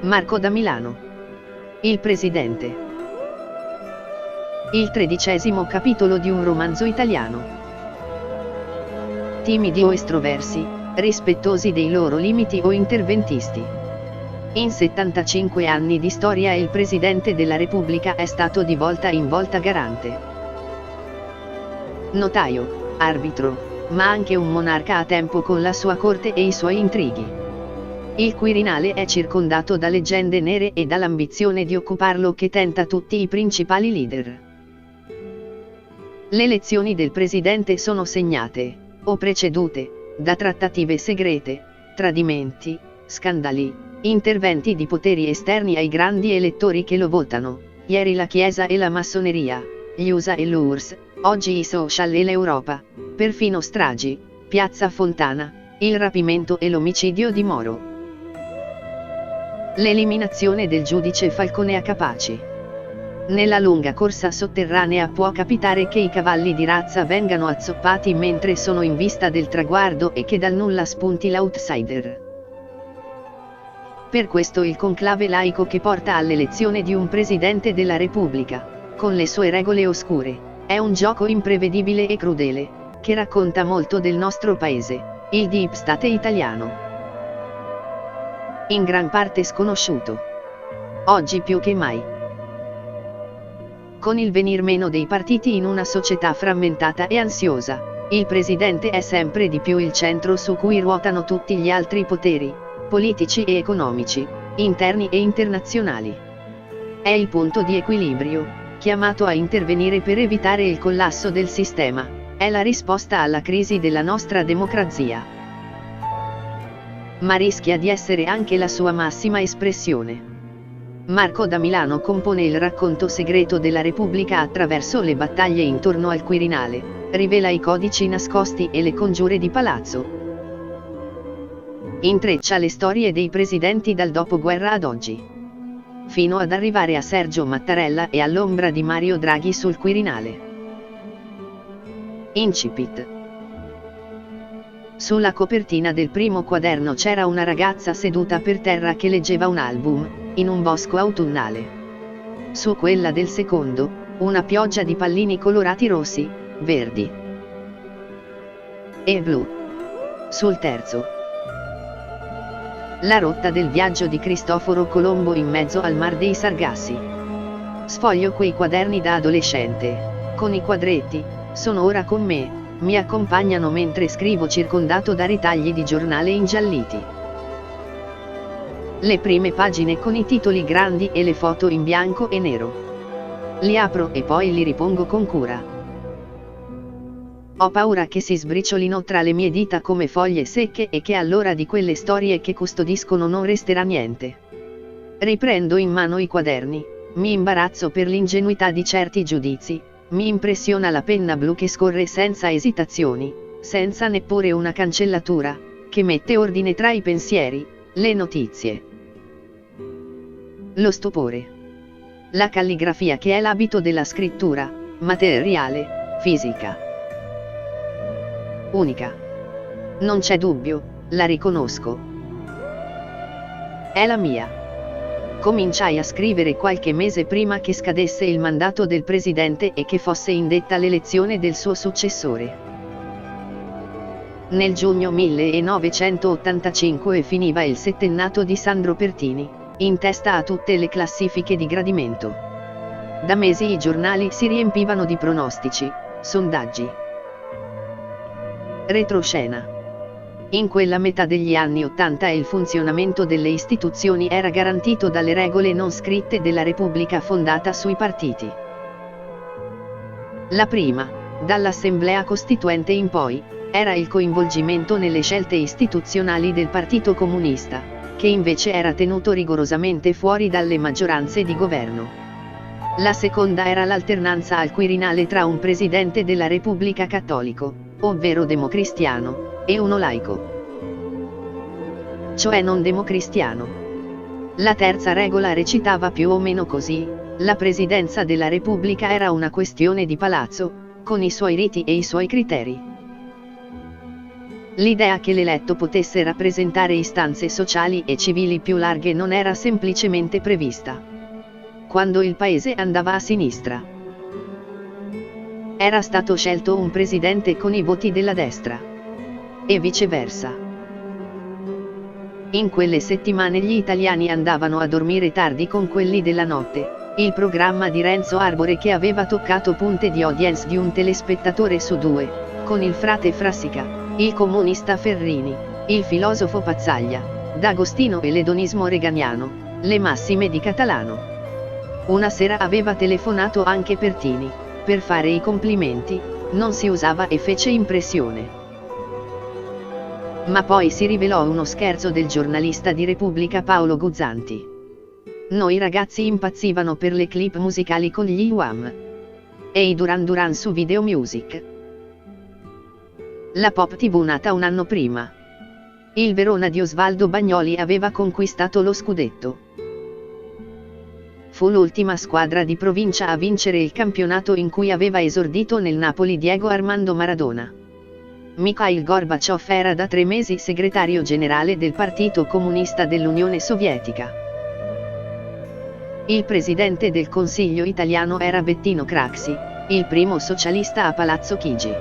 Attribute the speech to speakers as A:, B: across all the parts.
A: Marco da Milano. Il presidente. Il 13° capitolo di un romanzo italiano. Timidi o estroversi, rispettosi dei loro limiti o interventisti. In 75 anni di storia il Presidente della Repubblica è stato di volta in volta garante, notaio, arbitro, ma anche un monarca a tempo con la sua corte e i suoi intrighi. Il Quirinale è circondato da leggende nere e dall'ambizione di occuparlo che tenta tutti i principali leader. Le elezioni del Presidente sono segnate, o precedute, da trattative segrete, tradimenti, scandali, interventi di poteri esterni ai grandi elettori che lo votano, ieri la Chiesa e la Massoneria, gli USA e l'URSS, oggi i social e l'Europa, perfino stragi, Piazza Fontana, il rapimento e l'omicidio di Moro. L'eliminazione del giudice Falcone a Capaci. Nella lunga corsa sotterranea può capitare che i cavalli di razza vengano azzoppati mentre sono in vista del traguardo e che dal nulla spunti l'outsider. Per questo il conclave laico che porta all'elezione di un Presidente della Repubblica, con le sue regole oscure, è un gioco imprevedibile e crudele, che racconta molto del nostro paese, il deep state italiano. In gran parte sconosciuto. Oggi più che mai. Con il venir meno dei partiti in una società frammentata e ansiosa, il Presidente è sempre di più il centro su cui ruotano tutti gli altri poteri, politici e economici, interni e internazionali. È il punto di equilibrio, chiamato a intervenire per evitare il collasso del sistema, è la risposta alla crisi della nostra democrazia. Ma rischia di essere anche la sua massima espressione. Marco da Milano compone il racconto segreto della Repubblica attraverso le battaglie intorno al Quirinale, rivela i codici nascosti e le congiure di palazzo. Intreccia le storie dei presidenti dal dopoguerra ad oggi, fino ad arrivare a Sergio Mattarella e all'ombra di Mario Draghi sul Quirinale. Incipit. Sulla copertina del primo quaderno c'era una ragazza seduta per terra che leggeva un album, in un bosco autunnale. Su quella del secondo, una pioggia di pallini colorati rossi, verdi e blu. Sul terzo, la rotta del viaggio di Cristoforo Colombo in mezzo al mar dei Sargassi. Sfoglio quei quaderni da adolescente, con i quadretti, sono ora con me, mi accompagnano mentre scrivo circondato da ritagli di giornale ingialliti. Le prime pagine con i titoli grandi e le foto in bianco e nero. Li apro e poi li ripongo con cura. Ho paura che si sbriciolino tra le mie dita come foglie secche e che allora di quelle storie che custodiscono non resterà niente. Riprendo in mano i quaderni, mi imbarazzo per l'ingenuità di certi giudizi, mi impressiona la penna blu che scorre senza esitazioni, senza neppure una cancellatura, che mette ordine tra i pensieri, le notizie. Lo stupore. La calligrafia che è l'abito della scrittura, materiale, fisica. Unica. Non c'è dubbio, la riconosco. È la mia. Cominciai a scrivere qualche mese prima che scadesse il mandato del Presidente e che fosse indetta l'elezione del suo successore. Nel giugno 1985 finiva il settennato di Sandro Pertini, in testa a tutte le classifiche di gradimento. Da mesi i giornali si riempivano di pronostici, sondaggi. Retroscena. In quella metà degli anni '80 il funzionamento delle istituzioni era garantito dalle regole non scritte della Repubblica fondata sui partiti. La prima, dall'Assemblea Costituente in poi, era il coinvolgimento nelle scelte istituzionali del Partito Comunista, che invece era tenuto rigorosamente fuori dalle maggioranze di governo. La seconda era l'alternanza al Quirinale tra un Presidente della Repubblica cattolico, ovvero democristiano, e uno laico, cioè non democristiano. La terza regola recitava più o meno così: la Presidenza della Repubblica era una questione di palazzo, con i suoi riti e i suoi criteri. L'idea che l'eletto potesse rappresentare istanze sociali e civili più larghe non era semplicemente prevista quando il paese andava a sinistra. Era stato scelto un presidente con i voti della destra. E viceversa. In quelle settimane gli italiani andavano a dormire tardi con quelli della notte, il programma di Renzo Arbore che aveva toccato punte di audience di un telespettatore su due, con il frate Frassica, il comunista Ferrini, il filosofo Pazzaglia, D'Agostino e l'edonismo reganiano, le massime di Catalano. Una sera aveva telefonato anche Pertini, per fare i complimenti, non si usava e fece impressione. Ma poi si rivelò uno scherzo del giornalista di Repubblica Paolo Guzzanti. Noi ragazzi impazzivano per le clip musicali con gli Wham! E i Duran Duran su Video Music. La Pop TV nata un anno prima. Il Verona di Osvaldo Bagnoli aveva conquistato lo scudetto. Fu l'ultima squadra di provincia a vincere il campionato in cui aveva esordito nel Napoli Diego Armando Maradona. Mikhail Gorbaciov era da 3 mesi segretario generale del Partito Comunista dell'Unione Sovietica. Il presidente del Consiglio italiano era Bettino Craxi, il primo socialista a Palazzo Chigi.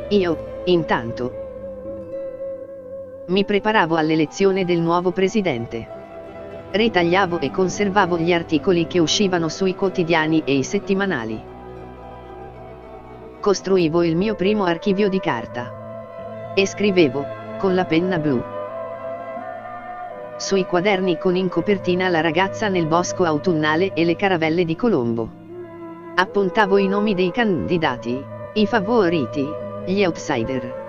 A: Io, intanto, mi preparavo all'elezione del nuovo presidente. Ritagliavo e conservavo gli articoli che uscivano sui quotidiani e i settimanali. Costruivo il mio primo archivio di carta. E scrivevo, con la penna blu. Sui quaderni con in copertina la ragazza nel bosco autunnale e le caravelle di Colombo. Appuntavo i nomi dei candidati, i favoriti, gli outsider.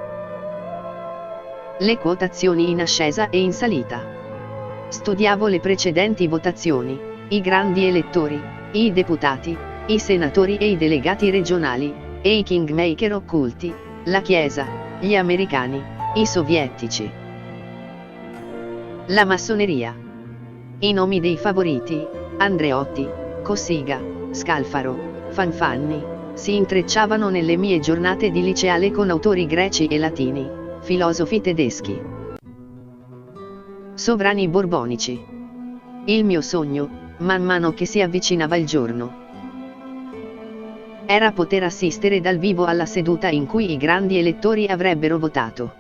A: Le quotazioni in ascesa e in salita. Studiavo le precedenti votazioni, i grandi elettori, i deputati, i senatori e i delegati regionali, e i kingmaker occulti, la Chiesa, gli americani, i sovietici. La massoneria. I nomi dei favoriti, Andreotti, Cossiga, Scalfaro, Fanfanni, si intrecciavano nelle mie giornate di liceale con autori greci e latini, filosofi tedeschi, sovrani borbonici. Il mio sogno, man mano che si avvicinava il giorno, era poter assistere dal vivo alla seduta in cui i grandi elettori avrebbero votato.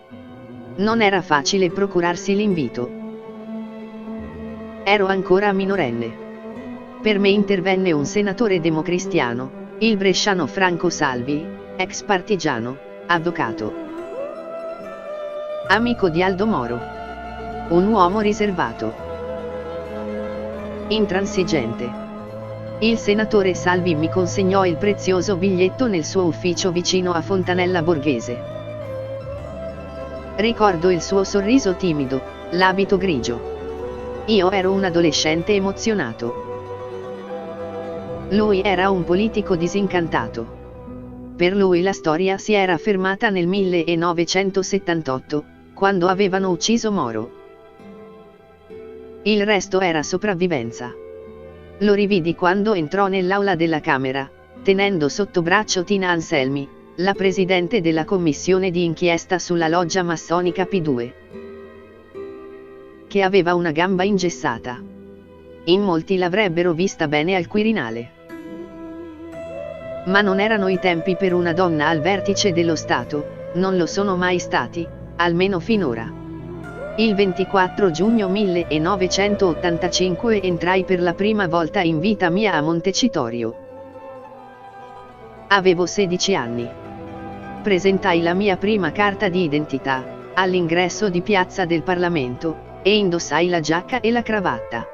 A: Non era facile procurarsi l'invito. Ero ancora minorenne. Per me intervenne un senatore democristiano, il bresciano Franco Salvi, ex partigiano, avvocato, amico di Aldo Moro. Un uomo riservato, intransigente. Il senatore Salvi mi consegnò il prezioso biglietto nel suo ufficio vicino a Fontanella Borghese. Ricordo il suo sorriso timido, l'abito grigio. Io ero un adolescente emozionato. Lui era un politico disincantato. Per lui la storia si era fermata nel 1978, quando avevano ucciso Moro. Il resto era sopravvivenza. Lo rividi quando entrò nell'aula della Camera, tenendo sotto braccio Tina Anselmi, la presidente della commissione di inchiesta sulla loggia massonica P2, che aveva una gamba ingessata. In molti l'avrebbero vista bene al Quirinale. Ma non erano i tempi per una donna al vertice dello Stato, non lo sono mai stati, almeno finora. Il 24 giugno 1985 entrai per la prima volta in vita mia a Montecitorio. Avevo 16 anni. Presentai la mia prima carta di identità, all'ingresso di Piazza del Parlamento, e indossai la giacca e la cravatta.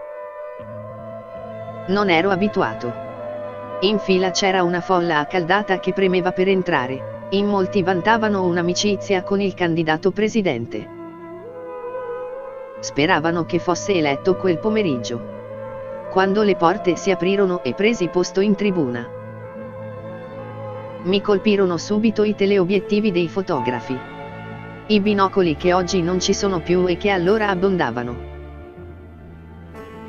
A: Non ero abituato. In fila c'era una folla accaldata che premeva per entrare, in molti vantavano un'amicizia con il candidato presidente. Speravano che fosse eletto quel pomeriggio. Quando le porte si aprirono e presi posto in tribuna, mi colpirono subito i teleobiettivi dei fotografi. I binocoli che oggi non ci sono più e che allora abbondavano.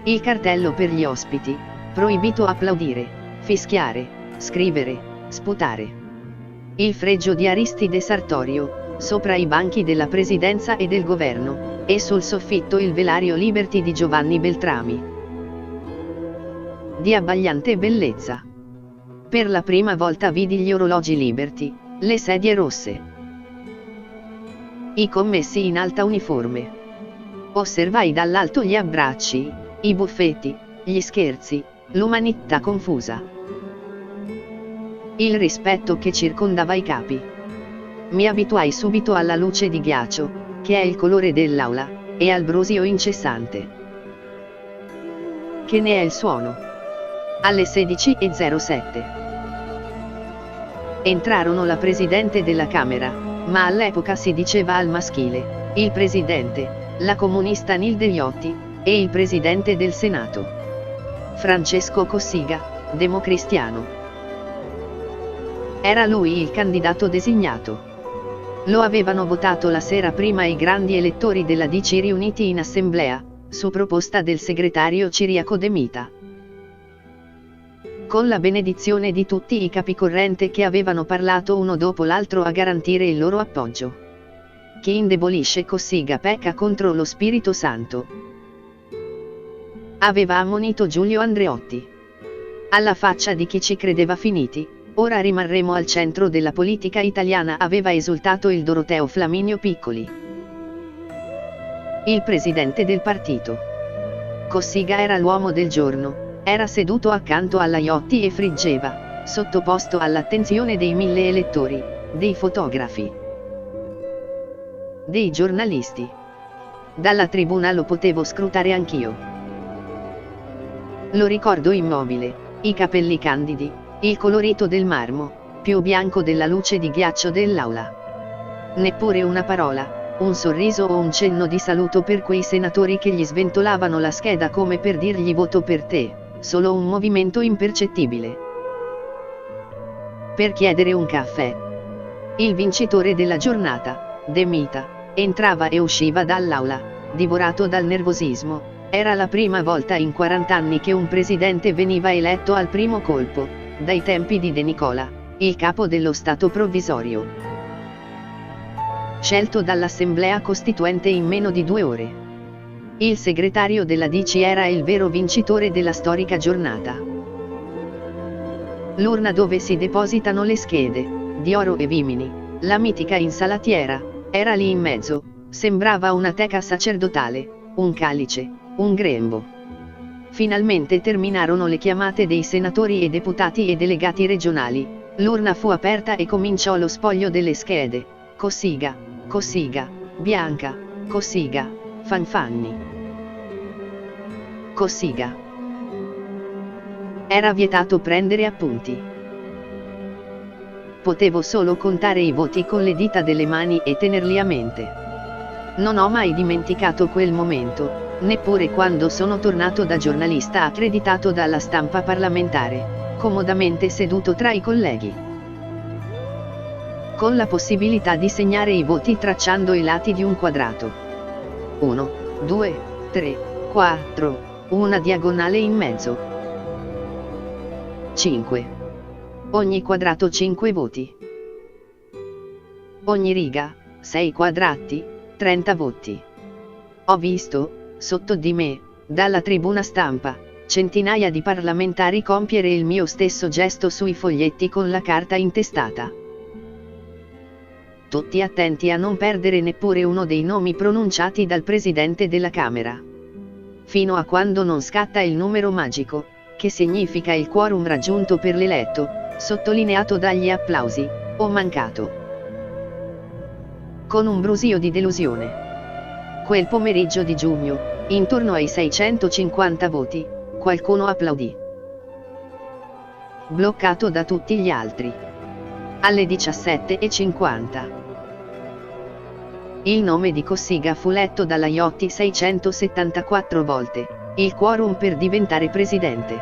A: Il cartello per gli ospiti, proibito applaudire, fischiare, scrivere, sputare. Il fregio di Aristide Sartorio, sopra i banchi della presidenza e del governo, e sul soffitto il velario Liberty di Giovanni Beltrami. Di abbagliante bellezza. Per la prima volta vidi gli orologi Liberty, le sedie rosse, i commessi in alta uniforme. Osservai dall'alto gli abbracci, i buffetti, gli scherzi, l'umanità confusa. Il rispetto che circondava i capi. Mi abituai subito alla luce di ghiaccio, che è il colore dell'aula, e al brusio incessante, che ne è il suono. Alle 16:07. Entrarono la Presidente della Camera, ma all'epoca si diceva al maschile, il Presidente, la comunista Nilde Iotti, e il Presidente del Senato, Francesco Cossiga, democristiano. Era lui il candidato designato. Lo avevano votato la sera prima i grandi elettori della DC riuniti in assemblea, su proposta del segretario Ciriaco De Mita, con la benedizione di tutti i capicorrente che avevano parlato uno dopo l'altro a garantire il loro appoggio. Chi indebolisce Cossiga pecca contro lo Spirito Santo, aveva ammonito Giulio Andreotti. Alla faccia di chi ci credeva finiti, ora rimarremo al centro della politica italiana, aveva esultato il Doroteo Flaminio Piccoli, il presidente del partito. Cossiga era l'uomo del giorno. Era seduto accanto alla Iotti e friggeva, sottoposto all'attenzione dei 1000 elettori, dei fotografi, dei giornalisti. Dalla tribuna lo potevo scrutare anch'io. Lo ricordo immobile, i capelli candidi, il colorito del marmo, più bianco della luce di ghiaccio dell'aula. Neppure una parola, un sorriso o un cenno di saluto per quei senatori che gli sventolavano la scheda come per dirgli voto per te. Solo un movimento impercettibile per chiedere un caffè. Il vincitore della giornata, De Mita, entrava e usciva dall'aula, divorato dal nervosismo. Era la prima volta in 40 anni che un presidente veniva eletto al primo colpo, dai tempi di De Nicola, il capo dello Stato provvisorio, scelto dall'Assemblea Costituente in meno di 2 ore. Il segretario della DC era il vero vincitore della storica giornata. L'urna dove si depositano le schede, di oro e vimini, la mitica insalatiera, era lì in mezzo, sembrava una teca sacerdotale, un calice, un grembo. Finalmente terminarono le chiamate dei senatori e deputati e delegati regionali, l'urna fu aperta e cominciò lo spoglio delle schede. Cossiga, Cossiga, Bianca, Cossiga, Fanfanni, Cossiga. Era vietato prendere appunti. Potevo solo contare i voti con le dita delle mani e tenerli a mente. Non ho mai dimenticato quel momento, neppure quando sono tornato da giornalista accreditato dalla stampa parlamentare, comodamente seduto tra i colleghi, con la possibilità di segnare i voti tracciando i lati di un quadrato. 1, 2, 3, 4, una diagonale in mezzo. 5. Ogni quadrato 5 voti. Ogni riga, 6 quadrati, 30 voti. Ho visto, sotto di me, dalla tribuna stampa, centinaia di parlamentari compiere il mio stesso gesto sui foglietti con la carta intestata. Tutti attenti a non perdere neppure uno dei nomi pronunciati dal Presidente della Camera. Fino a quando non scatta il numero magico, che significa il quorum raggiunto per l'eletto, sottolineato dagli applausi, o mancato. Con un brusio di delusione. Quel pomeriggio di giugno, intorno ai 650 voti, qualcuno applaudì. Bloccato da tutti gli altri. Alle 17:50. Il nome di Cossiga fu letto dalla Iotti 674 volte, il quorum per diventare presidente.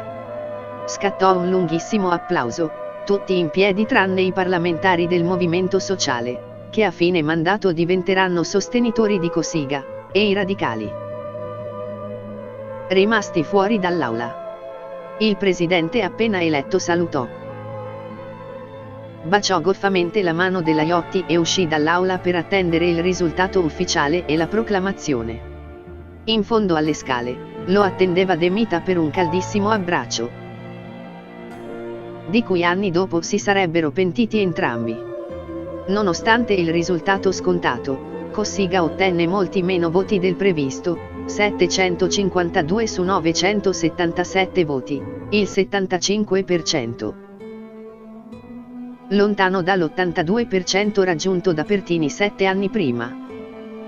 A: Scattò un lunghissimo applauso, tutti in piedi tranne i parlamentari del Movimento Sociale, che a fine mandato diventeranno sostenitori di Cossiga, e i radicali, rimasti fuori dall'aula. Il presidente appena eletto salutò baciò goffamente la mano della Iotti e uscì dall'aula per attendere il risultato ufficiale e la proclamazione. In fondo alle scale, lo attendeva De Mita per un caldissimo abbraccio, di cui anni dopo si sarebbero pentiti entrambi. Nonostante il risultato scontato, Cossiga ottenne molti meno voti del previsto, 752 su 977 voti, il 75%. Lontano dall'82% raggiunto da Pertini 7 anni prima.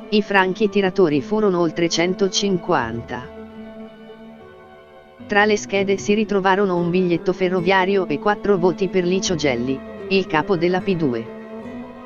A: I franchi tiratori furono oltre 150. Tra le schede si ritrovarono un biglietto ferroviario e 4 voti per Licio Gelli, il capo della P2.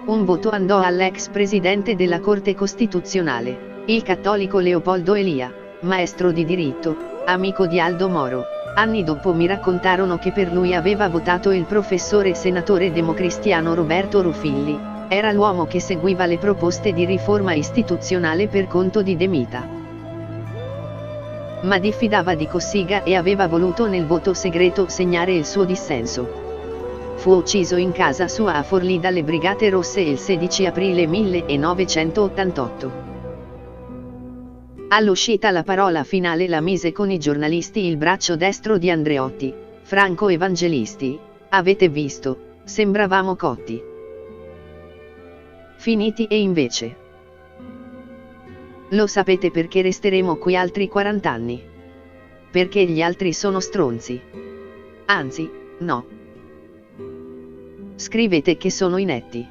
A: Un voto andò all'ex presidente della Corte Costituzionale, il cattolico Leopoldo Elia, maestro di diritto, amico di Aldo Moro. Anni dopo mi raccontarono che per lui aveva votato il professore senatore democristiano Roberto Ruffilli, era l'uomo che seguiva le proposte di riforma istituzionale per conto di De Mita. Ma diffidava di Cossiga e aveva voluto nel voto segreto segnare il suo dissenso. Fu ucciso in casa sua a Forlì dalle Brigate Rosse il 16 aprile 1988. All'uscita la parola finale la mise con i giornalisti il braccio destro di Andreotti: Franco Evangelisti, avete visto, sembravamo cotti. Finiti e invece. Lo sapete perché resteremo qui altri 40 anni? Perché gli altri sono stronzi. Anzi, no. Scrivete che sono inetti.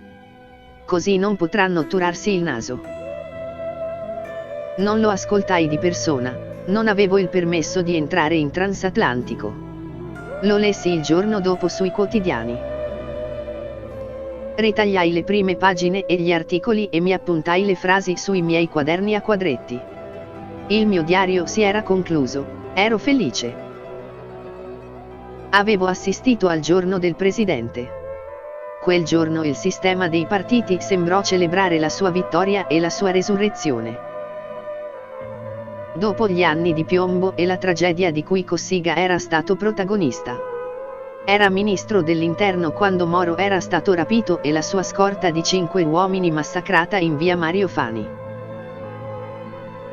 A: Così non potranno turarsi il naso. Non lo ascoltai di persona, non avevo il permesso di entrare in transatlantico. Lo lessi il giorno dopo sui quotidiani. Ritagliai le prime pagine e gli articoli e mi appuntai le frasi sui miei quaderni a quadretti. Il mio diario si era concluso, ero felice. Avevo assistito al giorno del presidente. Quel giorno il sistema dei partiti sembrò celebrare la sua vittoria e la sua resurrezione. Dopo gli anni di piombo e la tragedia di cui Cossiga era stato protagonista. Era ministro dell'interno quando Moro era stato rapito e la sua scorta di 5 uomini massacrata in via Mario Fani.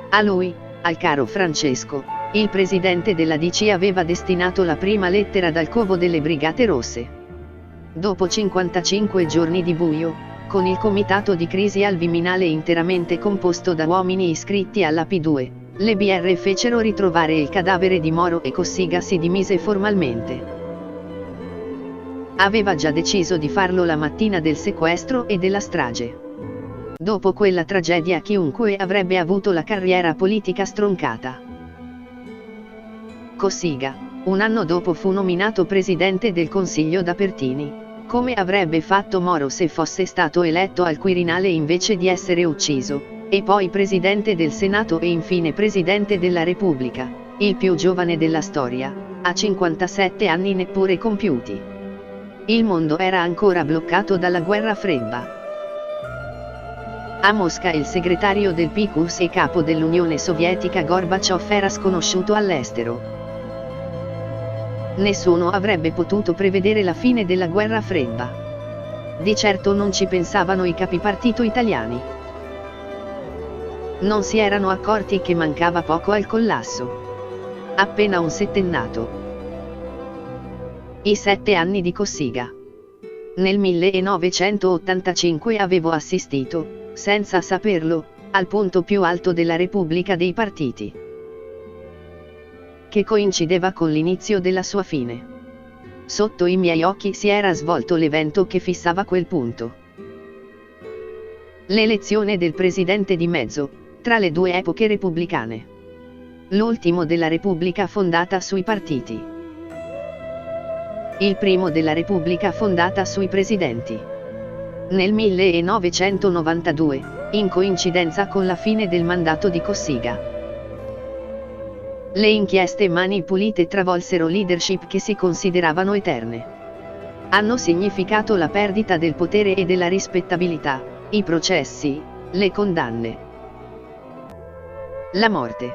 A: A lui, al caro Francesco, il presidente della DC aveva destinato la prima lettera dal covo delle Brigate Rosse. Dopo 55 giorni di buio, con il comitato di crisi al Viminale interamente composto da uomini iscritti alla P2, le BR fecero ritrovare il cadavere di Moro e Cossiga si dimise formalmente. Aveva già deciso di farlo la mattina del sequestro e della strage. Dopo quella tragedia chiunque avrebbe avuto la carriera politica stroncata. Cossiga, un anno dopo fu nominato presidente del Consiglio da Pertini, come avrebbe fatto Moro se fosse stato eletto al Quirinale invece di essere ucciso, e poi presidente del Senato e infine presidente della Repubblica, il più giovane della storia, a 57 anni neppure compiuti. Il mondo era ancora bloccato dalla guerra fredda. A Mosca il segretario del PICUS e capo dell'Unione Sovietica Gorbaciov era sconosciuto all'estero. Nessuno avrebbe potuto prevedere la fine della guerra fredda. Di certo non ci pensavano i capipartito italiani. Non si erano accorti che mancava poco al collasso. Appena un settennato. I 7 anni di Cossiga. Nel 1985 avevo assistito, senza saperlo, al punto più alto della Repubblica dei partiti, che coincideva con l'inizio della sua fine. Sotto i miei occhi si era svolto l'evento che fissava quel punto. L'elezione del presidente di mezzo, tra le due epoche repubblicane. L'ultimo della Repubblica fondata sui partiti. Il primo della Repubblica fondata sui presidenti. Nel 1992, in coincidenza con la fine del mandato di Cossiga. Le inchieste Mani Pulite travolsero leadership che si consideravano eterne. Hanno significato la perdita del potere e della rispettabilità, i processi, le condanne. La morte.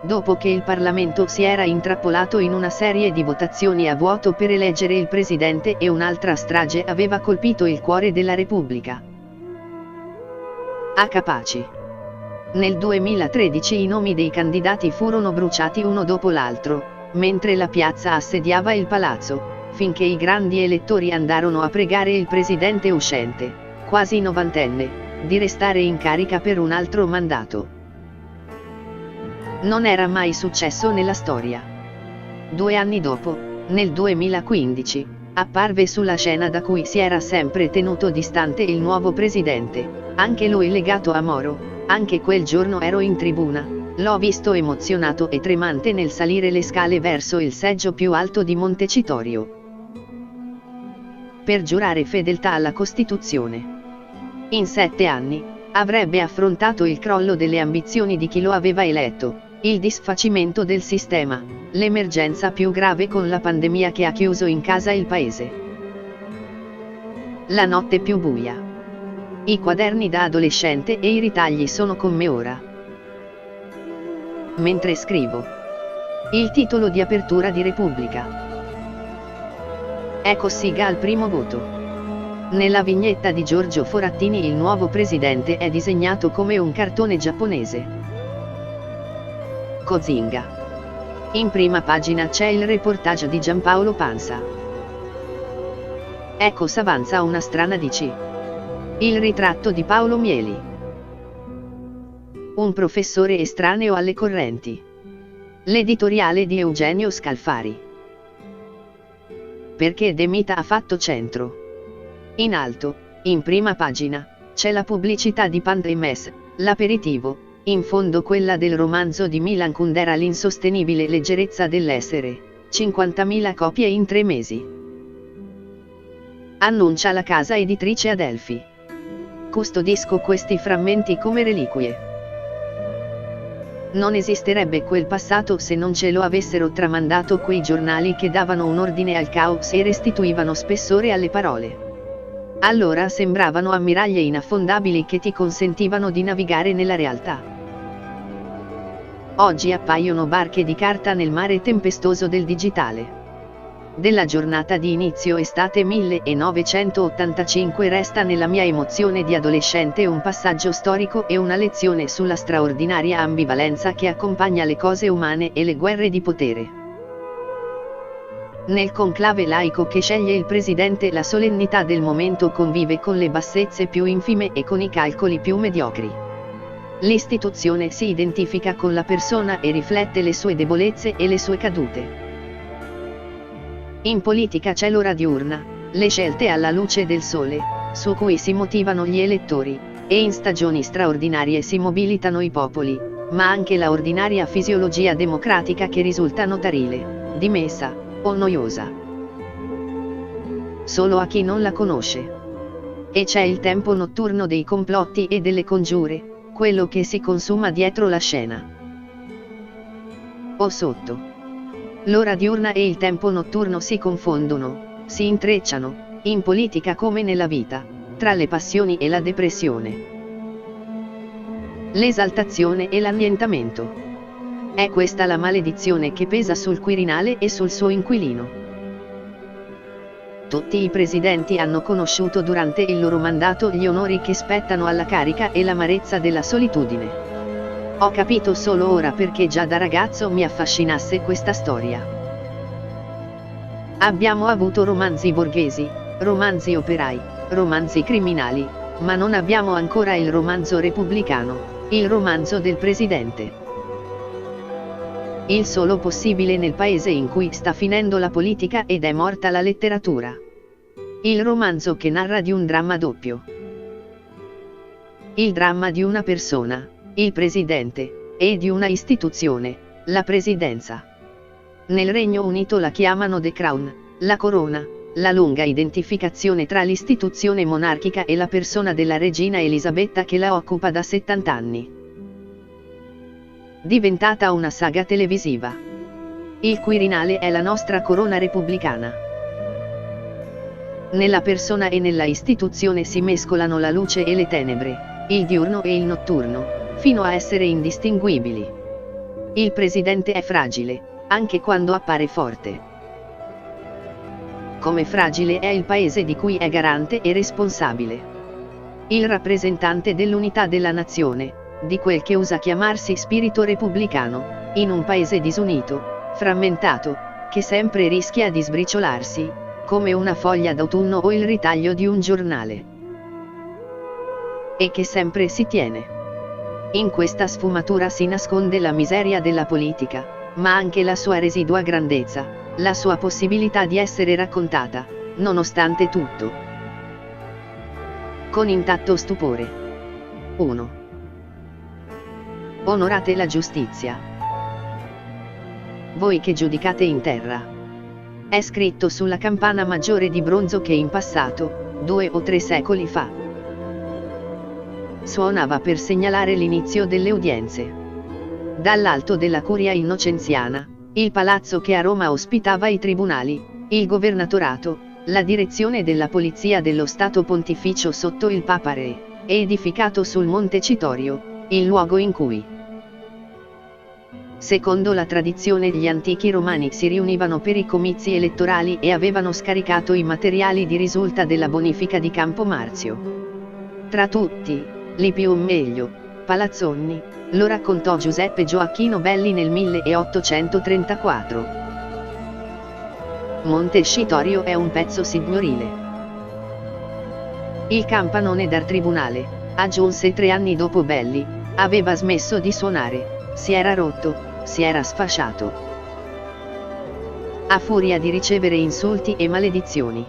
A: dopo che il Parlamento si era intrappolato in una serie di votazioni a vuoto per eleggere il presidente e un'altra strage aveva colpito il cuore della Repubblica. A Capaci. Nel 2013 i nomi dei candidati furono bruciati uno dopo l'altro, mentre la piazza assediava il palazzo, finché i grandi elettori andarono a pregare il presidente uscente, quasi novantenne, di restare in carica per un altro mandato. Non era mai successo nella storia. 2 anni dopo, nel 2015, apparve sulla scena da cui si era sempre tenuto distante il nuovo presidente, anche lui legato a Moro. Anche quel giorno ero in tribuna, l'ho visto emozionato e tremante nel salire le scale verso il seggio più alto di Montecitorio, per giurare fedeltà alla Costituzione. In 7 anni, avrebbe affrontato il crollo delle ambizioni di chi lo aveva eletto, il disfacimento del sistema, l'emergenza più grave con la pandemia che ha chiuso in casa il paese. La notte più buia. I quaderni da adolescente e i ritagli sono con me ora. Mentre scrivo. Il titolo di apertura di Repubblica. È Cossiga al primo voto. Nella vignetta di Giorgio Forattini il nuovo presidente è disegnato come un cartone giapponese. Cozinga. In prima pagina c'è il reportage di Giampaolo Pansa. Ecco s'avanza una strana DC. Il ritratto di Paolo Mieli. Un professore estraneo alle correnti. L'editoriale di Eugenio Scalfari. Perché De Mita ha fatto centro. In alto, in prima pagina, c'è la pubblicità di Pandemmes, l'aperitivo, in fondo quella del romanzo di Milan Kundera L'insostenibile leggerezza dell'essere, 50.000 copie in 3 mesi. Annuncia la casa editrice Adelphi. Custodisco questi frammenti come reliquie. Non esisterebbe quel passato se non ce lo avessero tramandato quei giornali che davano un ordine al caos e restituivano spessore alle parole. Allora sembravano ammiraglie inaffondabili che ti consentivano di navigare nella realtà. Oggi appaiono barche di carta nel mare tempestoso del digitale. Della giornata di inizio estate 1985 resta nella mia emozione di adolescente un passaggio storico e una lezione sulla straordinaria ambivalenza che accompagna le cose umane e le guerre di potere. Nel conclave laico che sceglie il presidente la solennità del momento convive con le bassezze più infime e con i calcoli più mediocri. L'istituzione si identifica con la persona e riflette le sue debolezze e le sue cadute. In politica c'è l'ora diurna, le scelte alla luce del sole, su cui si motivano gli elettori, e in stagioni straordinarie si mobilitano i popoli, ma anche la ordinaria fisiologia democratica che risulta notarile, dimessa, o noiosa. Solo a chi non la conosce. E c'è il tempo notturno dei complotti e delle congiure, quello che si consuma dietro la scena. O sotto. L'ora diurna e il tempo notturno si confondono, si intrecciano, in politica come nella vita, tra le passioni e la depressione. L'esaltazione e l'annientamento. È questa la maledizione che pesa sul Quirinale e sul suo inquilino. Tutti i presidenti hanno conosciuto durante il loro mandato gli onori che spettano alla carica e l'amarezza della solitudine. Ho capito solo ora perché già da ragazzo mi affascinasse questa storia. Abbiamo avuto romanzi borghesi, romanzi operai, romanzi criminali, ma non abbiamo ancora il romanzo repubblicano, il romanzo del presidente. Il solo possibile nel paese in cui sta finendo la politica ed è morta la letteratura. Il romanzo che narra di un dramma doppio. Il dramma di una persona, il presidente, e di una istituzione, la presidenza. Nel Regno Unito la chiamano The Crown, la corona, la lunga identificazione tra l'istituzione monarchica e la persona della regina Elisabetta che la occupa da 70 anni. Diventata una saga televisiva. Il Quirinale è la nostra corona repubblicana. Nella persona e nella istituzione si mescolano la luce e le tenebre, il diurno e il notturno, fino a essere indistinguibili. Il presidente è fragile, anche quando appare forte. Come fragile è il paese di cui è garante e responsabile. Il rappresentante dell'unità della nazione, di quel che usa chiamarsi spirito repubblicano, in un paese disunito, frammentato, che sempre rischia di sbriciolarsi, come una foglia d'autunno o il ritaglio di un giornale. E che sempre si tiene. In questa sfumatura si nasconde la miseria della politica, ma anche la sua residua grandezza, la sua possibilità di essere raccontata, nonostante tutto, con intatto stupore. 1. Onorate la giustizia. Voi che giudicate in terra. È scritto sulla campana maggiore di bronzo che in passato, 2 o 3 secoli fa, suonava per segnalare l'inizio delle udienze. Dall'alto della Curia Innocenziana, il palazzo che a Roma ospitava i tribunali, il governatorato, la direzione della Polizia dello Stato Pontificio sotto il Papa Re, è edificato sul Monte Citorio, il luogo in cui, secondo la tradizione, gli antichi romani si riunivano per i comizi elettorali e avevano scaricato i materiali di risulta della bonifica di Campo Marzio. Tra tutti, li più meglio, Palazzoni, lo raccontò Giuseppe Gioacchino Belli nel 1834. Monte Citorio è un pezzo signorile. Il campanone d'ar tribunale, aggiunse 3 anni dopo Belli, aveva smesso di suonare, si era rotto, si era sfasciato. A furia di ricevere insulti e maledizioni.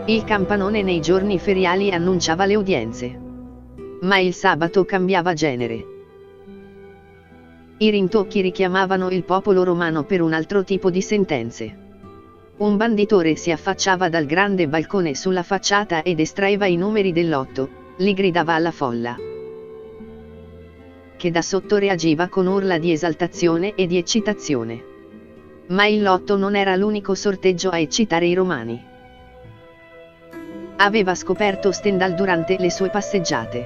A: Il campanone nei giorni feriali annunciava le udienze. Ma il sabato cambiava genere. I rintocchi richiamavano il popolo romano per un altro tipo di sentenze. Un banditore si affacciava dal grande balcone sulla facciata ed estraeva i numeri del lotto, li gridava alla folla, che da sotto reagiva con urla di esaltazione e di eccitazione. Ma il lotto non era l'unico sorteggio a eccitare i romani. Aveva scoperto Stendhal durante le sue passeggiate.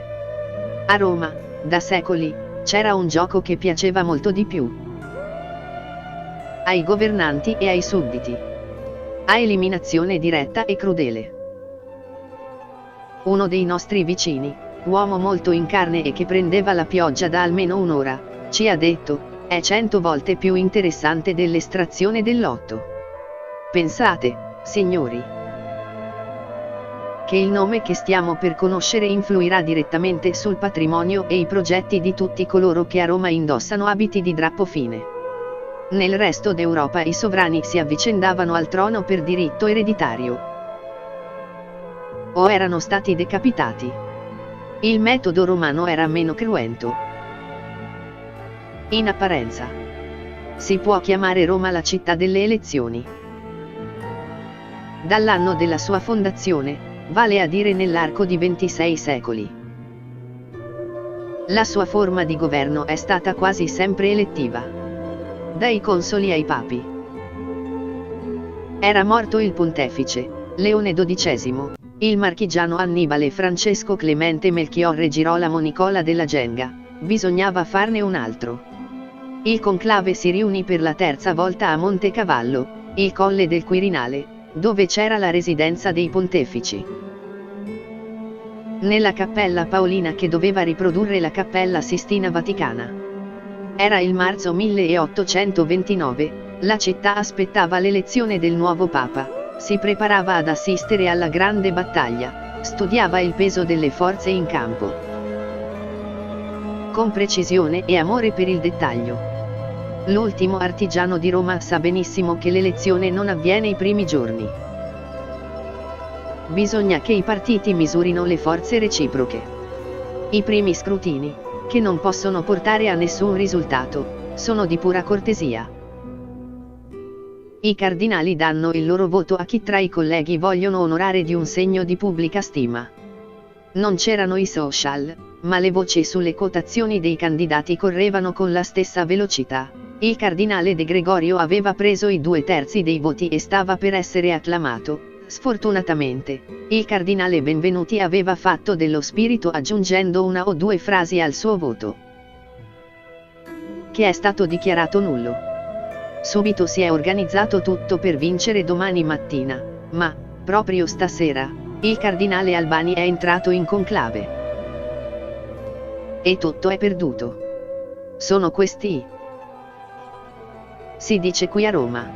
A: A Roma, da secoli, c'era un gioco che piaceva molto di più ai governanti e ai sudditi. A eliminazione diretta e crudele. Uno dei nostri vicini, uomo molto in carne e che prendeva la pioggia da almeno un'ora, ci ha detto, è 100 volte più interessante dell'estrazione del lotto. Pensate, signori, che il nome che stiamo per conoscere influirà direttamente sul patrimonio e i progetti di tutti coloro che a Roma indossano abiti di drappo fine. Nel resto d'Europa i sovrani si avvicendavano al trono per diritto ereditario, o erano stati decapitati. Il metodo romano era meno cruento. In apparenza, si può chiamare Roma la città delle elezioni. Dall'anno della sua fondazione, vale a dire nell'arco di 26 secoli. La sua forma di governo è stata quasi sempre elettiva. Dai consoli ai papi. Era morto il pontefice, Leone XII, il marchigiano Annibale Francesco Clemente Melchiorre Girolamo Nicola della Genga, bisognava farne un altro. Il conclave si riunì per la 3ª volta a Montecavallo, il colle del Quirinale, dove c'era la residenza dei pontefici. Nella Cappella Paolina che doveva riprodurre la Cappella Sistina Vaticana. Era il marzo 1829, la città aspettava l'elezione del nuovo Papa, si preparava ad assistere alla grande battaglia, studiava il peso delle forze in campo. Con precisione e amore per il dettaglio. L'ultimo artigiano di Roma sa benissimo che l'elezione non avviene i primi giorni. Bisogna che i partiti misurino le forze reciproche. I primi scrutini, che non possono portare a nessun risultato, sono di pura cortesia. I cardinali danno il loro voto a chi tra i colleghi vogliono onorare di un segno di pubblica stima. Non c'erano i social, ma le voci sulle quotazioni dei candidati correvano con la stessa velocità. Il cardinale De Gregorio aveva preso i 2/3 dei voti e stava per essere acclamato. Sfortunatamente, il cardinale Benvenuti aveva fatto dello spirito aggiungendo 1 o 2 frasi al suo voto. che è stato dichiarato nullo. Subito si è organizzato tutto per vincere domani mattina, ma, proprio stasera, il cardinale Albani è entrato in conclave. E tutto è perduto. Sono questi. Si dice qui a Roma.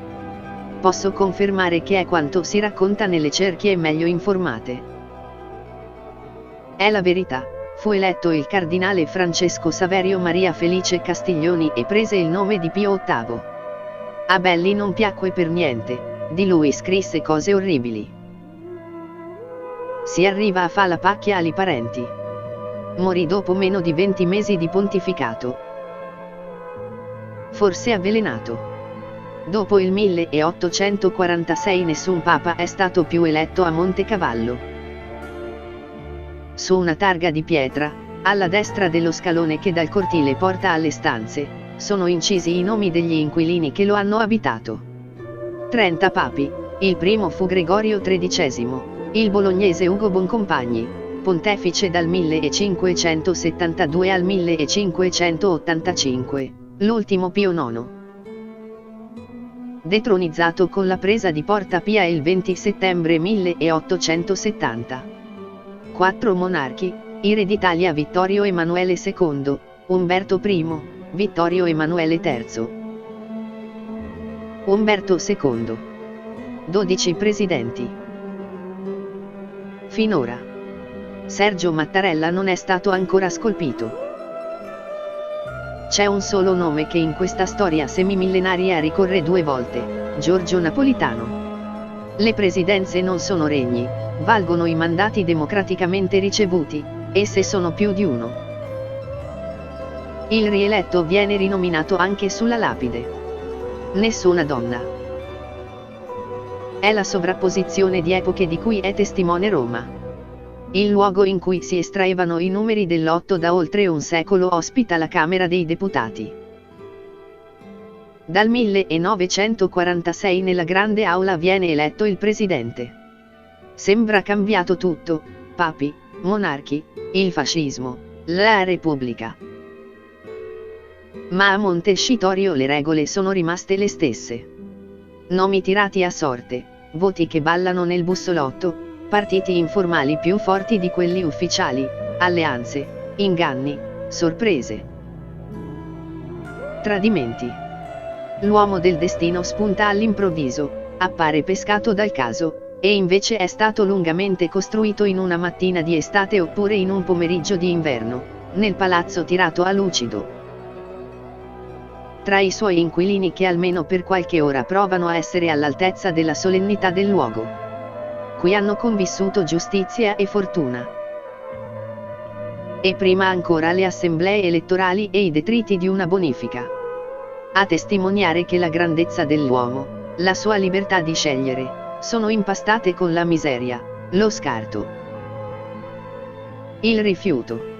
A: Posso confermare che è quanto si racconta nelle cerchie meglio informate. È la verità. Fu eletto il cardinale Francesco Saverio Maria Felice Castiglioni e prese il nome di Pio VIII. A Belli non piacque per niente, di lui scrisse cose orribili. Si arriva a fa la pacchia ai parenti. Morì dopo meno di 20 mesi di pontificato. Forse avvelenato. Dopo il 1846 nessun papa è stato più eletto a Montecavallo. Su una targa di pietra, alla destra dello scalone che dal cortile porta alle stanze, sono incisi i nomi degli inquilini che lo hanno abitato. 30 papi, il primo fu Gregorio XIII, il bolognese Ugo Boncompagni, pontefice dal 1572 al 1585, l'ultimo Pio IX. Detronizzato con la presa di Porta Pia il 20 settembre 1870. 4 monarchi, i re d'Italia Vittorio Emanuele II, Umberto I, Vittorio Emanuele III. Umberto II. 12 presidenti. Finora. Sergio Mattarella non è stato ancora scolpito. C'è un solo nome che in questa storia semimillenaria ricorre 2 volte, Giorgio Napolitano. Le presidenze non sono regni, valgono i mandati democraticamente ricevuti, e se sono più di uno. Il rieletto viene rinominato anche sulla lapide. Nessuna donna. È la sovrapposizione di epoche di cui è testimone Roma. Il luogo in cui si estraevano i numeri del lotto da oltre un secolo ospita la Camera dei Deputati. Dal 1946 nella grande aula viene eletto il presidente. Sembra cambiato tutto, papi, monarchi, il fascismo, la Repubblica. Ma a Montecitorio le regole sono rimaste le stesse. Nomi tirati a sorte, voti che ballano nel bussolotto, partiti informali più forti di quelli ufficiali, alleanze, inganni, sorprese. Tradimenti. L'uomo del destino spunta all'improvviso, appare pescato dal caso, e invece è stato lungamente costruito in una mattina di estate oppure in un pomeriggio di inverno, nel palazzo tirato a lucido. Tra i suoi inquilini che almeno per qualche ora provano a essere all'altezza della solennità del luogo. Qui hanno convissuto giustizia e fortuna. E prima ancora le assemblee elettorali e i detriti di una bonifica. A testimoniare che la grandezza dell'uomo, la sua libertà di scegliere, sono impastate con la miseria, lo scarto, il rifiuto.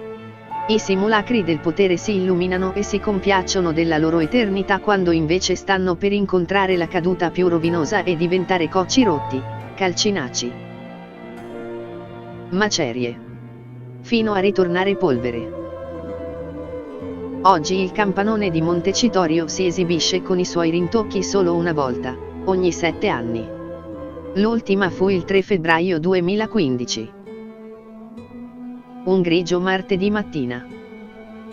A: I simulacri del potere si illuminano e si compiacciono della loro eternità quando invece stanno per incontrare la caduta più rovinosa e diventare cocci rotti, calcinacci, macerie, fino a ritornare polvere. Oggi il campanone di Montecitorio si esibisce con i suoi rintocchi solo una volta, ogni 7 anni. L'ultima fu il 3 febbraio 2015. Un grigio martedì mattina.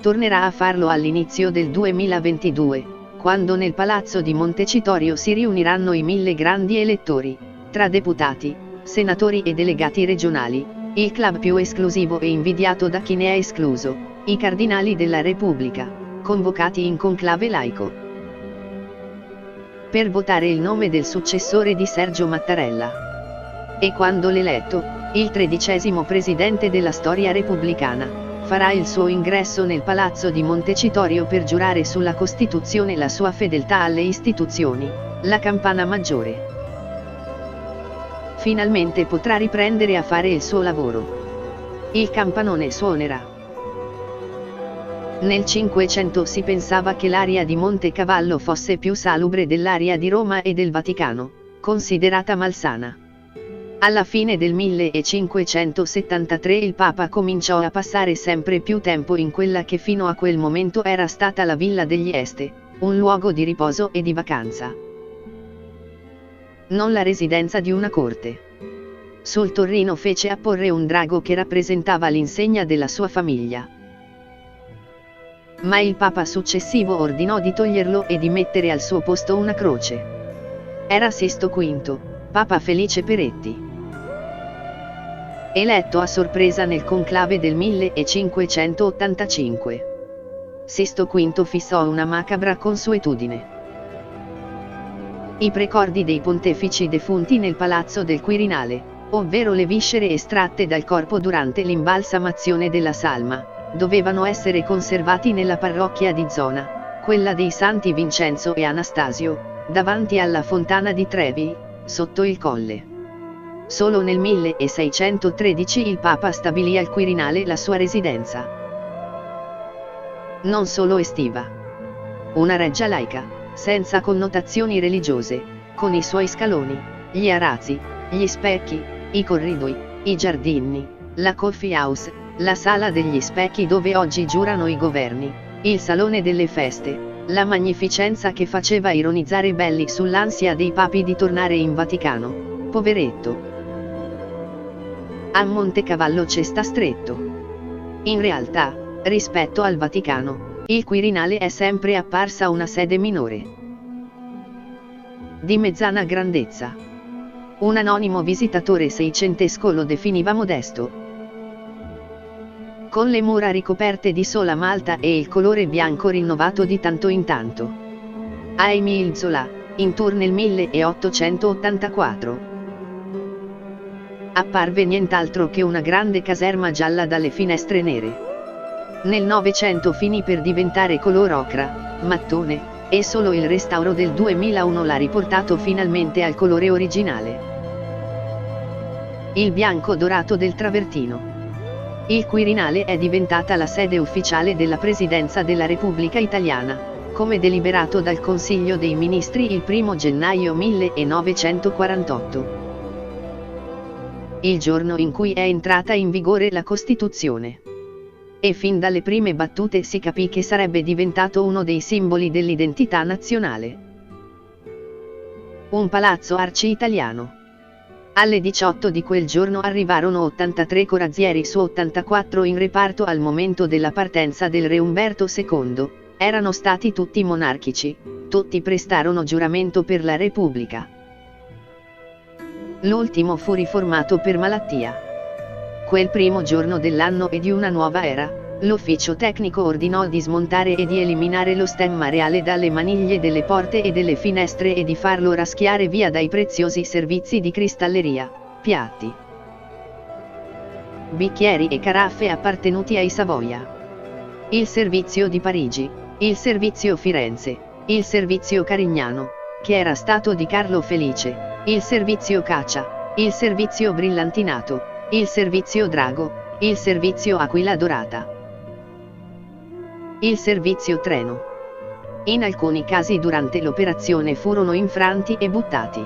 A: Tornerà a farlo all'inizio del 2022, quando nel palazzo di Montecitorio si riuniranno i 1000 grandi elettori, tra deputati, senatori e delegati regionali, il club più esclusivo e invidiato da chi ne è escluso, i cardinali della Repubblica, convocati in conclave laico. Per votare il nome del successore di Sergio Mattarella. E quando l'eletto, il 13° presidente della storia repubblicana, farà il suo ingresso nel palazzo di Montecitorio per giurare sulla Costituzione la sua fedeltà alle istituzioni, la campana maggiore. Finalmente potrà riprendere a fare il suo lavoro. Il campanone suonerà. Nel 500 si pensava che l'aria di Montecavallo fosse più salubre dell'aria di Roma e del Vaticano, considerata malsana. Alla fine del 1573 il Papa cominciò a passare sempre più tempo in quella che fino a quel momento era stata la Villa degli Este, un luogo di riposo e di vacanza. Non la residenza di una corte. Sul Torrino fece apporre un drago che rappresentava l'insegna della sua famiglia. Ma il Papa successivo ordinò di toglierlo e di mettere al suo posto una croce. Era Sisto V, Papa Felice Peretti. Eletto a sorpresa nel conclave del 1585. Sisto V fissò una macabra consuetudine. I precordi dei pontefici defunti nel palazzo del Quirinale, ovvero le viscere estratte dal corpo durante l'imbalsamazione della salma, dovevano essere conservati nella parrocchia di zona, quella dei Santi Vincenzo e Anastasio, davanti alla fontana di Trevi, sotto il colle. Solo nel 1613 il Papa stabilì al Quirinale la sua residenza. Non solo estiva. Una reggia laica, senza connotazioni religiose, con i suoi scaloni, gli arazzi, gli specchi, i corridoi, i giardini, la coffee house, la sala degli specchi dove oggi giurano i governi, il salone delle feste, la magnificenza che faceva ironizzare Belli sull'ansia dei papi di tornare in Vaticano. Poveretto. A Montecavallo c'è sta stretto. In realtà, rispetto al Vaticano, il Quirinale è sempre apparsa una sede minore. Di mezzana grandezza. Un anonimo visitatore seicentesco lo definiva modesto. Con le mura ricoperte di sola malta e il colore bianco rinnovato di tanto in tanto. A Émile Zola, in tour nel 1884. Apparve nient'altro che una grande caserma gialla dalle finestre nere. Nel Novecento finì per diventare color ocra, mattone, e solo il restauro del 2001 l'ha riportato finalmente al colore originale. Il bianco dorato del travertino. Il Quirinale è diventata la sede ufficiale della Presidenza della Repubblica Italiana, come deliberato dal Consiglio dei Ministri il 1 gennaio 1948. Il giorno in cui è entrata in vigore la Costituzione. E fin dalle prime battute si capì che sarebbe diventato uno dei simboli dell'identità nazionale. Un palazzo arci-italiano. Alle 18 di quel giorno arrivarono 83 corazzieri su 84 in reparto al momento della partenza del re Umberto II, erano stati tutti monarchici, tutti prestarono giuramento per la Repubblica. L'ultimo fu riformato per malattia. Quel primo giorno dell'anno e di una nuova era, l'ufficio tecnico ordinò di smontare e di eliminare lo stemma reale dalle maniglie delle porte e delle finestre e di farlo raschiare via dai preziosi servizi di cristalleria, piatti, bicchieri e caraffe appartenuti ai Savoia. Il servizio di Parigi, il servizio Firenze, il servizio Carignano, che era stato di Carlo Felice, il servizio Caccia, il servizio Brillantinato, il servizio Drago, il servizio Aquila Dorata. Il servizio Treno. In alcuni casi durante l'operazione furono infranti e buttati.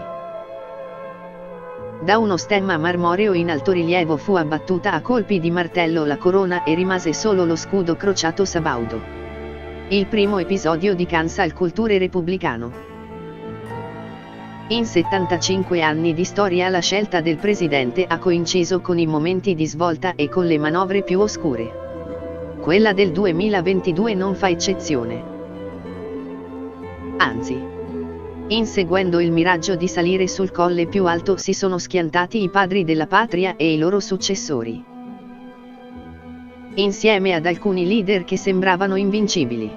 A: Da uno stemma marmoreo in altorilievo fu abbattuta a colpi di martello la corona e rimase solo lo scudo crociato sabaudo. Il primo episodio di cancel culture repubblicano. In 75 anni di storia la scelta del presidente ha coinciso con i momenti di svolta e con le manovre più oscure. Quella del 2022 non fa eccezione. Anzi, inseguendo il miraggio di salire sul colle più alto si sono schiantati i padri della patria e i loro successori. Insieme ad alcuni leader che sembravano invincibili.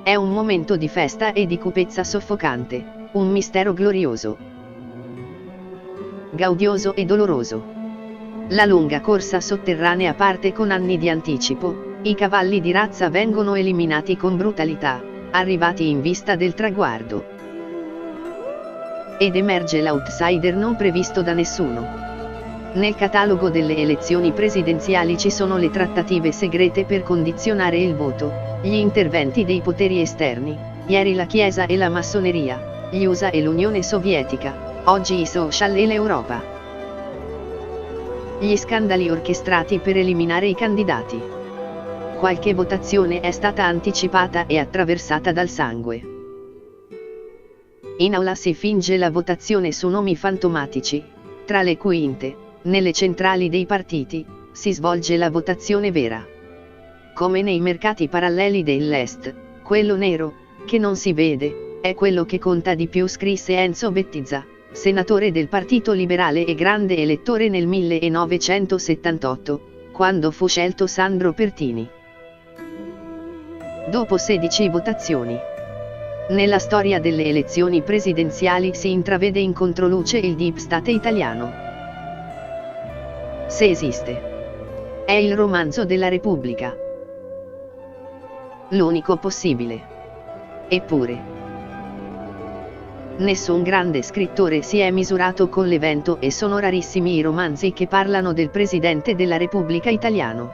A: È un momento di festa e di cupezza soffocante. Un mistero glorioso, gaudioso e doloroso. La lunga corsa sotterranea parte con anni di anticipo, i cavalli di razza vengono eliminati con brutalità, arrivati in vista del traguardo. Ed emerge l'outsider non previsto da nessuno. Nel catalogo delle elezioni presidenziali ci sono le trattative segrete per condizionare il voto, gli interventi dei poteri esterni, ieri la Chiesa e la Massoneria, gli USA e l'Unione Sovietica, oggi i social e l'Europa. gli scandali orchestrati per eliminare i candidati. Qualche votazione è stata anticipata e attraversata dal sangue. In aula si finge la votazione su nomi fantomatici, tra le quinte, nelle centrali dei partiti, si svolge la votazione vera. Come nei mercati paralleli dell'Est, quello nero, che non si vede, è quello che conta di più, scrisse Enzo Bettiza, senatore del Partito Liberale e grande elettore nel 1978, quando fu scelto Sandro Pertini. Dopo 16 votazioni. Nella storia delle elezioni presidenziali si intravede in controluce il deep state italiano. Se esiste. È il romanzo della Repubblica. L'unico possibile. Eppure. Nessun grande scrittore si è misurato con l'evento e sono rarissimi i romanzi che parlano del Presidente della Repubblica italiano.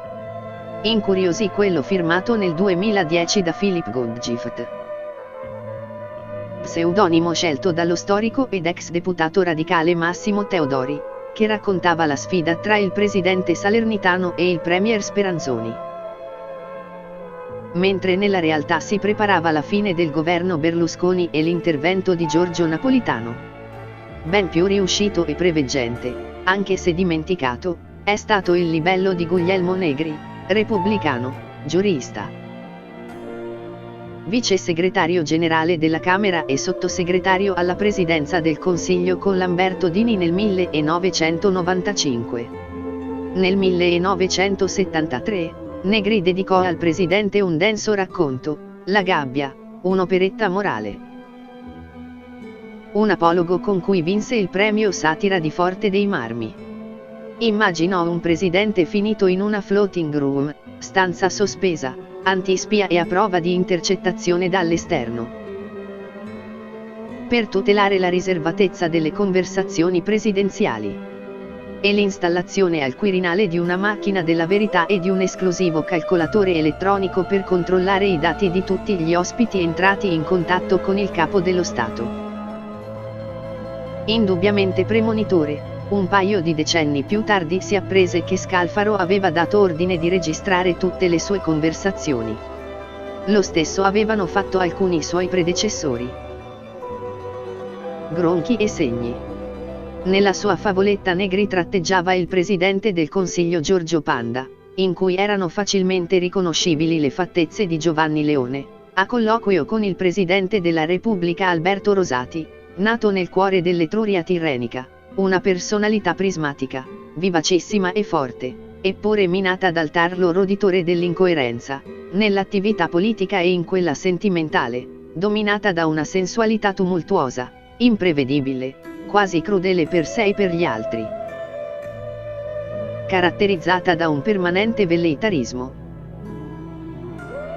A: Incuriosì quello firmato nel 2010 da Philip Goodgift. Pseudonimo scelto dallo storico ed ex deputato radicale Massimo Teodori, che raccontava la sfida tra il presidente salernitano e il premier Speranzoni. Mentre nella realtà si preparava la fine del governo Berlusconi e l'intervento di Giorgio Napolitano. Ben più riuscito e preveggente, anche se dimenticato, è stato il libello di Guglielmo Negri, repubblicano, giurista, vice segretario generale della Camera e sottosegretario alla Presidenza del Consiglio con Lamberto Dini nel 1995. Nel 1973, Negri dedicò al presidente un denso racconto, La gabbia, un'operetta morale. Un apologo con cui vinse il premio Satira di Forte dei Marmi. Immaginò un presidente finito in una floating room, stanza sospesa, antispia e a prova di intercettazione dall'esterno. Per tutelare la riservatezza delle conversazioni presidenziali. E l'installazione al Quirinale di una macchina della verità e di un esclusivo calcolatore elettronico per controllare i dati di tutti gli ospiti entrati in contatto con il capo dello Stato. Indubbiamente premonitore. Un paio di decenni più tardi si apprese che Scalfaro aveva dato ordine di registrare tutte le sue conversazioni. Lo stesso avevano fatto alcuni suoi predecessori. Gronchi e segni. Nella sua favoletta Negri tratteggiava il presidente del Consiglio Giorgio Panda, in cui erano facilmente riconoscibili le fattezze di Giovanni Leone, a colloquio con il presidente della Repubblica Alberto Rosati, nato nel cuore dell'Etruria tirrenica. Una personalità prismatica, vivacissima e forte, eppure minata dal tarlo roditore dell'incoerenza, nell'attività politica e in quella sentimentale, dominata da una sensualità tumultuosa, imprevedibile, quasi crudele per sé e per gli altri. Caratterizzata da un permanente velleitarismo.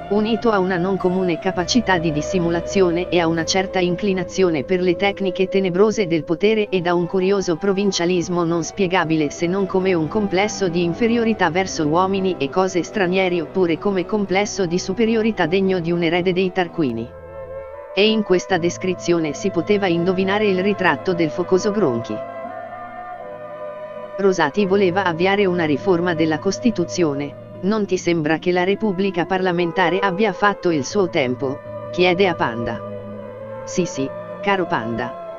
A: Unito a una non comune capacità di dissimulazione e a una certa inclinazione per le tecniche tenebrose del potere e da un curioso provincialismo non spiegabile se non come un complesso di inferiorità verso uomini e cose stranieri oppure come complesso di superiorità degno di un erede dei Tarquini. E in questa descrizione si poteva indovinare il ritratto del focoso Gronchi. Rosati voleva avviare una riforma della Costituzione. Non ti sembra che la Repubblica parlamentare abbia fatto il suo tempo? Chiede a Panda. Sì, caro Panda.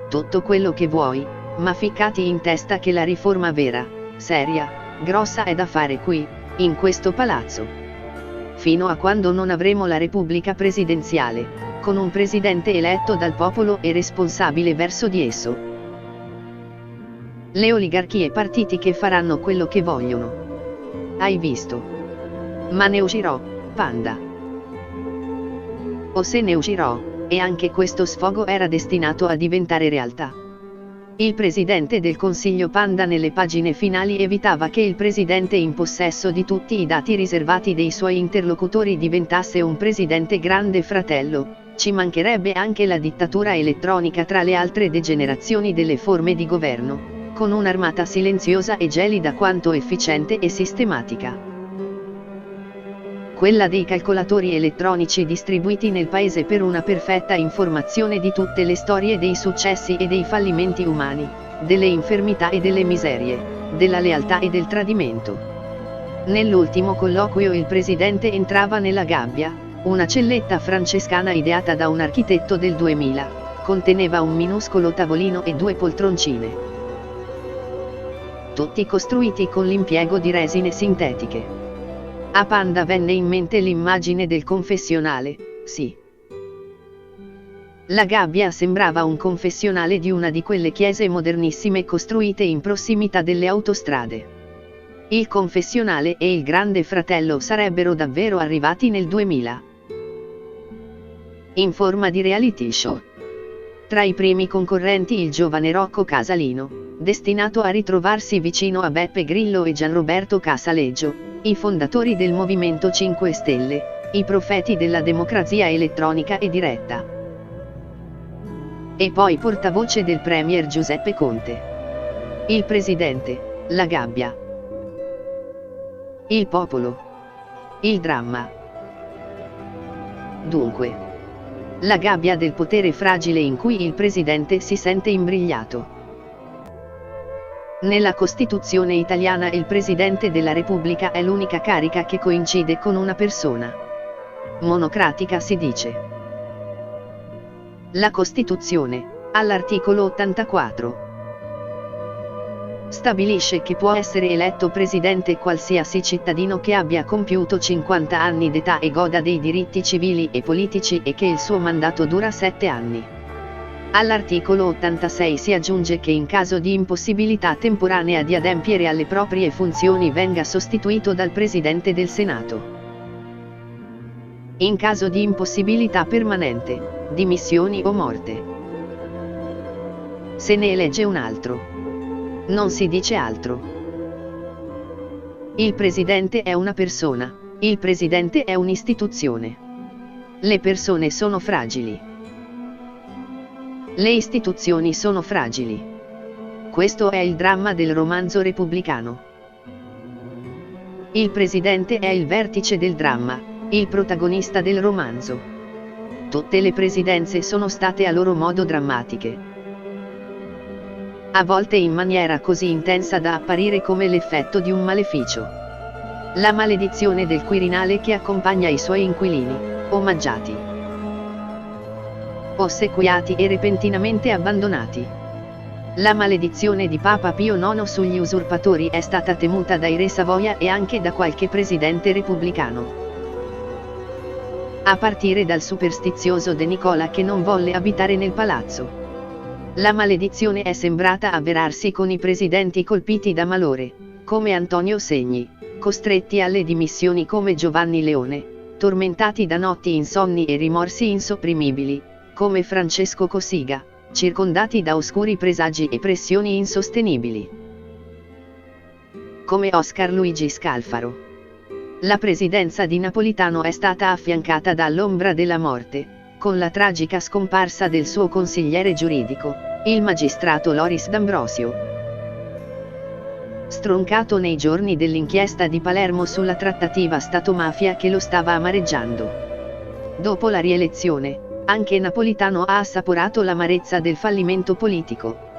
A: Tutto quello che vuoi, ma ficcati in testa che la riforma vera, seria, grossa è da fare qui, in questo palazzo. Fino a quando non avremo la Repubblica presidenziale, con un presidente eletto dal popolo e responsabile verso di esso. Le oligarchie partitiche faranno quello che vogliono. Hai visto? Ma ne uscirò, Panda. O se ne uscirò, e anche questo sfogo era destinato a diventare realtà. Il presidente del Consiglio Panda nelle pagine finali evitava che il presidente in possesso di tutti i dati riservati dei suoi interlocutori diventasse un presidente grande fratello, ci mancherebbe anche la dittatura elettronica tra le altre degenerazioni delle forme di governo. Con un'armata silenziosa e gelida quanto efficiente e sistematica. Quella dei calcolatori elettronici distribuiti nel paese per una perfetta informazione di tutte le storie dei successi e dei fallimenti umani, delle infermità e delle miserie, della lealtà e del tradimento. Nell'ultimo colloquio il presidente entrava nella gabbia, una celletta francescana ideata da un architetto del 2000, conteneva un minuscolo tavolino e 2 poltroncine. Tutti costruiti con l'impiego di resine sintetiche. A Panda venne in mente l'immagine del confessionale, sì. La gabbia sembrava un confessionale di una di quelle chiese modernissime costruite in prossimità delle autostrade. Il confessionale e il Grande Fratello sarebbero davvero arrivati nel 2000. In forma di reality show. Tra i primi concorrenti il giovane Rocco Casalino, destinato a ritrovarsi vicino a Beppe Grillo e Gianroberto Casaleggio, i fondatori del Movimento 5 Stelle, i profeti della democrazia elettronica e diretta. E poi portavoce del premier Giuseppe Conte. Il presidente, la gabbia. Il popolo. Il dramma. Dunque, la gabbia del potere fragile in cui il presidente si sente imbrigliato. Nella Costituzione italiana il Presidente della Repubblica è l'unica carica che coincide con una persona. Monocratica si dice. La Costituzione, all'articolo 84, stabilisce che può essere eletto presidente qualsiasi cittadino che abbia compiuto 50 anni d'età e goda dei diritti civili e politici e che il suo mandato dura 7 anni. All'articolo 86 si aggiunge che in caso di impossibilità temporanea di adempiere alle proprie funzioni venga sostituito dal Presidente del Senato. In caso di impossibilità permanente, dimissioni o morte. Se ne elegge un altro. Non si dice altro. Il Presidente è una persona, il Presidente è un'istituzione. Le persone sono fragili. Le istituzioni sono fragili. Questo è il dramma del romanzo repubblicano. Il Presidente è il vertice del dramma, il protagonista del romanzo. Tutte le presidenze sono state a loro modo drammatiche. A volte in maniera così intensa da apparire come l'effetto di un maleficio. La maledizione del Quirinale che accompagna i suoi inquilini, omaggiati, ossequiati e repentinamente abbandonati. La maledizione di Papa Pio IX sugli usurpatori è stata temuta dai re Savoia e anche da qualche presidente repubblicano. A partire dal superstizioso De Nicola che non volle abitare nel palazzo. La maledizione è sembrata avverarsi con i presidenti colpiti da malore, come Antonio Segni, costretti alle dimissioni come Giovanni Leone, tormentati da notti insonni e rimorsi insopprimibili, come Francesco Cossiga, circondati da oscuri presagi e pressioni insostenibili, come Oscar Luigi Scalfaro. La presidenza di Napolitano è stata affiancata dall'ombra della morte, con la tragica scomparsa del suo consigliere giuridico, il magistrato Loris D'Ambrosio. Stroncato nei giorni dell'inchiesta di Palermo sulla trattativa Stato-mafia che lo stava amareggiando. Dopo la rielezione, anche Napolitano ha assaporato l'amarezza del fallimento politico.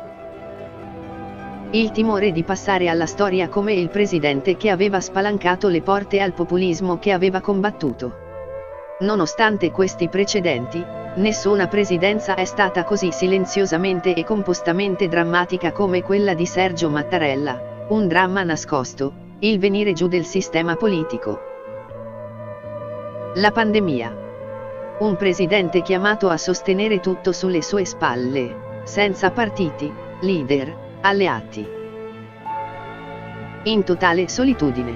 A: Il timore di passare alla storia come il presidente che aveva spalancato le porte al populismo che aveva combattuto. Nonostante questi precedenti, nessuna presidenza è stata così silenziosamente e compostamente drammatica come quella di Sergio Mattarella, un dramma nascosto, il venire giù del sistema politico. La pandemia. Un presidente chiamato a sostenere tutto sulle sue spalle, senza partiti, leader, alleati. In totale solitudine.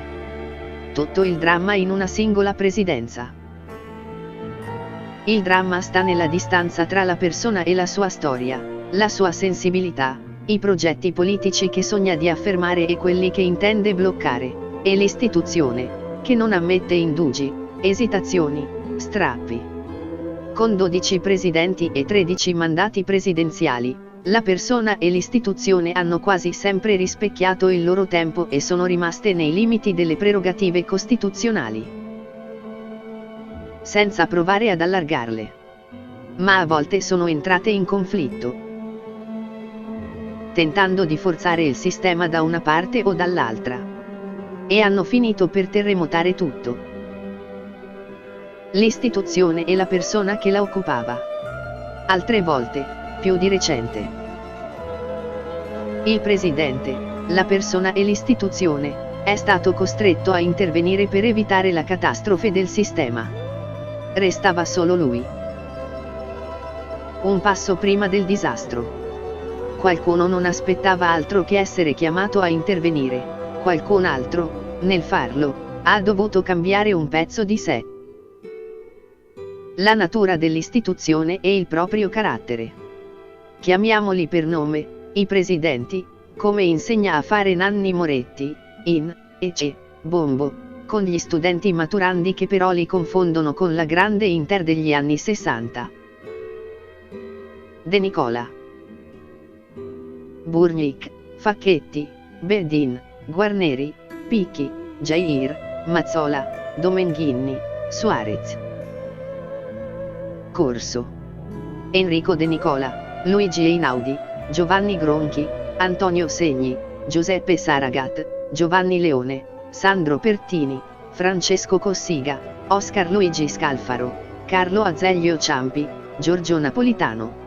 A: Tutto il dramma in una singola presidenza. Il dramma sta nella distanza tra la persona e la sua storia, la sua sensibilità, i progetti politici che sogna di affermare e quelli che intende bloccare, e l'istituzione, che non ammette indugi, esitazioni, strappi. Con 12 presidenti e 13 mandati presidenziali, la persona e l'istituzione hanno quasi sempre rispecchiato il loro tempo e sono rimaste nei limiti delle prerogative costituzionali, senza provare ad allargarle. Ma a volte sono entrate in conflitto. tentando di forzare il sistema da una parte o dall'altra. E hanno finito per terremotare tutto. L'istituzione e la persona che la occupava. Altre volte, più di recente. Il presidente, la persona e l'istituzione, è stato costretto a intervenire per evitare la catastrofe del sistema. Restava solo lui. Un passo prima del disastro. Qualcuno non aspettava altro che essere chiamato a intervenire. Qualcun altro, nel farlo, ha dovuto cambiare un pezzo di sé. La natura dell'istituzione e il proprio carattere. Chiamiamoli per nome, i presidenti, come insegna a fare Nanni Moretti, in E.C. Bombo, con gli studenti maturandi che però li confondono con la grande Inter degli anni 60. De Nicola, Burnick, Facchetti, Bedin, Guarneri, Picchi, Jair, Mazzola, Domenghini, Suarez. Corso. Enrico De Nicola, Luigi Einaudi, Giovanni Gronchi, Antonio Segni, Giuseppe Saragat, Giovanni Leone, Sandro Pertini, Francesco Cossiga, Oscar Luigi Scalfaro, Carlo Azeglio Ciampi, Giorgio Napolitano.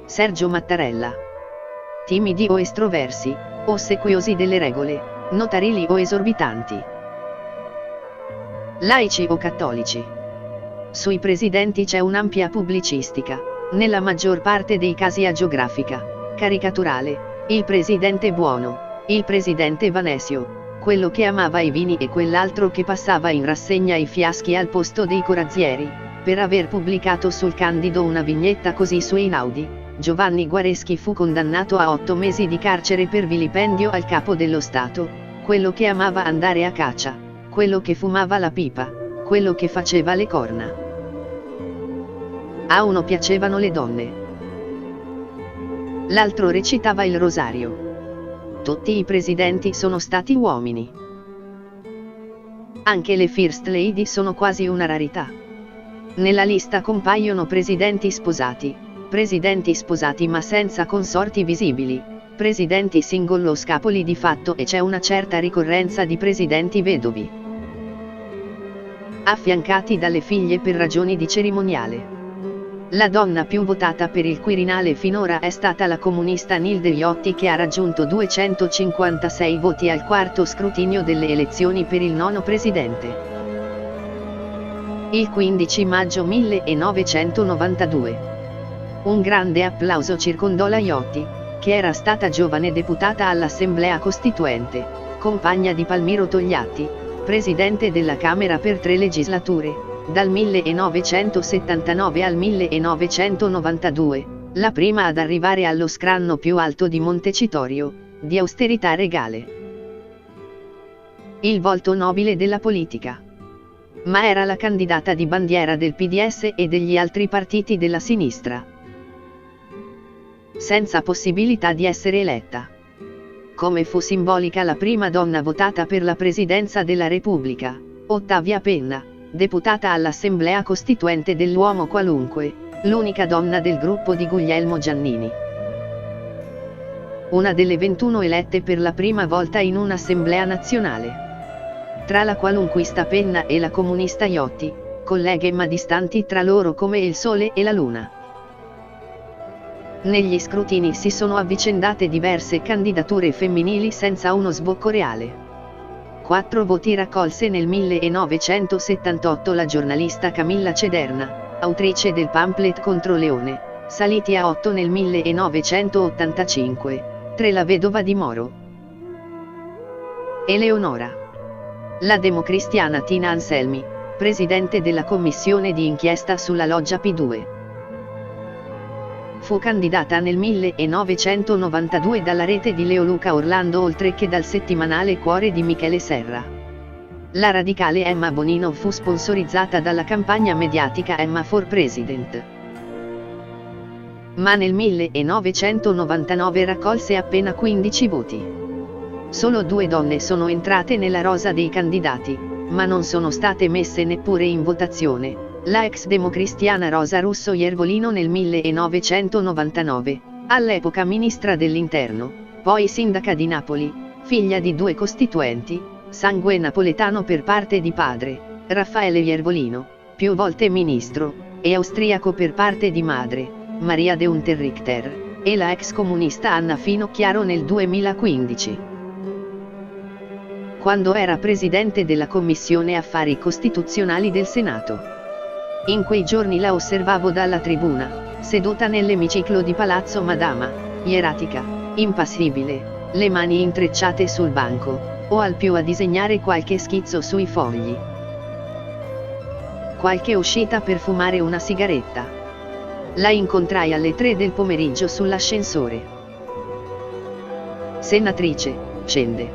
A: Sergio Mattarella. Timidi o estroversi, ossequiosi delle regole, notarili o esorbitanti. Laici o cattolici. Sui presidenti c'è un'ampia pubblicistica, nella maggior parte dei casi agiografica, caricaturale, il presidente buono, il presidente Vanesio, quello che amava i vini e quell'altro che passava in rassegna i fiaschi al posto dei corazzieri, per aver pubblicato sul Candido una vignetta così su Einaudi. Giovanni Guareschi fu condannato a 8 mesi di carcere per vilipendio al capo dello Stato, quello che amava andare a caccia, quello che fumava la pipa, quello che faceva le corna. A uno piacevano le donne. L'altro recitava il rosario. Tutti i presidenti sono stati uomini. Anche le First Lady sono quasi una rarità. Nella lista compaiono presidenti sposati ma senza consorti visibili, presidenti single o scapoli di fatto e c'è una certa ricorrenza di presidenti vedovi. Affiancati dalle figlie per ragioni di cerimoniale. La donna più votata per il Quirinale finora è stata la comunista Nilde Iotti che ha raggiunto 256 voti al quarto scrutinio delle elezioni per il nono presidente. Il 15 maggio 1992. Un grande applauso circondò la Iotti, che era stata giovane deputata all'Assemblea Costituente, compagna di Palmiro Togliatti, presidente della Camera per 3 legislature, dal 1979 al 1992, la prima ad arrivare allo scranno più alto di Montecitorio, di austerità regale. Il volto nobile della politica. Ma era la candidata di bandiera del PDS e degli altri partiti della sinistra. Senza possibilità di essere eletta. Come fu simbolica la prima donna votata per la presidenza della Repubblica, Ottavia Penna, deputata all'Assemblea Costituente dell'Uomo Qualunque, l'unica donna del gruppo di Guglielmo Giannini. Una delle 21 elette per la prima volta in un'Assemblea nazionale. Tra la qualunquista Penna e la comunista Iotti, colleghe ma distanti tra loro come il Sole e la Luna. Negli scrutini si sono avvicendate diverse candidature femminili senza uno sbocco reale. 4 voti raccolse nel 1978 la giornalista Camilla Cederna, autrice del pamphlet contro Leone, saliti a 8 nel 1985, 3 la vedova di Moro. Eleonora. La democristiana Tina Anselmi, presidente della commissione di inchiesta sulla loggia P2. Fu candidata nel 1992 dalla rete di Leoluca Orlando oltre che dal settimanale Cuore di Michele Serra. La radicale Emma Bonino fu sponsorizzata dalla campagna mediatica Emma for President. Ma nel 1999 raccolse appena 15 voti. Solo 2 donne sono entrate nella rosa dei candidati, ma non sono state messe neppure in votazione. La ex democristiana Rosa Russo Iervolino nel 1999, all'epoca ministra dell'Interno, poi sindaca di Napoli, figlia di 2 costituenti, sangue napoletano per parte di padre, Raffaele Iervolino, più volte ministro, e austriaco per parte di madre, Maria de Unterrichter, e la ex comunista Anna Finocchiaro nel 2015. Quando era presidente della Commissione Affari Costituzionali del Senato. In quei giorni la osservavo dalla tribuna, seduta nell'emiciclo di Palazzo Madama, ieratica, impassibile, le mani intrecciate sul banco, o al più a disegnare qualche schizzo sui fogli. Qualche uscita per fumare una sigaretta. La incontrai alle 3 del pomeriggio sull'ascensore. Senatrice, scende.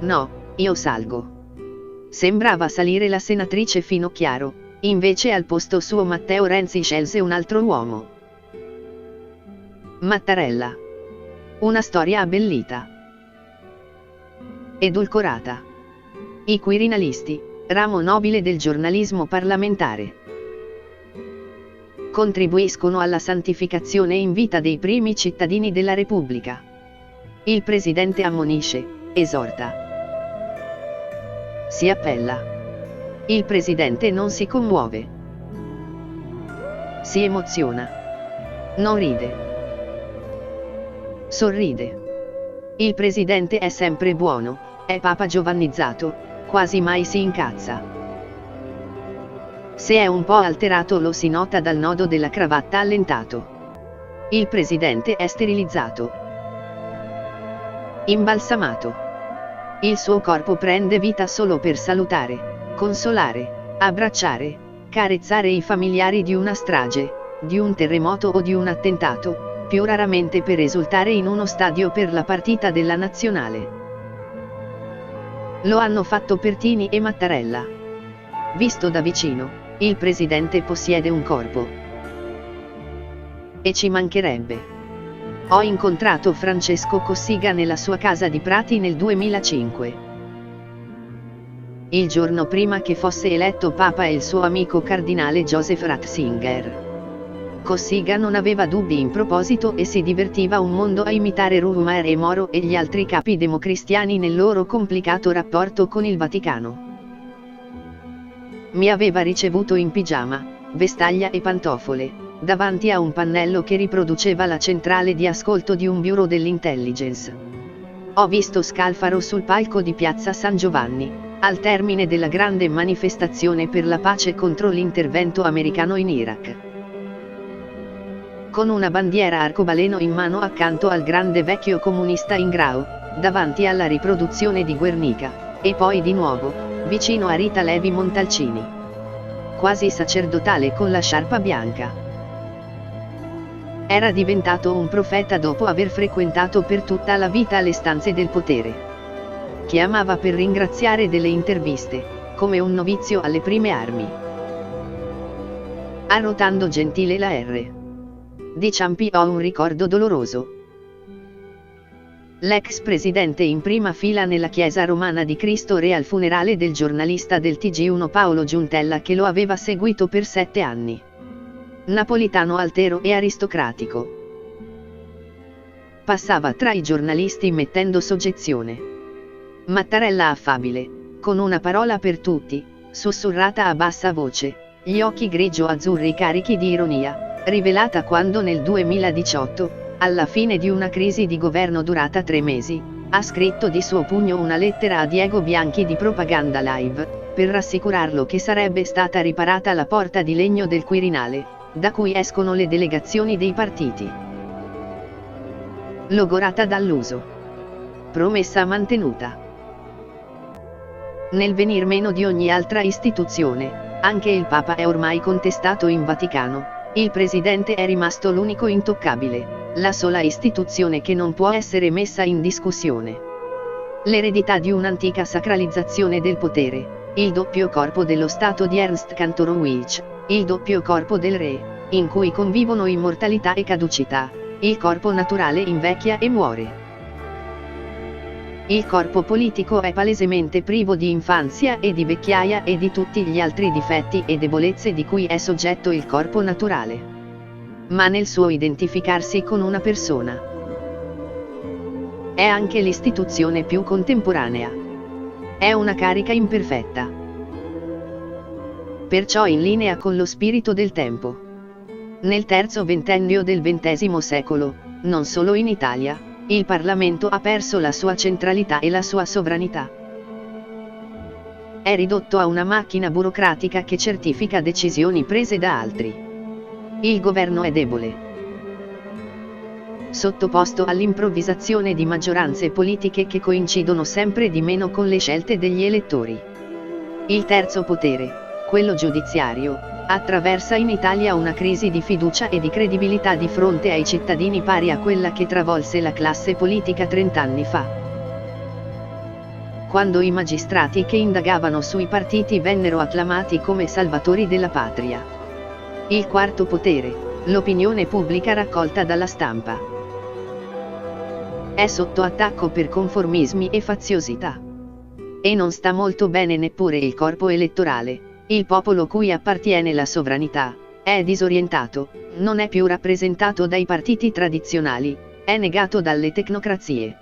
A: No, io salgo. Sembrava salire la senatrice Finocchiaro, invece al posto suo Matteo Renzi scelse un altro uomo. Mattarella. Una storia abbellita. Edulcorata. I quirinalisti, ramo nobile del giornalismo parlamentare. Contribuiscono alla santificazione in vita dei primi cittadini della Repubblica. Il presidente ammonisce, esorta. Si appella. Il presidente non si commuove. Si emoziona. Non ride. Sorride. Il presidente è sempre buono, è papa giovannizzato, quasi mai si incazza. Se è un po' alterato lo si nota dal nodo della cravatta allentato. Il presidente è sterilizzato. Imbalsamato. Il suo corpo prende vita solo per salutare, consolare, abbracciare, carezzare i familiari di una strage, di un terremoto o di un attentato, più raramente per esultare in uno stadio per la partita della nazionale. Lo hanno fatto Pertini e Mattarella. Visto da vicino, il presidente possiede un corpo. E ci mancherebbe. Ho incontrato Francesco Cossiga nella sua casa di Prati nel 2005. Il giorno prima che fosse eletto Papa e il suo amico cardinale Joseph Ratzinger. Cossiga non aveva dubbi in proposito e si divertiva un mondo a imitare Rumar e Moro e gli altri capi democristiani nel loro complicato rapporto con il Vaticano. Mi aveva ricevuto in pigiama, vestaglia e pantofole, davanti a un pannello che riproduceva la centrale di ascolto di un bureau dell'intelligence. Ho visto Scalfaro sul palco di Piazza San Giovanni, al termine della grande manifestazione per la pace contro l'intervento americano in Iraq. Con una bandiera arcobaleno in mano accanto al grande vecchio comunista in grao, davanti alla riproduzione di Guernica, e poi di nuovo, vicino a Rita Levi Montalcini. Quasi sacerdotale con la sciarpa bianca. Era diventato un profeta dopo aver frequentato per tutta la vita le stanze del potere. Chiamava per ringraziare delle interviste, come un novizio alle prime armi. Arrotando gentile la R. Di Ciampi ho un ricordo doloroso. L'ex presidente in prima fila nella chiesa romana di Cristo Re al funerale del giornalista del TG1 Paolo Giuntella che lo aveva seguito per 7 anni. Napolitano altero e aristocratico. Passava tra i giornalisti mettendo soggezione. Mattarella affabile, con una parola per tutti, sussurrata a bassa voce, gli occhi grigio-azzurri carichi di ironia, rivelata quando nel 2018, alla fine di una crisi di governo durata 3 mesi, ha scritto di suo pugno una lettera a Diego Bianchi di Propaganda Live, per rassicurarlo che sarebbe stata riparata la porta di legno del Quirinale, da cui escono le delegazioni dei partiti. Logorata dall'uso. Promessa mantenuta. Nel venir meno di ogni altra istituzione, anche il Papa è ormai contestato in Vaticano, il Presidente è rimasto l'unico intoccabile, la sola istituzione che non può essere messa in discussione. L'eredità di un'antica sacralizzazione del potere, il doppio corpo dello Stato di Ernst Kantorowicz, il doppio corpo del Re, in cui convivono immortalità e caducità, il corpo naturale invecchia e muore. Il corpo politico è palesemente privo di infanzia e di vecchiaia e di tutti gli altri difetti e debolezze di cui è soggetto il corpo naturale. ma nel suo identificarsi con una persona. È anche l'istituzione più contemporanea. È una carica imperfetta, perciò in linea con lo spirito del tempo. Nel terzo ventennio del XX secolo, non solo in Italia, il Parlamento ha perso la sua centralità e la sua sovranità. È ridotto a una macchina burocratica che certifica decisioni prese da altri. Il governo è debole, sottoposto all'improvvisazione di maggioranze politiche che coincidono sempre di meno con le scelte degli elettori. Il terzo potere, quello giudiziario, attraversa in Italia una crisi di fiducia e di credibilità di fronte ai cittadini pari a quella che travolse la classe politica 30 anni fa, quando i magistrati che indagavano sui partiti vennero acclamati come salvatori della patria. Il quarto potere, l'opinione pubblica raccolta dalla stampa, è sotto attacco per conformismi e faziosità. E non sta molto bene neppure il corpo elettorale, il popolo cui appartiene la sovranità, è disorientato, non è più rappresentato dai partiti tradizionali, è negato dalle tecnocrazie.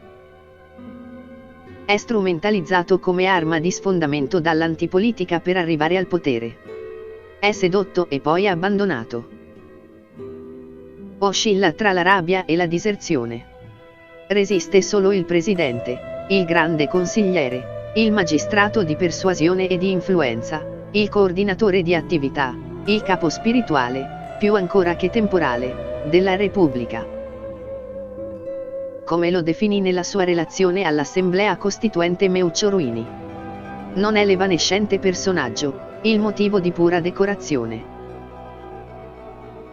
A: È strumentalizzato come arma di sfondamento dall'antipolitica per arrivare al potere. È sedotto e poi abbandonato. Oscilla tra la rabbia e la diserzione. Resiste solo il presidente, il grande consigliere, il magistrato di persuasione e di influenza, il coordinatore di attività, il capo spirituale, più ancora che temporale, della Repubblica. Come lo definì nella sua relazione all'Assemblea Costituente Meuccio Ruini. Non è l'evanescente personaggio, il motivo di pura decorazione.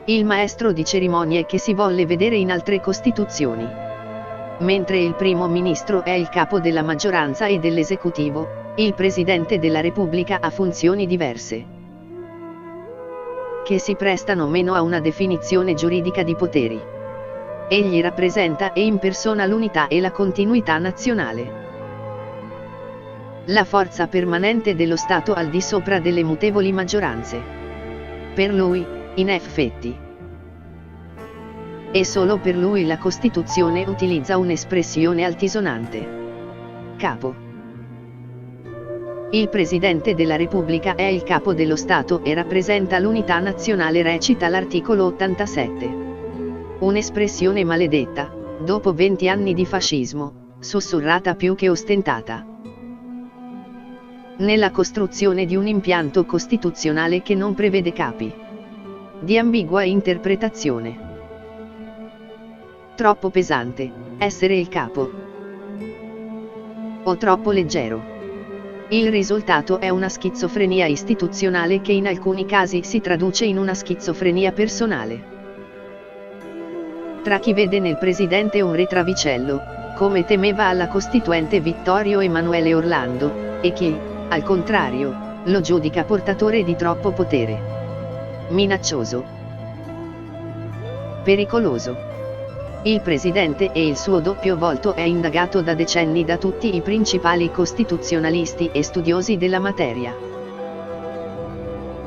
A: Il maestro di cerimonie che si volle vedere in altre Costituzioni. Mentre il primo ministro è il capo della maggioranza e dell'esecutivo, il Presidente della Repubblica ha funzioni diverse, che si prestano meno a una definizione giuridica di poteri. Egli rappresenta e impersona l'unità e la continuità nazionale, la forza permanente dello Stato al di sopra delle mutevoli maggioranze. Per lui, in effetti, e solo per lui la Costituzione utilizza un'espressione altisonante: capo. Il Presidente della Repubblica è il capo dello Stato e rappresenta l'unità nazionale, recita l'articolo 87. Un'espressione maledetta, dopo 20 anni di fascismo, sussurrata più che ostentata. Nella costruzione di un impianto costituzionale che non prevede capi. Di ambigua interpretazione. Troppo pesante, essere il capo. O troppo leggero. Il risultato è una schizofrenia istituzionale che in alcuni casi si traduce in una schizofrenia personale. Tra chi vede nel presidente un retravicello, come temeva alla Costituente Vittorio Emanuele Orlando, e chi, al contrario, lo giudica portatore di troppo potere. Minaccioso. Pericoloso. Il presidente e il suo doppio volto è indagato da decenni da tutti i principali costituzionalisti e studiosi della materia.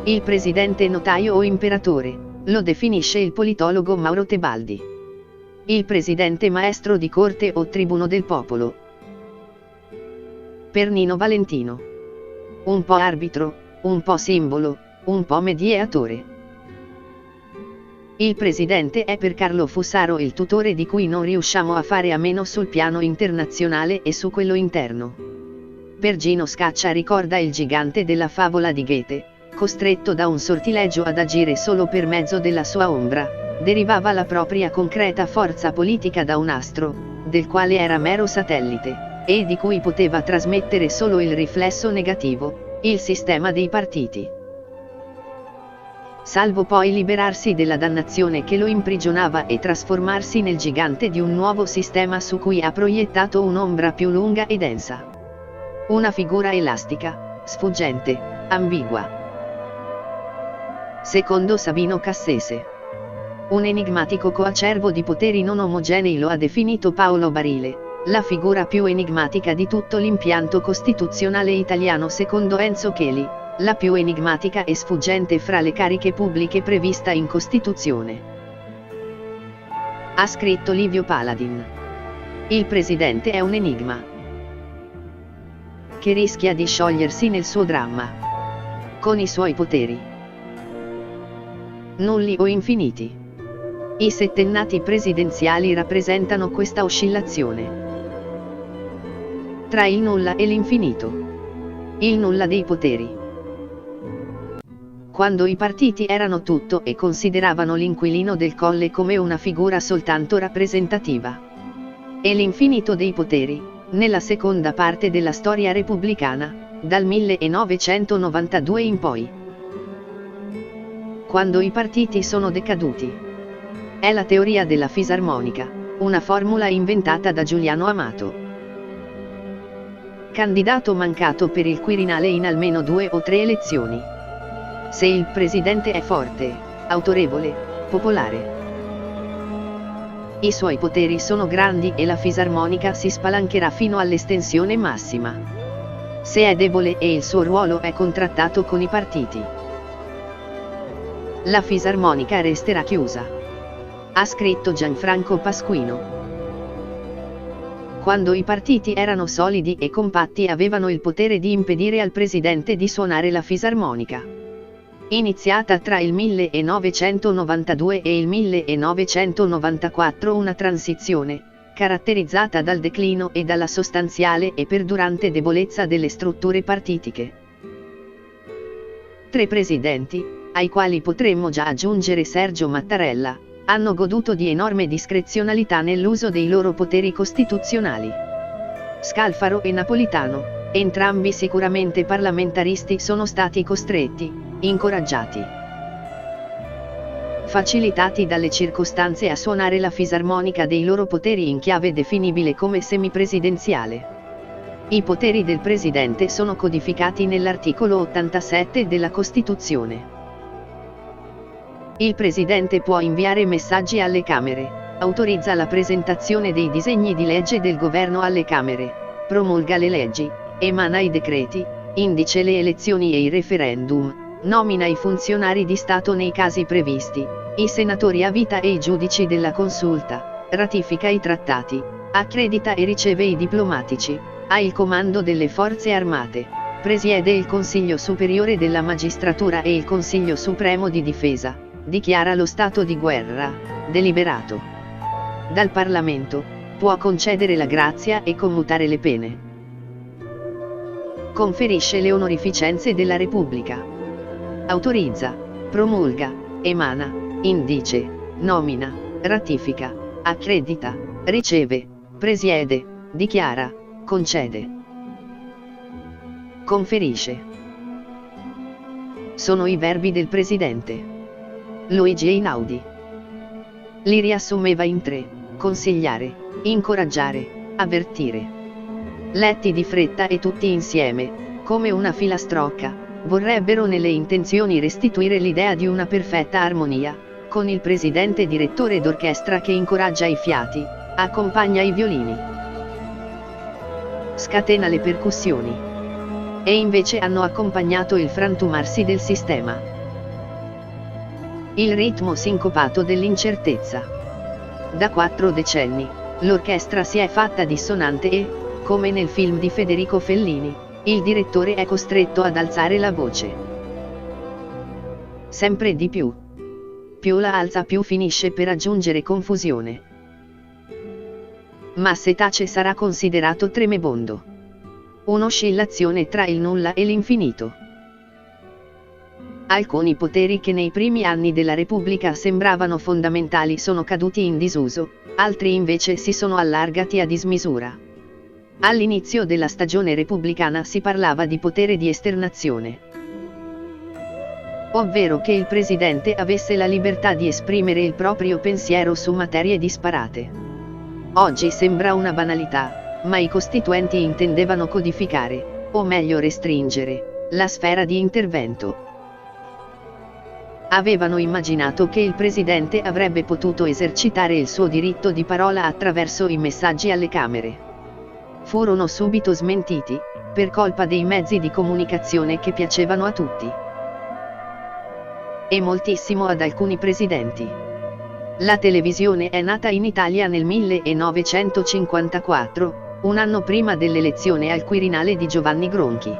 A: Il presidente notaio o imperatore, lo definisce il politologo Mauro Tebaldi. Il presidente maestro di corte o tribuno del popolo. Per Nino Valentino. Un po' arbitro, un po' simbolo, un po' mediatore. Il presidente è per Carlo Fussaro il tutore di cui non riusciamo a fare a meno sul piano internazionale e su quello interno. Per Gino Scaccia ricorda il gigante della favola di Goethe, costretto da un sortileggio ad agire solo per mezzo della sua ombra, derivava la propria concreta forza politica da un astro, del quale era mero satellite, e di cui poteva trasmettere solo il riflesso negativo, il sistema dei partiti. Salvo poi liberarsi della dannazione che lo imprigionava e trasformarsi nel gigante di un nuovo sistema su cui ha proiettato un'ombra più lunga e densa. Una figura elastica, sfuggente, ambigua. Secondo Sabino Cassese. Un enigmatico coacervo di poteri non omogenei lo ha definito Paolo Barile, la figura più enigmatica di tutto l'impianto costituzionale italiano secondo Enzo Cheli, la più enigmatica e sfuggente fra le cariche pubbliche prevista in Costituzione. Ha scritto Livio Paladin. Il presidente è un enigma che rischia di sciogliersi nel suo dramma, con i suoi poteri nulli o infiniti. I settennati presidenziali rappresentano questa oscillazione tra il nulla e l'infinito, il nulla dei poteri. Quando i partiti erano tutto e consideravano l'inquilino del Colle come una figura soltanto rappresentativa, e l'infinito dei poteri, nella seconda parte della storia repubblicana, dal 1992 in poi. Quando i partiti sono decaduti. È la teoria della fisarmonica, una formula inventata da Giuliano Amato, candidato mancato per il Quirinale in almeno 2 o 3 elezioni. Se il presidente è forte, autorevole, popolare, i suoi poteri sono grandi e la fisarmonica si spalancherà fino all'estensione massima. Se è debole e il suo ruolo è contrattato con i partiti, la fisarmonica resterà chiusa. Ha scritto Gianfranco Pasquino. Quando i partiti erano solidi e compatti avevano il potere di impedire al presidente di suonare la fisarmonica. Iniziata tra il 1992 e il 1994 una transizione, caratterizzata dal declino e dalla sostanziale e perdurante debolezza delle strutture partitiche. 3 presidenti, ai quali potremmo già aggiungere Sergio Mattarella, hanno goduto di enorme discrezionalità nell'uso dei loro poteri costituzionali. Scalfaro e Napolitano, entrambi sicuramente parlamentaristi, sono stati costretti, incoraggiati, facilitati dalle circostanze a suonare la fisarmonica dei loro poteri in chiave definibile come semipresidenziale. I poteri del Presidente sono codificati nell'articolo 87 della Costituzione. Il Presidente può inviare messaggi alle Camere, autorizza la presentazione dei disegni di legge del Governo alle Camere, promulga le leggi, emana i decreti, indice le elezioni e i referendum, nomina i funzionari di Stato nei casi previsti, i senatori a vita e i giudici della consulta, ratifica i trattati, accredita e riceve i diplomatici, ha il comando delle forze armate, presiede il Consiglio Superiore della Magistratura e il Consiglio Supremo di Difesa, dichiara lo stato di guerra, deliberato dal Parlamento, può concedere la grazia e commutare le pene. Conferisce le onorificenze della Repubblica. Autorizza, promulga, emana, indice, nomina, ratifica, accredita, riceve, presiede, dichiara, concede. Conferisce. Sono i verbi del Presidente. Luigi Einaudi li riassumeva in 3: consigliare, incoraggiare, avvertire. Letti di fretta e tutti insieme, come una filastrocca, vorrebbero nelle intenzioni restituire l'idea di una perfetta armonia, con il presidente direttore d'orchestra che incoraggia i fiati, accompagna i violini, scatena le percussioni. E invece hanno accompagnato il frantumarsi del sistema, il ritmo sincopato dell'incertezza. Da 4 decenni, l'orchestra si è fatta dissonante e, come nel film di Federico Fellini, il direttore è costretto ad alzare la voce. Sempre di più. Più la alza più finisce per aggiungere confusione. Ma se tace sarà considerato tremebondo. Un'oscillazione tra il nulla e l'infinito. Alcuni poteri che nei primi anni della Repubblica sembravano fondamentali sono caduti in disuso, altri invece si sono allargati a dismisura. All'inizio della stagione repubblicana si parlava di potere di esternazione, ovvero che il Presidente avesse la libertà di esprimere il proprio pensiero su materie disparate. Oggi sembra una banalità, ma i costituenti intendevano codificare, o meglio restringere, la sfera di intervento. Avevano immaginato che il Presidente avrebbe potuto esercitare il suo diritto di parola attraverso i messaggi alle Camere. Furono subito smentiti, per colpa dei mezzi di comunicazione che piacevano a tutti. E moltissimo ad alcuni presidenti. La televisione è nata in Italia nel 1954, un anno prima dell'elezione al Quirinale di Giovanni Gronchi,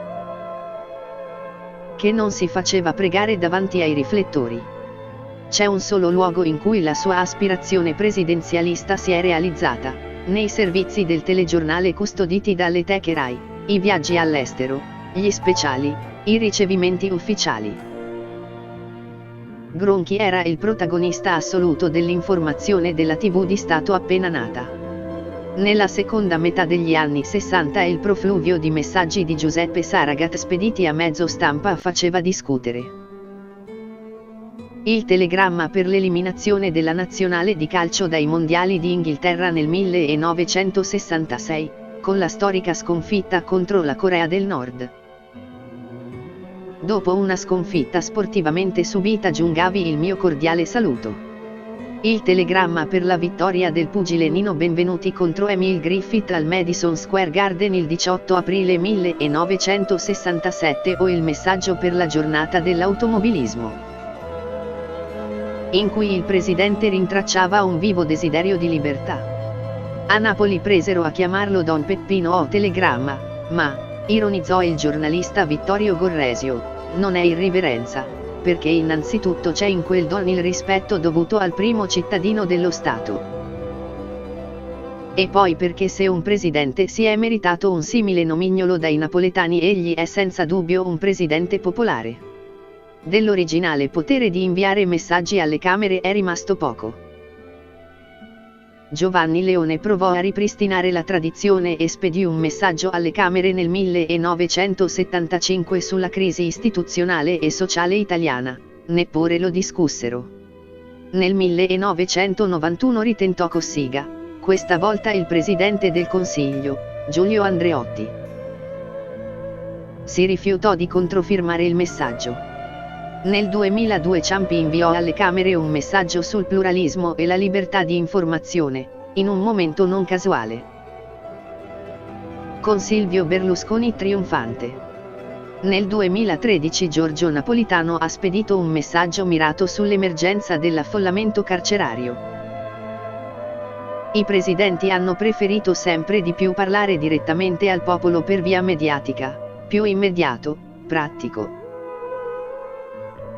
A: che non si faceva pregare davanti ai riflettori. C'è un solo luogo in cui la sua aspirazione presidenzialista si è realizzata: nei servizi del telegiornale custoditi dalle teche Rai, i viaggi all'estero, gli speciali, i ricevimenti ufficiali. Gronchi era il protagonista assoluto dell'informazione della TV di Stato appena nata. Nella seconda metà degli anni 60 il profluvio di messaggi di Giuseppe Saragat spediti a mezzo stampa faceva discutere. Il telegramma per l'eliminazione della nazionale di calcio dai mondiali di Inghilterra nel 1966, con la storica sconfitta contro la Corea del Nord. Dopo una sconfitta sportivamente subita giungavi il mio cordiale saluto. Il telegramma per la vittoria del pugile Nino Benvenuti contro Emil Griffith al Madison Square Garden il 18 aprile 1967 o il messaggio per la giornata dell'automobilismo, in cui il presidente rintracciava un vivo desiderio di libertà. A Napoli presero a chiamarlo Don Peppino o telegramma, ma, ironizzò il giornalista Vittorio Gorresio, non è irriverenza, perché innanzitutto c'è in quel Don il rispetto dovuto al primo cittadino dello Stato. E poi perché se un presidente si è meritato un simile nomignolo dai napoletani egli è senza dubbio un presidente popolare. Dell'originale potere di inviare messaggi alle Camere è rimasto poco. Giovanni Leone provò a ripristinare la tradizione e spedì un messaggio alle Camere nel 1975 sulla crisi istituzionale e sociale italiana, neppure lo discussero. Nel 1991 ritentò Cossiga, questa volta il Presidente del Consiglio, Giulio Andreotti. Si rifiutò di controfirmare il messaggio. Nel 2002 Ciampi inviò alle Camere un messaggio sul pluralismo e la libertà di informazione, in un momento non casuale, con Silvio Berlusconi trionfante. Nel 2013 Giorgio Napolitano ha spedito un messaggio mirato sull'emergenza dell'affollamento carcerario. I presidenti hanno preferito sempre di più parlare direttamente al popolo per via mediatica, più immediato, pratico,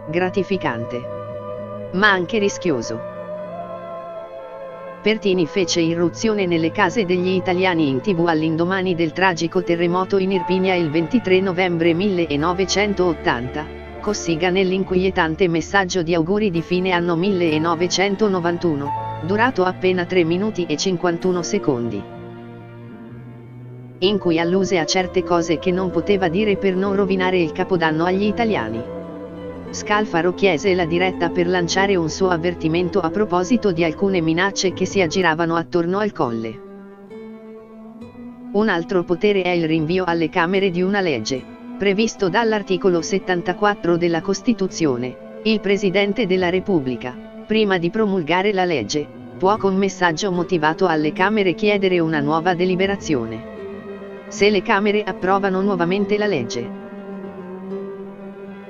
A: gratificante, ma anche rischioso. Pertini fece irruzione nelle case degli italiani in TV all'indomani del tragico terremoto in Irpinia il 23 novembre 1980, Cossiga nell'inquietante messaggio di auguri di fine anno 1991, durato appena 3 minuti e 51 secondi, in cui alluse a certe cose che non poteva dire per non rovinare il capodanno agli italiani. Scalfaro chiese la diretta per lanciare un suo avvertimento a proposito di alcune minacce che si aggiravano attorno al Colle. Un altro potere è il rinvio alle Camere di una legge, previsto dall'articolo 74 della Costituzione. Il Presidente della Repubblica, prima di promulgare la legge, può con messaggio motivato alle Camere chiedere una nuova deliberazione. Se le Camere approvano nuovamente la legge,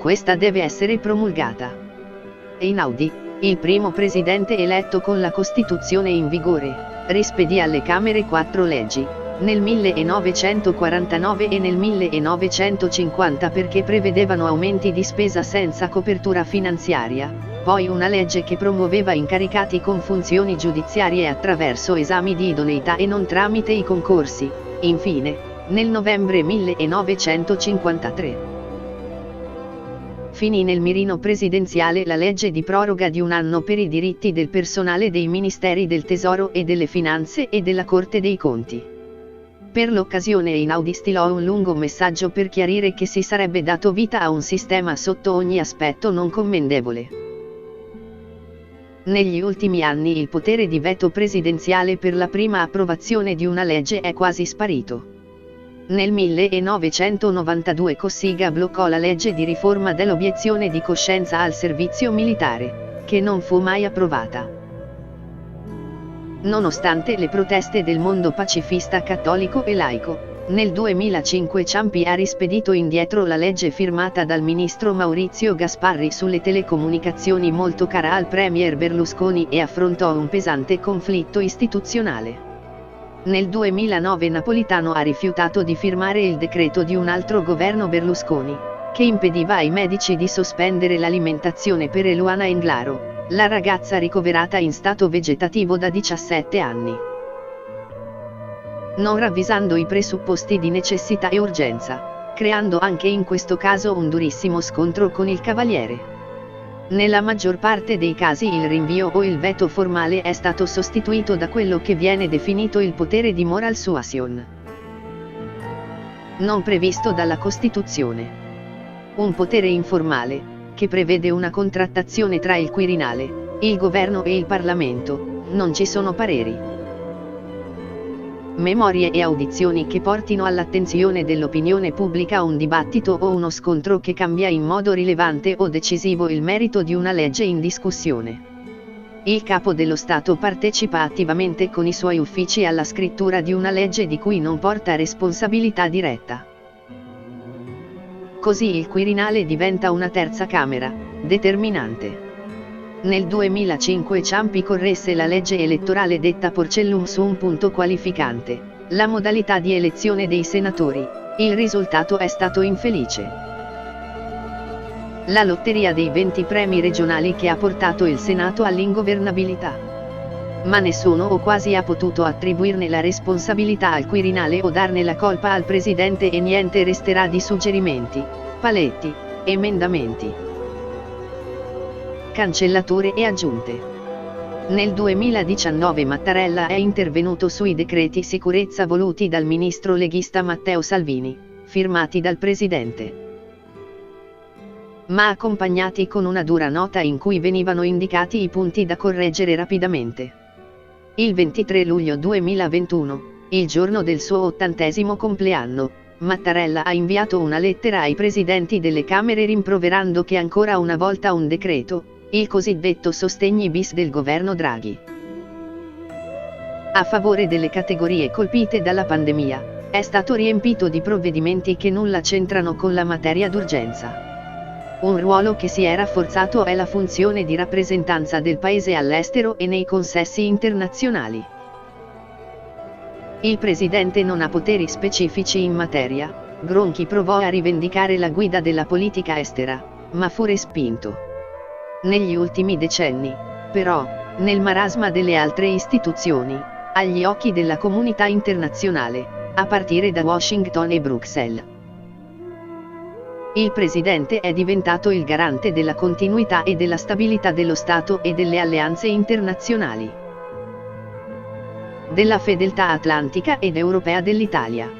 A: questa deve essere promulgata. Einaudi, il primo presidente eletto con la Costituzione in vigore, rispedì alle Camere 4 leggi, nel 1949 e nel 1950 perché prevedevano aumenti di spesa senza copertura finanziaria, poi una legge che promuoveva incaricati con funzioni giudiziarie attraverso esami di idoneità e non tramite i concorsi, infine, nel novembre 1953. Finì nel mirino presidenziale la legge di proroga di un anno per i diritti del personale dei Ministeri del Tesoro e delle Finanze e della Corte dei Conti. Per l'occasione Einaudi stilò un lungo messaggio per chiarire che si sarebbe dato vita a un sistema sotto ogni aspetto non commendevole. Negli ultimi anni il potere di veto presidenziale per la prima approvazione di una legge è quasi sparito. Nel 1992 Cossiga bloccò la legge di riforma dell'obiezione di coscienza al servizio militare, che non fu mai approvata. Nonostante le proteste del mondo pacifista cattolico e laico, Nel 2005 Ciampi ha rispedito indietro la legge firmata dal ministro Maurizio Gasparri sulle telecomunicazioni, molto cara al premier Berlusconi, e affrontò un pesante conflitto istituzionale. Nel 2009 Napolitano ha rifiutato di firmare il decreto di un altro governo Berlusconi, che impediva ai medici di sospendere l'alimentazione per Eluana Englaro, la ragazza ricoverata in stato vegetativo da 17 anni. Non ravvisando i presupposti di necessità e urgenza, creando anche in questo caso un durissimo scontro con il Cavaliere. Nella maggior parte dei casi il rinvio o il veto formale è stato sostituito da quello che viene definito il potere di moral suasion, non previsto dalla Costituzione. Un potere informale, che prevede una contrattazione tra il Quirinale, il Governo e il Parlamento. Non ci sono pareri, memorie e audizioni che portino all'attenzione dell'opinione pubblica un dibattito o uno scontro che cambia in modo rilevante o decisivo il merito di una legge in discussione. Il Capo dello Stato partecipa attivamente con i suoi uffici alla scrittura di una legge di cui non porta responsabilità diretta. Così il Quirinale diventa una terza Camera, determinante. Nel 2005 Ciampi corresse la legge elettorale detta Porcellum su un punto qualificante: la modalità di elezione dei senatori. Il risultato è stato infelice. La lotteria dei 20 premi regionali che ha portato il Senato all'ingovernabilità. Ma nessuno o quasi ha potuto attribuirne la responsabilità al Quirinale o darne la colpa al Presidente, e niente resterà di suggerimenti, paletti, emendamenti, cancellature e aggiunte. Nel 2019 Mattarella è intervenuto sui decreti sicurezza voluti dal ministro leghista Matteo Salvini, firmati dal Presidente, ma accompagnati con una dura nota in cui venivano indicati i punti da correggere rapidamente. Il 23 luglio 2021, il giorno del suo 80° compleanno, Mattarella ha inviato una lettera ai presidenti delle Camere rimproverando che ancora una volta un decreto, il cosiddetto sostegni bis del governo Draghi, a favore delle categorie colpite dalla pandemia, è stato riempito di provvedimenti che nulla c'entrano con la materia d'urgenza. Un ruolo che si è rafforzato è la funzione di rappresentanza del Paese all'estero e nei consessi internazionali. Il Presidente non ha poteri specifici in materia. Gronchi provò a rivendicare la guida della politica estera, ma fu respinto. Negli ultimi decenni, però, nel marasma delle altre istituzioni, agli occhi della comunità internazionale, a partire da Washington e Bruxelles, il Presidente è diventato il garante della continuità e della stabilità dello Stato e delle alleanze internazionali, della fedeltà atlantica ed europea dell'Italia.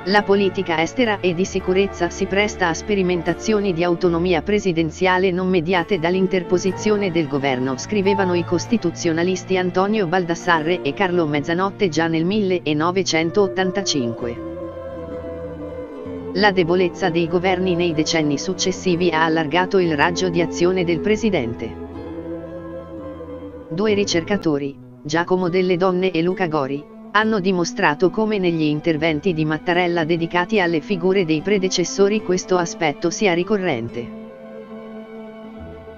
A: La politica estera e di sicurezza si presta a sperimentazioni di autonomia presidenziale non mediate dall'interposizione del governo, scrivevano i costituzionalisti Antonio Baldassarre e Carlo Mezzanotte già nel 1985. La debolezza dei governi nei decenni successivi ha allargato il raggio di azione del Presidente. Due ricercatori, Giacomo Delle Donne e Luca Gori, hanno dimostrato come negli interventi di Mattarella dedicati alle figure dei predecessori questo aspetto sia ricorrente.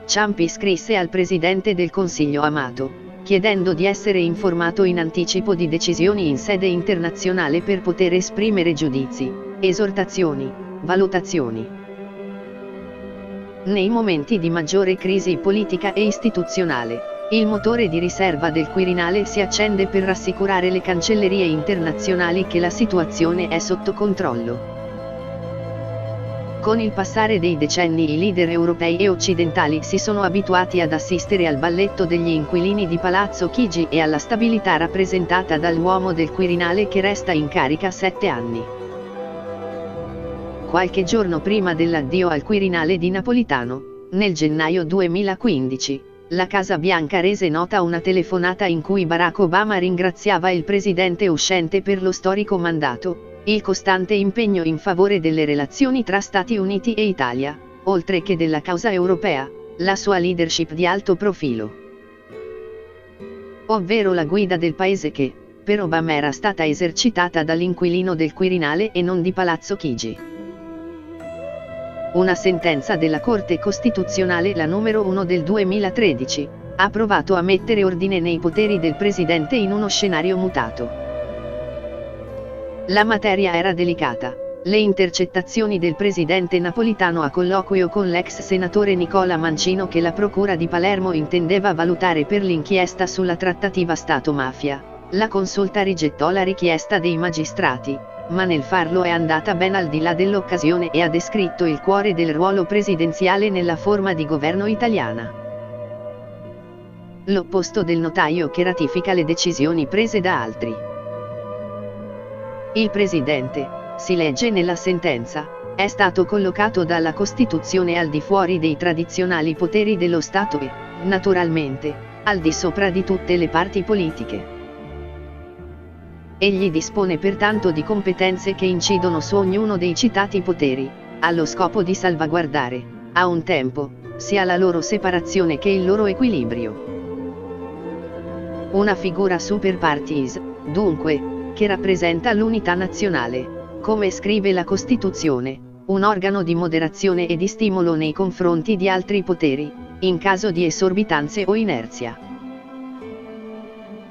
A: Ciampi scrisse al Presidente del Consiglio Amato, chiedendo di essere informato in anticipo di decisioni in sede internazionale per poter esprimere giudizi, esortazioni, valutazioni. Nei momenti di maggiore crisi politica e istituzionale, il motore di riserva del Quirinale si accende per rassicurare le cancellerie internazionali che la situazione è sotto controllo. Con il passare dei decenni i leader europei e occidentali si sono abituati ad assistere al balletto degli inquilini di Palazzo Chigi e alla stabilità rappresentata dall'uomo del Quirinale che resta in carica 7 anni. Qualche giorno prima dell'addio al Quirinale di Napolitano, nel gennaio 2015, la Casa Bianca rese nota una telefonata in cui Barack Obama ringraziava il presidente uscente per lo storico mandato, il costante impegno in favore delle relazioni tra Stati Uniti e Italia, oltre che della causa europea, la sua leadership di alto profilo. Ovvero la guida del paese che, per Obama era stata esercitata dall'inquilino del Quirinale e non di Palazzo Chigi. Una sentenza della Corte Costituzionale, la numero 1 del 2013, ha provato a mettere ordine nei poteri del Presidente in uno scenario mutato. La materia era delicata. Le intercettazioni del presidente Napolitano a colloquio con l'ex senatore Nicola Mancino, che la Procura di Palermo intendeva valutare per l'inchiesta sulla trattativa Stato-mafia. La Consulta rigettò la richiesta dei magistrati, ma nel farlo è andata ben al di là dell'occasione e ha descritto il cuore del ruolo presidenziale nella forma di governo italiana. L'opposto del notaio che ratifica le decisioni prese da altri. Il presidente, si legge nella sentenza, è stato collocato dalla Costituzione al di fuori dei tradizionali poteri dello Stato e, naturalmente, al di sopra di tutte le parti politiche. Egli dispone pertanto di competenze che incidono su ognuno dei citati poteri, allo scopo di salvaguardare, a un tempo, sia la loro separazione che il loro equilibrio. Una figura super partes, dunque, che rappresenta l'unità nazionale. Come scrive la Costituzione, un organo di moderazione e di stimolo nei confronti di altri poteri, in caso di esorbitanze o inerzia.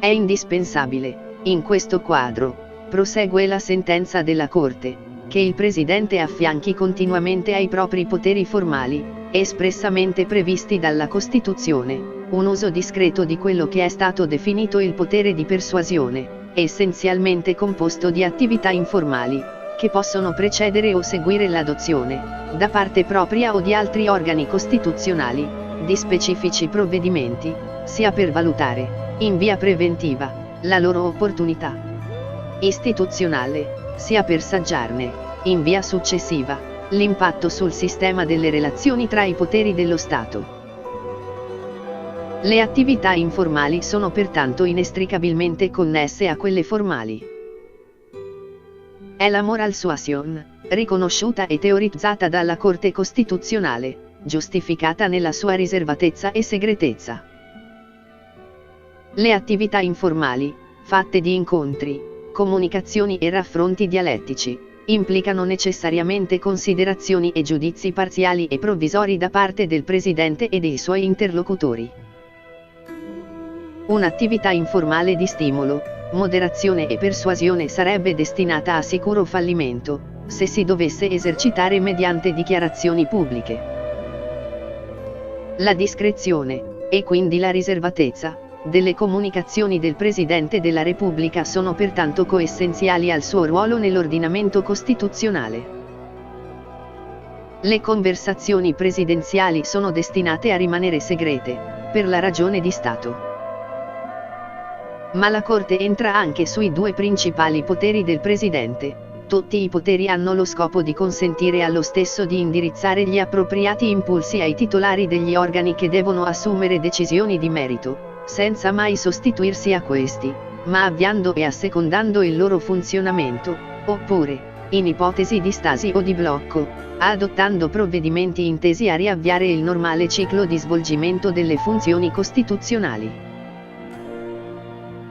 A: È indispensabile, in questo quadro, prosegue la sentenza della Corte, che il Presidente affianchi continuamente ai propri poteri formali, espressamente previsti dalla Costituzione, un uso discreto di quello che è stato definito il potere di persuasione, essenzialmente composto di attività informali, che possono precedere o seguire l'adozione, da parte propria o di altri organi costituzionali, di specifici provvedimenti, sia per valutare, in via preventiva, la loro opportunità istituzionale, sia per saggiarne, in via successiva, l'impatto sul sistema delle relazioni tra i poteri dello Stato. Le attività informali sono pertanto inestricabilmente connesse a quelle formali. È la moral suasion, riconosciuta e teorizzata dalla Corte Costituzionale, giustificata nella sua riservatezza e segretezza. Le attività informali, fatte di incontri, comunicazioni e raffronti dialettici, implicano necessariamente considerazioni e giudizi parziali e provvisori da parte del Presidente e dei suoi interlocutori. Un'attività informale di stimolo, moderazione e persuasione sarebbe destinata a sicuro fallimento, se si dovesse esercitare mediante dichiarazioni pubbliche. La discrezione, e quindi la riservatezza, delle comunicazioni del Presidente della Repubblica sono pertanto coessenziali al suo ruolo nell'ordinamento costituzionale. Le conversazioni presidenziali sono destinate a rimanere segrete, per la ragione di Stato. Ma la Corte entra anche sui due principali poteri del Presidente. Tutti i poteri hanno lo scopo di consentire allo stesso di indirizzare gli appropriati impulsi ai titolari degli organi che devono assumere decisioni di merito, senza mai sostituirsi a questi, ma avviando e assecondando il loro funzionamento, oppure, in ipotesi di stasi o di blocco, adottando provvedimenti intesi a riavviare il normale ciclo di svolgimento delle funzioni costituzionali.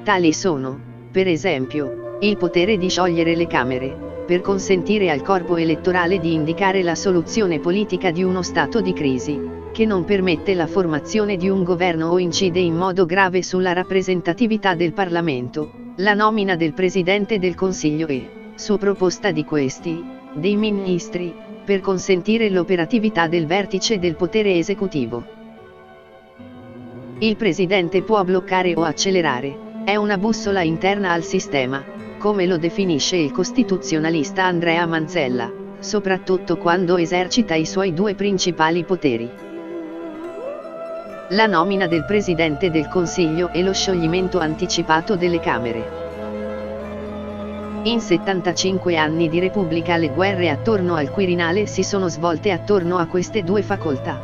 A: Tali sono, per esempio, il potere di sciogliere le Camere, per consentire al corpo elettorale di indicare la soluzione politica di uno stato di crisi, che non permette la formazione di un governo o incide in modo grave sulla rappresentatività del Parlamento, la nomina del Presidente del Consiglio e, su proposta di questi, dei ministri, per consentire l'operatività del vertice del potere esecutivo. Il Presidente può bloccare o accelerare. È una bussola interna al sistema, come lo definisce il costituzionalista Andrea Manzella, soprattutto quando esercita i suoi due principali poteri: la nomina del Presidente del Consiglio e lo scioglimento anticipato delle Camere. In 75 anni di Repubblica le guerre attorno al Quirinale si sono svolte attorno a queste due facoltà.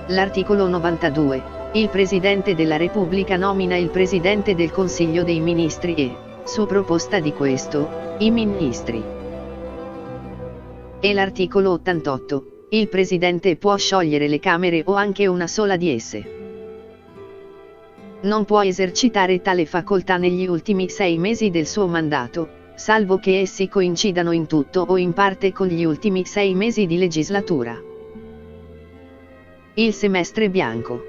A: L'articolo 92. Il Presidente della Repubblica nomina il Presidente del Consiglio dei Ministri e, su proposta di questo, i Ministri. E l'articolo 88. Il Presidente può sciogliere le Camere o anche una sola di esse. Non può esercitare tale facoltà negli ultimi 6 mesi del suo mandato, salvo che essi coincidano in tutto o in parte con gli ultimi 6 mesi di legislatura. Il semestre bianco.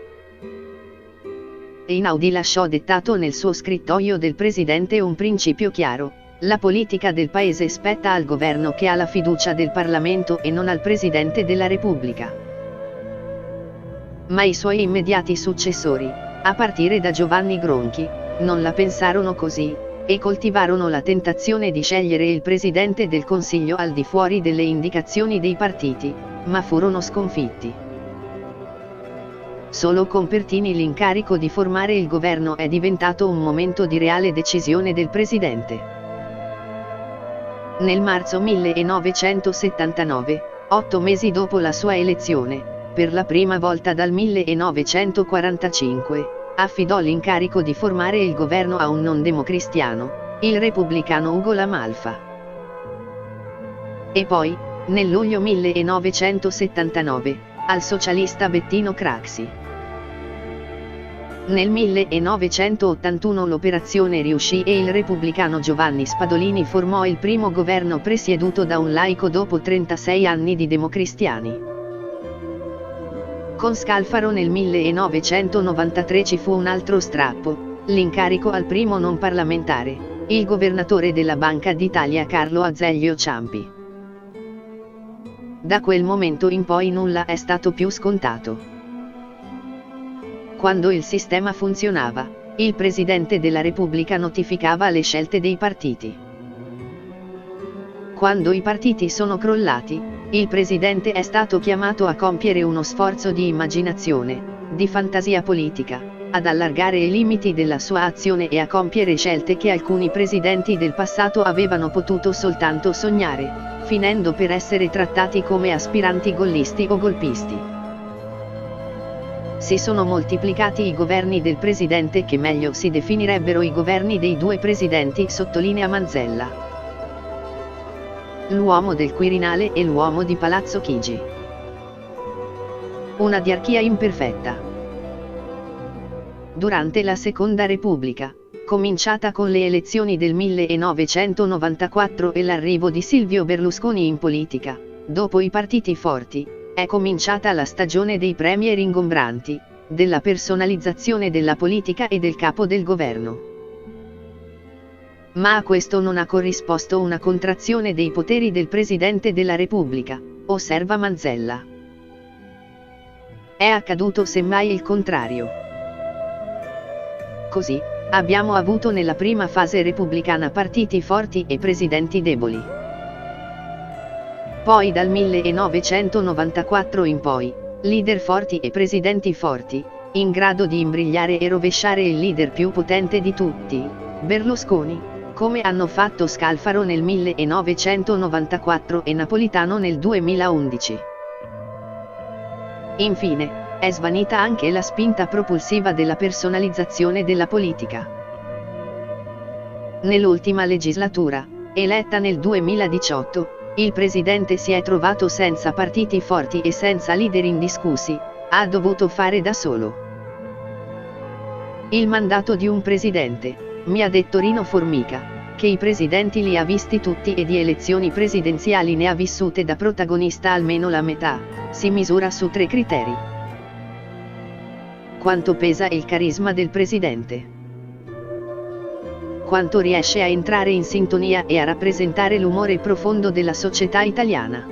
A: Einaudi lasciò dettato nel suo scrittoio del presidente un principio chiaro: la politica del paese spetta al governo che ha la fiducia del Parlamento e non al Presidente della Repubblica. Ma i suoi immediati successori, a partire da Giovanni Gronchi, non la pensarono così, e coltivarono la tentazione di scegliere il Presidente del Consiglio al di fuori delle indicazioni dei partiti, ma furono sconfitti. Solo con Pertini l'incarico di formare il governo è diventato un momento di reale decisione del Presidente. Nel marzo 1979, 8 mesi dopo la sua elezione, per la prima volta dal 1945, affidò l'incarico di formare il governo a un non democristiano, il repubblicano Ugo La Malfa. E poi, nel luglio 1979, al socialista Bettino Craxi. Nel 1981 l'operazione riuscì e il repubblicano Giovanni Spadolini formò il primo governo presieduto da un laico dopo 36 anni di democristiani. Con Scalfaro nel 1993 ci fu un altro strappo, l'incarico al primo non parlamentare, il governatore della Banca d'Italia Carlo Azeglio Ciampi. Da quel momento in poi nulla è stato più scontato. Quando il sistema funzionava, il Presidente della Repubblica notificava le scelte dei partiti. Quando i partiti sono crollati, il Presidente è stato chiamato a compiere uno sforzo di immaginazione, di fantasia politica, ad allargare i limiti della sua azione e a compiere scelte che alcuni presidenti del passato avevano potuto soltanto sognare, finendo per essere trattati come aspiranti gollisti o golpisti. Si sono moltiplicati i governi del Presidente che meglio si definirebbero i governi dei due presidenti, sottolinea Manzella. L'uomo del Quirinale e l'uomo di Palazzo Chigi. Una diarchia imperfetta. Durante la Seconda Repubblica, cominciata con le elezioni del 1994 e l'arrivo di Silvio Berlusconi in politica, dopo i partiti forti, è cominciata la stagione dei premier ingombranti, della personalizzazione della politica e del capo del governo. Ma a questo non ha corrisposto una contrazione dei poteri del Presidente della Repubblica, osserva Manzella. È accaduto semmai il contrario. Così, abbiamo avuto nella prima fase repubblicana partiti forti e presidenti deboli. Poi dal 1994 in poi, leader forti e presidenti forti, in grado di imbrigliare e rovesciare il leader più potente di tutti, Berlusconi, come hanno fatto Scalfaro nel 1994 e Napolitano nel 2011. Infine, è svanita anche la spinta propulsiva della personalizzazione della politica. Nell'ultima legislatura, eletta nel 2018, il Presidente si è trovato senza partiti forti e senza leader indiscussi, ha dovuto fare da solo. Il mandato di un Presidente, mi ha detto Rino Formica, che i presidenti li ha visti tutti e di elezioni presidenziali ne ha vissute da protagonista almeno la metà, si misura su 3 criteri. Quanto pesa il carisma del Presidente? Quanto riesce a entrare in sintonia e a rappresentare l'umore profondo della società italiana?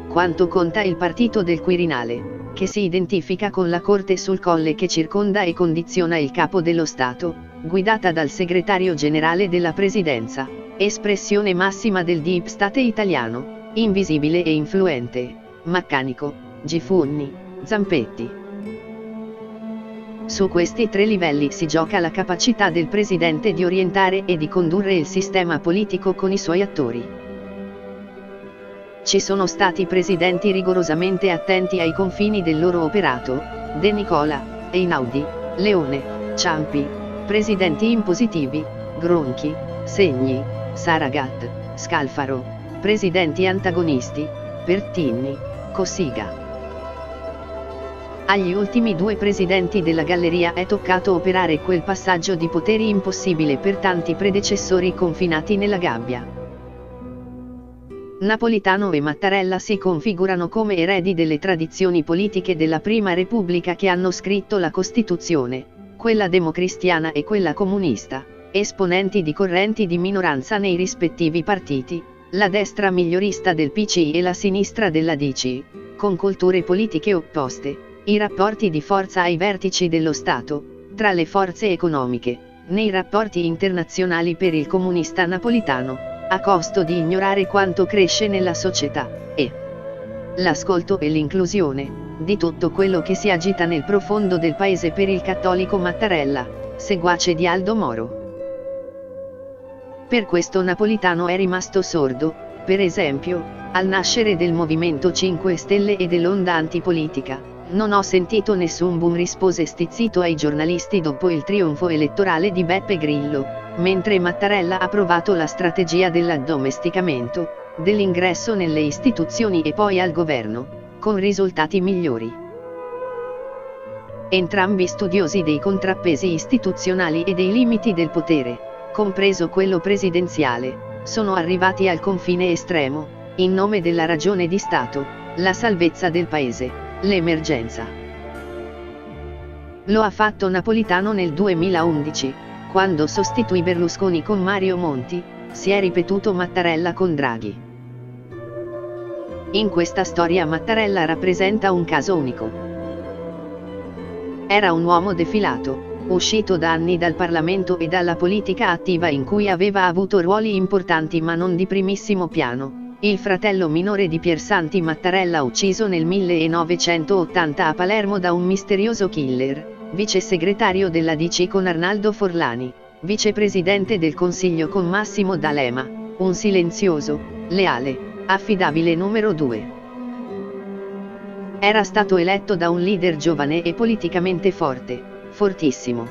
A: Quanto conta il partito del Quirinale, che si identifica con la corte sul colle che circonda e condiziona il capo dello Stato, guidata dal segretario generale della Presidenza, espressione massima del deep state italiano, invisibile e influente, Maccanico, Gifunni, Zampetti. Su questi 3 livelli si gioca la capacità del Presidente di orientare e di condurre il sistema politico con i suoi attori. Ci sono stati presidenti rigorosamente attenti ai confini del loro operato, De Nicola, Einaudi, Leone, Ciampi, presidenti impositivi, Gronchi, Segni, Saragat, Scalfaro, presidenti antagonisti, Pertini, Cossiga. Agli ultimi due presidenti della Galleria è toccato operare quel passaggio di poteri impossibile per tanti predecessori confinati nella gabbia. Napolitano e Mattarella si configurano come eredi delle tradizioni politiche della Prima Repubblica che hanno scritto la Costituzione, quella democristiana e quella comunista, esponenti di correnti di minoranza nei rispettivi partiti, la destra migliorista del PC e la sinistra della DC, con culture politiche opposte, i rapporti di forza ai vertici dello Stato, tra le forze economiche, nei rapporti internazionali per il comunista napolitano, a costo di ignorare quanto cresce nella società, e l'ascolto e l'inclusione, di tutto quello che si agita nel profondo del paese per il cattolico Mattarella, seguace di Aldo Moro. Per questo Napolitano è rimasto sordo, per esempio, al nascere del Movimento 5 Stelle e dell'onda antipolitica. Non ho sentito nessun boom, rispose stizzito ai giornalisti dopo il trionfo elettorale di Beppe Grillo, mentre Mattarella ha provato la strategia dell'addomesticamento, dell'ingresso nelle istituzioni e poi al governo, con risultati migliori. Entrambi studiosi dei contrappesi istituzionali e dei limiti del potere, compreso quello presidenziale, sono arrivati al confine estremo, in nome della ragione di Stato, la salvezza del paese, l'emergenza. Lo ha fatto Napolitano nel 2011, quando sostituì Berlusconi con Mario Monti, si è ripetuto Mattarella con Draghi. In questa storia Mattarella rappresenta un caso unico. Era un uomo defilato, uscito da anni dal Parlamento e dalla politica attiva in cui aveva avuto ruoli importanti ma non di primissimo piano. Il fratello minore di Piersanti Mattarella ucciso nel 1980 a Palermo da un misterioso killer, vice segretario della DC con Arnaldo Forlani, vicepresidente del Consiglio con Massimo D'Alema, un silenzioso, leale, affidabile numero 2. Era stato eletto da un leader giovane e politicamente forte, fortissimo.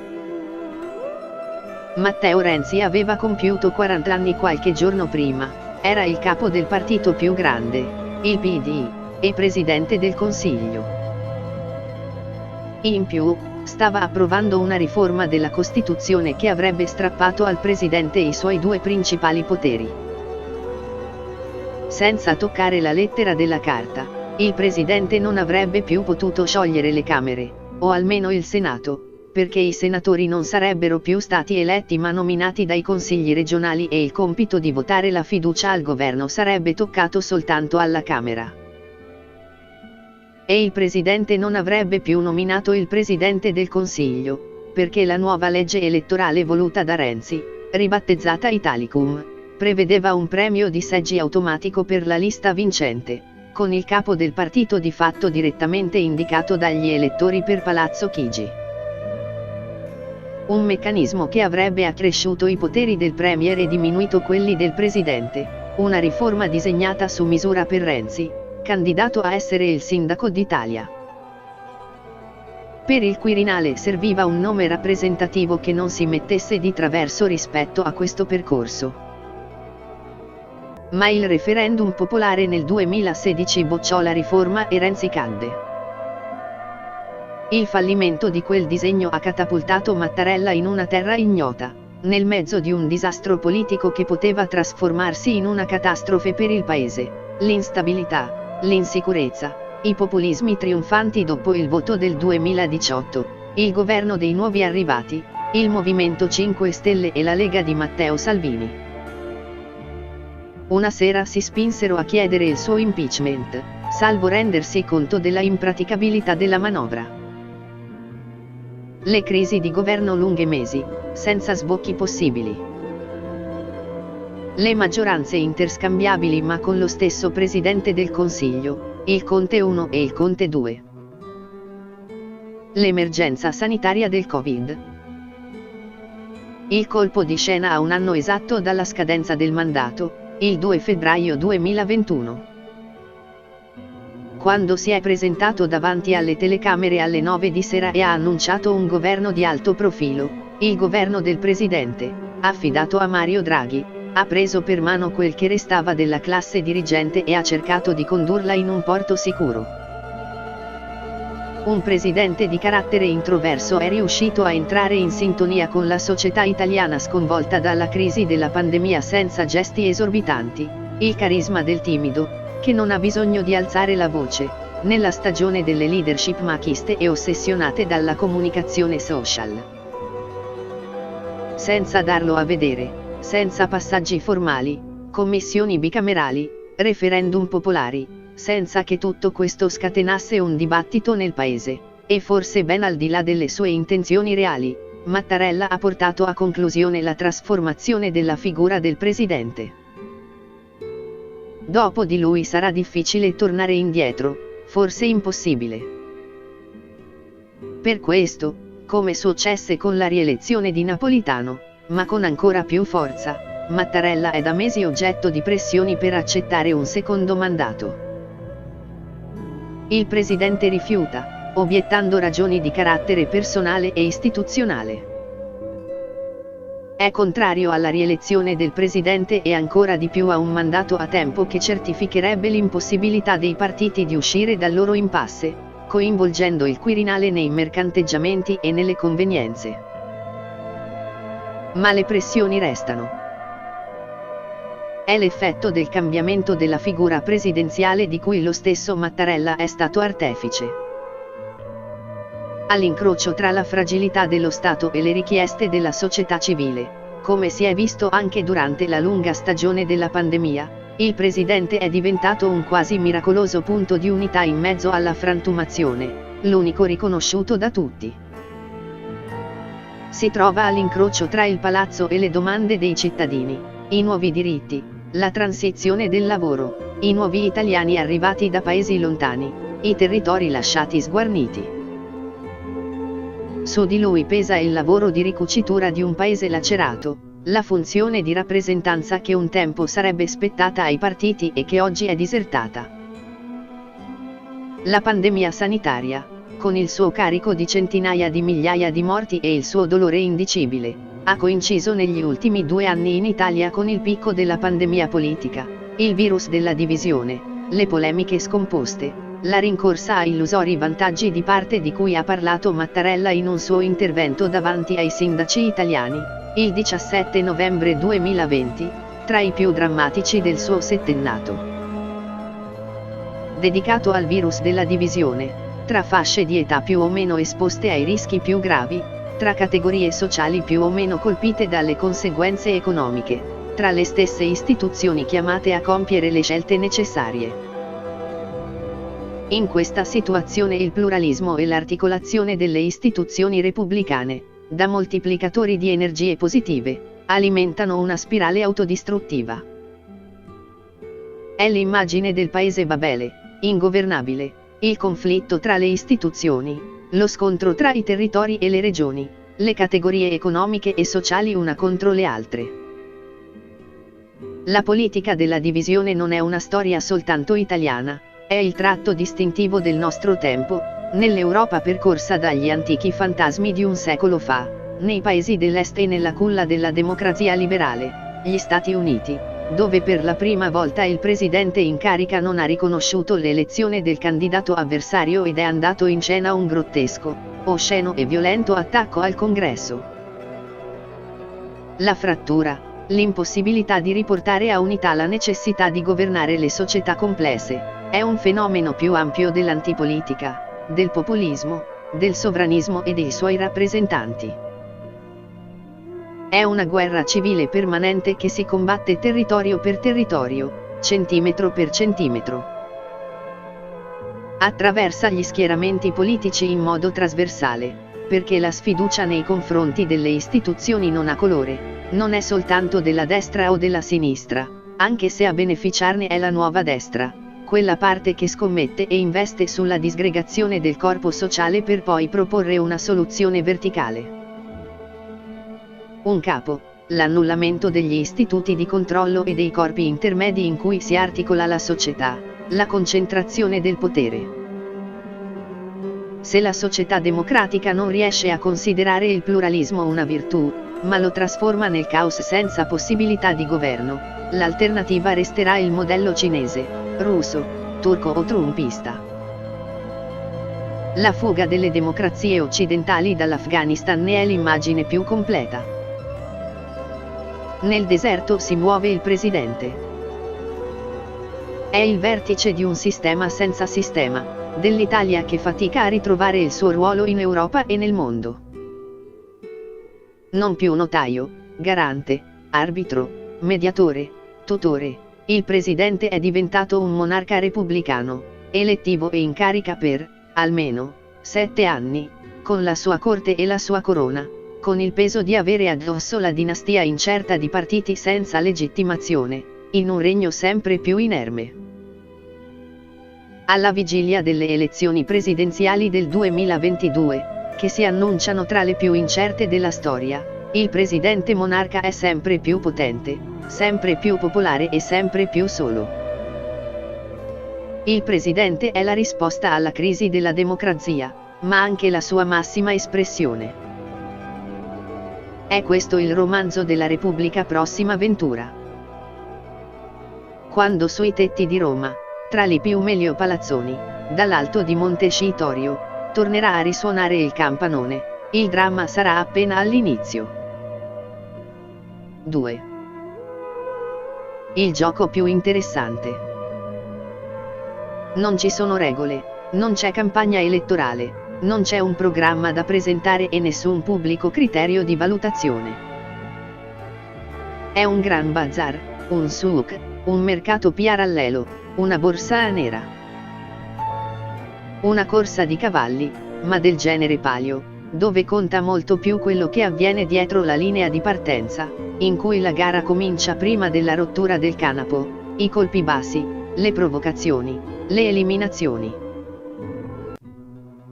A: Matteo Renzi aveva compiuto 40 anni qualche giorno prima. Era il capo del partito più grande, il PD, e presidente del Consiglio. In più, stava approvando una riforma della Costituzione che avrebbe strappato al presidente i suoi due principali poteri. Senza toccare la lettera della carta, il presidente non avrebbe più potuto sciogliere le Camere, o almeno il Senato, perché i senatori non sarebbero più stati eletti ma nominati dai consigli regionali e il compito di votare la fiducia al governo sarebbe toccato soltanto alla Camera. E il presidente non avrebbe più nominato il presidente del Consiglio, perché la nuova legge elettorale voluta da Renzi, ribattezzata Italicum, prevedeva un premio di seggi automatico per la lista vincente, con il capo del partito di fatto direttamente indicato dagli elettori per Palazzo Chigi. Un meccanismo che avrebbe accresciuto i poteri del Premier e diminuito quelli del Presidente, una riforma disegnata su misura per Renzi, candidato a essere il sindaco d'Italia. Per il Quirinale serviva un nome rappresentativo che non si mettesse di traverso rispetto a questo percorso. Ma il referendum popolare nel 2016 bocciò la riforma e Renzi cadde. Il fallimento di quel disegno ha catapultato Mattarella in una terra ignota, nel mezzo di un disastro politico che poteva trasformarsi in una catastrofe per il paese, l'instabilità, l'insicurezza, i populismi trionfanti dopo il voto del 2018, il governo dei nuovi arrivati, il Movimento 5 Stelle e la Lega di Matteo Salvini. Una sera si spinsero a chiedere il suo impeachment, salvo rendersi conto della impraticabilità della manovra. Le crisi di governo lunghe mesi, senza sbocchi possibili. Le maggioranze interscambiabili ma con lo stesso Presidente del Consiglio, il Conte 1 e il Conte 2. L'emergenza sanitaria del Covid. Il colpo di scena a un anno esatto dalla scadenza del mandato, il 2 febbraio 2021. Quando si è presentato davanti alle telecamere alle 9 di sera e ha annunciato un governo di alto profilo, il governo del Presidente, affidato a Mario Draghi, ha preso per mano quel che restava della classe dirigente e ha cercato di condurla in un porto sicuro. Un presidente di carattere introverso è riuscito a entrare in sintonia con la società italiana sconvolta dalla crisi della pandemia senza gesti esorbitanti, il carisma del timido, che non ha bisogno di alzare la voce, nella stagione delle leadership machiste e ossessionate dalla comunicazione social. Senza darlo a vedere, senza passaggi formali, commissioni bicamerali, referendum popolari, senza che tutto questo scatenasse un dibattito nel paese, e forse ben al di là delle sue intenzioni reali, Mattarella ha portato a conclusione la trasformazione della figura del presidente. Dopo di lui sarà difficile tornare indietro, forse impossibile. Per questo, come successe con la rielezione di Napolitano, ma con ancora più forza, Mattarella è da mesi oggetto di pressioni per accettare un secondo mandato. Il presidente rifiuta, obiettando ragioni di carattere personale e istituzionale. È contrario alla rielezione del presidente e ancora di più a un mandato a tempo che certificherebbe l'impossibilità dei partiti di uscire dal loro impasse, coinvolgendo il Quirinale nei mercanteggiamenti e nelle convenienze. Ma le pressioni restano. È l'effetto del cambiamento della figura presidenziale di cui lo stesso Mattarella è stato artefice. All'incrocio tra la fragilità dello Stato e le richieste della società civile, come si è visto anche durante la lunga stagione della pandemia, il presidente è diventato un quasi miracoloso punto di unità in mezzo alla frantumazione, l'unico riconosciuto da tutti. Si trova all'incrocio tra il palazzo e le domande dei cittadini, i nuovi diritti, la transizione del lavoro, i nuovi italiani arrivati da paesi lontani, i territori lasciati sguarniti. Su di lui pesa il lavoro di ricucitura di un paese lacerato, la funzione di rappresentanza che un tempo sarebbe spettata ai partiti e che oggi è disertata. La pandemia sanitaria, con il suo carico di centinaia di migliaia di morti e il suo dolore indicibile, ha coinciso negli ultimi 2 anni in Italia con il picco della pandemia politica, il virus della divisione, le polemiche scomposte, la rincorsa a illusori vantaggi di parte di cui ha parlato Mattarella in un suo intervento davanti ai sindaci italiani, il 17 novembre 2020, tra i più drammatici del suo settennato. Dedicato al virus della divisione, tra fasce di età più o meno esposte ai rischi più gravi, tra categorie sociali più o meno colpite dalle conseguenze economiche, tra le stesse istituzioni chiamate a compiere le scelte necessarie. In questa situazione il pluralismo e l'articolazione delle istituzioni repubblicane, da moltiplicatori di energie positive, alimentano una spirale autodistruttiva. È l'immagine del paese Babele, ingovernabile, il conflitto tra le istituzioni, lo scontro tra i territori e le regioni, le categorie economiche e sociali una contro le altre. La politica della divisione non è una storia soltanto italiana, è il tratto distintivo del nostro tempo, nell'Europa percorsa dagli antichi fantasmi di un secolo fa, nei paesi dell'Est e nella culla della democrazia liberale, gli Stati Uniti, dove per la prima volta il presidente in carica non ha riconosciuto l'elezione del candidato avversario ed è andato in scena un grottesco, osceno e violento attacco al Congresso. La frattura, l'impossibilità di riportare a unità la necessità di governare le società complesse, è un fenomeno più ampio dell'antipolitica, del populismo, del sovranismo e dei suoi rappresentanti. È una guerra civile permanente che si combatte territorio per territorio, centimetro per centimetro. Attraversa gli schieramenti politici in modo trasversale, perché la sfiducia nei confronti delle istituzioni non ha colore, non è soltanto della destra o della sinistra, anche se a beneficiarne è la nuova destra, quella parte che scommette e investe sulla disgregazione del corpo sociale per poi proporre una soluzione verticale. Un capo, l'annullamento degli istituti di controllo e dei corpi intermedi in cui si articola la società, la concentrazione del potere. Se la società democratica non riesce a considerare il pluralismo una virtù, ma lo trasforma nel caos senza possibilità di governo, l'alternativa resterà il modello cinese, russo, turco o trumpista. La fuga delle democrazie occidentali dall'Afghanistan ne è l'immagine più completa. Nel deserto si muove il presidente. È il vertice di un sistema senza sistema, dell'Italia che fatica a ritrovare il suo ruolo in Europa e nel mondo. Non più notaio, garante, arbitro, mediatore, tutore, il presidente è diventato un monarca repubblicano, elettivo e in carica per, almeno, 7 anni, con la sua corte e la sua corona, con il peso di avere addosso la dinastia incerta di partiti senza legittimazione, in un regno sempre più inerme. Alla vigilia delle elezioni presidenziali del 2022, che si annunciano tra le più incerte della storia, il presidente monarca è sempre più potente, sempre più popolare e sempre più solo. Il presidente è la risposta alla crisi della democrazia, ma anche la sua massima espressione. È questo il romanzo della Repubblica prossima ventura. Quando sui tetti di Roma, tra le piume e gli palazzoni, dall'alto di Monte Scitorio, tornerà a risuonare il campanone, il dramma sarà appena all'inizio. 2. Il gioco più interessante. Non ci sono regole, non c'è campagna elettorale, non c'è un programma da presentare e nessun pubblico criterio di valutazione. È un gran bazar, un souk, un mercato parallelo, una borsa nera. Una corsa di cavalli, ma del genere palio, dove conta molto più quello che avviene dietro la linea di partenza, in cui la gara comincia prima della rottura del canapo, i colpi bassi, le provocazioni, le eliminazioni.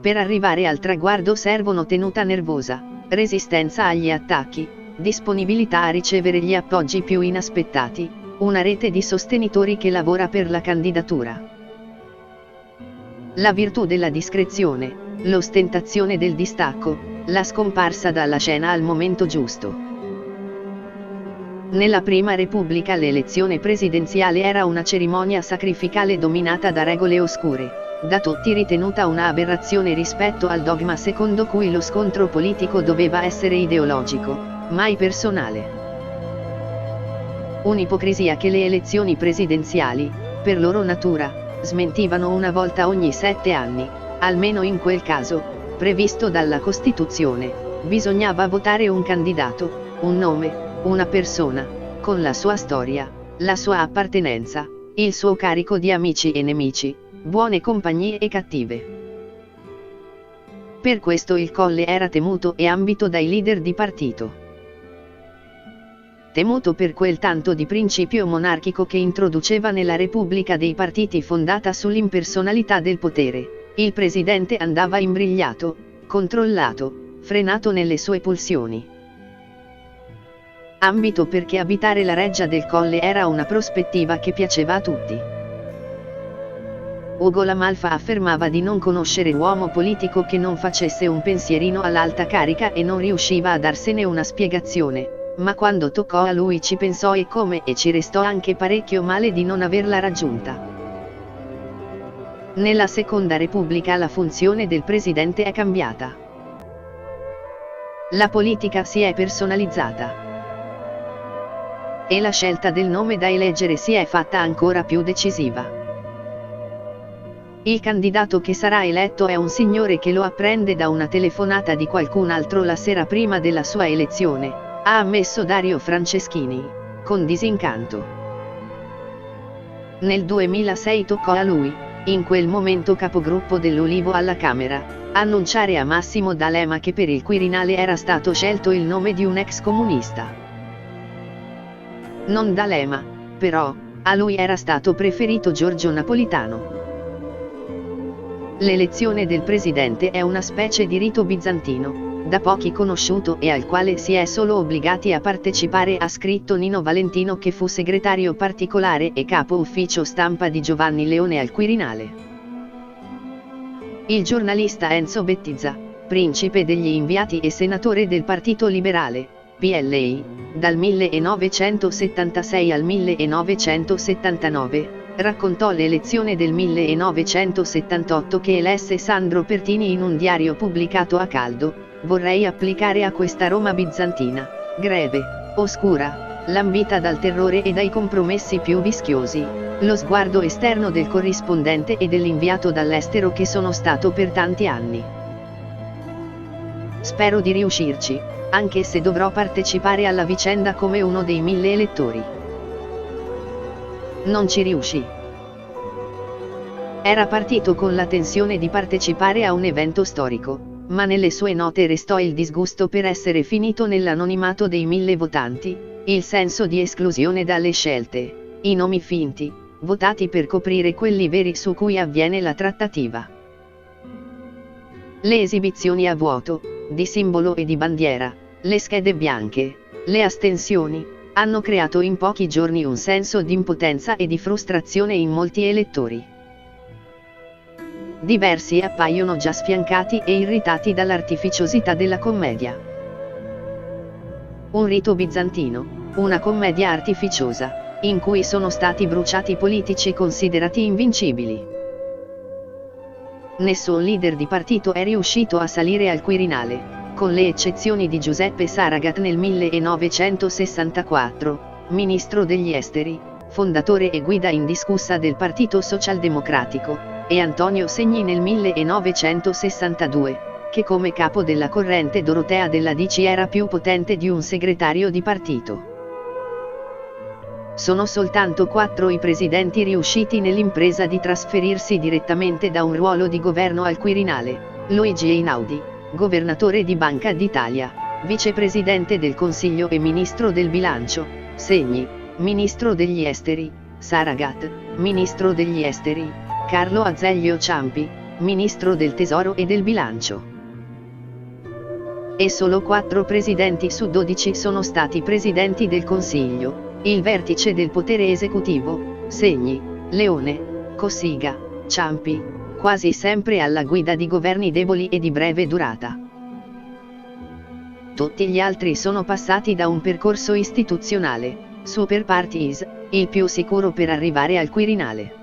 A: Per arrivare al traguardo servono tenuta nervosa, resistenza agli attacchi, disponibilità a ricevere gli appoggi più inaspettati, una rete di sostenitori che lavora per la candidatura. La virtù della discrezione, l'ostentazione del distacco, la scomparsa dalla scena al momento giusto. Nella Prima Repubblica l'elezione presidenziale era una cerimonia sacrificale dominata da regole oscure, da tutti ritenuta una aberrazione rispetto al dogma secondo cui lo scontro politico doveva essere ideologico, mai personale. Un'ipocrisia che le elezioni presidenziali, per loro natura, smentivano una volta ogni 7 anni, almeno in quel caso, previsto dalla Costituzione, bisognava votare un candidato, un nome, una persona, con la sua storia, la sua appartenenza, il suo carico di amici e nemici, buone compagnie e cattive. Per questo il Colle era temuto e ambito dai leader di partito. Temuto per quel tanto di principio monarchico che introduceva nella Repubblica dei partiti fondata sull'impersonalità del potere, il presidente andava imbrigliato, controllato, frenato nelle sue pulsioni. Ambito perché abitare la reggia del Colle era una prospettiva che piaceva a tutti. Ugo La Malfa affermava di non conoscere uomo politico che non facesse un pensierino all'alta carica e non riusciva a darsene una spiegazione, ma quando toccò a lui ci pensò e come e ci restò anche parecchio male di non averla raggiunta. Nella Seconda Repubblica la funzione del presidente è cambiata. La politica si è personalizzata. E la scelta del nome da eleggere si è fatta ancora più decisiva. Il candidato che sarà eletto è un signore che lo apprende da una telefonata di qualcun altro la sera prima della sua elezione, ha ammesso Dario Franceschini, con disincanto. Nel 2006 toccò a lui, in quel momento capogruppo dell'Ulivo alla Camera, annunciare a Massimo D'Alema che per il Quirinale era stato scelto il nome di un ex comunista. Non D'Alema, però, a lui era stato preferito Giorgio Napolitano. L'elezione del presidente è una specie di rito bizantino, da pochi conosciuto e al quale si è solo obbligati a partecipare, ha scritto Nino Valentino che fu segretario particolare e capo ufficio stampa di Giovanni Leone al Quirinale. Il giornalista Enzo Bettiza, principe degli inviati e senatore del Partito Liberale, PLI, dal 1976 al 1979, raccontò l'elezione del 1978 che elesse Sandro Pertini in un diario pubblicato a caldo: vorrei applicare a questa Roma bizantina, greve, oscura, lambita dal terrore e dai compromessi più vischiosi, lo sguardo esterno del corrispondente e dell'inviato dall'estero che sono stato per tanti anni. Spero di riuscirci, anche se dovrò partecipare alla vicenda come uno dei 1000 elettori. Non ci riuscì. Era partito con la tensione di partecipare a un evento storico, ma nelle sue note restò il disgusto per essere finito nell'anonimato dei 1000 votanti, il senso di esclusione dalle scelte, i nomi finti, votati per coprire quelli veri su cui avviene la trattativa. Le esibizioni a vuoto, di simbolo e di bandiera, le schede bianche, le astensioni, hanno creato in pochi giorni un senso di impotenza e di frustrazione in molti elettori. Diversi appaiono già sfiancati e irritati dall'artificiosità della commedia. Un rito bizantino, una commedia artificiosa, in cui sono stati bruciati politici considerati invincibili. Nessun leader di partito è riuscito a salire al Quirinale, con le eccezioni di Giuseppe Saragat nel 1964, ministro degli esteri, fondatore e guida indiscussa del Partito Socialdemocratico, e Antonio Segni nel 1962, che come capo della corrente dorotea della DC era più potente di un segretario di partito. Sono soltanto 4 i presidenti riusciti nell'impresa di trasferirsi direttamente da un ruolo di governo al Quirinale: Luigi Einaudi, governatore di Banca d'Italia, vicepresidente del Consiglio e ministro del Bilancio; Segni, ministro degli esteri; Saragat, ministro degli esteri; Carlo Azeglio Ciampi, ministro del Tesoro e del Bilancio. E solo 4 presidenti su 12 sono stati presidenti del Consiglio, il vertice del potere esecutivo: Segni, Leone, Cossiga, Ciampi, quasi sempre alla guida di governi deboli e di breve durata. Tutti gli altri sono passati da un percorso istituzionale, super partes, il più sicuro per arrivare al Quirinale.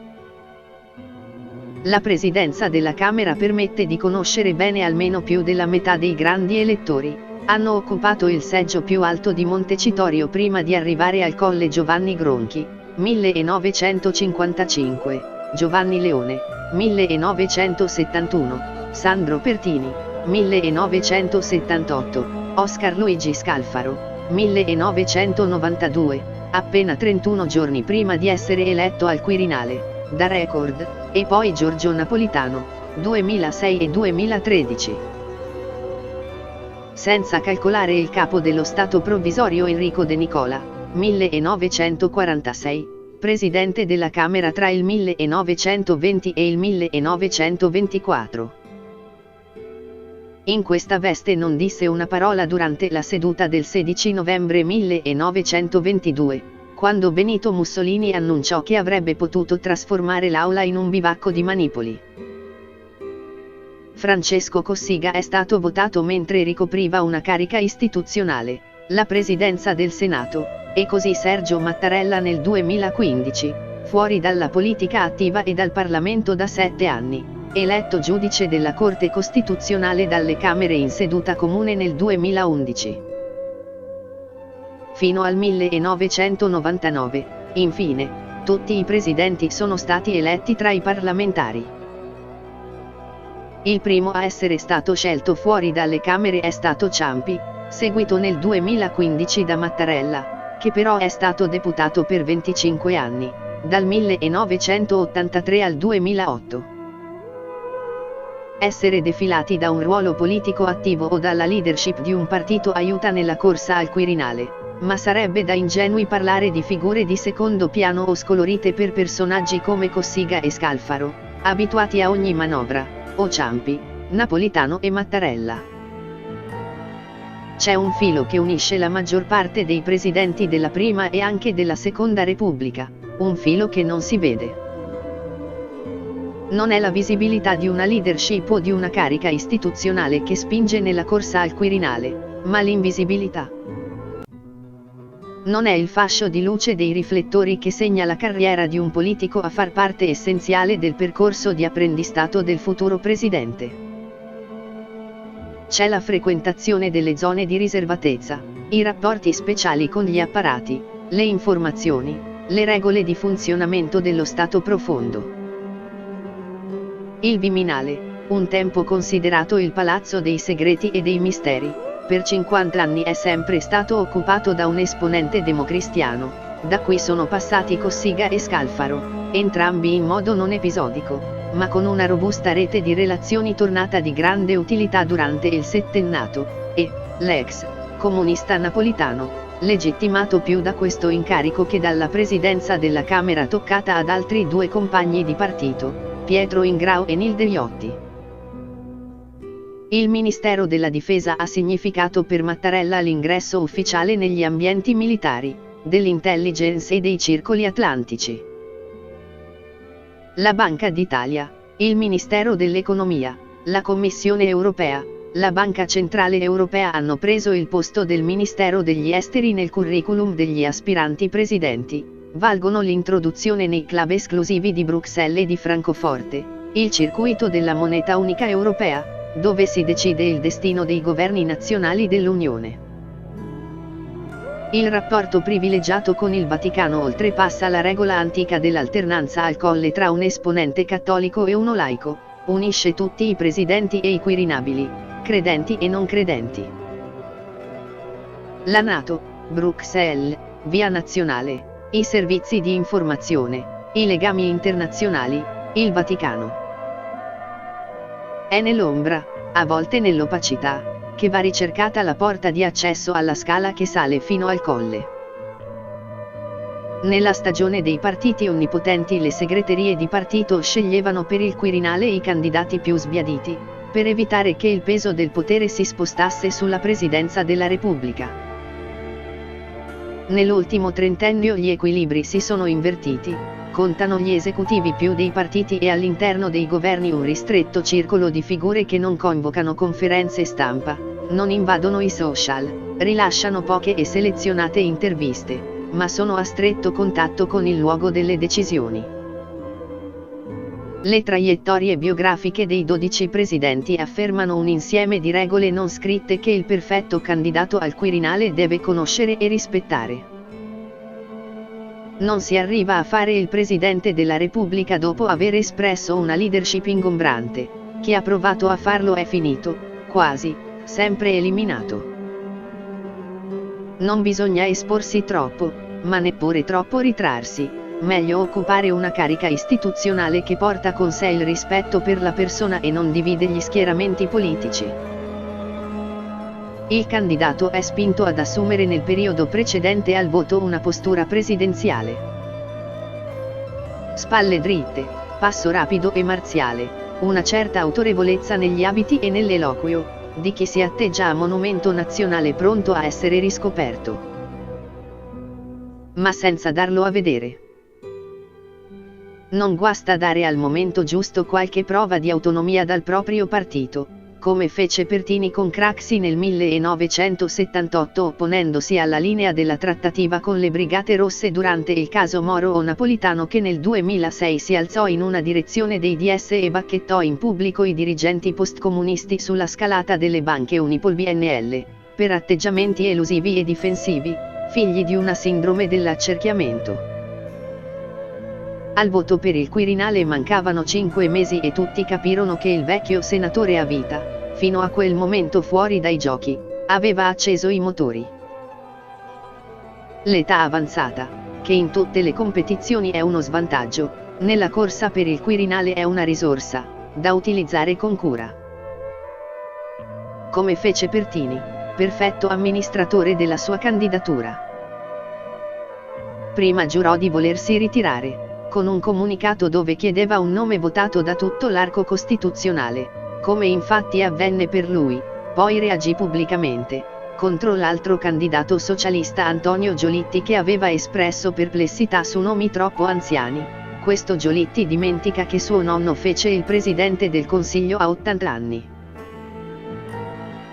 A: La presidenza della Camera permette di conoscere bene almeno più della metà dei grandi elettori. Hanno occupato il seggio più alto di Montecitorio prima di arrivare al Colle Giovanni Gronchi, 1955, Giovanni Leone, 1971, Sandro Pertini, 1978, Oscar Luigi Scalfaro, 1992, appena 31 giorni prima di essere eletto al Quirinale, da record, e poi Giorgio Napolitano, 2006 e 2013. Senza calcolare il capo dello Stato provvisorio Enrico De Nicola, 1946, presidente della Camera tra il 1920 e il 1924. In questa veste non disse una parola durante la seduta del 16 novembre 1922, quando Benito Mussolini annunciò che avrebbe potuto trasformare l'Aula in un bivacco di manipoli. Francesco Cossiga è stato votato mentre ricopriva una carica istituzionale, la presidenza del Senato, e così Sergio Mattarella nel 2015, fuori dalla politica attiva e dal Parlamento da 7 anni, eletto giudice della Corte Costituzionale dalle Camere in seduta comune nel 2011. Fino al 1999, infine, tutti i presidenti sono stati eletti tra i parlamentari. Il primo a essere stato scelto fuori dalle Camere è stato Ciampi, seguito nel 2015 da Mattarella, che però è stato deputato per 25 anni, dal 1983 al 2008. Essere defilati da un ruolo politico attivo o dalla leadership di un partito aiuta nella corsa al Quirinale, ma sarebbe da ingenui parlare di figure di secondo piano o scolorite per personaggi come Cossiga e Scalfaro, abituati a ogni manovra, o Ciampi, Napolitano e Mattarella. C'è un filo che unisce la maggior parte dei presidenti della Prima e anche della Seconda Repubblica, un filo che non si vede. Non è la visibilità di una leadership o di una carica istituzionale che spinge nella corsa al Quirinale, ma l'invisibilità. Non è il fascio di luce dei riflettori che segna la carriera di un politico a far parte essenziale del percorso di apprendistato del futuro presidente. C'è la frequentazione delle zone di riservatezza, i rapporti speciali con gli apparati, le informazioni, le regole di funzionamento dello Stato profondo. Il Viminale, un tempo considerato il palazzo dei segreti e dei misteri, per 50 anni è sempre stato occupato da un esponente democristiano, da cui sono passati Cossiga e Scalfaro, entrambi in modo non episodico, ma con una robusta rete di relazioni tornata di grande utilità durante il settennato, e l'ex comunista napolitano, legittimato più da questo incarico che dalla presidenza della Camera toccata ad altri due compagni di partito, Pietro Ingrao e Nilde Iotti. Il Ministero della Difesa ha significato per Mattarella l'ingresso ufficiale negli ambienti militari, dell'intelligence e dei circoli atlantici. La Banca d'Italia, il Ministero dell'Economia, la Commissione europea, la Banca Centrale Europea hanno preso il posto del Ministero degli Esteri nel curriculum degli aspiranti presidenti, valgono l'introduzione nei club esclusivi di Bruxelles e di Francoforte, il circuito della moneta unica europea, dove si decide il destino dei governi nazionali dell'Unione. Il rapporto privilegiato con il Vaticano oltrepassa la regola antica dell'alternanza al colle tra un esponente cattolico e uno laico, unisce tutti i presidenti e i quirinabili, credenti e non credenti. La NATO, Bruxelles, via nazionale, i servizi di informazione, i legami internazionali, il Vaticano. È nell'ombra, a volte nell'opacità, che va ricercata la porta di accesso alla scala che sale fino al colle. Nella stagione dei partiti onnipotenti le segreterie di partito sceglievano per il Quirinale i candidati più sbiaditi, per evitare che il peso del potere si spostasse sulla Presidenza della Repubblica. Nell'ultimo trentennio gli equilibri si sono invertiti, contano gli esecutivi più dei partiti e all'interno dei governi un ristretto circolo di figure che non convocano conferenze stampa, non invadono i social, rilasciano poche e selezionate interviste, ma sono a stretto contatto con il luogo delle decisioni. Le traiettorie biografiche dei 12 presidenti affermano un insieme di regole non scritte che il perfetto candidato al Quirinale deve conoscere e rispettare. Non si arriva a fare il Presidente della Repubblica dopo aver espresso una leadership ingombrante, chi ha provato a farlo è finito, quasi, sempre eliminato. Non bisogna esporsi troppo, ma neppure troppo ritrarsi, meglio occupare una carica istituzionale che porta con sé il rispetto per la persona e non divide gli schieramenti politici. Il candidato è spinto ad assumere nel periodo precedente al voto una postura presidenziale. Spalle dritte, passo rapido e marziale, una certa autorevolezza negli abiti e nell'eloquio, di chi si atteggia a monumento nazionale pronto a essere riscoperto. Ma senza darlo a vedere. Non guasta dare al momento giusto qualche prova di autonomia dal proprio partito, come fece Pertini con Craxi nel 1978 opponendosi alla linea della trattativa con le Brigate Rosse durante il caso Moro o Napolitano che nel 2006 si alzò in una direzione dei DS e bacchettò in pubblico i dirigenti postcomunisti sulla scalata delle banche Unipol BNL, per atteggiamenti elusivi e difensivi, figli di una sindrome dell'accerchiamento. Al voto per il Quirinale mancavano 5 mesi e tutti capirono che il vecchio senatore a vita, fino a quel momento fuori dai giochi, aveva acceso i motori. L'età avanzata, che in tutte le competizioni è uno svantaggio, nella corsa per il Quirinale è una risorsa, da utilizzare con cura. Come fece Pertini, perfetto amministratore della sua candidatura. Prima giurò di volersi ritirare, con un comunicato dove chiedeva un nome votato da tutto l'arco costituzionale, come infatti avvenne per lui, poi reagì pubblicamente, contro l'altro candidato socialista Antonio Giolitti che aveva espresso perplessità su nomi troppo anziani. Questo Giolitti dimentica che suo nonno fece il Presidente del Consiglio a 80 anni.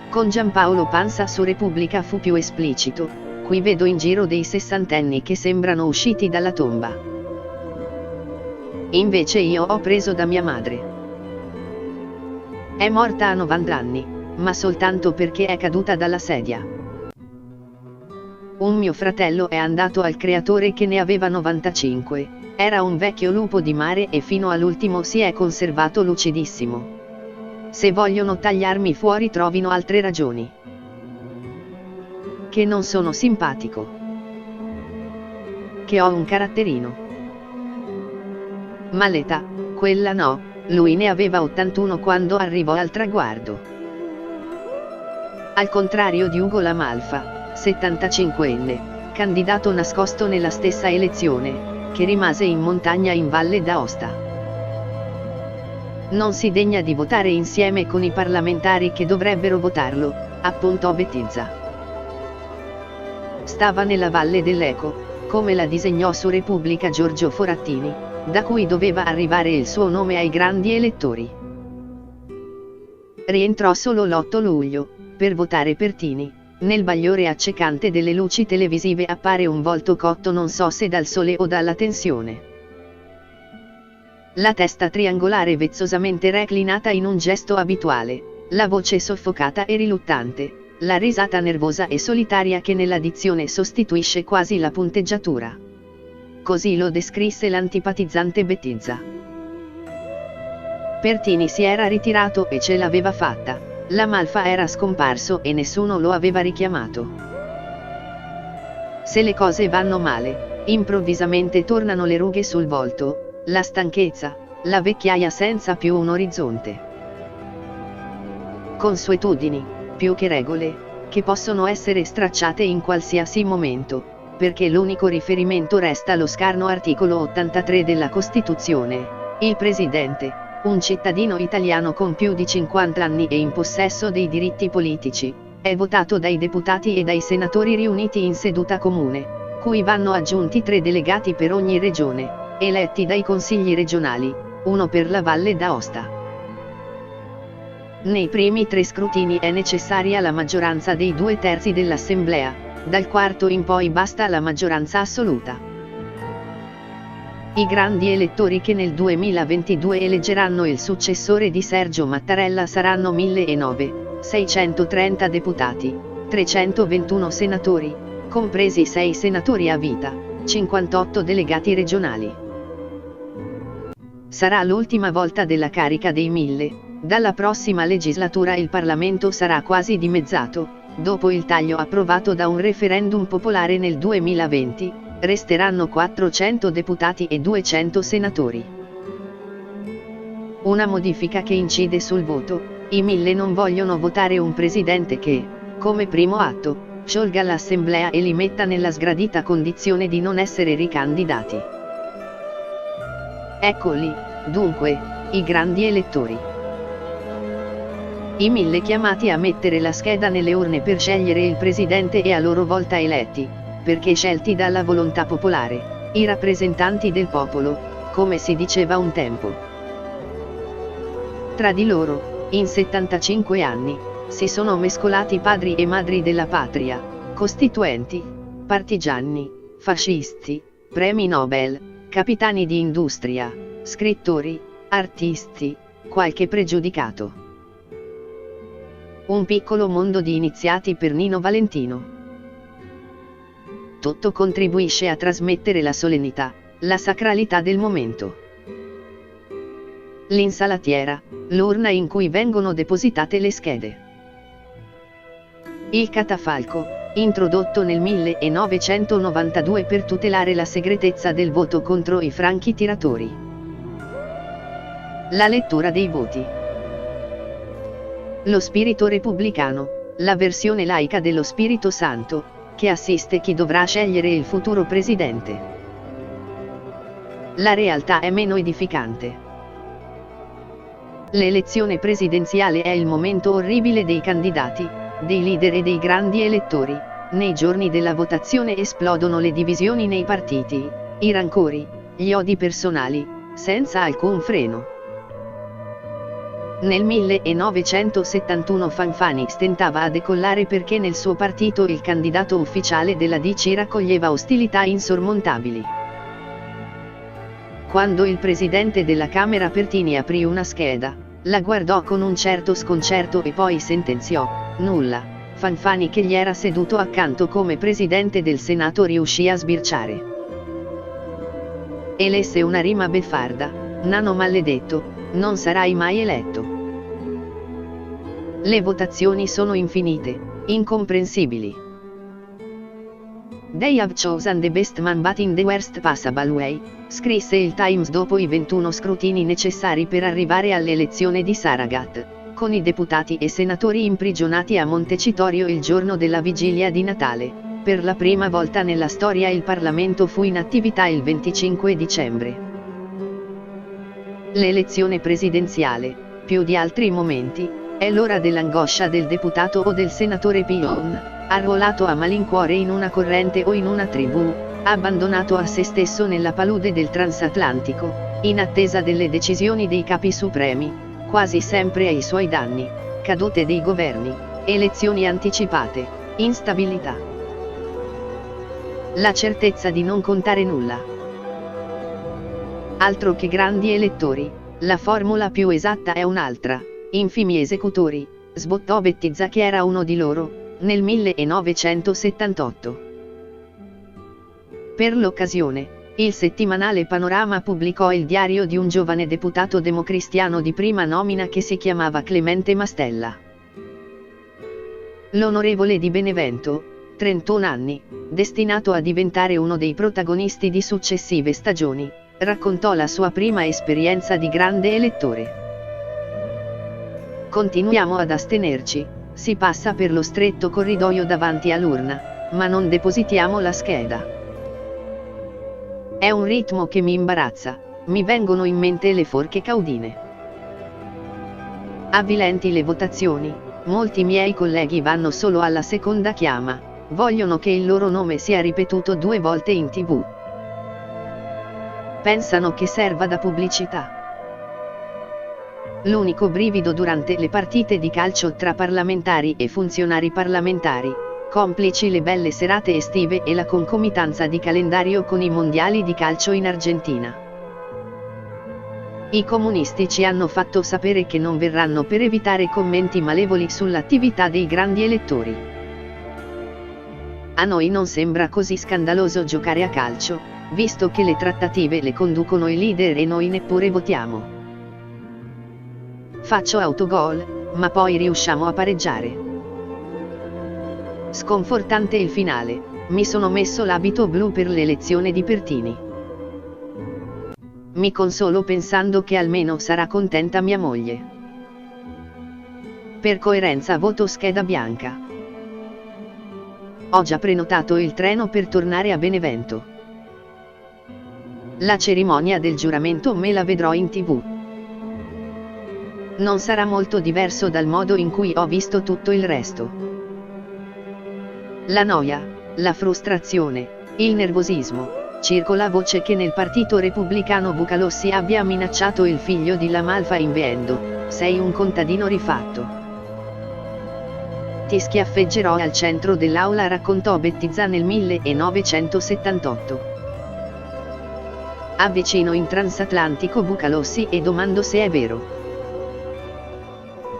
A: Con Giampaolo Pansa su Repubblica fu più esplicito, Qui vedo in giro dei sessantenni che sembrano usciti dalla tomba. Invece io ho preso da mia madre. È morta a 90 anni, ma soltanto perché è caduta dalla sedia. Un mio fratello è andato al creatore che ne aveva 95, era un vecchio lupo di mare e fino all'ultimo si è conservato lucidissimo. Se vogliono tagliarmi fuori trovino altre ragioni. Che non sono simpatico. Che ho un caratterino. Ma l'età, quella no, lui ne aveva 81 quando arrivò al traguardo. Al contrario di Ugo La Malfa, 75enne, candidato nascosto nella stessa elezione, che rimase in montagna in Valle d'Aosta. Non si degna di votare insieme con i parlamentari che dovrebbero votarlo, appuntò Bettiza. Stava nella Valle dell'Eco, come la disegnò su Repubblica Giorgio Forattini, da cui doveva arrivare il suo nome ai grandi elettori. Rientrò solo l'8 luglio, per votare Pertini. Nel bagliore accecante delle luci televisive appare un volto cotto non so se dal sole o dalla tensione. La testa triangolare vezzosamente reclinata in un gesto abituale, la voce soffocata e riluttante, la risata nervosa e solitaria che nella dizione sostituisce quasi la punteggiatura. Così lo descrisse l'antipatizzante Bettiza. Pertini si era ritirato e ce l'aveva fatta, La Malfa era scomparso e nessuno lo aveva richiamato. Se le cose vanno male, improvvisamente tornano le rughe sul volto, la stanchezza, la vecchiaia senza più un orizzonte. Consuetudini, più che regole, che possono essere stracciate in qualsiasi momento, perché l'unico riferimento resta lo scarno articolo 83 della Costituzione. Il Presidente, un cittadino italiano con più di 50 anni e in possesso dei diritti politici, è votato dai deputati e dai senatori riuniti in seduta comune, cui vanno aggiunti 3 delegati per ogni regione, eletti dai consigli regionali, uno per la Valle d'Aosta. Nei primi 3 scrutini è necessaria la maggioranza dei 2/3 dell'Assemblea, dal quarto in poi basta la maggioranza assoluta. I grandi elettori che nel 2022 eleggeranno il successore di Sergio Mattarella saranno 1009, 630 deputati, 321 senatori, compresi 6 senatori a vita, 58 delegati regionali. Sarà l'ultima volta della carica dei 1000, dalla prossima legislatura il Parlamento sarà quasi dimezzato, dopo il taglio approvato da un referendum popolare nel 2020. Resteranno 400 deputati e 200 senatori. Una modifica che incide sul voto: i 1000 non vogliono votare un presidente che, come primo atto, sciolga l'assemblea e li metta nella sgradita condizione di non essere ricandidati. Eccoli, dunque, i grandi elettori. I 1000 chiamati a mettere la scheda nelle urne per scegliere il presidente e a loro volta eletti, perché scelti dalla volontà popolare, i rappresentanti del popolo, come si diceva un tempo. Tra di loro, in 75 anni, si sono mescolati padri e madri della patria, costituenti, partigiani, fascisti, premi Nobel, capitani di industria, scrittori, artisti, qualche pregiudicato. Un piccolo mondo di iniziati per Nino Valentino. Tutto contribuisce a trasmettere la solennità, la sacralità del momento. L'insalatiera, l'urna in cui vengono depositate le schede. Il catafalco, introdotto nel 1992 per tutelare la segretezza del voto contro i franchi tiratori. La lettura dei voti. Lo spirito repubblicano, la versione laica dello Spirito Santo, che assiste chi dovrà scegliere il futuro presidente. La realtà è meno edificante. L'elezione presidenziale è il momento orribile dei candidati, dei leader e dei grandi elettori. Nei giorni della votazione esplodono le divisioni nei partiti, i rancori, gli odi personali, senza alcun freno. Nel 1971 Fanfani stentava a decollare perché nel suo partito il candidato ufficiale della DC raccoglieva ostilità insormontabili. Quando il presidente della Camera Pertini aprì una scheda, la guardò con un certo sconcerto e poi sentenziò: nulla. Fanfani, che gli era seduto accanto come presidente del Senato, riuscì a sbirciare. E lesse una rima beffarda: nano maledetto, non sarai mai eletto. Le votazioni sono infinite, incomprensibili. They have chosen the best man but in the worst possible way, scrisse il Times dopo i 21 scrutini necessari per arrivare all'elezione di Saragat, con i deputati e senatori imprigionati a Montecitorio il giorno della vigilia di Natale. Per la prima volta nella storia il Parlamento fu in attività il 25 dicembre. L'elezione presidenziale, più di altri momenti, è l'ora dell'angoscia del deputato o del senatore peon, arruolato a malincuore in una corrente o in una tribù, abbandonato a se stesso nella palude del transatlantico, in attesa delle decisioni dei capi supremi, quasi sempre ai suoi danni, cadute dei governi, elezioni anticipate, instabilità. La certezza di non contare nulla. Altro che grandi elettori, la formula più esatta è un'altra: infimi esecutori, sbottò Bettizza, che era uno di loro, nel 1978. Per l'occasione, il settimanale Panorama pubblicò il diario di un giovane deputato democristiano di prima nomina che si chiamava Clemente Mastella. L'onorevole di Benevento, 31 anni, destinato a diventare uno dei protagonisti di successive stagioni, raccontò la sua prima esperienza di grande elettore. Continuiamo ad astenerci, si passa per lo stretto corridoio davanti all'urna, ma non depositiamo la scheda. È un ritmo che mi imbarazza, mi vengono in mente le forche caudine. Avvilenti le votazioni, molti miei colleghi vanno solo alla seconda chiama, vogliono che il loro nome sia ripetuto 2 volte in TV. Pensano che serva da pubblicità. L'unico brivido durante le partite di calcio tra parlamentari e funzionari parlamentari, complici le belle serate estive e la concomitanza di calendario con i mondiali di calcio in Argentina. I comunisti ci hanno fatto sapere che non verranno per evitare commenti malevoli sull'attività dei grandi elettori. A noi non sembra così scandaloso giocare a calcio, visto che le trattative le conducono i leader e noi neppure votiamo. Faccio autogol, ma poi riusciamo a pareggiare. Sconfortante il finale, mi sono messo l'abito blu per l'elezione di Pertini. Mi consolo pensando che almeno sarà contenta mia moglie. Per coerenza voto scheda bianca. Ho già prenotato il treno per tornare a Benevento. La cerimonia del giuramento me la vedrò in TV. Non sarà molto diverso dal modo in cui ho visto tutto il resto. La noia, la frustrazione, il nervosismo. Circola voce che nel partito repubblicano Bucalossi abbia minacciato il figlio di La Malfa inveendo: sei un contadino rifatto. Ti schiaffeggerò al centro dell'aula, raccontò Bettizza nel 1978. Avvicino in transatlantico Bucalossi e domando se è vero.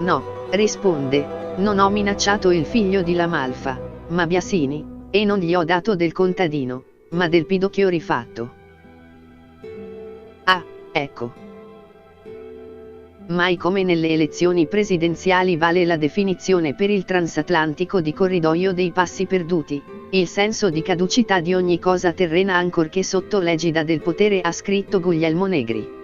A: No, risponde, non ho minacciato il figlio di La Malfa, ma Biasini, e non gli ho dato del contadino, ma del pidocchio rifatto. Ah, ecco. Mai come nelle elezioni presidenziali vale la definizione per il transatlantico di corridoio dei passi perduti, il senso di caducità di ogni cosa terrena ancorché sotto l'egida del potere, ha scritto Guglielmo Negri.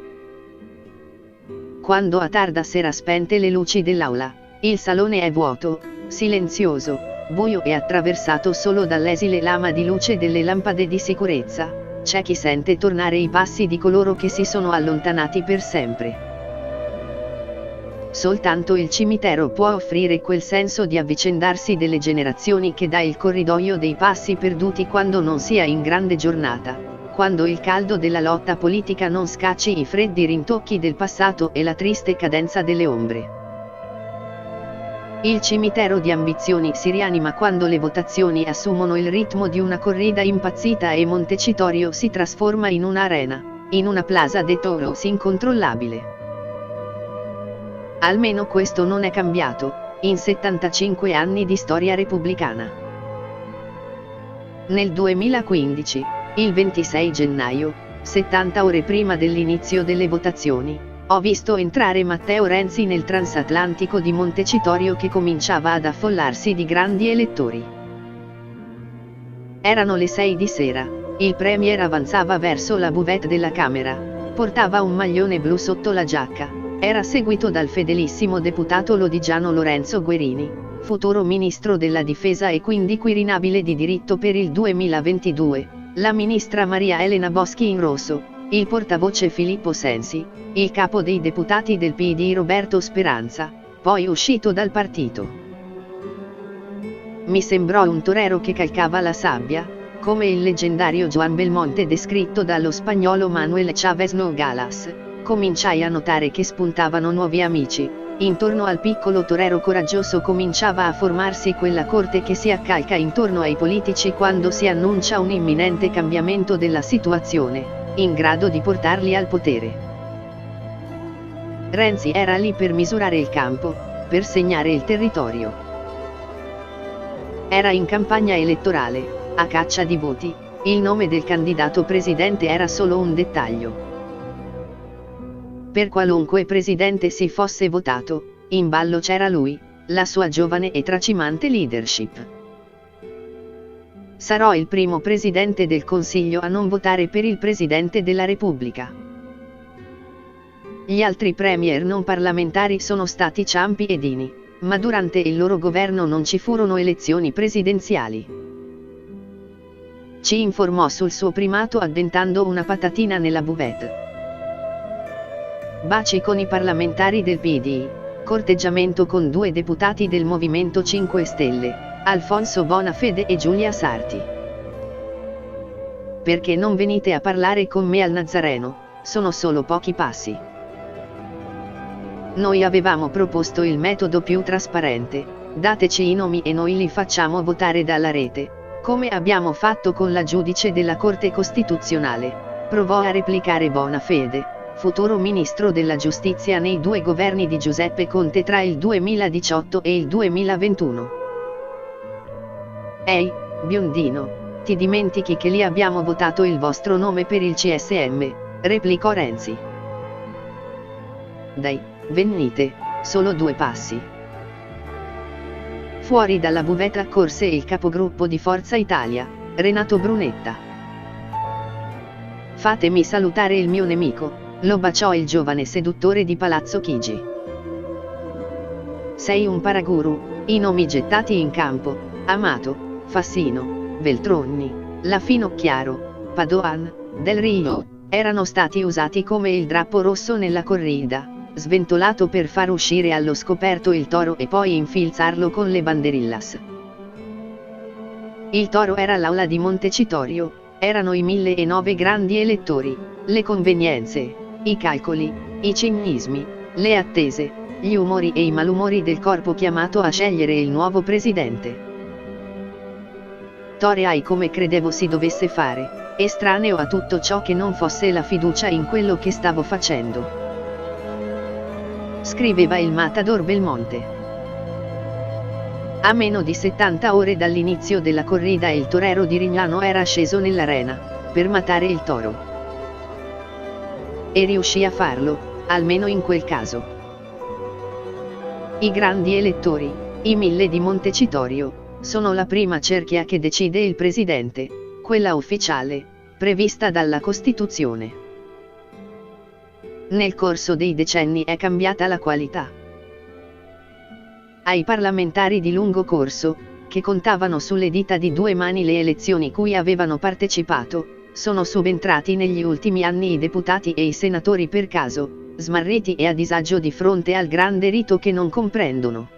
A: Quando a tarda sera spente le luci dell'aula, il salone è vuoto, silenzioso, buio e attraversato solo dall'esile lama di luce delle lampade di sicurezza, c'è chi sente tornare i passi di coloro che si sono allontanati per sempre. Soltanto il cimitero può offrire quel senso di avvicendarsi delle generazioni che dà il corridoio dei passi perduti quando non sia in grande giornata, quando il caldo della lotta politica non scacci i freddi rintocchi del passato e la triste cadenza delle ombre. Il cimitero di ambizioni si rianima quando le votazioni assumono il ritmo di una corrida impazzita e Montecitorio si trasforma in un'arena, in una plaza de toros incontrollabile. Almeno questo non è cambiato, in 75 anni di storia repubblicana. Nel 2015, il 26 gennaio, 70 ore prima dell'inizio delle votazioni, ho visto entrare Matteo Renzi nel transatlantico di Montecitorio che cominciava ad affollarsi di grandi elettori. Erano le 6 di sera, il premier avanzava verso la buvette della Camera, portava un maglione blu sotto la giacca, era seguito dal fedelissimo deputato lodigiano Lorenzo Guerini, futuro ministro della difesa e quindi quirinabile di diritto per il 2022, la ministra Maria Elena Boschi in rosso, il portavoce Filippo Sensi, il capo dei deputati del PD Roberto Speranza, poi uscito dal partito. Mi sembrò un torero che calcava la sabbia, come il leggendario Juan Belmonte descritto dallo spagnolo Manuel Chavez Nogales. Cominciai a notare che spuntavano nuovi amici, intorno al piccolo torero coraggioso cominciava a formarsi quella corte che si accalca intorno ai politici quando si annuncia un imminente cambiamento della situazione, in grado di portarli al potere. Renzi era lì per misurare il campo, per segnare il territorio. Era in campagna elettorale, a caccia di voti, il nome del candidato presidente era solo un dettaglio. Per qualunque presidente si fosse votato, in ballo c'era lui, la sua giovane e tracimante leadership. Sarò il primo presidente del Consiglio a non votare per il Presidente della Repubblica. Gli altri premier non parlamentari sono stati Ciampi e Dini, ma durante il loro governo non ci furono elezioni presidenziali. Ci informò sul suo primato addentando una patatina nella buvette. Baci con i parlamentari del PD, corteggiamento con 2 deputati del Movimento 5 Stelle, Alfonso Bonafede e Giulia Sarti. Perché non venite a parlare con me al Nazareno, sono solo pochi passi. Noi avevamo proposto il metodo più trasparente, dateci i nomi e noi li facciamo votare dalla rete, come abbiamo fatto con la giudice della Corte Costituzionale, provò a replicare Bonafede, futuro ministro della giustizia nei 2 governi di Giuseppe Conte tra il 2018 e il 2021. Ehi, biondino, ti dimentichi che lì abbiamo votato il vostro nome per il CSM, replicò Renzi. Dai, venite, solo 2 passi. Fuori dalla buvette accorse il capogruppo di Forza Italia, Renato Brunetta. Fatemi salutare il mio nemico, lo baciò il giovane seduttore di Palazzo Chigi. Sei un paraguru, i nomi gettati in campo, Amato, Fassino, Veltroni, La Finocchiaro, Padoan, Del Rio, erano stati usati come il drappo rosso nella corrida, sventolato per far uscire allo scoperto il toro e poi infilzarlo con le banderillas. Il toro era l'aula di Montecitorio, erano i 1009 grandi elettori, le convenienze, i calcoli, i cinnismi, le attese, gli umori e i malumori del corpo chiamato a scegliere il nuovo presidente. Toreai come credevo si dovesse fare, estraneo a tutto ciò che non fosse la fiducia in quello che stavo facendo. Scriveva il matador Belmonte. A meno di 70 ore dall'inizio della corrida il torero di Rignano era sceso nell'arena, per matare il toro. E riuscì a farlo, almeno in quel caso. I grandi elettori, i 1000 di Montecitorio, sono la prima cerchia che decide il presidente, quella ufficiale, prevista dalla Costituzione. Nel corso dei decenni è cambiata la qualità. Ai parlamentari di lungo corso, che contavano sulle dita di 2 mani le elezioni cui avevano partecipato, sono subentrati negli ultimi anni i deputati e i senatori per caso, smarriti e a disagio di fronte al grande rito che non comprendono.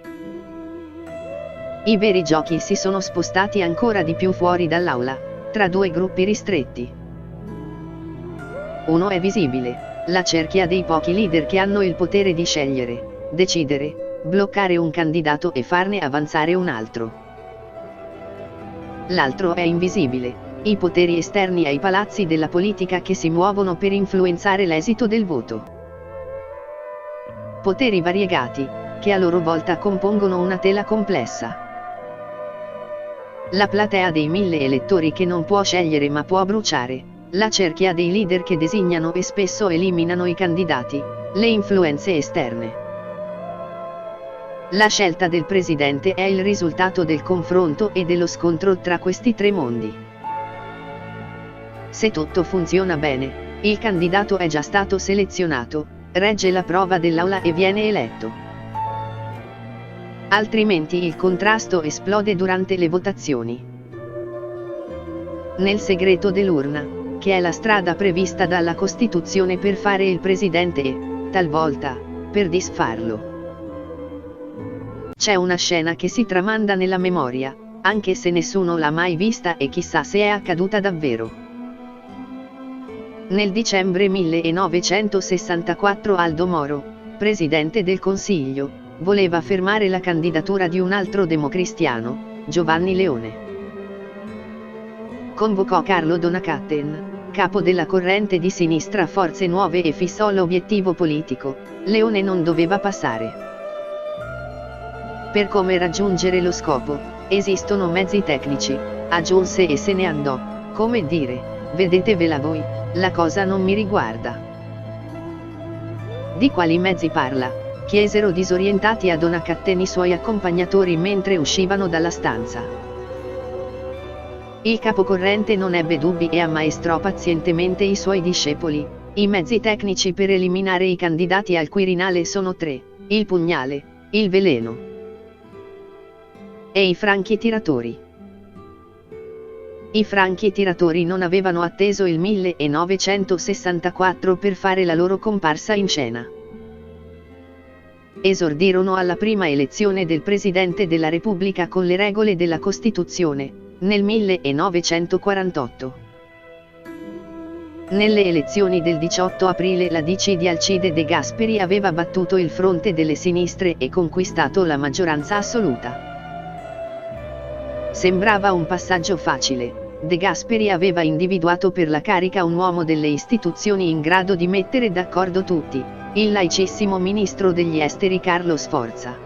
A: I veri giochi si sono spostati ancora di più fuori dall'aula, tra 2 gruppi ristretti. Uno è visibile: la cerchia dei pochi leader che hanno il potere di scegliere, decidere, bloccare un candidato e farne avanzare un altro. L'altro è invisibile: i poteri esterni ai palazzi della politica che si muovono per influenzare l'esito del voto. Poteri variegati, che a loro volta compongono una tela complessa. La platea dei 1000 elettori che non può scegliere ma può bruciare, la cerchia dei leader che designano e spesso eliminano i candidati, le influenze esterne. La scelta del presidente è il risultato del confronto e dello scontro tra questi tre mondi. Se tutto funziona bene, il candidato è già stato selezionato, regge la prova dell'aula e viene eletto. Altrimenti il contrasto esplode durante le votazioni. Nel segreto dell'urna, che è la strada prevista dalla Costituzione per fare il presidente e, talvolta, per disfarlo. C'è una scena che si tramanda nella memoria, anche se nessuno l'ha mai vista e chissà se è accaduta davvero. Nel dicembre 1964 Aldo Moro, presidente del Consiglio, voleva fermare la candidatura di un altro democristiano, Giovanni Leone. Convocò Carlo Donat-Cattin, capo della corrente di sinistra Forze Nuove, e fissò l'obiettivo politico: Leone non doveva passare. Per come raggiungere lo scopo, esistono mezzi tecnici, aggiunse e se ne andò, come dire: vedetevela voi, la cosa non mi riguarda. Di quali mezzi parla? Chiesero disorientati a Donat-Cattin i suoi accompagnatori mentre uscivano dalla stanza. Il capocorrente non ebbe dubbi e ammaestrò pazientemente i suoi discepoli: i mezzi tecnici per eliminare i candidati al Quirinale sono tre: il pugnale, il veleno e i franchi tiratori. I franchi tiratori non avevano atteso il 1964 per fare la loro comparsa in scena. Esordirono alla prima elezione del Presidente della Repubblica con le regole della Costituzione, nel 1948. Nelle elezioni del 18 aprile la DC di Alcide De Gasperi aveva battuto il fronte delle sinistre e conquistato la maggioranza assoluta. Sembrava un passaggio facile: De Gasperi aveva individuato per la carica un uomo delle istituzioni in grado di mettere d'accordo tutti: il laicissimo ministro degli esteri Carlo Sforza.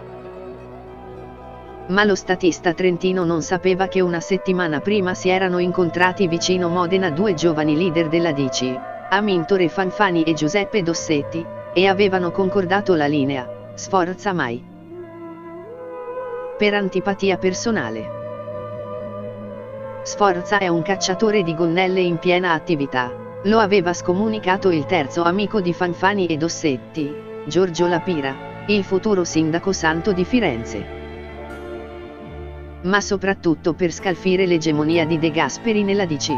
A: Ma lo statista trentino non sapeva che una settimana prima si erano incontrati vicino Modena due giovani leader della DC, Amintore Fanfani e Giuseppe Dossetti, e avevano concordato la linea: Sforza mai. Per antipatia personale. Sforza è un cacciatore di gonnelle in piena attività. Lo aveva scomunicato il terzo amico di Fanfani e Dossetti, Giorgio La Pira, il futuro sindaco santo di Firenze. Ma soprattutto per scalfire l'egemonia di De Gasperi nella DC.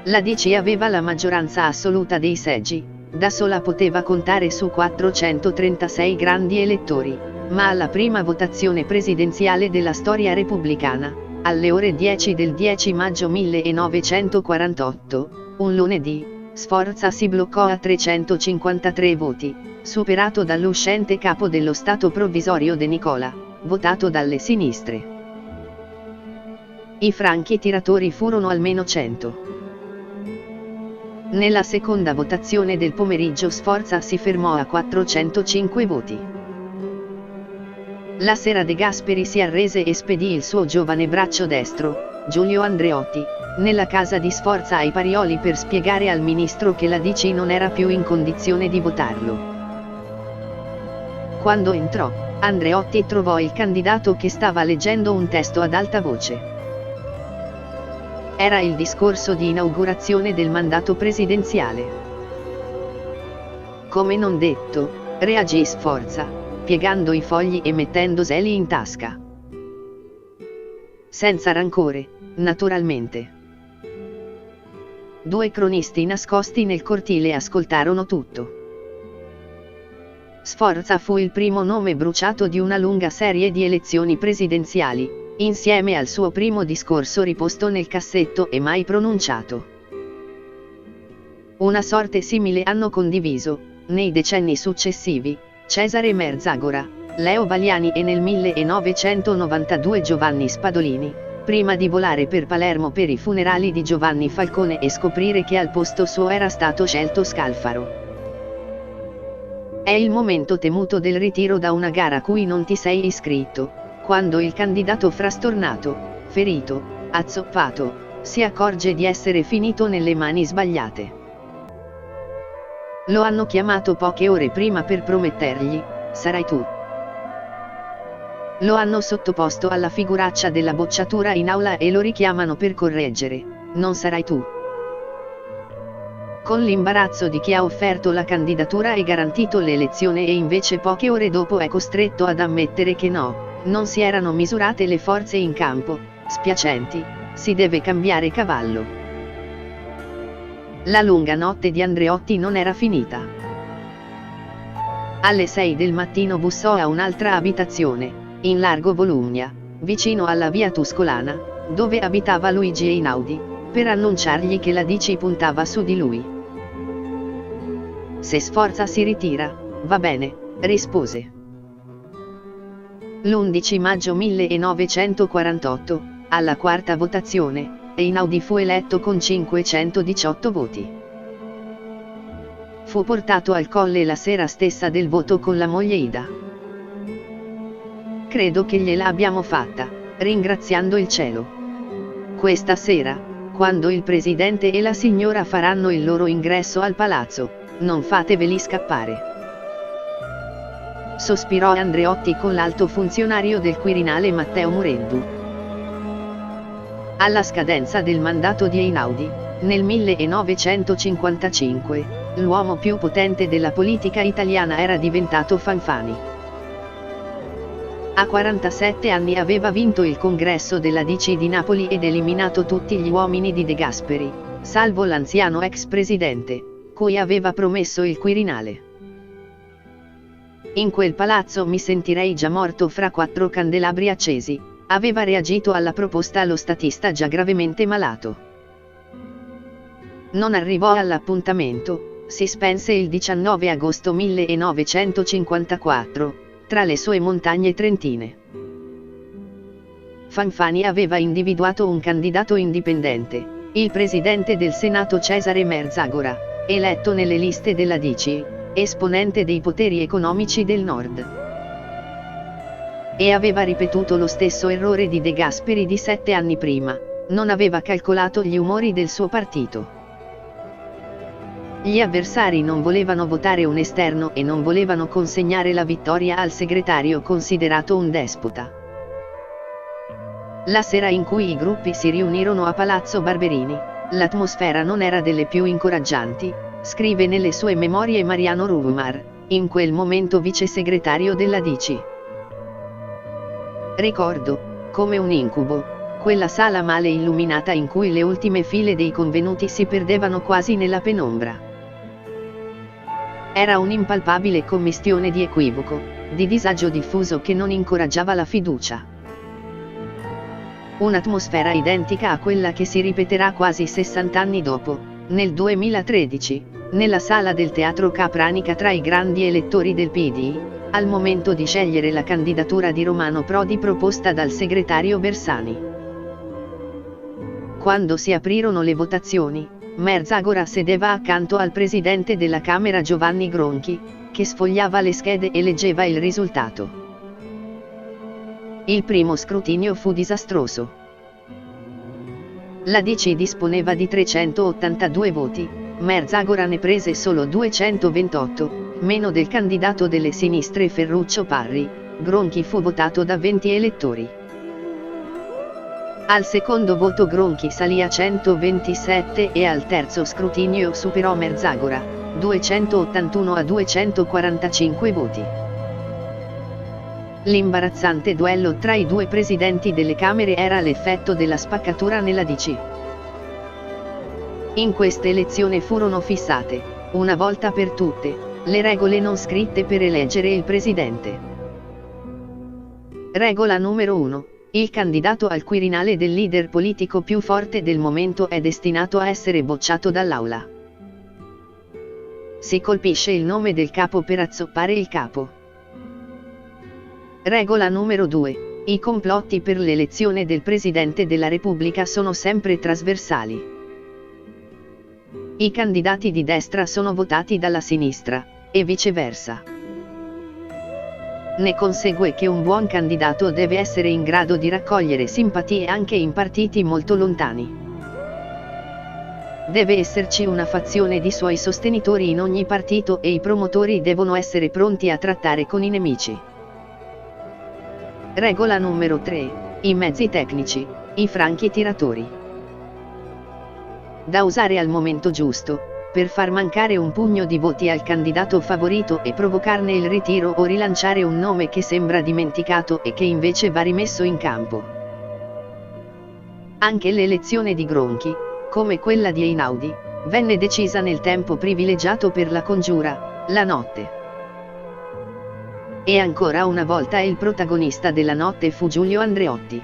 A: La DC aveva la maggioranza assoluta dei seggi, da sola poteva contare su 436 grandi elettori, ma alla prima votazione presidenziale della storia repubblicana, alle ore 10 del 10 maggio 1948, un lunedì, Sforza si bloccò a 353 voti, superato dall'uscente capo dello Stato provvisorio De Nicola, votato dalle sinistre. I franchi tiratori furono almeno 100. Nella seconda votazione del pomeriggio Sforza si fermò a 405 voti. La sera De Gasperi si arrese e spedì il suo giovane braccio destro, Giulio Andreotti, nella casa di Sforza ai Parioli per spiegare al ministro che la DC non era più in condizione di votarlo. Quando entrò, Andreotti trovò il candidato che stava leggendo un testo ad alta voce. Era il discorso di inaugurazione del mandato presidenziale. Come non detto, reagì Sforza, piegando i fogli e mettendoseli in tasca. Senza rancore, naturalmente. Due cronisti nascosti nel cortile ascoltarono tutto. Sforza fu il primo nome bruciato di una lunga serie di elezioni presidenziali, insieme al suo primo discorso riposto nel cassetto e mai pronunciato. Una sorte simile hanno condiviso, nei decenni successivi, Cesare Merzagora, Leo Valiani e nel 1992 Giovanni Spadolini, prima di volare per Palermo per i funerali di Giovanni Falcone e scoprire che al posto suo era stato scelto Scalfaro. È il momento temuto del ritiro da una gara a cui non ti sei iscritto, quando il candidato frastornato, ferito, azzoppato, si accorge di essere finito nelle mani sbagliate. Lo hanno chiamato poche ore prima per promettergli: sarai tu. Lo hanno sottoposto alla figuraccia della bocciatura in aula e lo richiamano per correggere: non sarai tu. Con l'imbarazzo di chi ha offerto la candidatura e garantito l'elezione e invece poche ore dopo è costretto ad ammettere che no, non si erano misurate le forze in campo, spiacenti, si deve cambiare cavallo. La lunga notte di Andreotti non era finita. Alle 6 del mattino bussò a un'altra abitazione, in largo Volugna, vicino alla via Tuscolana, dove abitava Luigi Einaudi, per annunciargli che la DC puntava su di lui. Se Sforza si ritira, va bene, rispose. L'11 maggio 1948, alla quarta votazione, Einaudi fu eletto con 518 voti. Fu portato al Colle la sera stessa del voto con la moglie Ida. Credo che gliela abbiamo fatta, ringraziando il cielo. Questa sera, quando il presidente e la signora faranno il loro ingresso al palazzo, non fateveli scappare. Sospirò Andreotti con l'alto funzionario del Quirinale Matteo Mureddu. Alla scadenza del mandato di Einaudi, nel 1955, l'uomo più potente della politica italiana era diventato Fanfani. A 47 anni aveva vinto il congresso della DC di Napoli ed eliminato tutti gli uomini di De Gasperi, salvo l'anziano ex presidente, cui aveva promesso il Quirinale. In quel palazzo mi sentirei già morto fra 4 candelabri accesi, aveva reagito alla proposta lo statista già gravemente malato. Non arrivò all'appuntamento, si spense il 19 agosto 1954, tra le sue montagne trentine. Fanfani aveva individuato un candidato indipendente, il presidente del Senato Cesare Merzagora, eletto nelle liste della DC, esponente dei poteri economici del Nord. E aveva ripetuto lo stesso errore di De Gasperi di 7 anni prima, non aveva calcolato gli umori del suo partito. Gli avversari non volevano votare un esterno e non volevano consegnare la vittoria al segretario considerato un despota. La sera in cui i gruppi si riunirono a Palazzo Barberini, l'atmosfera non era delle più incoraggianti, scrive nelle sue memorie Mariano Ruvumar, in quel momento vice segretario della DC. Ricordo, come un incubo, quella sala male illuminata in cui le ultime file dei convenuti si perdevano quasi nella penombra. Era un'impalpabile commistione di equivoco, di disagio diffuso che non incoraggiava la fiducia. Un'atmosfera identica a quella che si ripeterà quasi 60 anni dopo, nel 2013, nella sala del Teatro Capranica tra i grandi elettori del PD, al momento di scegliere la candidatura di Romano Prodi proposta dal segretario Bersani. Quando si aprirono le votazioni, Merzagora sedeva accanto al presidente della Camera Giovanni Gronchi, che sfogliava le schede e leggeva il risultato. Il primo scrutinio fu disastroso. La DC disponeva di 382 voti, Merzagora ne prese solo 228, meno del candidato delle sinistre Ferruccio Parri. Gronchi fu votato da 20 elettori. Al secondo voto Gronchi salì a 127 e al terzo scrutinio superò Merzagora, 281 a 245 voti. L'imbarazzante duello tra i due presidenti delle Camere era l'effetto della spaccatura nella DC. In questa elezione furono fissate, una volta per tutte, le regole non scritte per eleggere il presidente. Regola numero 1. Il candidato al Quirinale del leader politico più forte del momento è destinato a essere bocciato dall'Aula. Si colpisce il nome del capo per azzoppare il capo. Regola numero 2. I complotti per l'elezione del Presidente della Repubblica sono sempre trasversali. I candidati di destra sono votati dalla sinistra, e viceversa. Ne consegue che un buon candidato deve essere in grado di raccogliere simpatie anche in partiti molto lontani. Deve esserci una fazione di suoi sostenitori in ogni partito e i promotori devono essere pronti a trattare con i nemici. Regola numero 3. I mezzi tecnici, i franchi tiratori. Da usare al momento giusto, per far mancare un pugno di voti al candidato favorito e provocarne il ritiro o rilanciare un nome che sembra dimenticato e che invece va rimesso in campo. Anche l'elezione di Gronchi, come quella di Einaudi, venne decisa nel tempo privilegiato per la congiura, la notte. E ancora una volta il protagonista della notte fu Giulio Andreotti.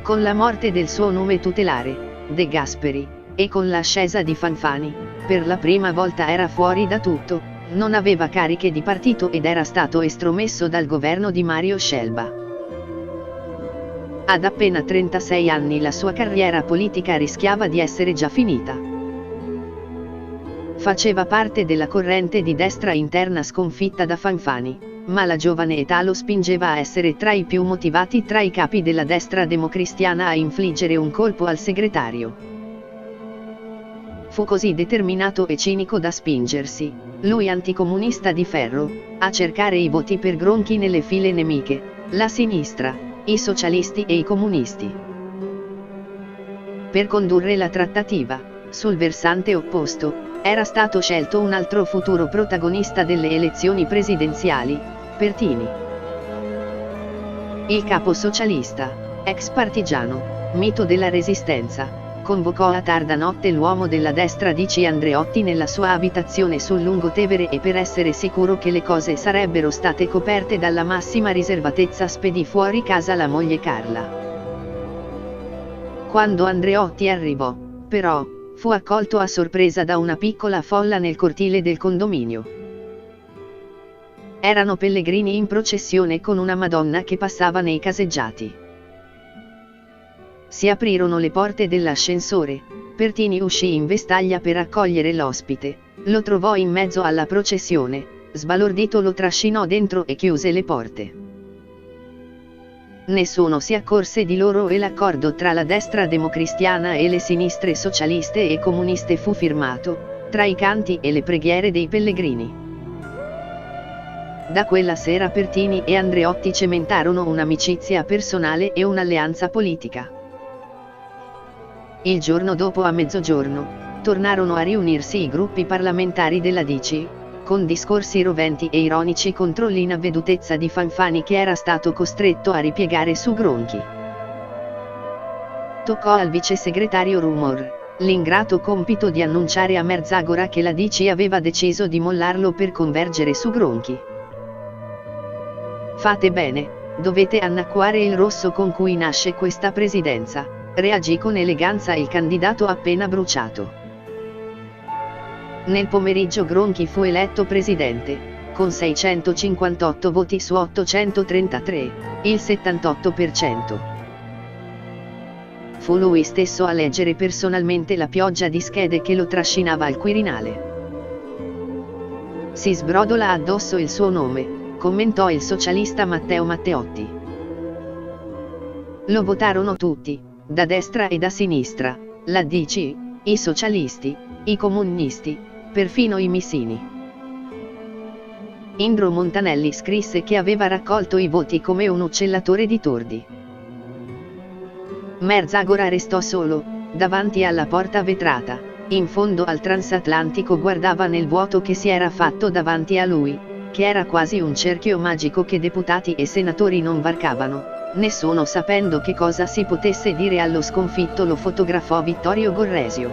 A: Con la morte del suo nome tutelare, De Gasperi, e con l'ascesa di Fanfani, per la prima volta era fuori da tutto, non aveva cariche di partito ed era stato estromesso dal governo di Mario Scelba. Ad appena 36 anni la sua carriera politica rischiava di essere già finita. Faceva parte della corrente di destra interna sconfitta da Fanfani, ma la giovane età lo spingeva a essere tra i più motivati tra i capi della destra democristiana a infliggere un colpo al segretario. Fu così determinato e cinico da spingersi, lui anticomunista di ferro, a cercare i voti per Gronchi nelle file nemiche, la sinistra, i socialisti e i comunisti. Per condurre la trattativa, sul versante opposto, era stato scelto un altro futuro protagonista delle elezioni presidenziali, Pertini. Il capo socialista, ex partigiano, mito della resistenza, convocò a tarda notte l'uomo della destra D.C. Andreotti nella sua abitazione sul Lungotevere e per essere sicuro che le cose sarebbero state coperte dalla massima riservatezza spedì fuori casa la moglie Carla. Quando Andreotti arrivò, però, fu accolto a sorpresa da una piccola folla nel cortile del condominio. Erano pellegrini in processione con una Madonna che passava nei caseggiati. Si aprirono le porte dell'ascensore, Pertini uscì in vestaglia per accogliere l'ospite, lo trovò in mezzo alla processione, sbalordito lo trascinò dentro e chiuse le porte. Nessuno si accorse di loro e l'accordo tra la destra democristiana e le sinistre socialiste e comuniste fu firmato, tra i canti e le preghiere dei pellegrini. Da quella sera Pertini e Andreotti cementarono un'amicizia personale e un'alleanza politica. Il giorno dopo a mezzogiorno, tornarono a riunirsi i gruppi parlamentari della DC, con discorsi roventi e ironici contro l'inavvedutezza di Fanfani che era stato costretto a ripiegare su Gronchi. Toccò al vice segretario Rumor l'ingrato compito di annunciare a Merzagora che la DC aveva deciso di mollarlo per convergere su Gronchi. Fate bene, dovete annacquare il rosso con cui nasce questa presidenza, reagì con eleganza il candidato appena bruciato. Nel pomeriggio Gronchi fu eletto presidente, con 658 voti su 833, il 78%. Fu lui stesso a leggere personalmente la pioggia di schede che lo trascinava al Quirinale. Si sbrodola addosso il suo nome, commentò il socialista Matteo Matteotti. Lo votarono tutti, da destra e da sinistra, la DC, i socialisti, i comunisti, perfino i missini. Indro Montanelli scrisse che aveva raccolto i voti come un uccellatore di tordi. Merzagora restò solo, davanti alla porta vetrata, in fondo al transatlantico guardava nel vuoto che si era fatto davanti a lui, che era quasi un cerchio magico che deputati e senatori non varcavano. Nessuno sapendo che cosa si potesse dire allo sconfitto lo fotografò Vittorio Gorresio.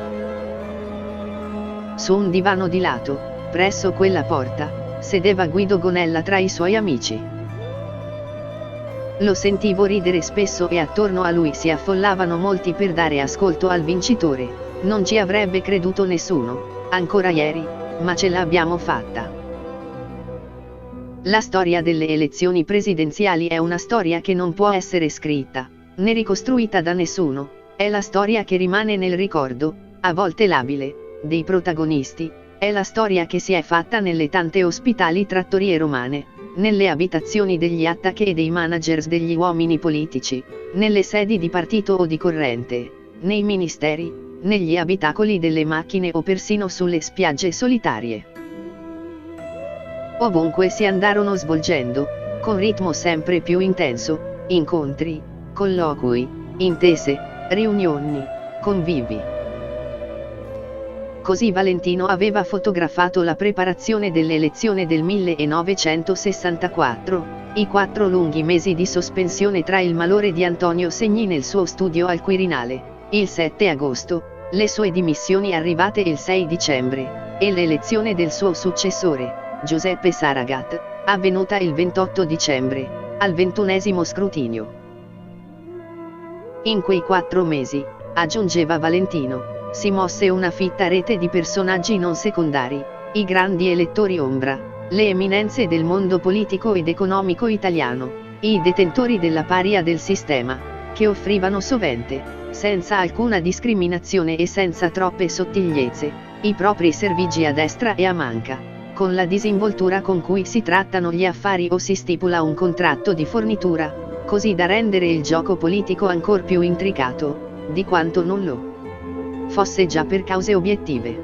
A: Su un divano di lato, presso quella porta, sedeva Guido Gonella tra i suoi amici. Lo sentivo ridere spesso e attorno a lui si affollavano molti per dare ascolto al vincitore, non ci avrebbe creduto nessuno, Ancora ieri, ma ce l'abbiamo fatta. La storia delle elezioni presidenziali è una storia che non può essere scritta, né ricostruita da nessuno, è la storia che rimane nel ricordo, a volte labile, dei protagonisti, è la storia che si è fatta nelle tante ospitali trattorie romane, nelle abitazioni degli attacchi e dei managers degli uomini politici, nelle sedi di partito o di corrente, nei ministeri, negli abitacoli delle macchine o persino sulle spiagge solitarie. Ovunque si andarono svolgendo, con ritmo sempre più intenso, incontri, colloqui, intese, riunioni, convivi. Così Valentino aveva fotografato la preparazione dell'elezione del 1964, i 4 lunghi mesi di sospensione tra il malore di Antonio Segni nel suo studio al Quirinale, il 7 agosto, le sue dimissioni arrivate il 6 dicembre, e l'elezione del suo successore, Giuseppe Saragat, avvenuta il 28 dicembre, al 21° scrutinio. In quei 4 mesi, aggiungeva Valentino, si mosse una fitta rete di personaggi non secondari, i grandi elettori ombra, le eminenze del mondo politico ed economico italiano, i detentori della paria del sistema, che offrivano sovente, senza alcuna discriminazione e senza troppe sottigliezze, i propri servigi a destra e a manca, con la disinvoltura con cui si trattano gli affari o si stipula un contratto di fornitura, così da rendere il gioco politico ancor più intricato, di quanto non lo fosse già per cause obiettive.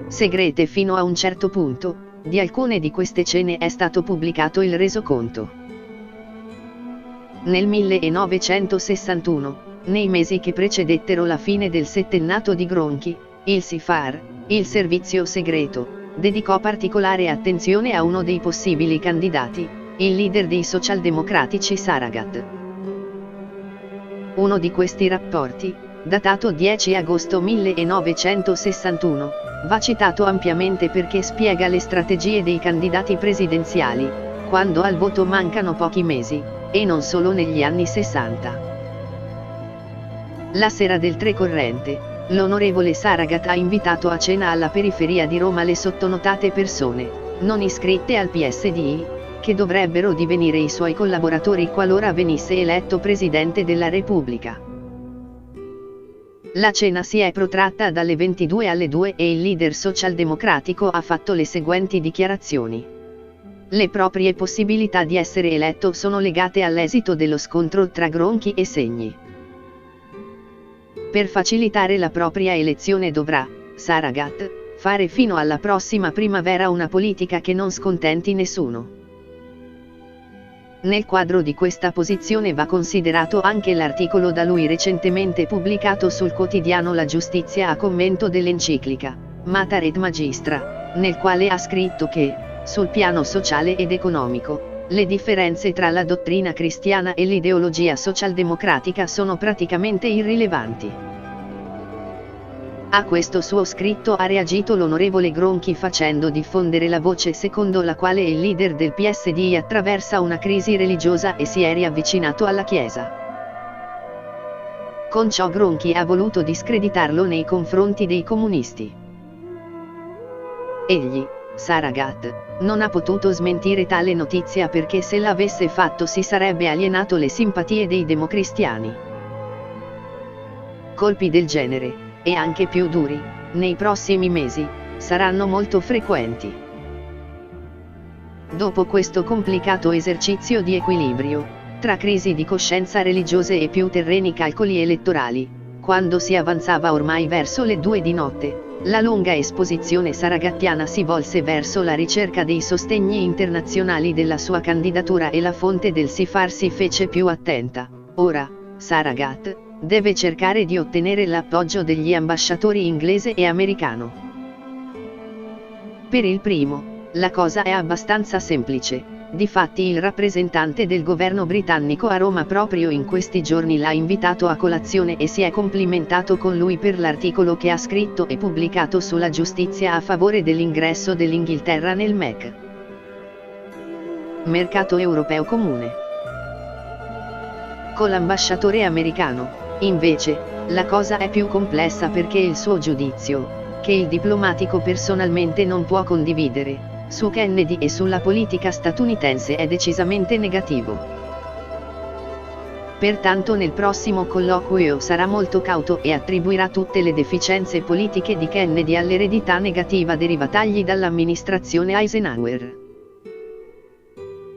A: Segrete fino a un certo punto, di alcune di queste cene è stato pubblicato il resoconto. Nel 1961, nei mesi che precedettero la fine del settennato di Gronchi, il SIFAR, il servizio segreto, dedicò particolare attenzione a uno dei possibili candidati, il leader dei socialdemocratici Saragat. Uno di questi rapporti, datato 10 agosto 1961, va citato ampiamente perché spiega le strategie dei candidati presidenziali, quando al voto mancano pochi mesi, e non solo negli anni 60. La sera del 3 corrente, l'onorevole Saragat ha invitato a cena alla periferia di Roma le sottonotate persone, non iscritte al PSD, che dovrebbero divenire i suoi collaboratori qualora venisse eletto Presidente della Repubblica. La cena si è protratta dalle 22 alle 2 e il leader socialdemocratico ha fatto le seguenti dichiarazioni. Le proprie possibilità di essere eletto sono legate all'esito dello scontro tra Gronchi e Segni. Per facilitare la propria elezione dovrà, Saragat, fare fino alla prossima primavera una politica che non scontenti nessuno. Nel quadro di questa posizione va considerato anche l'articolo da lui recentemente pubblicato sul quotidiano La Giustizia a commento dell'enciclica, Mater et Magistra, nel quale ha scritto che, sul piano sociale ed economico, le differenze tra la dottrina cristiana e l'ideologia socialdemocratica sono praticamente irrilevanti. A questo suo scritto ha reagito l'onorevole Gronchi facendo diffondere la voce secondo la quale il leader del PSD attraversa una crisi religiosa e si è riavvicinato alla Chiesa. Con ciò Gronchi ha voluto discreditarlo nei confronti dei comunisti. Egli, Saragat, non ha potuto smentire tale notizia perché se l'avesse fatto si sarebbe alienato le simpatie dei democristiani. Colpi del genere, e anche più duri, nei prossimi mesi, saranno molto frequenti. Dopo questo complicato esercizio di equilibrio, tra crisi di coscienza religiose e più terreni calcoli elettorali, quando si avanzava ormai verso le 2 di notte, la lunga esposizione saragattiana si volse verso la ricerca dei sostegni internazionali della sua candidatura e la fonte del SIFAR si fece più attenta. Ora, Saragat deve cercare di ottenere l'appoggio degli ambasciatori inglese e americano. Per il primo, la cosa è abbastanza semplice. Difatti il rappresentante del governo britannico a Roma proprio in questi giorni l'ha invitato a colazione e si è complimentato con lui per l'articolo che ha scritto e pubblicato sulla giustizia a favore dell'ingresso dell'Inghilterra nel MEC. Mercato europeo comune. Con l'ambasciatore americano, invece, la cosa è più complessa perché il suo giudizio, che il diplomatico personalmente non può condividere, su Kennedy e sulla politica statunitense è decisamente negativo. Pertanto nel prossimo colloquio sarà molto cauto e attribuirà tutte le deficienze politiche di Kennedy all'eredità negativa derivatagli dall'amministrazione Eisenhower.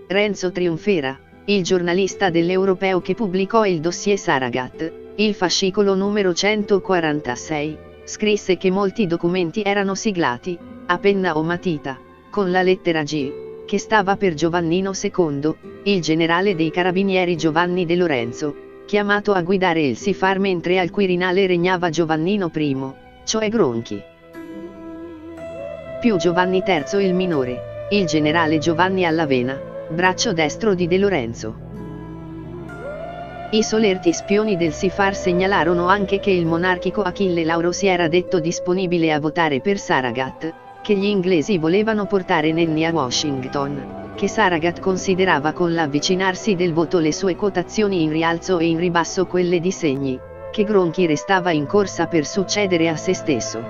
A: Renzo Triumfera, il giornalista dell'Europeo che pubblicò il dossier Saragat, il fascicolo numero 146, scrisse che molti documenti erano siglati, a penna o matita, con la lettera G, che stava per Giovannino II, il generale dei carabinieri Giovanni De Lorenzo, chiamato a guidare il SIFAR mentre al Quirinale regnava Giovannino I, cioè Gronchi. Più Giovanni III il minore, il generale Giovanni Allavena, braccio destro di De Lorenzo. I solerti spioni del SIFAR segnalarono anche che il monarchico Achille Lauro si era detto disponibile a votare per Saragat, che gli inglesi volevano portare Nenni a Washington, che Saragat considerava con l'avvicinarsi del voto le sue quotazioni in rialzo e in ribasso quelle di Segni, che Gronchi restava in corsa per succedere a se stesso.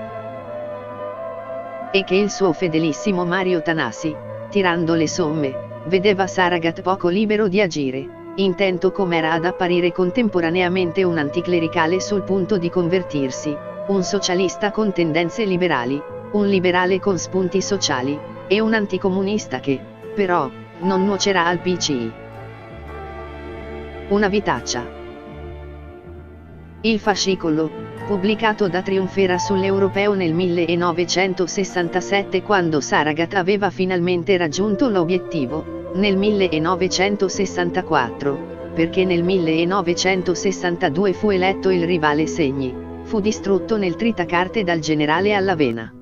A: E che il suo fedelissimo Mario Tanasi, tirando le somme, vedeva Saragat poco libero di agire, intento com'era ad apparire contemporaneamente un anticlericale sul punto di convertirsi, un socialista con tendenze liberali, un liberale con spunti sociali, e un anticomunista che, però, non nuocerà al PCI. Una vitaccia. Il fascicolo, pubblicato da Triumfera sull'Europeo nel 1967 quando Saragat aveva finalmente raggiunto l'obiettivo, nel 1964, perché nel 1962 fu eletto il rivale Segni, fu distrutto nel tritacarte dal generale Allavena.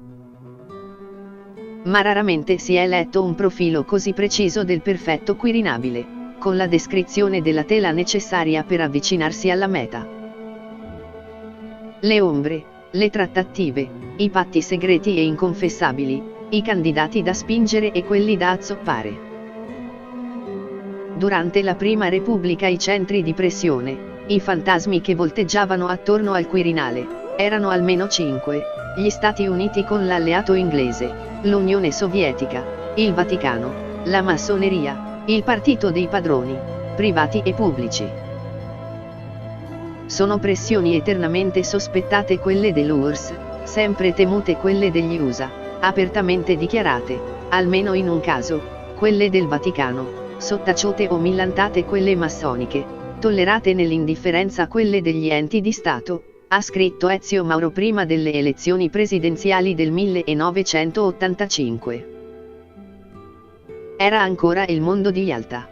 A: Ma raramente si è letto un profilo così preciso del perfetto Quirinabile, con la descrizione della tela necessaria per avvicinarsi alla meta. Le ombre, le trattative, i patti segreti e inconfessabili, i candidati da spingere e quelli da azzoppare. Durante la Prima Repubblica i centri di pressione, i fantasmi che volteggiavano attorno al Quirinale, erano almeno 5, gli Stati Uniti con l'alleato inglese, l'Unione Sovietica, il Vaticano, la Massoneria, il Partito dei Padroni, privati e pubblici. Sono pressioni eternamente sospettate quelle dell'URSS, sempre temute quelle degli USA, apertamente dichiarate, almeno in un caso, quelle del Vaticano, sottaciute o millantate quelle massoniche, tollerate nell'indifferenza quelle degli enti di Stato, ha scritto Ezio Mauro prima delle elezioni presidenziali del 1985. Era ancora il mondo di Yalta.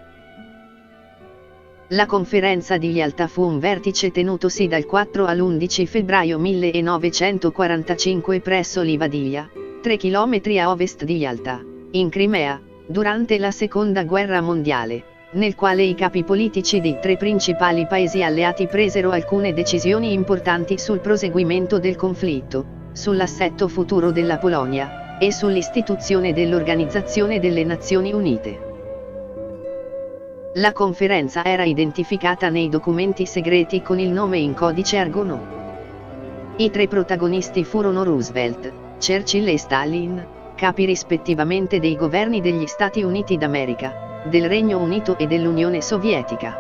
A: La conferenza di Yalta fu un vertice tenutosi dal 4 all'11 febbraio 1945 presso Livadiia, 3 km a ovest di Yalta, in Crimea, durante la Seconda Guerra Mondiale, nel quale i capi politici dei 3 principali paesi alleati presero alcune decisioni importanti sul proseguimento del conflitto, sull'assetto futuro della Polonia, e sull'istituzione dell'Organizzazione delle Nazioni Unite. La conferenza era identificata nei documenti segreti con il nome in codice Argonaut. I 3 protagonisti furono Roosevelt, Churchill e Stalin, capi rispettivamente dei governi degli Stati Uniti d'America, del Regno Unito e dell'Unione Sovietica.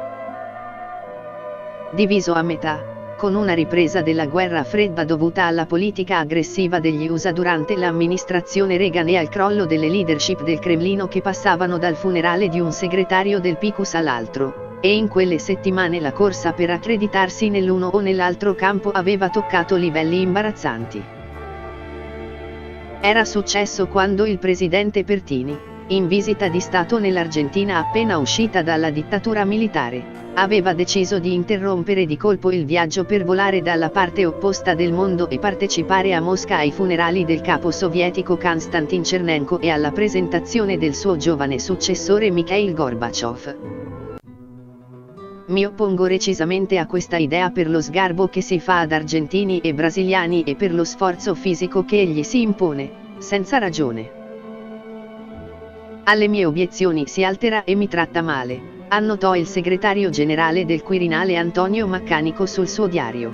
A: Diviso a metà, con una ripresa della guerra fredda dovuta alla politica aggressiva degli USA durante l'amministrazione Reagan e al crollo delle leadership del Cremlino che passavano dal funerale di un segretario del PICUS all'altro, e in quelle settimane la corsa per accreditarsi nell'uno o nell'altro campo aveva toccato livelli imbarazzanti. Era successo quando il presidente Pertini, in visita di Stato nell'Argentina appena uscita dalla dittatura militare, aveva deciso di interrompere di colpo il viaggio per volare dalla parte opposta del mondo e partecipare a Mosca ai funerali del capo sovietico Konstantin Chernenko e alla presentazione del suo giovane successore Mikhail Gorbaciov. Mi oppongo recisamente a questa idea per lo sgarbo che si fa ad argentini e brasiliani e per lo sforzo fisico che egli si impone, senza ragione. Alle mie obiezioni si altera e mi tratta male, annotò il segretario generale del Quirinale Antonio Maccanico sul suo diario.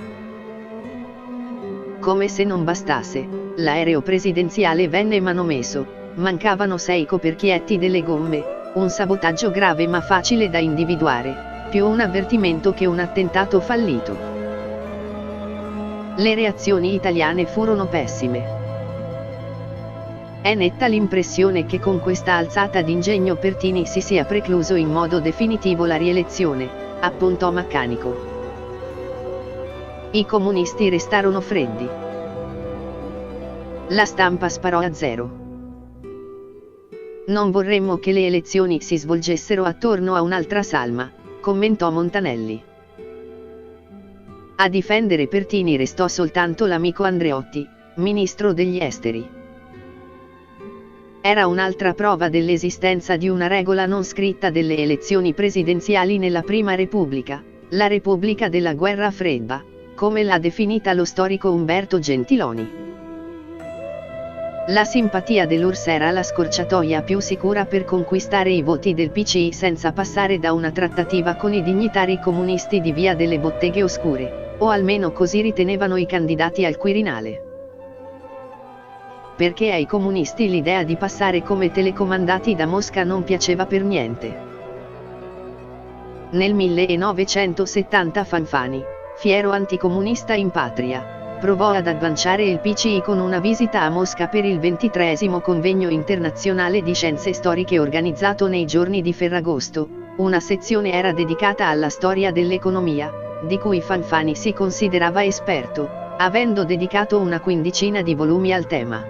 A: Come se non bastasse, l'aereo presidenziale venne manomesso, mancavano 6 coperchietti delle gomme, un sabotaggio grave ma facile da individuare, più un avvertimento che un attentato fallito. Le reazioni italiane furono pessime. È netta l'impressione che con questa alzata d'ingegno Pertini si sia precluso in modo definitivo la rielezione, appuntò Maccanico. I comunisti restarono freddi. La stampa sparò a zero. Non vorremmo che le elezioni si svolgessero attorno a un'altra salma, commentò Montanelli. A difendere Pertini restò soltanto l'amico Andreotti, ministro degli esteri. Era un'altra prova dell'esistenza di una regola non scritta delle elezioni presidenziali nella Prima Repubblica, la Repubblica della Guerra Fredda, come l'ha definita lo storico Umberto Gentiloni. La simpatia dell'URSS era la scorciatoia più sicura per conquistare i voti del PCI senza passare da una trattativa con i dignitari comunisti di Via delle Botteghe Oscure, o almeno così ritenevano i candidati al Quirinale. Perché ai comunisti l'idea di passare come telecomandati da Mosca non piaceva per niente. Nel 1970 Fanfani, fiero anticomunista in patria, provò ad agganciare il PCI con una visita a Mosca per il 23° convegno internazionale di scienze storiche organizzato nei giorni di Ferragosto. Una sezione era dedicata alla storia dell'economia, di cui Fanfani si considerava esperto, avendo dedicato una quindicina di volumi al tema.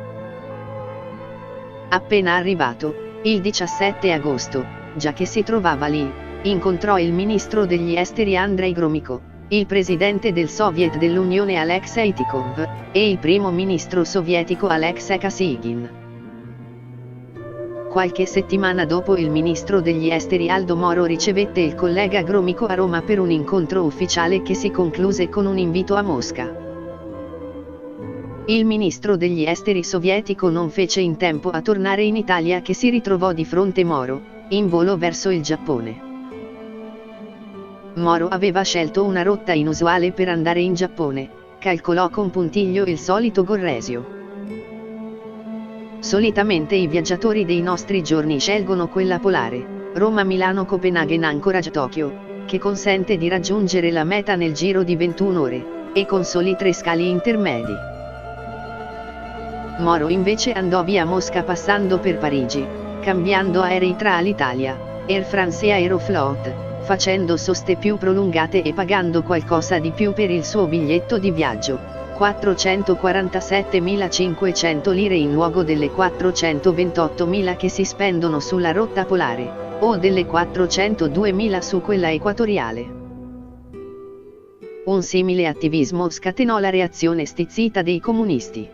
A: Appena arrivato, il 17 agosto, già che si trovava lì, incontrò il ministro degli esteri Andrei Gromyko, il presidente del Soviet dell'Unione Alexei Tikhov, e il primo ministro sovietico Alexei Kosygin. Qualche settimana dopo il ministro degli esteri Aldo Moro ricevette il collega Gromyko a Roma per un incontro ufficiale che si concluse con un invito a Mosca. Il ministro degli esteri sovietico non fece in tempo a tornare in Italia che si ritrovò di fronte Moro, in volo verso il Giappone. Moro aveva scelto una rotta inusuale per andare in Giappone, calcolò con puntiglio il solito Gorresio. Solitamente i viaggiatori dei nostri giorni scelgono quella polare, Roma-Milano-Copenaghen-Anchorage-Tokyo, che consente di raggiungere la meta nel giro di 21 ore, e con soli 3 scali intermedi. Moro invece andò via Mosca passando per Parigi, cambiando aerei tra Alitalia, Air France e Aeroflot, facendo soste più prolungate e pagando qualcosa di più per il suo biglietto di viaggio, 447.500 lire in luogo delle 428.000 che si spendono sulla rotta polare, o delle 402.000 su quella equatoriale. Un simile attivismo scatenò la reazione stizzita dei comunisti.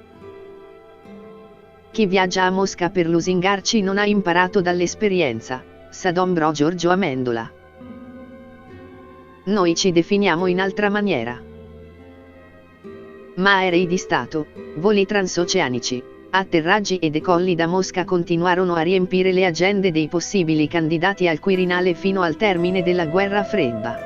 A: Chi viaggia a Mosca per lusingarci non ha imparato dall'esperienza, s'adombrò Giorgio Amendola. Noi ci definiamo in altra maniera. Ma aerei di Stato, voli transoceanici, atterraggi e decolli da Mosca continuarono a riempire le agende dei possibili candidati al Quirinale fino al termine della Guerra Fredda.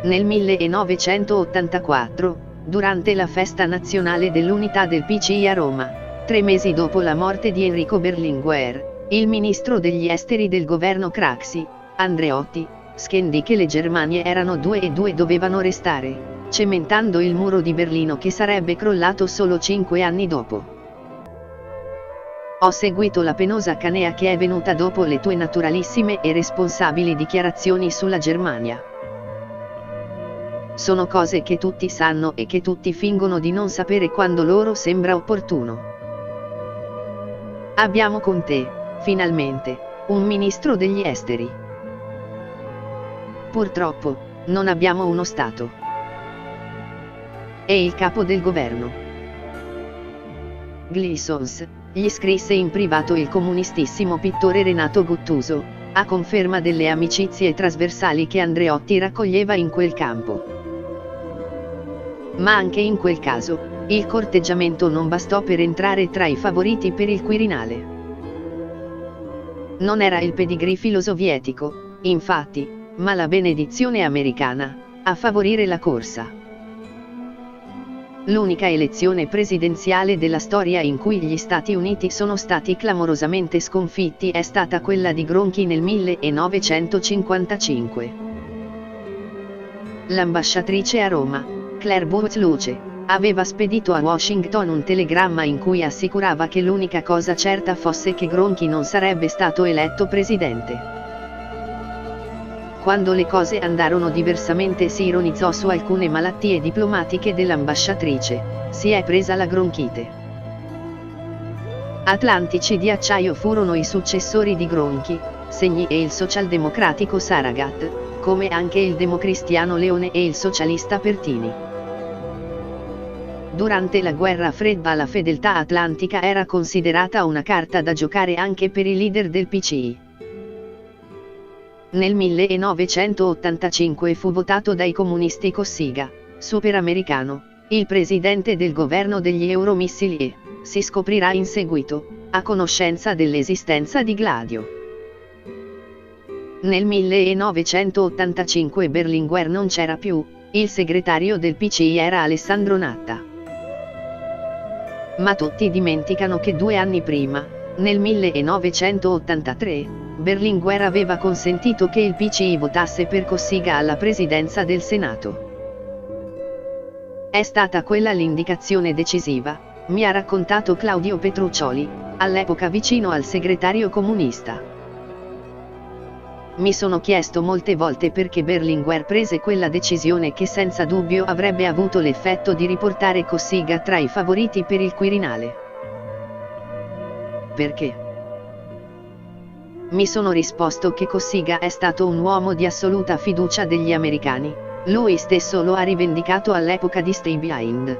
A: Nel 1984, durante la festa nazionale dell'unità del PCI a Roma, 3 mesi dopo la morte di Enrico Berlinguer, il ministro degli esteri del governo Craxi, Andreotti, scandì che le Germanie erano 2 e 2 dovevano restare, cementando il muro di Berlino che sarebbe crollato solo 5 anni dopo. Ho seguito la penosa canea che è venuta dopo le tue naturalissime e responsabili dichiarazioni sulla Germania. Sono cose che tutti sanno e che tutti fingono di non sapere quando loro sembra opportuno. Abbiamo con te, finalmente, un ministro degli esteri. Purtroppo, non abbiamo uno Stato. E il capo del governo. Glissons, gli scrisse in privato il comunistissimo pittore Renato Guttuso, a conferma delle amicizie trasversali che Andreotti raccoglieva in quel campo. Ma anche in quel caso, il corteggiamento non bastò per entrare tra i favoriti per il Quirinale. Non era il pedigree filosovietico, infatti, ma la benedizione americana, a favorire la corsa. L'unica elezione presidenziale della storia in cui gli Stati Uniti sono stati clamorosamente sconfitti è stata quella di Gronchi nel 1955. L'ambasciatrice a Roma, Claire Bootluce, aveva spedito a Washington un telegramma in cui assicurava che l'unica cosa certa fosse che Gronchi non sarebbe stato eletto presidente. Quando le cose andarono diversamente si ironizzò su alcune malattie diplomatiche dell'ambasciatrice, si è presa la gronchite. Atlantici di acciaio furono i successori di Gronchi, Segni e il socialdemocratico Saragat, come anche il democristiano Leone e il socialista Pertini. Durante la guerra fredda la fedeltà atlantica era considerata una carta da giocare anche per i leader del PCI. Nel 1985 fu votato dai comunisti Cossiga, superamericano, il presidente del governo degli euromissili e, si scoprirà in seguito, a conoscenza dell'esistenza di Gladio. Nel 1985 Berlinguer non c'era più, il segretario del PCI era Alessandro Natta. Ma tutti dimenticano che 2 anni prima, nel 1983, Berlinguer aveva consentito che il PCI votasse per Cossiga alla presidenza del Senato. È stata quella l'indicazione decisiva, mi ha raccontato Claudio Petruccioli, all'epoca vicino al segretario comunista. Mi sono chiesto molte volte perché Berlinguer prese quella decisione che senza dubbio avrebbe avuto l'effetto di riportare Cossiga tra i favoriti per il Quirinale. Perché? Mi sono risposto che Cossiga è stato un uomo di assoluta fiducia degli americani, lui stesso lo ha rivendicato all'epoca di Stay Behind.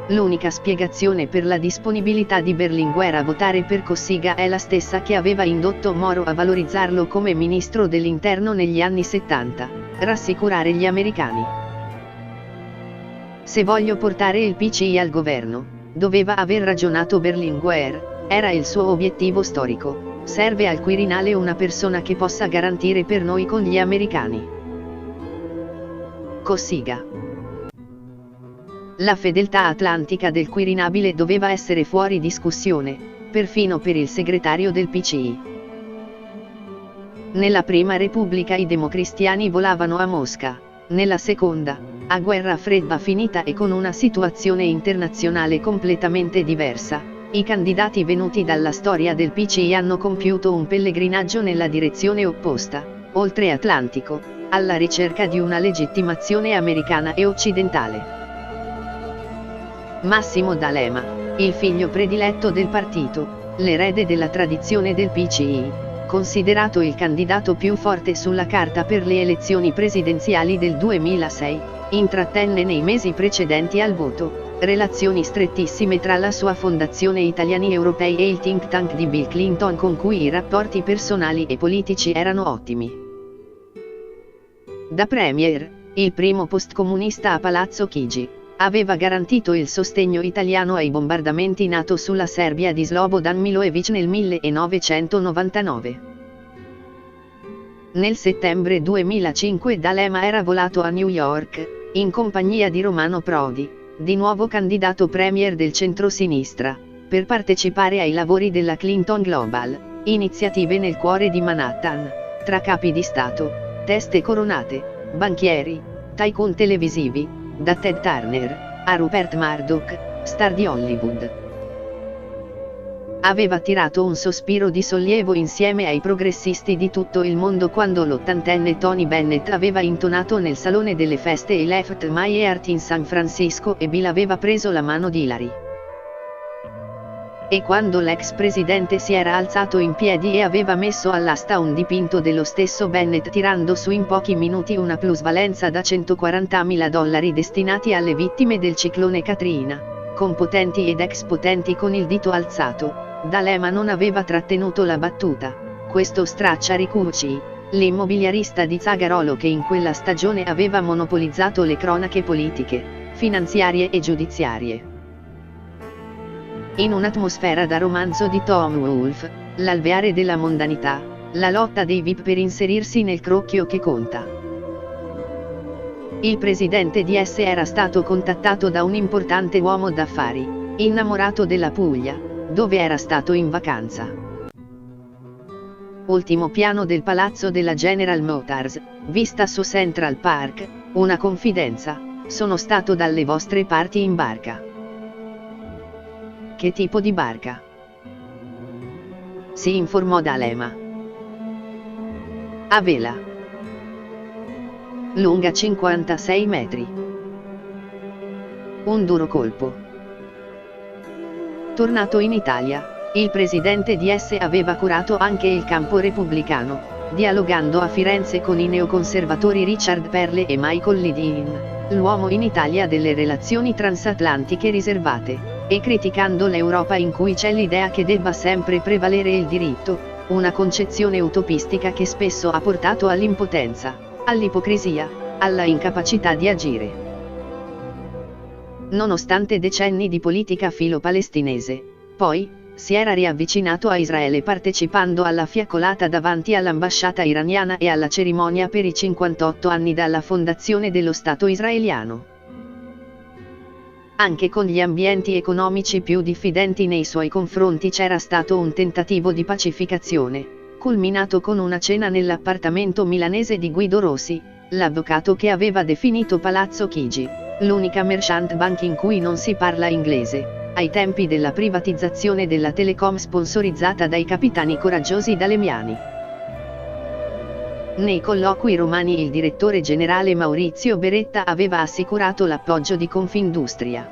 A: L'unica spiegazione per la disponibilità di Berlinguer a votare per Cossiga è la stessa che aveva indotto Moro a valorizzarlo come ministro dell'interno negli anni 70, rassicurare gli americani. Se voglio portare il PCI al governo, doveva aver ragionato Berlinguer. Era il suo obiettivo storico, serve al Quirinale una persona che possa garantire per noi con gli americani. Cossiga. La fedeltà atlantica del Quirinabile doveva essere fuori discussione, perfino per il segretario del PCI. Nella prima Repubblica i democristiani volavano a Mosca, nella seconda, a guerra fredda finita e con una situazione internazionale completamente diversa, i candidati venuti dalla storia del PCI hanno compiuto un pellegrinaggio nella direzione opposta, oltre Atlantico, alla ricerca di una legittimazione americana e occidentale. Massimo D'Alema, il figlio prediletto del partito, l'erede della tradizione del PCI, considerato il candidato più forte sulla carta per le elezioni presidenziali del 2006, intrattenne nei mesi precedenti al voto relazioni strettissime tra la sua fondazione Italiani Europei e il think tank di Bill Clinton con cui i rapporti personali e politici erano ottimi. Da premier, il primo postcomunista a Palazzo Chigi, aveva garantito il sostegno italiano ai bombardamenti NATO sulla Serbia di Slobodan Milosevic nel 1999. Nel settembre 2005 D'Alema era volato a New York, in compagnia di Romano Prodi, di nuovo candidato premier del centrosinistra, per partecipare ai lavori della Clinton Global, iniziative nel cuore di Manhattan, tra capi di Stato, teste coronate, banchieri, tycoon televisivi, da Ted Turner, a Rupert Murdoch, star di Hollywood. Aveva tirato un sospiro di sollievo insieme ai progressisti di tutto il mondo quando l'80enne Tony Bennett aveva intonato nel salone delle feste I Left My Heart in San Francisco e Bill aveva preso la mano di Hillary. E quando l'ex presidente si era alzato in piedi e aveva messo all'asta un dipinto dello stesso Bennett tirando su in pochi minuti una plusvalenza da $140.000 destinati alle vittime del ciclone Katrina, con potenti ed ex potenti con il dito alzato, D'Alema non aveva trattenuto la battuta. Questo Stracciari Cucci, l'immobiliarista di Zagarolo che in quella stagione aveva monopolizzato le cronache politiche, finanziarie e giudiziarie. In un'atmosfera da romanzo di Tom Wolfe, l'alveare della mondanità, la lotta dei VIP per inserirsi nel crocchio che conta. Il presidente DS era stato contattato da un importante uomo d'affari, innamorato della Puglia, dove era stato in vacanza. Ultimo piano del palazzo della General Motors, vista su Central Park, una confidenza, sono stato dalle vostre parti in barca. Che tipo di barca? Si informò D'Alema. A vela. Lunga 56 metri. Un duro colpo. Tornato in Italia, il presidente DS aveva curato anche il campo repubblicano, dialogando a Firenze con i neoconservatori Richard Perle e Michael Lidin, l'uomo in Italia delle relazioni transatlantiche riservate, e criticando l'Europa in cui c'è l'idea che debba sempre prevalere il diritto, una concezione utopistica che spesso ha portato all'impotenza, all'ipocrisia, alla incapacità di agire. Nonostante decenni di politica filo-palestinese, poi, si era riavvicinato a Israele partecipando alla fiaccolata davanti all'ambasciata iraniana e alla cerimonia per i 58 anni dalla fondazione dello Stato israeliano. Anche con gli ambienti economici più diffidenti nei suoi confronti c'era stato un tentativo di pacificazione, culminato con una cena nell'appartamento milanese di Guido Rossi, l'avvocato che aveva definito Palazzo Chigi, l'unica merchant bank in cui non si parla inglese, ai tempi della privatizzazione della Telecom sponsorizzata dai capitani coraggiosi dalemiani. Nei colloqui romani il direttore generale Maurizio Beretta aveva assicurato l'appoggio di Confindustria.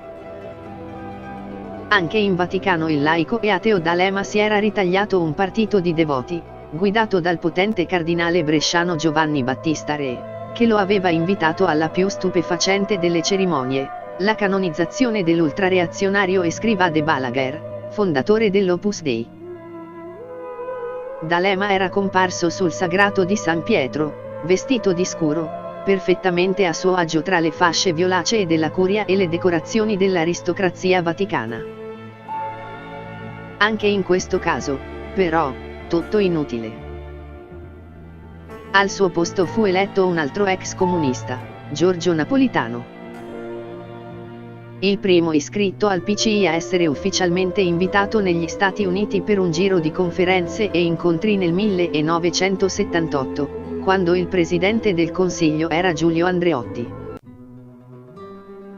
A: Anche in Vaticano il laico e ateo D'Alema si era ritagliato un partito di devoti, guidato dal potente cardinale bresciano Giovanni Battista Re, che lo aveva invitato alla più stupefacente delle cerimonie, la canonizzazione dell'ultrareazionario e scriva de Balaguer, fondatore dell'Opus Dei. D'Alema era comparso sul sagrato di San Pietro, vestito di scuro, perfettamente a suo agio tra le fasce violacee della curia e le decorazioni dell'aristocrazia vaticana. Anche in questo caso, però, tutto inutile. Al suo posto fu eletto un altro ex comunista, Giorgio Napolitano. Il primo iscritto al PCI a essere ufficialmente invitato negli Stati Uniti per un giro di conferenze e incontri nel 1978, quando il presidente del Consiglio era Giulio Andreotti.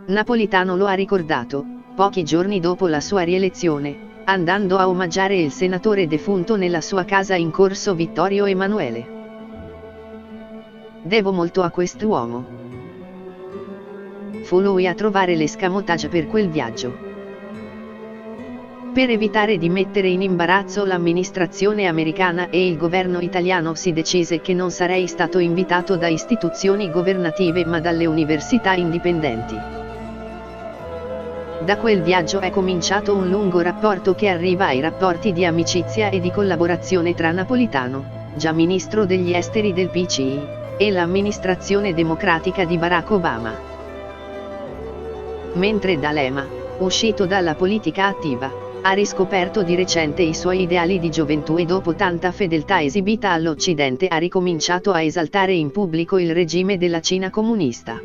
A: Napolitano lo ha ricordato, pochi giorni dopo la sua rielezione, andando a omaggiare il senatore defunto nella sua casa in Corso Vittorio Emanuele. Devo molto a quest'uomo. Fu lui a trovare l'escamotage per quel viaggio. Per evitare di mettere in imbarazzo l'amministrazione americana e il governo italiano si decise che non sarei stato invitato da istituzioni governative ma dalle università indipendenti. Da quel viaggio è cominciato un lungo rapporto che arriva ai rapporti di amicizia e di collaborazione tra Napolitano, già ministro degli esteri del PCI, e l'amministrazione democratica di Barack Obama. Mentre D'Alema, uscito dalla politica attiva, ha riscoperto di recente i suoi ideali di gioventù e dopo tanta fedeltà esibita all'Occidente ha ricominciato a esaltare in pubblico il regime della Cina comunista.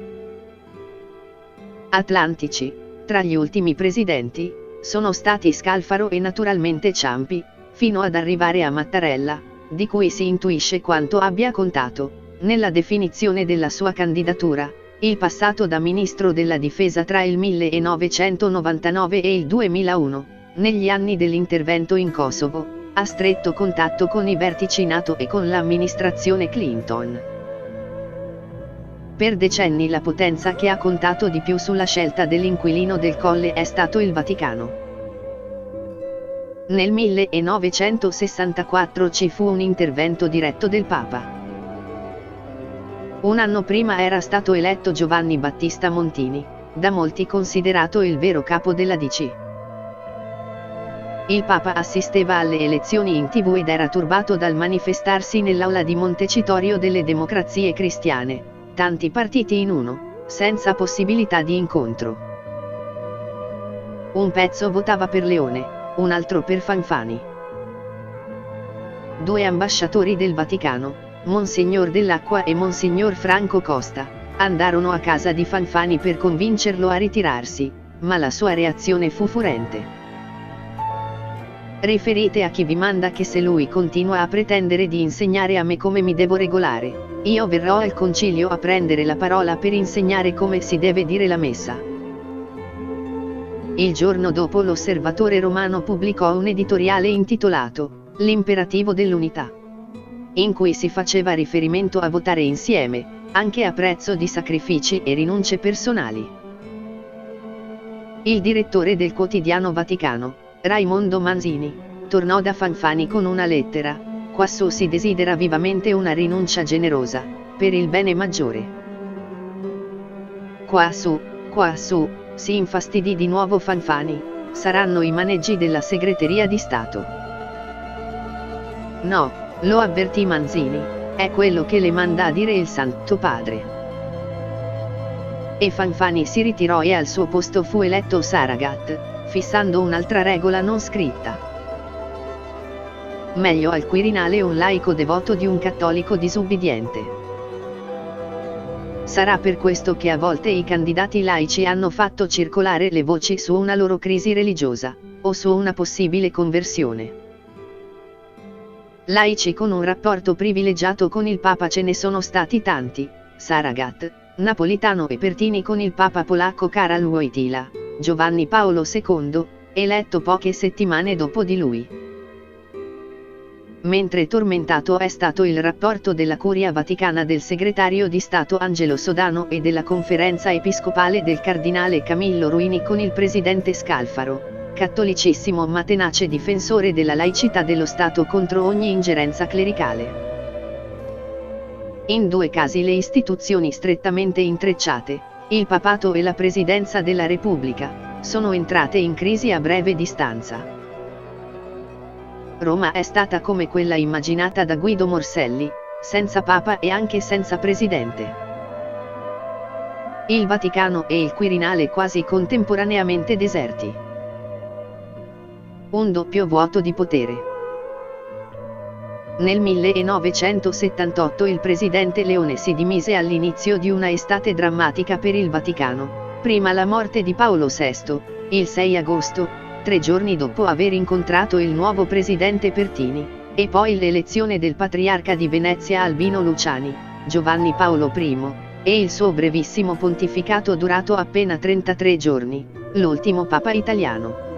A: Atlantici, tra gli ultimi presidenti, sono stati Scalfaro e naturalmente Ciampi, fino ad arrivare a Mattarella, di cui si intuisce quanto abbia contato, nella definizione della sua candidatura, il passato da ministro della difesa tra il 1999 e il 2001, negli anni dell'intervento in Kosovo, a stretto contatto con i vertici NATO e con l'amministrazione Clinton. Per decenni la potenza che ha contato di più sulla scelta dell'inquilino del Colle è stato il Vaticano. Nel 1964 ci fu un intervento diretto del Papa. Un anno prima era stato eletto Giovanni Battista Montini, da molti considerato il vero capo della DC. Il Papa assisteva alle elezioni in TV ed era turbato dal manifestarsi nell'aula di Montecitorio delle Democrazie Cristiane, tanti partiti in uno, senza possibilità di incontro. Un pezzo votava per Leone, un altro per Fanfani. Due ambasciatori del Vaticano, Monsignor Dell'Acqua e Monsignor Franco Costa, Andarono a casa di Fanfani per convincerlo a ritirarsi, ma la sua reazione fu furente. Riferite a chi vi manda che se lui continua a pretendere di insegnare a me come mi devo regolare, io verrò al concilio a prendere la parola per insegnare come si deve dire la messa. Il giorno dopo l'Osservatore Romano pubblicò un editoriale intitolato L'imperativo dell'unità, in cui si faceva riferimento a votare insieme, anche a prezzo di sacrifici e rinunce personali. Il direttore del quotidiano Vaticano, Raimondo Manzini, tornò da Fanfani con una lettera: quassù si desidera vivamente una rinuncia generosa, per il bene maggiore. Quassù, si infastidì di nuovo Fanfani, saranno i maneggi della segreteria di Stato. No, lo avvertì Manzini, è quello che le manda a dire il Santo Padre. E Fanfani si ritirò e al suo posto fu eletto Saragat, fissando un'altra regola non scritta. Meglio al Quirinale un laico devoto di un cattolico disubbidiente. Sarà per questo che a volte i candidati laici hanno fatto circolare le voci su una loro crisi religiosa, o su una possibile conversione. Laici con un rapporto privilegiato con il Papa ce ne sono stati tanti: Saragat, Napolitano e Pertini con il Papa polacco Karol Wojtyła, Giovanni Paolo II, eletto poche settimane dopo di lui. Mentre tormentato è stato il rapporto della Curia Vaticana del segretario di Stato Angelo Sodano e della Conferenza Episcopale del Cardinale Camillo Ruini con il presidente Scalfaro, cattolicissimo ma tenace difensore della laicità dello Stato contro ogni ingerenza clericale. In due casi le istituzioni strettamente intrecciate, il papato e la presidenza della Repubblica, sono entrate in crisi a breve distanza. Roma è stata come quella immaginata da Guido Morselli, senza papa e anche senza presidente. Il Vaticano e il Quirinale quasi contemporaneamente deserti. Un doppio vuoto di potere. Nel 1978 il presidente Leone si dimise all'inizio di una estate drammatica per il Vaticano, prima la morte di Paolo VI, il 6 agosto, 3 giorni dopo aver incontrato il nuovo presidente Pertini, e poi l'elezione del patriarca di Venezia Albino Luciani, Giovanni Paolo I, e il suo brevissimo pontificato durato appena 33 giorni, l'ultimo papa italiano.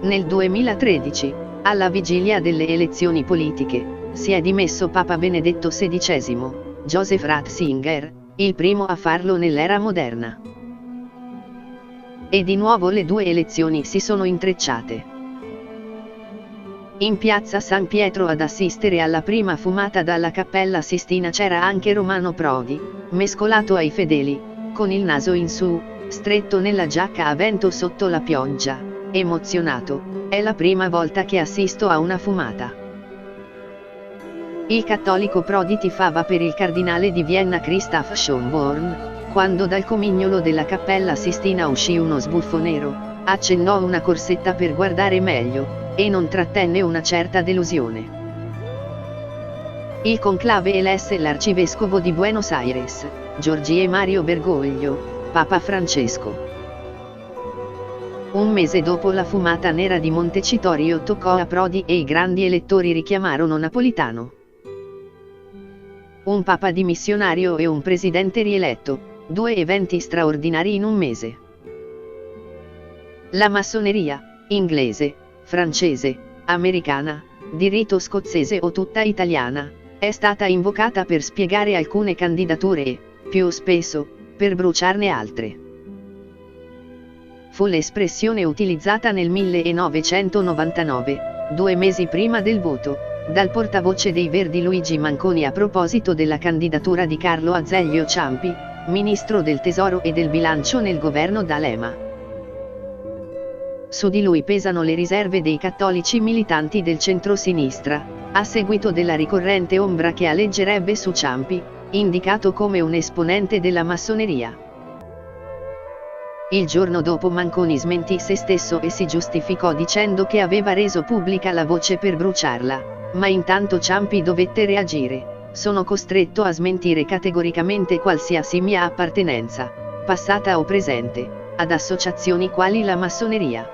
A: Nel 2013, alla vigilia delle elezioni politiche, si è dimesso Papa Benedetto XVI, Joseph Ratzinger, il primo a farlo nell'era moderna. E di nuovo le due elezioni si sono intrecciate. In piazza San Pietro ad assistere alla prima fumata dalla Cappella Sistina c'era anche Romano Prodi, mescolato ai fedeli, con il naso in su, stretto nella giacca a vento sotto la pioggia, emozionato: è la prima volta che assisto a una fumata. Il cattolico Prodi tifava per il cardinale di Vienna Christoph Schönborn. Quando dal comignolo della Cappella Sistina uscì uno sbuffo nero, accennò una corsetta per guardare meglio, e non trattenne una certa delusione. Il conclave elesse l'arcivescovo di Buenos Aires, Giorgie Mario Bergoglio, Papa Francesco. Un mese dopo la fumata nera di Montecitorio toccò a Prodi e i grandi elettori richiamarono Napolitano. Un papa dimissionario e un presidente rieletto, due eventi straordinari in un mese. La massoneria, inglese, francese, americana, di rito scozzese o tutta italiana, è stata invocata per spiegare alcune candidature e, più spesso, per bruciarne altre. Fu l'espressione utilizzata nel 1999, 2 mesi prima del voto, dal portavoce dei Verdi Luigi Manconi a proposito della candidatura di Carlo Azeglio Ciampi, ministro del Tesoro e del Bilancio nel governo D'Alema. Su di lui pesano le riserve dei cattolici militanti del centro-sinistra, a seguito della ricorrente ombra che alleggerebbe su Ciampi, indicato come un esponente della massoneria. Il giorno dopo Manconi smentì se stesso e si giustificò dicendo che aveva reso pubblica la voce per bruciarla, ma intanto Ciampi dovette reagire, sono costretto a smentire categoricamente qualsiasi mia appartenenza, passata o presente, ad associazioni quali la massoneria.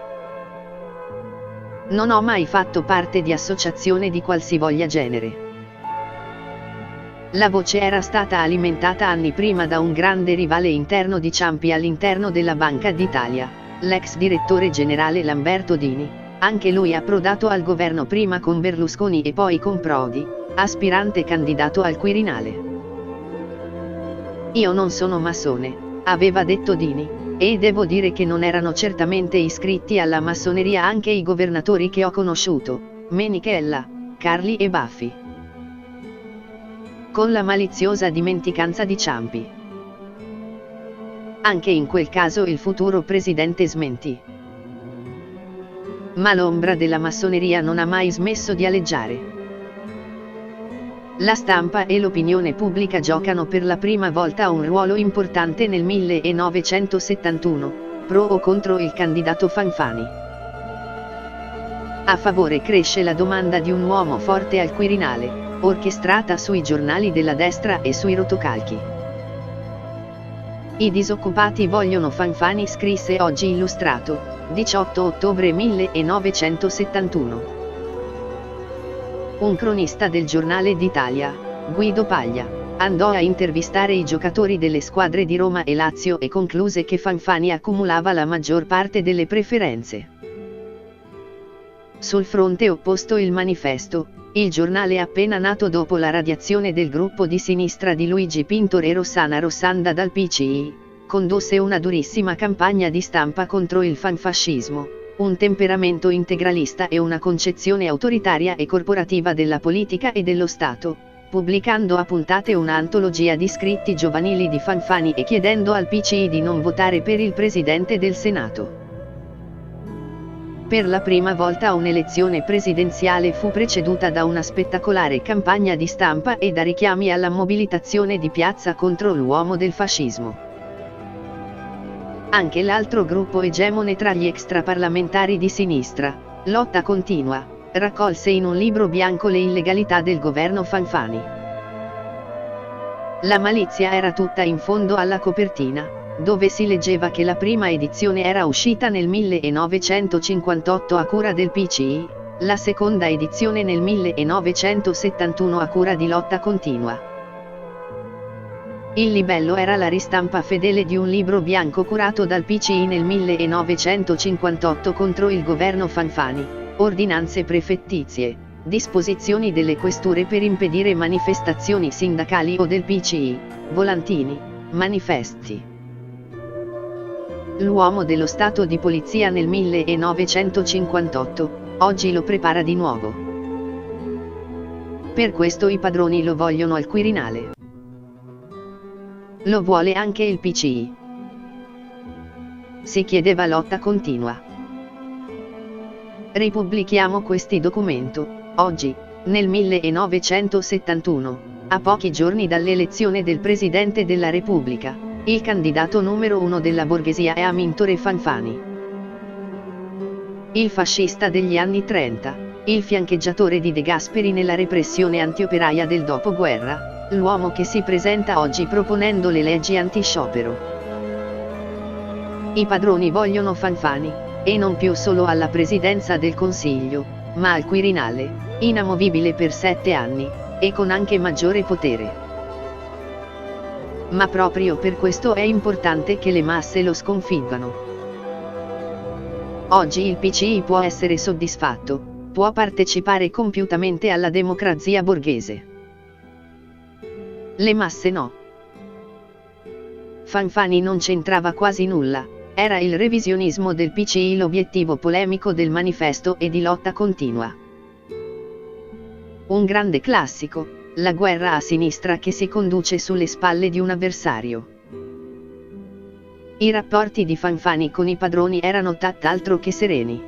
A: Non ho mai fatto parte di associazione di qualsivoglia genere. La voce era stata alimentata anni prima da un grande rivale interno di Ciampi all'interno della Banca d'Italia, l'ex direttore generale Lamberto Dini, anche lui approdato al governo prima con Berlusconi e poi con Prodi, aspirante candidato al Quirinale. Io non sono massone, aveva detto Dini, e devo dire che non erano certamente iscritti alla massoneria anche i governatori che ho conosciuto, Menichella, Carli e Baffi. Con la maliziosa dimenticanza di Ciampi. Anche in quel caso il futuro presidente smentì. Ma l'ombra della massoneria non ha mai smesso di aleggiare. La stampa e l'opinione pubblica giocano per la prima volta un ruolo importante nel 1971, pro o contro il candidato Fanfani. A favore cresce la domanda di un uomo forte al Quirinale, orchestrata sui giornali della destra e sui rotocalchi. I disoccupati vogliono Fanfani, scrisse Oggi Illustrato, 18 ottobre 1971. Un cronista del Giornale d'Italia, Guido Paglia, andò a intervistare i giocatori delle squadre di Roma e Lazio e concluse che Fanfani accumulava la maggior parte delle preferenze. Sul fronte opposto il Manifesto, il giornale appena nato dopo la radiazione del gruppo di sinistra di Luigi Pinto e Rossana Rossanda dal PCI, condusse una durissima campagna di stampa contro il fanfascismo, un temperamento integralista e una concezione autoritaria e corporativa della politica e dello Stato, pubblicando a puntate un'antologia di scritti giovanili di Fanfani e chiedendo al PCI di non votare per il Presidente del Senato. Per la prima volta un'elezione presidenziale fu preceduta da una spettacolare campagna di stampa e da richiami alla mobilitazione di piazza contro l'uomo del fascismo. Anche l'altro gruppo egemone tra gli extraparlamentari di sinistra, Lotta Continua, raccolse in un libro bianco le illegalità del governo Fanfani. La malizia era tutta in fondo alla copertina, dove si leggeva che la prima edizione era uscita nel 1958 a cura del PCI, la seconda edizione nel 1971 a cura di Lotta Continua. Il libello era la ristampa fedele di un libro bianco curato dal PCI nel 1958 contro il governo Fanfani, ordinanze prefettizie, disposizioni delle questure per impedire manifestazioni sindacali o del PCI, volantini, manifesti. L'uomo dello Stato di polizia nel 1958, oggi lo prepara di nuovo. Per questo i padroni lo vogliono al Quirinale. Lo vuole anche il PCI. Si chiedeva Lotta Continua. Ripubblichiamo questi documenti, oggi, nel 1971, a pochi giorni dall'elezione del Presidente della Repubblica. Il candidato numero uno della borghesia è Amintore Fanfani. Il fascista degli anni 30, il fiancheggiatore di De Gasperi nella repressione antioperaia del dopoguerra, l'uomo che si presenta oggi proponendo le leggi anti-sciopero. I padroni vogliono Fanfani, e non più solo alla presidenza del Consiglio, ma al Quirinale, inamovibile per 7 anni, e con anche maggiore potere. Ma proprio per questo è importante che le masse lo sconfiggano. Oggi il PCI può essere soddisfatto, può partecipare compiutamente alla democrazia borghese. Le masse no. Fanfani non c'entrava quasi nulla, era il revisionismo del PCI l'obiettivo polemico del Manifesto e di Lotta Continua. Un grande classico. La guerra a sinistra che si conduce sulle spalle di un avversario. I rapporti di Fanfani con i padroni erano tutt'altro che sereni.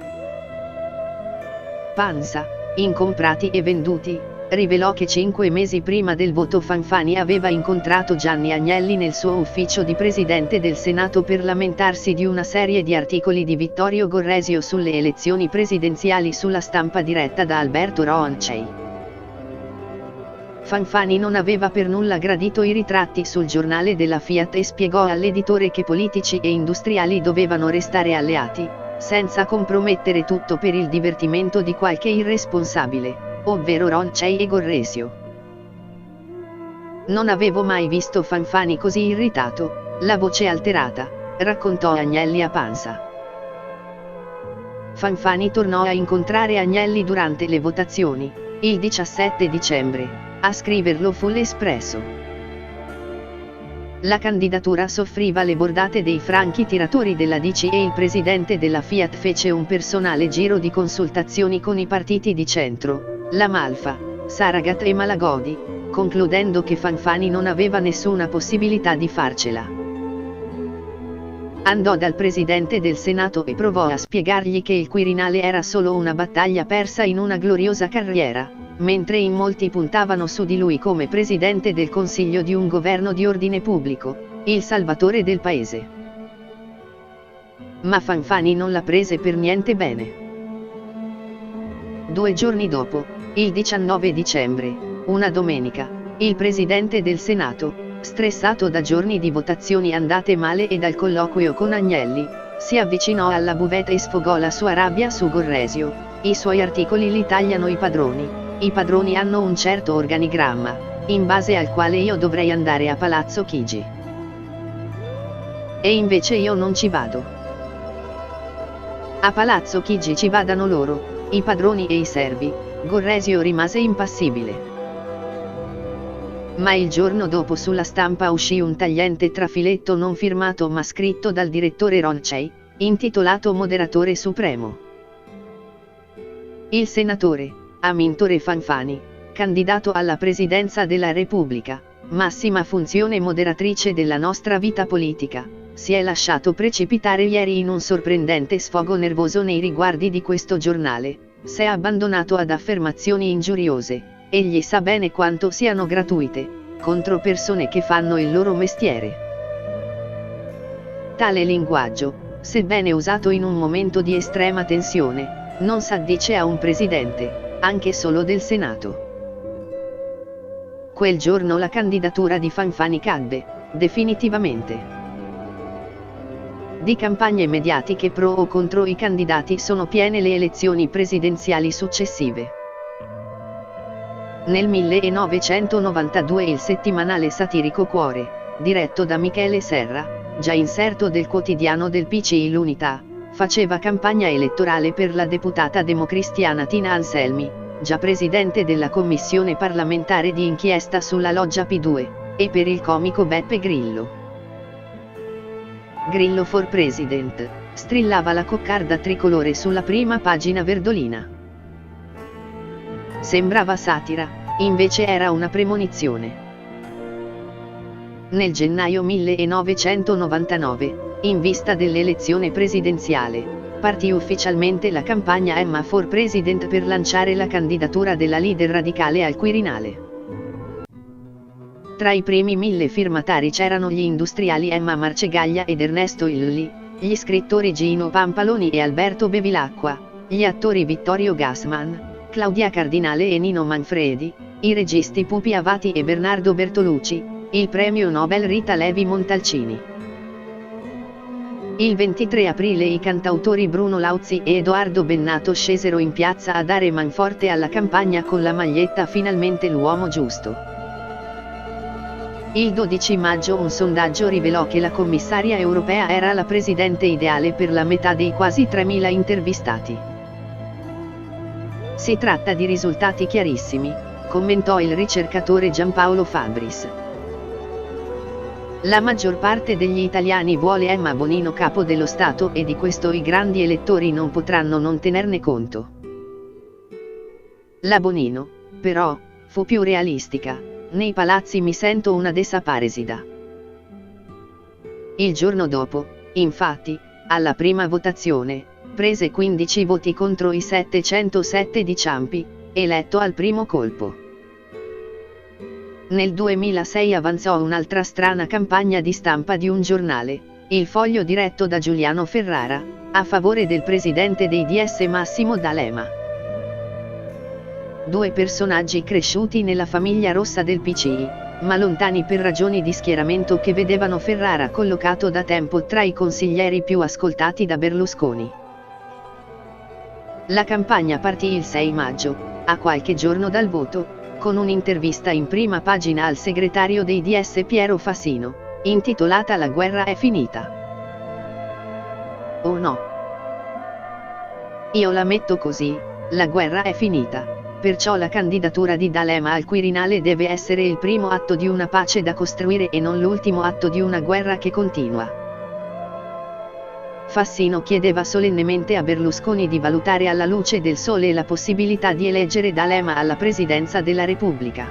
A: Pansa, in comprati e venduti, rivelò che 5 mesi prima del voto Fanfani aveva incontrato Gianni Agnelli nel suo ufficio di presidente del Senato per lamentarsi di una serie di articoli di Vittorio Gorresio sulle elezioni presidenziali sulla stampa diretta da Alberto Roncei. Fanfani non aveva per nulla gradito i ritratti sul giornale della Fiat e spiegò all'editore che politici e industriali dovevano restare alleati, senza compromettere tutto per il divertimento di qualche irresponsabile, ovvero Roncei e Gorresio. Non avevo mai visto Fanfani così irritato, la voce alterata, raccontò Agnelli a Pansa. Fanfani tornò a incontrare Agnelli durante le votazioni, il 17 dicembre, a scriverlo fu l'Espresso. La candidatura soffriva le bordate dei franchi tiratori della DC e il presidente della Fiat fece un personale giro di consultazioni con i partiti di centro, La Malfa, Saragat e Malagodi, concludendo che Fanfani non aveva nessuna possibilità di farcela. Andò dal presidente del Senato e provò a spiegargli che il Quirinale era solo una battaglia persa in una gloriosa carriera, mentre in molti puntavano su di lui come presidente del Consiglio di un governo di ordine pubblico, il salvatore del paese. Ma Fanfani non la prese per niente bene. 2 giorni dopo, il 19 dicembre, una domenica, il presidente del Senato, stressato da giorni di votazioni andate male e dal colloquio con Agnelli, si avvicinò alla buvette e sfogò la sua rabbia su Gorresio. I suoi articoli li tagliano i padroni hanno un certo organigramma, in base al quale io dovrei andare a Palazzo Chigi. E invece io non ci vado. A Palazzo Chigi ci vadano loro, i padroni e i servi. Gorresio rimase impassibile. Ma il giorno dopo sulla stampa uscì un tagliente trafiletto non firmato ma scritto dal direttore Roncei, intitolato Moderatore Supremo. Il senatore Amintore Fanfani, candidato alla presidenza della Repubblica, massima funzione moderatrice della nostra vita politica, si è lasciato precipitare ieri in un sorprendente sfogo nervoso nei riguardi di questo giornale, s'è abbandonato ad affermazioni ingiuriose, egli sa bene quanto siano gratuite, contro persone che fanno il loro mestiere. Tale linguaggio, sebbene usato in un momento di estrema tensione, non s'addice a un presidente, anche solo del Senato. Quel giorno la candidatura di Fanfani cadde, definitivamente. Di campagne mediatiche pro o contro i candidati sono piene le elezioni presidenziali successive. Nel 1992 il settimanale satirico Cuore, diretto da Michele Serra, già inserto del quotidiano del PCI L'Unità, faceva campagna elettorale per la deputata democristiana Tina Anselmi, già presidente della commissione parlamentare di inchiesta sulla loggia P2, e per il comico Beppe Grillo. Grillo for President, strillava la coccarda tricolore sulla prima pagina verdolina. Sembrava satira, invece era una premonizione. Nel gennaio 1999, in vista dell'elezione presidenziale, partì ufficialmente la campagna Emma for President per lanciare la candidatura della leader radicale al Quirinale. Tra i primi 1000 firmatari c'erano gli industriali Emma Marcegaglia ed Ernesto Illy, gli scrittori Gino Pampaloni e Alberto Bevilacqua, gli attori Vittorio Gassman, Claudia Cardinale e Nino Manfredi, i registi Pupi Avati e Bernardo Bertolucci, il premio Nobel Rita Levi Montalcini. Il 23 aprile i cantautori Bruno Lauzi e Edoardo Bennato scesero in piazza a dare manforte alla campagna con la maglietta Finalmente l'uomo giusto. Il 12 maggio un sondaggio rivelò che la commissaria europea era la presidente ideale per la metà dei quasi 3.000 intervistati. Si tratta di risultati chiarissimi, commentò il ricercatore Giampaolo Fabris. La maggior parte degli italiani vuole Emma Bonino capo dello Stato e di questo i grandi elettori non potranno non tenerne conto. La Bonino, però, fu più realistica. Nei palazzi mi sento una desaparesida. Il giorno dopo, infatti, alla prima votazione, prese 15 voti contro i 707 di Ciampi, eletto al primo colpo. Nel 2006 avanzò un'altra strana campagna di stampa di un giornale, Il Foglio diretto da Giuliano Ferrara, a favore del presidente dei DS Massimo D'Alema. due personaggi cresciuti nella famiglia rossa del PCI, ma lontani per ragioni di schieramento che vedevano Ferrara collocato da tempo tra i consiglieri più ascoltati da Berlusconi. La campagna partì il 6 maggio, a qualche giorno dal voto, con un'intervista in prima pagina al segretario dei DS Piero Fassino, intitolata "La guerra è finita. O no? Io la metto così, la guerra è finita. Perciò la candidatura di D'Alema al Quirinale deve essere il primo atto di una pace da costruire e non l'ultimo atto di una guerra che continua". Fassino chiedeva solennemente a Berlusconi di valutare alla luce del sole la possibilità di eleggere D'Alema alla presidenza della Repubblica.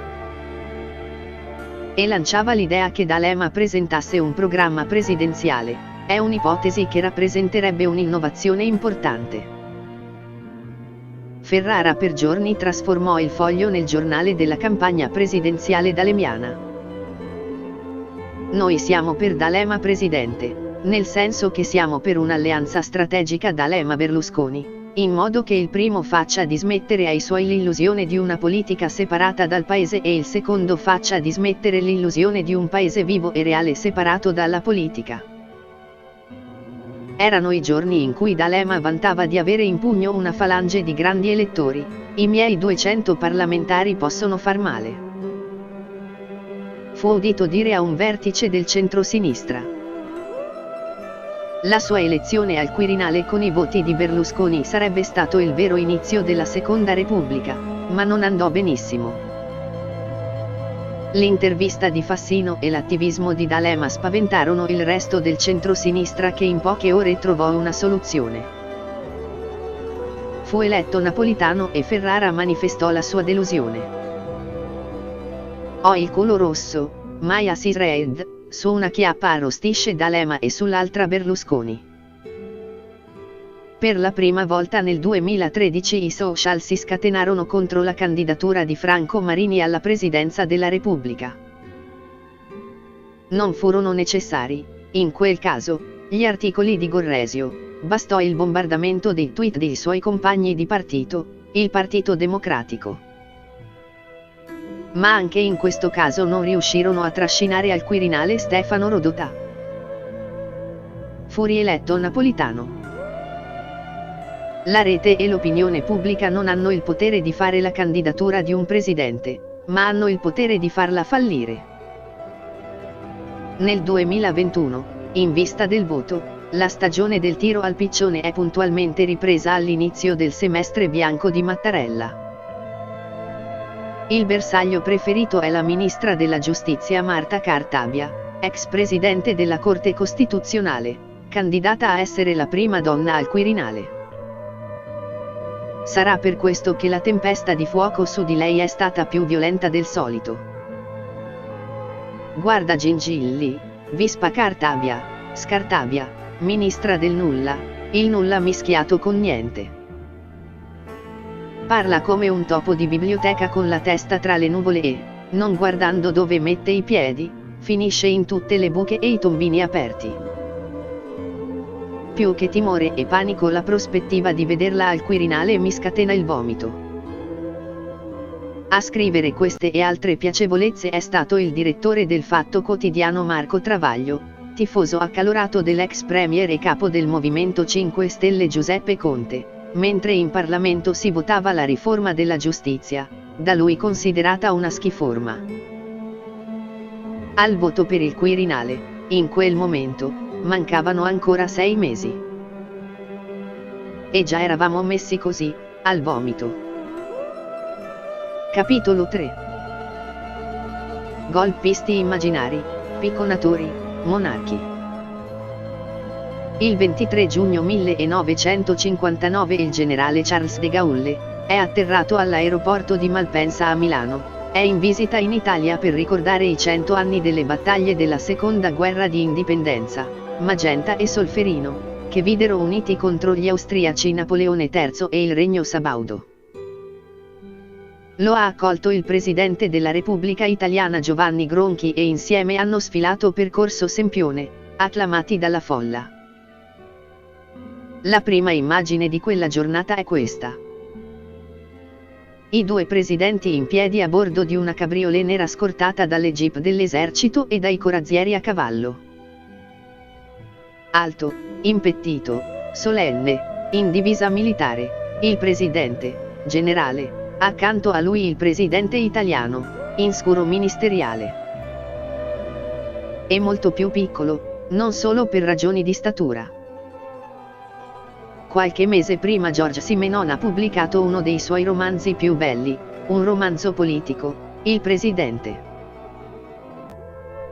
A: E lanciava l'idea che D'Alema presentasse un programma presidenziale. È un'ipotesi che rappresenterebbe un'innovazione importante. Ferrara per giorni trasformò Il Foglio nel giornale della campagna presidenziale d'alemiana. "Noi siamo per D'Alema presidente, nel senso che siamo per un'alleanza strategica D'Alema-Berlusconi, in modo che il primo faccia dismettere ai suoi l'illusione di una politica separata dal paese e il secondo faccia dismettere l'illusione di un paese vivo e reale separato dalla politica". Erano i giorni in cui D'Alema vantava di avere in pugno una falange di grandi elettori. "I miei 200 parlamentari possono far male", fu udito dire a un vertice del centro-sinistra. La sua elezione al Quirinale con i voti di Berlusconi sarebbe stato il vero inizio della Seconda Repubblica, ma non andò benissimo. L'intervista di Fassino e l'attivismo di D'Alema spaventarono il resto del centro-sinistra, che in poche ore trovò una soluzione. Fu eletto Napolitano e Ferrara manifestò la sua delusione. "Ho il culo rosso, mai a Sisred", su una chiappa arrostisce D'Alema e sull'altra Berlusconi. Per la prima volta nel 2013 i social si scatenarono contro la candidatura di Franco Marini alla presidenza della Repubblica. Non furono necessari, in quel caso, gli articoli di Gorresio, bastò il bombardamento dei tweet dei suoi compagni di partito, il Partito Democratico. Ma anche in questo caso non riuscirono a trascinare al Quirinale Stefano Rodotà. Fu rieletto Napolitano. La rete e l'opinione pubblica non hanno il potere di fare la candidatura di un presidente, ma hanno il potere di farla fallire. Nel 2021, in vista del voto, la stagione del tiro al piccione è puntualmente ripresa all'inizio del semestre bianco di Mattarella. Il bersaglio preferito è la ministra della Giustizia Marta Cartabia, ex presidente della Corte Costituzionale, candidata a essere la prima donna al Quirinale. Sarà per questo che la tempesta di fuoco su di lei è stata più violenta del solito. Guarda Gingilli, Vispa Cartabia, Scartabia, ministra del nulla, il nulla mischiato con niente. Parla come un topo di biblioteca con la testa tra le nuvole e, non guardando dove mette i piedi, finisce in tutte le buche e i tombini aperti. Più che timore e panico, la prospettiva di vederla al Quirinale mi scatena il vomito. A scrivere queste e altre piacevolezze è stato il direttore del Fatto Quotidiano Marco Travaglio, tifoso accalorato dell'ex premier e capo del Movimento 5 Stelle Giuseppe Conte, mentre in Parlamento si votava la riforma della giustizia, da lui considerata una schiforma. Al voto per il Quirinale, in quel momento, mancavano ancora 6 mesi. E già eravamo messi così, al vomito. Capitolo 3. Golpisti immaginari, picconatori, monarchi. Il 23 giugno 1959 il generale Charles de Gaulle è atterrato all'aeroporto di Malpensa a Milano. È in visita in Italia per ricordare i 100 anni delle battaglie della Seconda Guerra di Indipendenza, Magenta e Solferino, che videro uniti contro gli austriaci Napoleone III e il Regno Sabaudo. Lo ha accolto il Presidente della Repubblica Italiana Giovanni Gronchi e insieme hanno sfilato per Corso Sempione, acclamati dalla folla. La prima immagine di quella giornata è questa. I due presidenti in piedi a bordo di una cabriolet nera scortata dalle jeep dell'esercito e dai corazzieri a cavallo. Alto, impettito, solenne, in divisa militare, il presidente, generale, accanto a lui il presidente italiano, in scuro ministeriale. E molto più piccolo, non solo per ragioni di statura. Qualche mese prima Georges Simenon ha pubblicato uno dei suoi romanzi più belli, un romanzo politico, Il Presidente.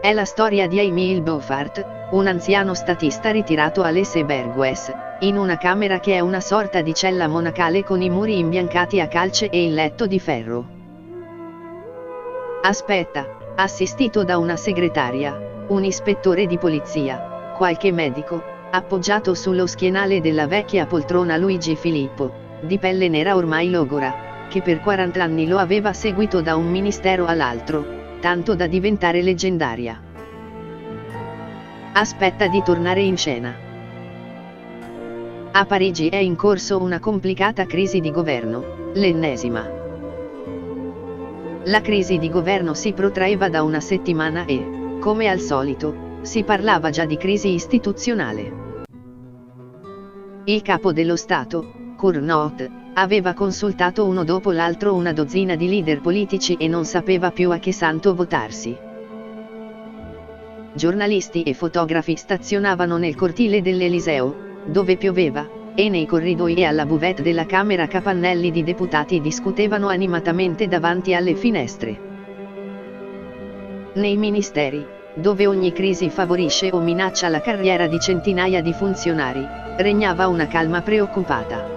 A: È la storia di Émile Beaufort, un anziano statista ritirato a Les Bergues, in una camera che è una sorta di cella monacale con i muri imbiancati a calce e il letto di ferro. Aspetta, assistito da una segretaria, un ispettore di polizia, qualche medico, appoggiato sullo schienale della vecchia poltrona Luigi Filippo, di pelle nera ormai logora, che per 40 anni lo aveva seguito da un ministero all'altro, tanto da diventare leggendaria. Aspetta di tornare in scena. A Parigi è in corso una complicata crisi di governo, l'ennesima. La crisi di governo si protraeva da una settimana e, come al solito, si parlava già di crisi istituzionale. Il capo dello Stato, Cournot, aveva consultato uno dopo l'altro una dozzina di leader politici e non sapeva più a che santo votarsi. Giornalisti e fotografi stazionavano nel cortile dell'Eliseo, dove pioveva, e nei corridoi e alla buvette della Camera capannelli di deputati discutevano animatamente davanti alle finestre. Nei ministeri, dove ogni crisi favorisce o minaccia la carriera di centinaia di funzionari, regnava una calma preoccupata.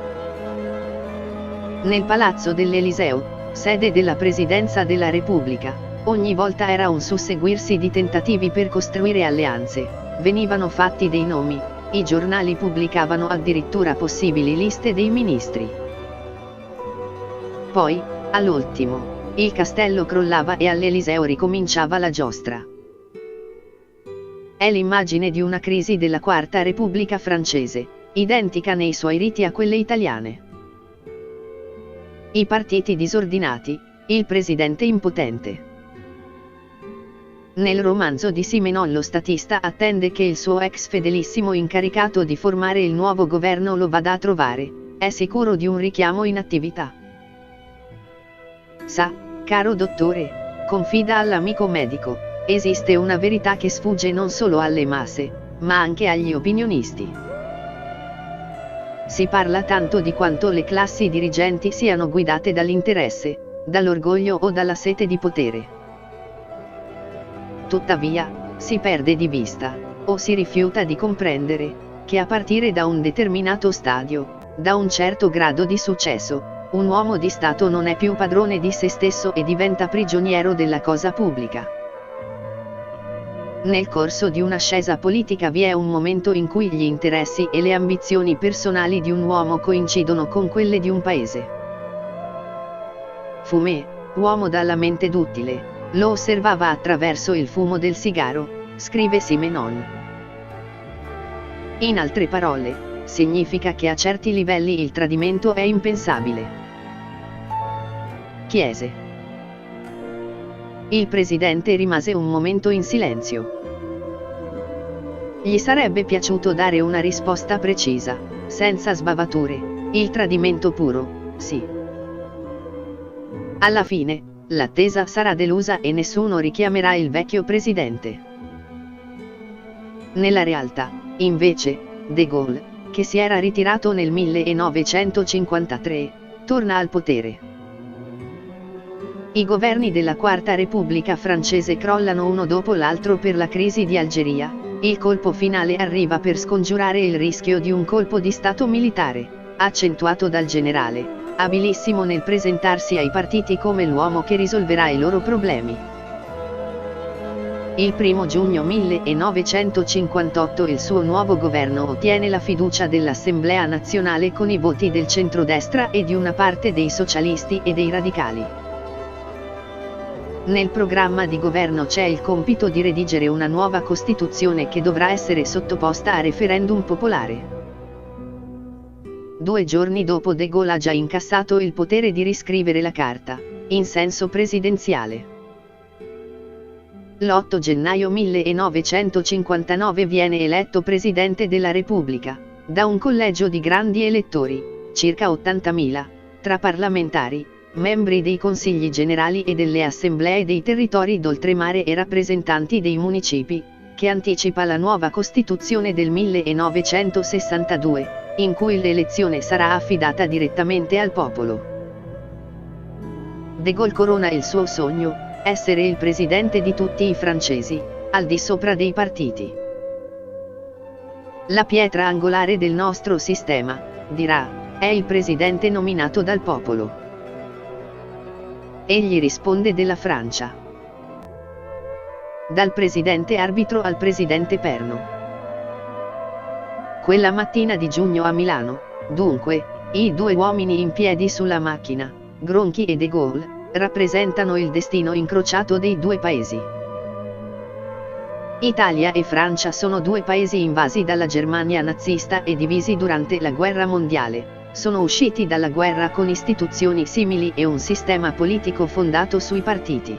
A: Nel palazzo dell'Eliseo, sede della Presidenza della Repubblica, ogni volta era un susseguirsi di tentativi per costruire alleanze, venivano fatti dei nomi, i giornali pubblicavano addirittura possibili liste dei ministri. Poi, all'ultimo, il castello crollava e all'Eliseo ricominciava la giostra. È l'immagine di una crisi della Quarta Repubblica francese, identica nei suoi riti a quelle italiane. I partiti disordinati, il presidente impotente. Nel romanzo di Simenon lo statista attende che il suo ex fedelissimo incaricato di formare il nuovo governo lo vada a trovare, è sicuro di un richiamo in attività. Sa, caro dottore, confida all'amico medico, esiste una verità che sfugge non solo alle masse, ma anche agli opinionisti. Si parla tanto di quanto le classi dirigenti siano guidate dall'interesse, dall'orgoglio o dalla sete di potere. Tuttavia, si perde di vista, o si rifiuta di comprendere, che a partire da un determinato stadio, da un certo grado di successo, un uomo di Stato non è più padrone di se stesso e diventa prigioniero della cosa pubblica. Nel corso di un'ascesa politica vi è un momento in cui gli interessi e le ambizioni personali di un uomo coincidono con quelle di un paese. Fumé, uomo dalla mente duttile, lo osservava attraverso il fumo del sigaro, scrive Simenon. In altre parole, significa che a certi livelli il tradimento è impensabile. Chiese. Il presidente rimase un momento in silenzio. Gli sarebbe piaciuto dare una risposta precisa, senza sbavature, il tradimento puro, sì. Alla fine, l'attesa sarà delusa e nessuno richiamerà il vecchio presidente. Nella realtà, invece, De Gaulle, che si era ritirato nel 1953, torna al potere. I governi della Quarta Repubblica francese crollano uno dopo l'altro per la crisi di Algeria, il colpo finale arriva per scongiurare il rischio di un colpo di Stato militare, accentuato dal generale, abilissimo nel presentarsi ai partiti come l'uomo che risolverà i loro problemi. Il 1 giugno 1958 il suo nuovo governo ottiene la fiducia dell'Assemblea nazionale con i voti del centrodestra e di una parte dei socialisti e dei radicali. Nel programma di governo c'è il compito di redigere una nuova Costituzione che dovrà essere sottoposta a referendum popolare. 2 giorni dopo De Gaulle ha già incassato il potere di riscrivere la carta, in senso presidenziale. L'8 gennaio 1959 viene eletto Presidente della Repubblica, da un collegio di grandi elettori, circa 80.000, tra parlamentari, membri dei consigli generali e delle assemblee dei territori d'oltremare e rappresentanti dei municipi, che anticipa la nuova Costituzione del 1962, in cui l'elezione sarà affidata direttamente al popolo. De Gaulle corona il suo sogno, essere il presidente di tutti i francesi, al di sopra dei partiti. La pietra angolare del nostro sistema, dirà, è il presidente nominato dal popolo. Egli risponde della Francia. Dal presidente arbitro al presidente perno. Quella mattina di giugno a Milano, dunque, i due uomini in piedi sulla macchina, Gronchi e De Gaulle, rappresentano il destino incrociato dei due paesi. Italia e Francia sono due paesi invasi dalla Germania nazista e divisi durante la guerra mondiale. Sono usciti dalla guerra con istituzioni simili e un sistema politico fondato sui partiti.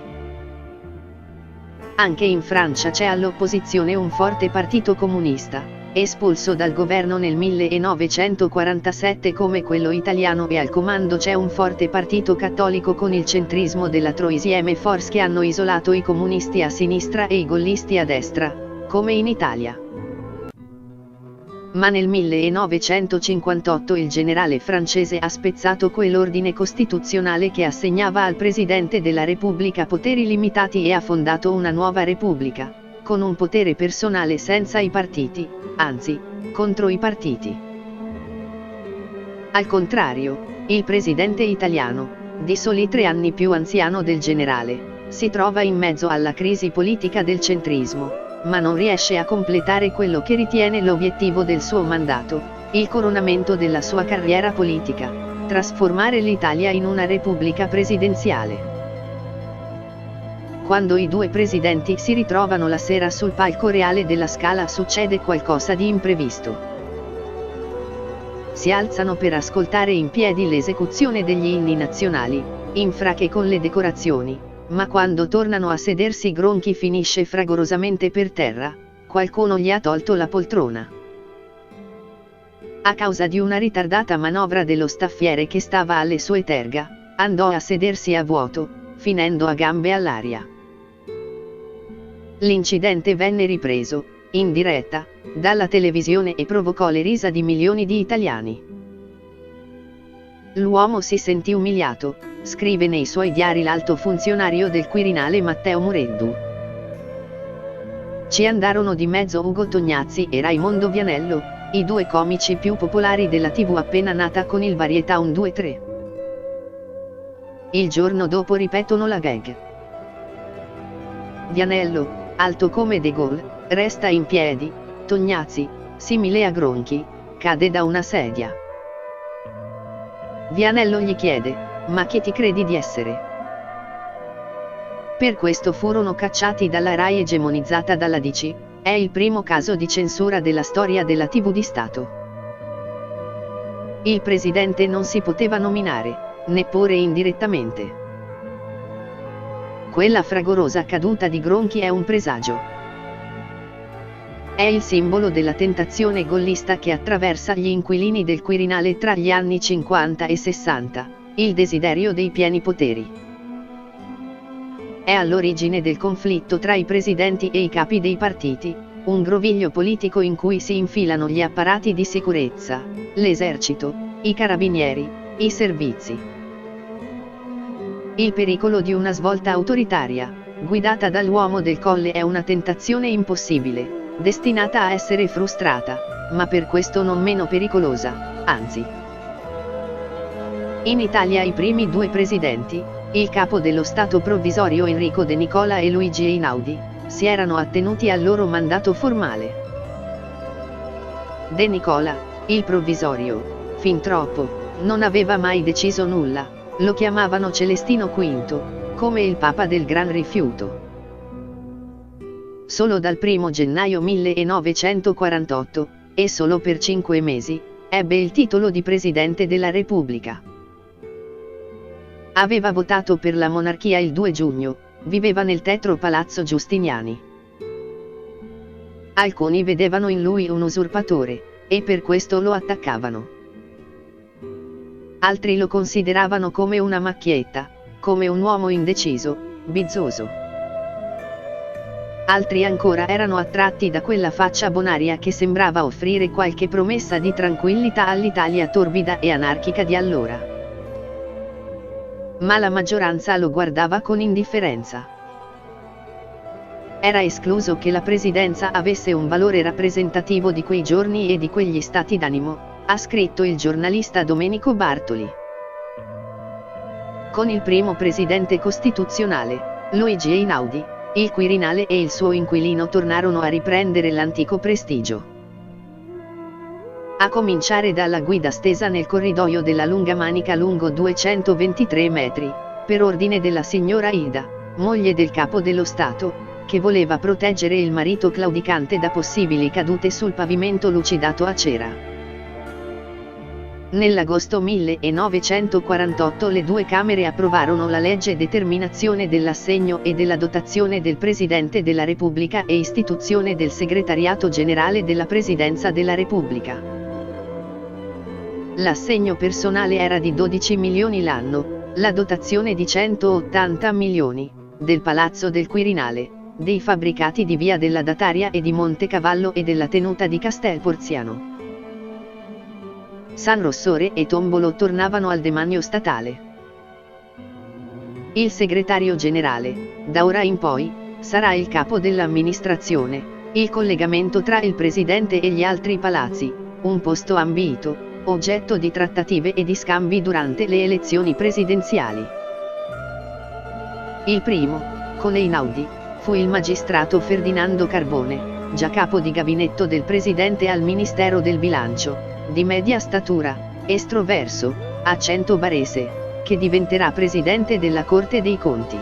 A: Anche in Francia c'è all'opposizione un forte partito comunista, espulso dal governo nel 1947 come quello italiano, e al comando c'è un forte partito cattolico con il centrismo della Troisième Force che hanno isolato i comunisti a sinistra e i gollisti a destra, come in Italia. Ma nel 1958 il generale francese ha spezzato quell'ordine costituzionale che assegnava al Presidente della Repubblica poteri limitati e ha fondato una nuova Repubblica, con un potere personale senza i partiti, anzi, contro i partiti. Al contrario, il Presidente italiano, di soli 3 anni più anziano del generale, si trova in mezzo alla crisi politica del centrismo, ma non riesce a completare quello che ritiene l'obiettivo del suo mandato, il coronamento della sua carriera politica, trasformare l'Italia in una repubblica presidenziale. Quando i due presidenti si ritrovano la sera sul palco reale della Scala succede qualcosa di imprevisto. Si alzano per ascoltare in piedi l'esecuzione degli inni nazionali, in frache con le decorazioni. Ma quando tornano a sedersi Gronchi finisce fragorosamente per terra, qualcuno gli ha tolto la poltrona. A causa di una ritardata manovra dello staffiere che stava alle sue terga, andò a sedersi a vuoto, finendo a gambe all'aria. L'incidente venne ripreso, in diretta, dalla televisione e provocò le risa di milioni di italiani. L'uomo si sentì umiliato, scrive nei suoi diari l'alto funzionario del Quirinale Matteo Mureddu. Ci andarono di mezzo Ugo Tognazzi e Raimondo Vianello, i due comici più popolari della TV appena nata con il Varietà 1 2 3. Il giorno dopo ripetono la gag. Vianello, alto come De Gaulle, resta in piedi, Tognazzi, simile a Gronchi, cade da una sedia. Vianello gli chiede: ma chi ti credi di essere? Per questo furono cacciati dalla Rai egemonizzata dalla DC, è il primo caso di censura della storia della TV di Stato. Il presidente non si poteva nominare, neppure indirettamente. Quella fragorosa caduta di Gronchi è un presagio. È il simbolo della tentazione gollista che attraversa gli inquilini del Quirinale tra gli anni 50 e 60, il desiderio dei pieni poteri. È all'origine del conflitto tra i presidenti e i capi dei partiti, un groviglio politico in cui si infilano gli apparati di sicurezza, l'esercito, i carabinieri, i servizi. Il pericolo di una svolta autoritaria, guidata dall'uomo del Colle, è una tentazione impossibile, destinata a essere frustrata, ma per questo non meno pericolosa, anzi. In Italia i primi due presidenti, il capo dello Stato provvisorio Enrico De Nicola e Luigi Einaudi, si erano attenuti al loro mandato formale. De Nicola, il provvisorio, fin troppo, non aveva mai deciso nulla, lo chiamavano Celestino V, come il Papa del Gran Rifiuto. Solo dal 1 gennaio 1948, e solo per 5 mesi, Ebbe il titolo di Presidente della Repubblica. Aveva votato per la monarchia il 2 giugno, viveva nel tetro Palazzo Giustiniani. Alcuni vedevano in lui un usurpatore, e per questo lo attaccavano. Altri lo consideravano come una macchietta, come un uomo indeciso, bizzoso. Altri ancora erano attratti da quella faccia bonaria che sembrava offrire qualche promessa di tranquillità all'Italia torbida e anarchica di allora. Ma la maggioranza lo guardava con indifferenza. Era escluso che la presidenza avesse un valore rappresentativo di quei giorni e di quegli stati d'animo, ha scritto il giornalista Domenico Bartoli. Con il primo presidente costituzionale, Luigi Einaudi, il Quirinale e il suo inquilino tornarono a riprendere l'antico prestigio. A cominciare dalla guida stesa nel corridoio della lunga manica lungo 223 metri, per ordine della signora Ida, moglie del capo dello Stato, che voleva proteggere il marito claudicante da possibili cadute sul pavimento lucidato a cera. Nell'agosto 1948 le due Camere approvarono la legge determinazione dell'assegno e della dotazione del Presidente della Repubblica e istituzione del Segretariato Generale della Presidenza della Repubblica. L'assegno personale era di 12 milioni l'anno, la dotazione di 180 milioni, del Palazzo del Quirinale, dei fabbricati di Via della Dataria e di Montecavallo e della tenuta di Castel Porziano. San Rossore e Tombolo tornavano al demanio statale. Il segretario generale, da ora in poi, sarà il capo dell'amministrazione, il collegamento tra il presidente e gli altri palazzi, un posto ambito, oggetto di trattative e di scambi durante le elezioni presidenziali. Il primo, con Einaudi, fu il magistrato Ferdinando Carbone, già capo di gabinetto del presidente al Ministero del Bilancio, di media statura, estroverso, accento barese, che diventerà presidente della Corte dei Conti.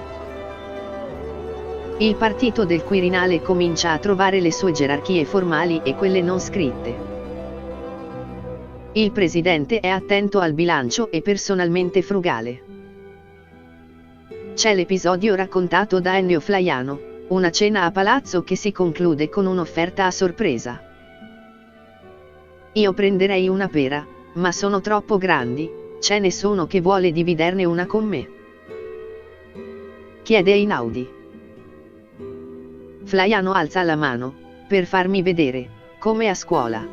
A: Il partito del Quirinale comincia a trovare le sue gerarchie formali e quelle non scritte. Il presidente è attento al bilancio e personalmente frugale. C'è l'episodio raccontato da Ennio Flaiano, una cena a palazzo che si conclude con un'offerta a sorpresa. Io prenderei una pera, ma sono troppo grandi, c'è nessuno che vuole dividerne una con me? Chiede Einaudi. Flaiano alza la mano, per farmi vedere, come a scuola.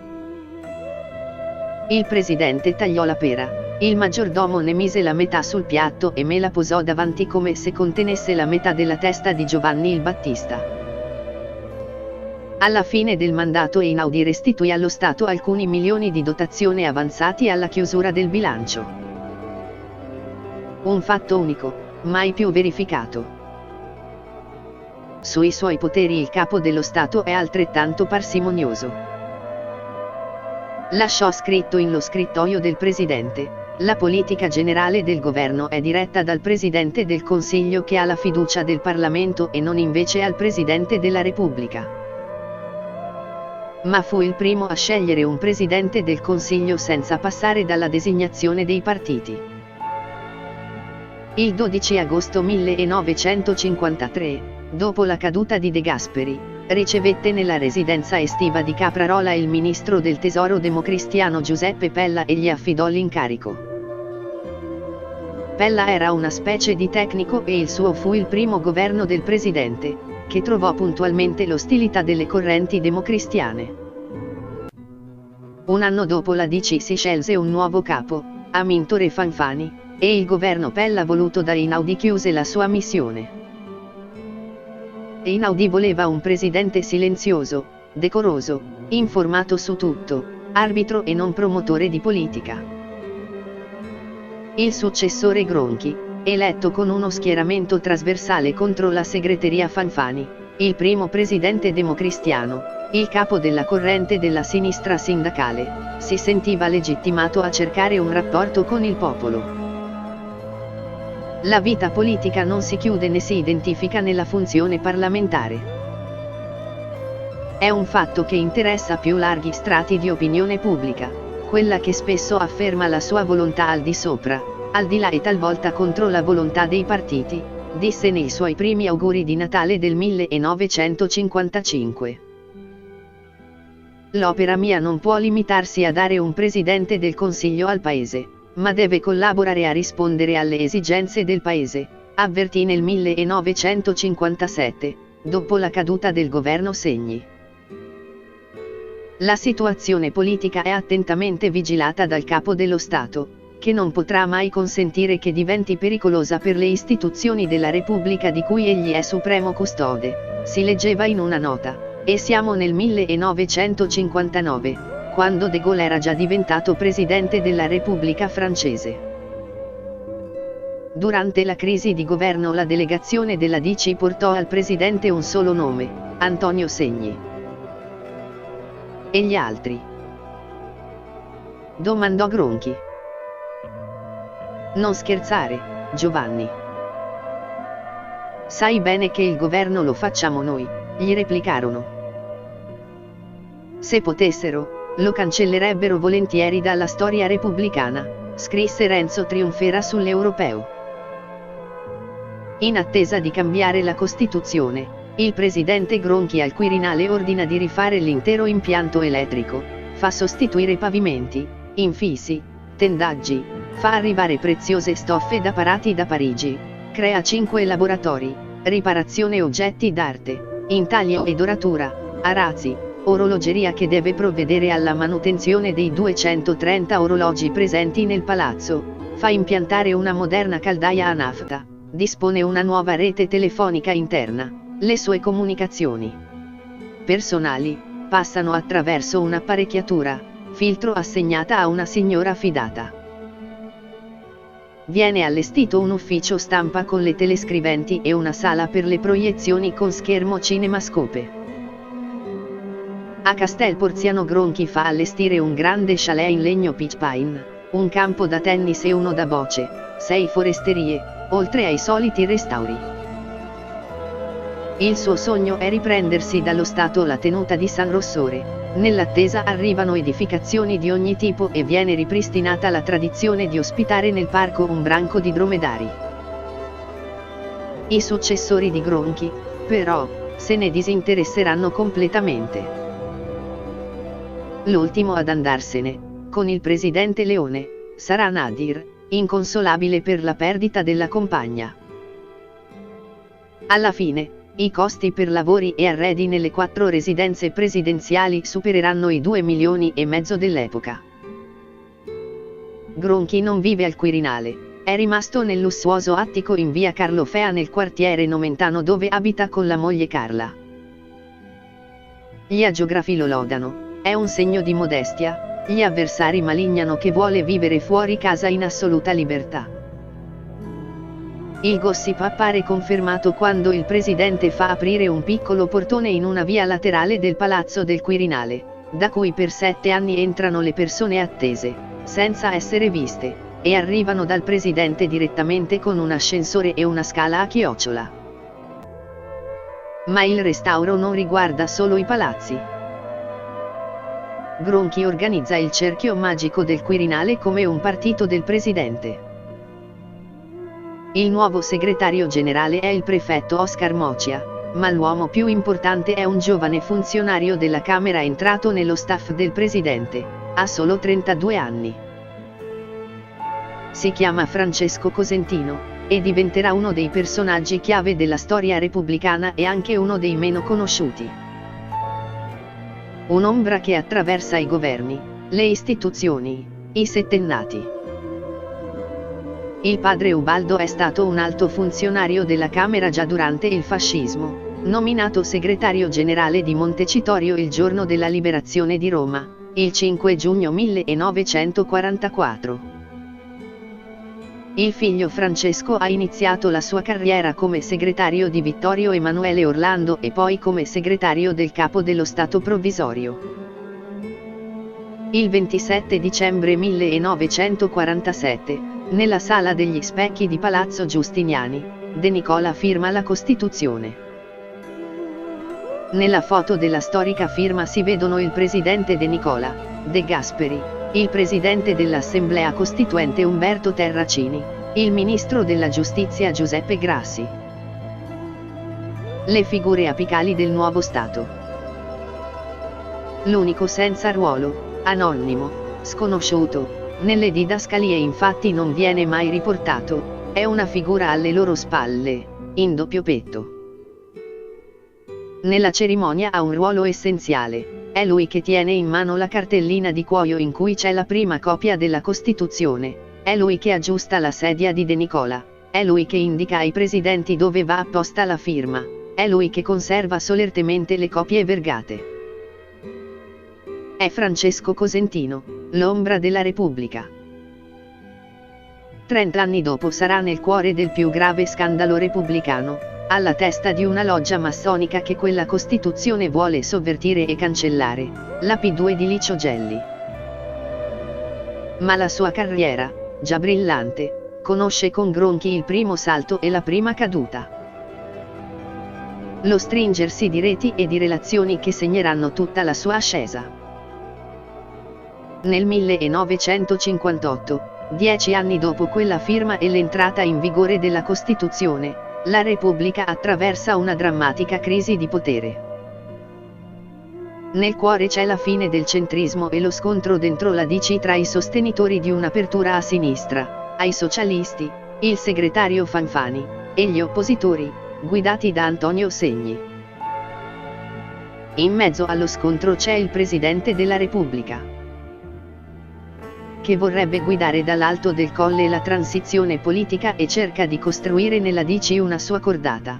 A: Il presidente tagliò la pera, il maggiordomo ne mise la metà sul piatto e me la posò davanti come se contenesse la metà della testa di Giovanni il Battista. Alla fine del mandato Einaudi restituì allo Stato alcuni milioni di dotazione avanzati alla chiusura del bilancio. Un fatto unico, mai più verificato. Sui suoi poteri il capo dello Stato è altrettanto parsimonioso. Lasciò scritto in lo scrittoio del Presidente: la politica generale del governo è diretta dal Presidente del Consiglio che ha la fiducia del Parlamento e non invece al Presidente della Repubblica. Ma fu il primo a scegliere un Presidente del Consiglio senza passare dalla designazione dei partiti. Il 12 agosto 1953, dopo la caduta di De Gasperi, ricevette nella residenza estiva di Caprarola il ministro del Tesoro democristiano Giuseppe Pella e gli affidò l'incarico. Pella era una specie di tecnico e il suo fu il primo governo del presidente, che trovò puntualmente l'ostilità delle correnti democristiane. Un anno dopo la DC si scelse un nuovo capo, Amintore Fanfani, e il governo Pella voluto da Einaudi chiuse la sua missione. Einaudi voleva un presidente silenzioso, decoroso, informato su tutto, arbitro e non promotore di politica. Il successore Gronchi, eletto con uno schieramento trasversale contro la segreteria Fanfani, il primo presidente democristiano, il capo della corrente della sinistra sindacale, si sentiva legittimato a cercare un rapporto con il popolo. La vita politica non si chiude né si identifica nella funzione parlamentare. È un fatto che interessa più larghi strati di opinione pubblica. quella che spesso afferma la sua volontà al di sopra, al di là e talvolta contro la volontà dei partiti, disse nei suoi primi auguri di Natale del 1955. L'opera mia non può limitarsi a dare un presidente del Consiglio al Paese, ma deve collaborare a rispondere alle esigenze del Paese, avvertì nel 1957, dopo la caduta del governo Segni. La situazione politica è attentamente vigilata dal Capo dello Stato, che non potrà mai consentire che diventi pericolosa per le istituzioni della Repubblica di cui egli è supremo custode, si leggeva in una nota. E siamo nel 1959, quando De Gaulle era già diventato presidente della Repubblica francese. Durante la crisi di governo la delegazione della DC portò al presidente un solo nome, Antonio Segni. E gli altri? Domandò Gronchi. Non scherzare, Giovanni. Sai bene che il governo lo facciamo noi, gli replicarono. Se potessero, lo cancellerebbero volentieri dalla storia repubblicana, scrisse Renzo Trionfera sull'Europeo. In attesa di cambiare la Costituzione, il presidente Gronchi al Quirinale ordina di rifare l'intero impianto elettrico, fa sostituire pavimenti, infissi, tendaggi, fa arrivare preziose stoffe da Parati da Parigi, crea 5 laboratori, riparazione oggetti d'arte, intaglio e doratura, arazzi, orologeria che deve provvedere alla manutenzione dei 230 orologi presenti nel palazzo, fa impiantare una moderna caldaia a nafta, dispone una nuova rete telefonica interna, le sue comunicazioni personali passano attraverso un'apparecchiatura, filtro assegnata a una signora fidata. Viene allestito un ufficio stampa con le telescriventi e una sala per le proiezioni con schermo cinemascope. A Castel Porziano Gronchi fa allestire un grande chalet in legno peach pine, un campo da tennis e uno da boce, 6 foresterie, oltre ai soliti restauri. Il suo sogno è riprendersi dallo Stato la tenuta di San Rossore, nell'attesa arrivano edificazioni di ogni tipo e viene ripristinata la tradizione di ospitare nel parco un branco di dromedari. I successori di Gronchi, però, se ne disinteresseranno completamente. L'ultimo ad andarsene, con il presidente Leone, sarà Nadir, inconsolabile per la perdita della compagna. Alla fine, i costi per lavori e arredi nelle 4 residenze presidenziali supereranno i 2,5 milioni dell'epoca. Gronchi non vive al Quirinale, è rimasto nel lussuoso attico in via Carlo Fea nel quartiere Nomentano dove abita con la moglie Carla. Gli agiografi lo lodano. È un segno di modestia, gli avversari malignano che vuole vivere fuori casa in assoluta libertà. Il gossip appare confermato quando il presidente fa aprire un piccolo portone in una via laterale del palazzo del Quirinale, da cui per 7 anni entrano le persone attese, senza essere viste, e arrivano dal presidente direttamente con un ascensore e una scala a chiocciola. Ma il restauro non riguarda solo i palazzi. Gronchi organizza il cerchio magico del Quirinale come un partito del presidente. Il nuovo segretario generale è il prefetto Oscar Moccia, ma l'uomo più importante è un giovane funzionario della Camera entrato nello staff del presidente, ha solo 32 anni. Si chiama Francesco Cosentino, e diventerà uno dei personaggi chiave della storia repubblicana e anche uno dei meno conosciuti. Un'ombra che attraversa i governi, le istituzioni, i settennati. Il padre Ubaldo è stato un alto funzionario della Camera già durante il fascismo, nominato segretario generale di Montecitorio il giorno della liberazione di Roma, il 5 giugno 1944. Il figlio Francesco ha iniziato la sua carriera come segretario di Vittorio Emanuele Orlando e poi come segretario del Capo dello Stato provvisorio. Il 27 dicembre 1947, nella Sala degli Specchi di Palazzo Giustiniani, De Nicola firma la Costituzione. Nella foto della storica firma si vedono il presidente De Nicola, De Gasperi, il presidente dell'Assemblea Costituente Umberto Terracini, il ministro della Giustizia Giuseppe Grassi. Le figure apicali del nuovo Stato. L'unico senza ruolo, anonimo, sconosciuto, nelle didascalie infatti non viene mai riportato, è una figura alle loro spalle, in doppio petto. Nella cerimonia ha un ruolo essenziale, è lui che tiene in mano la cartellina di cuoio in cui c'è la prima copia della Costituzione, è lui che aggiusta la sedia di De Nicola, è lui che indica ai presidenti dove va apposta la firma, è lui che conserva solertemente le copie vergate. È Francesco Cosentino, l'ombra della Repubblica. 30 anni dopo sarà nel cuore del più grave scandalo repubblicano, alla testa di una loggia massonica che quella Costituzione vuole sovvertire e cancellare, la P2 di Licio Gelli. Ma la sua carriera, già brillante, conosce con Gronchi il primo salto e la prima caduta. Lo stringersi di reti e di relazioni che segneranno tutta la sua ascesa. Nel 1958, 10 anni dopo quella firma e l'entrata in vigore della Costituzione, la Repubblica attraversa una drammatica crisi di potere. Nel cuore c'è la fine del centrismo e lo scontro dentro la DC tra i sostenitori di un'apertura a sinistra, ai socialisti, il segretario Fanfani, e gli oppositori, guidati da Antonio Segni. In mezzo allo scontro c'è il Presidente della Repubblica, che vorrebbe guidare dall'alto del colle la transizione politica e cerca di costruire nella DC una sua cordata.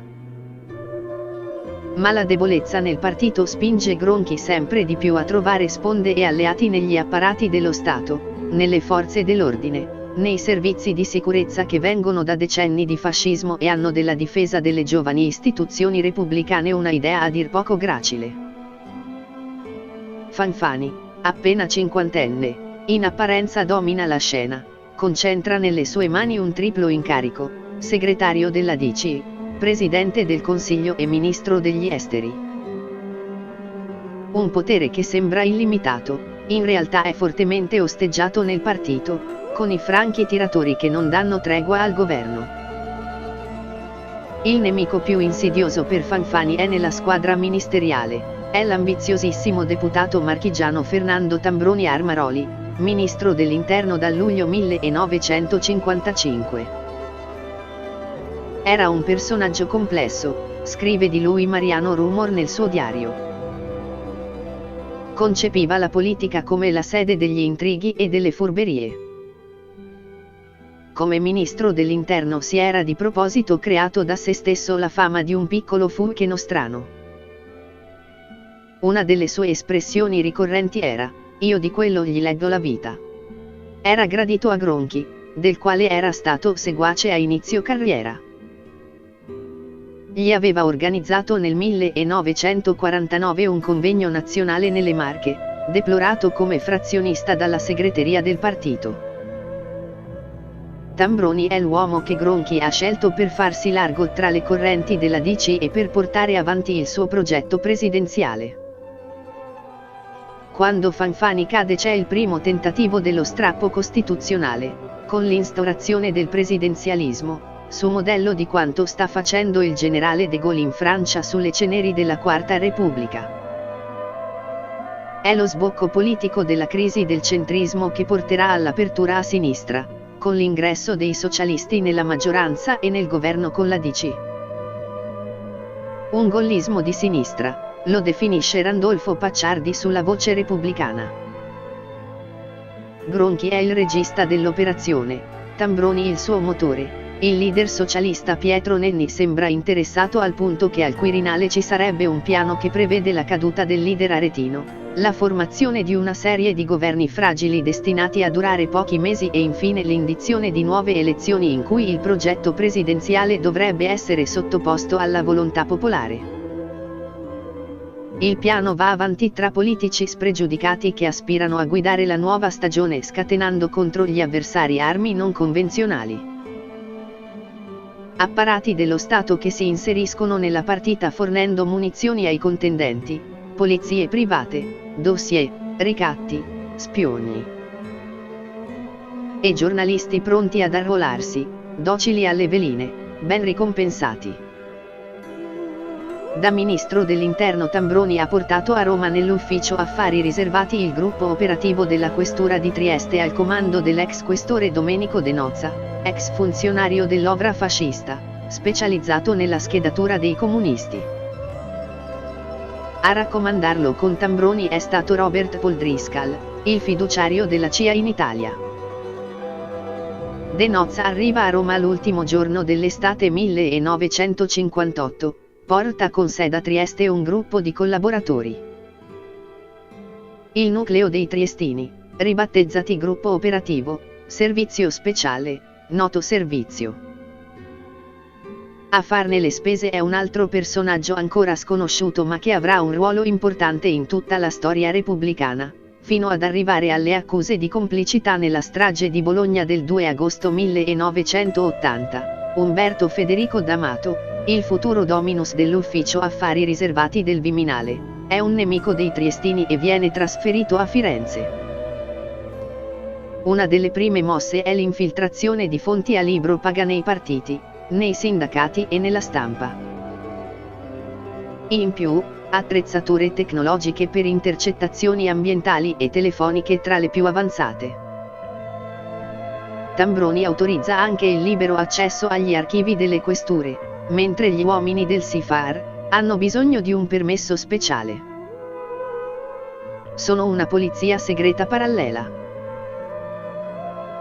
A: Ma la debolezza nel partito spinge Gronchi sempre di più a trovare sponde e alleati negli apparati dello Stato, nelle forze dell'ordine, nei servizi di sicurezza che vengono da decenni di fascismo e hanno della difesa delle giovani istituzioni repubblicane una idea a dir poco gracile. Fanfani, appena cinquantenne, in apparenza domina la scena, concentra nelle sue mani un triplo incarico, segretario della DC, presidente del Consiglio e ministro degli esteri. Un potere che sembra illimitato, in realtà è fortemente osteggiato nel partito, con i franchi tiratori che non danno tregua al governo. Il nemico più insidioso per Fanfani è nella squadra ministeriale, è l'ambiziosissimo deputato marchigiano Fernando Tambroni Armaroli, ministro dell'Interno dal luglio 1955. Era un personaggio complesso, scrive di lui Mariano Rumor nel suo diario. Concepiva la politica come la sede degli intrighi e delle furberie. Come ministro dell'Interno si era di proposito creato da se stesso la fama di un piccolo furche nostrano. Una delle sue espressioni ricorrenti era: io di quello gli leggo la vita. Era gradito a Gronchi, del quale era stato seguace a inizio carriera. Gli aveva organizzato nel 1949 un convegno nazionale nelle Marche, deplorato come frazionista dalla segreteria del partito. Tambroni è l'uomo che Gronchi ha scelto per farsi largo tra le correnti della DC e per portare avanti il suo progetto presidenziale. Quando Fanfani cade c'è il primo tentativo dello strappo costituzionale, con l'instaurazione del presidenzialismo, su modello di quanto sta facendo il generale de Gaulle in Francia sulle ceneri della Quarta Repubblica. È lo sbocco politico della crisi del centrismo che porterà all'apertura a sinistra, con l'ingresso dei socialisti nella maggioranza e nel governo con la DC. Un gollismo di sinistra, lo definisce Randolfo Pacciardi sulla Voce Repubblicana. Gronchi è il regista dell'operazione, Tambroni il suo motore, il leader socialista Pietro Nenni sembra interessato al punto che al Quirinale ci sarebbe un piano che prevede la caduta del leader aretino, la formazione di una serie di governi fragili destinati a durare pochi mesi e infine l'indizione di nuove elezioni in cui il progetto presidenziale dovrebbe essere sottoposto alla volontà popolare. Il piano va avanti tra politici spregiudicati che aspirano a guidare la nuova stagione scatenando contro gli avversari armi non convenzionali. Apparati dello Stato che si inseriscono nella partita fornendo munizioni ai contendenti, polizie private, dossier, ricatti, spioni. e giornalisti pronti ad arruolarsi, docili alle veline, ben ricompensati. Da ministro dell'Interno Tambroni ha portato a Roma nell'ufficio affari riservati il gruppo operativo della questura di Trieste al comando dell'ex questore Domenico De Nozza, ex funzionario dell'Ovra fascista, specializzato nella schedatura dei comunisti. A raccomandarlo con Tambroni è stato Robert Paul Driscoll, il fiduciario della CIA in Italia. De Nozza arriva a Roma l'ultimo giorno dell'estate 1958, porta con sé da Trieste un gruppo di collaboratori. Il nucleo dei triestini, ribattezzati gruppo operativo, servizio speciale, noto servizio. A farne le spese è un altro personaggio ancora sconosciuto ma che avrà un ruolo importante in tutta la storia repubblicana, fino ad arrivare alle accuse di complicità nella strage di Bologna del 2 agosto 1980, Umberto Federico D'Amato, il futuro dominus dell'ufficio affari riservati del Viminale, è un nemico dei triestini e viene trasferito a Firenze. Una delle prime mosse è l'infiltrazione di fonti a libro paga nei partiti, nei sindacati e nella stampa. In più, attrezzature tecnologiche per intercettazioni ambientali e telefoniche tra le più avanzate. Tambroni autorizza anche il libero accesso agli archivi delle questure, mentre gli uomini del SIFAR hanno bisogno di un permesso speciale. Sono una polizia segreta parallela.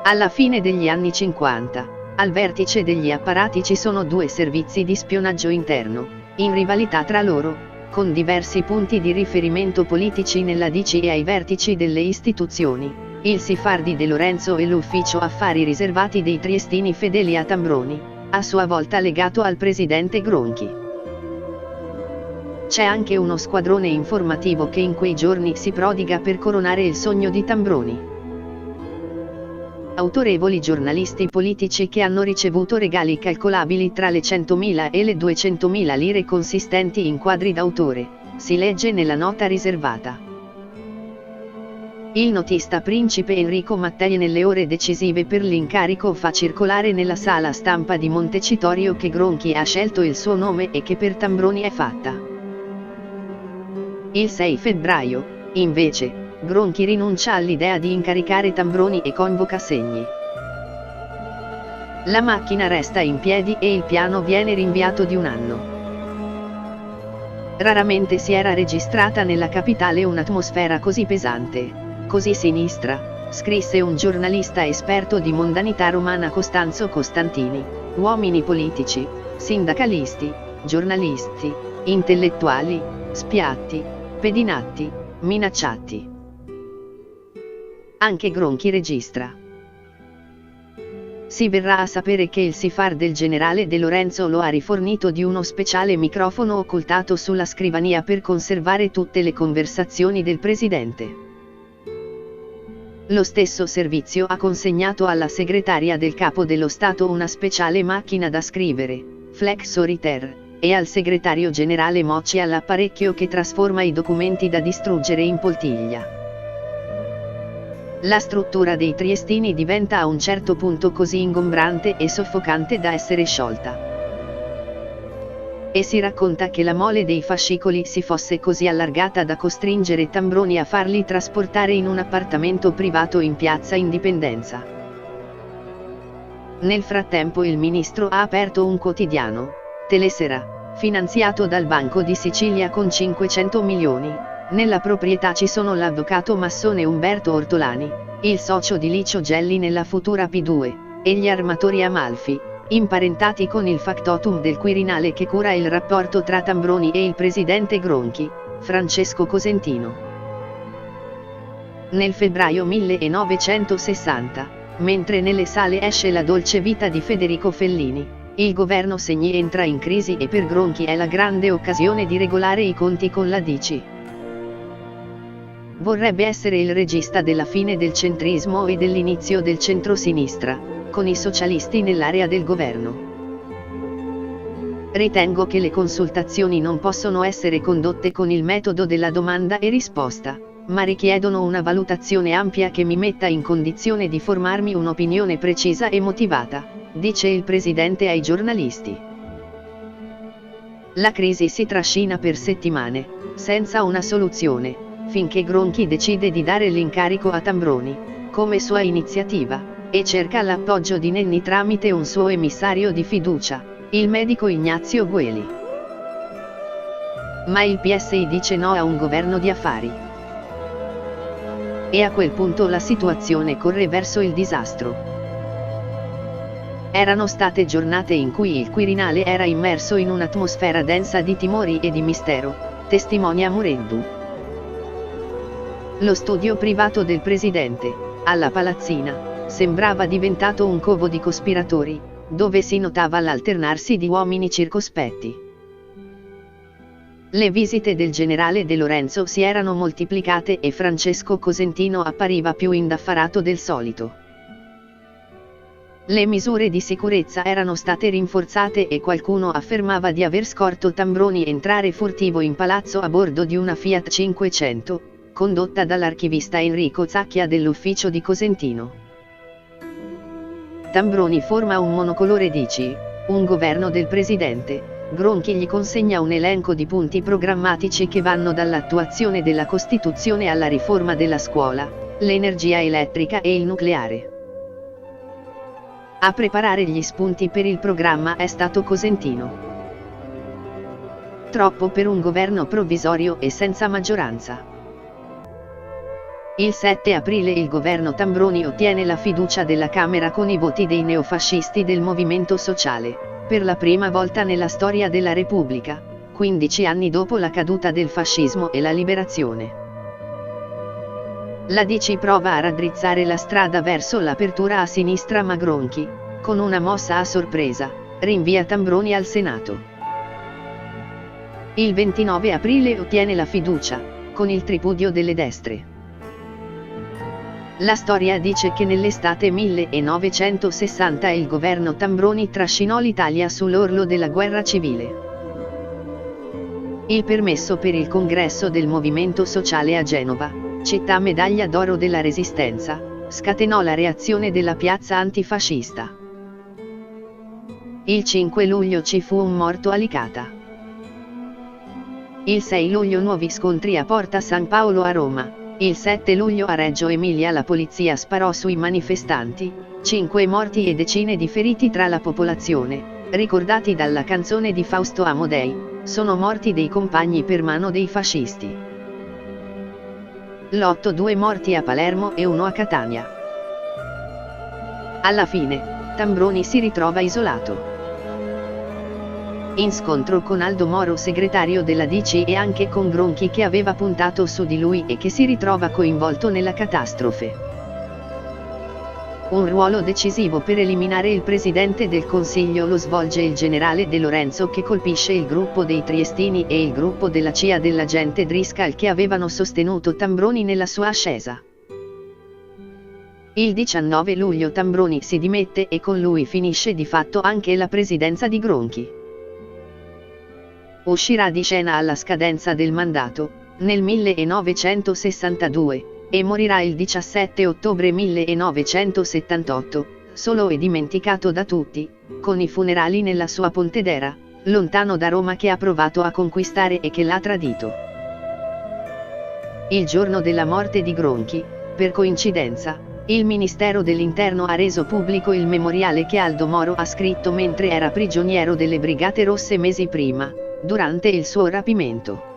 A: Alla fine degli anni 50, al vertice degli apparati ci sono due servizi di spionaggio interno, in rivalità tra loro, con diversi punti di riferimento politici nella DC e ai vertici delle istituzioni, il SIFAR di De Lorenzo e l'ufficio affari riservati dei triestini fedeli a Tambroni, a sua volta legato al presidente Gronchi. C'è anche uno squadrone informativo che in quei giorni si prodiga per coronare il sogno di Tambroni. Autorevoli giornalisti politici che hanno ricevuto regali calcolabili tra le 100.000 e le 200.000 lire consistenti in quadri d'autore, si legge nella nota riservata. Il notista principe Enrico Mattei nelle ore decisive per l'incarico fa circolare nella sala stampa di Montecitorio che Gronchi ha scelto il suo nome e che per Tambroni è fatta. Il 6 febbraio, invece, Gronchi rinuncia all'idea di incaricare Tambroni e convoca Segni. La macchina resta in piedi e il piano viene rinviato di un anno. Raramente si era registrata nella capitale un'atmosfera così pesante, così sinistra, scrisse un giornalista esperto di mondanità romana Costanzo Costantini, uomini politici, sindacalisti, giornalisti, intellettuali, spiatti, pedinati, minacciati. Anche Gronchi registra. Si verrà a sapere che il SIFAR del generale De Lorenzo lo ha rifornito di uno speciale microfono occultato sulla scrivania per conservare tutte le conversazioni del presidente. Lo stesso servizio ha consegnato alla segretaria del Capo dello Stato una speciale macchina da scrivere, Flexoriter, e al segretario generale Moccia l'apparecchio che trasforma i documenti da distruggere in poltiglia. La struttura dei triestini diventa a un certo punto così ingombrante e soffocante da essere sciolta. E si racconta che la mole dei fascicoli si fosse così allargata da costringere Tambroni a farli trasportare in un appartamento privato in piazza Indipendenza. Nel frattempo il ministro ha aperto un quotidiano, Telesera, finanziato dal Banco di Sicilia con 500 milioni. Nella proprietà ci sono l'avvocato massone Umberto Ortolani, il socio di Licio Gelli nella futura P2, e gli armatori Amalfi, imparentati con il factotum del Quirinale che cura il rapporto tra Tambroni e il presidente Gronchi, Francesco Cosentino. Nel febbraio 1960, mentre nelle sale esce La dolce vita di Federico Fellini, il governo Segni entra in crisi e per Gronchi è la grande occasione di regolare i conti con la DC. Vorrebbe essere il regista della fine del centrismo e dell'inizio del centrosinistra, con i socialisti nell'area del governo. Ritengo che le consultazioni non possono essere condotte con il metodo della domanda e risposta, ma richiedono una valutazione ampia che mi metta in condizione di formarmi un'opinione precisa e motivata, dice il presidente ai giornalisti. La crisi si trascina per settimane, senza una soluzione, finché Gronchi decide di dare l'incarico a Tambroni, come sua iniziativa, e cerca l'appoggio di Nenni tramite un suo emissario di fiducia, il medico Ignazio Gueli. Ma il PSI dice no a un governo di affari. E a quel punto la situazione corre verso il disastro. Erano state giornate in cui il Quirinale era immerso in un'atmosfera densa di timori e di mistero, testimonia Mureddu. Lo studio privato del presidente, alla Palazzina, sembrava diventato un covo di cospiratori, dove si notava l'alternarsi di uomini circospetti. Le visite del generale De Lorenzo si erano moltiplicate e Francesco Cosentino appariva più indaffarato del solito. Le misure di sicurezza erano state rinforzate e qualcuno affermava di aver scorto Tambroni entrare furtivo in palazzo a bordo di una Fiat 500, condotta dall'archivista Enrico Zacchia dell'ufficio di Cosentino. Tambroni forma un monocolore DC, un governo del presidente. Gronchi gli consegna un elenco di punti programmatici che vanno dall'attuazione della Costituzione alla riforma della scuola, l'energia elettrica e il nucleare. A preparare gli spunti per il programma è stato Cosentino. Troppo per un governo provvisorio e senza maggioranza. Il 7 aprile il governo Tambroni ottiene la fiducia della Camera con i voti dei neofascisti del Movimento Sociale. Per la prima volta nella storia della Repubblica, 15 anni dopo la caduta del fascismo e la liberazione. La DC prova a raddrizzare la strada verso l'apertura a sinistra ma Gronchi, con una mossa a sorpresa, rinvia Tambroni al Senato. Il 29 aprile ottiene la fiducia, con il tripudio delle destre. La storia dice che nell'estate 1960 il governo Tambroni trascinò l'Italia sull'orlo della guerra civile. Il permesso per il congresso del Movimento Sociale a Genova, città medaglia d'oro della Resistenza, scatenò la reazione della piazza antifascista. Il 5 luglio ci fu un morto a Licata. Il 6 luglio nuovi scontri a Porta San Paolo a Roma. Il 7 luglio a Reggio Emilia la polizia sparò sui manifestanti, 5 morti e decine di feriti tra la popolazione, ricordati dalla canzone di Fausto Amodei, sono morti dei compagni per mano dei fascisti. L'8 2 morti a Palermo e 1 a Catania. Alla fine, Tambroni si ritrova isolato. In scontro con Aldo Moro segretario della DC e anche con Gronchi che aveva puntato su di lui e che si ritrova coinvolto nella catastrofe. Un ruolo decisivo per eliminare il presidente del Consiglio lo svolge il generale De Lorenzo che colpisce il gruppo dei triestini e il gruppo della CIA dell'agente Driscoll che avevano sostenuto Tambroni nella sua ascesa. Il 19 luglio Tambroni si dimette e con lui finisce di fatto anche la presidenza di Gronchi. Uscirà di scena alla scadenza del mandato, nel 1962, e morirà il 17 ottobre 1978, solo e dimenticato da tutti, con i funerali nella sua Pontedera, lontano da Roma che ha provato a conquistare e che l'ha tradito. Il giorno della morte di Gronchi, per coincidenza, il Ministero dell'Interno ha reso pubblico il memoriale che Aldo Moro ha scritto mentre era prigioniero delle Brigate Rosse mesi prima, durante il suo rapimento.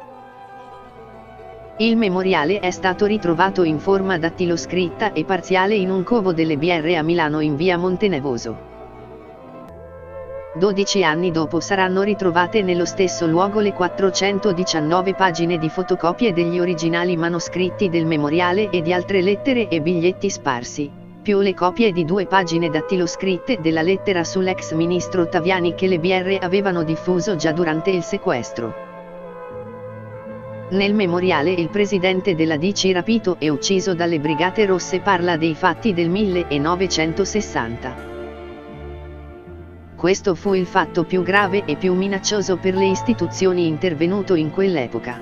A: Il memoriale è stato ritrovato in forma dattiloscritta e parziale in un covo delle BR a Milano in via Montenevoso. 12 anni dopo saranno ritrovate nello stesso luogo le 419 pagine di fotocopie degli originali manoscritti del memoriale e di altre lettere e biglietti sparsi, più le copie di 2 pagine dattiloscritte della lettera sull'ex ministro Taviani che le BR avevano diffuso già durante il sequestro. Nel memoriale il presidente della DC rapito e ucciso dalle Brigate Rosse parla dei fatti del 1960. Questo fu il fatto più grave e più minaccioso per le istituzioni intervenuto in quell'epoca.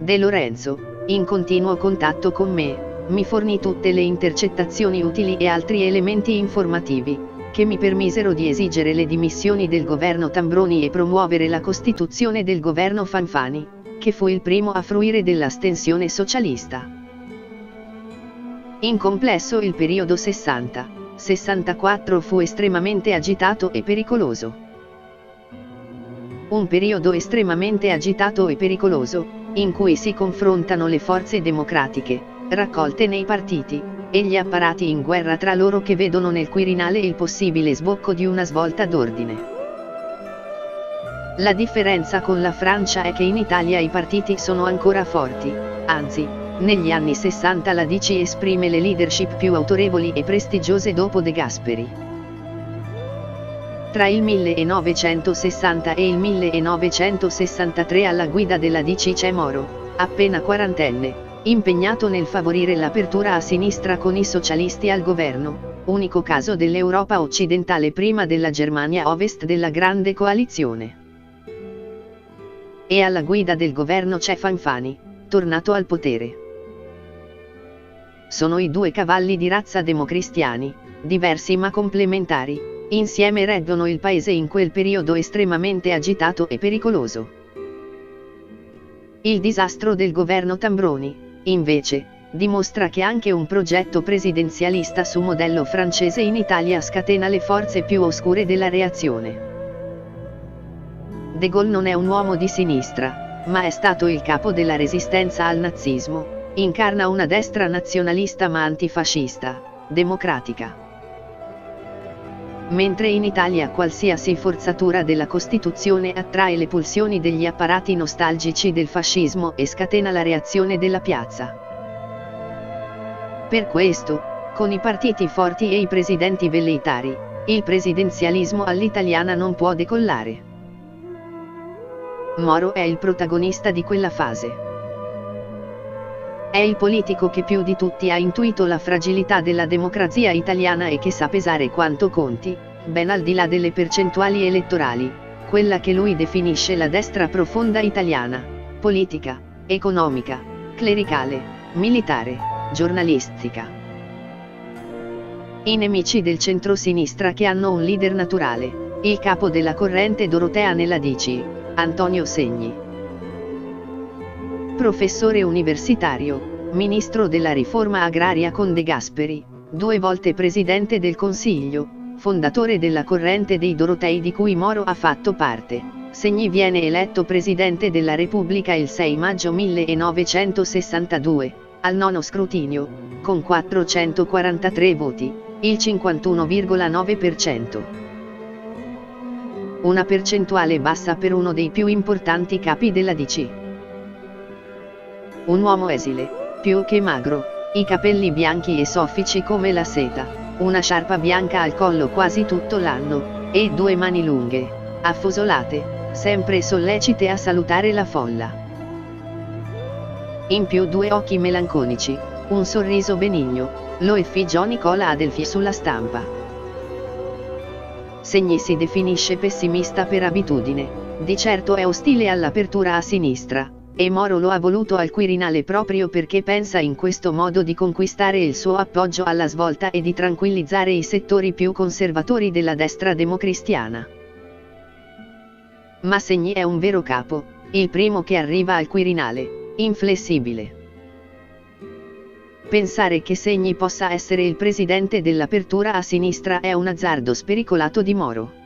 A: De Lorenzo, in continuo contatto con me, mi fornì tutte le intercettazioni utili e altri elementi informativi, che mi permisero di esigere le dimissioni del governo Tambroni e promuovere la costituzione del governo Fanfani, che fu il primo a fruire dell'astensione socialista. In complesso il periodo 60-64 fu estremamente agitato e pericoloso. Un periodo estremamente agitato e pericoloso, in cui si confrontano le forze democratiche, raccolte nei partiti, e gli apparati in guerra tra loro che vedono nel Quirinale il possibile sbocco di una svolta d'ordine. La differenza con la Francia è che in Italia i partiti sono ancora forti, anzi, negli anni 60 la DC esprime le leadership più autorevoli e prestigiose dopo De Gasperi. Tra il 1960 e il 1963 alla guida della DC c'è Moro, appena quarantenne, impegnato nel favorire l'apertura a sinistra con i socialisti al governo, unico caso dell'Europa occidentale prima della Germania Ovest della Grande Coalizione. E alla guida del governo c'è Fanfani, tornato al potere. Sono i due cavalli di razza democristiani, diversi ma complementari, insieme reggono il paese in quel periodo estremamente agitato e pericoloso. Il disastro del governo Tambroni, invece, dimostra che anche un progetto presidenzialista su modello francese in Italia scatena le forze più oscure della reazione. De Gaulle non è un uomo di sinistra, ma è stato il capo della resistenza al nazismo, incarna una destra nazionalista ma antifascista, democratica. Mentre in Italia qualsiasi forzatura della Costituzione attrae le pulsioni degli apparati nostalgici del fascismo e scatena la reazione della piazza. Per questo, con i partiti forti e i presidenti velleitari, il presidenzialismo all'italiana non può decollare. Moro è il protagonista di quella fase. È il politico che più di tutti ha intuito la fragilità della democrazia italiana e che sa pesare quanto conti, ben al di là delle percentuali elettorali, quella che lui definisce la destra profonda italiana, politica, economica, clericale, militare, giornalistica. I nemici del centro-sinistra che hanno un leader naturale, il capo della corrente dorotea nella DC, Antonio Segni. Professore universitario, ministro della riforma agraria con De Gasperi, 2 volte presidente del Consiglio, fondatore della corrente dei Dorotei di cui Moro ha fatto parte, Segni viene eletto Presidente della Repubblica il 6 maggio 1962, al 9° scrutinio, con 443 voti, il 51,9%. Una percentuale bassa per uno dei più importanti capi della DC. Un uomo esile, più che magro, i capelli bianchi e soffici come la seta, una sciarpa bianca al collo quasi tutto l'anno, e 2 mani lunghe, affusolate, sempre sollecite a salutare la folla. In più 2 occhi melanconici, un sorriso benigno, lo effigiò Nicola Adelphi sulla stampa. Segni si definisce pessimista per abitudine, di certo è ostile all'apertura a sinistra. E Moro lo ha voluto al Quirinale proprio perché pensa in questo modo di conquistare il suo appoggio alla svolta e di tranquillizzare i settori più conservatori della destra democristiana. Ma Segni è un vero capo, il primo che arriva al Quirinale, inflessibile. Pensare che Segni possa essere il presidente dell'apertura a sinistra è un azzardo spericolato di Moro.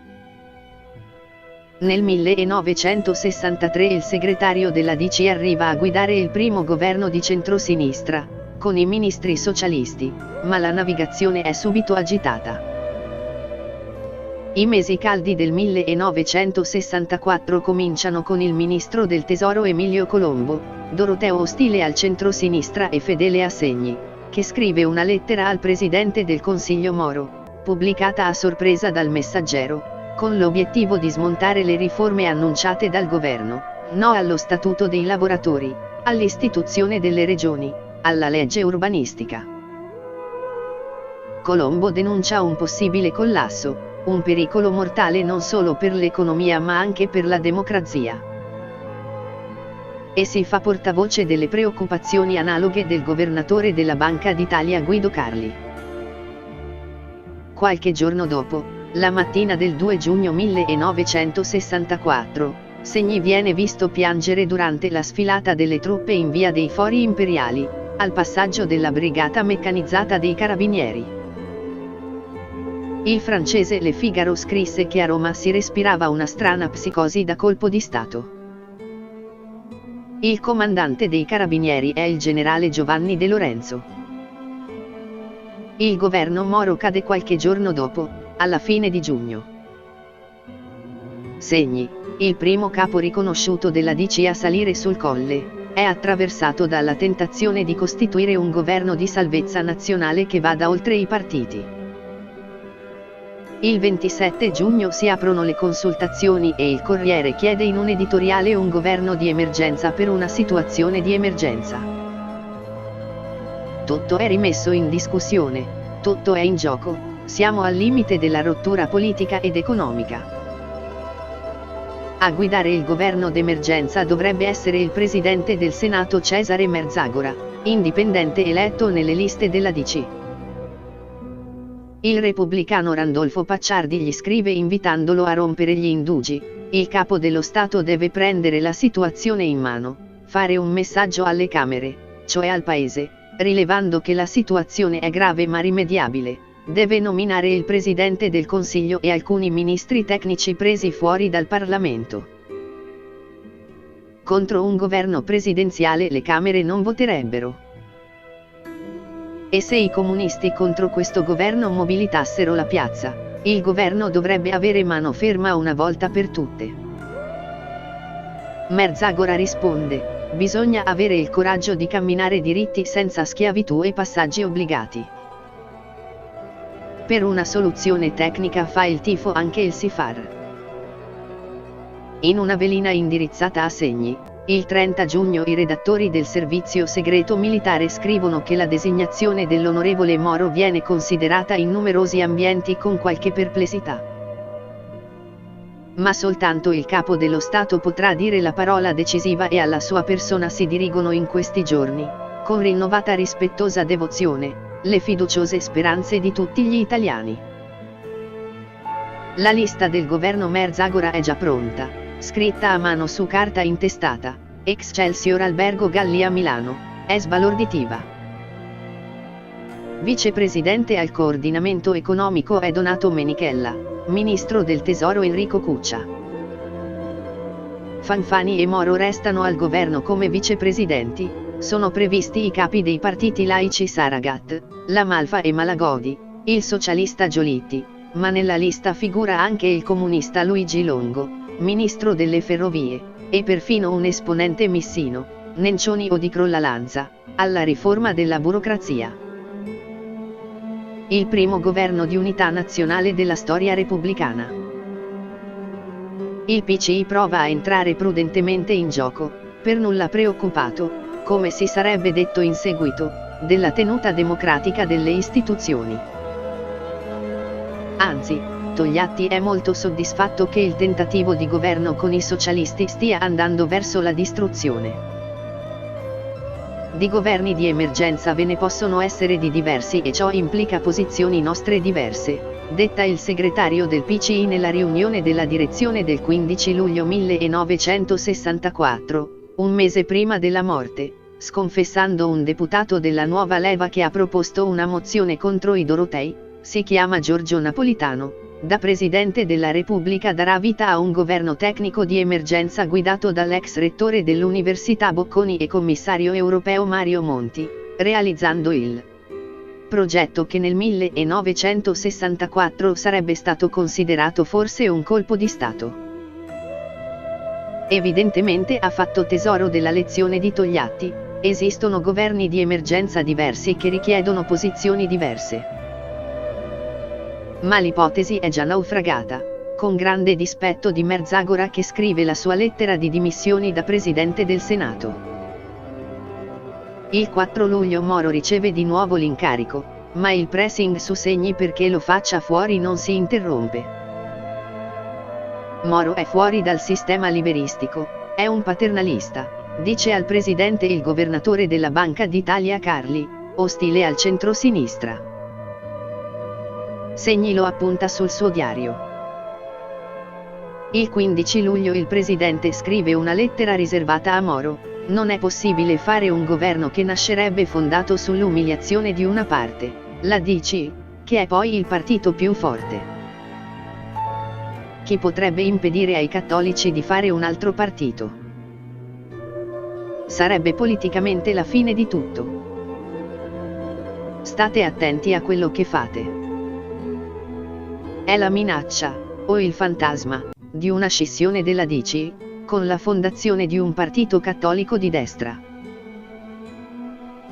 A: Nel 1963 il segretario della DC arriva a guidare il primo governo di centrosinistra, con i ministri socialisti, ma la navigazione è subito agitata. I mesi caldi del 1964 cominciano con il ministro del Tesoro Emilio Colombo, Doroteo ostile al centrosinistra e fedele a Segni, che scrive una lettera al presidente del Consiglio Moro, pubblicata a sorpresa dal Messaggero, con l'obiettivo di smontare le riforme annunciate dal governo, no allo Statuto dei lavoratori, all'istituzione delle regioni, alla legge urbanistica. Colombo denuncia un possibile collasso, un pericolo mortale non solo per l'economia ma anche per la democrazia. e si fa portavoce delle preoccupazioni analoghe del governatore della Banca d'Italia Guido Carli. Qualche giorno dopo, la mattina del 2 giugno 1964, Segni viene visto piangere durante la sfilata delle truppe in via dei Fori Imperiali, al passaggio della brigata meccanizzata dei Carabinieri. Il francese Le Figaro scrisse che a Roma si respirava una strana psicosi da colpo di Stato. Il comandante dei Carabinieri è il generale Giovanni De Lorenzo. Il governo Moro cade qualche giorno dopo, alla fine di giugno. Segni, il primo capo riconosciuto della DC a salire sul Colle, è attraversato dalla tentazione di costituire un governo di salvezza nazionale che vada oltre i partiti. Il 27 giugno si aprono le consultazioni e il Corriere chiede in un editoriale un governo di emergenza per una situazione di emergenza. Tutto è rimesso in discussione, tutto è in gioco, siamo al limite della rottura politica ed economica. A guidare il governo d'emergenza dovrebbe essere il presidente del Senato Cesare Merzagora, indipendente eletto nelle liste della DC. Il repubblicano Randolfo Pacciardi gli scrive invitandolo a rompere gli indugi: il capo dello Stato deve prendere la situazione in mano, fare un messaggio alle Camere, cioè al Paese, rilevando che la situazione è grave ma rimediabile. Deve nominare il Presidente del Consiglio e alcuni ministri tecnici presi fuori dal Parlamento. Contro un governo presidenziale le Camere non voterebbero. E se i comunisti contro questo governo mobilitassero la piazza, il governo dovrebbe avere mano ferma una volta per tutte. Merzagora risponde: bisogna avere il coraggio di camminare diritti senza schiavitù e passaggi obbligati. Per una soluzione tecnica fa il tifo anche il SIFAR. In una velina indirizzata a Segni, il 30 giugno i redattori del Servizio Segreto Militare scrivono che la designazione dell'onorevole Moro viene considerata in numerosi ambienti con qualche perplessità. Ma soltanto il capo dello Stato potrà dire la parola decisiva e alla sua persona si dirigono in questi giorni, con rinnovata rispettosa devozione, le fiduciose speranze di tutti gli italiani. La lista del governo Merzagora è già pronta, scritta a mano su carta intestata, Excelsior Albergo Gallia Milano, è sbalorditiva. Vicepresidente al coordinamento economico è Donato Menichella, ministro del Tesoro Enrico Cuccia. Fanfani e Moro restano al governo come vicepresidenti. Sono previsti i capi dei partiti laici Saragat, La Malfa e Malagodi, il socialista Giolitti, ma nella lista figura anche il comunista Luigi Longo, ministro delle ferrovie, e perfino un esponente missino, Nencioni o di Crollalanza, alla riforma della burocrazia. Il primo governo di unità nazionale della storia repubblicana. Il PCI prova a entrare prudentemente in gioco, per nulla preoccupato, come si sarebbe detto in seguito, della tenuta democratica delle istituzioni. Anzi, Togliatti è molto soddisfatto che il tentativo di governo con i socialisti stia andando verso la distruzione. Di governi di emergenza ve ne possono essere di diversi e ciò implica posizioni nostre diverse, detta il segretario del PCI nella riunione della direzione del 15 luglio 1964. Un mese prima della morte, sconfessando un deputato della nuova leva che ha proposto una mozione contro i Dorotei, si chiama Giorgio Napolitano, da Presidente della Repubblica darà vita a un governo tecnico di emergenza guidato dall'ex rettore dell'Università Bocconi e commissario europeo Mario Monti, realizzando il progetto che nel 1964 sarebbe stato considerato forse un colpo di Stato. Evidentemente ha fatto tesoro della lezione di Togliatti: esistono governi di emergenza diversi che richiedono posizioni diverse. Ma l'ipotesi è già naufragata, con grande dispetto di Merzagora che scrive la sua lettera di dimissioni da Presidente del Senato. Il 4 luglio Moro riceve di nuovo l'incarico, ma il pressing su Segni perché lo faccia fuori non si interrompe. Moro è fuori dal sistema liberistico, è un paternalista. dice al presidente il governatore della Banca d'Italia Carli, ostile al centro-sinistra. Segni lo appunta sul suo diario. Il 15 luglio il presidente scrive una lettera riservata a Moro: non è possibile fare un governo che nascerebbe fondato sull'umiliazione di una parte, la DC, che è poi il partito più forte. Chi potrebbe impedire ai cattolici di fare un altro partito? Sarebbe politicamente la fine di tutto. State attenti a quello che fate. È la minaccia, o il fantasma, di una scissione della DC, con la fondazione di un partito cattolico di destra.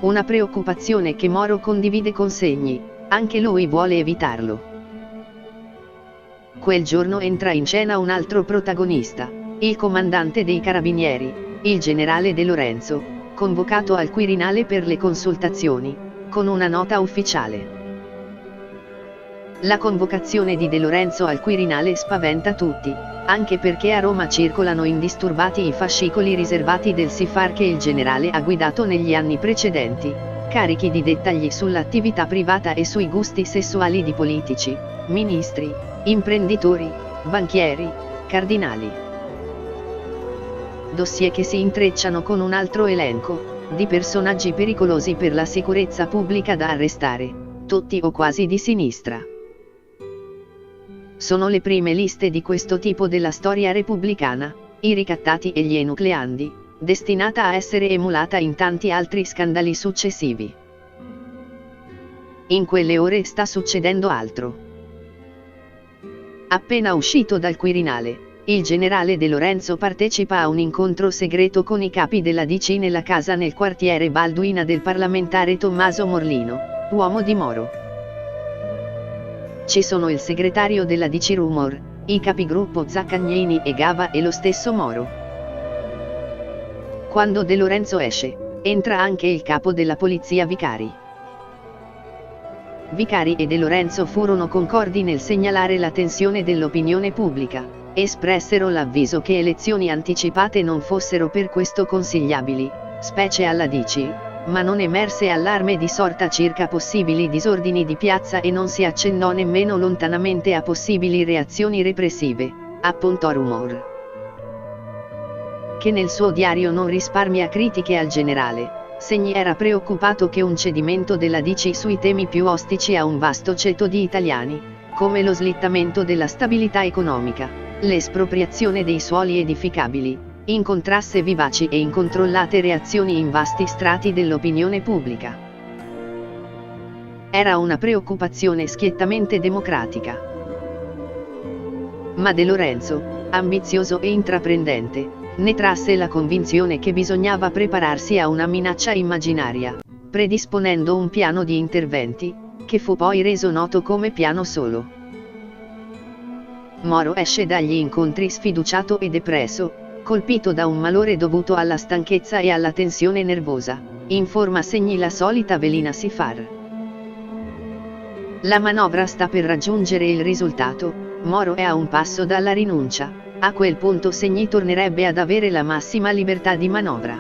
A: Una preoccupazione che Moro condivide con Segni, anche lui vuole evitarlo. Quel giorno entra in scena un altro protagonista, il comandante dei Carabinieri, il generale De Lorenzo, convocato al Quirinale per le consultazioni, con una nota ufficiale. La convocazione di De Lorenzo al Quirinale spaventa tutti, anche perché a Roma circolano indisturbati i fascicoli riservati del SIFAR che il generale ha guidato negli anni precedenti, carichi di dettagli sull'attività privata e sui gusti sessuali di politici, ministri, imprenditori, banchieri, cardinali. Dossier che si intrecciano con un altro elenco di personaggi pericolosi per la sicurezza pubblica da arrestare, tutti o quasi di sinistra. Sono le prime liste di questo tipo della storia repubblicana, i ricattati e gli enucleandi, destinata a essere emulata in tanti altri scandali successivi. In quelle ore sta succedendo altro. Appena uscito dal Quirinale, il generale De Lorenzo partecipa a un incontro segreto con i capi della DC nella casa nel quartiere Balduina del parlamentare Tommaso Morlino, uomo di Moro. Ci sono il segretario della DC Rumor, i capigruppo Zaccagnini e Gava e lo stesso Moro. Quando De Lorenzo esce, entra anche il capo della polizia Vicari. Vicari e De Lorenzo furono concordi nel segnalare la tensione dell'opinione pubblica, espressero l'avviso che elezioni anticipate non fossero per questo consigliabili, specie alla DC, ma non emerse allarme di sorta circa possibili disordini di piazza e non si accennò nemmeno lontanamente a possibili reazioni repressive, appuntò Rumor, che nel suo diario non risparmia critiche al generale. Segni era preoccupato che un cedimento della DC sui temi più ostici a un vasto ceto di italiani, come lo slittamento della stabilità economica, l'espropriazione dei suoli edificabili, incontrasse vivaci e incontrollate reazioni in vasti strati dell'opinione pubblica. Era una preoccupazione schiettamente democratica. Ma De Lorenzo, ambizioso e intraprendente, ne trasse la convinzione che bisognava prepararsi a una minaccia immaginaria, predisponendo un piano di interventi, che fu poi reso noto come Piano Solo. Moro esce dagli incontri sfiduciato e depresso, colpito da un malore dovuto alla stanchezza e alla tensione nervosa, informa Segni la solita velina SIFAR. La manovra sta per raggiungere il risultato, Moro è a un passo dalla rinuncia, a quel punto Segni tornerebbe ad avere la massima libertà di manovra.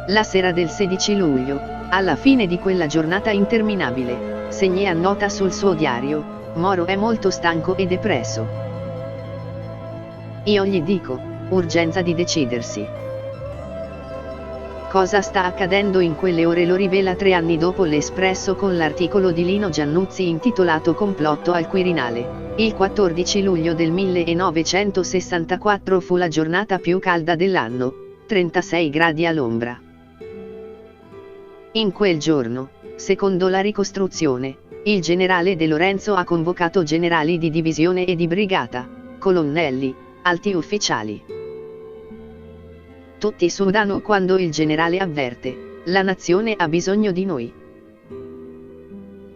A: La sera del 16 luglio, alla fine di quella giornata interminabile, Segni annota sul suo diario: Moro è molto stanco e depresso. Io gli dico, urgenza di decidersi. Cosa sta accadendo in quelle ore lo rivela 3 anni dopo l'Espresso con l'articolo di Lino Giannuzzi intitolato Complotto al Quirinale. Il 14 luglio del 1964 fu la giornata più calda dell'anno, 36 gradi all'ombra. In quel giorno, secondo la ricostruzione, il generale De Lorenzo ha convocato generali di divisione e di brigata, colonnelli, alti ufficiali. Tutti sudano quando il generale avverte: la nazione ha bisogno di noi.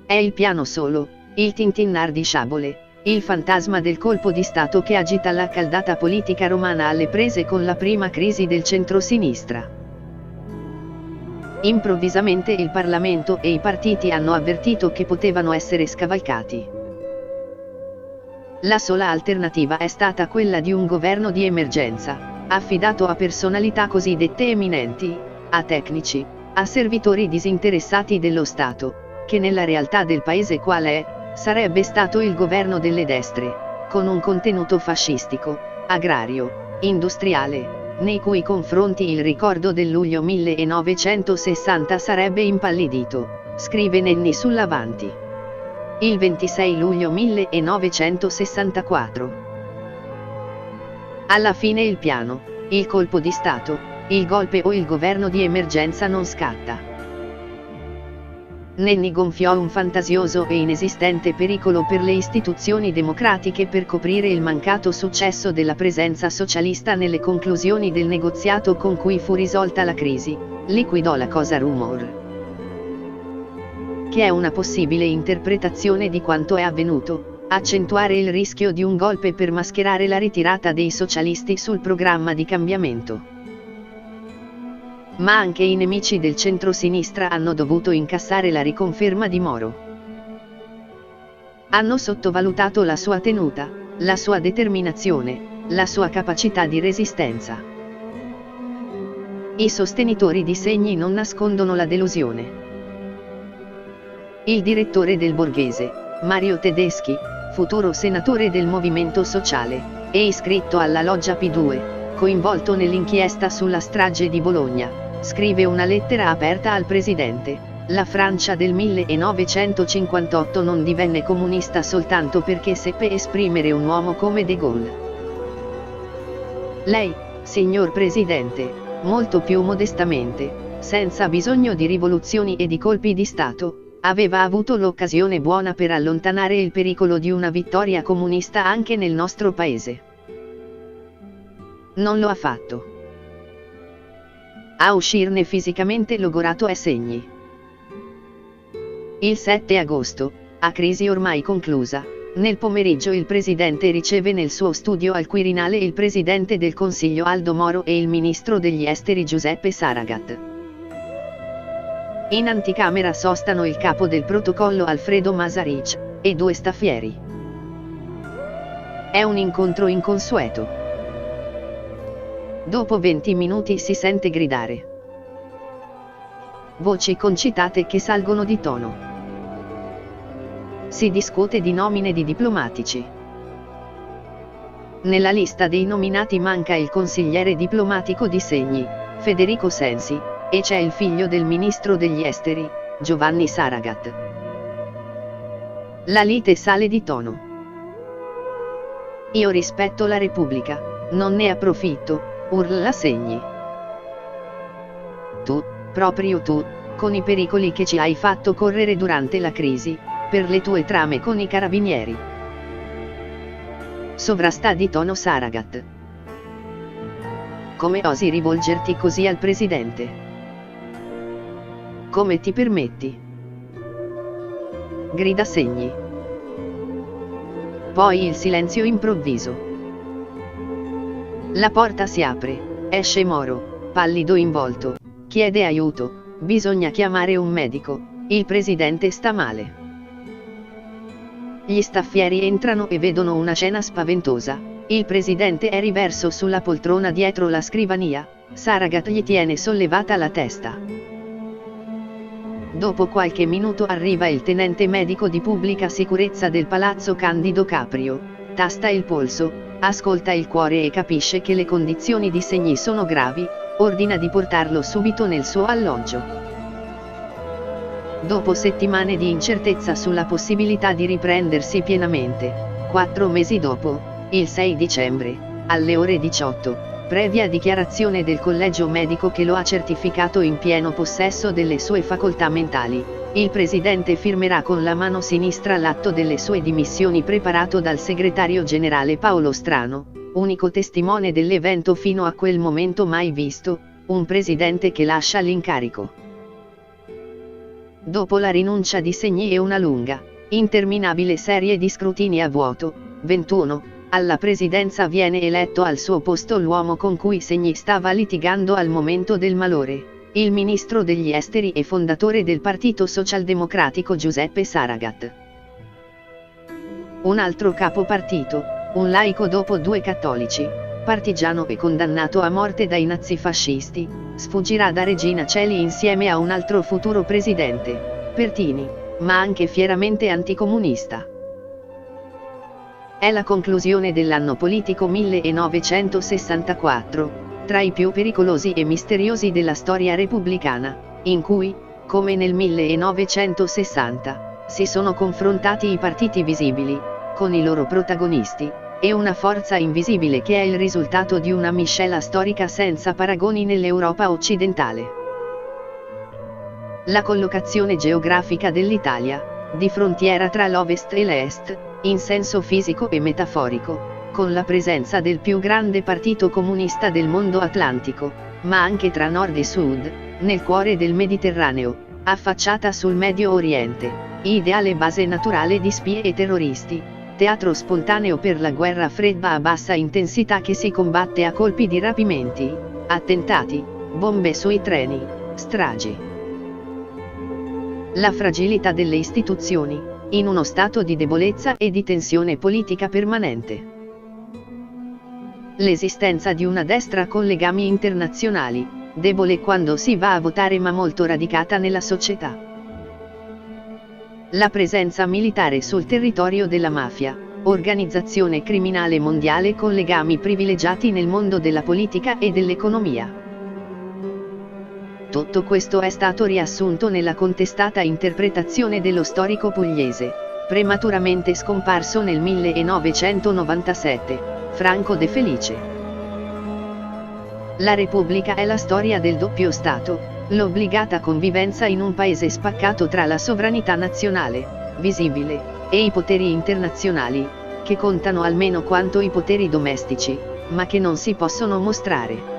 A: È il Piano Solo, il tintinnar di sciabole, il fantasma del colpo di Stato che agita l'accaldata politica romana alle prese con la prima crisi del centro-sinistra. Improvvisamente il Parlamento e i partiti hanno avvertito che potevano essere scavalcati. La sola alternativa è stata quella di un governo di emergenza, affidato a personalità cosiddette eminenti, a tecnici, a servitori disinteressati dello Stato, che nella realtà del paese qual è, sarebbe stato il governo delle destre, con un contenuto fascistico, agrario, industriale, nei cui confronti il ricordo del luglio 1960 sarebbe impallidito, scrive Nenni sull'Avanti. Il 26 luglio 1964. Alla fine il piano, il colpo di Stato, il golpe o il governo di emergenza non scatta. Nenni gonfiò un fantasioso e inesistente pericolo per le istituzioni democratiche per coprire il mancato successo della presenza socialista nelle conclusioni del negoziato con cui fu risolta la crisi, liquidò la cosa rumor. Che è una possibile interpretazione di quanto è avvenuto, accentuare il rischio di un golpe per mascherare la ritirata dei socialisti sul programma di cambiamento. Ma anche i nemici del centrosinistra hanno dovuto incassare la riconferma di Moro. Hanno sottovalutato la sua tenuta, la sua determinazione, la sua capacità di resistenza. I sostenitori di Segni non nascondono la delusione. Il direttore del Borghese, Mario Tedeschi, futuro senatore del Movimento Sociale, e iscritto alla loggia P2, coinvolto nell'inchiesta sulla strage di Bologna, scrive una lettera aperta al presidente: la Francia del 1958 non divenne comunista soltanto perché seppe esprimere un uomo come De Gaulle. Lei, signor Presidente, molto più modestamente, senza bisogno di rivoluzioni e di colpi di Stato, aveva avuto l'occasione buona per allontanare il pericolo di una vittoria comunista anche nel nostro paese. Non lo ha fatto. A uscirne fisicamente logorato è Segni. Il 7 agosto, a crisi ormai conclusa, nel pomeriggio il presidente riceve nel suo studio al Quirinale il presidente del Consiglio Aldo Moro e il ministro degli esteri Giuseppe Saragat. In anticamera sostano il capo del protocollo Alfredo Masaric, e due staffieri. È un incontro inconsueto. Dopo 20 minuti si sente gridare. Voci concitate che salgono di tono. Si discute di nomine di diplomatici. Nella lista dei nominati manca il consigliere diplomatico di Segni, Federico Sensi, e c'è il figlio del ministro degli esteri, Giovanni Saragat. La lite sale di tono. Io rispetto la Repubblica, non ne approfitto, urla Segni. Tu, proprio tu, con i pericoli che ci hai fatto correre durante la crisi, per le tue trame con i carabinieri. Sovrastà di tono Saragat. Come osi rivolgerti così al presidente? Come ti permetti? Grida Segni. Poi il silenzio improvviso. La porta si apre, esce Moro, pallido in volto, chiede aiuto, bisogna chiamare un medico, il presidente sta male. Gli staffieri entrano e vedono una scena spaventosa: il presidente è riverso sulla poltrona dietro la scrivania, Saragat gli tiene sollevata la testa. Dopo qualche minuto arriva il tenente medico di pubblica sicurezza del palazzo Candido Caprio, tasta il polso, ascolta il cuore e capisce che le condizioni di Segni sono gravi, ordina di portarlo subito nel suo alloggio. Dopo settimane di incertezza sulla possibilità di riprendersi pienamente, 4 mesi dopo, il 6 dicembre, alle ore 18, previa dichiarazione del collegio medico che lo ha certificato in pieno possesso delle sue facoltà mentali, il presidente firmerà con la mano sinistra l'atto delle sue dimissioni preparato dal segretario generale Paolo Strano, unico testimone dell'evento fino a quel momento mai visto, un presidente che lascia l'incarico. Dopo la rinuncia di Segni e una lunga, interminabile serie di scrutini a vuoto, 21, alla presidenza viene eletto al suo posto l'uomo con cui Segni stava litigando al momento del malore, il ministro degli esteri e fondatore del Partito Socialdemocratico Giuseppe Saragat. Un altro capo partito, un laico dopo 2 cattolici, partigiano e condannato a morte dai nazifascisti, sfuggirà da Regina Coeli insieme a un altro futuro presidente, Pertini, ma anche fieramente anticomunista. È la conclusione dell'anno politico 1964, tra i più pericolosi e misteriosi della storia repubblicana, in cui, come nel 1960, si sono confrontati i partiti visibili, con i loro protagonisti, e una forza invisibile che è il risultato di una miscela storica senza paragoni nell'Europa occidentale. La collocazione geografica dell'Italia, di frontiera tra l'Ovest e l'Est, in senso fisico e metaforico, con la presenza del più grande partito comunista del mondo atlantico, ma anche tra Nord e Sud, nel cuore del Mediterraneo, affacciata sul Medio Oriente, ideale base naturale di spie e terroristi, teatro spontaneo per la guerra fredda a bassa intensità che si combatte a colpi di rapimenti, attentati, bombe sui treni, stragi. La fragilità delle istituzioni, in uno stato di debolezza e di tensione politica permanente. L'esistenza di una destra con legami internazionali, debole quando si va a votare ma molto radicata nella società. La presenza militare sul territorio della mafia, organizzazione criminale mondiale con legami privilegiati nel mondo della politica e dell'economia. Tutto questo è stato riassunto nella contestata interpretazione dello storico pugliese, prematuramente scomparso nel 1997, Franco De Felice. La Repubblica è la storia del doppio Stato, l'obbligata convivenza in un paese spaccato tra la sovranità nazionale, visibile, e i poteri internazionali, che contano almeno quanto i poteri domestici, ma che non si possono mostrare.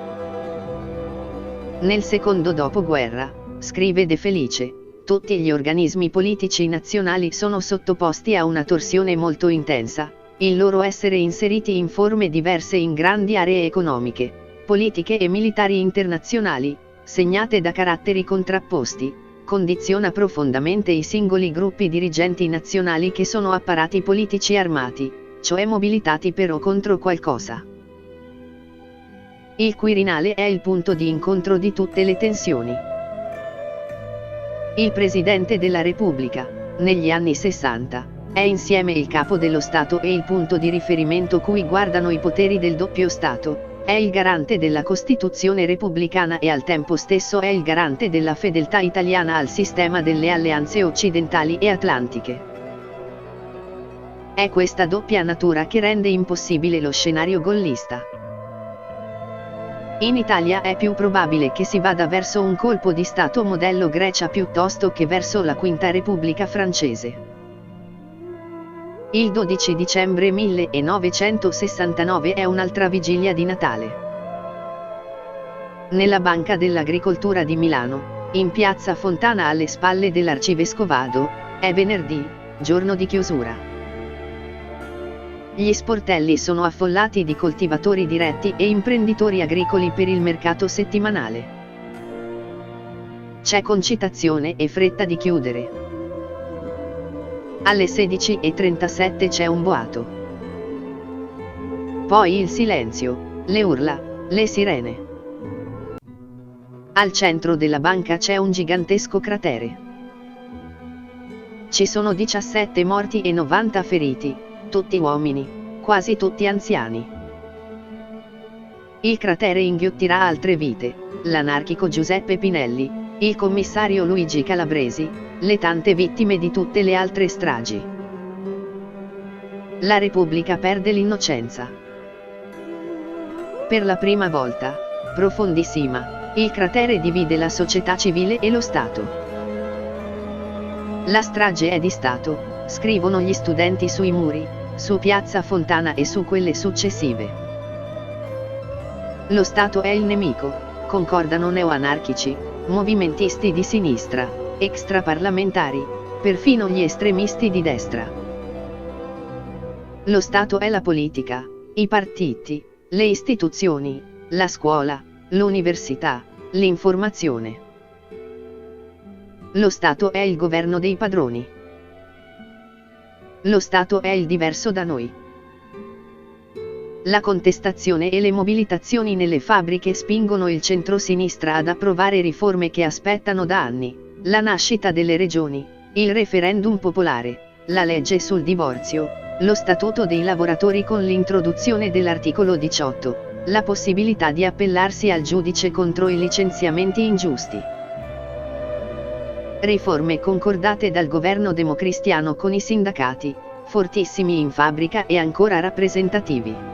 A: Nel secondo dopoguerra, scrive De Felice, tutti gli organismi politici nazionali sono sottoposti a una torsione molto intensa, il loro essere inseriti in forme diverse in grandi aree economiche, politiche e militari internazionali, segnate da caratteri contrapposti, condiziona profondamente i singoli gruppi dirigenti nazionali che sono apparati politici armati, cioè mobilitati per o contro qualcosa. Il Quirinale è il punto di incontro di tutte le tensioni. Il Presidente della Repubblica, negli anni 60, è insieme il capo dello Stato e il punto di riferimento cui guardano i poteri del doppio Stato, è il garante della Costituzione repubblicana e al tempo stesso è il garante della fedeltà italiana al sistema delle alleanze occidentali e atlantiche. È questa doppia natura che rende impossibile lo scenario gollista. In Italia è più probabile che si vada verso un colpo di Stato modello Grecia piuttosto che verso la Quinta Repubblica francese. Il 12 dicembre 1969 è un'altra vigilia di Natale. Nella Banca dell'Agricoltura di Milano, in piazza Fontana alle spalle dell'Arcivescovado, è venerdì, giorno di chiusura. Gli sportelli sono affollati di coltivatori diretti e imprenditori agricoli per il mercato settimanale. C'è concitazione e fretta di chiudere. Alle 16:37 c'è un boato. Poi il silenzio, le urla, le sirene. Al centro della banca c'è un gigantesco cratere. Ci sono 17 morti e 90 feriti, tutti uomini, quasi tutti anziani. Il cratere inghiottirà altre vite, l'anarchico Giuseppe Pinelli, il commissario Luigi Calabresi, le tante vittime di tutte le altre stragi. La Repubblica perde l'innocenza. Per la prima volta, profondissima, il cratere divide la società civile e lo Stato. La strage è di Stato, scrivono gli studenti sui muri, su Piazza Fontana e su quelle successive. Lo Stato è il nemico, concordano neoanarchici, movimentisti di sinistra, extraparlamentari, perfino gli estremisti di destra. Lo Stato è la politica, i partiti, le istituzioni, la scuola, l'università, l'informazione. Lo Stato è il governo dei padroni. Lo Stato è il diverso da noi. La contestazione e le mobilitazioni nelle fabbriche spingono il centrosinistra ad approvare riforme che aspettano da anni: la nascita delle regioni, il referendum popolare, la legge sul divorzio, lo statuto dei lavoratori con l'introduzione dell'articolo 18, la possibilità di appellarsi al giudice contro i licenziamenti ingiusti. Riforme concordate dal governo democristiano con i sindacati, fortissimi in fabbrica e ancora rappresentativi.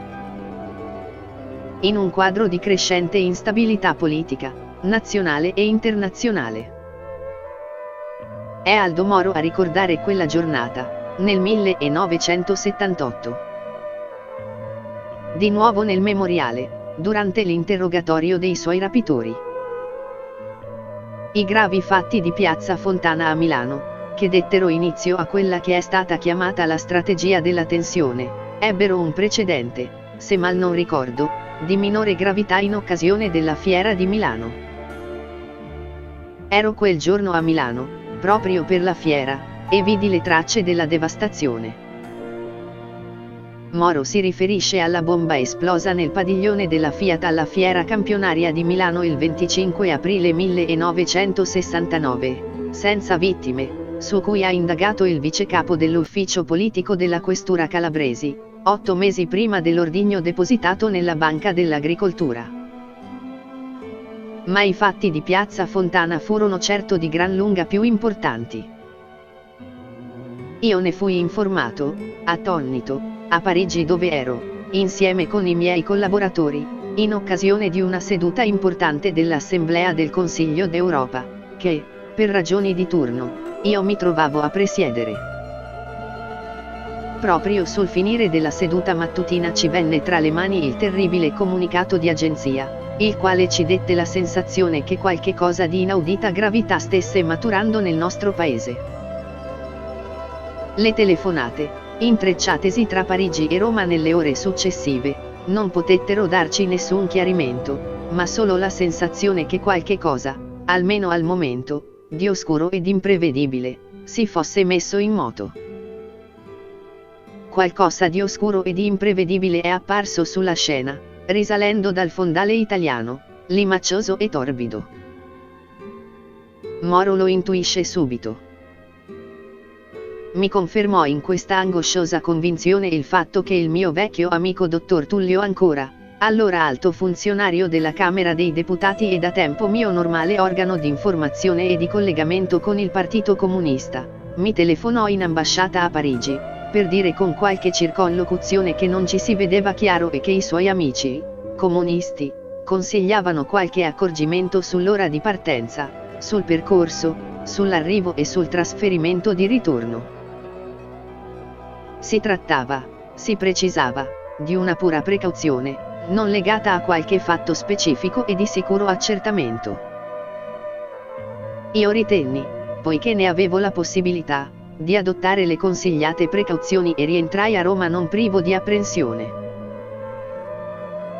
A: In un quadro di crescente instabilità politica, nazionale e internazionale. È Aldo Moro a ricordare quella giornata, nel 1978. Di nuovo nel memoriale, durante l'interrogatorio dei suoi rapitori. I gravi fatti di Piazza Fontana a Milano, che dettero inizio a quella che è stata chiamata la strategia della tensione, ebbero un precedente, se mal non ricordo, di minore gravità in occasione della Fiera di Milano. Ero quel giorno a Milano, proprio per la fiera, e vidi le tracce della devastazione. Moro si riferisce alla bomba esplosa nel padiglione della Fiat alla Fiera Campionaria di Milano il 25 aprile 1969, senza vittime, su cui ha indagato il vicecapo dell'ufficio politico della questura calabresi, 8 mesi prima dell'ordigno depositato nella Banca dell'Agricoltura. Ma i fatti di Piazza Fontana furono certo di gran lunga più importanti. Io ne fui informato, attonito, a Parigi dove ero, insieme con i miei collaboratori, in occasione di una seduta importante dell'Assemblea del Consiglio d'Europa, che, per ragioni di turno, io mi trovavo a presiedere. Proprio sul finire della seduta mattutina ci venne tra le mani il terribile comunicato di agenzia, il quale ci dette la sensazione che qualche cosa di inaudita gravità stesse maturando nel nostro paese. Le telefonate, intrecciatesi tra Parigi e Roma nelle ore successive, non potettero darci nessun chiarimento, ma solo la sensazione che qualche cosa, almeno al momento, di oscuro ed imprevedibile, si fosse messo in moto. Qualcosa di oscuro e di imprevedibile è apparso sulla scena, risalendo dal fondale italiano, limaccioso e torbido. Moro lo intuisce subito. Mi confermò in questa angosciosa convinzione il fatto che il mio vecchio amico dottor Tullio Ancora, allora alto funzionario della Camera dei Deputati e da tempo mio normale organo di informazione e di collegamento con il Partito Comunista, mi telefonò in ambasciata a Parigi, per dire con qualche circonlocuzione che non ci si vedeva chiaro e che i suoi amici, comunisti, consigliavano qualche accorgimento sull'ora di partenza, sul percorso, sull'arrivo e sul trasferimento di ritorno. Si trattava, si precisava, di una pura precauzione, non legata a qualche fatto specifico e di sicuro accertamento. Io ritenni, poiché ne avevo la possibilità, di adottare le consigliate precauzioni e rientrai a Roma non privo di apprensione.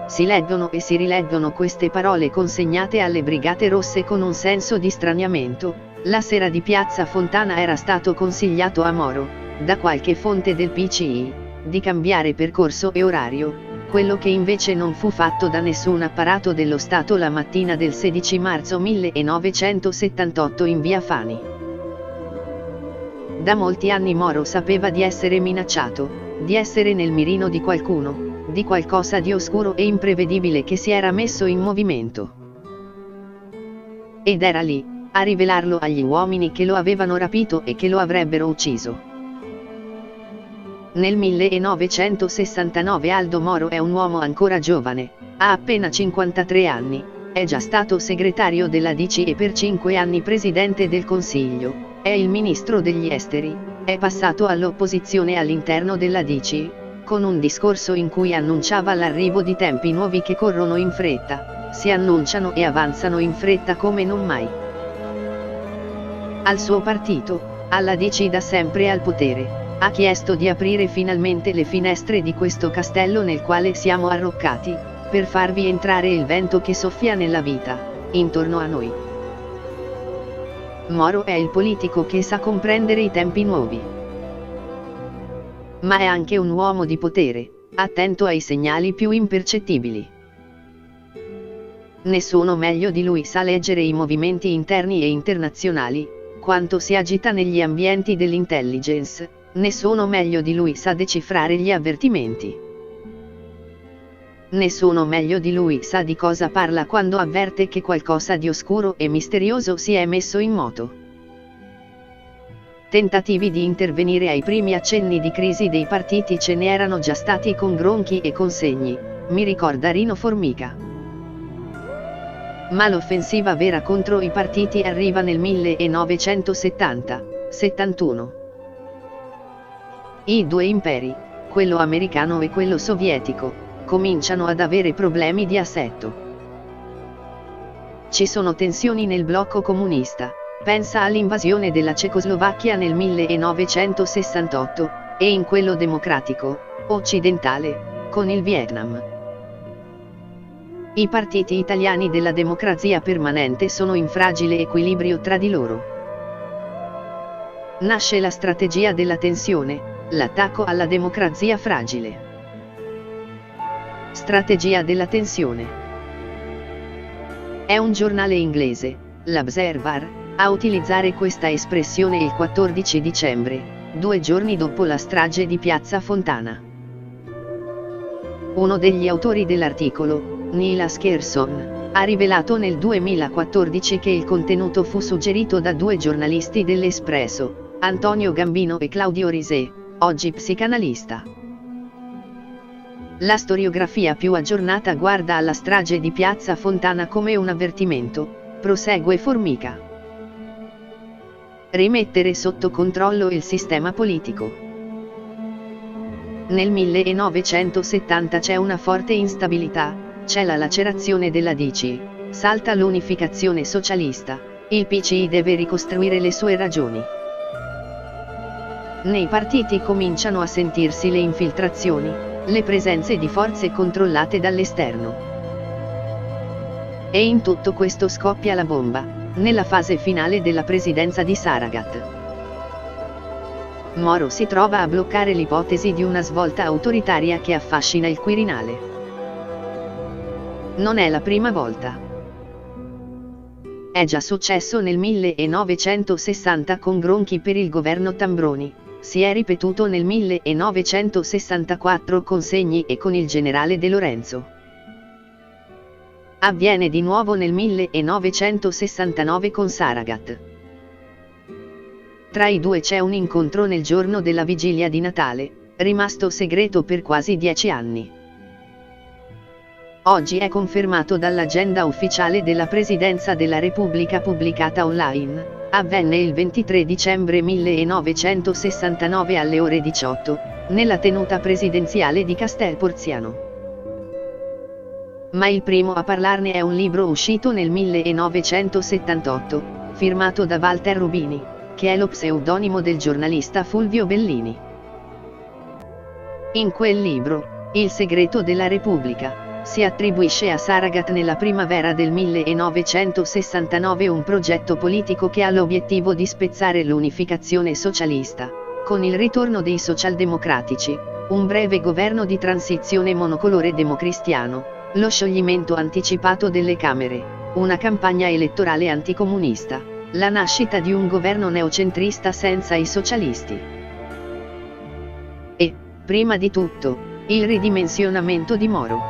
A: Si leggono e si rileggono queste parole consegnate alle Brigate Rosse con un senso di straniamento. La sera di Piazza Fontana era stato consigliato a Moro, da qualche fonte del PCI, di cambiare percorso e orario, quello che invece non fu fatto da nessun apparato dello Stato la mattina del 16 marzo 1978 in via Fani. Da molti anni Moro sapeva di essere minacciato, di essere nel mirino di qualcuno, di qualcosa di oscuro e imprevedibile che si era messo in movimento. Ed era lì, a rivelarlo agli uomini che lo avevano rapito e che lo avrebbero ucciso. Nel 1969 Aldo Moro è un uomo ancora giovane, ha appena 53 anni, è già stato segretario della DC e per 5 anni presidente del Consiglio. È il ministro degli esteri, è passato all'opposizione all'interno della DC, con un discorso in cui annunciava l'arrivo di tempi nuovi che corrono in fretta, si annunciano e avanzano in fretta come non mai. Al suo partito, alla DC da sempre al potere, ha chiesto di aprire finalmente le finestre di questo castello nel quale siamo arroccati, per farvi entrare il vento che soffia nella vita, intorno a noi. Moro è il politico che sa comprendere i tempi nuovi. Ma è anche un uomo di potere, attento ai segnali più impercettibili. Nessuno meglio di lui sa leggere i movimenti interni e internazionali, quanto si agita negli ambienti dell'intelligence, nessuno meglio di lui sa decifrare gli avvertimenti. Nessuno meglio di lui sa di cosa parla quando avverte che qualcosa di oscuro e misterioso si è messo in moto. Tentativi di intervenire ai primi accenni di crisi dei partiti ce ne erano già stati con Gronchi e Consegni, mi ricorda Rino Formica. Ma l'offensiva vera contro i partiti arriva nel 1970-71. I due imperi, quello americano e quello sovietico, cominciano ad avere problemi di assetto. Ci sono tensioni nel blocco comunista, pensa all'invasione della Cecoslovacchia nel 1968, e in quello democratico, occidentale, con il Vietnam. I partiti italiani della democrazia permanente sono in fragile equilibrio tra di loro. Nasce la strategia della tensione, l'attacco alla democrazia fragile. Strategia della tensione. È un giornale inglese, l'Observer, a utilizzare questa espressione il 14 dicembre, 2 giorni dopo la strage di Piazza Fontana. Uno degli autori dell'articolo, Neil Askerson, ha rivelato nel 2014 che il contenuto fu suggerito da 2 giornalisti dell'Espresso, Antonio Gambino e Claudio Risè, oggi psicanalista. La storiografia più aggiornata guarda alla strage di Piazza Fontana come un avvertimento, prosegue Formica. Rimettere sotto controllo il sistema politico. Nel 1970 c'è una forte instabilità, c'è la lacerazione della DC, salta l'unificazione socialista, il PCI deve ricostruire le sue ragioni. Nei partiti cominciano a sentirsi le infiltrazioni, le presenze di forze controllate dall'esterno. E in tutto questo scoppia la bomba, nella fase finale della presidenza di Saragat. Moro si trova a bloccare l'ipotesi di una svolta autoritaria che affascina il Quirinale. Non è la prima volta. È già successo nel 1960 con Gronchi per il governo Tambroni, si è ripetuto nel 1964 con Segni e con il generale De Lorenzo. Avviene di nuovo nel 1969 con Saragat. Tra i due c'è un incontro nel giorno della vigilia di Natale, rimasto segreto per quasi 10 anni. Oggi è confermato dall'agenda ufficiale della Presidenza della Repubblica pubblicata online, avvenne il 23 dicembre 1969 alle ore 18, nella tenuta presidenziale di Castel Porziano. Ma il primo a parlarne è un libro uscito nel 1978, firmato da Walter Rubini, che è lo pseudonimo del giornalista Fulvio Bellini. In quel libro, Il segreto della Repubblica, si attribuisce a Saragat nella primavera del 1969 un progetto politico che ha l'obiettivo di spezzare l'unificazione socialista, con il ritorno dei socialdemocratici, un breve governo di transizione monocolore democristiano, lo scioglimento anticipato delle Camere, una campagna elettorale anticomunista, la nascita di un governo neocentrista senza i socialisti. E, prima di tutto, il ridimensionamento di Moro.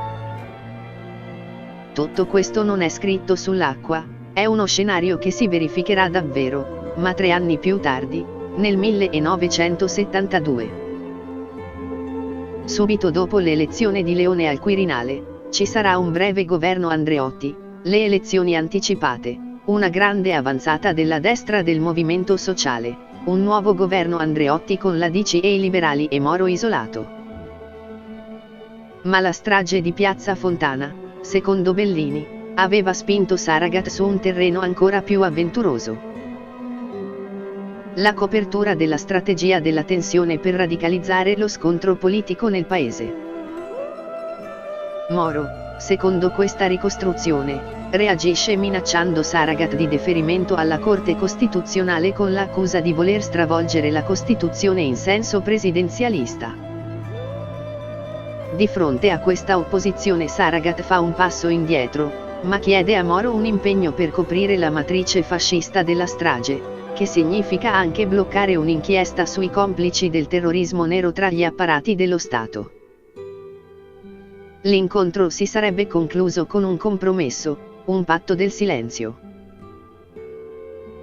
A: Tutto questo non è scritto sull'acqua, è uno scenario che si verificherà davvero, ma 3 anni più tardi, nel 1972. Subito dopo l'elezione di Leone al Quirinale, ci sarà un breve governo Andreotti, le elezioni anticipate, una grande avanzata della destra del movimento sociale, un nuovo governo Andreotti con la DC e i liberali e Moro isolato. Ma la strage di Piazza Fontana, secondo Bellini, aveva spinto Saragat su un terreno ancora più avventuroso. La copertura della strategia della tensione per radicalizzare lo scontro politico nel paese. Moro, secondo questa ricostruzione, reagisce minacciando Saragat di deferimento alla Corte Costituzionale con l'accusa di voler stravolgere la Costituzione in senso presidenzialista. Di fronte a questa opposizione Saragat fa un passo indietro, ma chiede a Moro un impegno per coprire la matrice fascista della strage, che significa anche bloccare un'inchiesta sui complici del terrorismo nero tra gli apparati dello Stato. L'incontro si sarebbe concluso con un compromesso, un patto del silenzio.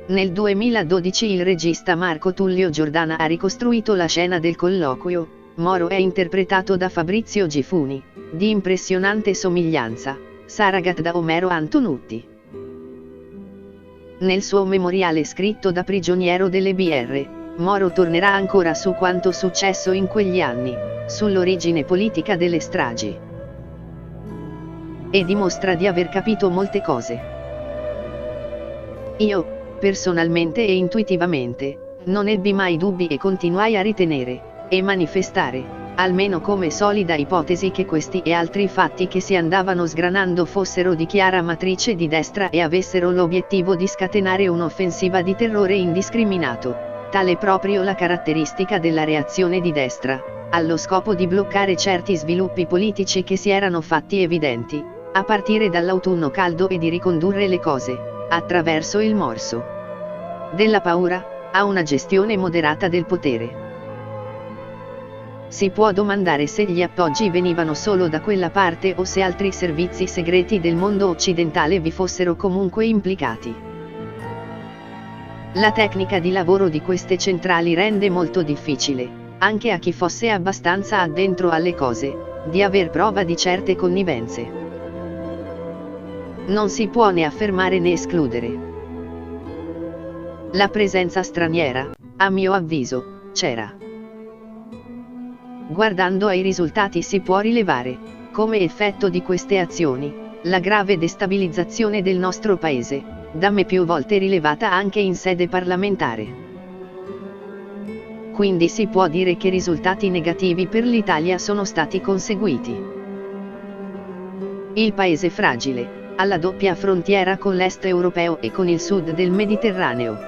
A: Nel 2012 il regista Marco Tullio Giordana ha ricostruito la scena del colloquio. Moro è interpretato da Fabrizio Gifuni, di impressionante somiglianza, Saragat da Omero Antonutti. Nel suo memoriale scritto da prigioniero delle BR, Moro tornerà ancora su quanto successo in quegli anni, sull'origine politica delle stragi. E dimostra di aver capito molte cose. Io, personalmente e intuitivamente, non ebbi mai dubbi e continuai a ritenere, e manifestare, almeno come solida ipotesi, che questi e altri fatti che si andavano sgranando fossero di chiara matrice di destra e avessero l'obiettivo di scatenare un'offensiva di terrore indiscriminato, tale proprio la caratteristica della reazione di destra, allo scopo di bloccare certi sviluppi politici che si erano fatti evidenti, a partire dall'autunno caldo, e di ricondurre le cose, attraverso il morso della paura, a una gestione moderata del potere. Si può domandare se gli appoggi venivano solo da quella parte o se altri servizi segreti del mondo occidentale vi fossero comunque implicati. La tecnica di lavoro di queste centrali rende molto difficile, anche a chi fosse abbastanza addentro alle cose, di aver prova di certe connivenze. Non si può né affermare né escludere. La presenza straniera, a mio avviso, c'era. Guardando ai risultati si può rilevare, come effetto di queste azioni, la grave destabilizzazione del nostro paese, da me più volte rilevata anche in sede parlamentare. Quindi si può dire che risultati negativi per l'Italia sono stati conseguiti. Il paese fragile, alla doppia frontiera con l'est europeo e con il sud del Mediterraneo.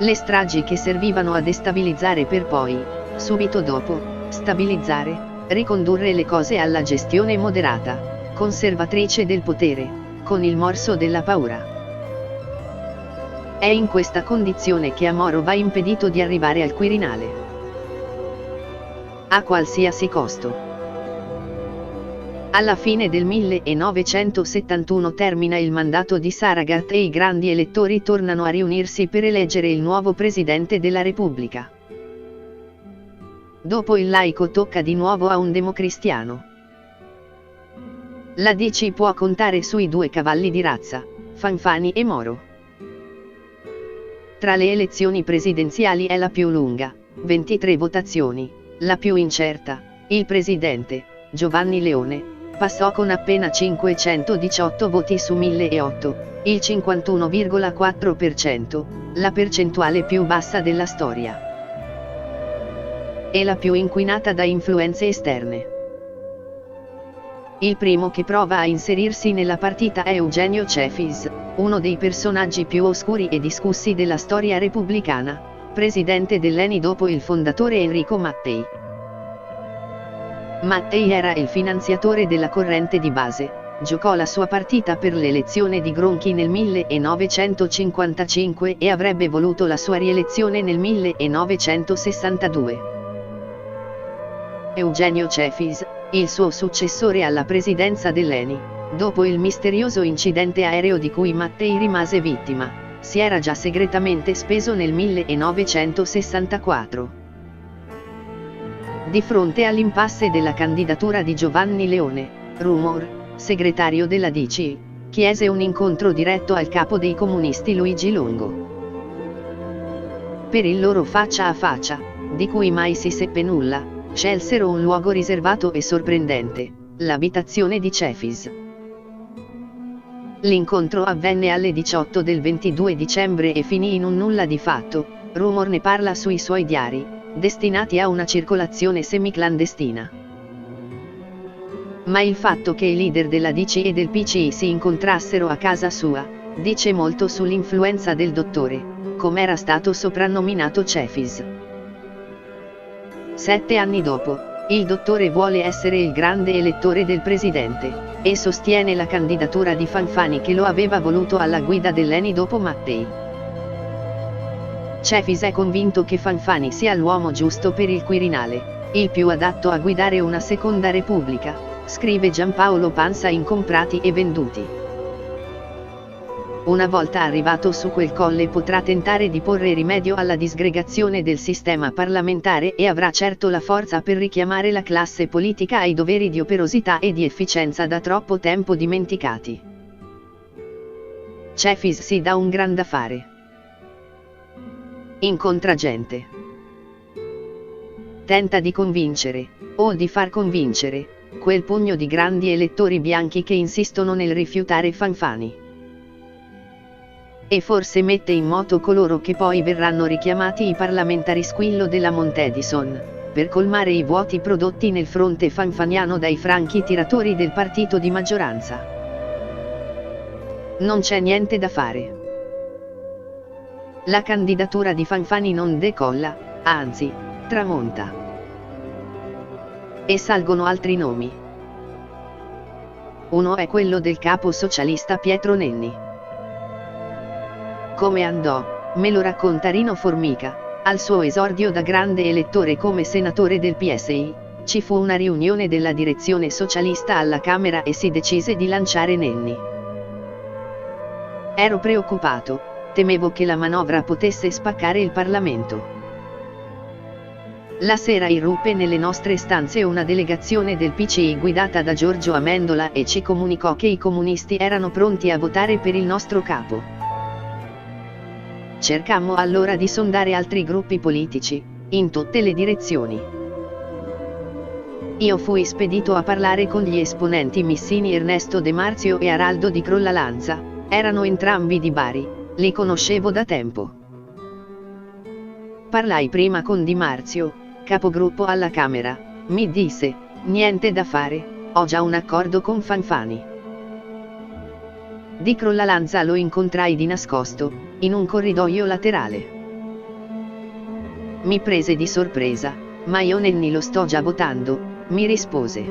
A: Le stragi che servivano a destabilizzare per poi, subito dopo, stabilizzare, ricondurre le cose alla gestione moderata, conservatrice del potere, con il morso della paura. È in questa condizione che a Moro va impedito di arrivare al Quirinale. A qualsiasi costo. Alla fine del 1971 termina il mandato di Saragat e i grandi elettori tornano a riunirsi per eleggere il nuovo Presidente della Repubblica. Dopo il laico tocca di nuovo a un democristiano. La DC può contare sui due cavalli di razza, Fanfani e Moro. Tra le elezioni presidenziali è la più lunga, 23 votazioni, la più incerta. Il presidente, Giovanni Leone, passò con appena 518 voti su 1008, il 51,4%, la percentuale più bassa della storia. E la più inquinata da influenze esterne. Il primo che prova a inserirsi nella partita è Eugenio Cefis, uno dei personaggi più oscuri e discussi della storia repubblicana, presidente dell'ENI dopo il fondatore Enrico Mattei. Mattei era il finanziatore della corrente di base, giocò la sua partita per l'elezione di Gronchi nel 1955 e avrebbe voluto la sua rielezione nel 1962. Eugenio Cefis, il suo successore alla presidenza dell'ENI, dopo il misterioso incidente aereo di cui Mattei rimase vittima, si era già segretamente speso nel 1964. Di fronte all'impasse della candidatura di Giovanni Leone, Rumor, segretario della DC, chiese un incontro diretto al capo dei comunisti Luigi Longo. Per il loro faccia a faccia, di cui mai si seppe nulla, scelsero un luogo riservato e sorprendente, l'abitazione di Cefis. L'incontro avvenne alle 18 del 22 dicembre e finì in un nulla di fatto. Rumor ne parla sui suoi diari, destinati a una circolazione semiclandestina. Ma il fatto che i leader della DC e del PCI si incontrassero a casa sua, dice molto sull'influenza del dottore, come era stato soprannominato Cefis. 7 anni dopo, Il dottore vuole essere il grande elettore del presidente, e sostiene la candidatura di Fanfani che lo aveva voluto alla guida dell'ENI dopo Mattei. Cefis è convinto che Fanfani sia l'uomo giusto per il Quirinale, il più adatto a guidare una seconda repubblica, scrive Giampaolo Pansa in Comprati e Venduti. Una volta arrivato su quel colle potrà tentare di porre rimedio alla disgregazione del sistema parlamentare e avrà certo la forza per richiamare la classe politica ai doveri di operosità e di efficienza da troppo tempo dimenticati. Cefis si dà un gran da fare. Incontra gente. Tenta di convincere, o di far convincere, quel pugno di grandi elettori bianchi che insistono nel rifiutare Fanfani. E forse mette in moto coloro che poi verranno richiamati i parlamentari squillo della Montedison, per colmare i vuoti prodotti nel fronte fanfaniano dai franchi tiratori del partito di maggioranza. Non c'è niente da fare. La candidatura di Fanfani non decolla, anzi, tramonta. E salgono altri nomi. Uno è quello del capo socialista Pietro Nenni. Come andò, me lo racconta Rino Formica, al suo esordio da grande elettore come senatore del PSI, ci fu una riunione della direzione socialista alla Camera e si decise di lanciare Nenni. Ero preoccupato, temevo che la manovra potesse spaccare il Parlamento. La sera irruppe nelle nostre stanze una delegazione del PCI guidata da Giorgio Amendola e ci comunicò che i comunisti erano pronti a votare per il nostro capo. Cercammo allora di sondare altri gruppi politici, in tutte le direzioni. Io fui spedito a parlare con gli esponenti missini Ernesto De Marzio e Araldo di Crollalanza, erano entrambi di Bari, li conoscevo da tempo. Parlai prima con Di Marzio, capogruppo alla Camera, mi disse, niente da fare, ho già un accordo con Fanfani. Di Crollalanza lo incontrai di nascosto, in un corridoio laterale. Mi prese di sorpresa, ma io Nenni lo sto già votando, mi rispose.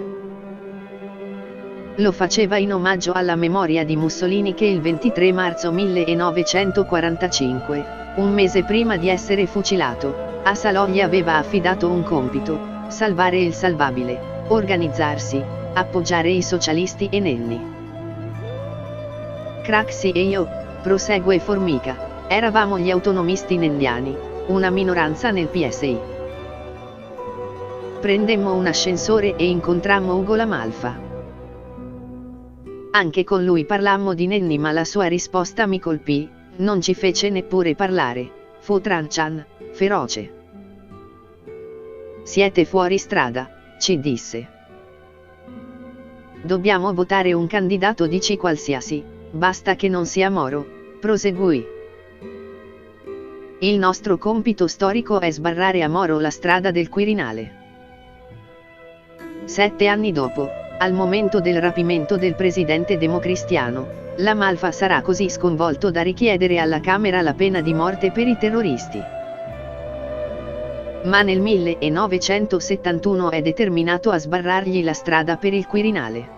A: Lo faceva in omaggio alla memoria di Mussolini che il 23 marzo 1945, un mese prima di essere fucilato, a Salò gli aveva affidato un compito, salvare il salvabile, organizzarsi, appoggiare i socialisti e Nenni. Craxi e io, prosegue Formica, eravamo gli autonomisti nenniani, una minoranza nel PSI. Prendemmo un ascensore e incontrammo Ugo La Malfa. Anche con lui parlammo di Nenni ma la sua risposta mi colpì, non ci fece neppure parlare, fu trancian, feroce. Siete fuori strada, ci disse. Dobbiamo votare un candidato di C qualsiasi, basta che non sia Moro, proseguì. Il nostro compito storico è sbarrare a Moro la strada del Quirinale. 7 anni dopo, al momento del rapimento del presidente democristiano, La Malfa sarà così sconvolto da richiedere alla Camera la pena di morte per i terroristi. Ma nel 1971 è determinato a sbarrargli la strada per il Quirinale.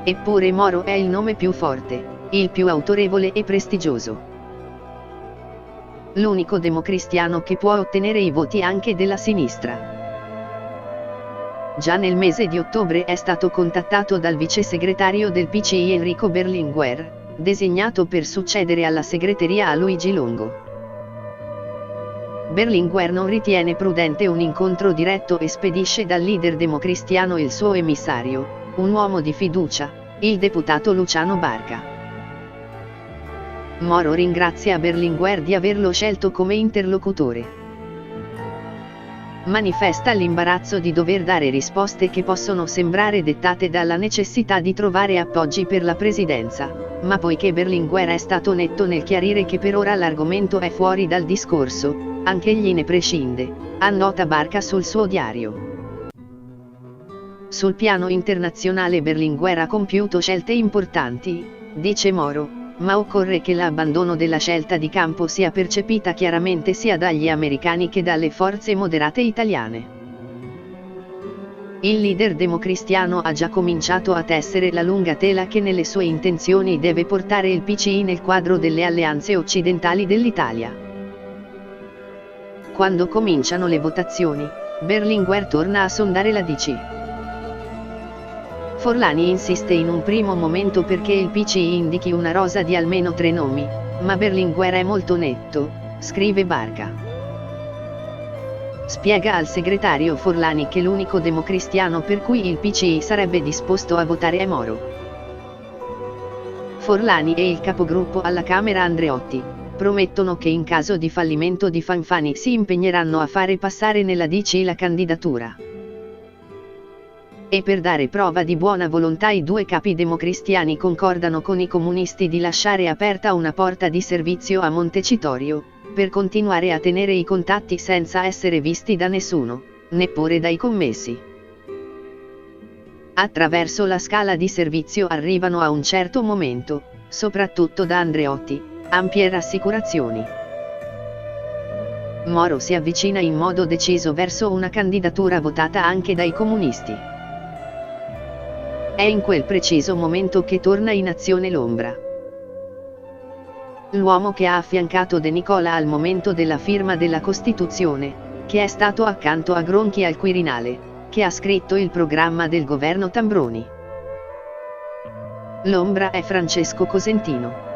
A: Eppure Moro è il nome più forte, il più autorevole e prestigioso. L'unico democristiano che può ottenere i voti anche della sinistra. Già nel mese di ottobre è stato contattato dal vice segretario del PCI Enrico Berlinguer, designato per succedere alla segreteria a Luigi Longo. Berlinguer non ritiene prudente un incontro diretto e spedisce dal leader democristiano il suo emissario, un uomo di fiducia, il deputato Luciano Barca. Moro ringrazia Berlinguer di averlo scelto come interlocutore. Manifesta l'imbarazzo di dover dare risposte che possono sembrare dettate dalla necessità di trovare appoggi per la presidenza, ma poiché Berlinguer è stato netto nel chiarire che per ora l'argomento è fuori dal discorso, anch'egli ne prescinde, annota Barca sul suo diario. Sul piano internazionale Berlinguer ha compiuto scelte importanti, dice Moro, ma occorre che l'abbandono della scelta di campo sia percepita chiaramente sia dagli americani che dalle forze moderate italiane. il leader democristiano ha già cominciato a tessere la lunga tela che nelle sue intenzioni deve portare il PCI nel quadro delle alleanze occidentali dell'Italia. Quando cominciano le votazioni, Berlinguer torna a sondare la DC. Forlani insiste in un primo momento perché il PCI indichi una rosa di almeno 3 nomi, ma Berlinguer è molto netto, scrive Barca. Spiega al segretario Forlani che l'unico democristiano per cui il PCI sarebbe disposto a votare è Moro. Forlani e il capogruppo alla Camera Andreotti promettono che in caso di fallimento di Fanfani si impegneranno a fare passare nella DC la candidatura. E per dare prova di buona volontà i due capi democristiani concordano con i comunisti di lasciare aperta una porta di servizio a Montecitorio, per continuare a tenere i contatti senza essere visti da nessuno, neppure dai commessi. Attraverso la scala di servizio arrivano a un certo momento, soprattutto da Andreotti, ampie rassicurazioni. Moro si avvicina in modo deciso verso una candidatura votata anche dai comunisti. È in quel preciso momento che torna in azione l'ombra. L'uomo che ha affiancato De Nicola al momento della firma della Costituzione, che è stato accanto a Gronchi al Quirinale, che ha scritto il programma del governo Tambroni. L'ombra è Francesco Cosentino.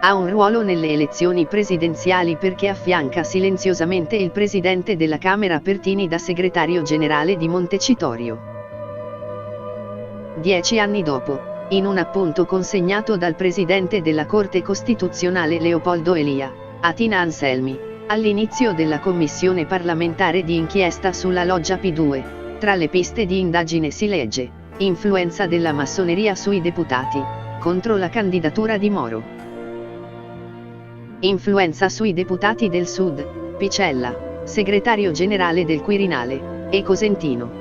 A: Ha un ruolo nelle elezioni presidenziali perché affianca silenziosamente il presidente della Camera Pertini da segretario generale di Montecitorio. 10 anni dopo, in un appunto consegnato dal presidente della Corte Costituzionale Leopoldo Elia, a Tina Anselmi, all'inizio della commissione parlamentare di inchiesta sulla loggia P2, tra le piste di indagine si legge: influenza della massoneria sui deputati, contro la candidatura di Moro. Influenza sui deputati del Sud, Picella, segretario generale del Quirinale, e Cosentino.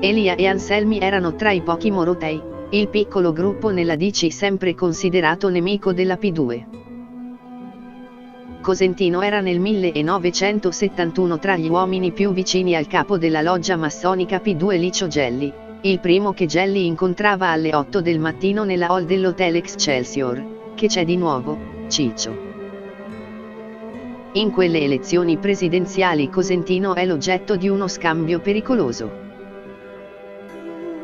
A: Elia e Anselmi erano tra i pochi morotei, il piccolo gruppo nella DC sempre considerato nemico della P2. Cosentino era nel 1971 tra gli uomini più vicini al capo della loggia massonica P2 Licio Gelli, il primo che Gelli incontrava alle 8 del mattino nella hall dell'Hotel Excelsior. Che c'è di nuovo, Ciccio? In quelle elezioni presidenziali Cosentino è l'oggetto di uno scambio pericoloso.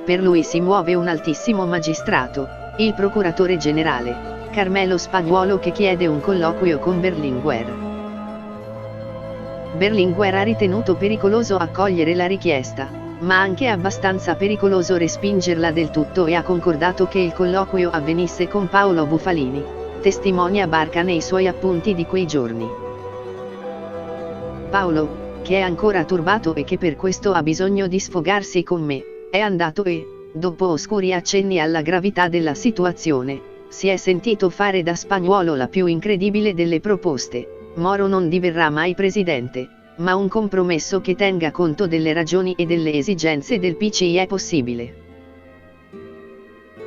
A: Per lui si muove un altissimo magistrato, il procuratore generale, Carmelo Spagnuolo, che chiede un colloquio con Berlinguer. Berlinguer ha ritenuto pericoloso accogliere la richiesta, ma anche abbastanza pericoloso respingerla del tutto, e ha concordato che il colloquio avvenisse con Paolo Bufalini, testimonia Barca nei suoi appunti di quei giorni. Paolo, che è ancora turbato e che per questo ha bisogno di sfogarsi con me, è andato e, dopo oscuri accenni alla gravità della situazione, si è sentito fare da Spagnuolo la più incredibile delle proposte: Moro non diverrà mai presidente, ma un compromesso che tenga conto delle ragioni e delle esigenze del PCI è possibile.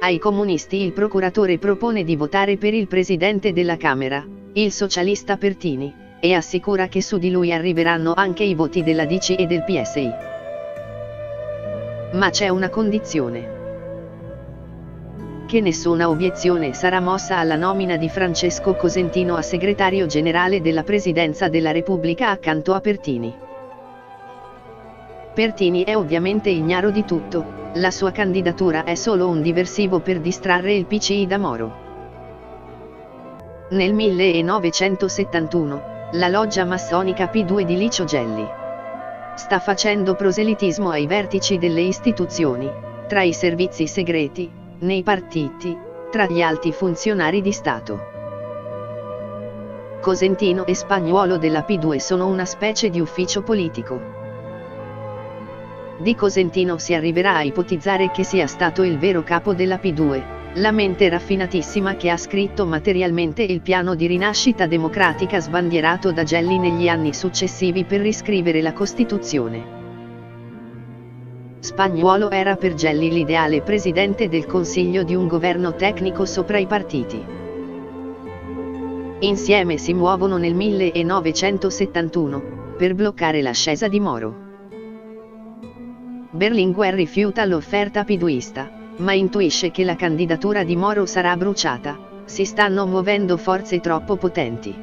A: Ai comunisti il procuratore propone di votare per il presidente della Camera, il socialista Pertini, e assicura che su di lui arriveranno anche i voti della DC e del PSI. Ma c'è una condizione: che nessuna obiezione sarà mossa alla nomina di Francesco Cosentino a segretario generale della Presidenza della Repubblica accanto a Pertini. Pertini è ovviamente ignaro di tutto, la sua candidatura è solo un diversivo per distrarre il PCI da Moro. Nel 1971, la loggia massonica P2 di Licio Gelli sta facendo proselitismo ai vertici delle istituzioni, tra i servizi segreti, nei partiti, tra gli alti funzionari di Stato. Cosentino e Spagnuolo della P2 sono una specie di ufficio politico. Di Cosentino si arriverà a ipotizzare che sia stato il vero capo della P2, la mente raffinatissima che ha scritto materialmente il piano di rinascita democratica sbandierato da Gelli negli anni successivi per riscrivere la Costituzione. Spagnuolo era per Gelli l'ideale presidente del Consiglio di un governo tecnico sopra i partiti. Insieme si muovono nel 1971, per bloccare l'ascesa di Moro. Berlinguer rifiuta l'offerta piduista, ma intuisce che la candidatura di Moro sarà bruciata, si stanno muovendo forze troppo potenti.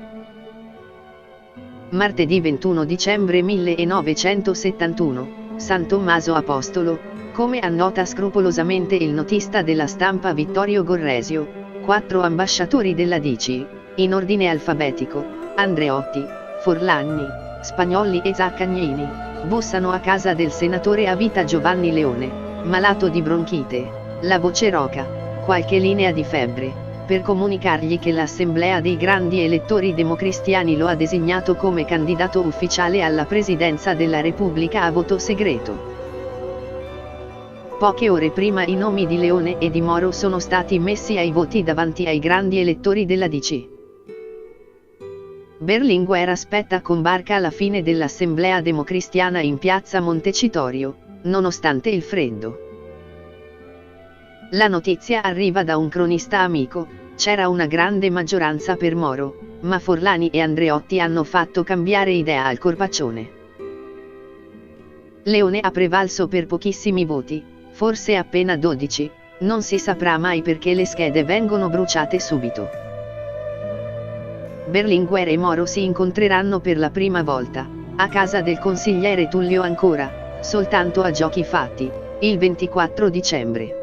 A: Martedì 21 dicembre 1971, San Tommaso Apostolo, come annota scrupolosamente il notista della stampa Vittorio Gorresio, 4 ambasciatori della DC, in ordine alfabetico, Andreotti, Forlani, Spagnolli e Zaccagnini, bussano a casa del senatore a vita Giovanni Leone, malato di bronchite, la voce roca, qualche linea di febbre, per comunicargli che l'Assemblea dei grandi elettori democristiani lo ha designato come candidato ufficiale alla presidenza della Repubblica a voto segreto. Poche ore prima i nomi di Leone e di Moro sono stati messi ai voti davanti ai grandi elettori della DC. Berlinguer aspetta con barca la fine dell'Assemblea democristiana in piazza Montecitorio, nonostante il freddo. La notizia arriva da un cronista amico: c'era una grande maggioranza per Moro, ma Forlani e Andreotti hanno fatto cambiare idea al corpaccione. Leone ha prevalso per pochissimi voti, forse appena 12, non si saprà mai perché le schede vengono bruciate subito. Berlinguer e Moro si incontreranno per la prima volta, a casa del consigliere Tullio Ancora, soltanto a giochi fatti, il 24 dicembre.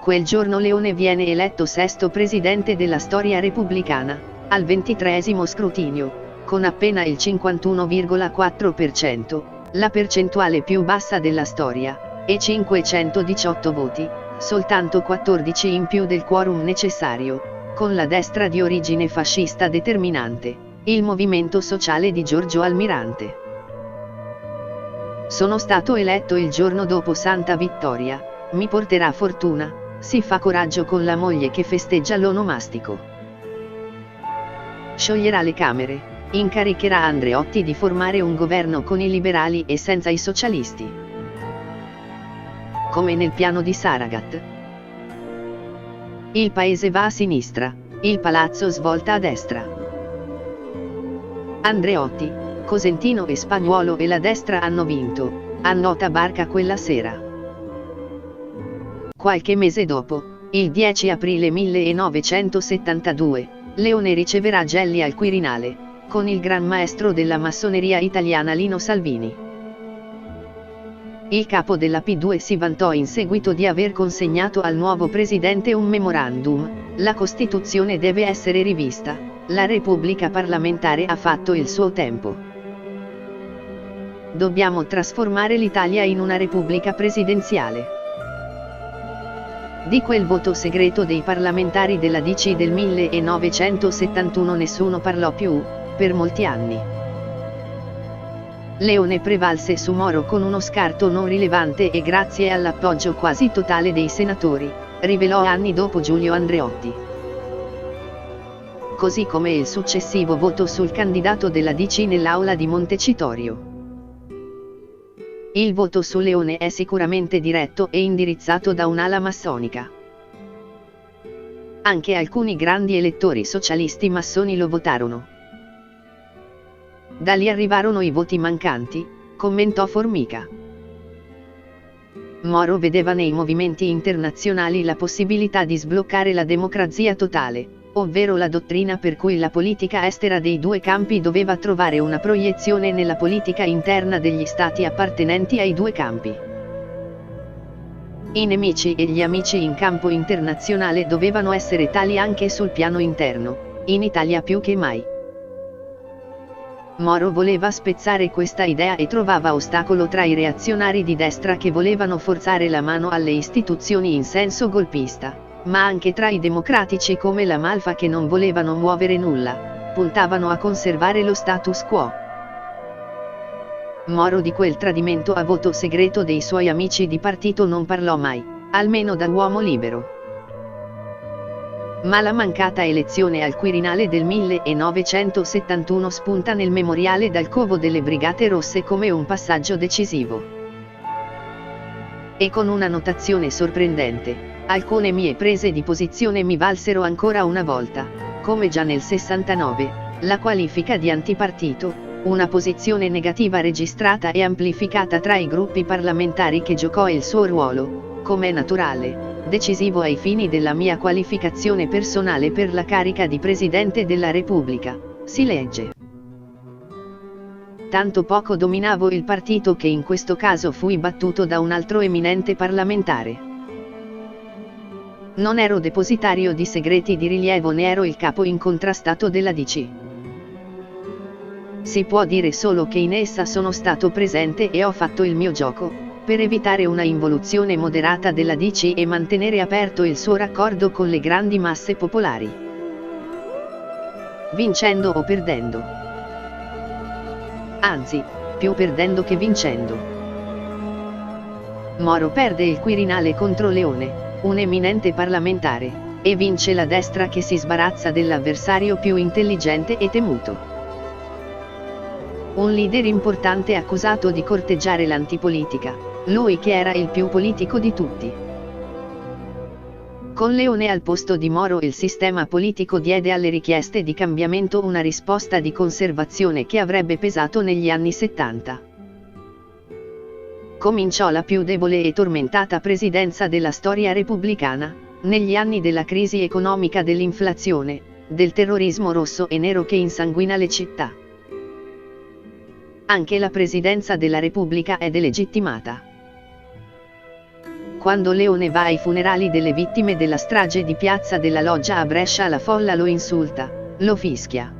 A: Quel giorno Leone viene eletto sesto presidente della storia repubblicana, al 23esimo scrutinio, con appena il 51,4%, la percentuale più bassa della storia, e 518 voti, soltanto 14 in più del quorum necessario, con la destra di origine fascista determinante, il Movimento Sociale di Giorgio Almirante. Sono stato eletto il giorno dopo Santa Vittoria, mi porterà fortuna, si fa coraggio con la moglie che festeggia l'onomastico. Scioglierà le Camere, incaricherà Andreotti di formare un governo con i liberali e senza i socialisti. Come nel piano di Saragat. Il paese va a sinistra, il palazzo svolta a destra. Andreotti, Cosentino e Spagnuolo e la destra hanno vinto, annota Barca quella sera. Qualche mese dopo, il 10 aprile 1972, Leone riceverà Gelli al Quirinale, con il gran maestro della massoneria italiana Lino Salvini. Il capo della P2 si vantò in seguito di aver consegnato al nuovo presidente un memorandum: la Costituzione deve essere rivista, la Repubblica parlamentare ha fatto il suo tempo. Dobbiamo trasformare l'Italia in una Repubblica presidenziale. Di quel voto segreto dei parlamentari della DC del 1971 nessuno parlò più, per molti anni. Leone prevalse su Moro con uno scarto non rilevante e grazie all'appoggio quasi totale dei senatori, rivelò anni dopo Giulio Andreotti. Così come il successivo voto sul candidato della DC nell'aula di Montecitorio. Il voto su Leone è sicuramente diretto e indirizzato da un'ala massonica. Anche alcuni grandi elettori socialisti massoni lo votarono. Da lì arrivarono i voti mancanti, commentò Formica. Moro vedeva nei movimenti internazionali la possibilità di sbloccare la democrazia totale, ovvero la dottrina per cui la politica estera dei due campi doveva trovare una proiezione nella politica interna degli stati appartenenti ai due campi. I nemici e gli amici in campo internazionale dovevano essere tali anche sul piano interno, in Italia più che mai. Moro voleva spezzare questa idea e trovava ostacolo tra i reazionari di destra che volevano forzare la mano alle istituzioni in senso golpista, ma anche tra i democratici come la Malfa che non volevano muovere nulla, puntavano a conservare lo status quo. Moro di quel tradimento a voto segreto dei suoi amici di partito non parlò mai, almeno da uomo libero. Ma la mancata elezione al Quirinale del 1971 spunta nel memoriale dal covo delle Brigate Rosse come un passaggio decisivo. E con una notazione sorprendente, alcune mie prese di posizione mi valsero ancora una volta, come già nel 69, la qualifica di antipartito, una posizione negativa registrata e amplificata tra i gruppi parlamentari che giocò il suo ruolo, come è naturale, decisivo ai fini della mia qualificazione personale per la carica di Presidente della Repubblica, si legge. Tanto poco dominavo il partito che in questo caso fui battuto da un altro eminente parlamentare. Non ero depositario di segreti di rilievo né ero il capo incontrastato della DC. Si può dire solo che in essa sono stato presente e ho fatto il mio gioco, per evitare una involuzione moderata della DC e mantenere aperto il suo raccordo con le grandi masse popolari. Vincendo o perdendo. Anzi, più perdendo che vincendo. Moro perde il Quirinale contro Leone, un eminente parlamentare, e vince la destra che si sbarazza dell'avversario più intelligente e temuto. Un leader importante accusato di corteggiare l'antipolitica, lui che era il più politico di tutti. Con Leone al posto di Moro il sistema politico diede alle richieste di cambiamento una risposta di conservazione che avrebbe pesato negli anni 70. Cominciò la più debole e tormentata presidenza della storia repubblicana, negli anni della crisi economica, dell'inflazione, del terrorismo rosso e nero che insanguina le città. Anche la presidenza della Repubblica è delegittimata. Quando Leone va ai funerali delle vittime della strage di Piazza della Loggia a Brescia, la folla lo insulta, lo fischia.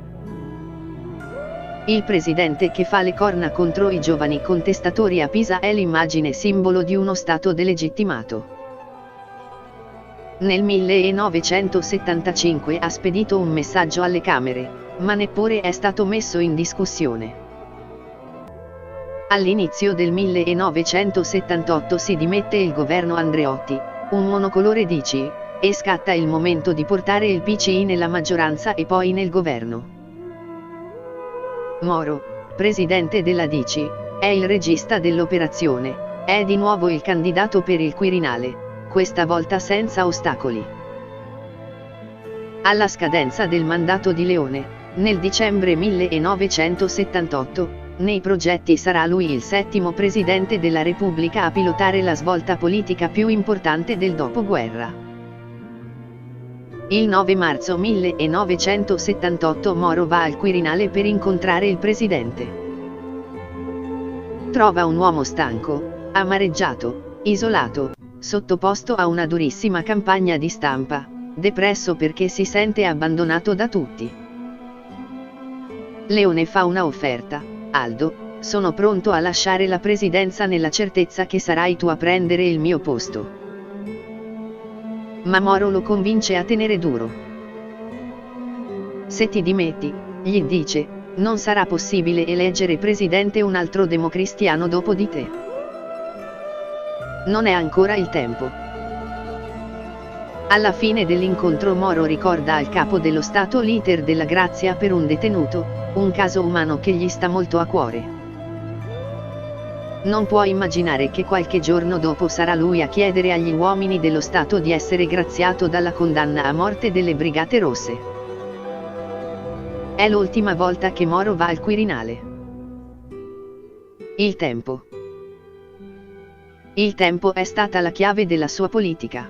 A: Il presidente che fa le corna contro i giovani contestatori a Pisa è l'immagine simbolo di uno Stato delegittimato. Nel 1975 ha spedito un messaggio alle Camere, ma neppure è stato messo in discussione. All'inizio del 1978 si dimette il governo Andreotti, un monocolore DC, e scatta il momento di portare il PCI nella maggioranza e poi nel governo. Moro, presidente della DC, è il regista dell'operazione, è di nuovo il candidato per il Quirinale, questa volta senza ostacoli. Alla scadenza del mandato di Leone, nel dicembre 1978, nei progetti sarà lui il settimo Presidente della Repubblica a pilotare la svolta politica più importante del dopoguerra. Il 9 marzo 1978 Moro va al Quirinale per incontrare il Presidente. Trova un uomo stanco, amareggiato, isolato, sottoposto a una durissima campagna di stampa, depresso perché si sente abbandonato da tutti. Leone fa una offerta: Aldo, sono pronto a lasciare la presidenza nella certezza che sarai tu a prendere il mio posto. Ma Moro lo convince a tenere duro. Se ti dimetti, gli dice, non sarà possibile eleggere presidente un altro democristiano dopo di te. Non è ancora il tempo. Alla fine dell'incontro Moro ricorda al capo dello Stato l'iter della grazia per un detenuto, un caso umano che gli sta molto a cuore. Non può immaginare che qualche giorno dopo sarà lui a chiedere agli uomini dello Stato di essere graziato dalla condanna a morte delle Brigate Rosse. È l'ultima volta che Moro va al Quirinale. Il tempo. Il tempo è stata la chiave della sua politica.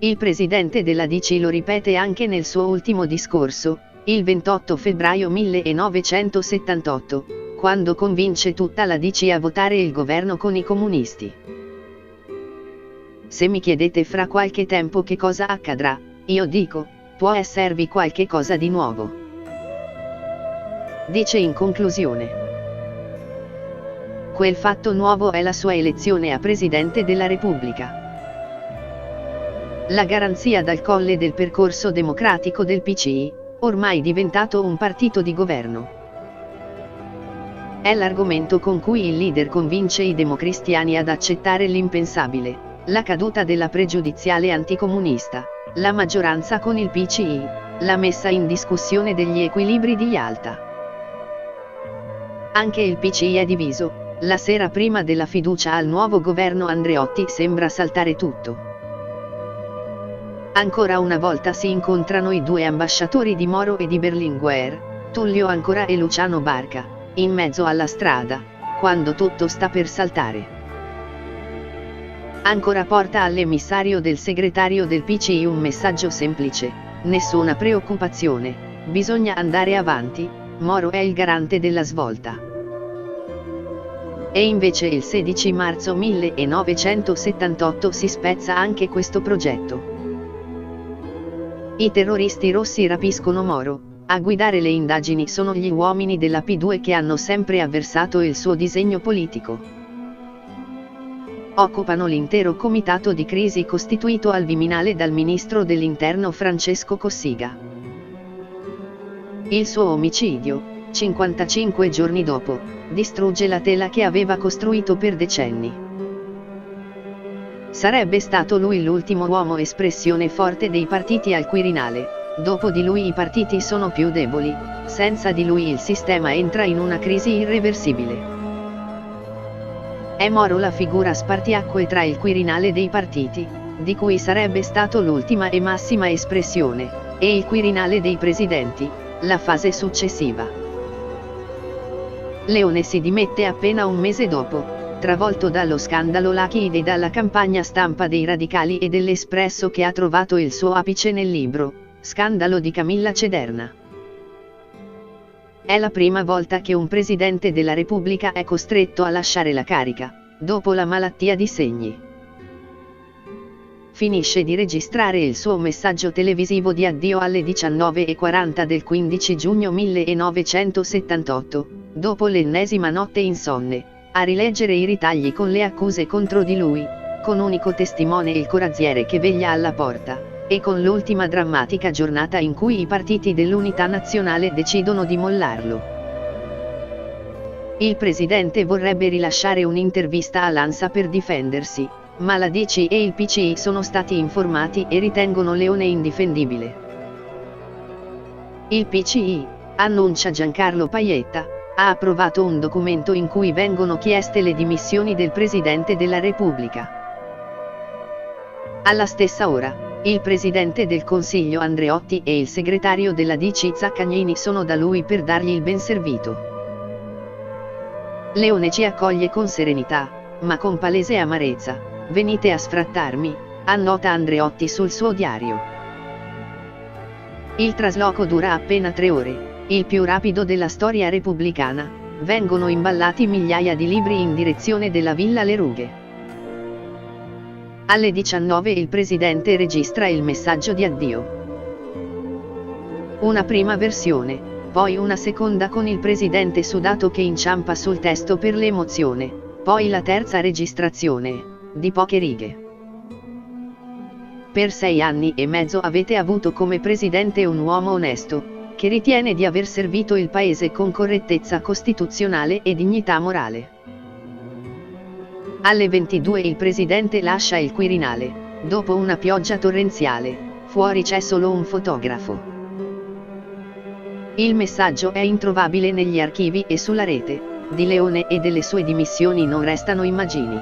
A: Il presidente della DC lo ripete anche nel suo ultimo discorso, il 28 febbraio 1978, quando convince tutta la DC a votare il governo con i comunisti. Se mi chiedete fra qualche tempo che cosa accadrà, io dico, può esservi qualche cosa di nuovo. Dice in conclusione. Quel fatto nuovo è la sua elezione a Presidente della Repubblica. La garanzia dal colle del percorso democratico del PCI, ormai diventato un partito di governo. È l'argomento con cui il leader convince i democristiani ad accettare l'impensabile, la caduta della pregiudiziale anticomunista, la maggioranza con il PCI, la messa in discussione degli equilibri di Yalta. Anche il PCI è diviso, la sera prima della fiducia al nuovo governo Andreotti sembra saltare tutto. Ancora una volta si incontrano i due ambasciatori di Moro e di Berlinguer, Tullio Ancora e Luciano Barca, in mezzo alla strada, quando tutto sta per saltare. Ancora porta all'emissario del segretario del PCI un messaggio semplice: nessuna preoccupazione, bisogna andare avanti, Moro è il garante della svolta. E invece il 16 marzo 1978 si spezza anche questo progetto. I terroristi rossi rapiscono Moro. A guidare le indagini sono gli uomini della P2 che hanno sempre avversato il suo disegno politico. Occupano l'intero comitato di crisi costituito al Viminale dal ministro dell'Interno Francesco Cossiga. Il suo omicidio, 55 giorni dopo, distrugge la tela che aveva costruito per decenni. Sarebbe stato lui l'ultimo uomo espressione forte dei partiti al Quirinale. Dopo di lui i partiti sono più deboli, senza di lui il sistema entra in una crisi irreversibile. È Moro la figura spartiacque tra il Quirinale dei partiti, di cui sarebbe stato l'ultima e massima espressione, e il Quirinale dei presidenti, la fase successiva. Leone si dimette appena un mese dopo, travolto dallo scandalo Lachid e dalla campagna stampa dei radicali e dell'Espresso che ha trovato il suo apice nel libro Scandalo di Camilla Cederna. È la prima volta che un presidente della Repubblica è costretto a lasciare la carica, dopo la malattia di Segni. Finisce di registrare il suo messaggio televisivo di addio alle 19:40 del 15 giugno 1978, dopo l'ennesima notte insonne, a rileggere i ritagli con le accuse contro di lui, con unico testimone il corazziere che veglia alla porta, e con l'ultima drammatica giornata in cui i partiti dell'Unità Nazionale decidono di mollarlo. Il presidente vorrebbe rilasciare un'intervista all'ANSA per difendersi, ma la DC e il PCI sono stati informati e ritengono Leone indifendibile. Il PCI, annuncia Giancarlo Pajetta, ha approvato un documento in cui vengono chieste le dimissioni del Presidente della Repubblica. Alla stessa ora, il Presidente del Consiglio Andreotti e il segretario della DC Zaccagnini sono da lui per dargli il benservito. Leone ci accoglie con serenità, ma con palese amarezza: venite a sfrattarmi, annota Andreotti sul suo diario. Il trasloco dura appena 3 ore, il più rapido della storia repubblicana. Vengono imballati migliaia di libri in direzione della Villa Le Rughe. Alle 19 il presidente registra il messaggio di addio. Una prima versione, poi una seconda con il presidente sudato che inciampa sul testo per l'emozione, poi la terza registrazione, di poche righe. Per 6 anni e mezzo avete avuto come presidente un uomo onesto, che ritiene di aver servito il paese con correttezza costituzionale e dignità morale. Alle 22 il presidente lascia il Quirinale, dopo una pioggia torrenziale, fuori c'è solo un fotografo. Il messaggio è introvabile negli archivi e sulla rete, di Leone e delle sue dimissioni non restano immagini.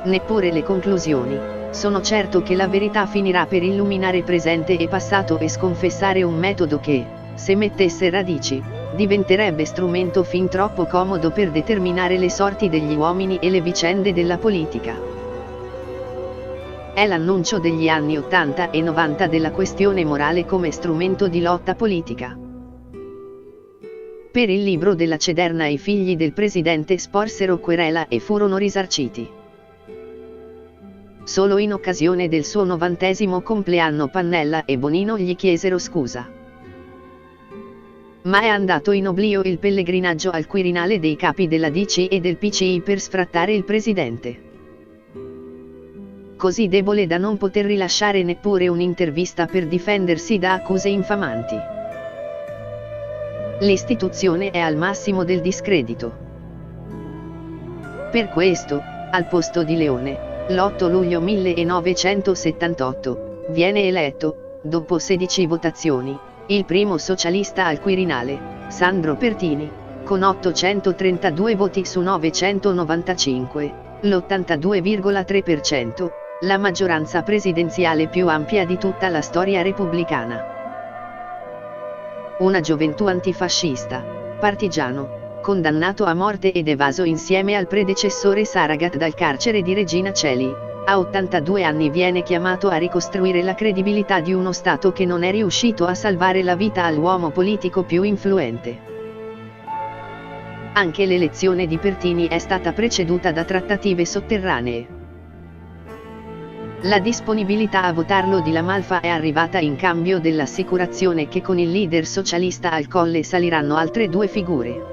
A: Neppure le conclusioni. Sono certo che la verità finirà per illuminare presente e passato e sconfessare un metodo che, se mettesse radici, diventerebbe strumento fin troppo comodo per determinare le sorti degli uomini e le vicende della politica. È l'annuncio degli anni 80 e 90 della questione morale come strumento di lotta politica. Per il libro della Cederna i figli del presidente sporsero querela e furono risarciti. Solo in occasione del suo 90° compleanno Pannella e Bonino gli chiesero scusa. Ma è andato in oblio il pellegrinaggio al Quirinale dei capi della DC e del PCI per sfrattare il presidente. Così debole da non poter rilasciare neppure un'intervista per difendersi da accuse infamanti. L'istituzione è al massimo del discredito. Per questo, al posto di Leone, l'8 luglio 1978, viene eletto, dopo 16 votazioni, il primo socialista al Quirinale, Sandro Pertini, con 832 voti su 995, l'82,3%, la maggioranza presidenziale più ampia di tutta la storia repubblicana. una gioventù antifascista, partigiano, condannato a morte ed evaso insieme al predecessore Saragat dal carcere di Regina Coeli. A 82 anni viene chiamato a ricostruire la credibilità di uno Stato che non è riuscito a salvare la vita all'uomo politico più influente. Anche l'elezione di Pertini è stata preceduta da trattative sotterranee. La disponibilità a votarlo di La Malfa è arrivata in cambio dell'assicurazione che con il leader socialista al Colle saliranno altre due figure.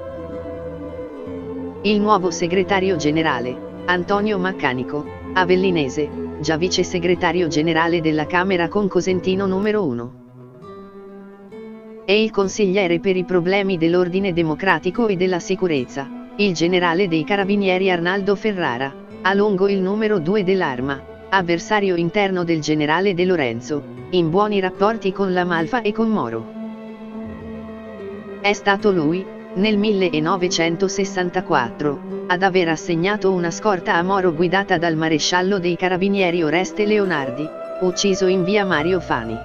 A: Il nuovo segretario generale, Antonio Maccanico, avellinese, già vice segretario generale della Camera con Cosentino numero 1. E il consigliere per i problemi dell'ordine democratico e della sicurezza, il generale dei carabinieri Arnaldo Ferrara, a lungo il numero 2 dell'Arma, avversario interno del generale De Lorenzo, in buoni rapporti con La Malfa e con Moro. È stato lui, nel 1964, ad aver assegnato una scorta a Moro guidata dal maresciallo dei carabinieri Oreste Leonardi, ucciso in via Mario Fani.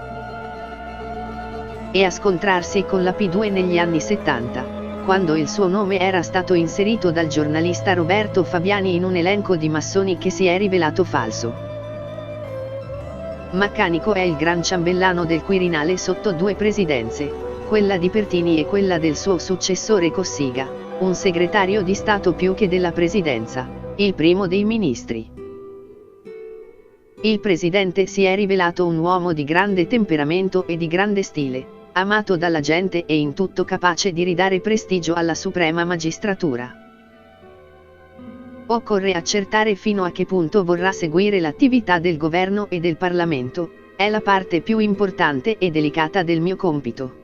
A: E a scontrarsi con la P2 negli anni 70, quando il suo nome era stato inserito dal giornalista Roberto Fabiani in un elenco di massoni che si è rivelato falso. Maccanico è il gran ciambellano del Quirinale sotto due presidenze, quella di Pertini e quella del suo successore Cossiga, un segretario di Stato più che della presidenza, il primo dei ministri. Il presidente si è rivelato un uomo di grande temperamento e di grande stile, amato dalla gente e in tutto capace di ridare prestigio alla suprema magistratura. Occorre accertare fino a che punto vorrà seguire l'attività del governo e del Parlamento, è la parte più importante e delicata del mio compito.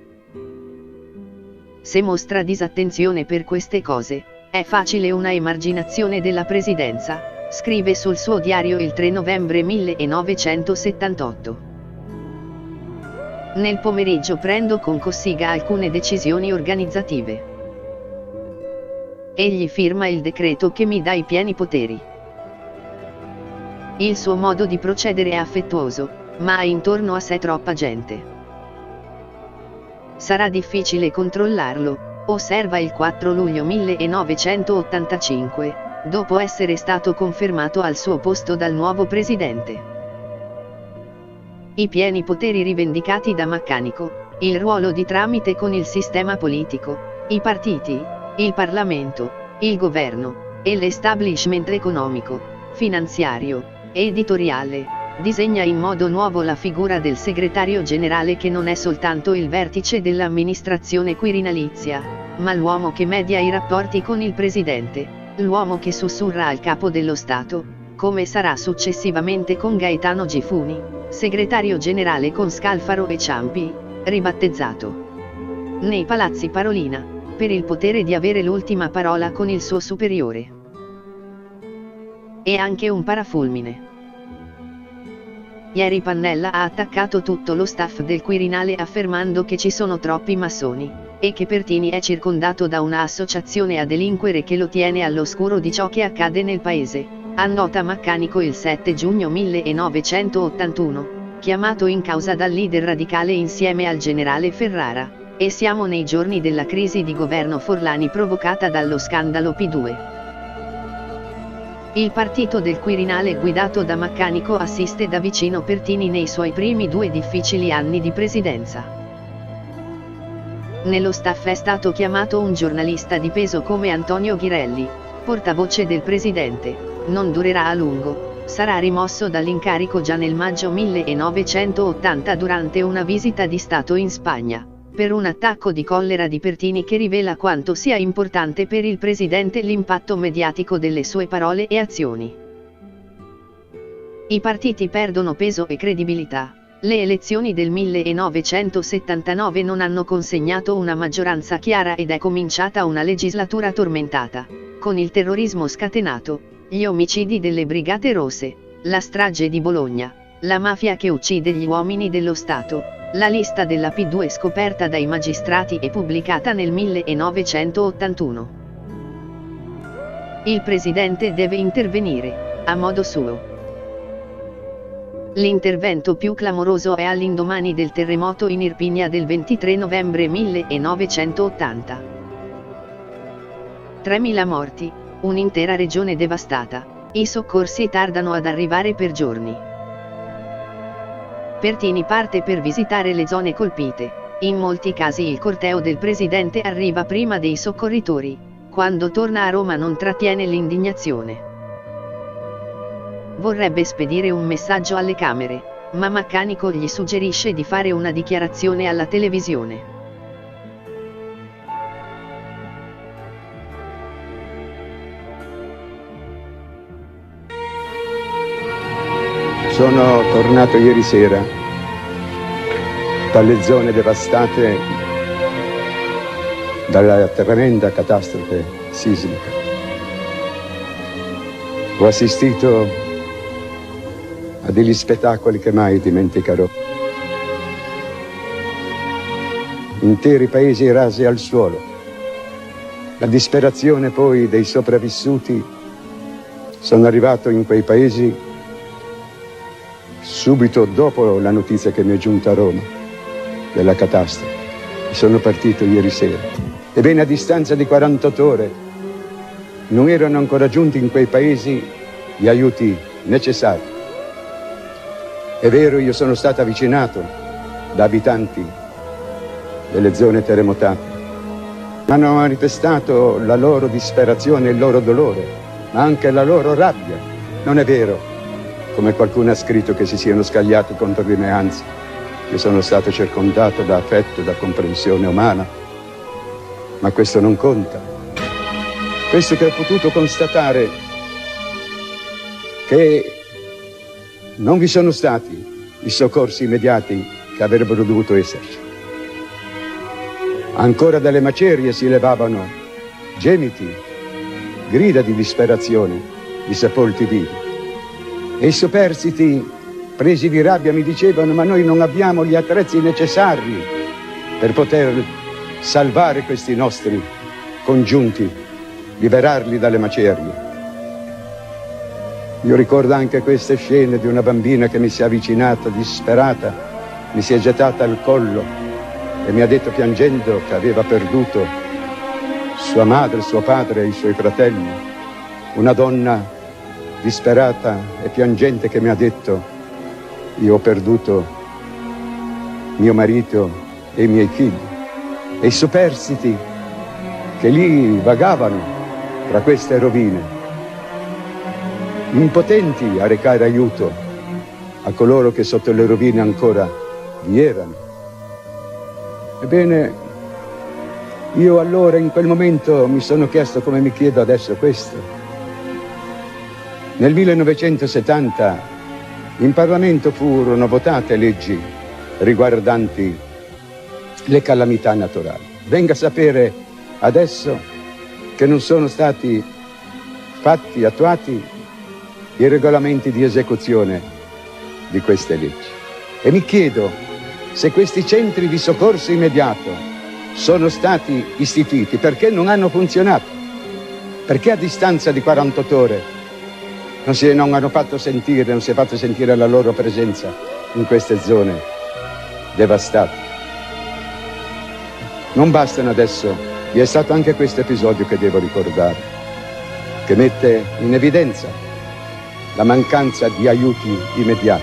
A: Se mostra disattenzione per queste cose, è facile una emarginazione della presidenza, scrive sul suo diario il 3 novembre 1978. Nel pomeriggio prendo con Cossiga alcune decisioni organizzative. Egli firma il decreto che mi dà i pieni poteri. Il suo modo di procedere è affettuoso, ma ha intorno a sé troppa gente. Sarà difficile controllarlo, osserva il 4 luglio 1985, dopo essere stato confermato al suo posto dal nuovo presidente. I pieni poteri rivendicati da Maccanico, il ruolo di tramite con il sistema politico, i partiti, il Parlamento, il governo, e l'establishment economico, finanziario, e editoriale, disegna in modo nuovo la figura del segretario generale che non è soltanto il vertice dell'amministrazione quirinalizia, ma l'uomo che media i rapporti con il presidente, l'uomo che sussurra al capo dello Stato, come sarà successivamente con Gaetano Gifuni, segretario generale con Scalfaro e Ciampi, ribattezzato nei Palazzi Parolina, per il potere di avere l'ultima parola con il suo superiore. E anche un parafulmine. Ieri Pannella ha attaccato tutto lo staff del Quirinale affermando che ci sono troppi massoni, e che Pertini è circondato da una associazione a delinquere che lo tiene all'oscuro di ciò che accade nel paese. Annota Maccanico il 7 giugno 1981, chiamato in causa dal leader radicale insieme al generale Ferrara, e siamo nei giorni della crisi di governo Forlani provocata dallo scandalo P2. Il partito del Quirinale guidato da Maccanico assiste da vicino Pertini nei suoi primi 2 difficili anni di presidenza. Nello staff è stato chiamato un giornalista di peso come Antonio Ghirelli, portavoce del presidente. Non durerà a lungo, sarà rimosso dall'incarico già nel maggio 1980 durante una visita di Stato in Spagna, per un attacco di collera di Pertini che rivela quanto sia importante per il presidente l'impatto mediatico delle sue parole e azioni. I partiti perdono peso e credibilità. Le elezioni del 1979 non hanno consegnato una maggioranza chiara ed è cominciata una legislatura tormentata, con il terrorismo scatenato, gli omicidi delle Brigate Rosse, la strage di Bologna, la mafia che uccide gli uomini dello Stato, la lista della P2 scoperta dai magistrati e pubblicata nel 1981. Il presidente deve intervenire, a modo suo. L'intervento più clamoroso è all'indomani del terremoto in Irpinia del 23 novembre 1980. 3.000 morti, un'intera regione devastata, i soccorsi tardano ad arrivare per giorni. Pertini parte per visitare le zone colpite, in molti casi il corteo del presidente arriva prima dei soccorritori, quando torna a Roma non trattiene l'indignazione. Vorrebbe spedire un messaggio alle Camere, ma Maccanico gli suggerisce di fare una dichiarazione alla televisione.
B: Sono tornato ieri sera dalle zone devastate dalla tremenda catastrofe sismica. Ho assistito a degli spettacoli che mai dimenticherò. Interi paesi rasi al suolo. La disperazione poi dei sopravvissuti. Sono arrivato in quei paesi subito dopo la notizia che mi è giunta a Roma della catastrofe. Sono partito ieri sera. Ebbene, a distanza di 48 ore non erano ancora giunti in quei paesi gli aiuti necessari. È vero, io sono stato avvicinato da abitanti delle zone terremotate. Hanno manifestato la loro disperazione e il loro dolore, ma anche la loro rabbia. Non è vero, come qualcuno ha scritto, che si siano scagliati contro di me, anzi, io sono stato circondato da affetto, da comprensione umana, ma questo non conta. Questo che ho potuto constatare, che non vi sono stati i soccorsi immediati che avrebbero dovuto esserci. Ancora dalle macerie si levavano gemiti, grida di disperazione di sepolti vivi. E i superstiti, presi di rabbia, mi dicevano: ma noi non abbiamo gli attrezzi necessari per poter salvare questi nostri congiunti, liberarli dalle macerie. Io ricordo anche queste scene di una bambina che mi si è avvicinata disperata, mi si è gettata al collo e mi ha detto piangendo che aveva perduto sua madre, suo padre e i suoi fratelli. Una donna disperata e piangente che mi ha detto: io ho perduto mio marito e i miei figli. E i superstiti che lì vagavano tra queste rovine, impotenti a recare aiuto a coloro che sotto le rovine ancora vi erano. Ebbene, io allora in quel momento mi sono chiesto, come mi chiedo adesso questo. Nel 1970 in Parlamento furono votate leggi riguardanti le calamità naturali. Venga a sapere adesso che non sono stati attuati i regolamenti di esecuzione di queste leggi. E mi chiedo se questi centri di soccorso immediato sono stati istituiti, perché non hanno funzionato? Perché a distanza di 48 ore non hanno fatto sentire, non si è fatto sentire la loro presenza in queste zone devastate? Non bastano adesso, vi è stato anche questo episodio che devo ricordare, che mette in evidenza la mancanza di aiuti immediati.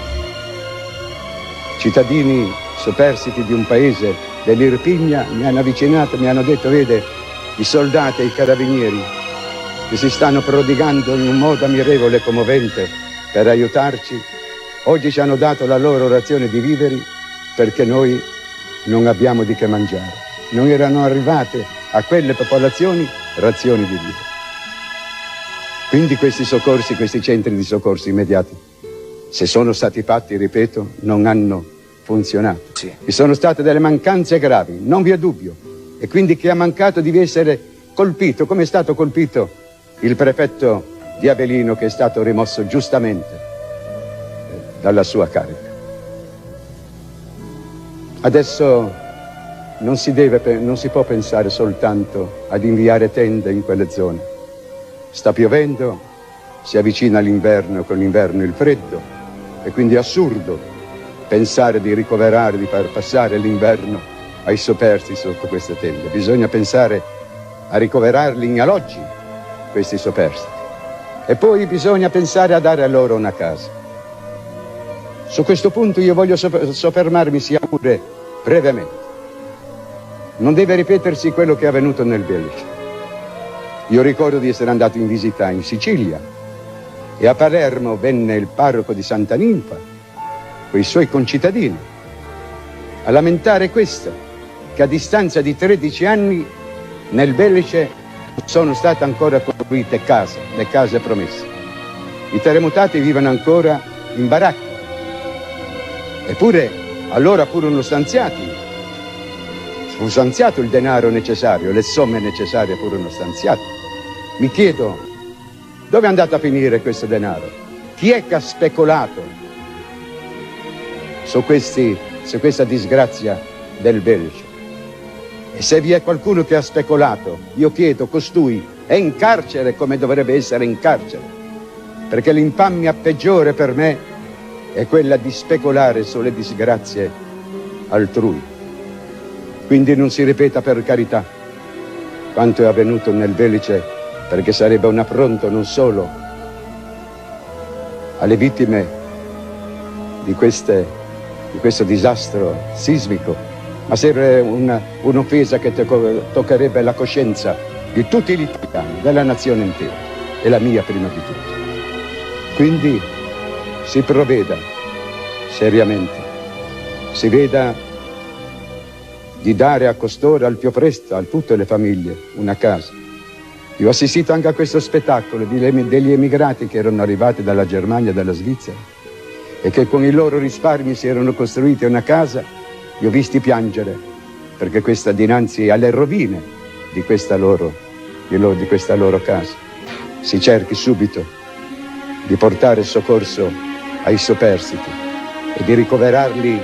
B: Cittadini superstiti di un paese dell'Irpinia mi hanno avvicinato, mi hanno detto: vede, i soldati e i carabinieri che si stanno prodigando in un modo ammirevole e commovente per aiutarci, oggi ci hanno dato la loro razione di viveri perché noi non abbiamo di che mangiare. Non erano arrivate a quelle popolazioni razioni di viveri. Quindi questi soccorsi, questi centri di soccorso immediati, se sono stati fatti, ripeto, non hanno funzionato.
C: Sì.
B: Vi sono state delle mancanze gravi, non vi è dubbio. E quindi chi ha mancato deve essere colpito, come è stato colpito il prefetto di Avellino, che è stato rimosso giustamente dalla sua carica. Adesso non si può pensare soltanto ad inviare tende in quelle zone. Sta piovendo, si avvicina l'inverno, con l'inverno il freddo, E quindi è assurdo pensare di ricoverare, di far passare l'inverno ai sopersti sotto queste tende. Bisogna pensare a ricoverarli in alloggi, questi sopersti. E poi bisogna pensare a dare a loro una casa. Su questo punto io voglio soffermarmi sia pure brevemente. Non deve ripetersi quello che è avvenuto nel Belice. Io ricordo di essere andato in visita in Sicilia e a Palermo venne il parroco di Santa Ninfa con i suoi concittadini a lamentare questo, che a distanza di 13 anni nel Belice sono state ancora costruite case, le case promesse. I terremotati vivono ancora in baracche. Eppure allora furono stanziati. Fu stanziato il denaro necessario, le somme necessarie furono stanziate. Mi chiedo, dove è andato a finire questo denaro? Chi è che ha speculato su questa disgrazia del Belice? E se vi è qualcuno che ha speculato, io chiedo, costui è in carcere come dovrebbe essere in carcere, perché l'infamia peggiore per me è quella di speculare sulle disgrazie altrui. Quindi non si ripeta, per carità, quanto è avvenuto nel Belice, perché sarebbe un affronto non solo alle vittime di questo disastro sismico, ma sarebbe un'offesa che toccherebbe la coscienza di tutti gli italiani, della nazione intera, e la mia prima di tutto. Quindi si provveda seriamente, si veda di dare a costoro al più presto a tutte le famiglie una casa. Io ho assistito anche a questo spettacolo degli emigrati che erano arrivati dalla Germania e dalla Svizzera e che con i loro risparmi si erano costruiti una casa. Li ho visti piangere perché questa dinanzi alle rovine di questa loro casa. Si cerchi subito di portare soccorso ai superstiti e di ricoverarli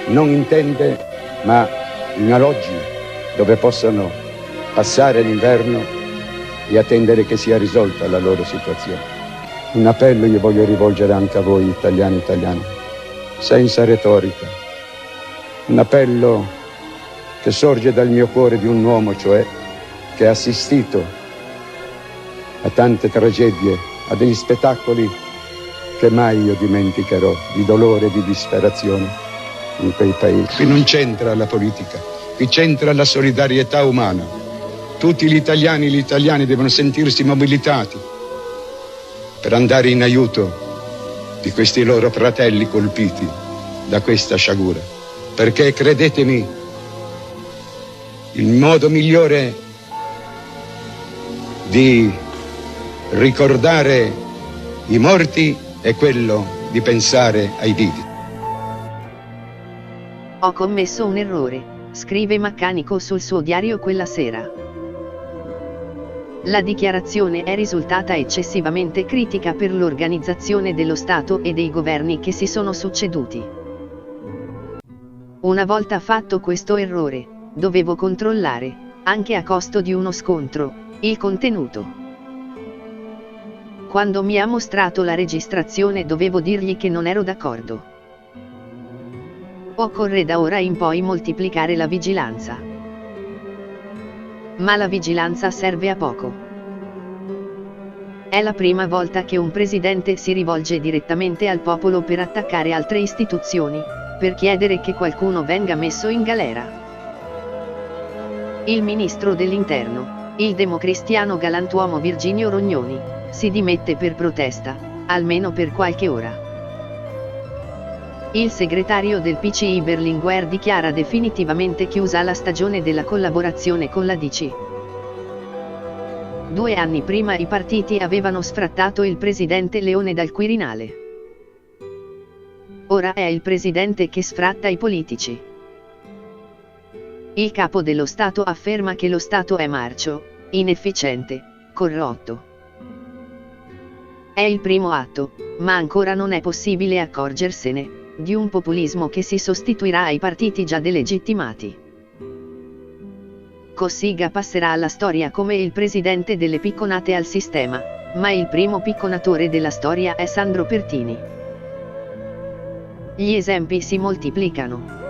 B: non in tende ma in alloggi dove possano passare l'inverno e attendere che sia risolta la loro situazione. Un appello io voglio rivolgere anche a voi italiani, senza retorica. Un appello che sorge dal mio cuore di un uomo, cioè, che ha assistito a tante tragedie, a degli spettacoli che mai io dimenticherò, di dolore e di disperazione in quei paesi. Qui non c'entra la politica, qui c'entra la solidarietà umana. Tutti gli italiani devono sentirsi mobilitati per andare in aiuto di questi loro fratelli colpiti da questa sciagura. Perché, credetemi, il modo migliore di ricordare i morti è quello di pensare ai vivi.
A: Ho commesso un errore, scrive Maccanico sul suo diario quella sera. La dichiarazione è risultata eccessivamente critica per l'organizzazione dello Stato e dei governi che si sono succeduti. Una volta fatto questo errore, dovevo controllare, anche a costo di uno scontro, il contenuto. Quando mi ha mostrato la registrazione dovevo dirgli che non ero d'accordo. Occorre da ora in poi moltiplicare la vigilanza. Ma la vigilanza serve a poco. È la prima volta che un presidente si rivolge direttamente al popolo per attaccare altre istituzioni, per chiedere che qualcuno venga messo in galera. Il ministro dell'Interno, il democristiano galantuomo Virginio Rognoni, si dimette per protesta, almeno per qualche ora. Il segretario del PCI Berlinguer dichiara definitivamente chiusa la stagione della collaborazione con la DC. 2 anni prima i partiti avevano sfrattato il presidente Leone dal Quirinale. Ora è il presidente che sfratta i politici. Il capo dello Stato afferma che lo Stato è marcio, inefficiente, corrotto. È il primo atto, ma ancora non è possibile accorgersene, di un populismo che si sostituirà ai partiti già delegittimati. Cossiga passerà alla storia come il presidente delle picconate al sistema, ma il primo picconatore della storia è Sandro Pertini. Gli esempi si moltiplicano.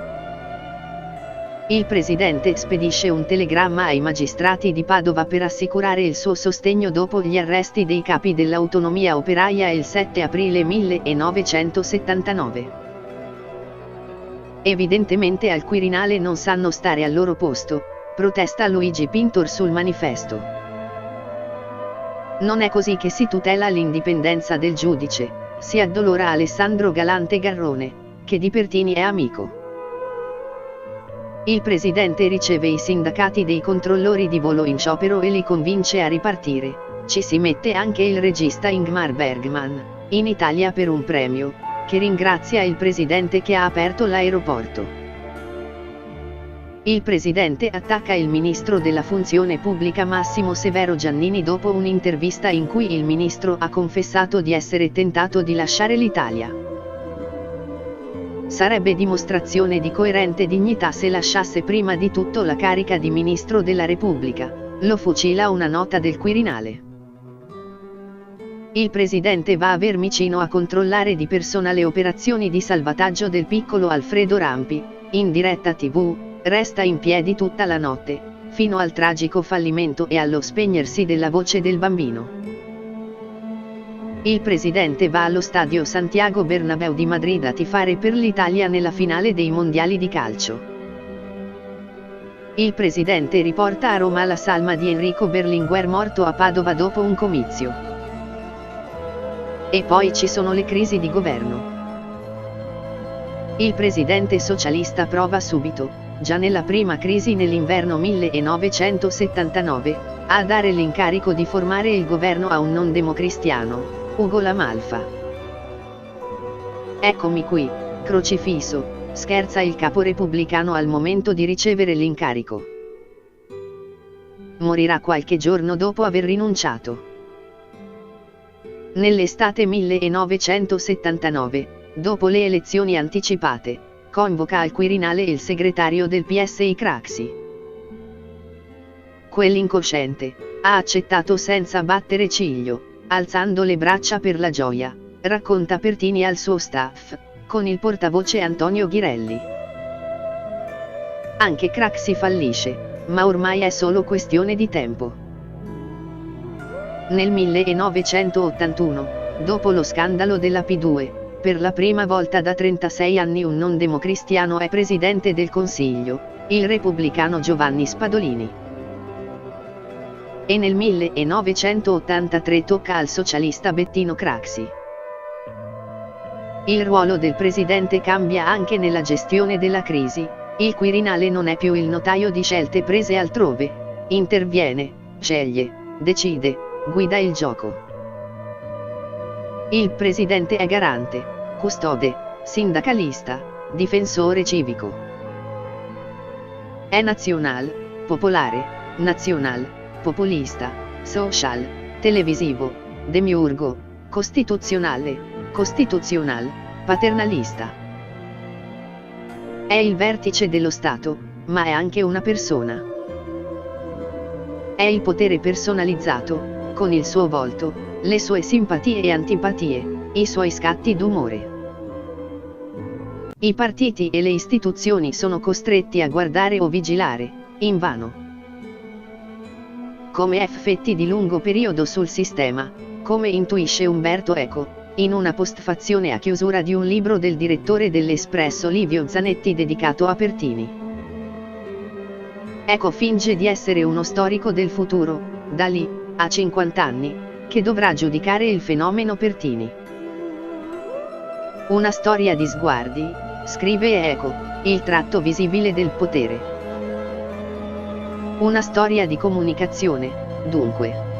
A: Il presidente spedisce un telegramma ai magistrati di Padova per assicurare il suo sostegno dopo gli arresti dei capi dell'autonomia operaia il 7 aprile 1979. Evidentemente al Quirinale non sanno stare al loro posto, protesta Luigi Pintor sul Manifesto. Non è così che si tutela l'indipendenza del giudice, si addolora Alessandro Galante Garrone, che di Pertini è amico. Il presidente riceve i sindacati dei controllori di volo in sciopero e li convince a ripartire. Ci si mette anche il regista Ingmar Bergman, in Italia per un premio, che ringrazia il presidente che ha aperto l'aeroporto. Il presidente attacca il ministro della funzione pubblica Massimo Severo Giannini dopo un'intervista in cui il ministro ha confessato di essere tentato di lasciare l'Italia. Sarebbe dimostrazione di coerente dignità se lasciasse prima di tutto la carica di Ministro della Repubblica, lo fucila una nota del Quirinale. Il presidente va a Vermicino a controllare di persona le operazioni di salvataggio del piccolo Alfredo Rampi, in diretta TV, resta in piedi tutta la notte, fino al tragico fallimento e allo spegnersi della voce del bambino. Il presidente va allo stadio Santiago Bernabéu di Madrid a tifare per l'Italia nella finale dei mondiali di calcio. Il presidente riporta a Roma la salma di Enrico Berlinguer morto a Padova dopo un comizio. E poi ci sono le crisi di governo. Il presidente socialista prova subito, già nella prima crisi nell'inverno 1979, a dare l'incarico di formare il governo a un non democristiano, Ugo La Malfa. Eccomi qui, crocifisso, scherza il capo repubblicano al momento di ricevere l'incarico. Morirà qualche giorno dopo aver rinunciato. Nell'estate 1979, dopo le elezioni anticipate, convoca al Quirinale il segretario del PSI Craxi. Quell'incosciente ha accettato senza battere ciglio, alzando le braccia per la gioia, racconta Pertini al suo staff, con il portavoce Antonio Ghirelli. Anche Craxi fallisce, ma ormai è solo questione di tempo. Nel 1981, dopo lo scandalo della P2, per la prima volta da 36 anni un non democristiano è presidente del Consiglio, il repubblicano Giovanni Spadolini. E nel 1983 tocca al socialista Bettino Craxi. Il ruolo del presidente cambia anche nella gestione della crisi, il Quirinale non è più il notaio di scelte prese altrove, interviene, sceglie, decide, guida il gioco. Il presidente è garante, custode, sindacalista, difensore civico. È nazional, popolare, nazional, populista, social, televisivo, demiurgo, costituzionale, costituzional, paternalista. È il vertice dello Stato, ma è anche una persona. È il potere personalizzato, con il suo volto, le sue simpatie e antipatie, i suoi scatti d'umore. I partiti e le istituzioni sono costretti a guardare o vigilare, invano. Come effetti di lungo periodo sul sistema, come intuisce Umberto Eco, in una postfazione a chiusura di un libro del direttore dell'Espresso Livio Zanetti dedicato a Pertini. Eco finge di essere uno storico del futuro, da lì, a 50 anni, che dovrà giudicare il fenomeno Pertini. Una storia di sguardi, scrive Eco, il tratto visibile del potere. Una storia di comunicazione, dunque.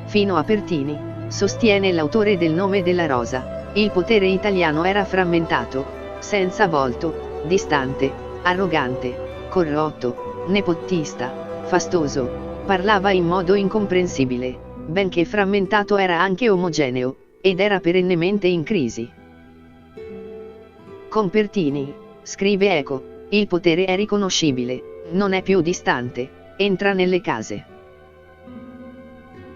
A: Fino a Pertini, sostiene l'autore del Nome della Rosa, il potere italiano era frammentato, senza volto, distante, arrogante, corrotto, nepotista, fastoso, parlava in modo incomprensibile, benché frammentato era anche omogeneo, ed era perennemente in crisi. Con Pertini, scrive Eco, il potere è riconoscibile, non è più distante, entra nelle case.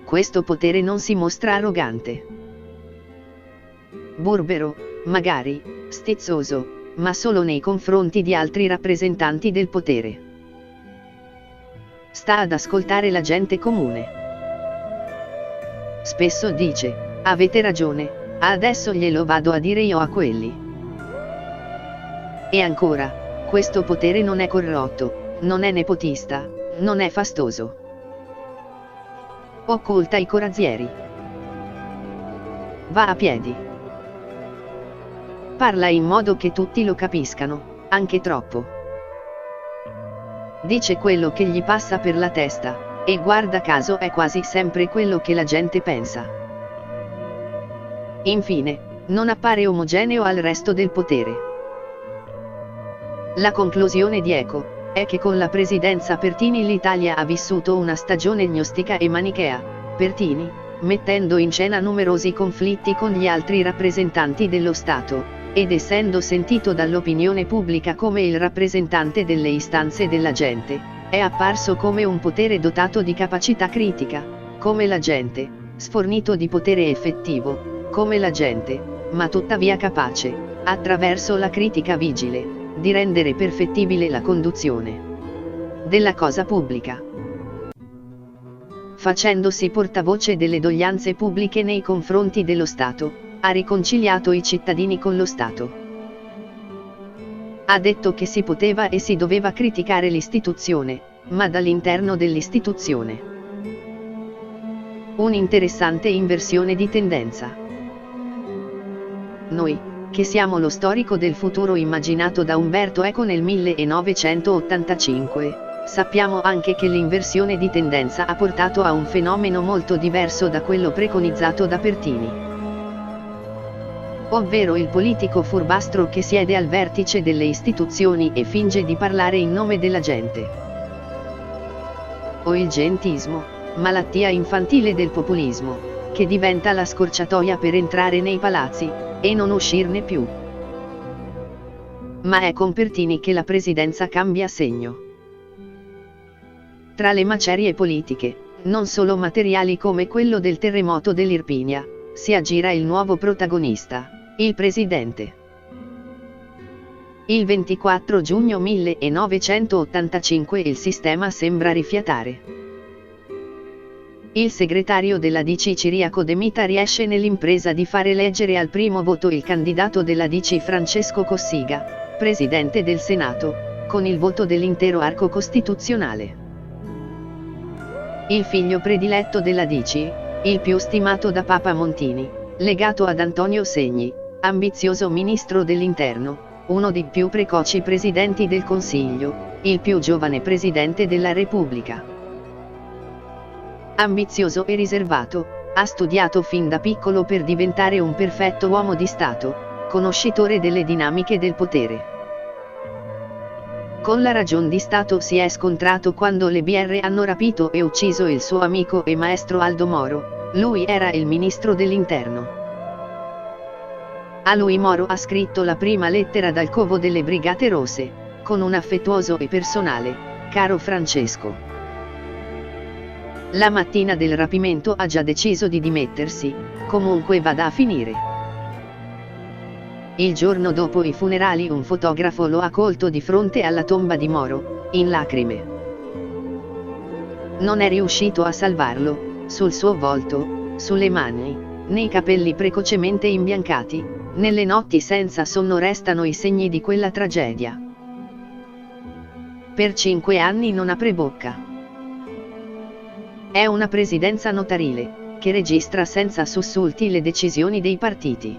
A: Questo potere non si mostra arrogante. Burbero, magari, stizzoso, ma solo nei confronti di altri rappresentanti del potere. Sta ad ascoltare la gente comune. Spesso dice, avete ragione, adesso glielo vado a dire io a quelli. E ancora, questo potere non è corrotto, non è nepotista, non è fastoso. Occulta i corazzieri. Va a piedi. Parla in modo che tutti lo capiscano, anche troppo. Dice quello che gli passa per la testa, e guarda caso è quasi sempre quello che la gente pensa. Infine, non appare omogeneo al resto del potere. La conclusione di Eco è che con la presidenza Pertini l'Italia ha vissuto una stagione gnostica e manichea. Pertini, mettendo in scena numerosi conflitti con gli altri rappresentanti dello Stato, ed essendo sentito dall'opinione pubblica come il rappresentante delle istanze della gente, è apparso come un potere dotato di capacità critica, come la gente, sfornito di potere effettivo, come la gente, ma tuttavia capace, attraverso la critica vigile, di rendere perfettibile la conduzione della cosa pubblica, facendosi portavoce delle doglianze pubbliche nei confronti dello Stato, ha riconciliato i cittadini con lo Stato. Ha detto che si poteva e si doveva criticare l'istituzione, ma dall'interno dell'istituzione. Un'interessante inversione di tendenza. Noi, che siamo lo storico del futuro immaginato da Umberto Eco nel 1985, sappiamo anche che l'inversione di tendenza ha portato a un fenomeno molto diverso da quello preconizzato da Pertini. Ovvero il politico furbastro che siede al vertice delle istituzioni e finge di parlare in nome della gente. O il gentismo, malattia infantile del populismo, che diventa la scorciatoia per entrare nei palazzi, e non uscirne più. Ma è con Pertini che la presidenza cambia segno. Tra le macerie politiche, non solo materiali come quello del terremoto dell'Irpinia, si aggira il nuovo protagonista, il presidente. Il 24 giugno 1985 il sistema sembra rifiatare. Il segretario della DC Ciriaco De Mita riesce nell'impresa di fare eleggere al primo voto il candidato della DC Francesco Cossiga, presidente del Senato, con il voto dell'intero arco costituzionale. Il figlio prediletto della DC, il più stimato da Papa Montini, legato ad Antonio Segni, ambizioso ministro dell'Interno, uno dei più precoci presidenti del Consiglio, il più giovane presidente della Repubblica. Ambizioso e riservato, ha studiato fin da piccolo per diventare un perfetto uomo di Stato, conoscitore delle dinamiche del potere. Con la ragion di Stato si è scontrato quando le BR hanno rapito e ucciso il suo amico e maestro Aldo Moro, lui era il ministro dell'Interno. A lui Moro ha scritto la prima lettera dal covo delle Brigate Rosse, con un affettuoso e personale, caro Francesco. La mattina del rapimento ha già deciso di dimettersi, comunque vada a finire. Il giorno dopo i funerali un fotografo lo ha colto di fronte alla tomba di Moro, in lacrime. Non è riuscito a salvarlo, sul suo volto, sulle mani, nei capelli precocemente imbiancati, nelle notti senza sonno restano i segni di quella tragedia. Per 5 anni non apre bocca. È una presidenza notarile, che registra senza sussulti le decisioni dei partiti.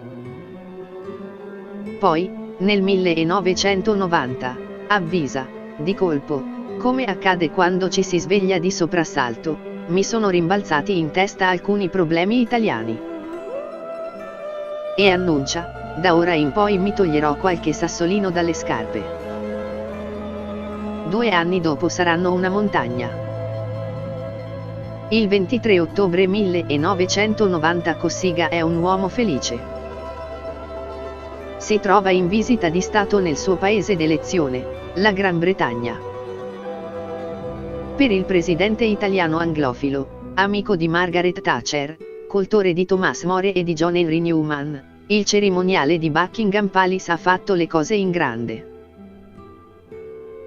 A: Poi, nel 1990, avvisa, di colpo, come accade quando ci si sveglia di soprassalto, mi sono rimbalzati in testa alcuni problemi italiani. E annuncia, da ora in poi mi toglierò qualche sassolino dalle scarpe. 2 anni dopo saranno una montagna. Il 23 ottobre 1990 Cossiga è un uomo felice. Si trova in visita di Stato nel suo paese d'elezione, la Gran Bretagna. Per il presidente italiano anglofilo, amico di Margaret Thatcher, cultore di Thomas More e di John Henry Newman, Il cerimoniale di Buckingham Palace ha fatto le cose in grande.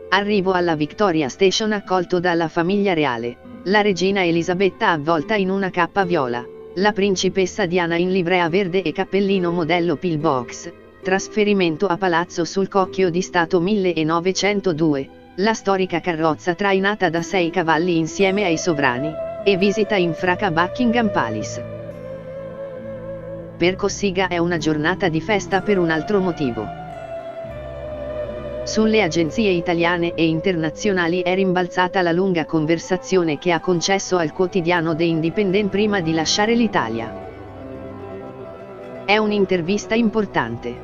A: Arrivo alla Victoria Station accolto dalla famiglia reale, la regina Elisabetta avvolta in una cappa viola, la principessa Diana in livrea verde e cappellino modello pillbox, trasferimento a palazzo sul Cocchio di Stato 1902, la storica carrozza trainata da 6 cavalli insieme ai sovrani, e visita in fraca Buckingham Palace. Per Cossiga è una giornata di festa per un altro motivo. Sulle agenzie italiane e internazionali è rimbalzata la lunga conversazione che ha concesso al quotidiano The Independent prima di lasciare l'Italia. È un'intervista importante.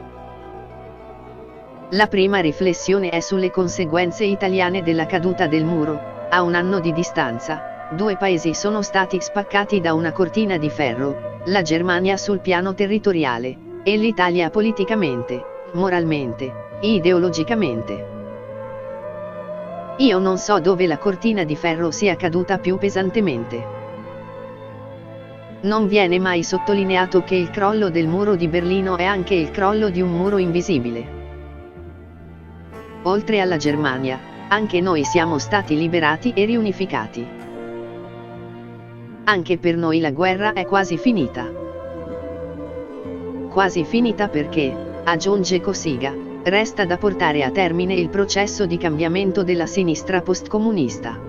A: La prima riflessione è sulle conseguenze italiane della caduta del muro. A un anno di distanza, 2 paesi sono stati spaccati da una cortina di ferro, la Germania sul piano territoriale, e l'Italia politicamente, moralmente, ideologicamente. Io non so dove la cortina di ferro sia caduta più pesantemente. Non viene mai sottolineato che il crollo del muro di Berlino è anche il crollo di un muro invisibile. Oltre alla Germania, anche noi siamo stati liberati e riunificati. Anche per noi la guerra è quasi finita. Quasi finita perché, aggiunge Cossiga, resta da portare a termine il processo di cambiamento della sinistra postcomunista.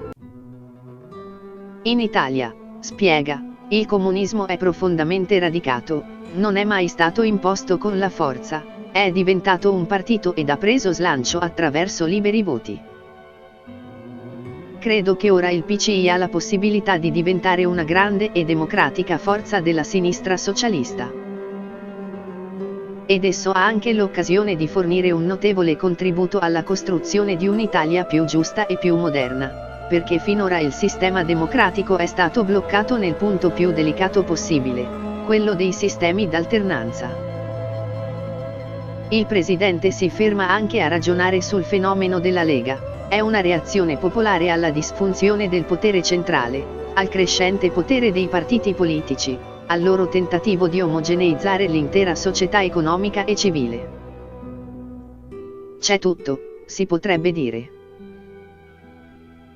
A: In Italia, spiega, il comunismo è profondamente radicato, non è mai stato imposto con la forza, è diventato un partito ed ha preso slancio attraverso liberi voti. Credo che ora il PCI ha la possibilità di diventare una grande e democratica forza della sinistra socialista. Ed esso ha anche l'occasione di fornire un notevole contributo alla costruzione di un'Italia più giusta e più moderna, perché finora il sistema democratico è stato bloccato nel punto più delicato possibile, quello dei sistemi d'alternanza. Il presidente si ferma anche a ragionare sul fenomeno della Lega, è una reazione popolare alla disfunzione del potere centrale, al crescente potere dei partiti politici, al loro tentativo di omogeneizzare l'intera società economica e civile. C'è tutto, si potrebbe dire.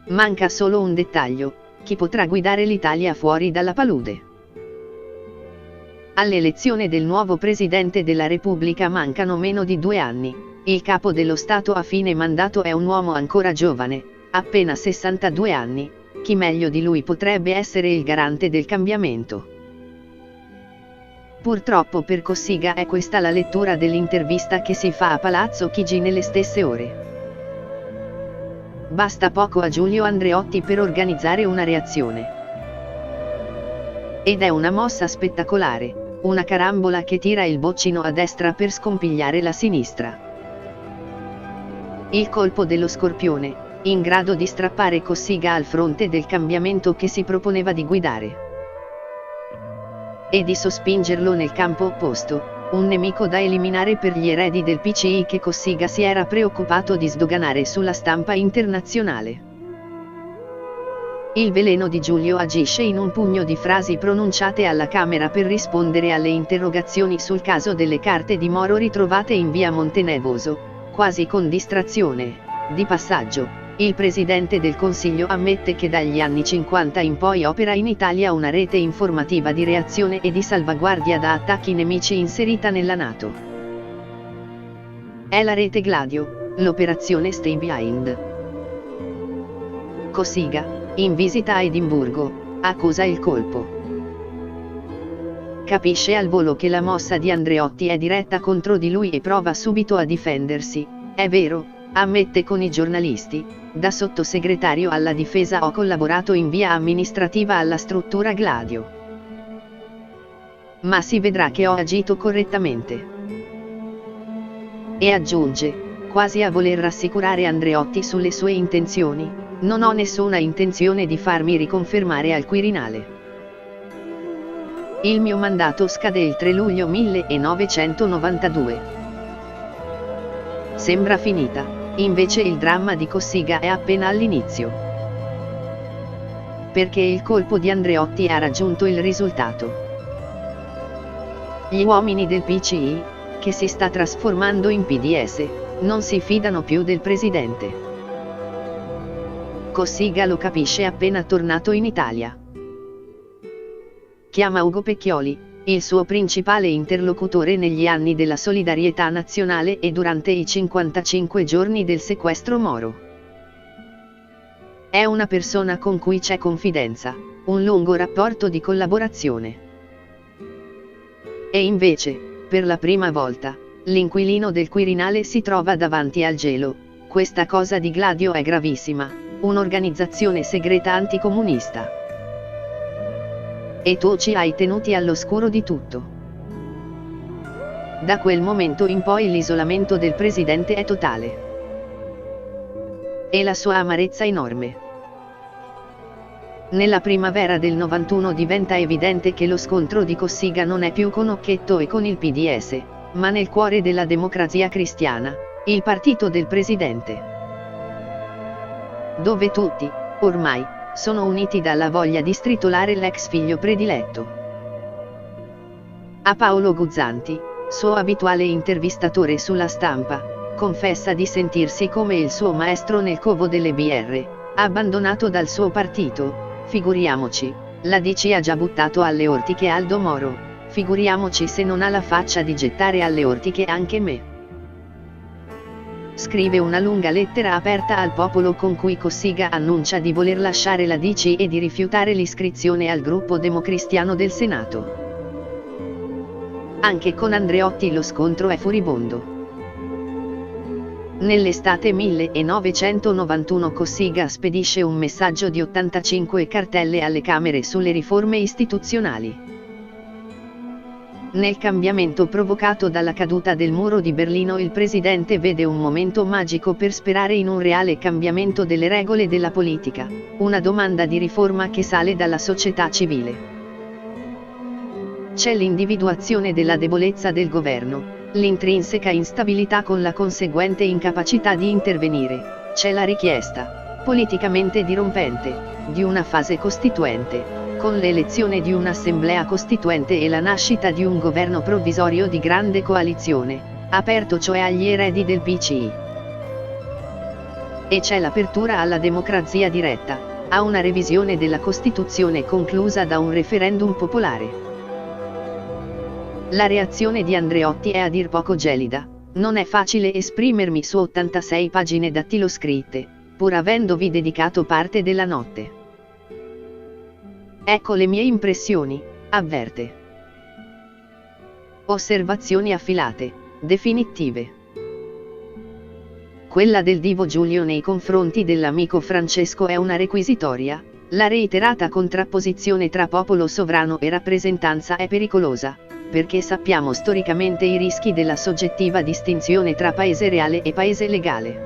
A: Manca solo un dettaglio: chi potrà guidare l'Italia fuori dalla palude? All'elezione del nuovo Presidente della Repubblica mancano meno di 2 anni, il capo dello Stato a fine mandato è un uomo ancora giovane, appena 62 anni, chi meglio di lui potrebbe essere il garante del cambiamento? Purtroppo per Cossiga è questa la lettura dell'intervista che si fa a Palazzo Chigi nelle stesse ore. Basta poco a Giulio Andreotti per organizzare una reazione. Ed è una mossa spettacolare, una carambola che tira il boccino a destra per scompigliare la sinistra. Il colpo dello scorpione, in grado di strappare Cossiga al fronte del cambiamento che si proponeva di guidare. E di sospingerlo nel campo opposto, un nemico da eliminare per gli eredi del PCI che Cossiga si era preoccupato di sdoganare sulla stampa internazionale. Il veleno di Giulio agisce in un pugno di frasi pronunciate alla Camera per rispondere alle interrogazioni sul caso delle carte di Moro ritrovate in via Montenevoso, quasi con distrazione, di passaggio. Il Presidente del Consiglio ammette che dagli anni 50 in poi opera in Italia una rete informativa di reazione e di salvaguardia da attacchi nemici inserita nella NATO. È la rete Gladio, l'operazione Stay Behind. Cossiga, in visita a Edimburgo, accusa il colpo. Capisce al volo che la mossa di Andreotti è diretta contro di lui e prova subito a difendersi. È vero, ammette con i giornalisti, da sottosegretario alla difesa ho collaborato in via amministrativa alla struttura Gladio. Ma si vedrà che ho agito correttamente. E aggiunge, quasi a voler rassicurare Andreotti sulle sue intenzioni, non ho nessuna intenzione di farmi riconfermare al Quirinale. Il mio mandato scade il 3 luglio 1992. Sembra finita. Invece il dramma di Cossiga è appena all'inizio. Perché il colpo di Andreotti ha raggiunto il risultato. Gli uomini del PCI, che si sta trasformando in PDS, non si fidano più del presidente. Cossiga lo capisce appena tornato in Italia. Chiama Ugo Pecchioli, il suo principale interlocutore negli anni della solidarietà nazionale e durante i 55 giorni del sequestro Moro. È una persona con cui c'è confidenza, un lungo rapporto di collaborazione. E invece, per la prima volta, l'inquilino del Quirinale si trova davanti al gelo. Questa cosa di Gladio è gravissima, un'organizzazione segreta anticomunista. E tu ci hai tenuti all'oscuro di tutto. Da quel momento in poi l'isolamento del presidente è totale. E la sua amarezza enorme. Nella primavera del 91 diventa evidente che lo scontro di Cossiga non è più con Occhetto e con il PDS, ma nel cuore della Democrazia Cristiana, il partito del presidente. Dove tutti, ormai, sono uniti dalla voglia di stritolare l'ex figlio prediletto. A Paolo Guzzanti, suo abituale intervistatore sulla Stampa, confessa di sentirsi come il suo maestro nel covo delle BR, abbandonato dal suo partito. Figuriamoci, la DC ha già buttato alle ortiche Aldo Moro, figuriamoci se non ha la faccia di gettare alle ortiche anche me. Scrive una lunga lettera aperta al popolo con cui Cossiga annuncia di voler lasciare la DC e di rifiutare l'iscrizione al gruppo democristiano del Senato. Anche con Andreotti lo scontro è furibondo. Nell'estate 1991 Cossiga spedisce un messaggio di 85 cartelle alle Camere sulle riforme istituzionali. Nel cambiamento provocato dalla caduta del muro di Berlino il presidente vede un momento magico per sperare in un reale cambiamento delle regole della politica, una domanda di riforma che sale dalla società civile. C'è l'individuazione della debolezza del governo, l'intrinseca instabilità con la conseguente incapacità di intervenire, c'è la richiesta, politicamente dirompente, di una fase costituente, con l'elezione di un'assemblea costituente e la nascita di un governo provvisorio di grande coalizione, aperto cioè agli eredi del PCI. E c'è l'apertura alla democrazia diretta, a una revisione della Costituzione conclusa da un referendum popolare. La reazione di Andreotti è a dir poco gelida, non è facile esprimermi su 86 pagine dattiloscritte, pur avendovi dedicato parte della notte. Ecco le mie impressioni, avverte. Osservazioni affilate, definitive. Quella del divo Giulio nei confronti dell'amico Francesco è una requisitoria, la reiterata contrapposizione tra popolo sovrano e rappresentanza è pericolosa, perché sappiamo storicamente i rischi della soggettiva distinzione tra paese reale e paese legale.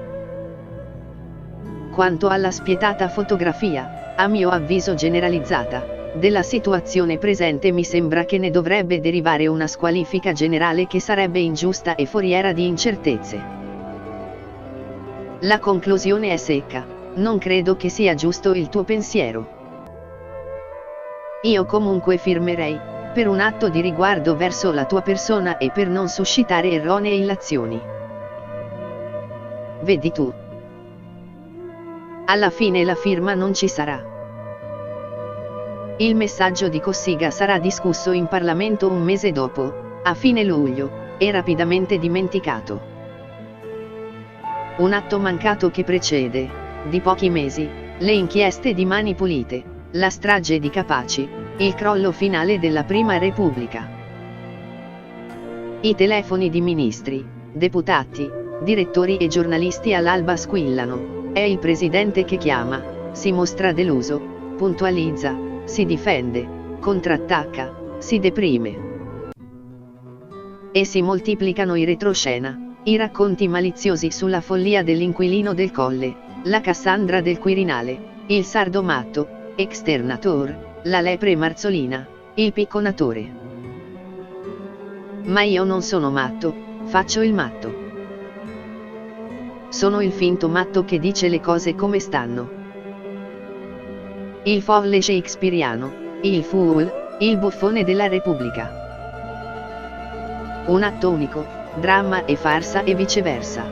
A: Quanto alla spietata fotografia, a mio avviso generalizzata, della situazione presente mi sembra che ne dovrebbe derivare una squalifica generale che sarebbe ingiusta e foriera di incertezze. La conclusione è secca, non credo che sia giusto il tuo pensiero. Io comunque firmerei, per un atto di riguardo verso la tua persona e per non suscitare erronee illazioni. Vedi tu. Alla fine la firma non ci sarà. Il messaggio di Cossiga sarà discusso in Parlamento un mese dopo, a fine luglio, e rapidamente dimenticato. Un atto mancato che precede, di pochi mesi, le inchieste di Mani Pulite, la strage di Capaci, il crollo finale della Prima Repubblica. I telefoni di ministri, deputati, direttori e giornalisti all'alba squillano, è il presidente che chiama, si mostra deluso, puntualizza, si difende, contrattacca, si deprime. E si moltiplicano i retroscena, i racconti maliziosi sulla follia dell'inquilino del Colle, la Cassandra del Quirinale, il sardo matto, externator, la lepre marzolina, il picconatore. Ma io non sono matto, faccio il matto. Sono il finto matto che dice le cose come stanno. Il folle shakespeariano, il fool, il buffone della Repubblica. Un atto unico, dramma e farsa e viceversa.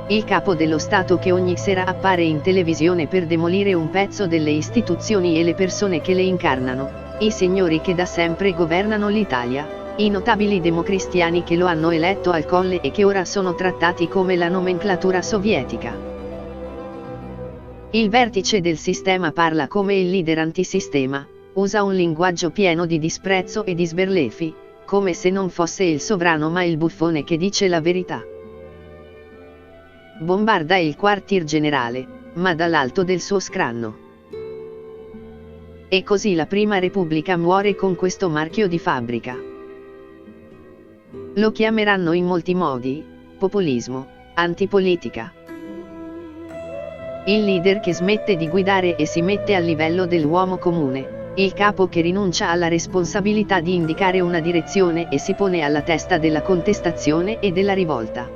A: Il capo dello Stato che ogni sera appare in televisione per demolire un pezzo delle istituzioni e le persone che le incarnano, i signori che da sempre governano l'Italia, i notabili democristiani che lo hanno eletto al Colle e che ora sono trattati come la nomenclatura sovietica. Il vertice del sistema parla come il leader antisistema, usa un linguaggio pieno di disprezzo e di sberleffi, come se non fosse il sovrano ma il buffone che dice la verità. Bombarda il quartier generale, ma dall'alto del suo scranno. E così la Prima Repubblica muore con questo marchio di fabbrica. Lo chiameranno in molti modi: populismo, antipolitica. Il leader che smette di guidare e si mette al livello dell'uomo comune, il capo che rinuncia alla responsabilità di indicare una direzione e si pone alla testa della contestazione e della rivolta.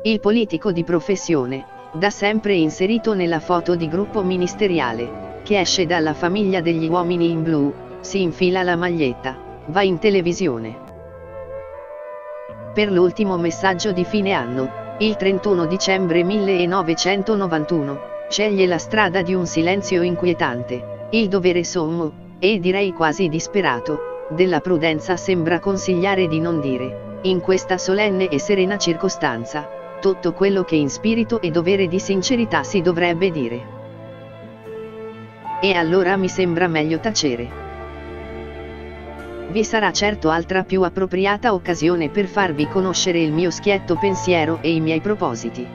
A: Il politico di professione, da sempre inserito nella foto di gruppo ministeriale, che esce dalla famiglia degli uomini in blu, si infila la maglietta, va in televisione. Per l'ultimo messaggio di fine anno, il 31 dicembre 1991, sceglie la strada di un silenzio inquietante, il dovere sommo, e direi quasi disperato, della prudenza sembra consigliare di non dire, in questa solenne e serena circostanza, tutto quello che in spirito e dovere di sincerità si dovrebbe dire. E allora mi sembra meglio tacere. Vi sarà certo altra più appropriata occasione per farvi conoscere il mio schietto pensiero e i miei propositi.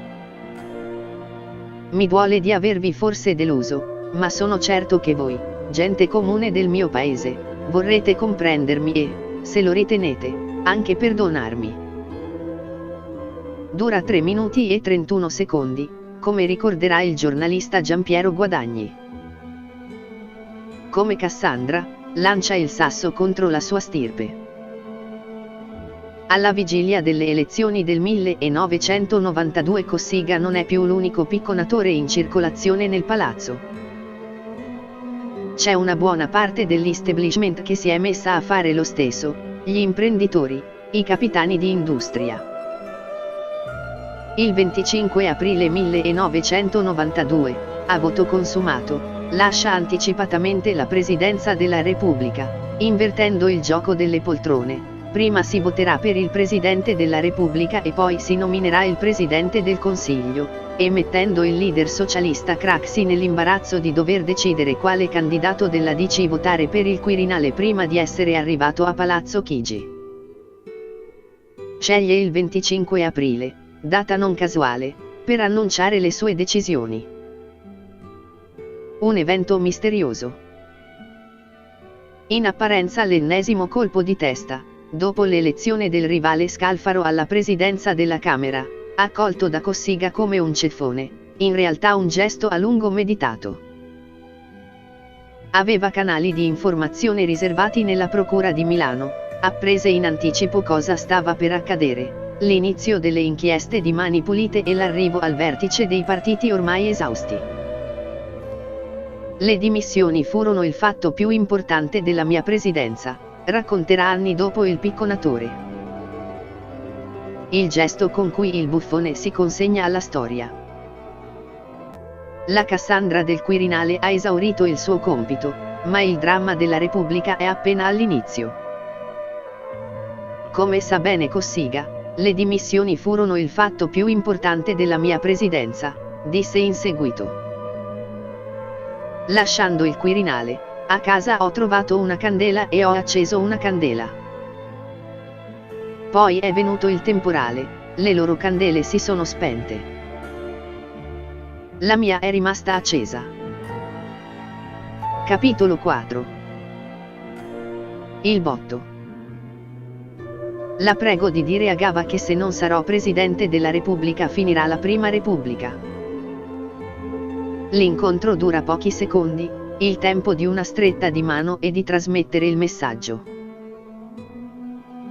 A: Mi duole di avervi forse deluso, ma sono certo che voi, gente comune del mio paese, vorrete comprendermi e, se lo ritenete, anche perdonarmi. Dura 3 minuti e 31 secondi, come ricorderà il giornalista Giampiero Guadagni. Come Cassandra, lancia il sasso contro la sua stirpe. Alla vigilia delle elezioni del 1992 Cossiga non è più l'unico picconatore in circolazione nel palazzo. C'è una buona parte dell'establishment che si è messa a fare lo stesso, gli imprenditori, i capitani di industria. Il 25 aprile 1992, a voto consumato, lascia anticipatamente la Presidenza della Repubblica, invertendo il gioco delle poltrone. Prima si voterà per il Presidente della Repubblica e poi si nominerà il Presidente del Consiglio, e mettendo il leader socialista Craxi nell'imbarazzo di dover decidere quale candidato della DC votare per il Quirinale prima di essere arrivato a Palazzo Chigi. Sceglie il 25 aprile, data non casuale, per annunciare le sue decisioni. Un evento misterioso. In apparenza l'ennesimo colpo di testa, dopo l'elezione del rivale Scalfaro alla presidenza della Camera, accolto da Cossiga come un ceffone, in realtà un gesto a lungo meditato. Aveva canali di informazione riservati nella Procura di Milano, apprese in anticipo cosa stava per accadere, l'inizio delle inchieste di Mani Pulite e l'arrivo al vertice dei partiti ormai esausti. Le dimissioni furono il fatto più importante della mia presidenza, racconterà anni dopo il picconatore. Il gesto con cui il buffone si consegna alla storia. La Cassandra del Quirinale ha esaurito il suo compito, ma il dramma della Repubblica è appena all'inizio. Come sa bene Cossiga, le dimissioni furono il fatto più importante della mia presidenza, disse in seguito. Lasciando il Quirinale, a casa ho trovato una candela e ho acceso una candela. Poi è venuto il temporale, le loro candele si sono spente. La mia è rimasta accesa. Capitolo 4. Il botto. La prego di dire a Gava che se non sarò Presidente della Repubblica finirà la Prima Repubblica. L'incontro dura pochi secondi, il tempo di una stretta di mano e di trasmettere il messaggio.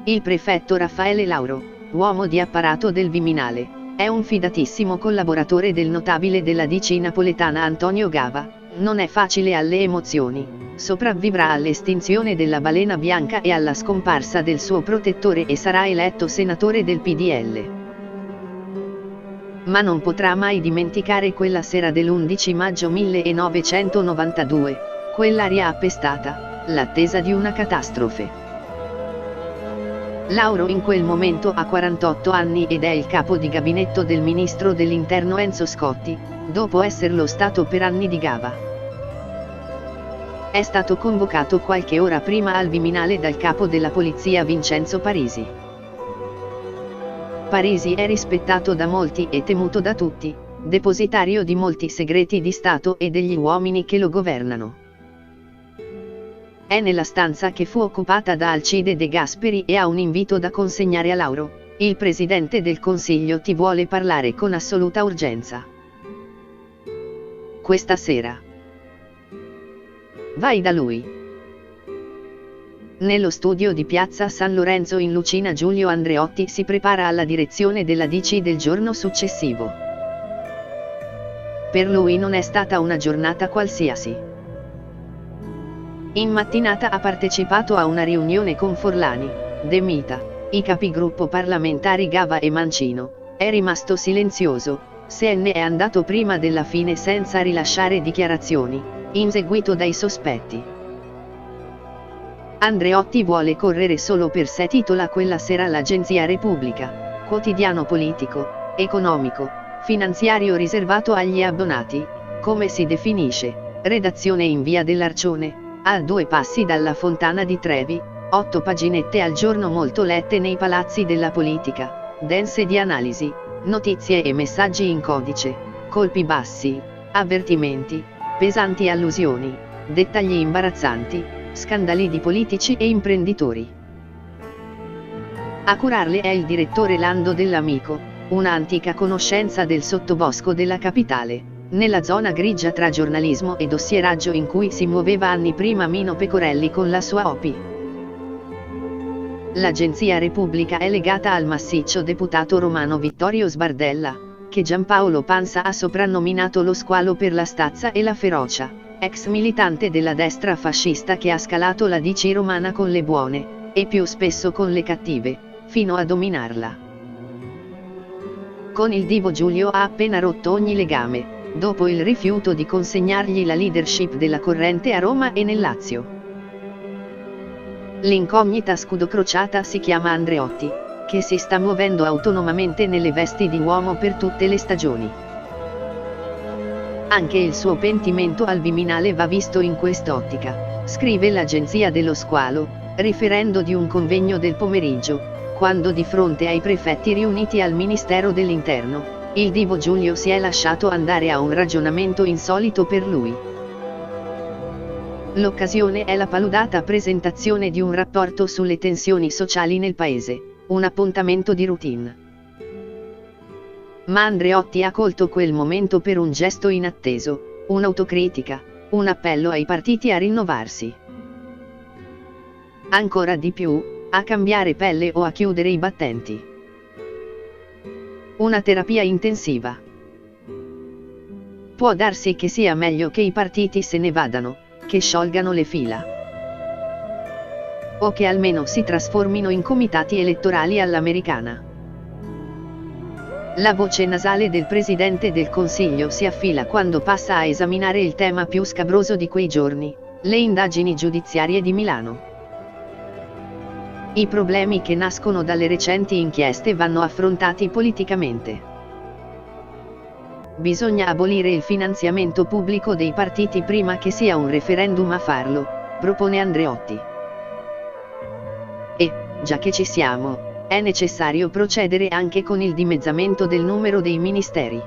A: Il prefetto Raffaele Lauro, uomo di apparato del Viminale, è un fidatissimo collaboratore del notabile della DC napoletana Antonio Gava, Non è facile alle emozioni, sopravvivrà all'estinzione della balena bianca e alla scomparsa del suo protettore e sarà eletto senatore del PDL. Ma non potrà mai dimenticare quella sera dell'11 maggio 1992, quell'aria appestata, l'attesa di una catastrofe. Lauro in quel momento ha 48 anni ed è il capo di gabinetto del ministro dell'Interno Enzo Scotti, dopo esserlo stato per anni di Gava. È stato convocato qualche ora prima al Viminale dal capo della polizia Vincenzo Parisi. Parisi è rispettato da molti e temuto da tutti, depositario di molti segreti di Stato e degli uomini che lo governano. È nella stanza che fu occupata da Alcide De Gasperi e ha un invito da consegnare a Lauro: il Presidente del Consiglio ti vuole parlare con assoluta urgenza. Questa sera. Vai da lui. Nello studio di Piazza San Lorenzo in Lucina Giulio Andreotti si prepara alla direzione della DC del giorno successivo. Per lui non è stata una giornata qualsiasi. In mattinata ha partecipato a una riunione con Forlani, De Mita, i capigruppo parlamentari Gava e Mancino, è rimasto silenzioso, se ne è andato prima della fine senza rilasciare dichiarazioni, inseguito dai sospetti. Andreotti vuole correre solo per sé, titola quella sera l'agenzia Repubblica, quotidiano politico, economico, finanziario riservato agli abbonati, come si definisce, redazione in via dell'Arcione, a 2 passi dalla Fontana di Trevi, 8 paginette al giorno molto lette nei palazzi della politica, dense di analisi, notizie e messaggi in codice, colpi bassi, avvertimenti, pesanti allusioni, dettagli imbarazzanti, scandali di politici e imprenditori. A curarle è il direttore Lando Dell'Amico, una antica conoscenza del sottobosco della capitale, nella zona grigia tra giornalismo e dossieraggio in cui si muoveva anni prima Mino Pecorelli con la sua OPI. L'agenzia Repubblica è legata al massiccio deputato romano Vittorio Sbardella, che Giampaolo Pansa ha soprannominato lo squalo per la stazza e la ferocia, ex militante della destra fascista che ha scalato la DC romana con le buone, e più spesso con le cattive, fino a dominarla. Con il divo Giulio ha appena rotto ogni legame, dopo il rifiuto di consegnargli la leadership della corrente a Roma e nel Lazio. L'incognita scudo crociata si chiama Andreotti, che si sta muovendo autonomamente nelle vesti di uomo per tutte le stagioni. Anche il suo pentimento al Viminale va visto in quest'ottica, scrive l'agenzia dello Squalo, riferendo di un convegno del pomeriggio, quando di fronte ai prefetti riuniti al Ministero dell'Interno, il divo Giulio si è lasciato andare a un ragionamento insolito per lui. L'occasione è la paludata presentazione di un rapporto sulle tensioni sociali nel paese, un appuntamento di routine. Ma Andreotti ha colto quel momento per un gesto inatteso, un'autocritica, un appello ai partiti a rinnovarsi. Ancora di più, a cambiare pelle o a chiudere i battenti. Una terapia intensiva. Può darsi che sia meglio che i partiti se ne vadano, che sciolgano le fila. O che almeno si trasformino in comitati elettorali all'americana. La voce nasale del Presidente del Consiglio si affila quando passa a esaminare il tema più scabroso di quei giorni, le indagini giudiziarie di Milano. I problemi che nascono dalle recenti inchieste vanno affrontati politicamente. Bisogna abolire il finanziamento pubblico dei partiti prima che sia un referendum a farlo, propone Andreotti. E, già che ci siamo, è necessario procedere anche con il dimezzamento del numero dei ministeri.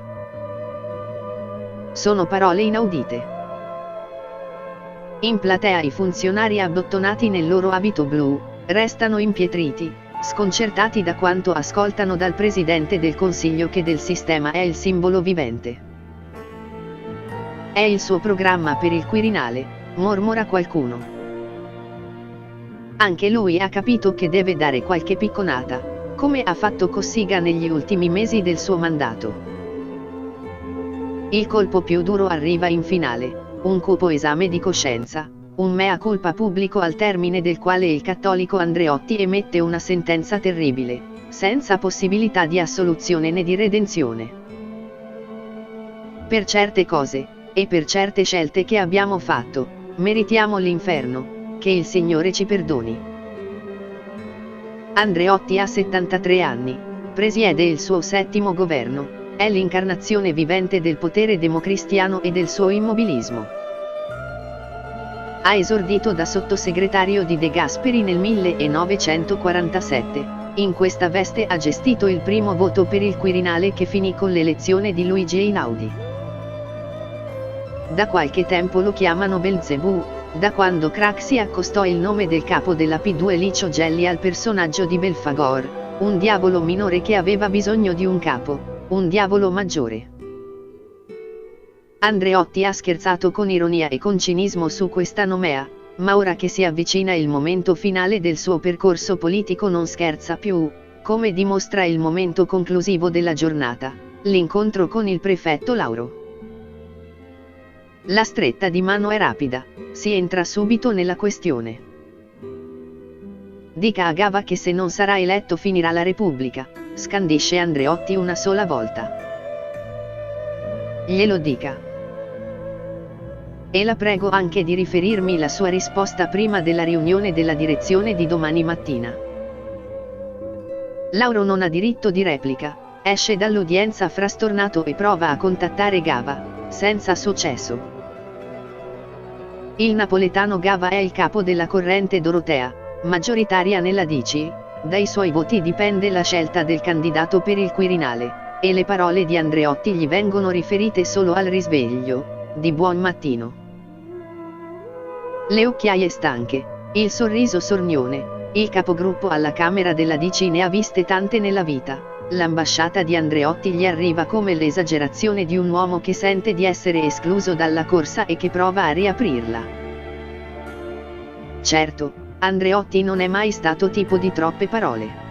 A: Sono parole inaudite. In platea i funzionari abbottonati nel loro abito blu restano impietriti, sconcertati da quanto ascoltano dal Presidente del Consiglio che del sistema è il simbolo vivente. È il suo programma per il Quirinale, mormora qualcuno. Anche lui ha capito che deve dare qualche picconata, come ha fatto Cossiga negli ultimi mesi del suo mandato. Il colpo più duro arriva in finale, un cupo esame di coscienza, un mea culpa pubblico al termine del quale il cattolico Andreotti emette una sentenza terribile, senza possibilità di assoluzione né di redenzione. Per certe cose, e per certe scelte che abbiamo fatto, meritiamo l'inferno, che il Signore ci perdoni. Andreotti ha 73 anni, presiede il suo 7° governo, è l'incarnazione vivente del potere democristiano e del suo immobilismo. Ha esordito da sottosegretario di De Gasperi nel 1947, in questa veste ha gestito il primo voto per il Quirinale che finì con l'elezione di Luigi Einaudi. Da qualche tempo lo chiamano Belzebù, da quando Craxi accostò il nome del capo della P2 Licio Gelli al personaggio di Belfagor, un diavolo minore che aveva bisogno di un capo, un diavolo maggiore. Andreotti ha scherzato con ironia e con cinismo su questa nomea, ma ora che si avvicina il momento finale del suo percorso politico non scherza più, come dimostra il momento conclusivo della giornata, l'incontro con il prefetto Lauro. La stretta di mano è rapida, si entra subito nella questione. Dica a Gava che se non sarà eletto finirà la Repubblica, scandisce Andreotti una sola volta. Glielo dica. E la prego anche di riferirmi la sua risposta prima della riunione della direzione di domani mattina. Lauro non ha diritto di replica, esce dall'udienza frastornato e prova a contattare Gava, senza successo. Il napoletano Gava è il capo della corrente Dorotea, maggioritaria nella DC, dai suoi voti dipende la scelta del candidato per il Quirinale, e le parole di Andreotti gli vengono riferite solo al risveglio, di buon mattino. Le occhiaie stanche, il sorriso sornione, il capogruppo alla Camera della DC ne ha viste tante nella vita, l'ambasciata di Andreotti gli arriva come l'esagerazione di un uomo che sente di essere escluso dalla corsa e che prova a riaprirla. Certo, Andreotti non è mai stato tipo di troppe parole.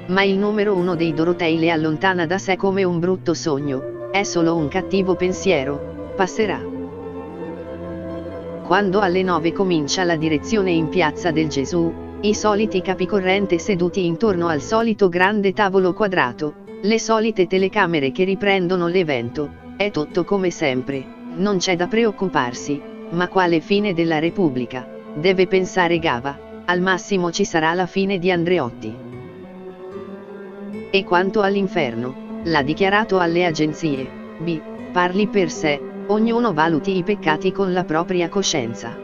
A: Ma il numero 1 dei Dorotei le allontana da sé come un brutto sogno, è solo un cattivo pensiero, passerà. Quando alle 9 comincia la direzione in Piazza del Gesù, i soliti capicorrente seduti intorno al solito grande tavolo quadrato, le solite telecamere che riprendono l'evento, è tutto come sempre, non c'è da preoccuparsi, ma quale fine della Repubblica, deve pensare Gava, al massimo ci sarà la fine di Andreotti. E quanto all'inferno, l'ha dichiarato alle agenzie, parli per sé, ognuno valuti i peccati con la propria coscienza.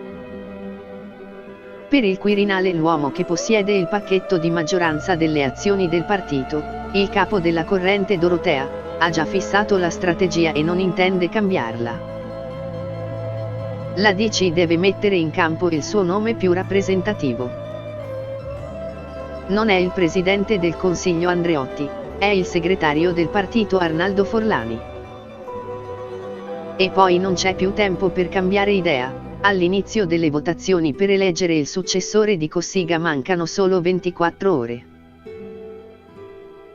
A: Per il Quirinale l'uomo che possiede il pacchetto di maggioranza delle azioni del partito, il capo della corrente Dorotea, ha già fissato la strategia e non intende cambiarla. La DC deve mettere in campo il suo nome più rappresentativo. Non è il presidente del Consiglio Andreotti, è il segretario del partito Arnaldo Forlani. E poi non c'è più tempo per cambiare idea, all'inizio delle votazioni per eleggere il successore di Cossiga mancano solo 24 ore.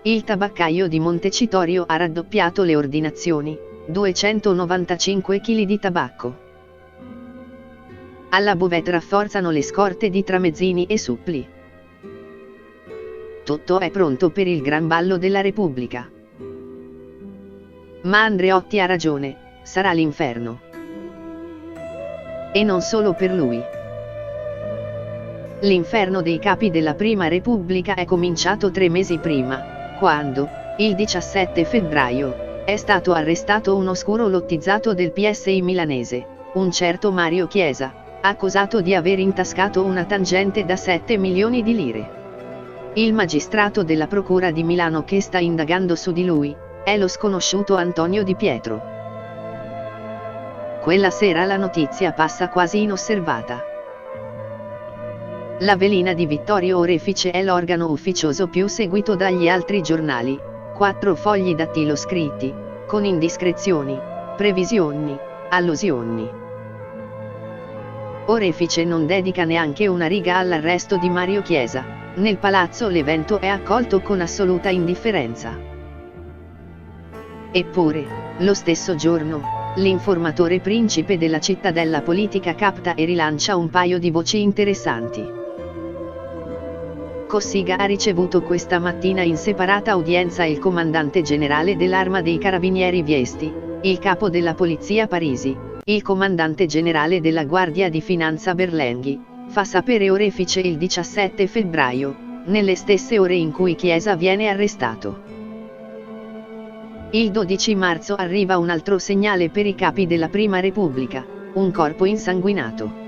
A: Il tabaccaio di Montecitorio ha raddoppiato le ordinazioni, 295 kg di tabacco. Alla Bouvet rafforzano le scorte di tramezzini e suppli. Tutto è pronto per il gran ballo della Repubblica. Ma Andreotti ha ragione, sarà l'inferno. E non solo per lui. L'inferno dei capi della Prima Repubblica è cominciato 3 mesi prima, quando, il 17 febbraio, è stato arrestato un oscuro lottizzato del PSI milanese, un certo Mario Chiesa, accusato di aver intascato una tangente da 7 milioni di lire. Il magistrato della Procura di Milano che sta indagando su di lui, è lo sconosciuto Antonio Di Pietro. Quella sera la notizia passa quasi inosservata. La velina di Vittorio Orefice è l'organo ufficioso più seguito dagli altri giornali, 4 fogli dattiloscritti, con indiscrezioni, previsioni, allusioni. Orefice non dedica neanche una riga all'arresto di Mario Chiesa, nel palazzo l'evento è accolto con assoluta indifferenza. Eppure, lo stesso giorno, l'informatore principe della cittadella politica capta e rilancia un paio di voci interessanti. Cossiga ha ricevuto questa mattina in separata udienza il comandante generale dell'Arma dei Carabinieri Viesti, il capo della Polizia Parisi, il comandante generale della Guardia di Finanza Berlenghi, fa sapere Orefice il 17 febbraio, nelle stesse ore in cui Chiesa viene arrestato. Il 12 marzo arriva un altro segnale per i capi della Prima Repubblica, un corpo insanguinato.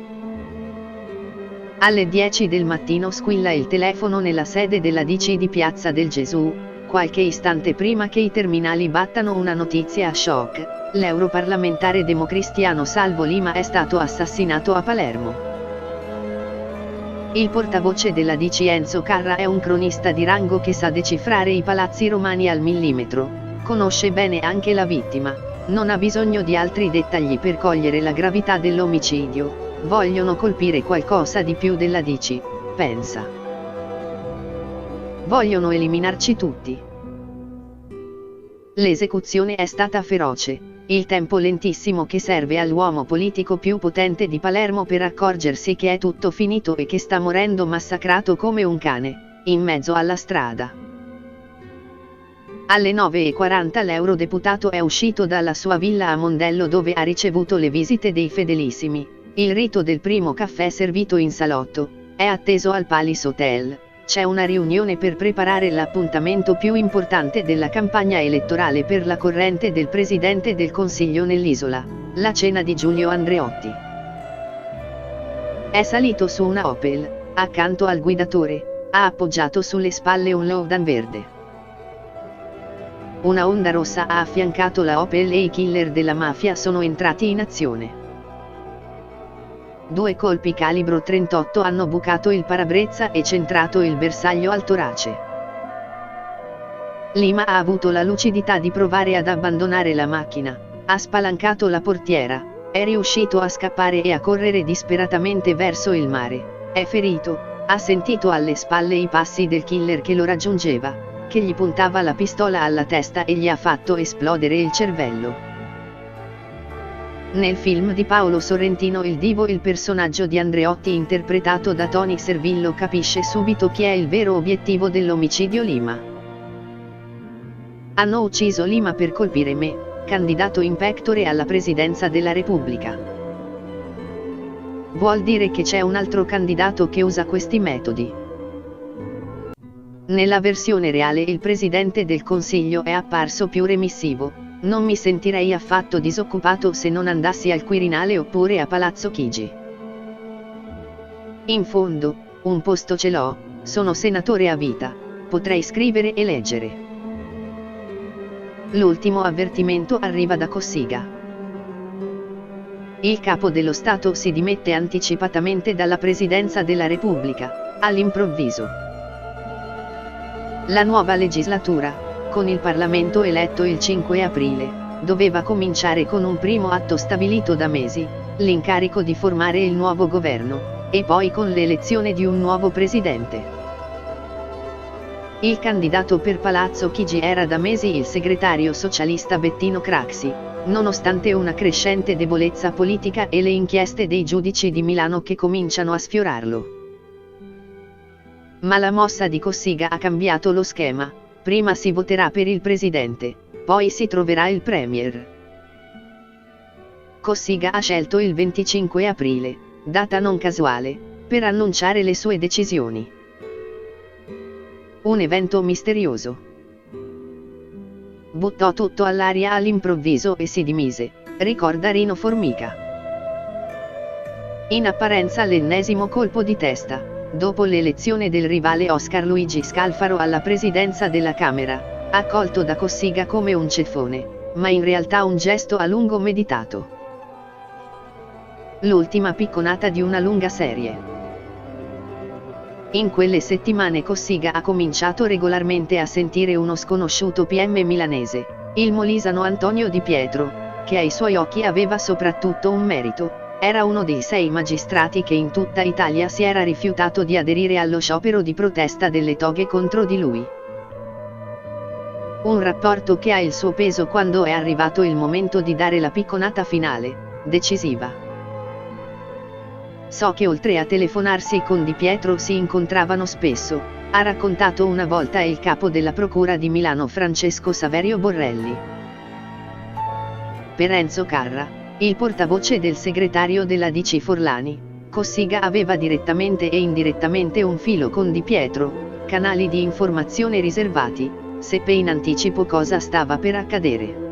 A: Alle 10 del mattino squilla il telefono nella sede della DC di Piazza del Gesù, qualche istante prima che i terminali battano una notizia a shock: l'europarlamentare democristiano Salvo Lima è stato assassinato a Palermo. Il portavoce della DC Enzo Carra è un cronista di rango che sa decifrare i palazzi romani al millimetro. Conosce bene anche la vittima, non ha bisogno di altri dettagli per cogliere la gravità dell'omicidio. Vogliono colpire qualcosa di più della DC, pensa. Vogliono eliminarci tutti. L'esecuzione è stata feroce, il tempo lentissimo che serve all'uomo politico più potente di Palermo per accorgersi che è tutto finito e che sta morendo massacrato come un cane, in mezzo alla strada. Alle 9:40 l'eurodeputato è uscito dalla sua villa a Mondello dove ha ricevuto le visite dei fedelissimi. Il rito del primo caffè servito in salotto è atteso al Palace Hotel. C'è una riunione per preparare l'appuntamento più importante della campagna elettorale per la corrente del Presidente del Consiglio nell'isola, la cena di Giulio Andreotti. È salito su una Opel, accanto al guidatore, ha appoggiato sulle spalle un Logan verde. Una Honda rossa ha affiancato la Opel e i killer della mafia sono entrati in azione. 2 colpi calibro 38 hanno bucato il parabrezza e centrato il bersaglio al torace. Lima ha avuto la lucidità di provare ad abbandonare la macchina, ha spalancato la portiera, è riuscito a scappare e a correre disperatamente verso il mare, è ferito, ha sentito alle spalle i passi del killer che lo raggiungeva, che gli puntava la pistola alla testa e gli ha fatto esplodere il cervello. Nel film di Paolo Sorrentino Il Divo il personaggio di Andreotti interpretato da Tony Servillo capisce subito chi è il vero obiettivo dell'omicidio Lima. Hanno ucciso Lima per colpire me, candidato in pectore alla presidenza della Repubblica. Vuol dire che c'è un altro candidato che usa questi metodi. Nella versione reale il Presidente del Consiglio è apparso più remissivo: non mi sentirei affatto disoccupato se non andassi al Quirinale oppure a Palazzo Chigi. In fondo, un posto ce l'ho, sono senatore a vita, potrei scrivere e leggere. L'ultimo avvertimento arriva da Cossiga. Il capo dello Stato si dimette anticipatamente dalla Presidenza della Repubblica, all'improvviso. La nuova legislatura, con il Parlamento eletto il 5 aprile, doveva cominciare con un primo atto stabilito da mesi, l'incarico di formare il nuovo governo, e poi con l'elezione di un nuovo presidente. Il candidato per Palazzo Chigi era da mesi il segretario socialista Bettino Craxi, nonostante una crescente debolezza politica e le inchieste dei giudici di Milano che cominciano a sfiorarlo. Ma la mossa di Cossiga ha cambiato lo schema: prima si voterà per il presidente, poi si troverà il premier. Cossiga ha scelto il 25 aprile, data non casuale, per annunciare le sue decisioni. Un evento misterioso. Buttò tutto all'aria all'improvviso e si dimise, ricorda Rino Formica. In apparenza l'ennesimo colpo di testa. Dopo l'elezione del rivale Oscar Luigi Scalfaro alla presidenza della Camera, accolto da Cossiga come un ceffone, ma in realtà un gesto a lungo meditato. L'ultima picconata di una lunga serie. In quelle settimane Cossiga ha cominciato regolarmente a sentire uno sconosciuto PM milanese, il molisano Antonio Di Pietro, che ai suoi occhi aveva soprattutto un merito: era uno dei 6 magistrati che in tutta Italia si era rifiutato di aderire allo sciopero di protesta delle toghe contro di lui. Un rapporto che ha il suo peso quando è arrivato il momento di dare la picconata finale, decisiva. So che oltre a telefonarsi con Di Pietro si incontravano spesso, ha raccontato una volta il capo della Procura di Milano Francesco Saverio Borrelli. Per Enzo Carra, il portavoce del segretario della DC Forlani, Cossiga aveva direttamente e indirettamente un filo con Di Pietro, canali di informazione riservati, seppe in anticipo cosa stava per accadere.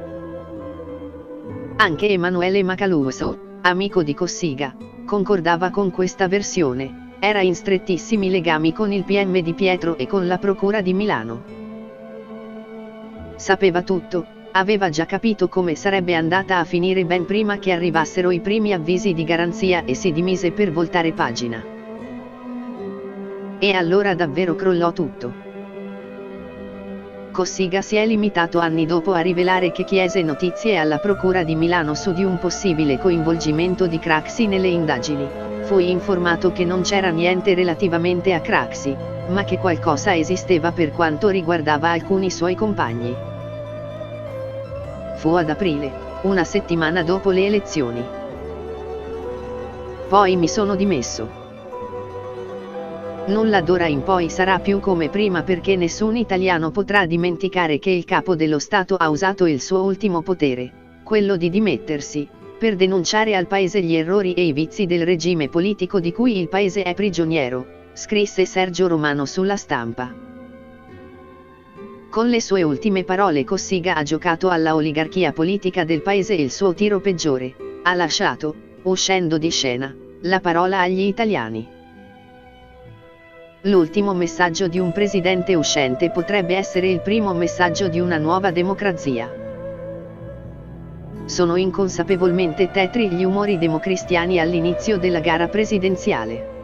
A: Anche Emanuele Macaluso, amico di Cossiga, concordava con questa versione, era in strettissimi legami con il PM Di Pietro e con la Procura di Milano. Sapeva tutto, aveva già capito come sarebbe andata a finire ben prima che arrivassero i primi avvisi di garanzia e si dimise per voltare pagina. E allora davvero crollò tutto. Cossiga si è limitato anni dopo a rivelare che chiese notizie alla Procura di Milano su di un possibile coinvolgimento di Craxi nelle indagini. Fu informato che non c'era niente relativamente a Craxi, ma che qualcosa esisteva per quanto riguardava alcuni suoi compagni. Fu ad aprile, una settimana dopo le elezioni. Poi mi sono dimesso. Nulla d'ora in poi sarà più come prima perché nessun italiano potrà dimenticare che il capo dello Stato ha usato il suo ultimo potere, quello di dimettersi, per denunciare al paese gli errori e i vizi del regime politico di cui il paese è prigioniero, scrisse Sergio Romano sulla Stampa. Con le sue ultime parole Cossiga ha giocato alla oligarchia politica del paese il suo tiro peggiore, ha lasciato, uscendo di scena, la parola agli italiani. L'ultimo messaggio di un presidente uscente potrebbe essere il primo messaggio di una nuova democrazia. Sono inconsapevolmente tetri gli umori democristiani all'inizio della gara presidenziale.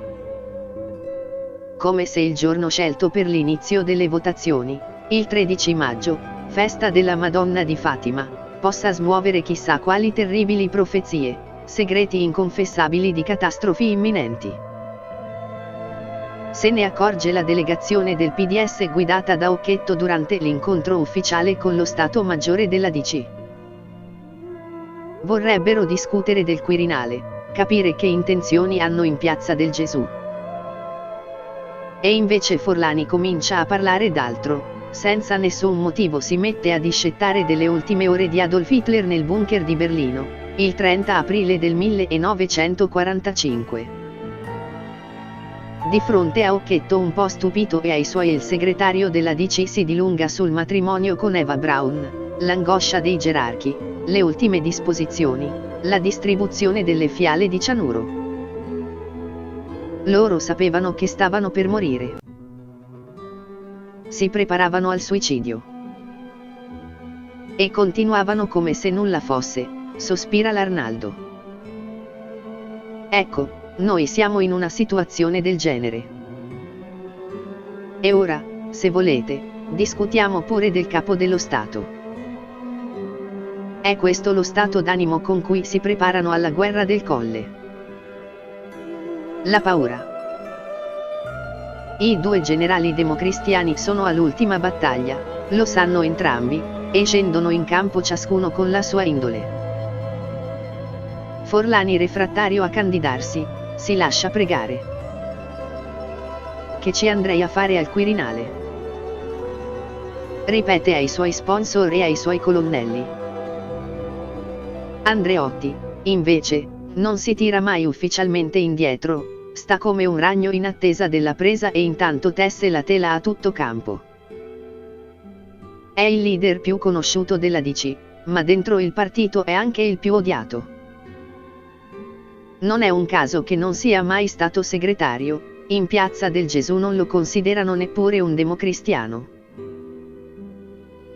A: Come se il giorno scelto per l'inizio delle votazioni, il 13 maggio, festa della Madonna di Fatima, possa smuovere chissà quali terribili profezie, segreti inconfessabili di catastrofi imminenti. Se ne accorge la delegazione del PDS guidata da Occhetto durante l'incontro ufficiale con lo Stato Maggiore della DC. Vorrebbero discutere del Quirinale, capire che intenzioni hanno in Piazza del Gesù. E invece Forlani comincia a parlare d'altro, senza nessun motivo si mette a discettare delle ultime ore di Adolf Hitler nel bunker di Berlino, il 30 aprile del 1945. Di fronte a Occhetto un po' stupito e ai suoi il segretario della DC si dilunga sul matrimonio con Eva Braun, l'angoscia dei gerarchi, le ultime disposizioni, la distribuzione delle fiale di cianuro. Loro sapevano che stavano per morire. Si preparavano al suicidio. E continuavano come se nulla fosse, sospira l'Arnaldo. Ecco. Noi siamo in una situazione del genere. E ora, se volete, discutiamo pure del capo dello Stato. È questo lo stato d'animo con cui si preparano alla guerra del Colle. La paura. I due generali democristiani sono all'ultima battaglia, lo sanno entrambi, e scendono in campo ciascuno con la sua indole. Forlani refrattario a candidarsi, si lascia pregare. Che ci andrei a fare al Quirinale? Ripete ai suoi sponsor e ai suoi colonnelli. Andreotti, invece, non si tira mai ufficialmente indietro, sta come un ragno in attesa della presa e intanto tesse la tela a tutto campo. È il leader più conosciuto della DC, ma dentro il partito è anche il più odiato. Non è un caso che non sia mai stato segretario, in Piazza del Gesù non lo considerano neppure un democristiano.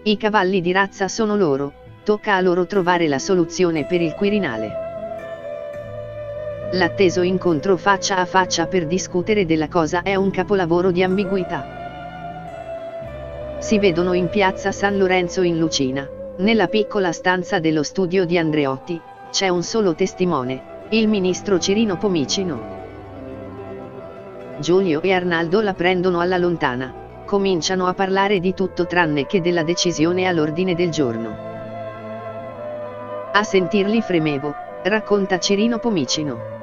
A: I cavalli di razza sono loro, tocca a loro trovare la soluzione per il Quirinale. L'atteso incontro faccia a faccia per discutere della cosa è un capolavoro di ambiguità. Si vedono in Piazza San Lorenzo in Lucina, nella piccola stanza dello studio di Andreotti, c'è un solo testimone. Il ministro Cirino Pomicino. Giulio e Arnaldo la prendono alla lontana, cominciano a parlare di tutto tranne che della decisione all'ordine del giorno. A sentirli fremevo, racconta Cirino Pomicino.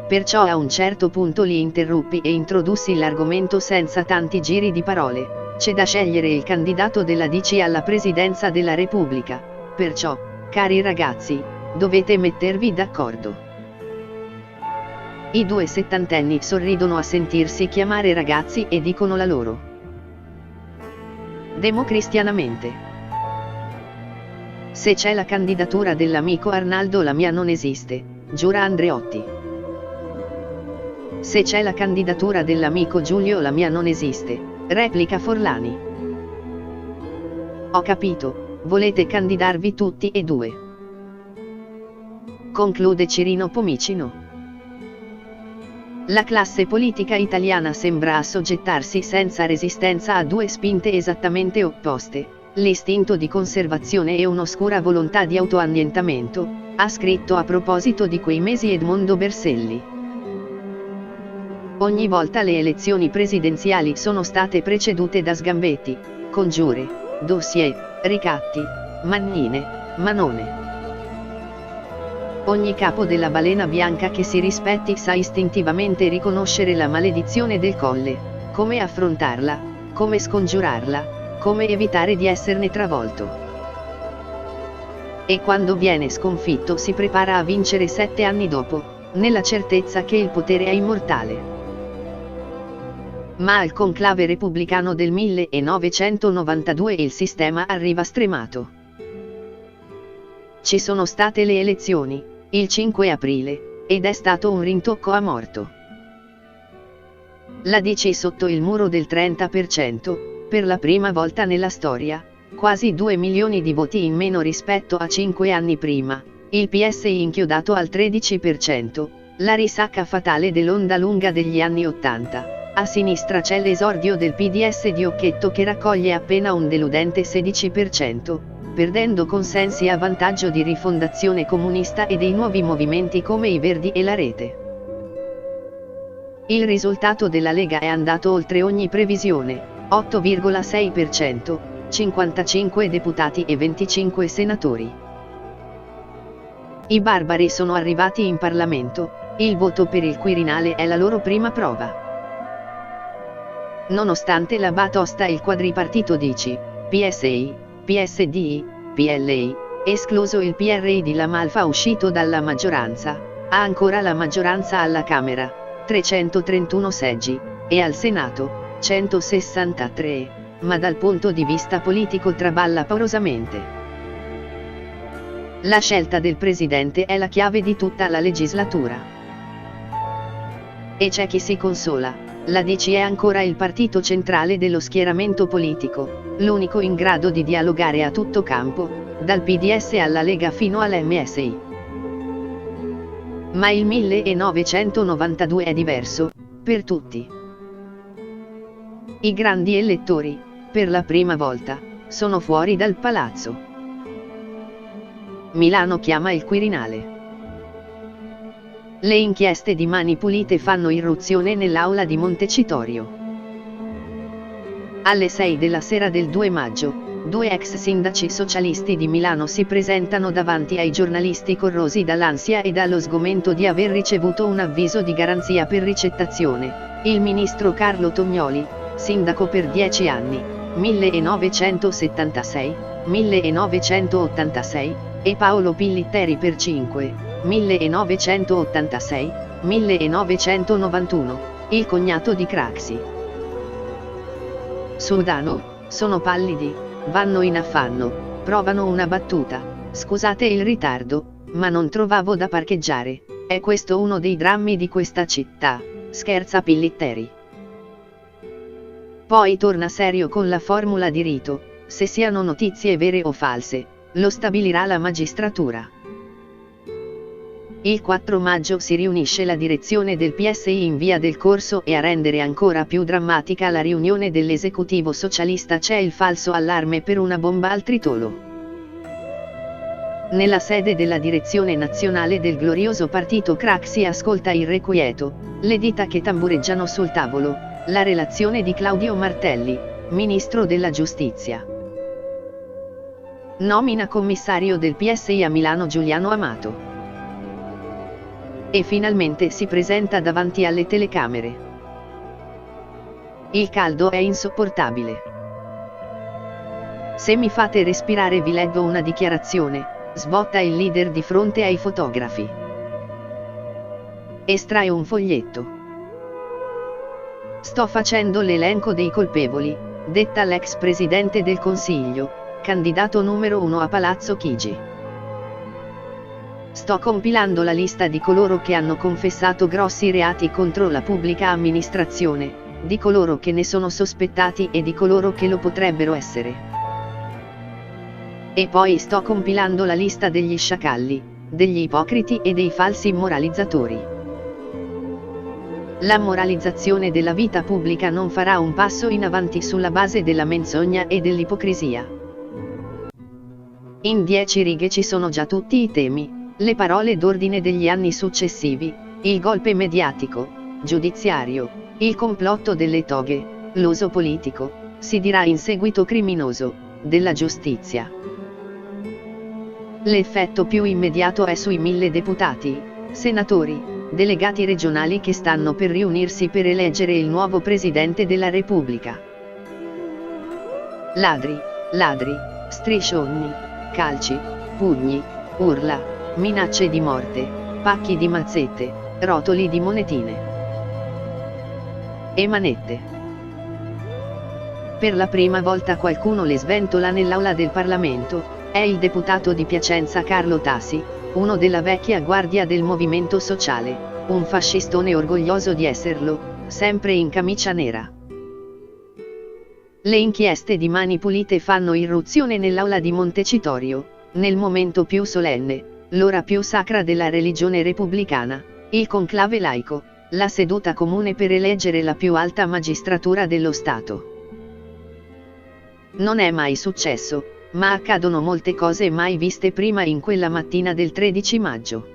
A: Perciò a un certo punto li interruppi e introdussi l'argomento senza tanti giri di parole. C'è da scegliere il candidato della DC alla presidenza della Repubblica, perciò, cari ragazzi, dovete mettervi d'accordo. I due settantenni sorridono a sentirsi chiamare ragazzi e dicono la loro. Democristianamente. Se c'è la candidatura dell'amico Arnaldo la mia non esiste, giura Andreotti. Se c'è la candidatura dell'amico Giulio la mia non esiste, replica Forlani. Ho capito, volete candidarvi tutti e due. Conclude Cirino Pomicino. La classe politica italiana sembra assoggettarsi senza resistenza a due spinte esattamente opposte, l'istinto di conservazione e un'oscura volontà di autoannientamento, ha scritto a proposito di quei mesi Edmondo Berselli. Ogni volta le elezioni presidenziali sono state precedute da sgambetti, congiure, dossier, ricatti, mannine, manone. Ogni capo della balena bianca che si rispetti sa istintivamente riconoscere la maledizione del Colle, come affrontarla, come scongiurarla, come evitare di esserne travolto. E quando viene sconfitto si prepara a vincere 7 anni dopo, nella certezza che il potere è immortale. Ma al conclave repubblicano del 1992 il sistema arriva stremato. Ci sono state le elezioni, il 5 aprile, ed è stato un rintocco a morto. La DC sotto il muro del 30%, per la prima volta nella storia, quasi 2 milioni di voti in meno rispetto a 5 anni prima, il PSI inchiodato al 13%, la risacca fatale dell'onda lunga degli anni 80. A sinistra c'è l'esordio del PDS di Occhetto che raccoglie appena un deludente 16%, perdendo consensi a vantaggio di Rifondazione Comunista e dei nuovi movimenti come i Verdi e la Rete. Il risultato della Lega è andato oltre ogni previsione, 8,6%, 55 deputati e 25 senatori. I barbari sono arrivati in Parlamento, il voto per il Quirinale è la loro prima prova. Nonostante la batosta il quadripartito DC, PSI, PSD, PLI, escluso il PRI di La Malfa uscito dalla maggioranza, ha ancora la maggioranza alla Camera, 331 seggi, e al Senato, 163, ma dal punto di vista politico traballa paurosamente. La scelta del Presidente è la chiave di tutta la legislatura. E c'è chi si consola. La DC è ancora il partito centrale dello schieramento politico, l'unico in grado di dialogare a tutto campo, dal PDS alla Lega fino all'MSI. Ma il 1992 è diverso, per tutti. I grandi elettori, per la prima volta, sono fuori dal palazzo. Milano chiama il Quirinale. Le inchieste di Mani Pulite fanno irruzione nell'aula di Montecitorio. Alle 6 della sera del 2 maggio, 2 ex sindaci socialisti di Milano si presentano davanti ai giornalisti corrosi dall'ansia e dallo sgomento di aver ricevuto un avviso di garanzia per ricettazione. Il ministro Carlo Tognoli, sindaco per 10 anni, 1976-1986, e Paolo Pillitteri per 5. 1986-1991, il cognato di Craxi. Sudano, sono pallidi, vanno in affanno, provano una battuta, scusate il ritardo, ma non trovavo da parcheggiare, è questo uno dei drammi di questa città, scherza Pillitteri. Poi torna serio con la formula di rito, se siano notizie vere o false, lo stabilirà la magistratura. Il 4 maggio si riunisce la direzione del PSI in via del Corso e a rendere ancora più drammatica la riunione dell'esecutivo socialista c'è il falso allarme per una bomba al tritolo. Nella sede della direzione nazionale del glorioso partito Craxi ascolta irrequieto, le dita che tambureggiano sul tavolo, La relazione di Claudio Martelli, Ministro della Giustizia. Nomina commissario del PSI a Milano Giuliano Amato. E finalmente si presenta davanti alle telecamere. Il caldo è insopportabile. Se mi fate respirare vi leggo una dichiarazione, sbotta il leader di fronte ai fotografi. Estrae un foglietto. Sto facendo l'elenco dei colpevoli, detta l'ex presidente del Consiglio, candidato numero 1 a Palazzo Chigi. Sto compilando la lista di coloro che hanno confessato grossi reati contro la pubblica amministrazione, di coloro che ne sono sospettati e di coloro che lo potrebbero essere. E poi sto compilando la lista degli sciacalli, degli ipocriti e dei falsi moralizzatori. La moralizzazione della vita pubblica non farà un passo in avanti sulla base della menzogna e dell'ipocrisia. In 10 righe ci sono già tutti i temi, le parole d'ordine degli anni successivi, il golpe mediatico, giudiziario, il complotto delle toghe, l'uso politico, si dirà in seguito criminoso, della giustizia. L'effetto più immediato è sui 1000 deputati, senatori, delegati regionali che stanno per riunirsi per eleggere il nuovo Presidente della Repubblica. Ladri, striscioni, calci, pugni, urla, minacce di morte, pacchi di mazzette, rotoli di monetine e manette. Per la prima volta qualcuno le sventola nell'aula del Parlamento. È il deputato di Piacenza Carlo Tassi, uno della vecchia guardia del movimento sociale, un fascistone orgoglioso di esserlo, sempre in camicia nera. Le inchieste di Mani Pulite fanno irruzione nell'aula di Montecitorio, nel momento più solenne, l'ora più sacra della religione repubblicana, il conclave laico, la seduta comune per eleggere la più alta magistratura dello Stato. Non è mai successo, ma accadono molte cose mai viste prima in quella mattina del 13 maggio.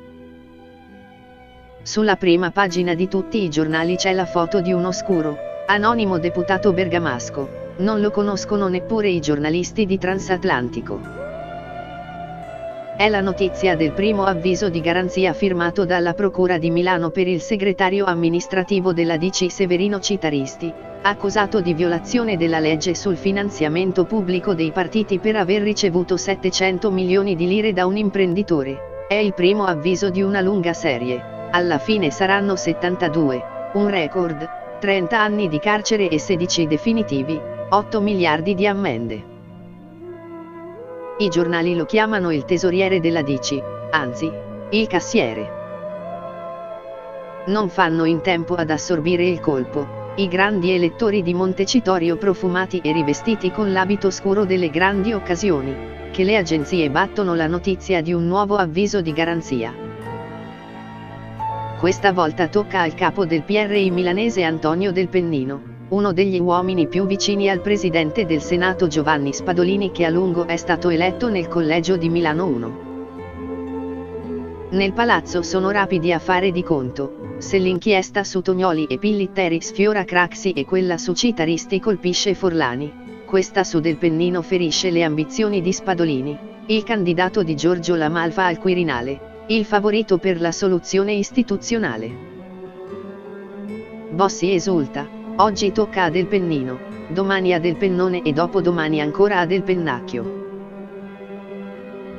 A: Sulla prima pagina di tutti i giornali c'è la foto di un oscuro, anonimo deputato bergamasco, non lo conoscono neppure i giornalisti di Transatlantico. È la notizia del primo avviso di garanzia firmato dalla Procura di Milano per il segretario amministrativo della DC Severino Citaristi, accusato di violazione della legge sul finanziamento pubblico dei partiti per aver ricevuto 700 milioni di lire da un imprenditore. È il primo avviso di una lunga serie, alla fine saranno 72, un record, 30 anni di carcere e 16 definitivi, 8 miliardi di ammende. I giornali lo chiamano il tesoriere della DC, anzi, il cassiere. Non fanno in tempo ad assorbire il colpo. I grandi elettori di Montecitorio profumati e rivestiti con l'abito scuro delle grandi occasioni, che le agenzie battono la notizia di un nuovo avviso di garanzia. Questa volta tocca al capo del PRI milanese Antonio Del Pennino, uno degli uomini più vicini al presidente del Senato Giovanni Spadolini che a lungo è stato eletto nel collegio di Milano 1. Nel palazzo sono rapidi a fare di conto. Se l'inchiesta su Tognoli e Pillitteri sfiora Craxi e quella su Citaristi colpisce Forlani, questa su Del Pennino ferisce le ambizioni di Spadolini, il candidato di Giorgio La Malfa al Quirinale, il favorito per la soluzione istituzionale. Bossi esulta, oggi tocca a Del Pennino, domani a Del Pennone e dopodomani ancora a Del Pennacchio.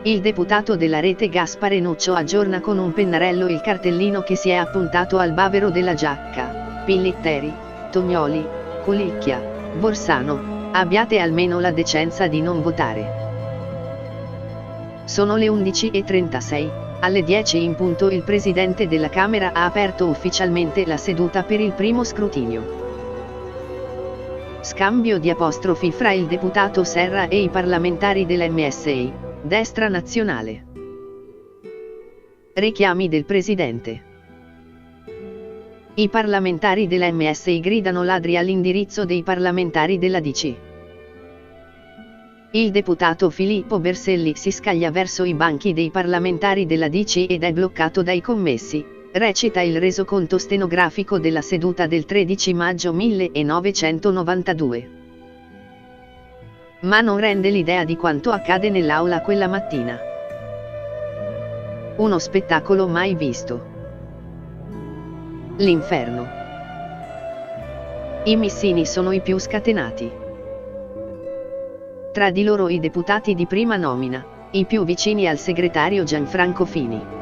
A: Il deputato della rete Gaspare Nuccio aggiorna con un pennarello il cartellino che si è appuntato al bavero della giacca. Pillitteri, Tognoli, Culicchia, Borsano, abbiate almeno la decenza di non votare. Sono le 11:36, alle 10 in punto il Presidente della Camera ha aperto ufficialmente la seduta per il primo scrutinio. Scambio di apostrofi fra il deputato Serra e i parlamentari dell'MSI. Destra Nazionale. Richiami del Presidente. I parlamentari dell'MSI gridano ladri all'indirizzo dei parlamentari della DC. Il deputato Filippo Berselli si scaglia verso i banchi dei parlamentari della DC ed è bloccato dai commessi, recita il resoconto stenografico della seduta del 13 maggio 1992. Ma non rende l'idea di quanto accade nell'aula quella mattina. Uno spettacolo mai visto. L'inferno. I missini sono i più scatenati. Tra di loro i deputati di prima nomina, i più vicini al segretario Gianfranco Fini.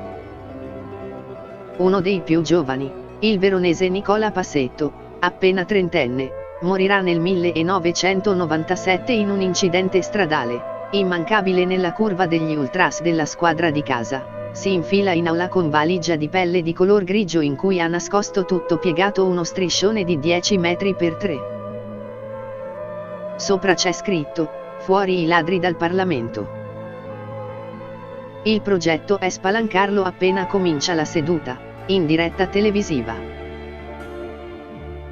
A: Uno dei più giovani, il veronese Nicola Passetto, appena trentenne, morirà nel 1997 in un incidente stradale, immancabile nella curva degli ultras della squadra di casa. Si infila in aula con valigia di pelle di color grigio in cui ha nascosto tutto piegato uno striscione di 10 metri per 3. Sopra c'è scritto: fuori i ladri dal Parlamento. Il progetto è spalancarlo appena comincia la seduta, in diretta televisiva.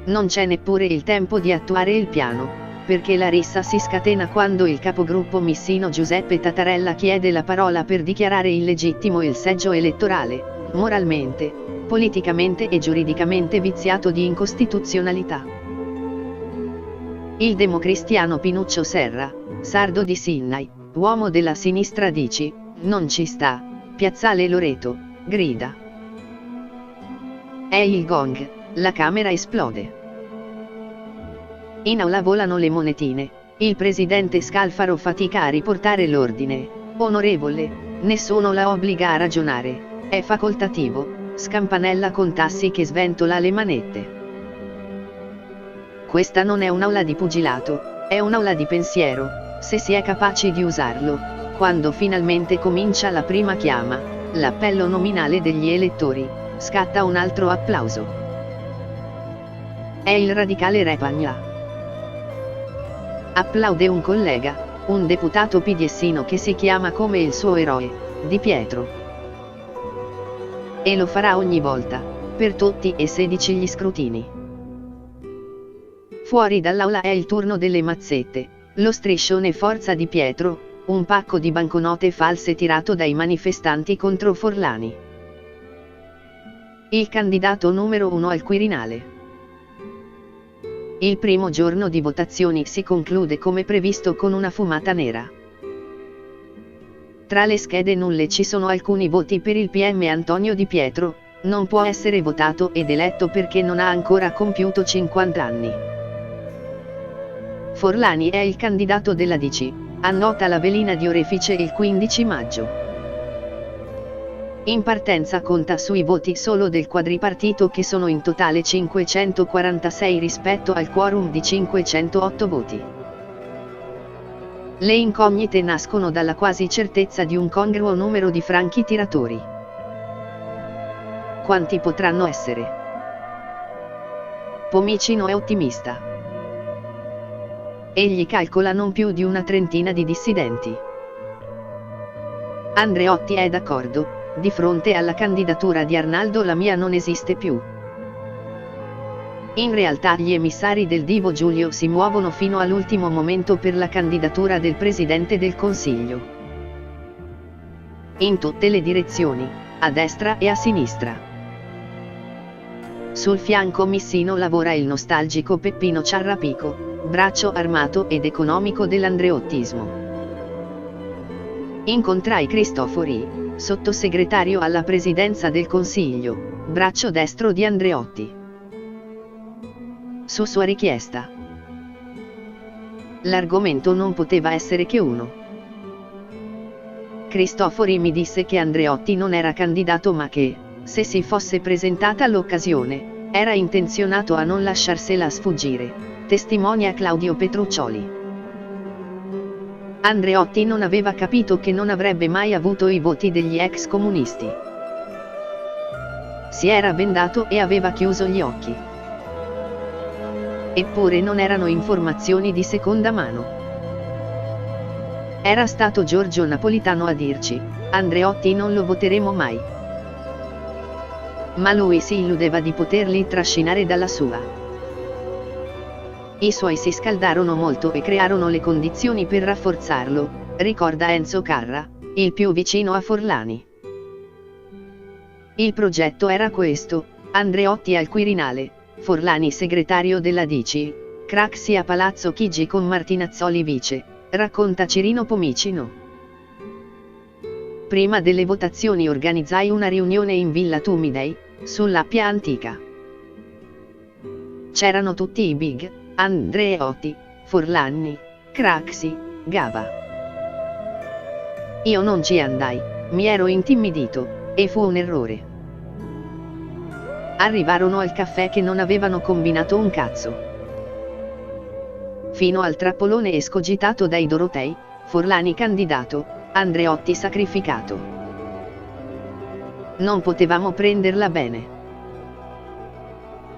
A: Non c'è neppure il tempo di attuare il piano, perché la rissa si scatena quando il capogruppo missino Giuseppe Tatarella chiede la parola per dichiarare illegittimo il seggio elettorale, moralmente, politicamente e giuridicamente viziato di incostituzionalità. Il democristiano Pinuccio Serra, sardo di Sinnai, uomo della sinistra dici, non ci sta, Piazzale Loreto, grida. È il gong, la Camera esplode. In aula volano le monetine, il presidente Scalfaro fatica a riportare l'ordine. Onorevole, nessuno la obbliga a ragionare, è facoltativo, scampanella con Tassi che sventola le manette. Questa non è un'aula di pugilato, è un'aula di pensiero, se si è capaci di usarlo, quando finalmente comincia la prima chiama, l'appello nominale degli elettori, scatta un altro applauso. È il radicale Repagna. Applaude un collega, un deputato pidiessino che si chiama come il suo eroe, Di Pietro. E lo farà ogni volta, per tutti e 16 gli scrutini. Fuori dall'aula è il turno delle mazzette, lo striscione Forza Di Pietro, un pacco di banconote false tirato dai manifestanti contro Forlani. Il candidato numero 1 al Quirinale. Il primo giorno di votazioni si conclude come previsto con una fumata nera. Tra le schede nulle ci sono alcuni voti per il PM Antonio Di Pietro, non può essere votato ed eletto perché non ha ancora compiuto 50 anni. Forlani è il candidato della DC, annota la velina di orefice il 15 maggio. In partenza conta sui voti solo del quadripartito che sono in totale 546 rispetto al quorum di 508 voti. Le incognite nascono dalla quasi certezza di un congruo numero di franchi tiratori. Quanti potranno essere? Pomicino è ottimista. Egli calcola non più di una trentina di dissidenti. Andreotti è d'accordo. Di fronte alla candidatura di Arnaldo Lamia non esiste più. In realtà gli emissari del Divo Giulio si muovono fino all'ultimo momento per la candidatura del Presidente del Consiglio. In tutte le direzioni, a destra e a sinistra. Sul fianco missino lavora il nostalgico Peppino Ciarrapico, braccio armato ed economico dell'andreottismo. Incontrai Cristofori, sottosegretario alla Presidenza del Consiglio, braccio destro di Andreotti. Su sua richiesta. L'argomento non poteva essere che uno. Cristofori mi disse che Andreotti non era candidato ma che, se si fosse presentata l'occasione, era intenzionato a non lasciarsela sfuggire, testimonia Claudio Petruccioli. Andreotti non aveva capito che non avrebbe mai avuto i voti degli ex comunisti. Si era bendato e aveva chiuso gli occhi. Eppure non erano informazioni di seconda mano. Era stato Giorgio Napolitano a dirci: Andreotti non lo voteremo mai. Ma lui si illudeva di poterli trascinare dalla sua. I suoi si scaldarono molto e crearono le condizioni per rafforzarlo, ricorda Enzo Carra, il più vicino a Forlani. Il progetto era questo: Andreotti al Quirinale, Forlani segretario della DC, Craxi a Palazzo Chigi con Martinazzoli vice, racconta Cirino Pomicino. Prima delle votazioni organizzai una riunione in Villa Tumidei, sull'Appia Antica. C'erano tutti i big: Andreotti, Forlani, Craxi, Gava. Io non ci andai, mi ero intimidito, e fu un errore. Arrivarono al caffè che non avevano combinato un cazzo. Fino al trappolone escogitato dai Dorotei, Forlani candidato, Andreotti sacrificato. Non potevamo prenderla bene.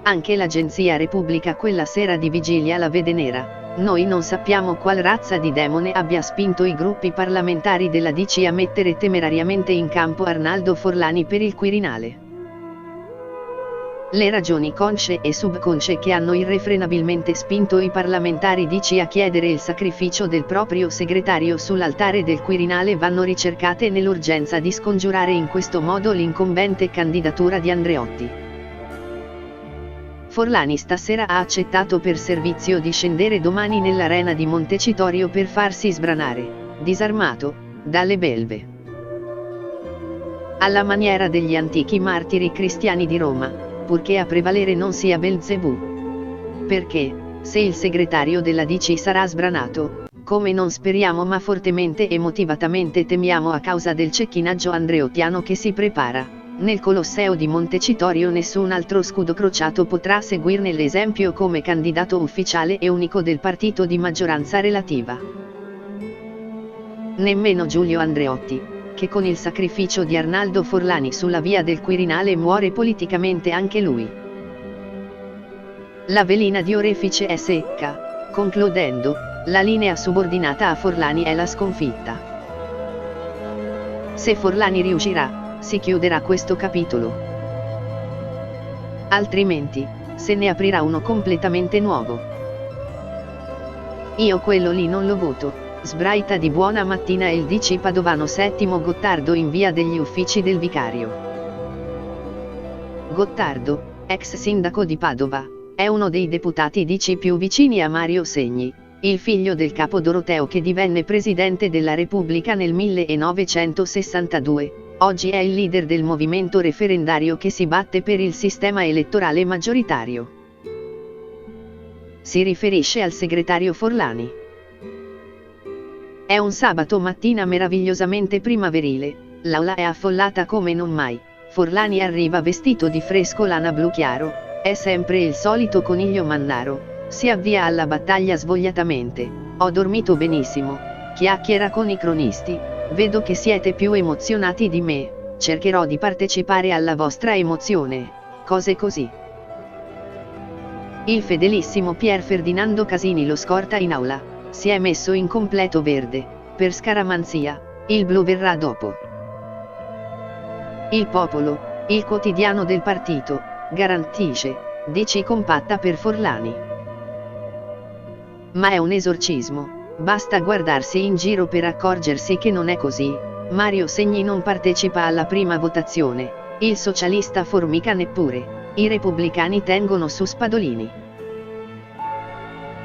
A: Anche l'agenzia Repubblica quella sera di vigilia la vede nera. Noi non sappiamo qual razza di demone abbia spinto i gruppi parlamentari della DC a mettere temerariamente in campo Arnaldo Forlani per il Quirinale. Le ragioni consce e subconsce che hanno irrefrenabilmente spinto i parlamentari DC a chiedere il sacrificio del proprio segretario sull'altare del Quirinale vanno ricercate nell'urgenza di scongiurare in questo modo l'incombente candidatura di Andreotti. Forlani stasera ha accettato per servizio di scendere domani nell'arena di Montecitorio per farsi sbranare, disarmato, dalle belve. Alla maniera degli antichi martiri cristiani di Roma, purché a prevalere non sia Belzebù. Perché, se il segretario della DC sarà sbranato, come non speriamo ma fortemente e motivatamente temiamo a causa del cecchinaggio andreottiano che si prepara, nel Colosseo di Montecitorio nessun altro scudo crociato potrà seguirne l'esempio come candidato ufficiale e unico del partito di maggioranza relativa. Nemmeno Giulio Andreotti, che con il sacrificio di Arnaldo Forlani sulla via del Quirinale muore politicamente anche lui. La velina di Orefice è secca, concludendo, la linea subordinata a Forlani è la sconfitta. Se Forlani riuscirà, si chiuderà questo capitolo. Altrimenti, se ne aprirà uno completamente nuovo. Io quello lì non lo voto, sbraita di buona mattina il DC padovano Settimo Gottardo in via degli Uffici del Vicario. Gottardo, ex sindaco di Padova, è uno dei deputati DC più vicini a Mario Segni, il figlio del capo Doroteo che divenne presidente della Repubblica nel 1962. Oggi è il leader del movimento referendario che si batte per il sistema elettorale maggioritario. Si riferisce al segretario Forlani. È un sabato mattina meravigliosamente primaverile, l'aula è affollata come non mai, Forlani arriva vestito di fresco lana blu chiaro, è sempre il solito coniglio mannaro, si avvia alla battaglia svogliatamente, ho dormito benissimo, chiacchiera con i cronisti. Vedo che siete più emozionati di me, cercherò di partecipare alla vostra emozione, cose così. Il fedelissimo Pier Ferdinando Casini lo scorta in aula, si è messo in completo verde, per scaramanzia, il blu verrà dopo. Il Popolo, il quotidiano del partito, garantisce, DC compatta per Forlani. Ma è un esorcismo. Basta guardarsi in giro per accorgersi che non è così. Mario Segni non partecipa alla prima votazione, il socialista Formica neppure, i repubblicani tengono su Spadolini.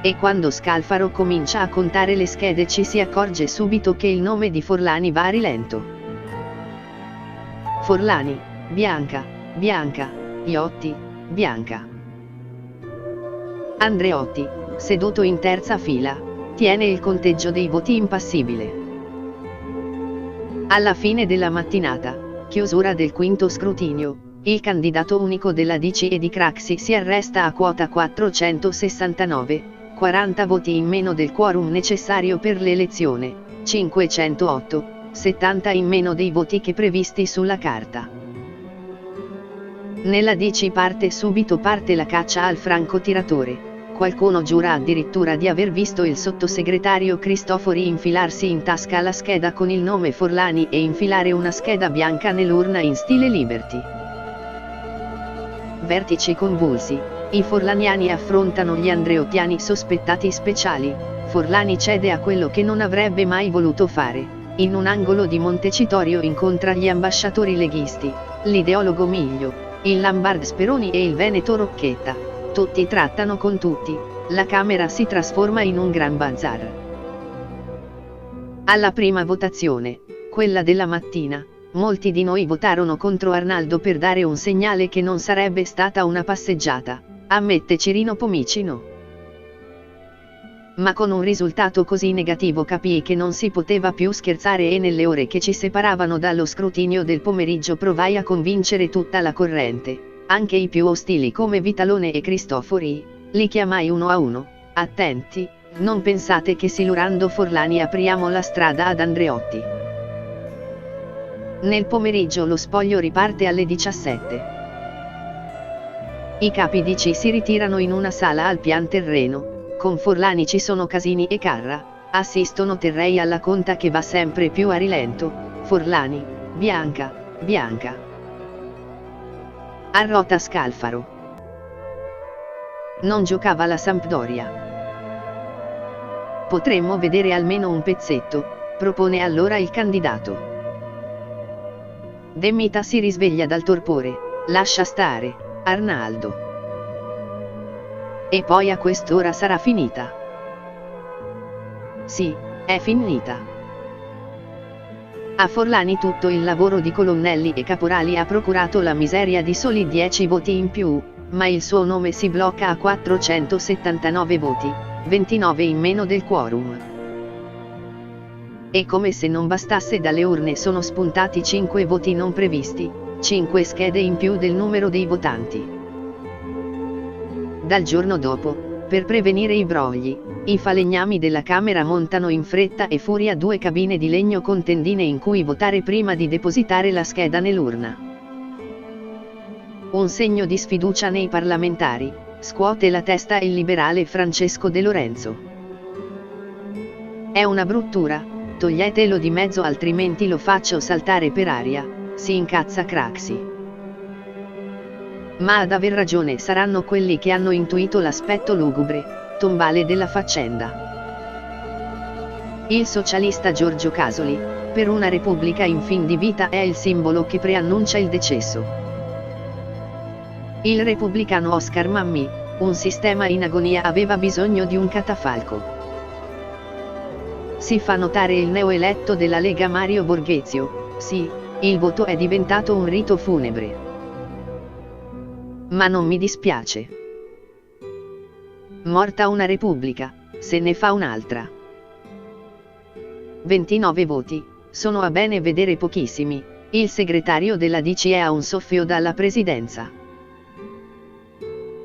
A: E quando Scalfaro comincia a contare le schede ci si accorge subito che il nome di Forlani va a rilento. Forlani, Bianca, Bianca, Iotti, Bianca. Andreotti, seduto in terza fila, tiene il conteggio dei voti impassibile. Alla fine della mattinata, chiusura del quinto scrutinio, il candidato unico della DC e di Craxi si arresta a quota 469, 40 voti in meno del quorum necessario per l'elezione, 508, 70 in meno dei voti che previsti sulla carta. Nella DC parte la caccia al francotiratore. Qualcuno giura addirittura di aver visto il sottosegretario Cristofori infilarsi in tasca la scheda con il nome Forlani e infilare una scheda bianca nell'urna in stile Liberty. Vertici convulsi, i forlaniani affrontano gli andreottiani sospettati speciali, Forlani cede a quello che non avrebbe mai voluto fare, In un angolo di Montecitorio incontra gli ambasciatori leghisti, l'ideologo Miglio, il Lambard Speroni e il Veneto Rocchetta. Tutti trattano con tutti, la Camera si trasforma in un gran bazar. Alla prima votazione, quella della mattina, molti di noi votarono contro Arnaldo per dare un segnale che non sarebbe stata una passeggiata, ammette Cirino Pomicino. Ma con un risultato così negativo capii che non si poteva più scherzare e nelle ore che ci separavano dallo scrutinio del pomeriggio provai a convincere tutta la corrente, anche i più ostili come Vitalone e Cristofori, li chiamai uno a uno: attenti, non pensate che silurando Forlani apriamo la strada ad Andreotti. Nel pomeriggio lo spoglio riparte alle 17. I capi DC si ritirano in una sala al pian terreno. Con Forlani ci sono Casini e Carra, assistono Terrei alla conta che va sempre più a rilento. Forlani: Bianca, Bianca. Arrota Scalfaro. Non giocava la Sampdoria. Potremmo vedere almeno un pezzetto, propone allora il candidato. De Mita si risveglia dal torpore: lascia stare, Arnaldo. E poi a quest'ora sarà finita. Sì, è finita. A Forlani tutto il lavoro di colonnelli e caporali ha procurato la miseria di soli 10 voti in più, ma il suo nome si blocca a 479 voti, 29 in meno del quorum. E come se non bastasse, dalle urne sono spuntati 5 voti non previsti, 5 schede in più del numero dei votanti. Dal giorno dopo, per prevenire i brogli, i falegnami della Camera montano in fretta e furia 2 cabine di legno con tendine in cui votare prima di depositare la scheda nell'urna. Un segno di sfiducia nei parlamentari, scuote la testa il liberale Francesco De Lorenzo. È una bruttura, toglietelo di mezzo altrimenti lo faccio saltare per aria, si incazza Craxi. Ma ad aver ragione saranno quelli che hanno intuito l'aspetto lugubre, tombale della faccenda. Il socialista Giorgio Casoli, per una repubblica in fin di vita, è il simbolo che preannuncia il decesso. Il repubblicano Oscar Mammì, un sistema in agonia, aveva bisogno di un catafalco. Si fa notare il neoeletto della Lega Mario Borghezio: sì, il voto è diventato un rito funebre. Ma non mi dispiace. Morta una repubblica, se ne fa un'altra. 29 voti, sono a bene vedere pochissimi, il segretario della DC è a un soffio dalla presidenza.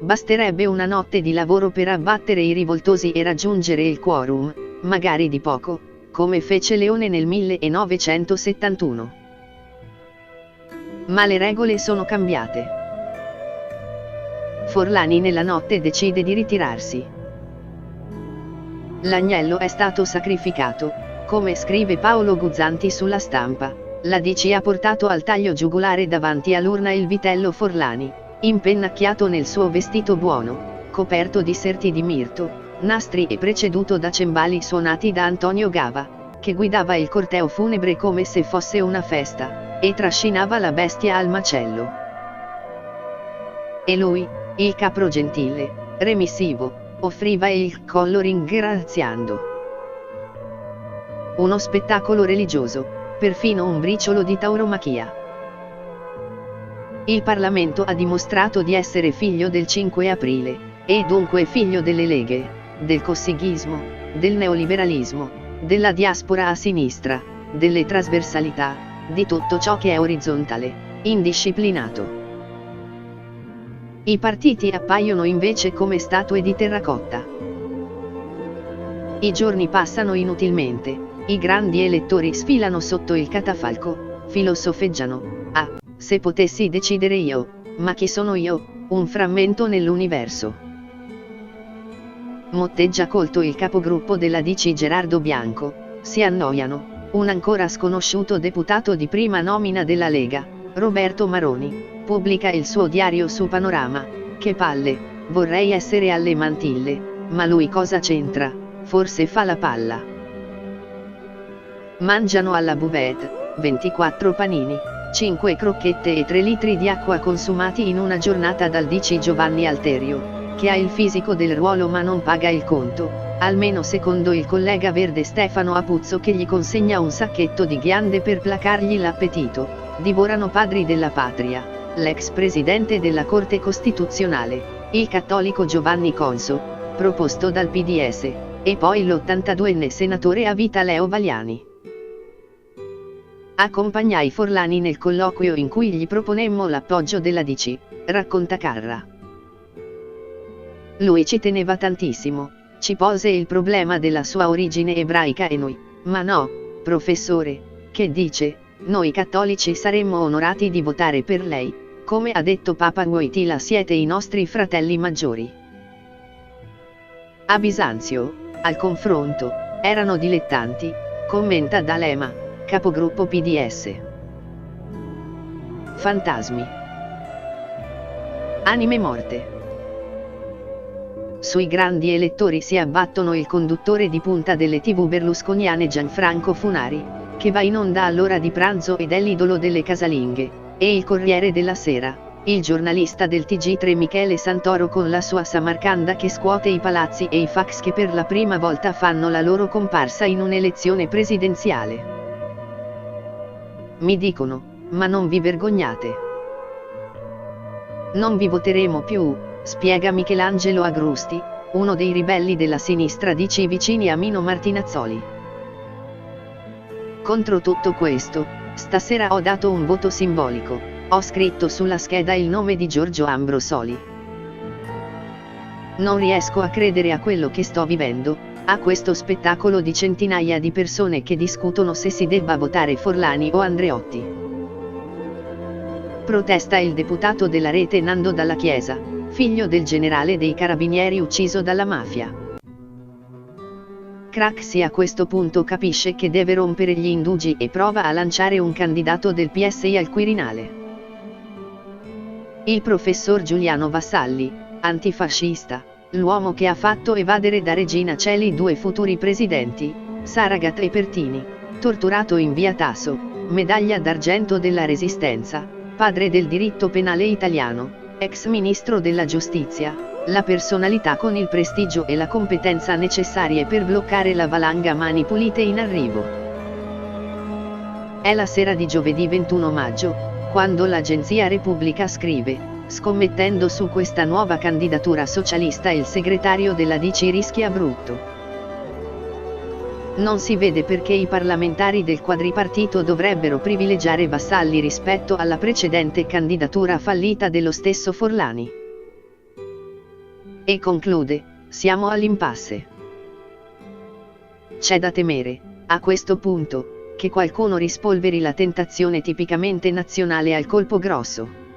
A: Basterebbe una notte di lavoro per abbattere i rivoltosi e raggiungere il quorum, magari di poco, come fece Leone nel 1971. Ma le regole sono cambiate. Forlani nella notte decide di ritirarsi. L'agnello è stato sacrificato, come scrive Paolo Guzzanti sulla Stampa. La DC ha portato al taglio giugulare davanti all'urna il vitello Forlani, impennacchiato nel suo vestito buono, coperto di serti di mirto, nastri e preceduto da cembali suonati da Antonio Gava, che guidava il corteo funebre come se fosse una festa, e trascinava la bestia al macello. E lui, il capro gentile, remissivo, offriva il collo ringraziando. Uno spettacolo religioso, perfino un briciolo di tauromachia. Il Parlamento ha dimostrato di essere figlio del 5 aprile, e dunque figlio delle leghe, del cossighismo, del neoliberalismo, della diaspora a sinistra, delle trasversalità, di tutto ciò che è orizzontale, indisciplinato. I partiti appaiono invece come statue di terracotta. I giorni passano inutilmente, i grandi elettori sfilano sotto il catafalco, filosofeggiano: ah, se potessi decidere io, ma chi sono io, un frammento nell'universo. Motteggia colto il capogruppo della DC Gerardo Bianco, si annoiano, un ancora sconosciuto deputato di prima nomina della Lega, Roberto Maroni, pubblica il suo diario su Panorama: che palle, vorrei essere alle mantille, ma lui cosa c'entra, forse fa la palla. Mangiano alla buvette, 24 panini, 5 crocchette e 3 litri di acqua consumati in una giornata dal DC Giovanni Alterio, che ha il fisico del ruolo ma non paga il conto, almeno secondo il collega verde Stefano Apuzzo che gli consegna un sacchetto di ghiande per placargli l'appetito. Divorano padri della patria, l'ex presidente della Corte Costituzionale, il cattolico Giovanni Conso, proposto dal PDS, e poi l'82enne senatore a vita Leo Valiani. Accompagnai Forlani nel colloquio in cui gli proponemmo l'appoggio della DC, racconta Carra. Lui ci teneva tantissimo, ci pose il problema della sua origine ebraica e noi, ma no, professore, che dice, noi cattolici saremmo onorati di votare per lei, come ha detto Papa Wojtyla siete i nostri fratelli maggiori. A Bisanzio, al confronto, erano dilettanti, commenta D'Alema, capogruppo PDS. Fantasmi. Anime morte. Sui grandi elettori si abbattono il conduttore di punta delle TV berlusconiane Gianfranco Funari, che va in onda all'ora di pranzo ed è l'idolo delle casalinghe, e il Corriere della Sera, il giornalista del TG3 Michele Santoro con la sua Samarcanda che scuote i palazzi e i fax che per la prima volta fanno la loro comparsa in un'elezione presidenziale. Mi dicono, ma non vi vergognate? Non vi voteremo più, spiega Michelangelo Agrusti, uno dei ribelli della sinistra DC vicini a Mino Martinazzoli. Contro tutto questo, stasera ho dato un voto simbolico, ho scritto sulla scheda il nome di Giorgio Ambrosoli. Non riesco a credere a quello che sto vivendo, a questo spettacolo di centinaia di persone che discutono se si debba votare Forlani o Andreotti. Protesta il deputato della Rete Nando Dalla Chiesa, figlio del generale dei carabinieri ucciso dalla mafia. Craxi a questo punto capisce che deve rompere gli indugi e prova a lanciare un candidato del PSI al Quirinale. Il professor Giuliano Vassalli, antifascista, l'uomo che ha fatto evadere da Regina Coeli 2 futuri presidenti, Saragat e Pertini, torturato in via Tasso, medaglia d'argento della Resistenza, padre del diritto penale italiano, ex ministro della giustizia, la personalità con il prestigio e la competenza necessarie per bloccare la valanga Mani Pulite in arrivo. È la sera di giovedì 21 maggio, quando l'agenzia Repubblica scrive: scommettendo su questa nuova candidatura socialista il segretario della DC rischia brutto. Non si vede perché i parlamentari del quadripartito dovrebbero privilegiare Vassalli rispetto alla precedente candidatura fallita dello stesso Forlani. E conclude, siamo all'impasse. C'è da temere, a questo punto, che qualcuno rispolveri la tentazione tipicamente nazionale al colpo grosso.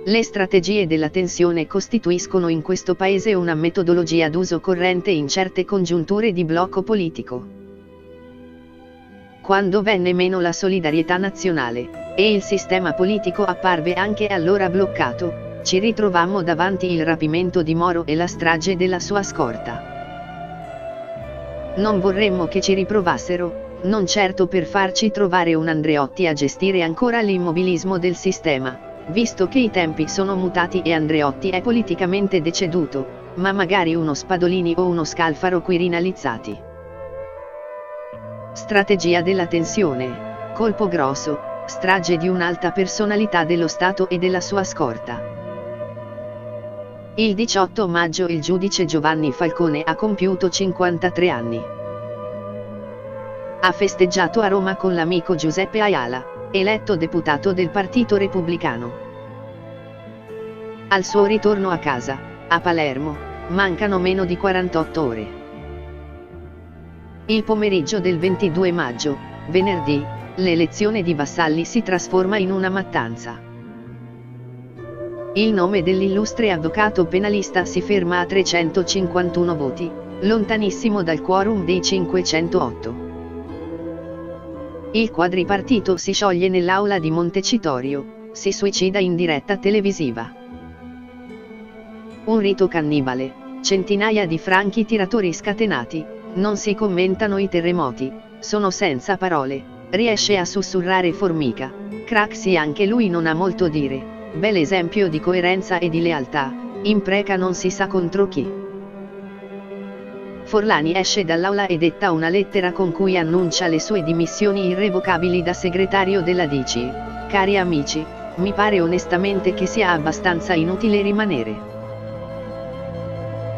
A: Le strategie della tensione costituiscono in questo paese una metodologia d'uso corrente in certe congiunture di blocco politico. Quando venne meno la solidarietà nazionale, e il sistema politico apparve anche allora bloccato, ci ritrovammo davanti il rapimento di Moro e la strage della sua scorta. Non vorremmo che ci riprovassero, non certo per farci trovare un Andreotti a gestire ancora l'immobilismo del sistema, visto che i tempi sono mutati e Andreotti è politicamente deceduto, ma magari uno Spadolini o uno Scalfaro quirinalizzati. Strategia della tensione, colpo grosso, strage di un'alta personalità dello Stato e della sua scorta. Il 18 maggio il giudice Giovanni Falcone ha compiuto 53 anni. Ha festeggiato a Roma con l'amico Giuseppe Ayala, eletto deputato del Partito Repubblicano. Al suo ritorno a casa, a Palermo, mancano meno di 48 ore. Il pomeriggio del 22 maggio, venerdì, l'elezione di Vassalli si trasforma in una mattanza. Il nome dell'illustre avvocato penalista si ferma a 351 voti, lontanissimo dal quorum dei 508. Il quadripartito si scioglie nell'aula di Montecitorio, si suicida in diretta televisiva. Un rito cannibale, centinaia di franchi tiratori scatenati, non si commentano i terremoti, sono senza parole, riesce a sussurrare Formica. Craxi anche lui non ha molto dire, bel esempio di coerenza e di lealtà, impreca non si sa contro chi. Forlani esce dall'aula e detta una lettera con cui annuncia le sue dimissioni irrevocabili da segretario della DC. Cari amici, mi pare onestamente che sia abbastanza inutile rimanere.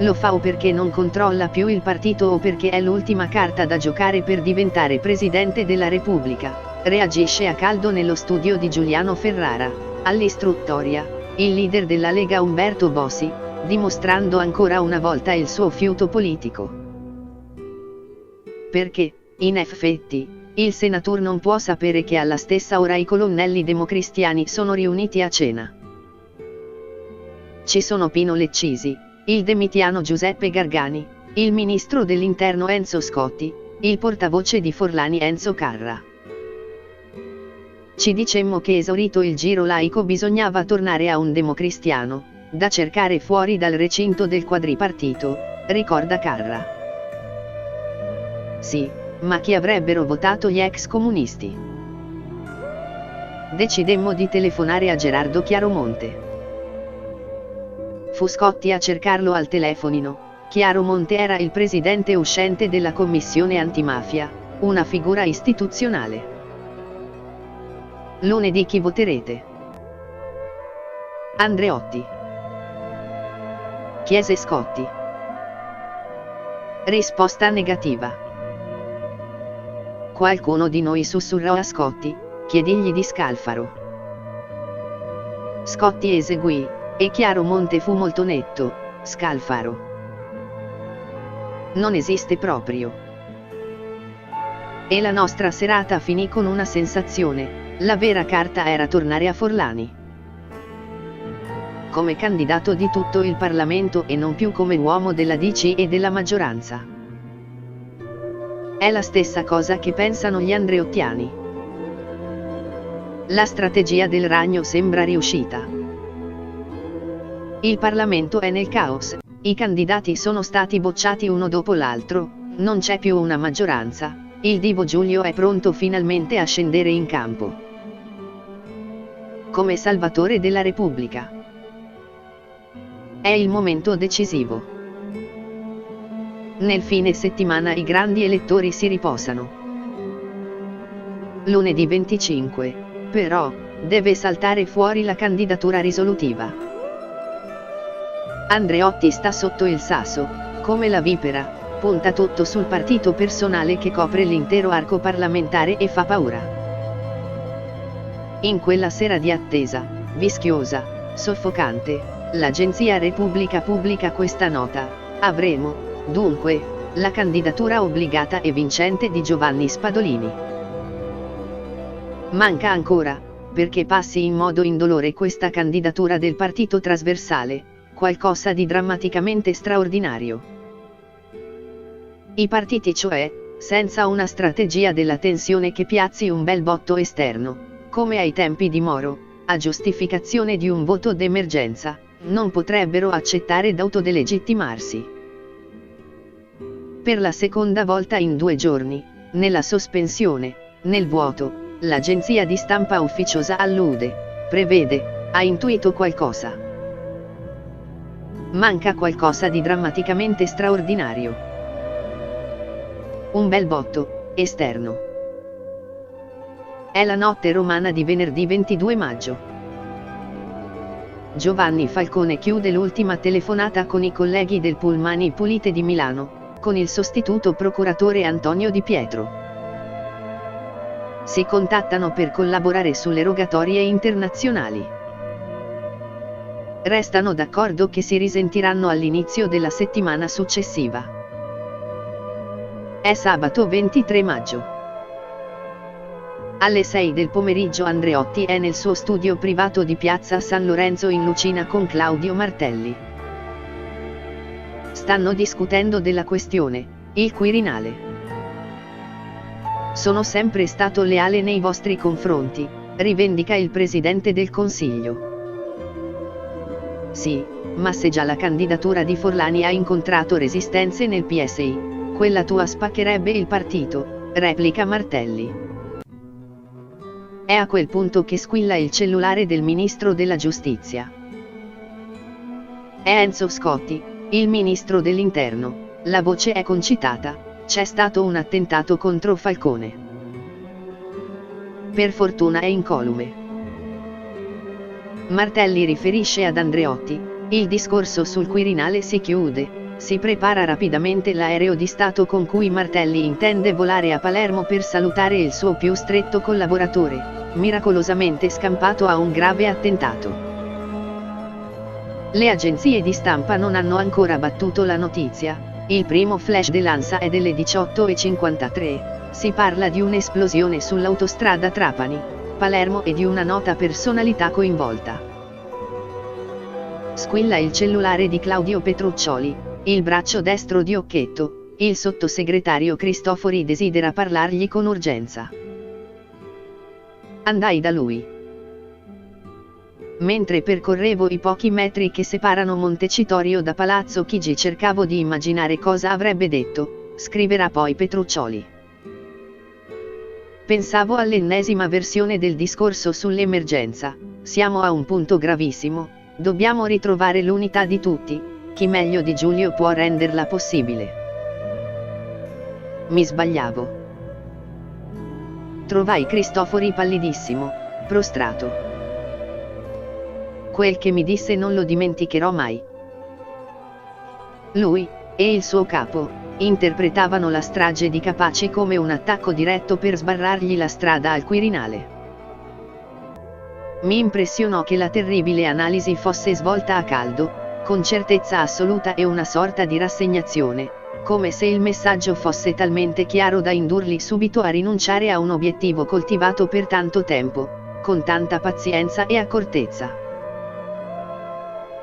A: Lo fa o perché non controlla più il partito o perché è l'ultima carta da giocare per diventare Presidente della Repubblica. Reagisce a caldo nello studio di Giuliano Ferrara, all'istruttoria, il leader della Lega Umberto Bossi, dimostrando ancora una volta il suo fiuto politico. Perché, in effetti, il senatore non può sapere che alla stessa ora i colonnelli democristiani sono riuniti a cena. Ci sono Pino Leccisi, il demitiano Giuseppe Gargani, il ministro dell'interno Enzo Scotti, il portavoce di Forlani Enzo Carra. Ci dicemmo che esaurito il giro laico bisognava tornare a un democristiano, da cercare fuori dal recinto del quadripartito, ricorda Carra. Sì, ma chi avrebbero votato gli ex comunisti? Decidemmo di telefonare a Gerardo Chiaromonte. Fu Scotti a cercarlo al telefonino. Chiaromonte era il presidente uscente della commissione antimafia, una figura istituzionale. Lunedì chi voterete? Andreotti. Chiese Scotti. Risposta negativa. Qualcuno di noi sussurrò a Scotti, chiedigli di Scalfaro. Scotti eseguì, e Chiaromonte fu molto netto, Scalfaro. Non esiste proprio. E la nostra serata finì con una sensazione. La vera carta era tornare a Forlani come candidato di tutto il Parlamento e non più come uomo della DC e della maggioranza. È la stessa cosa che pensano gli andreottiani. La strategia del ragno sembra riuscita. Il Parlamento è nel caos, i candidati sono stati bocciati uno dopo l'altro, non c'è più una maggioranza, il divo Giulio è pronto finalmente a scendere in campo come salvatore della Repubblica. È il momento decisivo. Nel fine settimana i grandi elettori si riposano. Lunedì 25, però, deve saltare fuori la candidatura risolutiva. Andreotti sta sotto il sasso, come la vipera, punta tutto sul partito personale che copre l'intero arco parlamentare e fa paura. In quella sera di attesa, vischiosa, soffocante, l'agenzia Repubblica pubblica questa nota: avremo, dunque, la candidatura obbligata e vincente di Giovanni Spadolini. Manca ancora, perché passi in modo indolore questa candidatura del partito trasversale, qualcosa di drammaticamente straordinario. I partiti cioè, senza una strategia della tensione che piazzi un bel botto esterno, come ai tempi di Moro, a giustificazione di un voto d'emergenza, non potrebbero accettare d'autodelegittimarsi. Per la seconda volta in 2 giorni, nella sospensione, nel vuoto, l'agenzia di stampa ufficiosa allude, prevede, ha intuito qualcosa. Manca qualcosa di drammaticamente straordinario. Un bel botto, esterno. È la notte romana di venerdì 22 maggio. Giovanni Falcone chiude l'ultima telefonata con i colleghi del Pullmani Pulite di Milano, con il sostituto procuratore Antonio Di Pietro. Si contattano per collaborare sulle rogatorie internazionali. Restano d'accordo che si risentiranno all'inizio della settimana successiva. È sabato 23 maggio. Alle 6 del pomeriggio Andreotti è nel suo studio privato di Piazza San Lorenzo in Lucina con Claudio Martelli. Stanno discutendo della questione, il Quirinale. Sono sempre stato leale nei vostri confronti, rivendica il Presidente del Consiglio. Sì, ma se già la candidatura di Forlani ha incontrato resistenze nel PSI, quella tua spaccherebbe il partito, replica Martelli. È a quel punto che squilla il cellulare del ministro della giustizia. È Enzo Scotti, il ministro dell'interno. La voce è concitata: c'è stato un attentato contro Falcone. Per fortuna è incolume. Martelli riferisce ad Andreotti: il discorso sul Quirinale si chiude. Si prepara rapidamente l'aereo di Stato con cui Martelli intende volare a Palermo per salutare il suo più stretto collaboratore, miracolosamente scampato a un grave attentato. Le agenzie di stampa non hanno ancora battuto la notizia. Il primo flash dell'ANSA è delle 18:53. Si parla di un'esplosione sull'autostrada Trapani-Palermo e di una nota personalità coinvolta. Squilla il cellulare di Claudio Petruccioli, il braccio destro di Occhetto. Il sottosegretario Cristofori desidera parlargli con urgenza. Andai da lui. Mentre percorrevo i pochi metri che separano Montecitorio da Palazzo Chigi cercavo di immaginare cosa avrebbe detto, scriverà poi Petruccioli. Pensavo all'ennesima versione del discorso sull'emergenza: siamo a un punto gravissimo, dobbiamo ritrovare l'unità di tutti, chi meglio di Giulio può renderla possibile. Mi sbagliavo. Trovai Cristofori pallidissimo, prostrato. Quel che mi disse non lo dimenticherò mai. Lui, e il suo capo, interpretavano la strage di Capaci come un attacco diretto per sbarrargli la strada al Quirinale. Mi impressionò che la terribile analisi fosse svolta a caldo, con certezza assoluta e una sorta di rassegnazione, come se il messaggio fosse talmente chiaro da indurli subito a rinunciare a un obiettivo coltivato per tanto tempo, con tanta pazienza e accortezza.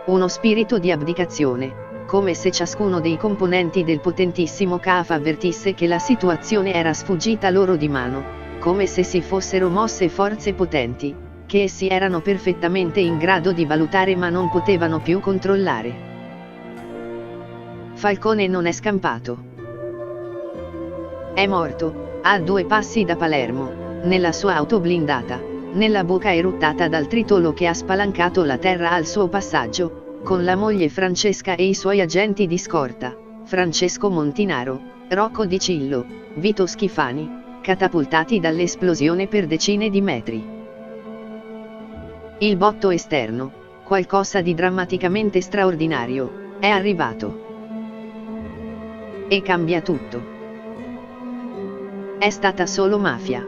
A: Uno spirito di abdicazione, come se ciascuno dei componenti del potentissimo CAF avvertisse che la situazione era sfuggita loro di mano, come se si fossero mosse forze potenti, che essi erano perfettamente in grado di valutare ma non potevano più controllare. Falcone non è scampato. È morto, a 2 passi da Palermo, nella sua auto blindata, nella buca eruttata dal tritolo che ha spalancato la terra al suo passaggio, con la moglie Francesca e i suoi agenti di scorta, Francesco Montinaro, Rocco Di Cillo, Vito Schifani, catapultati dall'esplosione per decine di metri. Il botto esterno, qualcosa di drammaticamente straordinario, è arrivato. E cambia tutto. È stata solo mafia.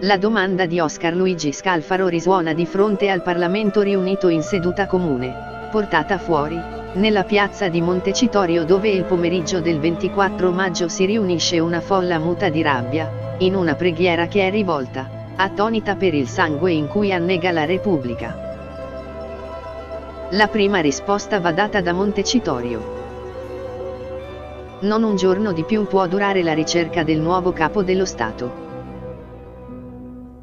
A: La domanda di Oscar Luigi Scalfaro risuona di fronte al Parlamento riunito in seduta comune, portata fuori, nella piazza di Montecitorio dove il pomeriggio del 24 maggio si riunisce una folla muta di rabbia, in una preghiera che è rivolta, attonita per il sangue in cui annega la Repubblica. La prima risposta va data da Montecitorio. Non un giorno di più può durare la ricerca del nuovo capo dello Stato.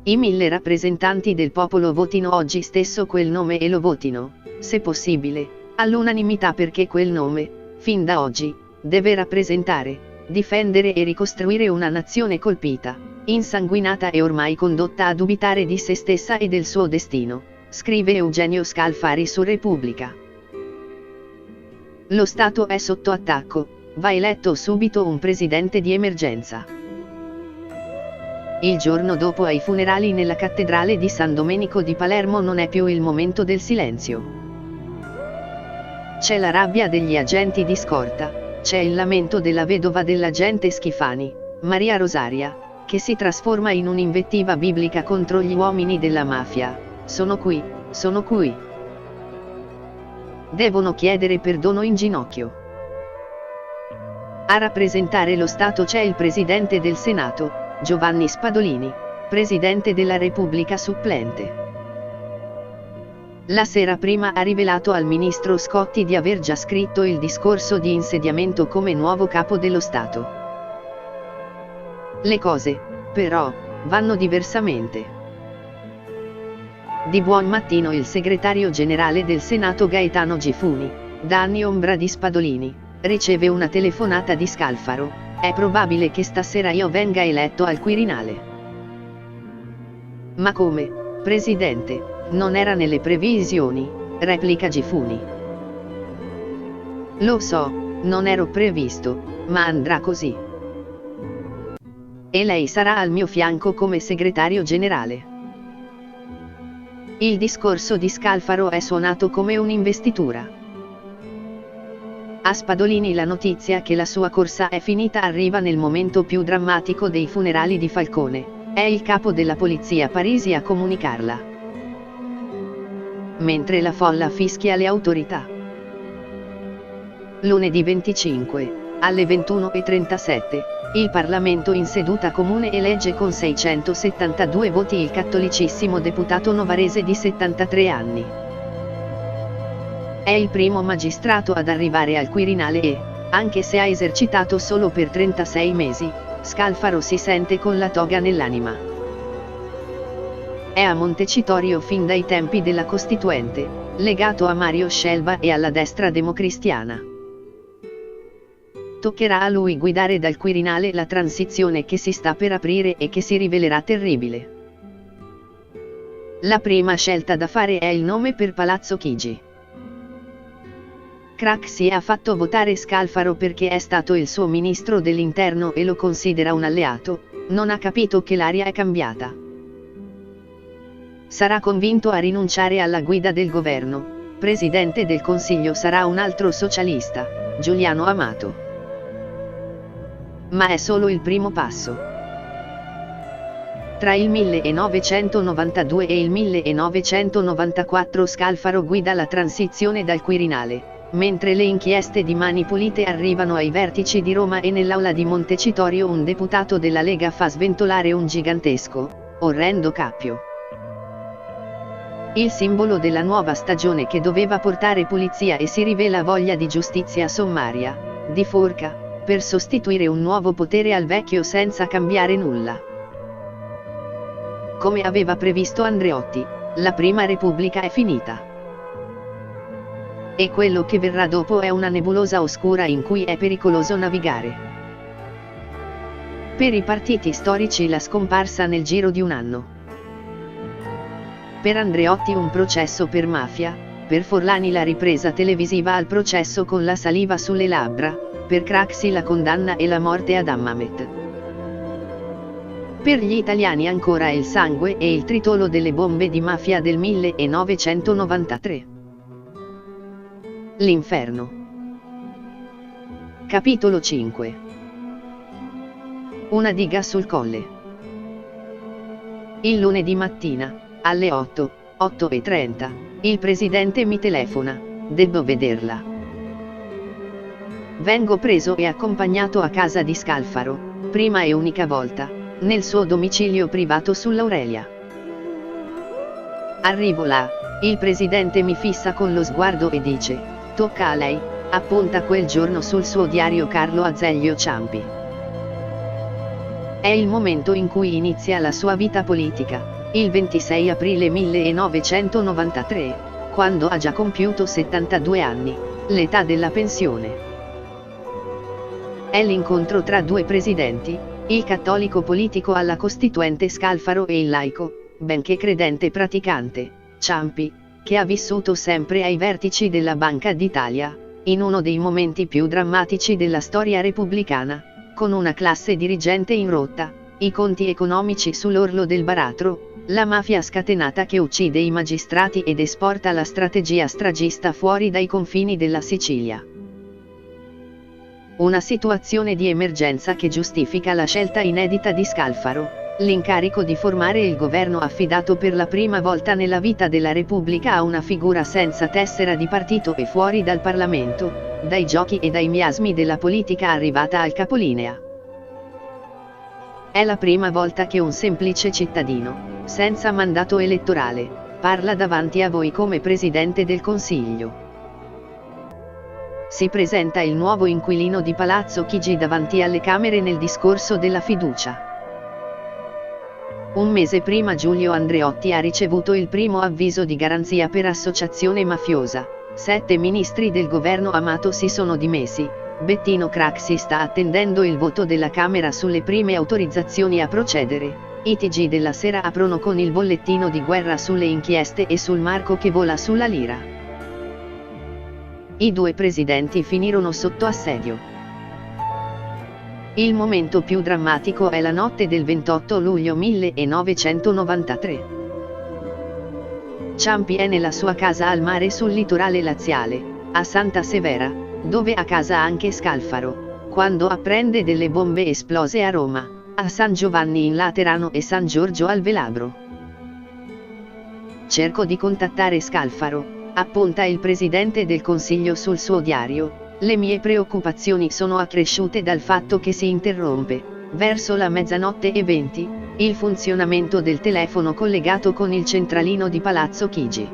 A: I 1000 rappresentanti del popolo votino oggi stesso quel nome e lo votino, se possibile, all'unanimità perché quel nome, fin da oggi, deve rappresentare, difendere e ricostruire una nazione colpita, insanguinata e ormai condotta a dubitare di se stessa e del suo destino, scrive Eugenio Scalfari su Repubblica. Lo Stato è sotto attacco, va eletto subito un presidente di emergenza. Il giorno dopo ai funerali nella cattedrale di San Domenico di Palermo non è più il momento del silenzio. C'è la rabbia degli agenti di scorta, c'è il lamento della vedova dell'agente Schifani, Maria Rosaria, che si trasforma in un'invettiva biblica contro gli uomini della mafia. Sono qui, sono qui. Devono chiedere perdono in ginocchio. A rappresentare lo Stato c'è il Presidente del Senato, Giovanni Spadolini, Presidente della Repubblica supplente. La sera prima ha rivelato al ministro Scotti di aver già scritto il discorso di insediamento come nuovo capo dello Stato. Le cose, però, vanno diversamente. Di buon mattino il segretario generale del Senato Gaetano Gifuni, da anni ombra di Spadolini, riceve una telefonata di Scalfaro: È probabile che stasera io venga eletto al Quirinale. Ma come, Presidente, non era nelle previsioni, replica Gifuni. Lo so, non ero previsto, ma andrà così. E lei sarà al mio fianco come segretario generale. Il discorso di Scalfaro è suonato come un'investitura. A Spadolini la notizia che la sua corsa è finita arriva nel momento più drammatico dei funerali di Falcone. È il capo della polizia Parisi a comunicarla. Mentre la folla fischia le autorità. Lunedì 25, alle 21:37, il Parlamento in seduta comune elegge con 672 voti il cattolicissimo deputato novarese di 73 anni. È il primo magistrato ad arrivare al Quirinale e, anche se ha esercitato solo per 36 mesi, Scalfaro si sente con la toga nell'anima. È a Montecitorio fin dai tempi della Costituente, legato a Mario Scelba e alla destra democristiana. Toccherà a lui guidare dal Quirinale la transizione che si sta per aprire e che si rivelerà terribile. La prima scelta da fare è il nome per Palazzo Chigi. Craxi ha fatto votare Scalfaro perché è stato il suo ministro dell'interno e lo considera un alleato, non ha capito che l'aria è cambiata. Sarà convinto a rinunciare alla guida del governo, presidente del Consiglio sarà un altro socialista, Giuliano Amato. Ma è solo il primo passo. Tra il 1992 e il 1994 Scalfaro guida la transizione dal Quirinale, mentre le inchieste di Mani Pulite arrivano ai vertici di Roma e nell'aula di Montecitorio un deputato della Lega fa sventolare un gigantesco, orrendo cappio. Il simbolo della nuova stagione che doveva portare pulizia e si rivela voglia di giustizia sommaria, di forca, per sostituire un nuovo potere al vecchio senza cambiare nulla. Come aveva previsto Andreotti, la Prima Repubblica è finita. E quello che verrà dopo è una nebulosa oscura in cui è pericoloso navigare. Per i partiti storici la scomparsa nel giro di un anno. Per Andreotti un processo per mafia, per Forlani la ripresa televisiva al processo con la saliva sulle labbra, per Craxi la condanna e la morte ad Hammamet. Per gli italiani ancora il sangue e il tritolo delle bombe di mafia del 1993. L'inferno. Capitolo 5. Una diga sul colle. Il lunedì mattina, alle 8:30, il presidente mi telefona, devo vederla. Vengo preso e accompagnato a casa di Scalfaro, prima e unica volta, nel suo domicilio privato sull'Aurelia. Arrivo là, il presidente mi fissa con lo sguardo e dice: tocca a lei, appunta quel giorno sul suo diario Carlo Azeglio Ciampi. È il momento in cui inizia la sua vita politica, il 26 aprile 1993, quando ha già compiuto 72 anni, l'età della pensione. È l'incontro tra due presidenti, il cattolico politico alla Costituente Scalfaro e il laico, benché credente praticante, Ciampi, che ha vissuto sempre ai vertici della Banca d'Italia, in uno dei momenti più drammatici della storia repubblicana, con una classe dirigente in rotta, i conti economici sull'orlo del baratro, la mafia scatenata che uccide i magistrati ed esporta la strategia stragista fuori dai confini della Sicilia. Una situazione di emergenza che giustifica la scelta inedita di Scalfaro, l'incarico di formare il governo affidato per la prima volta nella vita della Repubblica a una figura senza tessera di partito e fuori dal Parlamento, dai giochi e dai miasmi della politica arrivata al capolinea. È la prima volta che un semplice cittadino, senza mandato elettorale, parla davanti a voi come Presidente del Consiglio. Si presenta il nuovo inquilino di Palazzo Chigi davanti alle Camere nel discorso della fiducia. Un mese prima Giulio Andreotti ha ricevuto il primo avviso di garanzia per associazione mafiosa, 7 ministri del governo Amato si sono dimessi, Bettino Craxi sta attendendo il voto della Camera sulle prime autorizzazioni a procedere. I TG della Sera aprono con il bollettino di guerra sulle inchieste e sul marco che vola sulla lira. I due presidenti finirono sotto assedio. Il momento più drammatico è la notte del 28 luglio 1993. Ciampi è nella sua casa al mare sul litorale laziale, a Santa Severa, dove ha casa anche Scalfaro, quando apprende delle bombe esplose a Roma, a San Giovanni in Laterano e San Giorgio al Velabro. Cerco di contattare Scalfaro, appunta il presidente del Consiglio sul suo diario. Le mie preoccupazioni sono accresciute dal fatto che si interrompe, verso la 00:20, il funzionamento del telefono collegato con il centralino di Palazzo Chigi.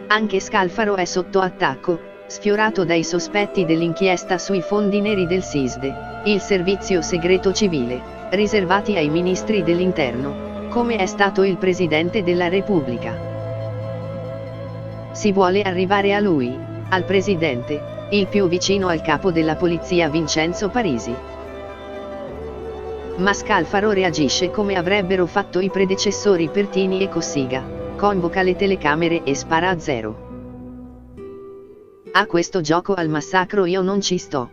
A: Anche Scalfaro è sotto attacco, sfiorato dai sospetti dell'inchiesta sui fondi neri del SISDE, il servizio segreto civile, riservati ai ministri dell'interno, come è stato il Presidente della Repubblica. Si vuole arrivare a lui, al Presidente, il più vicino al capo della polizia Vincenzo Parisi. Ma Scalfaro reagisce come avrebbero fatto i predecessori Pertini e Cossiga, convoca le telecamere e spara a zero. A questo gioco al massacro io non ci sto.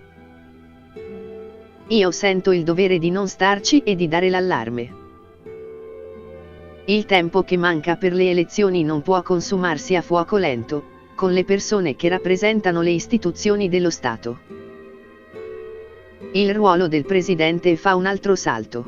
A: Io sento il dovere di non starci e di dare l'allarme. Il tempo che manca per le elezioni non può consumarsi a fuoco lento, con le persone che rappresentano le istituzioni dello Stato. Il ruolo del Presidente fa un altro salto.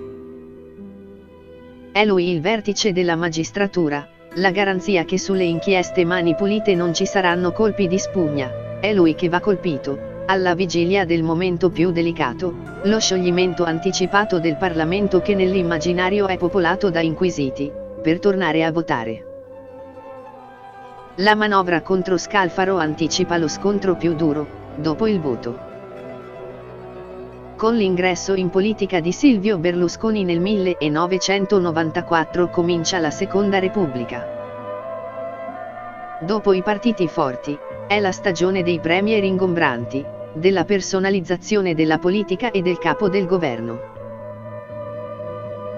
A: È lui il vertice della magistratura, la garanzia che sulle inchieste Mani Pulite non ci saranno colpi di spugna, è lui che va colpito, alla vigilia del momento più delicato, lo scioglimento anticipato del Parlamento che nell'immaginario è popolato da inquisiti, per tornare a votare. La manovra contro Scalfaro anticipa lo scontro più duro, dopo il voto. Con l'ingresso in politica di Silvio Berlusconi nel 1994 comincia la Seconda Repubblica. Dopo i partiti forti, è la stagione dei premier ingombranti, della personalizzazione della politica e del capo del governo.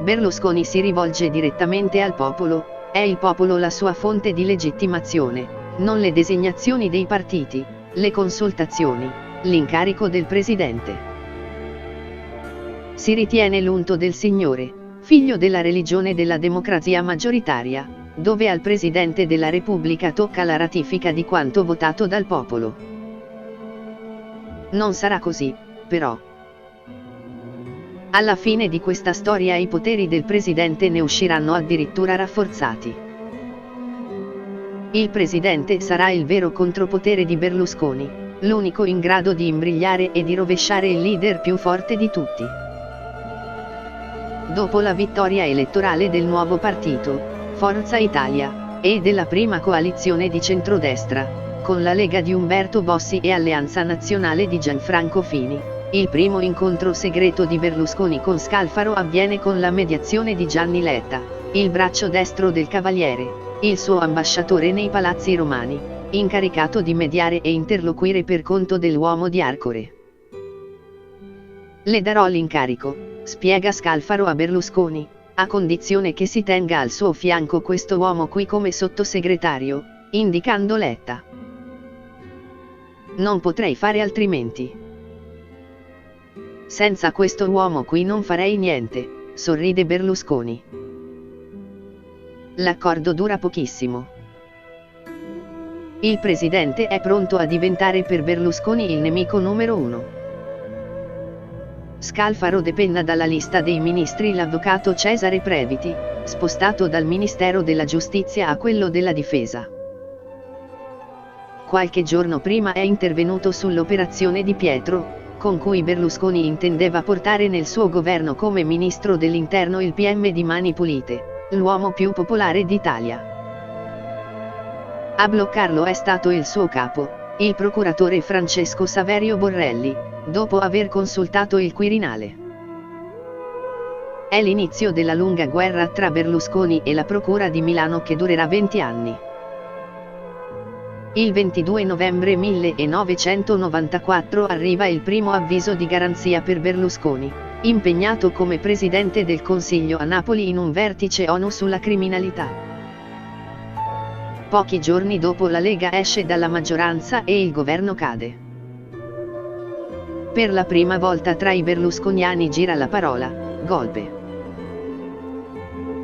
A: Berlusconi si rivolge direttamente al popolo. È il popolo la sua fonte di legittimazione, non le designazioni dei partiti, le consultazioni, l'incarico del presidente. Si ritiene l'unto del Signore, figlio della religione della democrazia maggioritaria, dove al Presidente della Repubblica tocca la ratifica di quanto votato dal popolo. Non sarà così, però. Alla fine di questa storia i poteri del Presidente ne usciranno addirittura rafforzati. Il Presidente sarà il vero contropotere di Berlusconi, l'unico in grado di imbrigliare e di rovesciare il leader più forte di tutti. Dopo la vittoria elettorale del nuovo partito, Forza Italia, e della prima coalizione di centrodestra, con la Lega di Umberto Bossi e Alleanza Nazionale di Gianfranco Fini, il primo incontro segreto di Berlusconi con Scalfaro avviene con la mediazione di Gianni Letta, il braccio destro del Cavaliere, il suo ambasciatore nei palazzi romani, incaricato di mediare e interloquire per conto dell'uomo di Arcore. Le darò l'incarico, spiega Scalfaro a Berlusconi, a condizione che si tenga al suo fianco questo uomo qui come sottosegretario, indicando Letta. Non potrei fare altrimenti. Senza questo uomo qui non farei niente, sorride Berlusconi. L'accordo dura pochissimo. Il presidente è pronto a diventare per Berlusconi il nemico numero 1. Scalfaro depenna dalla lista dei ministri l'avvocato Cesare Previti, spostato dal Ministero della Giustizia a quello della Difesa. Qualche giorno prima è intervenuto sull'operazione Di Pietro, con cui Berlusconi intendeva portare nel suo governo come ministro dell'interno il PM di Mani Pulite, l'uomo più popolare d'Italia. A bloccarlo è stato il suo capo, il procuratore Francesco Saverio Borrelli, dopo aver consultato il Quirinale. È l'inizio della lunga guerra tra Berlusconi e la Procura di Milano che durerà 20 anni. Il 22 novembre 1994 arriva il primo avviso di garanzia per Berlusconi, impegnato come Presidente del Consiglio a Napoli in un vertice ONU sulla criminalità. Pochi giorni dopo la Lega esce dalla maggioranza e il governo cade. Per la prima volta tra i berlusconiani gira la parola golpe.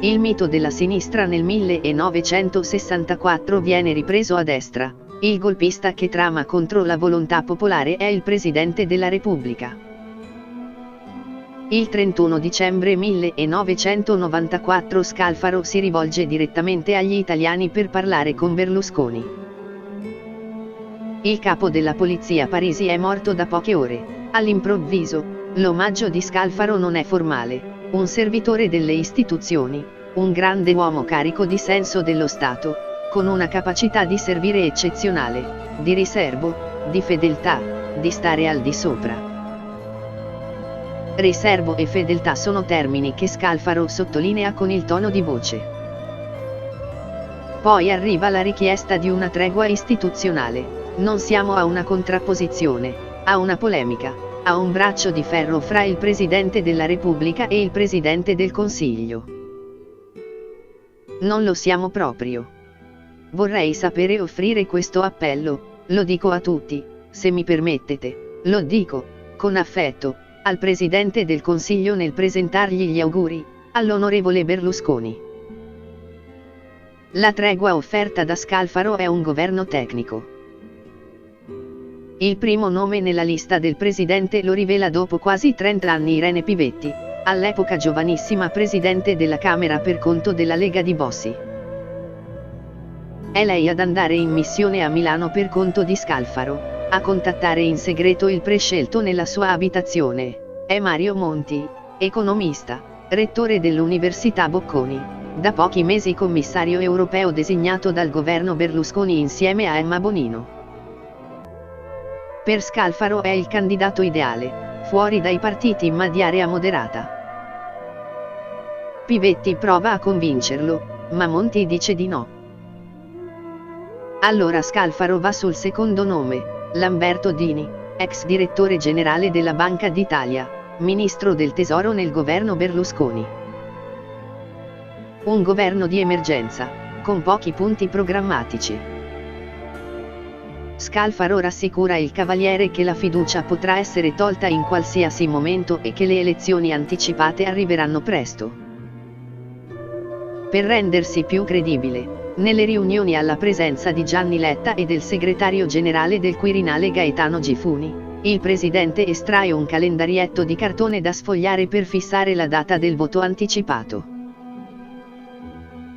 A: Il mito della sinistra nel 1964 viene ripreso a destra. Il golpista che trama contro la volontà popolare è il Presidente della Repubblica. Il 31 dicembre 1994 Scalfaro si rivolge direttamente agli italiani per parlare con Berlusconi. Il capo della polizia Parisi è morto da poche ore. All'improvviso, l'omaggio di Scalfaro non è formale, un servitore delle istituzioni, un grande uomo carico di senso dello Stato, con una capacità di servire eccezionale, di riservo, di fedeltà, di stare al di sopra. Riservo e fedeltà sono termini che Scalfaro sottolinea con il tono di voce. Poi arriva la richiesta di una tregua istituzionale. Non siamo a una contrapposizione, a una polemica, a un braccio di ferro fra il Presidente della Repubblica e il Presidente del Consiglio. Non lo siamo proprio. Vorrei sapere offrire questo appello, lo dico a tutti, se mi permettete, lo dico, con affetto, al Presidente del Consiglio nel presentargli gli auguri, all'onorevole Berlusconi. La tregua offerta da Scalfaro è un governo tecnico. Il primo nome nella lista del Presidente lo rivela dopo quasi 30 anni Irene Pivetti, all'epoca giovanissima Presidente della Camera per conto della Lega di Bossi. È lei ad andare in missione a Milano per conto di Scalfaro, a contattare in segreto il prescelto nella sua abitazione. È Mario Monti, economista, rettore dell'Università Bocconi, da pochi mesi commissario europeo designato dal governo Berlusconi insieme a Emma Bonino. Per Scalfaro è il candidato ideale, fuori dai partiti ma di area moderata. Pivetti prova a convincerlo, ma Monti dice di no. Allora Scalfaro va sul secondo nome, Lamberto Dini, ex direttore generale della Banca d'Italia, ministro del Tesoro nel governo Berlusconi. Un governo di emergenza, con pochi punti programmatici. Scalfaro rassicura il Cavaliere che la fiducia potrà essere tolta in qualsiasi momento e che le elezioni anticipate arriveranno presto. Per rendersi più credibile, nelle riunioni alla presenza di Gianni Letta e del segretario generale del Quirinale Gaetano Gifuni, il presidente estrae un calendarietto di cartone da sfogliare per fissare la data del voto anticipato.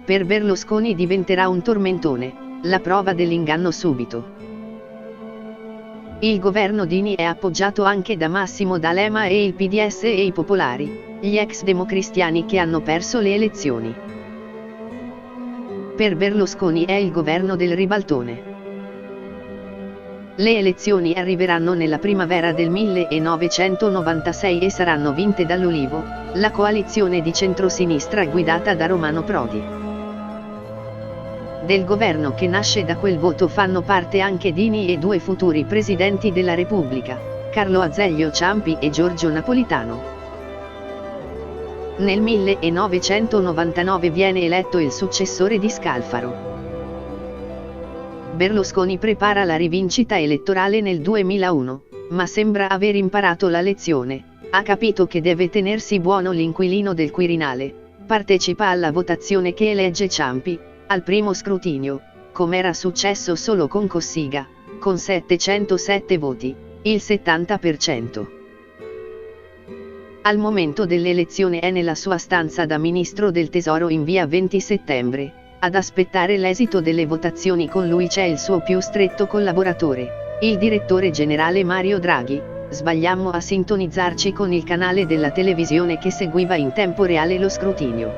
A: Per Berlusconi diventerà un tormentone, la prova dell'inganno subito. Il governo Dini è appoggiato anche da Massimo D'Alema e il PDS e i popolari, gli ex democristiani che hanno perso le elezioni. Per Berlusconi è il governo del ribaltone. Le elezioni arriveranno nella primavera del 1996 e saranno vinte dall'Ulivo, la coalizione di centrosinistra guidata da Romano Prodi. Del governo che nasce da quel voto fanno parte anche Dini e due futuri presidenti della Repubblica, Carlo Azeglio Ciampi e Giorgio Napolitano. Nel 1999 viene eletto il successore di Scalfaro. Berlusconi prepara la rivincita elettorale nel 2001, ma sembra aver imparato la lezione, ha capito che deve tenersi buono l'inquilino del Quirinale, partecipa alla votazione che elegge Ciampi, al primo scrutinio, come era successo solo con Cossiga, con 707 voti, il 70%. Al momento dell'elezione è nella sua stanza da Ministro del Tesoro in via 20 settembre, ad aspettare l'esito delle votazioni. Con lui c'è il suo più stretto collaboratore, il direttore generale Mario Draghi. Sbagliammo a sintonizzarci con il canale della televisione che seguiva in tempo reale lo scrutinio.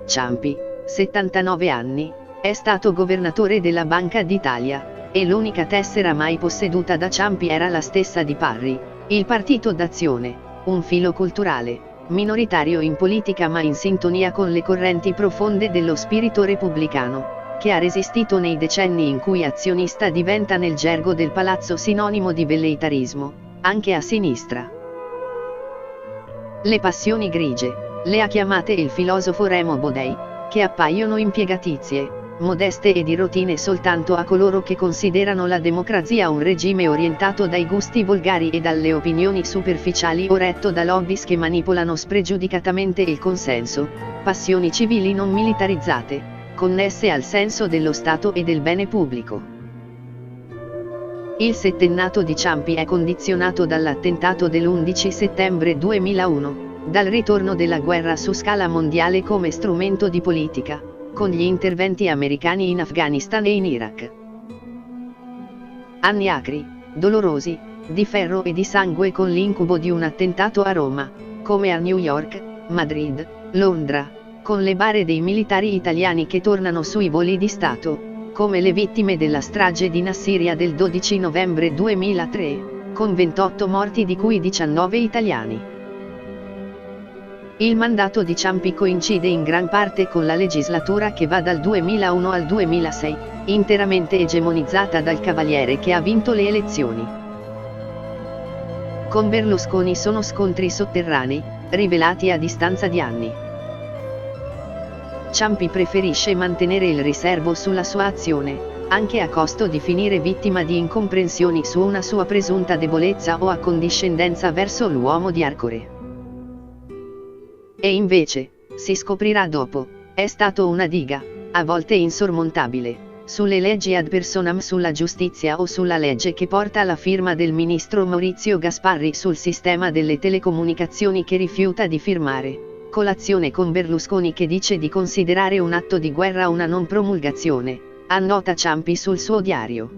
A: Ciampi, 79 anni, è stato governatore della Banca d'Italia, e l'unica tessera mai posseduta da Ciampi era la stessa di Parri, il Partito d'Azione, un filo culturale, minoritario in politica ma in sintonia con le correnti profonde dello spirito repubblicano, che ha resistito nei decenni in cui azionista diventa nel gergo del palazzo sinonimo di velleitarismo, anche a sinistra. Le passioni grigie, le ha chiamate il filosofo Remo Bodei, che appaiono impiegatizie, modeste e di routine soltanto a coloro che considerano la democrazia un regime orientato dai gusti volgari e dalle opinioni superficiali o retto da lobbies che manipolano spregiudicatamente il consenso, passioni civili non militarizzate, connesse al senso dello Stato e del bene pubblico. Il settennato di Ciampi è condizionato dall'attentato dell'11 settembre 2001, dal ritorno della guerra su scala mondiale come strumento di politica, con gli interventi americani in Afghanistan e in Iraq. Anni acri, dolorosi, di ferro e di sangue con l'incubo di un attentato a Roma, come a New York, Madrid, Londra, con le bare dei militari italiani che tornano sui voli di Stato, come le vittime della strage di Nassiriya del 12 novembre 2003, con 28 morti di cui 19 italiani. Il mandato di Ciampi coincide in gran parte con la legislatura che va dal 2001 al 2006, interamente egemonizzata dal Cavaliere che ha vinto le elezioni. Con Berlusconi sono scontri sotterranei, rivelati a distanza di anni. Ciampi preferisce mantenere il riservo sulla sua azione, anche a costo di finire vittima di incomprensioni su una sua presunta debolezza o accondiscendenza verso l'uomo di Arcore. E invece, si scoprirà dopo, è stato una diga, a volte insormontabile, sulle leggi ad personam sulla giustizia o sulla legge che porta la firma del ministro Maurizio Gasparri sul sistema delle telecomunicazioni che rifiuta di firmare, colazione con Berlusconi che dice di considerare un atto di guerra una non promulgazione, annota Ciampi sul suo diario.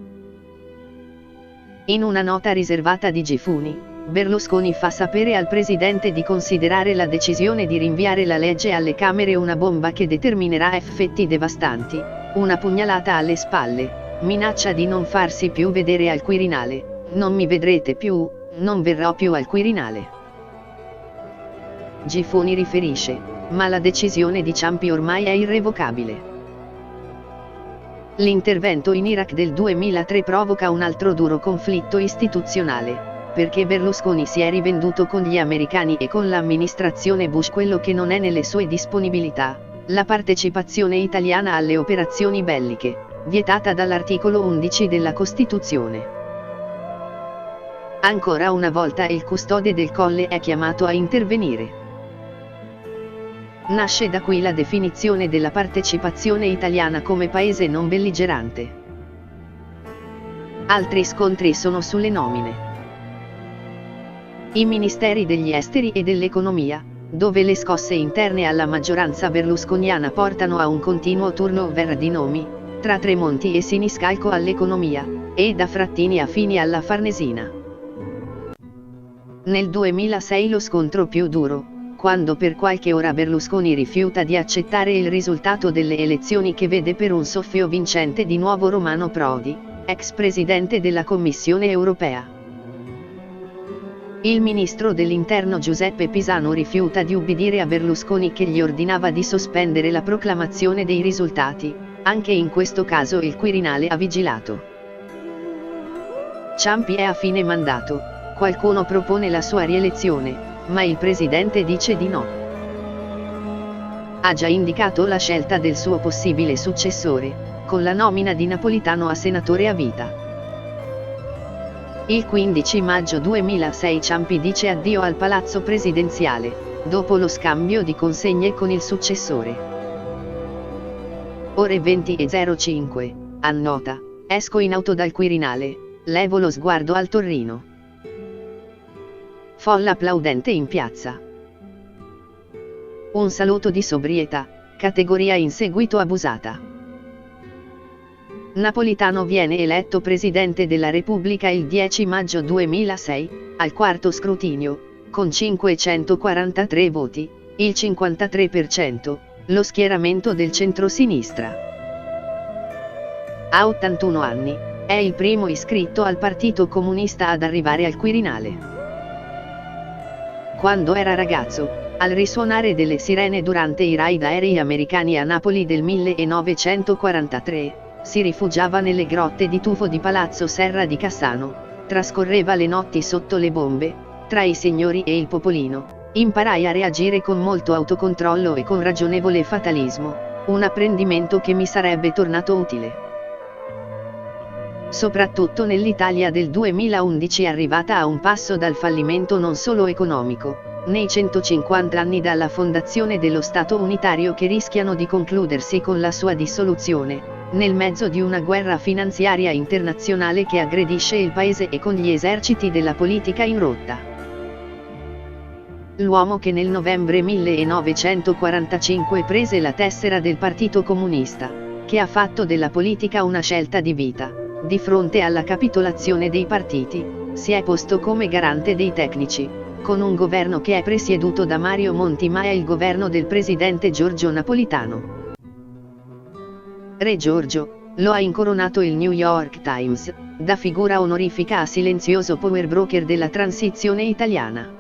A: In una nota riservata di Gifuni, Berlusconi fa sapere al presidente di considerare la decisione di rinviare la legge alle Camere una bomba che determinerà effetti devastanti, una pugnalata alle spalle, minaccia di non farsi più vedere al Quirinale, non mi vedrete più, non verrò più al Quirinale. Gifuni riferisce, ma la decisione di Ciampi ormai è irrevocabile. L'intervento in Iraq del 2003 provoca un altro duro conflitto istituzionale, perché Berlusconi si è rivenduto con gli americani e con l'amministrazione Bush quello che non è nelle sue disponibilità, la partecipazione italiana alle operazioni belliche, vietata dall'articolo 11 della Costituzione. Ancora una volta il custode del Colle è chiamato a intervenire. Nasce da qui la definizione della partecipazione italiana come paese non belligerante. Altri scontri sono sulle nomine. I ministeri degli esteri e dell'economia, dove le scosse interne alla maggioranza berlusconiana portano a un continuo turnover di nomi, tra Tremonti e Siniscalco all'economia, e da Frattini a Fini alla Farnesina. Nel 2006 lo scontro più duro, quando per qualche ora Berlusconi rifiuta di accettare il risultato delle elezioni che vede per un soffio vincente di nuovo Romano Prodi, ex presidente della Commissione europea. Il ministro dell'Interno Giuseppe Pisano rifiuta di ubbidire a Berlusconi che gli ordinava di sospendere la proclamazione dei risultati, anche in questo caso il Quirinale ha vigilato. Ciampi è a fine mandato, qualcuno propone la sua rielezione, ma il presidente dice di no. Ha già indicato la scelta del suo possibile successore, con la nomina di Napolitano a senatore a vita. Il 15 maggio 2006 Ciampi dice addio al palazzo presidenziale, dopo lo scambio di consegne con il successore. Ore 20:05, annota, esco in auto dal Quirinale, levo lo sguardo al Torrino. Folla applaudente in piazza. Un saluto di sobrietà, categoria in seguito abusata. Napolitano viene eletto Presidente della Repubblica il 10 maggio 2006, al quarto scrutinio, con 543 voti, il 53%, lo schieramento del centrosinistra. Ha 81 anni, è il primo iscritto al Partito Comunista ad arrivare al Quirinale. Quando era ragazzo, Al risuonare delle sirene durante i raid aerei americani a Napoli del 1943, si rifugiava nelle grotte di tufo di Palazzo Serra di Cassano, trascorreva le notti sotto le bombe, tra i signori e il popolino. Imparai a reagire con molto autocontrollo e con ragionevole fatalismo, un apprendimento che mi sarebbe tornato utile. Soprattutto nell'Italia del 2011 arrivata a un passo dal fallimento non solo economico, nei 150 anni dalla fondazione dello Stato unitario che rischiano di concludersi con la sua dissoluzione, nel mezzo di una guerra finanziaria internazionale che aggredisce il paese e con gli eserciti della politica in rotta. L'uomo che nel novembre 1945 prese la tessera del Partito Comunista, che ha fatto della politica una scelta di vita, di fronte alla capitolazione dei partiti, si è posto come garante dei tecnici, con un governo che è presieduto da Mario Monti ma è il governo del presidente Giorgio Napolitano. Re Giorgio, lo ha incoronato il New York Times, da figura onorifica a silenzioso power broker della transizione italiana.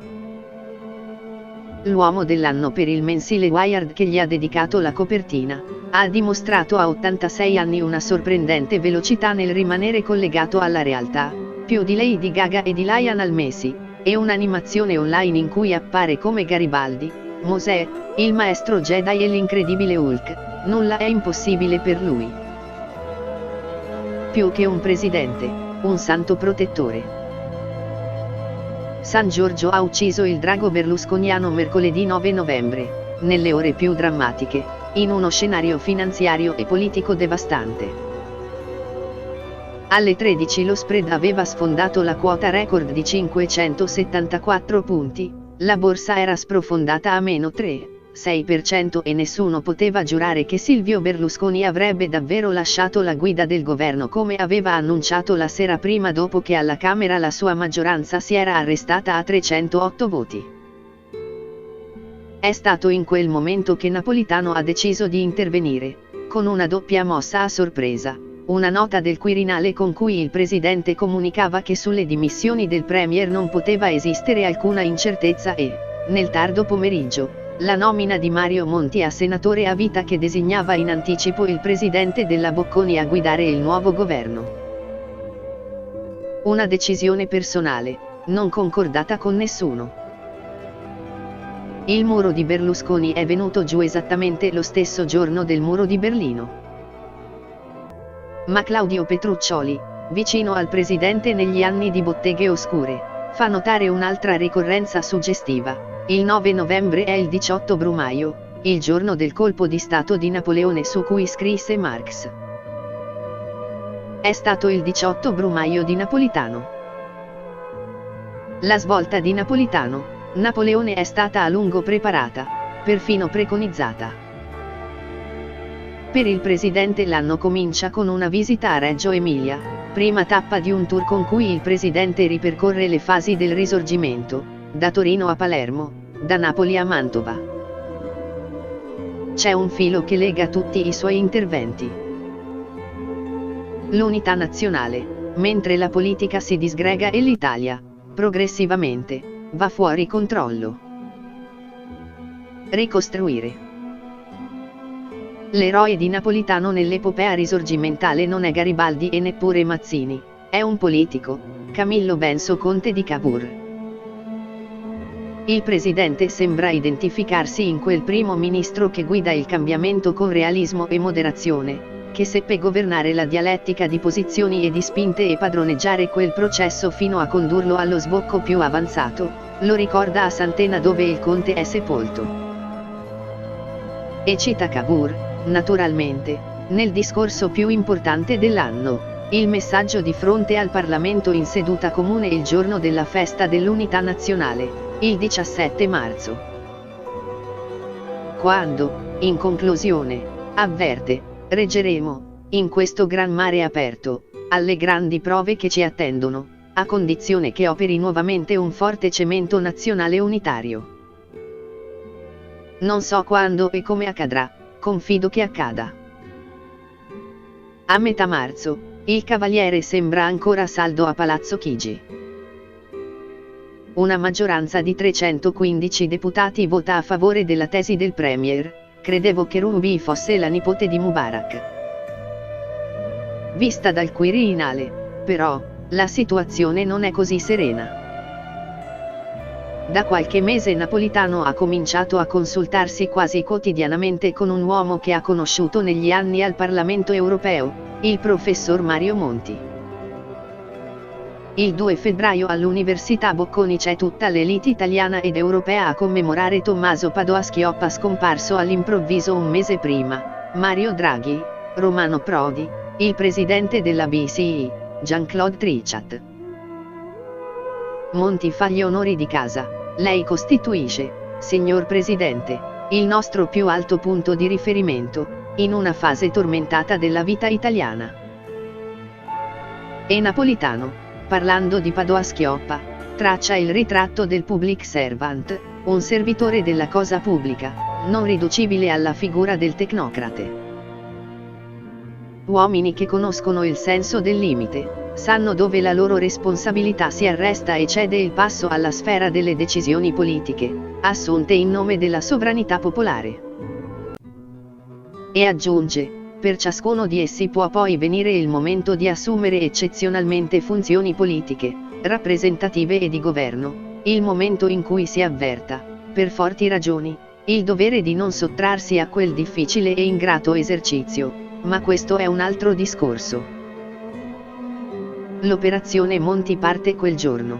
A: L'uomo dell'anno per il mensile Wired che gli ha dedicato la copertina, ha dimostrato a 86 anni una sorprendente velocità nel rimanere collegato alla realtà, più di Lady Gaga e di Lionel Messi, e un'animazione online in cui appare come Garibaldi, Mosè, il maestro Jedi e l'incredibile Hulk, nulla è impossibile per lui. Più che un presidente, un santo protettore. San Giorgio ha ucciso il drago berlusconiano mercoledì 9 novembre, nelle ore più drammatiche, in uno scenario finanziario e politico devastante. Alle 13 lo spread aveva sfondato la quota record di 574 punti, la borsa era sprofondata a meno 3,6% e nessuno poteva giurare che Silvio Berlusconi avrebbe davvero lasciato la guida del governo come aveva annunciato la sera prima dopo che alla Camera la sua maggioranza si era arrestata a 308 voti. È stato in quel momento che Napolitano ha deciso di intervenire, con una doppia mossa a sorpresa, una nota del Quirinale con cui il presidente comunicava che sulle dimissioni del premier non poteva esistere alcuna incertezza e, nel tardo pomeriggio, la nomina di Mario Monti a senatore a vita che designava in anticipo il presidente della Bocconi a guidare il nuovo governo. Una decisione personale, non concordata con nessuno. Il muro di Berlusconi è venuto giù esattamente lo stesso giorno del muro di Berlino. Ma Claudio Petruccioli, vicino al presidente negli anni di Botteghe Oscure, fa notare un'altra ricorrenza suggestiva: il 9 novembre è il 18 Brumaio, il giorno del colpo di stato di Napoleone su cui scrisse Marx. È stato il 18 Brumaio di Napolitano. La svolta di Napolitano, Napoleone è stata a lungo preparata, perfino preconizzata. Per il presidente l'anno comincia con una visita a Reggio Emilia, prima tappa di un tour con cui il presidente ripercorre le fasi del Risorgimento, da Torino a Palermo, da Napoli a Mantova. C'è un filo che lega tutti i suoi interventi. L'unità nazionale, mentre la politica si disgrega e l'Italia, progressivamente, va fuori controllo. Ricostruire. L'eroe di Napolitano nell'epopea risorgimentale non è Garibaldi e neppure Mazzini, è un politico, Camillo Benso conte di Cavour. Il presidente sembra identificarsi in quel primo ministro che guida il cambiamento con realismo e moderazione, che seppe governare la dialettica di posizioni e di spinte e padroneggiare quel processo fino a condurlo allo sbocco più avanzato, lo ricorda a Sant'Ena dove il conte è sepolto. E cita Cavour, naturalmente, nel discorso più importante dell'anno, il messaggio di fronte al Parlamento in seduta comune il giorno della festa dell'unità nazionale, il 17 marzo. Quando, in conclusione, avverte, reggeremo, in questo gran mare aperto, alle grandi prove che ci attendono, a condizione che operi nuovamente un forte cemento nazionale unitario. Non so quando e come accadrà, confido che accada. A metà marzo, il Cavaliere sembra ancora saldo a Palazzo Chigi. Una maggioranza di 315 deputati vota a favore della tesi del Premier. Credevo che Ruby fosse la nipote di Mubarak. Vista dal Quirinale, però, la situazione non è così serena. Da qualche mese Napolitano ha cominciato a consultarsi quasi quotidianamente con un uomo che ha conosciuto negli anni al Parlamento europeo, il professor Mario Monti. Il 2 febbraio all'Università Bocconi c'è tutta l'elite italiana ed europea a commemorare Tommaso Padoa-Schioppa scomparso all'improvviso un mese prima, Mario Draghi, Romano Prodi, il presidente della BCE, Jean-Claude Trichet. Monti fa gli onori di casa. Lei costituisce, signor Presidente, il nostro più alto punto di riferimento, in una fase tormentata della vita italiana. E Napolitano, parlando di Padoa-Schioppa, traccia il ritratto del public servant, un servitore della cosa pubblica, non riducibile alla figura del tecnocrate. Uomini che conoscono il senso del limite, sanno dove la loro responsabilità si arresta e cede il passo alla sfera delle decisioni politiche, assunte in nome della sovranità popolare. E aggiunge, per ciascuno di essi può poi venire il momento di assumere eccezionalmente funzioni politiche, rappresentative e di governo, il momento in cui si avverta, per forti ragioni, il dovere di non sottrarsi a quel difficile e ingrato esercizio, ma questo è un altro discorso. L'operazione Monti parte quel giorno.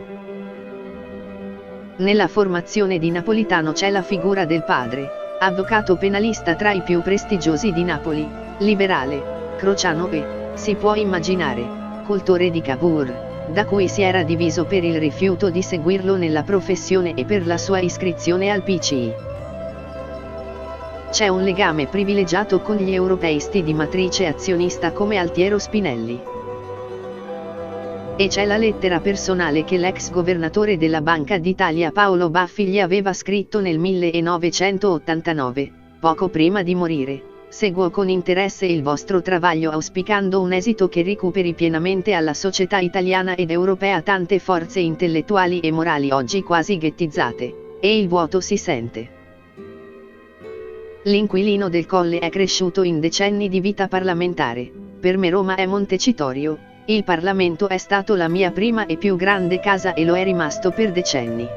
A: Nella formazione di Napolitano c'è la figura del padre, avvocato penalista tra i più prestigiosi di Napoli, liberale, crociano e, si può immaginare, cultore di Cavour, da cui si era diviso per il rifiuto di seguirlo nella professione e per la sua iscrizione al PCI. C'è un legame privilegiato con gli europeisti di matrice azionista come Altiero Spinelli. E c'è la lettera personale che l'ex governatore della Banca d'Italia Paolo Baffi gli aveva scritto nel 1989, poco prima di morire. Seguo con interesse il vostro travaglio auspicando un esito che recuperi pienamente alla società italiana ed europea tante forze intellettuali e morali oggi quasi ghettizzate, e il vuoto si sente. L'inquilino del Colle è cresciuto in decenni di vita parlamentare, per me Roma è Montecitorio, il Parlamento è stato la mia prima e più grande casa e lo è rimasto per decenni.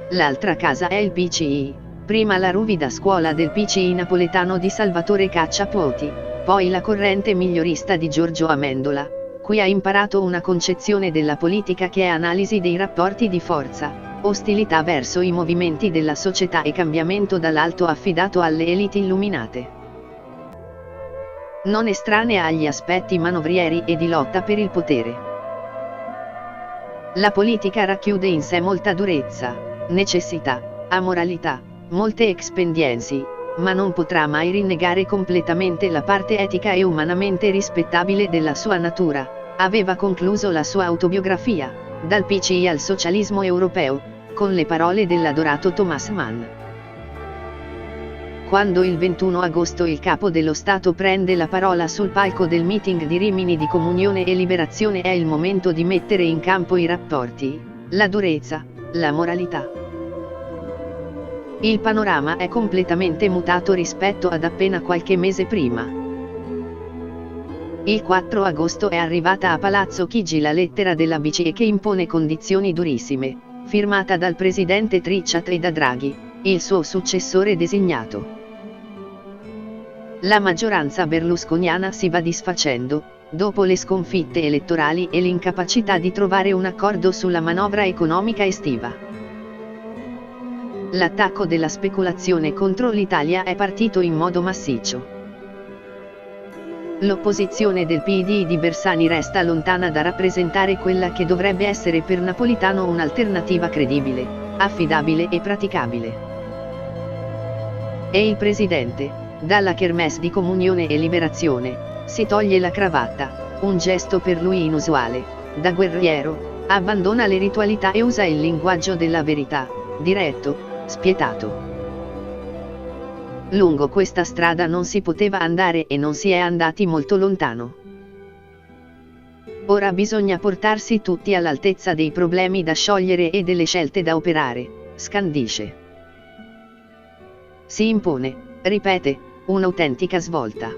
A: L'altra casa è il PCI. Prima la ruvida scuola del PCI napoletano di Salvatore Cacciapuoti, poi la corrente migliorista di Giorgio Amendola, qui ha imparato una concezione della politica che è analisi dei rapporti di forza, ostilità verso i movimenti della società e cambiamento dall'alto affidato alle elite illuminate. Non estranea agli aspetti manovrieri e di lotta per il potere. La politica racchiude in sé molta durezza, necessità, amoralità, molte expediency, ma non potrà mai rinnegare completamente la parte etica e umanamente rispettabile della sua natura, aveva concluso la sua autobiografia, dal PCI al socialismo europeo, con le parole dell'adorato Thomas Mann. Quando il 21 agosto il capo dello Stato prende la parola sul palco del meeting di Rimini di Comunione e Liberazione è il momento di mettere in campo i rapporti, la durezza, la moralità. Il panorama è completamente mutato rispetto ad appena qualche mese prima. Il 4 agosto è arrivata a Palazzo Chigi la lettera della BCE che impone condizioni durissime, firmata dal presidente Trichet e da Draghi, il suo successore designato. La maggioranza berlusconiana si va disfacendo, dopo le sconfitte elettorali e l'incapacità di trovare un accordo sulla manovra economica estiva. L'attacco della speculazione contro l'Italia è partito in modo massiccio. L'opposizione del PD di Bersani resta lontana da rappresentare quella che dovrebbe essere per Napolitano un'alternativa credibile, affidabile e praticabile. E il presidente, dalla kermesse di Comunione e Liberazione, si toglie la cravatta, un gesto per lui inusuale, da guerriero, abbandona le ritualità e usa il linguaggio della verità, diretto, spietato. Lungo questa strada non si poteva andare e non si è andati molto lontano. Ora bisogna portarsi tutti all'altezza dei problemi da sciogliere e delle scelte da operare, scandisce. Si impone, ripete, un'autentica svolta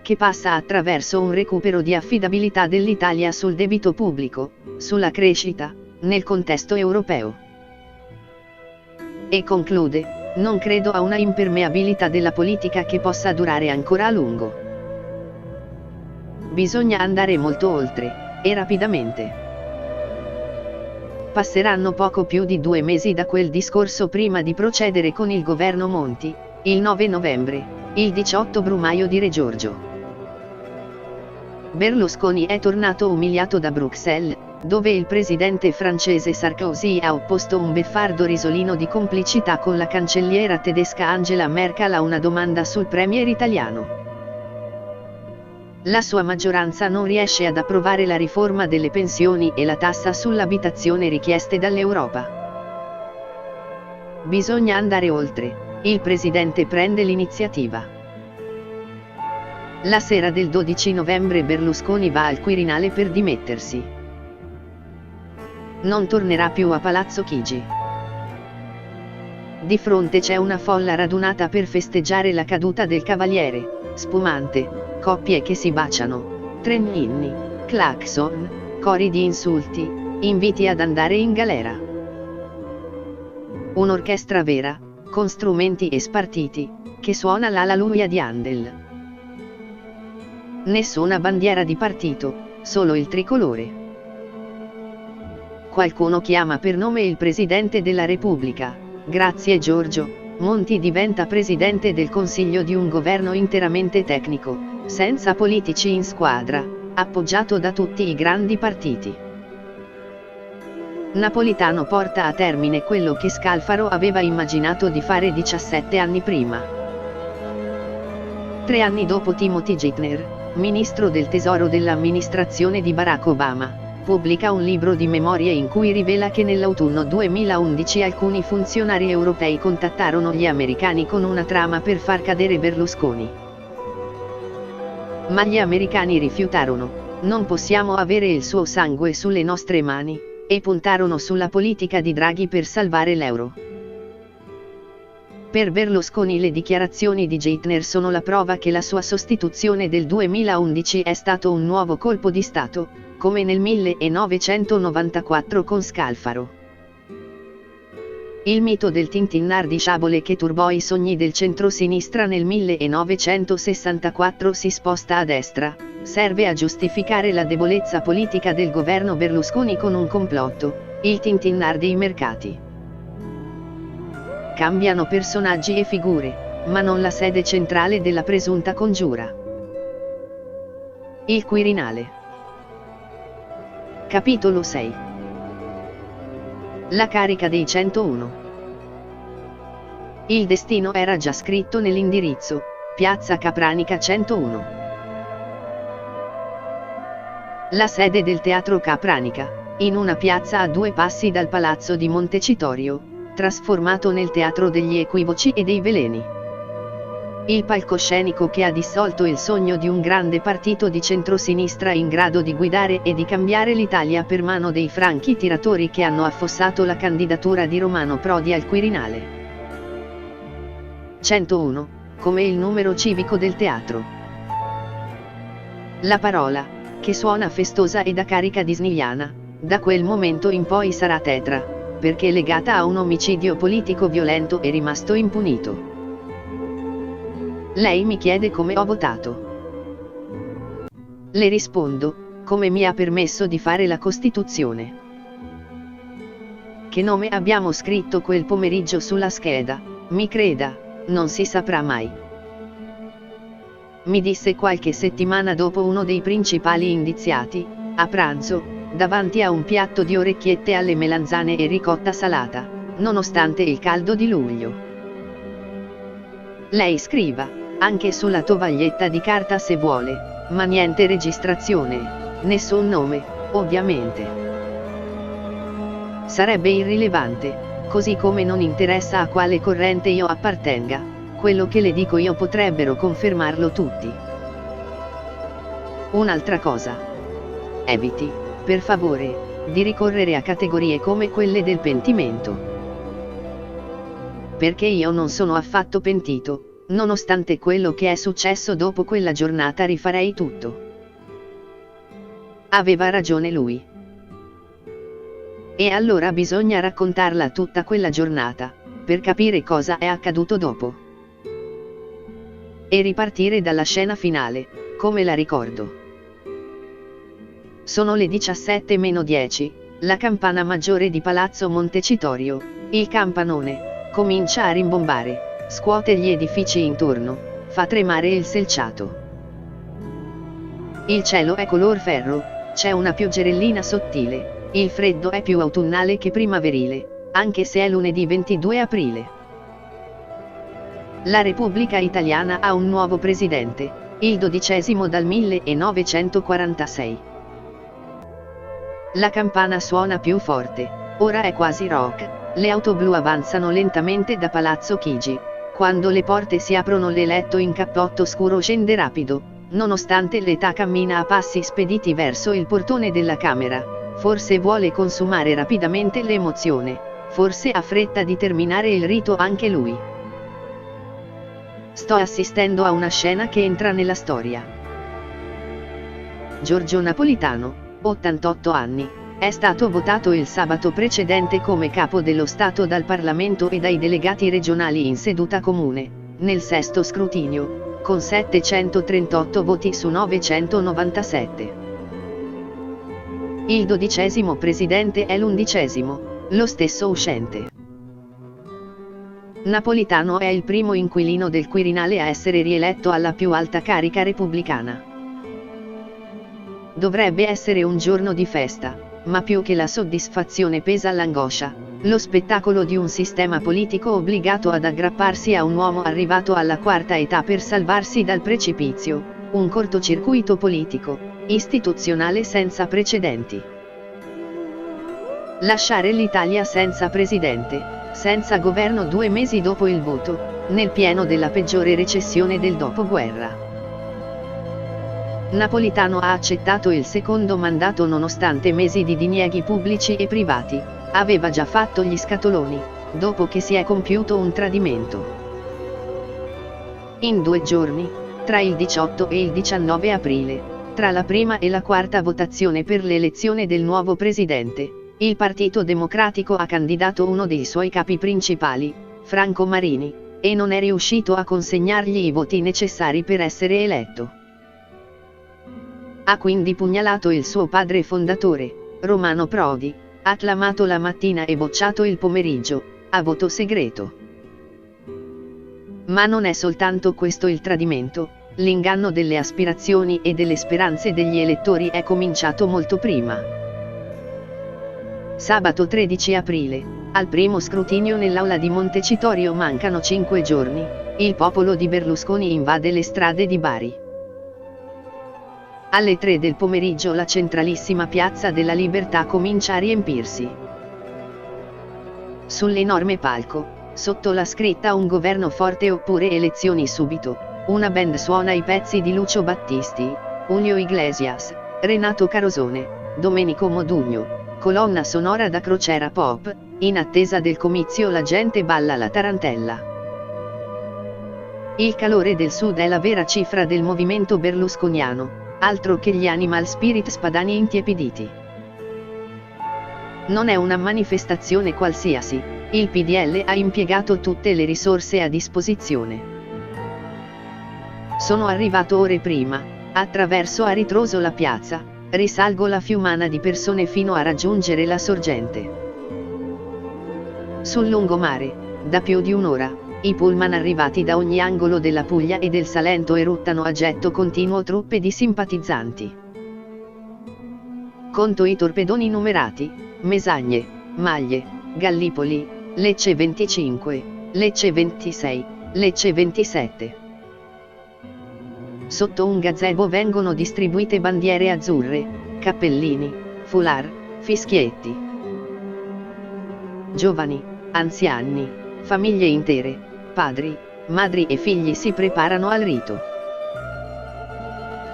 A: che passa attraverso un recupero di affidabilità dell'Italia sul debito pubblico, sulla crescita, nel contesto europeo. E conclude, non credo a una impermeabilità della politica che possa durare ancora a lungo. Bisogna andare molto oltre, e rapidamente. Passeranno poco più di 2 mesi da quel discorso prima di procedere con il governo Monti, il 9 novembre, il 18 Brumaio di Re Giorgio. Berlusconi è tornato umiliato da Bruxelles, dove il presidente francese Sarkozy ha opposto un beffardo risolino di complicità con la cancelliera tedesca Angela Merkel a una domanda sul premier italiano. La sua maggioranza non riesce ad approvare la riforma delle pensioni e la tassa sull'abitazione richieste dall'Europa. Bisogna andare oltre, il presidente prende l'iniziativa. La sera del 12 novembre Berlusconi va al Quirinale per dimettersi. Non tornerà più a Palazzo Chigi. Di fronte c'è una folla radunata per festeggiare la caduta del cavaliere, spumante, coppie che si baciano, trenini, clacson, cori di insulti, inviti ad andare in galera. Un'orchestra vera, con strumenti e spartiti, che suona l'Alleluia di Handel. Nessuna bandiera di partito, solo il tricolore. Qualcuno chiama per nome il Presidente della Repubblica, grazie Giorgio, Monti diventa Presidente del Consiglio di un governo interamente tecnico, senza politici in squadra, appoggiato da tutti i grandi partiti. Napolitano porta a termine quello che Scalfaro aveva immaginato di fare 17 anni prima. 3 anni dopo Timothy Geithner, ministro del tesoro dell'amministrazione di Barack Obama, pubblica un libro di memorie in cui rivela che nell'autunno 2011 alcuni funzionari europei contattarono gli americani con una trama per far cadere Berlusconi. Ma gli americani rifiutarono, non possiamo avere il suo sangue sulle nostre mani, e puntarono sulla politica di Draghi per salvare l'euro. Per Berlusconi le dichiarazioni di Geithner sono la prova che la sua sostituzione del 2011 è stato un nuovo colpo di Stato, come nel 1994 con Scalfaro. Il mito del tintinnar di sciabole che turbò i sogni del centrosinistra nel 1964 si sposta a destra, serve a giustificare la debolezza politica del governo Berlusconi con un complotto, il tintinnar dei mercati. Cambiano personaggi e figure, ma non la sede centrale della presunta congiura. Il Quirinale. Capitolo 6. La carica dei 101. Il destino era già scritto nell'indirizzo, Piazza Capranica 101. La sede del Teatro Capranica, in una piazza a 2 passi dal Palazzo di Montecitorio, trasformato nel teatro degli equivoci e dei veleni. Il palcoscenico che ha dissolto il sogno di un grande partito di centrosinistra in grado di guidare e di cambiare l'Italia per mano dei franchi tiratori che hanno affossato la candidatura di Romano Prodi al Quirinale. 101, come il numero civico del teatro. La parola, che suona festosa e da carica disneyana, da quel momento in poi sarà tetra, perché legata a un omicidio politico violento e rimasto impunito. Lei mi chiede come ho votato. Le rispondo, come mi ha permesso di fare la Costituzione. Che nome abbiamo scritto quel pomeriggio sulla scheda, mi creda, non si saprà mai. Mi disse qualche settimana dopo uno dei principali indiziati, a pranzo, davanti a un piatto di orecchiette alle melanzane e ricotta salata, nonostante il caldo di luglio. Lei scriva, anche sulla tovaglietta di carta se vuole, ma niente registrazione, nessun nome, ovviamente. Sarebbe irrilevante, così come non interessa a quale corrente io appartenga, quello che le dico io potrebbero confermarlo tutti. Un'altra cosa. Eviti, per favore, di ricorrere a categorie come quelle del pentimento. Perché io non sono affatto pentito, nonostante quello che è successo dopo quella giornata rifarei tutto. Aveva ragione lui. E allora bisogna raccontarla tutta quella giornata, per capire cosa è accaduto dopo. E ripartire dalla scena finale, come la ricordo. Sono le 17:10, la campana maggiore di Palazzo Montecitorio, il campanone, comincia a rimbombare, scuote gli edifici intorno, fa tremare il selciato. Il cielo è color ferro, c'è una pioggerellina sottile. Il freddo è più autunnale che primaverile, anche se è lunedì 22 aprile. La Repubblica Italiana ha un nuovo presidente, il 12° dal 1946. La campana suona più forte, ora è quasi rock, le auto blu avanzano lentamente da Palazzo Chigi. Quando le porte si aprono l'eletto in cappotto scuro scende rapido, nonostante l'età cammina a passi spediti verso il portone della Camera. Forse vuole consumare rapidamente l'emozione, forse ha fretta di terminare il rito anche lui. Sto assistendo a una scena che entra nella storia. Giorgio Napolitano, 88 anni, è stato votato il sabato precedente come capo dello Stato dal Parlamento e dai delegati regionali in seduta comune, nel sesto scrutinio, con 738 voti su 997. Il 12° presidente è l'11°, lo stesso uscente. Napolitano è il primo inquilino del Quirinale a essere rieletto alla più alta carica repubblicana. Dovrebbe essere un giorno di festa, ma più che la soddisfazione pesa l'angoscia, lo spettacolo di un sistema politico obbligato ad aggrapparsi a un uomo arrivato alla quarta età per salvarsi dal precipizio, un cortocircuito politico, istituzionale senza precedenti. Lasciare l'Italia senza presidente, senza governo 2 mesi dopo il voto, nel pieno della peggiore recessione del dopoguerra. Napolitano ha accettato il secondo mandato nonostante mesi di dinieghi pubblici e privati, aveva già fatto gli scatoloni, dopo che si è compiuto un tradimento. In 2 giorni, tra il 18 e il 19 aprile, tra la prima e la quarta votazione per l'elezione del nuovo presidente, il Partito Democratico ha candidato uno dei suoi capi principali, Franco Marini, e non è riuscito a consegnargli i voti necessari per essere eletto. Ha quindi pugnalato il suo padre fondatore, Romano Prodi, acclamato la mattina e bocciato il pomeriggio, a voto segreto. Ma non è soltanto questo il tradimento. L'inganno delle aspirazioni e delle speranze degli elettori è cominciato molto prima. Sabato 13 aprile, al primo scrutinio nell'aula di Montecitorio mancano 5 giorni, il popolo di Berlusconi invade le strade di Bari. Alle 3 del pomeriggio la centralissima Piazza della Libertà comincia a riempirsi. Sull'enorme palco, sotto la scritta "Un governo forte oppure elezioni subito", una band suona i pezzi di Lucio Battisti, Julio Iglesias, Renato Carosone, Domenico Modugno, colonna sonora da crociera pop. In attesa del comizio la gente balla la tarantella. Il calore del Sud è la vera cifra del movimento berlusconiano, altro che gli animal spirit spadani intiepiditi. Non è una manifestazione qualsiasi, il PDL ha impiegato tutte le risorse a disposizione. Sono arrivato ore prima, attraverso a ritroso la piazza, risalgo la fiumana di persone fino a raggiungere la sorgente. Sul lungomare, da più di un'ora, i pullman arrivati da ogni angolo della Puglia e del Salento eruttano a getto continuo truppe di simpatizzanti. Conto i torpedoni numerati: Mesagne, Maglie, Gallipoli, Lecce 25, Lecce 26, Lecce 27. Sotto un gazebo vengono distribuite bandiere azzurre, cappellini, foulard, fischietti. Giovani, anziani, famiglie intere, padri, madri e figli si preparano al rito.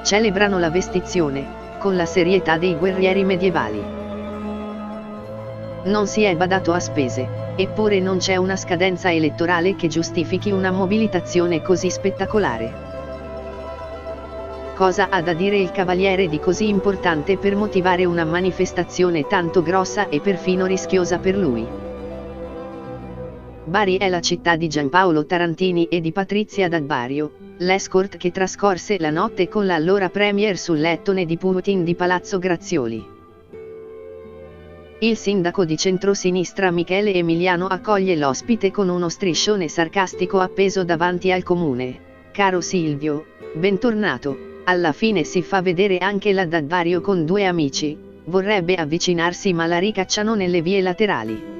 A: celebrano la vestizione, con la serietà dei guerrieri medievali. Non si è badato a spese, eppure non c'è una scadenza elettorale che giustifichi una mobilitazione così spettacolare. Cosa ha da dire il cavaliere di così importante per motivare una manifestazione tanto grossa e perfino rischiosa per lui? Bari è la città di Giampaolo Tarantini e di Patrizia D'Addario, l'escort che trascorse la notte con l'allora premier sul lettone di Putin di Palazzo Grazioli. Il sindaco di centrosinistra Michele Emiliano accoglie l'ospite con uno striscione sarcastico appeso davanti al comune. Caro Silvio, bentornato. Alla fine si fa vedere anche la D'Addario con due amici, vorrebbe avvicinarsi ma la ricacciano nelle vie laterali.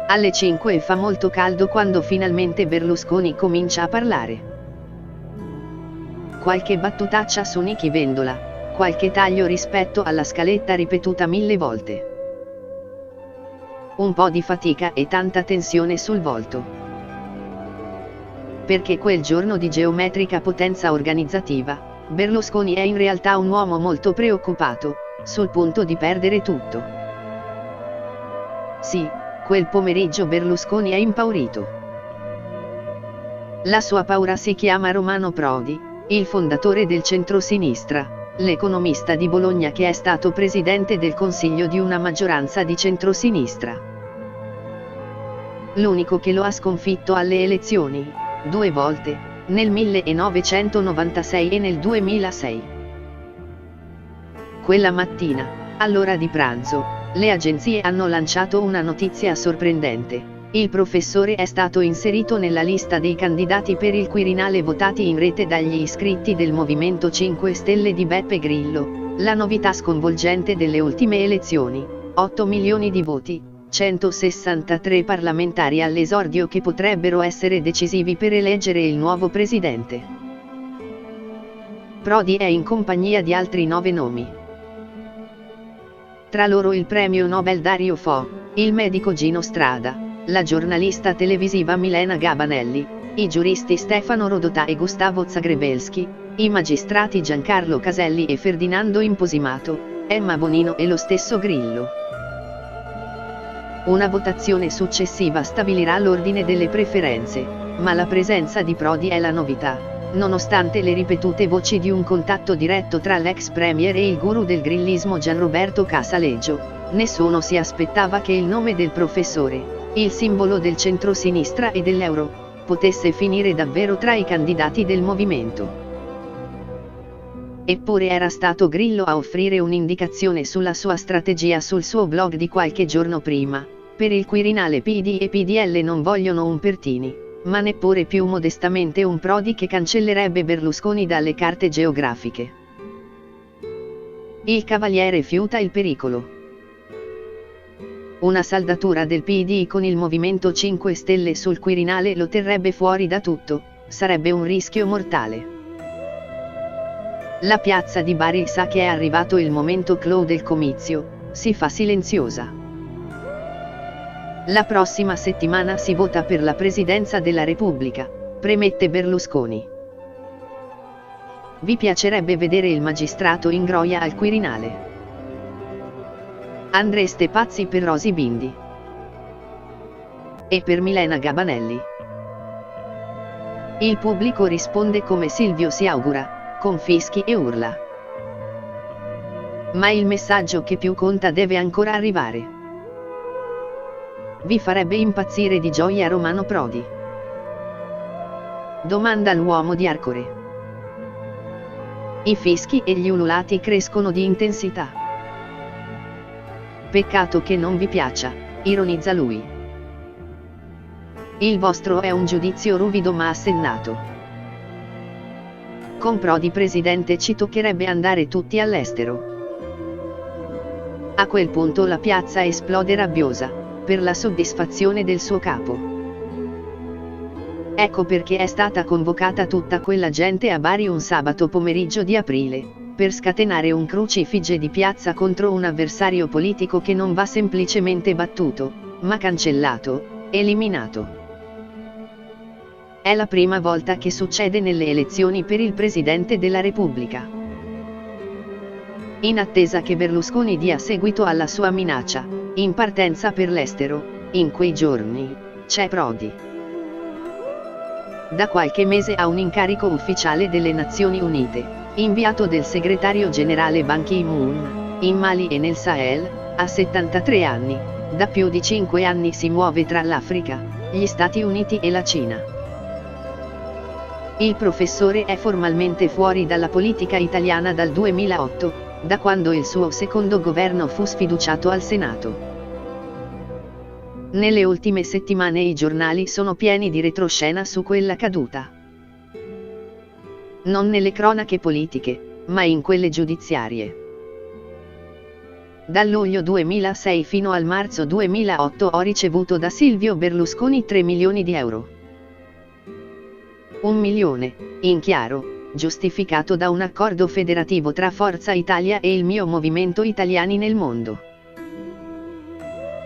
A: Alle 5 fa molto caldo quando finalmente Berlusconi comincia a parlare. Qualche battutaccia su Nichi Vendola, qualche taglio rispetto alla scaletta ripetuta 1000 volte. Un po' di fatica e tanta tensione sul volto. Perché quel giorno di geometrica potenza organizzativa, Berlusconi è in realtà un uomo molto preoccupato, sul punto di perdere tutto. Sì, quel pomeriggio Berlusconi è impaurito. La sua paura si chiama Romano Prodi, il fondatore del centrosinistra, l'economista di Bologna che è stato presidente del Consiglio di una maggioranza di centrosinistra. L'unico che lo ha sconfitto alle elezioni, 2 volte, nel 1996 e nel 2006. Quella mattina, all'ora di pranzo, le agenzie hanno lanciato una notizia sorprendente. Il professore è stato inserito nella lista dei candidati per il Quirinale votati in rete dagli iscritti del Movimento 5 Stelle di Beppe Grillo, la novità sconvolgente delle ultime elezioni, 8 milioni di voti. 163 parlamentari all'esordio che potrebbero essere decisivi per eleggere il nuovo presidente. Prodi è in compagnia di altri 9 nomi. Tra loro il premio Nobel Dario Fo, il medico Gino Strada, la giornalista televisiva Milena Gabanelli, i giuristi Stefano Rodotà e Gustavo Zagrebelsky, i magistrati Giancarlo Caselli e Ferdinando Imposimato, Emma Bonino e lo stesso Grillo. Una votazione successiva stabilirà l'ordine delle preferenze, ma la presenza di Prodi è la novità, nonostante le ripetute voci di un contatto diretto tra l'ex premier e il guru del grillismo Gianroberto Casaleggio. Nessuno si aspettava che il nome del professore, il simbolo del centrosinistra e dell'euro, potesse finire davvero tra i candidati del movimento. Eppure era stato Grillo a offrire un'indicazione sulla sua strategia sul suo blog di qualche giorno prima. Per il Quirinale PD e PDL non vogliono un Pertini, ma neppure più modestamente un Prodi che cancellerebbe Berlusconi dalle carte geografiche. Il cavaliere fiuta il pericolo. Una saldatura del PD con il Movimento 5 Stelle sul Quirinale lo terrebbe fuori da tutto, sarebbe un rischio mortale. La piazza di Bari sa che è arrivato il momento clou del comizio, si fa silenziosa. La prossima settimana si vota per la presidenza della Repubblica, premette Berlusconi. Vi piacerebbe vedere il magistrato in gροia al Quirinale? Andreste pazzi per Rosy Bindi. E per Milena Gabanelli. Il pubblico risponde come Silvio si augura, con fischi e urla. Ma il messaggio che più conta deve ancora arrivare. Vi farebbe impazzire di gioia Romano Prodi? Domanda l'uomo di Arcore. I fischi e gli ululati crescono di intensità. Peccato che non vi piaccia, ironizza lui. Il vostro è un giudizio ruvido ma assennato. Con Prodi presidente ci toccherebbe andare tutti all'estero. A quel punto la piazza esplode rabbiosa, per la soddisfazione del suo capo. Ecco perché è stata convocata tutta quella gente a Bari un sabato pomeriggio di aprile, per scatenare un crucifige di piazza contro un avversario politico che non va semplicemente battuto, ma cancellato, eliminato. È la prima volta che succede nelle elezioni per il Presidente della Repubblica. In attesa che Berlusconi dia seguito alla sua minaccia, in partenza per l'estero, in quei giorni, c'è Prodi. Da qualche mese ha un incarico ufficiale delle Nazioni Unite, inviato del segretario generale Ban Ki-moon, in Mali e nel Sahel, ha 73 anni, da più di 5 anni si muove tra l'Africa, gli Stati Uniti e la Cina. Il professore è formalmente fuori dalla politica italiana dal 2008, da quando il suo secondo governo fu sfiduciato al Senato. Nelle ultime settimane i giornali sono pieni di retroscena su quella caduta. Non nelle cronache politiche, ma in quelle giudiziarie. Dal luglio 2006 fino al marzo 2008 ho ricevuto da Silvio Berlusconi 3 milioni di euro. 1 milione, in chiaro, giustificato da un accordo federativo tra Forza Italia e il mio Movimento Italiani nel Mondo.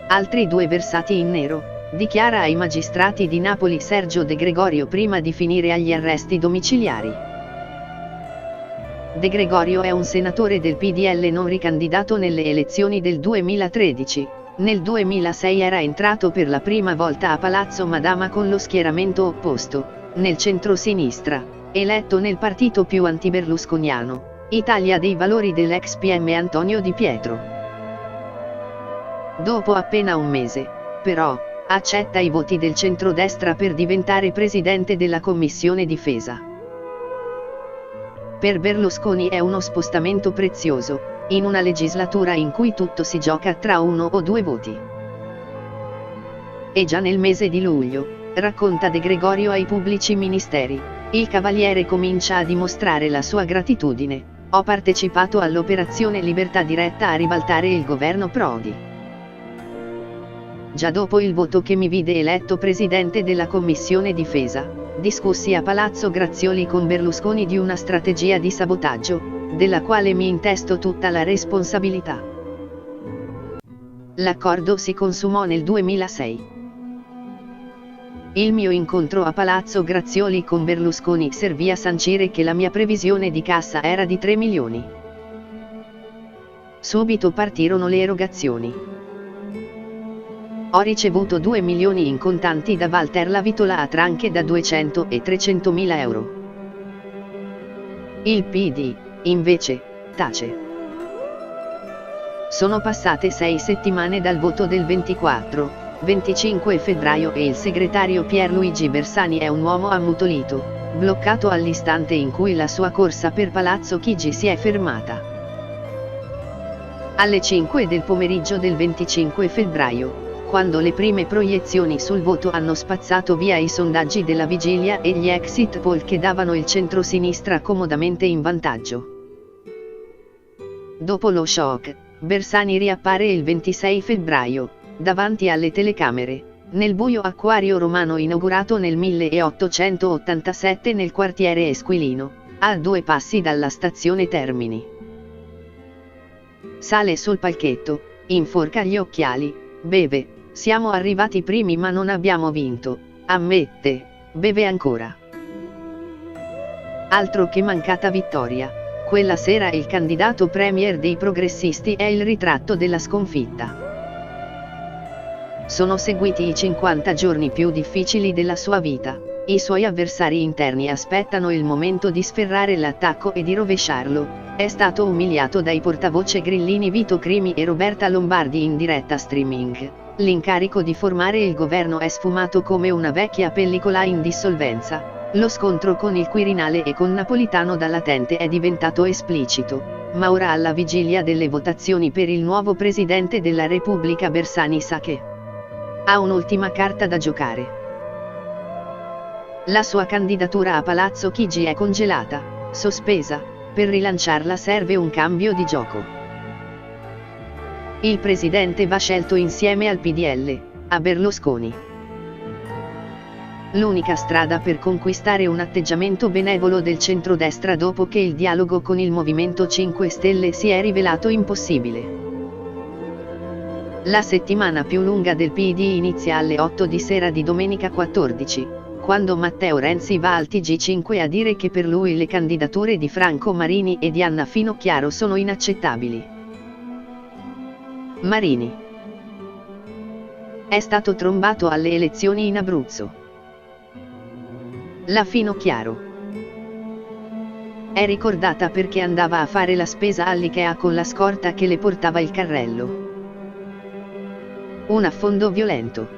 A: Altri 2 versati in nero, dichiara ai magistrati di Napoli Sergio De Gregorio prima di finire agli arresti domiciliari. De Gregorio è un senatore del PDL non ricandidato nelle elezioni del 2013, nel 2006 era entrato per la prima volta a Palazzo Madama con lo schieramento opposto, nel centro-sinistra, eletto nel partito più antiberlusconiano, Italia dei Valori dell'ex PM Antonio Di Pietro. Dopo appena un mese, però, accetta i voti del centrodestra per diventare presidente della Commissione Difesa. Per Berlusconi è uno spostamento prezioso, in una legislatura in cui tutto si gioca tra 1 o 2 voti. E già nel mese di luglio, racconta De Gregorio ai pubblici ministeri, il Cavaliere comincia a dimostrare la sua gratitudine: ho partecipato all'operazione Libertà diretta a ribaltare il governo Prodi. Già dopo il voto che mi vide eletto presidente della Commissione Difesa, discussi a Palazzo Grazioli con Berlusconi di una strategia di sabotaggio, della quale mi intesto tutta la responsabilità. L'accordo si consumò nel 2006. Il mio incontro a Palazzo Grazioli con Berlusconi servì a sancire che la mia previsione di cassa era di 3 milioni. Subito partirono le erogazioni. Ho ricevuto 2 milioni in contanti da Walter Lavitola a tranche da 200 e 300 mila euro. Il PD, invece, tace. Sono passate 6 settimane dal voto del 24-25 febbraio e il segretario Pierluigi Bersani è un uomo ammutolito, bloccato all'istante in cui la sua corsa per Palazzo Chigi si è fermata. Alle 5 del pomeriggio del 25 febbraio, quando le prime proiezioni sul voto hanno spazzato via i sondaggi della vigilia e gli exit poll che davano il centro-sinistra comodamente in vantaggio. Dopo lo shock, Bersani riappare il 26 febbraio, davanti alle telecamere, nel buio acquario romano inaugurato nel 1887 nel quartiere Esquilino, a 2 passi dalla stazione Termini. Sale sul palchetto, inforca gli occhiali, beve: siamo arrivati primi ma non abbiamo vinto, ammette, beve ancora. Altro che mancata vittoria, quella sera il candidato premier dei progressisti è il ritratto della sconfitta. Sono seguiti i 50 giorni più difficili della sua vita, i suoi avversari interni aspettano il momento di sferrare l'attacco e di rovesciarlo, è stato umiliato dai portavoce grillini Vito Crimi e Roberta Lombardi in diretta streaming. L'incarico di formare il governo è sfumato come una vecchia pellicola in dissolvenza, lo scontro con il Quirinale e con Napolitano da latente è diventato esplicito, ma ora alla vigilia delle votazioni per il nuovo Presidente della Repubblica Bersani sa che ha un'ultima carta da giocare. La sua candidatura a Palazzo Chigi è congelata, sospesa, per rilanciarla serve un cambio di gioco. Il presidente va scelto insieme al PDL, a Berlusconi. L'unica strada per conquistare un atteggiamento benevolo del centrodestra dopo che il dialogo con il Movimento 5 Stelle si è rivelato impossibile. La settimana più lunga del PD inizia alle 8 di sera di domenica 14, quando Matteo Renzi va al TG5 a dire che per lui le candidature di Franco Marini e di Anna Finocchiaro sono inaccettabili. Marini è stato trombato alle elezioni in Abruzzo. La Finocchiaro è ricordata perché andava a fare la spesa all'Ikea con la scorta che le portava il carrello. Un affondo violento.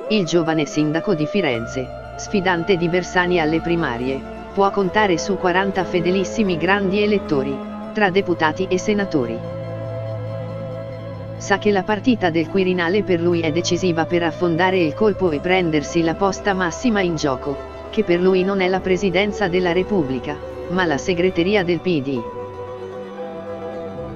A: Il giovane sindaco di Firenze, sfidante di Bersani alle primarie, può contare su 40 fedelissimi grandi elettori, tra deputati e senatori. Sa che la partita del Quirinale per lui è decisiva per affondare il colpo e prendersi la posta massima in gioco, che per lui non è la Presidenza della Repubblica, ma la segreteria del PD.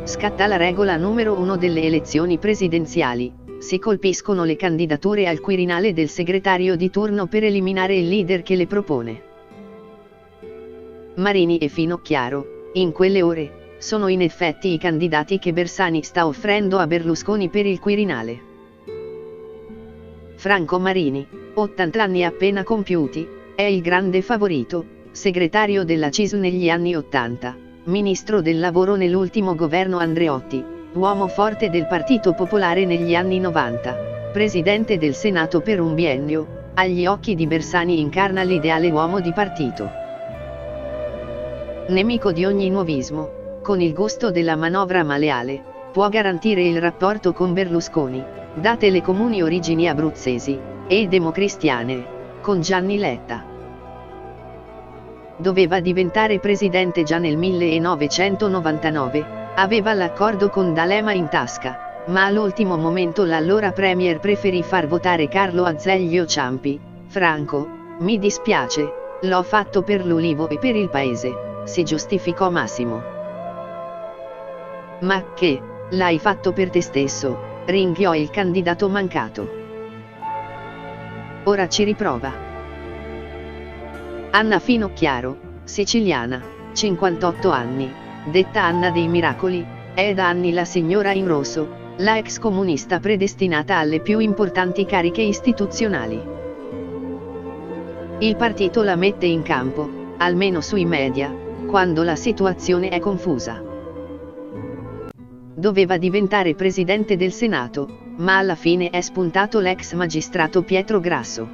A: Scatta la regola numero 1 delle elezioni presidenziali. Si colpiscono le candidature al Quirinale del segretario di turno per eliminare il leader che le propone. Marini e Finocchiaro, in quelle ore, sono in effetti i candidati che Bersani sta offrendo a Berlusconi per il Quirinale. Franco Marini, 80 anni appena compiuti, è il grande favorito, segretario della CISL negli anni 80, ministro del lavoro nell'ultimo governo Andreotti, uomo forte del Partito Popolare negli anni 90, presidente del Senato per un biennio, agli occhi di Bersani incarna l'ideale uomo di partito. Nemico di ogni nuovismo, con il gusto della manovra maleale, può garantire il rapporto con Berlusconi, date le comuni origini abruzzesi, e democristiane, con Gianni Letta. Doveva diventare presidente già nel 1999, aveva l'accordo con D'Alema in tasca, ma all'ultimo momento l'allora premier preferì far votare Carlo Azeglio Ciampi. Franco, mi dispiace, l'ho fatto per l'Ulivo e per il paese, si giustificò Massimo. Ma che, l'hai fatto per te stesso, ringhiò il candidato mancato. Ora ci riprova. Anna Finocchiaro, siciliana, 58 anni, detta Anna dei Miracoli, è da anni la signora in rosso, la ex comunista predestinata alle più importanti cariche istituzionali. Il partito la mette in campo, almeno sui media, quando la situazione è confusa. Doveva diventare presidente del Senato, ma alla fine è spuntato l'ex magistrato Pietro Grasso.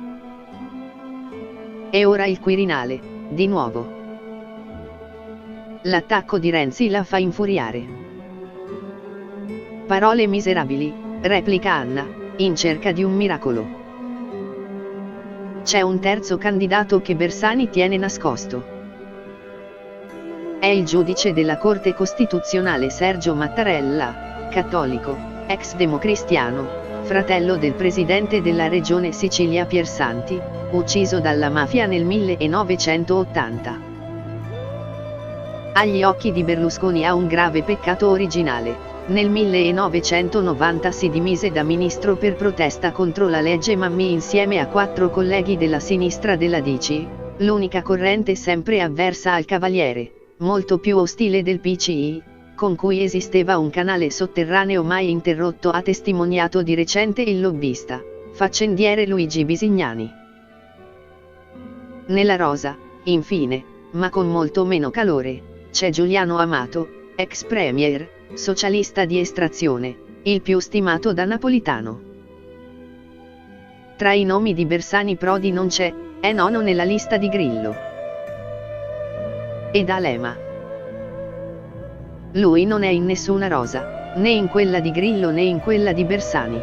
A: E ora il Quirinale, di nuovo. L'attacco di Renzi la fa infuriare. Parole miserabili, replica Anna, in cerca di un miracolo. C'è un terzo candidato che Bersani tiene nascosto. È il giudice della Corte Costituzionale Sergio Mattarella, cattolico, ex democristiano, fratello del presidente della regione Sicilia Piersanti, ucciso dalla mafia nel 1980. Agli occhi di Berlusconi ha un grave peccato originale. Nel 1990 si dimise da ministro per protesta contro la legge Mammì insieme a 4 colleghi della sinistra della DC, l'unica corrente sempre avversa al Cavaliere, molto più ostile del PCI, con cui esisteva un canale sotterraneo mai interrotto, ha testimoniato di recente il lobbista, faccendiere Luigi Bisignani. Nella rosa, infine, ma con molto meno calore, c'è Giuliano Amato, ex premier, socialista di estrazione, il più stimato da Napolitano. Tra i nomi di Bersani Prodi non c'è, è nono nella lista di Grillo. E D'Alema. Lui non è in nessuna rosa, né in quella di Grillo né in quella di Bersani.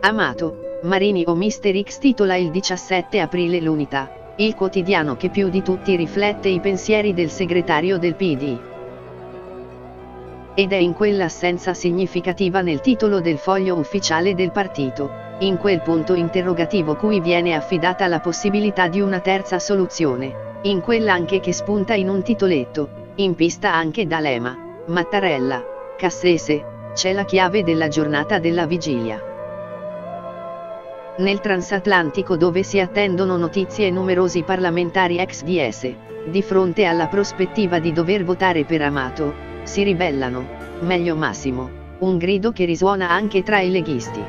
A: Amato, Marini o Mister X titola il 17 aprile l'Unità, il quotidiano che più di tutti riflette i pensieri del segretario del PD. Ed è in quell'assenza significativa nel titolo del foglio ufficiale del partito, in quel punto interrogativo cui viene affidata la possibilità di una terza soluzione, in quella anche che spunta in un titoletto, in pista anche D'Alema, Mattarella, Cassese, c'è la chiave della giornata della vigilia. Nel transatlantico dove si attendono notizie numerosi parlamentari ex DS, di fronte alla prospettiva di dover votare per Amato, si ribellano, meglio Massimo, un grido che risuona anche tra i leghisti.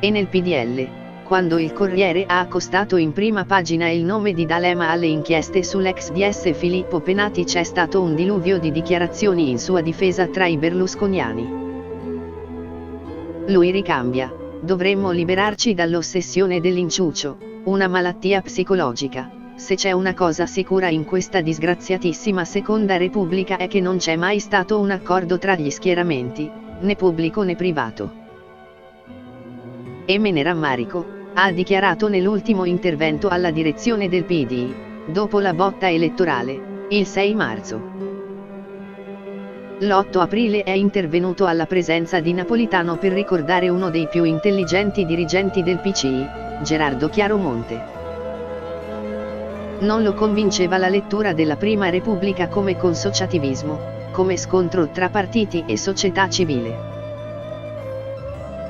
A: E nel PDL, quando il Corriere ha accostato in prima pagina il nome di D'Alema alle inchieste sull'ex DS Filippo Penati, c'è stato un diluvio di dichiarazioni in sua difesa tra i berlusconiani. Lui ricambia: dovremmo liberarci dall'ossessione dell'inciucio, una malattia psicologica. Se c'è una cosa sicura in questa disgraziatissima Seconda Repubblica è che non c'è mai stato un accordo tra gli schieramenti, né pubblico né privato. E me ne rammarico, ha dichiarato nell'ultimo intervento alla direzione del PD, dopo la botta elettorale, il 6 marzo. L'8 aprile è intervenuto alla presenza di Napolitano per ricordare uno dei più intelligenti dirigenti del PCI, Gerardo Chiaromonte. Non lo convinceva la lettura della Prima Repubblica come consociativismo, come scontro tra partiti e società civile.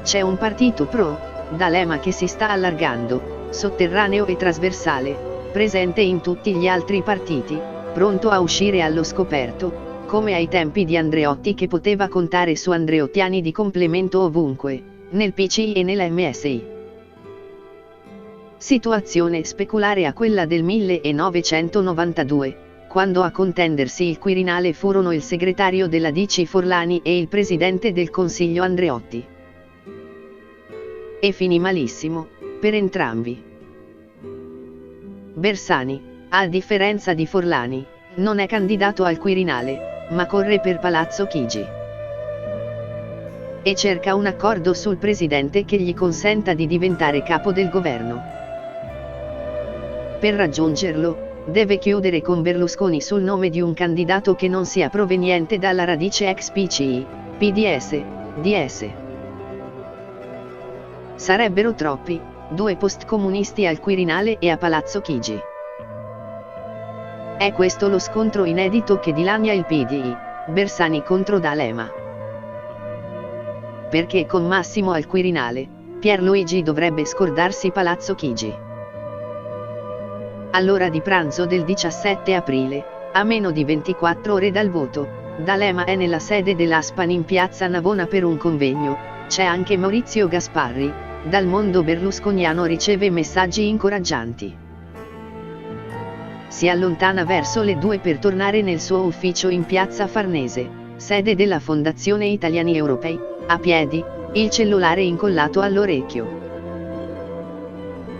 A: C'è un partito pro D'Alema che si sta allargando, sotterraneo e trasversale, presente in tutti gli altri partiti, pronto a uscire allo scoperto, come ai tempi di Andreotti, che poteva contare su andreottiani di complemento ovunque, nel PCI e nella MSI. Situazione speculare a quella del 1992, quando a contendersi il Quirinale furono il segretario della DC Forlani e il presidente del Consiglio Andreotti. E finì malissimo, per entrambi. Bersani, a differenza di Forlani, non è candidato al Quirinale, ma corre per Palazzo Chigi. E cerca un accordo sul presidente che gli consenta di diventare capo del governo. Per raggiungerlo, deve chiudere con Berlusconi sul nome di un candidato che non sia proveniente dalla radice ex PCI, PDS, DS. Sarebbero troppi, 2 postcomunisti al Quirinale e a Palazzo Chigi. È questo lo scontro inedito che dilania il PDI, Bersani contro D'Alema. Perché con Massimo al Quirinale, Pierluigi dovrebbe scordarsi Palazzo Chigi. All'ora di pranzo del 17 aprile, a meno di 24 ore dal voto, D'Alema è nella sede dell'Aspan in piazza Navona per un convegno. C'è anche Maurizio Gasparri, dal mondo berlusconiano riceve messaggi incoraggianti. Si allontana verso le 2 per tornare nel suo ufficio in piazza Farnese, sede della Fondazione Italiani Europei, a piedi, il cellulare incollato all'orecchio.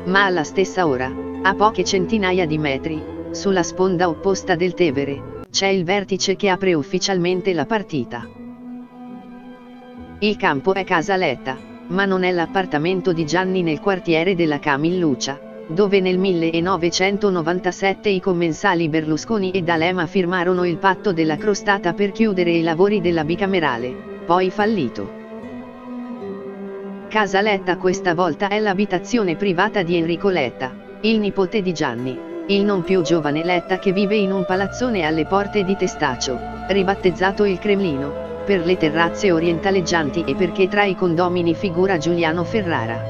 A: Ma alla stessa ora, a poche centinaia di metri, sulla sponda opposta del Tevere, c'è il vertice che apre ufficialmente la partita. Il campo è Casa Letta, ma non è l'appartamento di Gianni nel quartiere della Camilluccia, dove nel 1997 i commensali Berlusconi e D'Alema firmarono il patto della crostata per chiudere i lavori della bicamerale, poi fallito. Casa Letta questa volta è l'abitazione privata di Enrico Letta, il nipote di Gianni, il non più giovane Letta, che vive in un palazzone alle porte di Testaccio, ribattezzato il Cremlino, per le terrazze orientaleggianti e perché tra i condomini figura Giuliano Ferrara.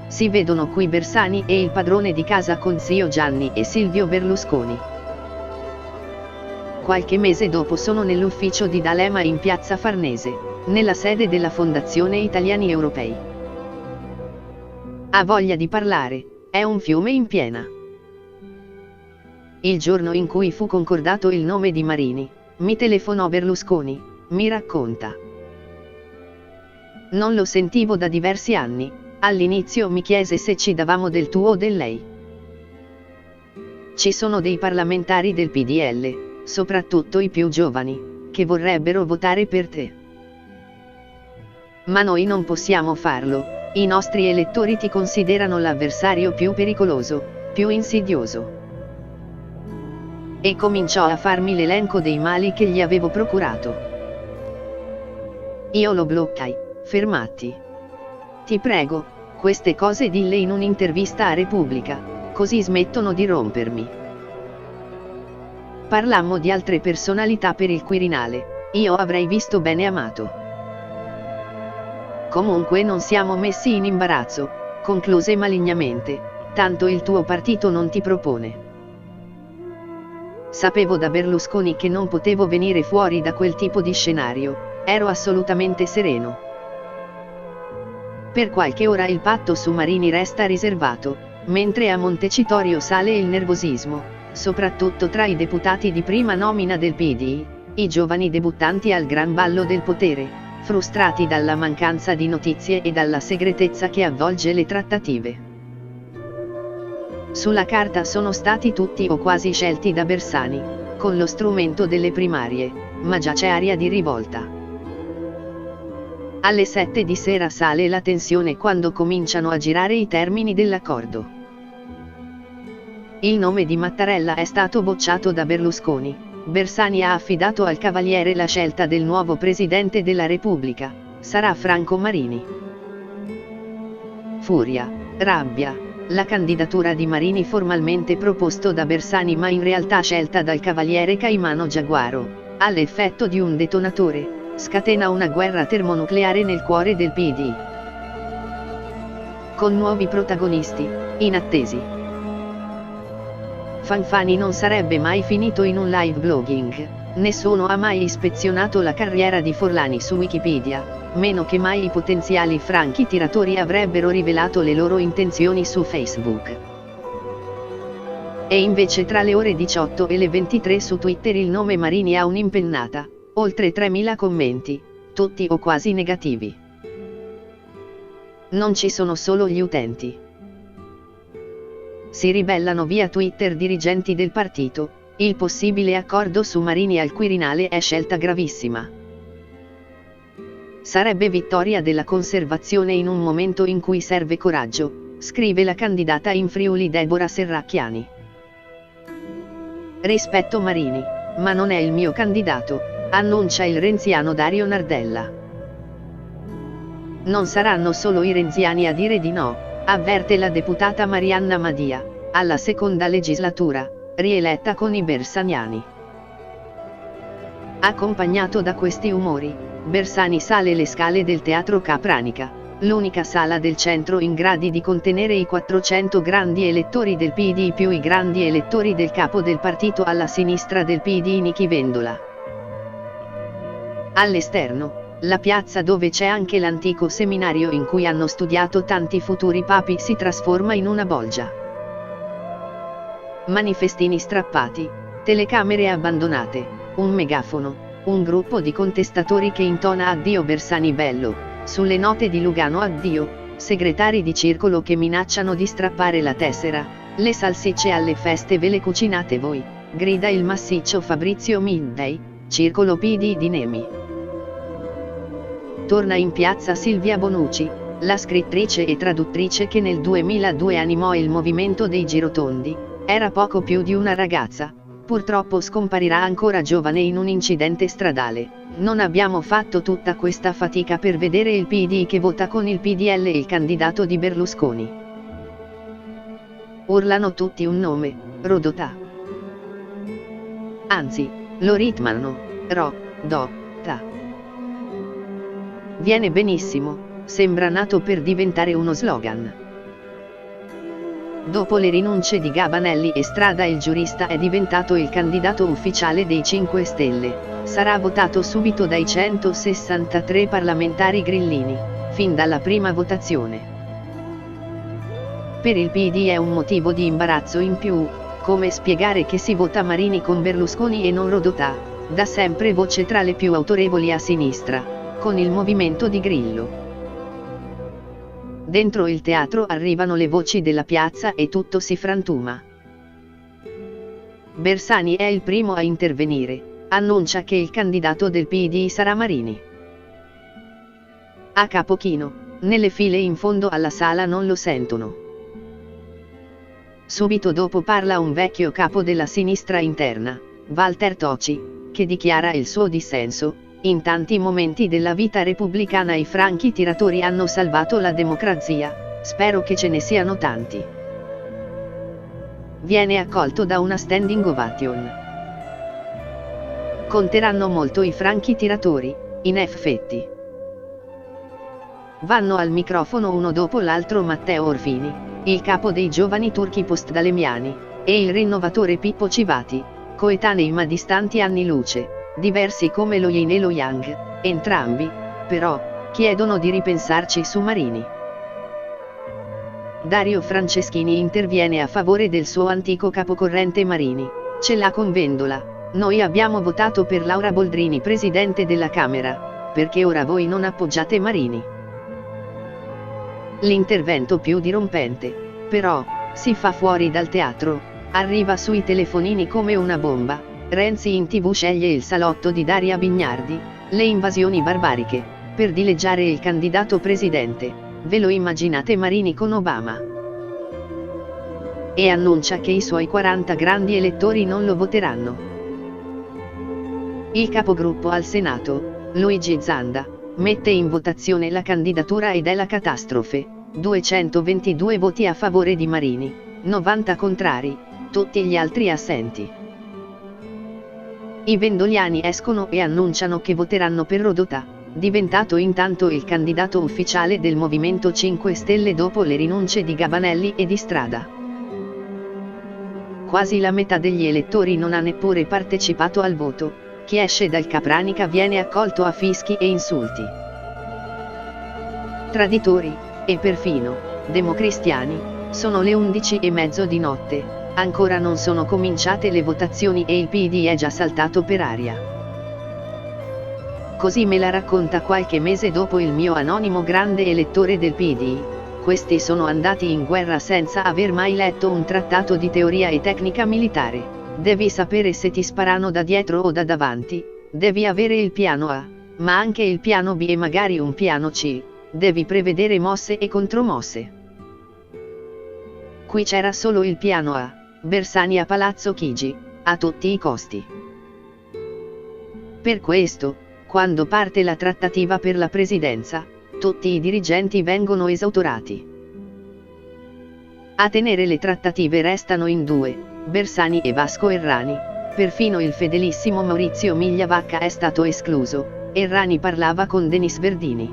A: Si vedono qui Bersani e il padrone di casa con zio Gianni e Silvio Berlusconi. Qualche mese dopo sono nell'ufficio di D'Alema in piazza Farnese, nella sede della Fondazione Italiani Europei. Ha voglia di parlare, è un fiume in piena. Il giorno in cui fu concordato il nome di Marini, mi telefonò Berlusconi, mi racconta. Non lo sentivo da diversi anni, all'inizio mi chiese se ci davamo del tu o del lei. Ci sono dei parlamentari del PDL, soprattutto i più giovani, che vorrebbero votare per te. Ma noi non possiamo farlo. I nostri elettori ti considerano l'avversario più pericoloso, più insidioso. E cominciò a farmi l'elenco dei mali che gli avevo procurato. Io lo bloccai, fermati. Ti prego, queste cose dille in un'intervista a Repubblica, così smettono di rompermi. Parlammo di altre personalità per il Quirinale, io avrei visto bene Amato. Comunque non siamo messi in imbarazzo, concluse malignamente, tanto il tuo partito non ti propone. Sapevo da Berlusconi che non potevo venire fuori da quel tipo di scenario, ero assolutamente sereno. Per qualche ora il patto su Marini resta riservato, mentre a Montecitorio sale il nervosismo, soprattutto tra i deputati di prima nomina del PD, i giovani debuttanti al gran ballo del potere, frustrati dalla mancanza di notizie e dalla segretezza che avvolge le trattative. Sulla carta sono stati tutti o quasi scelti da Bersani, con lo strumento delle primarie, ma già c'è aria di rivolta. Alle 7 di sera sale la tensione quando cominciano a girare i termini dell'accordo. Il nome di Mattarella è stato bocciato da Berlusconi. Bersani ha affidato al Cavaliere la scelta del nuovo Presidente della Repubblica. Sarà Franco Marini. Furia, rabbia. La candidatura di Marini formalmente proposto da Bersani ma in realtà scelta dal Cavaliere Caimano Giaguaro, ha l'effetto di un detonatore. Scatena una guerra termonucleare nel cuore del PD. Con nuovi protagonisti, inattesi. Fanfani non sarebbe mai finito in un live blogging, nessuno ha mai ispezionato la carriera di Forlani su Wikipedia, meno che mai i potenziali franchi tiratori avrebbero rivelato le loro intenzioni su Facebook. E invece tra le ore 18 e le 23 su Twitter il nome Marini ha un'impennata. Oltre 3.000 commenti, tutti o quasi negativi. Non ci sono solo gli utenti. Si ribellano via Twitter dirigenti del partito, il possibile accordo su Marini al Quirinale è scelta gravissima. Sarebbe vittoria della conservazione in un momento in cui serve coraggio, scrive la candidata in Friuli Deborah Serracchiani. Rispetto Marini, ma non è il mio candidato, annuncia il renziano Dario Nardella. Non saranno solo i renziani a dire di no, avverte la deputata Marianna Madia, alla seconda legislatura, rieletta con i bersaniani. Accompagnato da questi umori, Bersani sale le scale del Teatro Capranica, l'unica sala del centro in grado di contenere i 400 grandi elettori del PD più i grandi elettori del capo del partito alla sinistra del PD Nichi Vendola. All'esterno, la piazza dove c'è anche l'antico seminario in cui hanno studiato tanti futuri papi si trasforma in una bolgia. Manifestini strappati, telecamere abbandonate, un megafono, un gruppo di contestatori che intona addio Bersani bello, sulle note di Lugano addio, segretari di circolo che minacciano di strappare la tessera, le salsicce alle feste ve le cucinate voi, grida il massiccio Fabrizio Midday, circolo PD di Nemi. Torna in piazza Silvia Bonucci, la scrittrice e traduttrice che nel 2002 animò il movimento dei girotondi, era poco più di una ragazza, purtroppo scomparirà ancora giovane in un incidente stradale. Non abbiamo fatto tutta questa fatica per vedere il PD che vota con il PDL il candidato di Berlusconi. Urlano tutti un nome, Rodotà. Anzi, lo ritmano, Ro-do-ta. Viene benissimo, sembra nato per diventare uno slogan. Dopo le rinunce di Gabanelli e Strada il giurista è diventato il candidato ufficiale dei 5 Stelle, sarà votato subito dai 163 parlamentari grillini, fin dalla prima votazione. Per il PD è un motivo di imbarazzo in più, come spiegare che si vota Marini con Berlusconi e non Rodotà, da sempre voce tra le più autorevoli a sinistra, con il movimento di Grillo. Dentro il teatro arrivano le voci della piazza e tutto si frantuma. Bersani è il primo a intervenire, annuncia che il candidato del PD sarà Marini. A Capo Chino, nelle file in fondo alla sala non lo sentono. Subito dopo parla un vecchio capo della sinistra interna, Walter Tocci, che dichiara il suo dissenso. In tanti momenti della vita repubblicana i franchi tiratori hanno salvato la democrazia, spero che ce ne siano tanti. Viene accolto da una standing ovation. Conteranno molto i franchi tiratori, in effetti. Vanno al microfono uno dopo l'altro Matteo Orfini, il capo dei giovani turchi post-dalemiani, e il rinnovatore Pippo Civati, coetanei ma distanti anni luce. Diversi come lo Yin e lo Yang, entrambi, però, chiedono di ripensarci su Marini. Dario Franceschini interviene a favore del suo antico capocorrente Marini. Ce l'ha con Vendola. Noi abbiamo votato per Laura Boldrini presidente della Camera, perché ora voi non appoggiate Marini. L'intervento più dirompente, però, si fa fuori dal teatro, arriva sui telefonini come una bomba. Renzi in TV sceglie il salotto di Daria Bignardi, le invasioni barbariche, per dileggiare il candidato presidente. Ve lo immaginate Marini con Obama? E annuncia che i suoi 40 grandi elettori non lo voteranno. Il capogruppo al Senato, Luigi Zanda, mette in votazione la candidatura ed è la catastrofe. 222 voti a favore di Marini, 90 contrari, tutti gli altri assenti. I vendoliani escono e annunciano che voteranno per Rodotà, diventato intanto il candidato ufficiale del Movimento 5 Stelle dopo le rinunce di Gabanelli e di Strada. Quasi la metà degli elettori non ha neppure partecipato al voto. Chi esce dal Capranica viene accolto a fischi e insulti. Traditori, e perfino, democristiani, sono le 11:30 di notte, ancora non sono cominciate le votazioni e il PD è già saltato per aria. Così me la racconta qualche mese dopo il mio anonimo grande elettore del PD. Questi sono andati in guerra senza aver mai letto un trattato di teoria e tecnica militare. Devi sapere se ti sparano da dietro o da davanti, devi avere il piano A, ma anche il piano B e magari un piano C, devi prevedere mosse e contromosse. Qui c'era solo il piano A, Bersani a Palazzo Chigi, a tutti i costi. Per questo, quando parte la trattativa per la presidenza, tutti i dirigenti vengono esautorati. A tenere le trattative restano in due, Bersani e Vasco Errani, perfino il fedelissimo Maurizio Migliavacca è stato escluso. Errani parlava con Denis Verdini.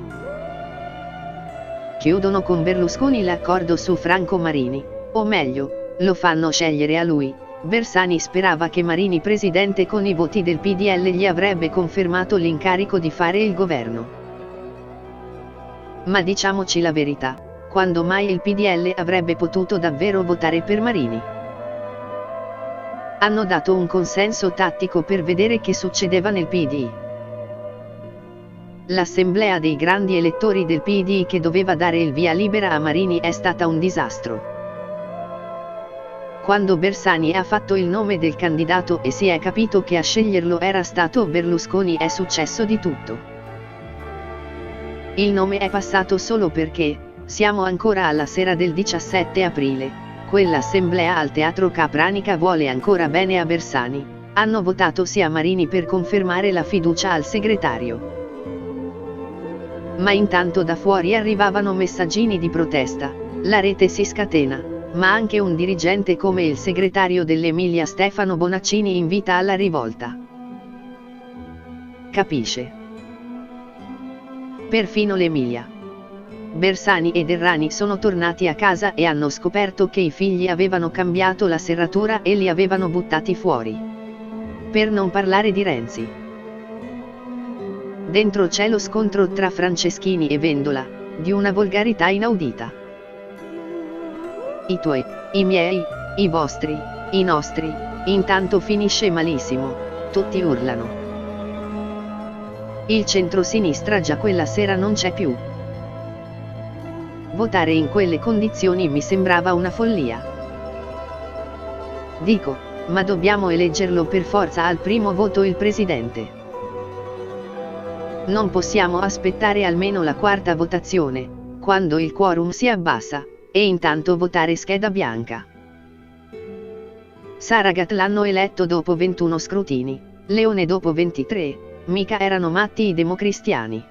A: Chiudono con Berlusconi l'accordo su Franco Marini, o meglio, lo fanno scegliere a lui. Bersani sperava che Marini presidente con i voti del PDL gli avrebbe confermato l'incarico di fare il governo. Ma diciamoci la verità, quando mai il PDL avrebbe potuto davvero votare per Marini? Hanno dato un consenso tattico per vedere che succedeva nel PD. L'assemblea dei grandi elettori del PD che doveva dare il via libera a Marini è stata un disastro. Quando Bersani ha fatto il nome del candidato e si è capito che a sceglierlo era stato Berlusconi è successo di tutto. Il nome è passato solo perché, siamo ancora alla sera del 17 aprile, quell'assemblea al Teatro Capranica vuole ancora bene a Bersani, hanno votato sì a Marini per confermare la fiducia al segretario. Ma intanto da fuori arrivavano messaggini di protesta, la rete si scatena. Ma anche un dirigente come il segretario dell'Emilia Stefano Bonaccini invita alla rivolta. Capisce? Perfino l'Emilia. Bersani ed Errani sono tornati a casa e hanno scoperto che i figli avevano cambiato la serratura e li avevano buttati fuori. Per non parlare di Renzi. Dentro c'è lo scontro tra Franceschini e Vendola, di una volgarità inaudita. I tuoi, i miei, i vostri, i nostri, intanto finisce malissimo, tutti urlano. Il centro-sinistra già quella sera non c'è più. Votare in quelle condizioni mi sembrava una follia. Dico, ma dobbiamo eleggerlo per forza al primo voto il presidente. Non possiamo aspettare almeno la quarta votazione, quando il quorum si abbassa. E intanto votare scheda bianca. Saragat l'hanno eletto dopo 21 scrutini, Leone dopo 23, mica erano matti i democristiani.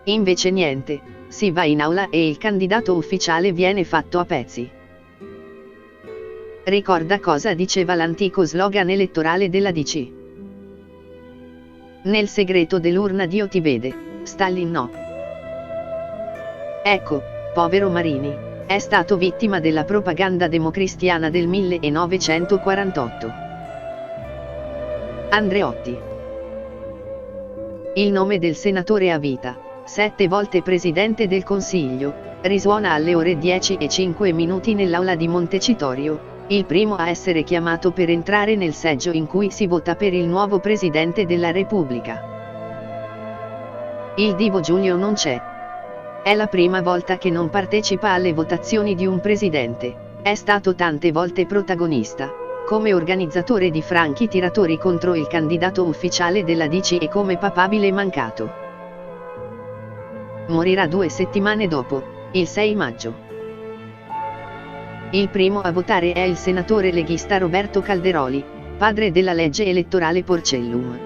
A: Invece niente, si va in aula e il candidato ufficiale viene fatto a pezzi. Ricorda cosa diceva l'antico slogan elettorale della DC. Nel segreto dell'urna Dio ti vede, Stalin no. Ecco, povero Marini. È stato vittima della propaganda democristiana del 1948. Andreotti. Il nome del senatore a vita, 7 volte presidente del Consiglio, Risuona alle ore 10:05 nell'aula di Montecitorio, il primo a essere chiamato per entrare nel seggio in cui si vota per il nuovo Presidente della Repubblica. Il divo Giulio non c'è. È la prima volta che non partecipa alle votazioni di un presidente, è stato tante volte protagonista, come organizzatore di franchi tiratori contro il candidato ufficiale della DC e come papabile mancato. Morirà 2 settimane dopo, il 6 maggio. Il primo a votare è il senatore leghista Roberto Calderoli, padre della legge elettorale Porcellum.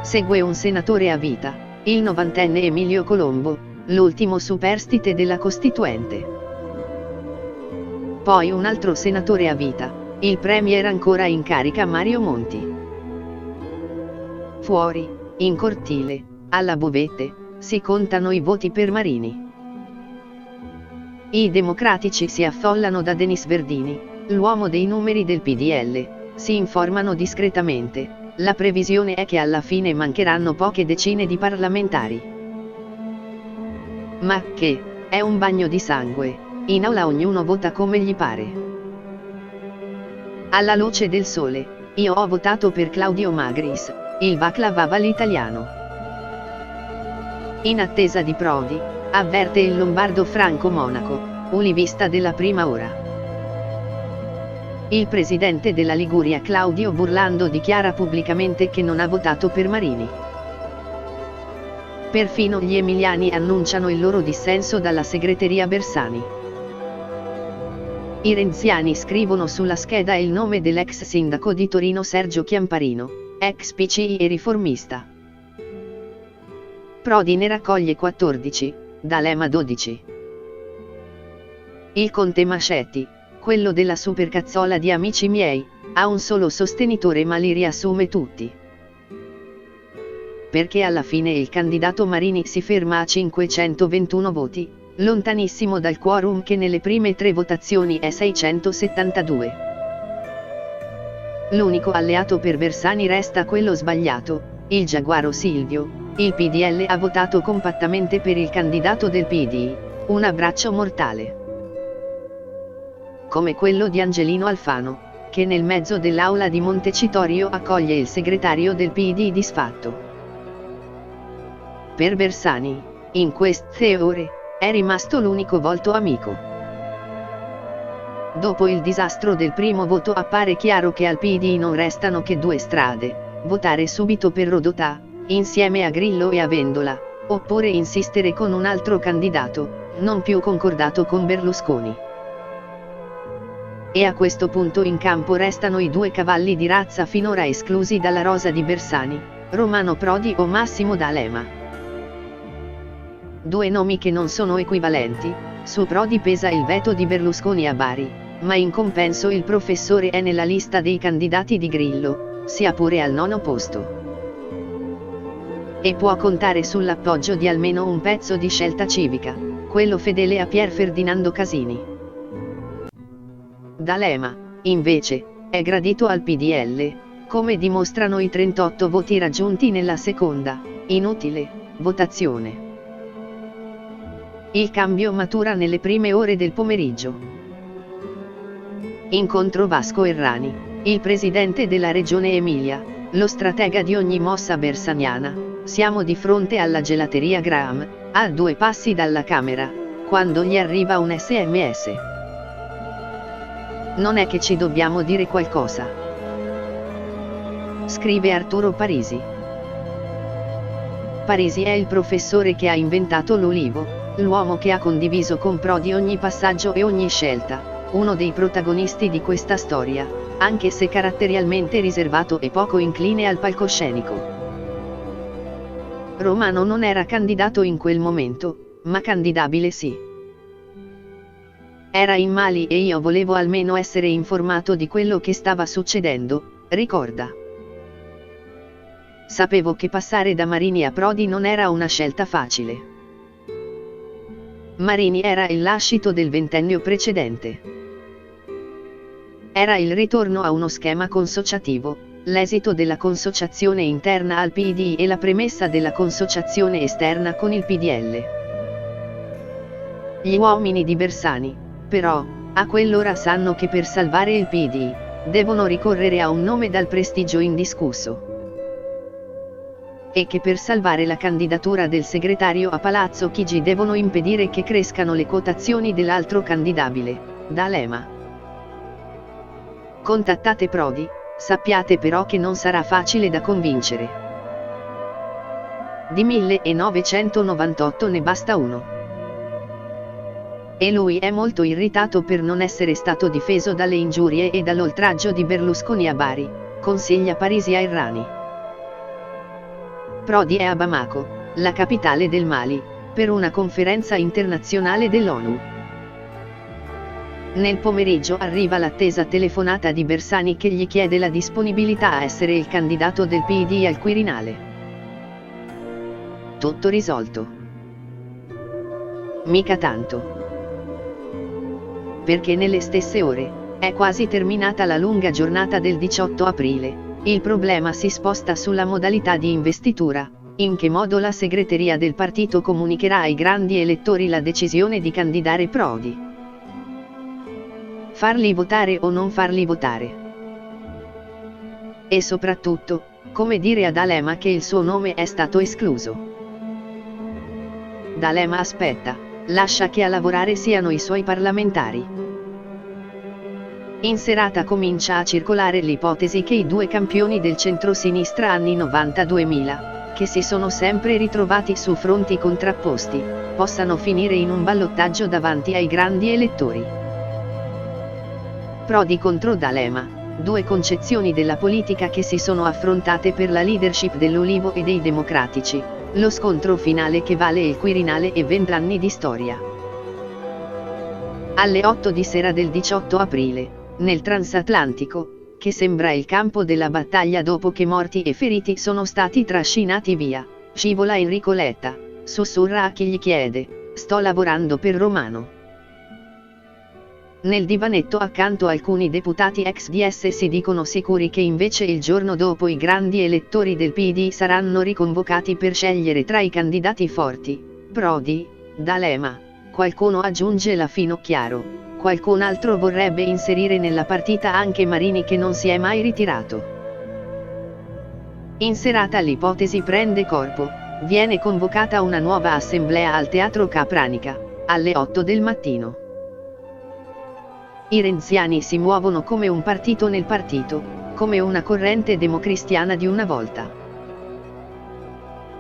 A: Segue un senatore a vita, il 90enne Emilio Colombo, l'ultimo superstite della Costituente. Poi un altro senatore a vita, il premier ancora in carica Mario Monti. Fuori, in cortile, alla buvette, si contano i voti per Marini. I democratici si affollano da Denis Verdini, l'uomo dei numeri del PDL, si informano discretamente, la previsione è che alla fine mancheranno poche decine di parlamentari. Ma che, è un bagno di sangue, in aula ognuno vota come gli pare. Alla luce del sole, io ho votato per Claudio Magris, il baklava all'italiano. In attesa di Prodi, avverte il lombardo Franco Monaco, ulivista della prima ora. Il presidente della Liguria Claudio Burlando dichiara pubblicamente che non ha votato per Marini. Perfino gli emiliani annunciano il loro dissenso dalla segreteria Bersani. I renziani scrivono sulla scheda il nome dell'ex sindaco di Torino Sergio Chiamparino, ex PCI e riformista. Prodi ne raccoglie 14, D'Alema 12. Il conte Mascetti, quello della supercazzola di Amici miei, ha un solo sostenitore ma li riassume tutti. Perché alla fine il candidato Marini si ferma a 521 voti, lontanissimo dal quorum che nelle prime 3 votazioni è 672. L'unico alleato per Bersani resta quello sbagliato, il giaguaro Silvio. Il PDL ha votato compattamente per il candidato del PD, un abbraccio mortale. Come quello di Angelino Alfano, che nel mezzo dell'aula di Montecitorio accoglie il segretario del PD disfatto. Per Bersani, in queste ore, è rimasto l'unico volto amico. Dopo il disastro del primo voto appare chiaro che al PD non restano che 2 strade, votare subito per Rodotà, insieme a Grillo e a Vendola, oppure insistere con un altro candidato, non più concordato con Berlusconi. E a questo punto in campo restano i 2 cavalli di razza finora esclusi dalla rosa di Bersani, Romano Prodi o Massimo D'Alema. 2 nomi che non sono equivalenti, su Prodi pesa il veto di Berlusconi a Bari, ma in compenso il professore è nella lista dei candidati di Grillo, sia pure al 9° posto. E può contare sull'appoggio di almeno un pezzo di Scelta Civica, quello fedele a Pier Ferdinando Casini. D'Alema, invece, è gradito al PDL, come dimostrano i 38 voti raggiunti nella seconda, inutile, votazione. Il cambio matura nelle prime ore del pomeriggio. Incontro Vasco Errani, il presidente della regione Emilia, lo stratega di ogni mossa bersaniana. Siamo di fronte alla gelateria Graham, a 2 passi dalla camera, quando gli arriva un SMS. Non è che ci dobbiamo dire qualcosa? Scrive Arturo Parisi. Parisi è il professore che ha inventato l'Ulivo, l'uomo che ha condiviso con Prodi ogni passaggio e ogni scelta, uno dei protagonisti di questa storia, anche se caratterialmente riservato e poco incline al palcoscenico. Romano non era candidato in quel momento, ma candidabile sì. Era in Mali e io volevo almeno essere informato di quello che stava succedendo, ricorda. Sapevo che passare da Marini a Prodi non era una scelta facile. Marini era il lascito del ventennio precedente. Era il ritorno a uno schema consociativo, l'esito della consociazione interna al PD e la premessa della consociazione esterna con il PDL. Gli uomini di Bersani, però, a quell'ora sanno che per salvare il PD, devono ricorrere a un nome dal prestigio indiscusso. E che per salvare la candidatura del segretario a Palazzo Chigi devono impedire che crescano le quotazioni dell'altro candidabile, D'Alema. Contattate Prodi, sappiate però che non sarà facile da convincere. Di 1998 ne basta uno. E lui è molto irritato per non essere stato difeso dalle ingiurie e dall'oltraggio di Berlusconi a Bari, consiglia Parisi a Errani. Prodi è a Bamako, la capitale del Mali, per una conferenza internazionale dell'ONU. Nel pomeriggio arriva l'attesa telefonata di Bersani che gli chiede la disponibilità a essere il candidato del PD al Quirinale. Tutto risolto. Mica tanto. Perché nelle stesse ore, è quasi terminata la lunga giornata del 18 aprile, il problema si sposta sulla modalità di investitura, in che modo la segreteria del partito comunicherà ai grandi elettori la decisione di candidare Prodi. Farli votare o non farli votare. E soprattutto, come dire a D'Alema che il suo nome è stato escluso. D'Alema aspetta, lascia che a lavorare siano i suoi parlamentari. In serata comincia a circolare l'ipotesi che i due campioni del centro-sinistra anni 90-2000, che si sono sempre ritrovati su fronti contrapposti, possano finire in un ballottaggio davanti ai grandi elettori. Prodi contro D'Alema, due concezioni della politica che si sono affrontate per la leadership dell'Ulivo e dei Democratici, lo scontro finale che vale il Quirinale e 20 anni di storia. Alle 8 di sera del 18 aprile, nel transatlantico, che sembra il campo della battaglia dopo che morti e feriti sono stati trascinati via, scivola Enrico Letta, sussurra a chi gli chiede, sto lavorando per Romano. Nel divanetto accanto alcuni deputati ex DS si dicono sicuri che invece il giorno dopo i grandi elettori del PD saranno riconvocati per scegliere tra i candidati forti, Prodi, D'Alema, qualcuno aggiunge la Finocchiaro. Qualcun altro vorrebbe inserire nella partita anche Marini che non si è mai ritirato. In serata l'ipotesi prende corpo, viene convocata una nuova assemblea al Teatro Capranica, alle 8 del mattino. I renziani si muovono come un partito nel partito, come una corrente democristiana di una volta.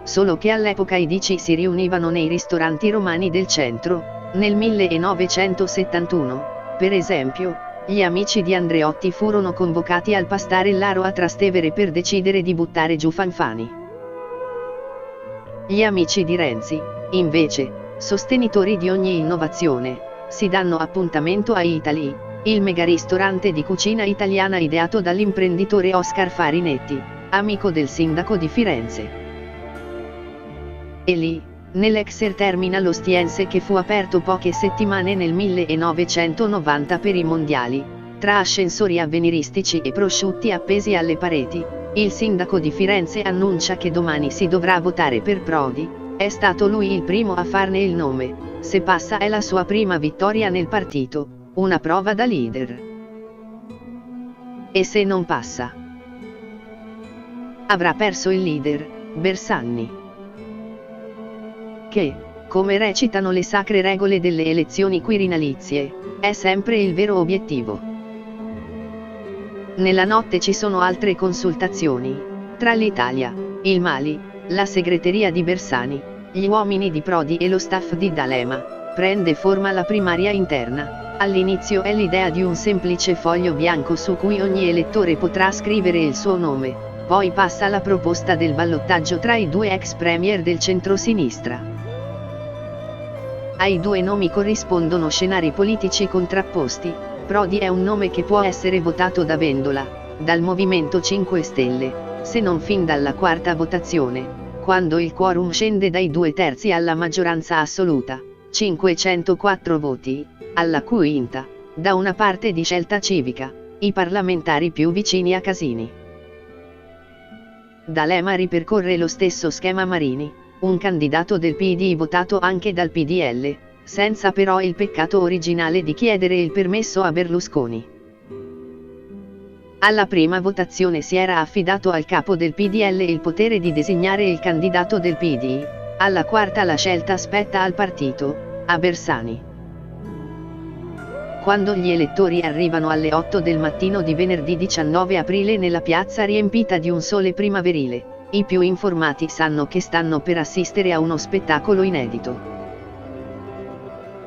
A: Solo che all'epoca i DC si riunivano nei ristoranti romani del centro. Nel 1971, per esempio, gli amici di Andreotti furono convocati al Pastarellaro a Trastevere per decidere di buttare giù Fanfani. Gli amici di Renzi, invece, sostenitori di ogni innovazione, si danno appuntamento a Italy, il megaristorante di cucina italiana ideato dall'imprenditore Oscar Farinetti, amico del sindaco di Firenze. E lì, nell'Exer Terminal Ostiense che fu aperto poche settimane nel 1990 per i mondiali, tra ascensori avveniristici e prosciutti appesi alle pareti, il sindaco di Firenze annuncia che domani si dovrà votare per Prodi, è stato lui il primo a farne il nome, se passa è la sua prima vittoria nel partito, una prova da leader. E se non passa? Avrà perso il leader, Bersani. Che, come recitano le sacre regole delle elezioni quirinalizie, è sempre il vero obiettivo. Nella notte ci sono altre consultazioni, tra l'Italia, il Mali, la segreteria di Bersani, gli uomini di Prodi e lo staff di D'Alema, prende forma la primaria interna, all'inizio è l'idea di un semplice foglio bianco su cui ogni elettore potrà scrivere il suo nome, poi passa la proposta del ballottaggio tra i due ex premier del centro-sinistra. Ai due nomi corrispondono scenari politici contrapposti. Prodi è un nome che può essere votato da Vendola, dal Movimento 5 Stelle, se non fin dalla quarta votazione, quando il quorum scende dai 2/3 alla maggioranza assoluta, 504 voti, alla quinta, da una parte di Scelta Civica, i parlamentari più vicini a Casini. D'Alema ripercorre lo stesso schema Marini, un candidato del PD votato anche dal PDL, senza però il peccato originale di chiedere il permesso a Berlusconi. Alla prima votazione si era affidato al capo del PDL il potere di designare il candidato del PD, alla quarta la scelta spetta al partito, a Bersani. Quando gli elettori arrivano alle 8 del mattino di venerdì 19 aprile nella piazza riempita di un sole primaverile, i più informati sanno che stanno per assistere a uno spettacolo inedito.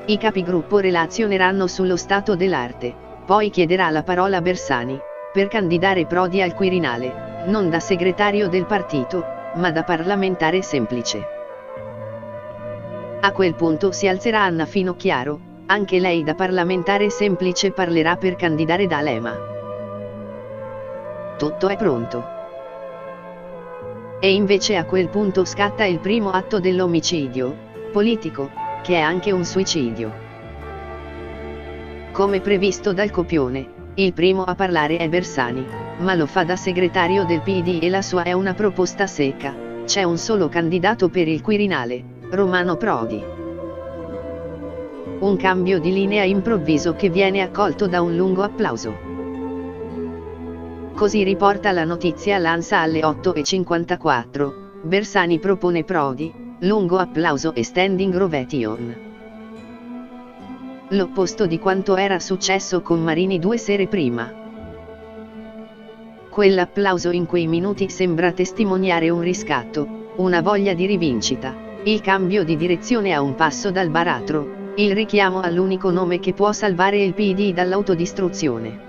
A: I capigruppo relazioneranno sullo stato dell'arte, poi chiederà la parola Bersani, per candidare Prodi al Quirinale, non da segretario del partito, ma da parlamentare semplice. A quel punto si alzerà Anna Finocchiaro, anche lei da parlamentare semplice parlerà per candidare D'Alema. Tutto è pronto. E invece a quel punto scatta il primo atto dell'omicidio politico, che è anche un suicidio. Come previsto dal copione, il primo a parlare è Bersani, ma lo fa da segretario del PD e la sua è una proposta secca: c'è un solo candidato per il Quirinale, Romano Prodi. Un cambio di linea improvviso che viene accolto da un lungo applauso. Così riporta la notizia l'ANSA alle 8:54, Bersani propone Prodi, lungo applauso e standing ovation. L'opposto di quanto era successo con Marini 2 sere prima. Quell'applauso in quei minuti sembra testimoniare un riscatto, una voglia di rivincita, il cambio di direzione a un passo dal baratro, il richiamo all'unico nome che può salvare il PD dall'autodistruzione.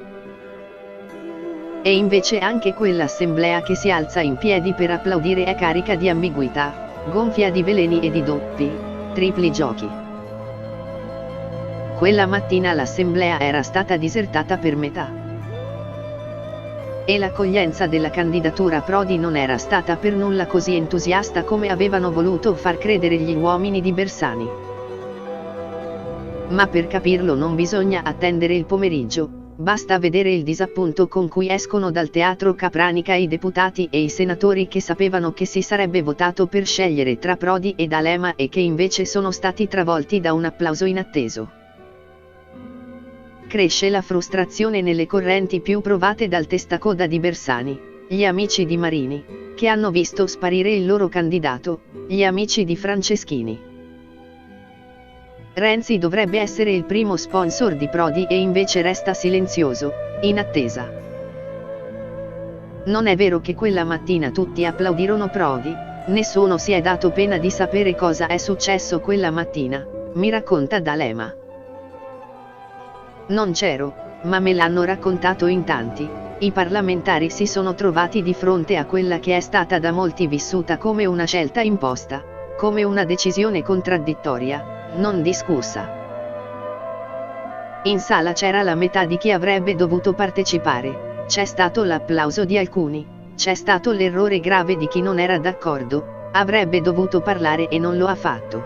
A: E invece anche quell'assemblea che si alza in piedi per applaudire è carica di ambiguità, gonfia di veleni e di doppi, tripli giochi. Quella mattina l'assemblea era stata disertata per metà. E l'accoglienza della candidatura Prodi non era stata per nulla così entusiasta come avevano voluto far credere gli uomini di Bersani. Ma per capirlo non bisogna attendere il pomeriggio, basta vedere il disappunto con cui escono dal teatro Capranica i deputati e i senatori che sapevano che si sarebbe votato per scegliere tra Prodi e D'Alema e che invece sono stati travolti da un applauso inatteso. Cresce la frustrazione nelle correnti più provate dal testacoda di Bersani, gli amici di Marini, che hanno visto sparire il loro candidato, gli amici di Franceschini. Renzi dovrebbe essere il primo sponsor di Prodi e invece resta silenzioso, in attesa. Non è vero che quella mattina tutti applaudirono Prodi, nessuno si è dato pena di sapere cosa è successo quella mattina, mi racconta D'Alema. Non c'ero, ma me l'hanno raccontato in tanti. I parlamentari si sono trovati di fronte a quella che è stata da molti vissuta come una scelta imposta, come una decisione contraddittoria, non discussa. In sala c'era la metà di chi avrebbe dovuto partecipare, c'è stato l'applauso di alcuni, c'è stato l'errore grave di chi non era d'accordo, avrebbe dovuto parlare e non lo ha fatto.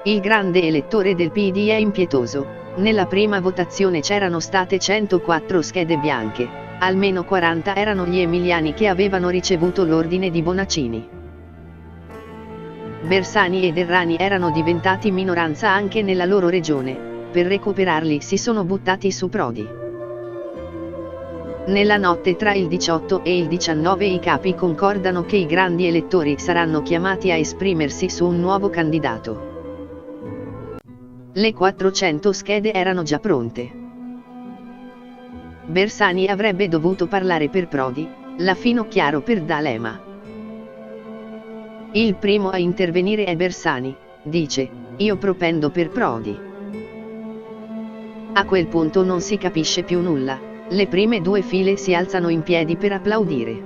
A: Il grande elettore del PD è impietoso. Nella prima votazione c'erano state 104 schede bianche, almeno 40 erano gli emiliani che avevano ricevuto l'ordine di Bonaccini. Bersani ed Errani erano diventati minoranza anche nella loro regione, per recuperarli si sono buttati su Prodi. Nella notte tra il 18 e il 19 i capi concordano che i grandi elettori saranno chiamati a esprimersi su un nuovo candidato. Le 400 schede erano già pronte. Bersani avrebbe dovuto parlare per Prodi, la Finocchiaro per D'Alema. Il primo a intervenire è Bersani, dice, io propendo per Prodi. A quel punto non si capisce più nulla, le prime due file si alzano in piedi per applaudire.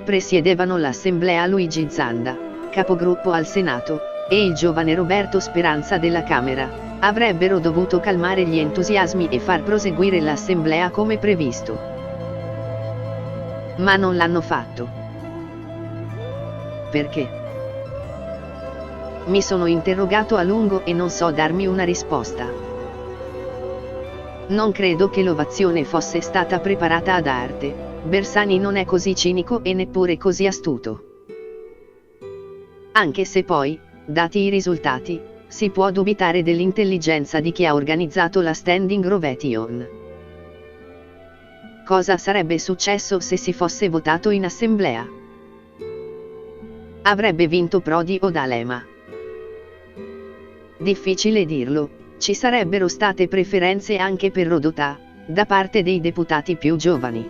A: Presiedevano l'assemblea Luigi Zanda, capogruppo al Senato, e il giovane Roberto Speranza della Camera, avrebbero dovuto calmare gli entusiasmi e far proseguire l'assemblea come previsto. Ma non l'hanno fatto. Perché? Mi sono interrogato a lungo e non so darmi una risposta. Non credo che l'ovazione fosse stata preparata ad arte, Bersani non è così cinico e neppure così astuto. Anche se poi, Dati i risultati, si può dubitare dell'intelligenza di chi ha organizzato la standing ovation. Cosa sarebbe successo se si fosse votato in assemblea? Avrebbe vinto Prodi o D'Alema? Difficile dirlo, ci sarebbero state preferenze anche per Rodotà, da parte dei deputati più giovani.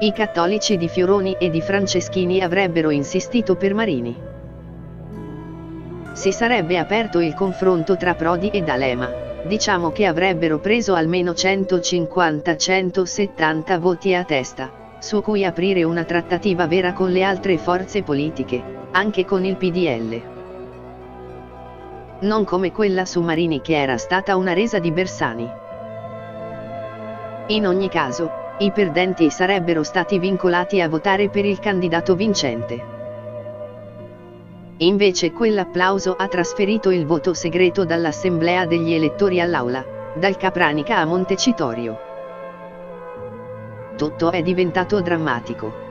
A: I cattolici di Fioroni e di Franceschini avrebbero insistito per Marini. Si sarebbe aperto il confronto tra Prodi e D'Alema, diciamo che avrebbero preso almeno 150-170 voti a testa, su cui aprire una trattativa vera con le altre forze politiche, anche con il PDL. Non come quella su Marini che era stata una resa di Bersani. In ogni caso, i perdenti sarebbero stati vincolati a votare per il candidato vincente. Invece quell'applauso ha trasferito il voto segreto dall'assemblea degli elettori all'aula, dal Capranica a Montecitorio. Tutto è diventato drammatico.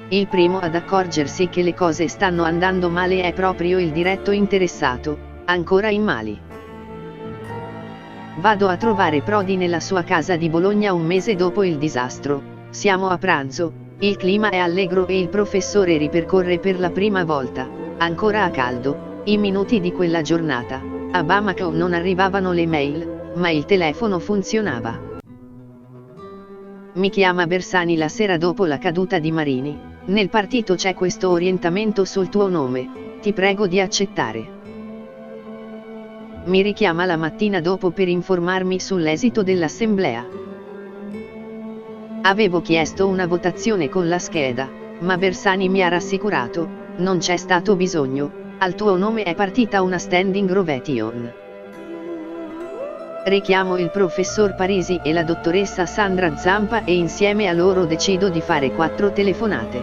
A: Il primo ad accorgersi che le cose stanno andando male è proprio il diretto interessato, ancora in mali. Vado a trovare Prodi nella sua casa di Bologna un mese dopo il disastro, siamo a pranzo, il clima è allegro e il professore ripercorre per la prima volta, ancora a caldo, i minuti di quella giornata. A Bamako non arrivavano le mail, ma il telefono funzionava. Mi chiama Bersani la sera dopo la caduta di Marini, nel partito c'è questo orientamento sul tuo nome, ti prego di accettare. Mi richiama la mattina dopo per informarmi sull'esito dell'assemblea. Avevo chiesto una votazione con la scheda, ma Bersani mi ha rassicurato, non c'è stato bisogno, al tuo nome è partita una standing ovation. Richiamo il professor Parisi e la dottoressa Sandra Zampa e insieme a loro decido di fare 4 telefonate.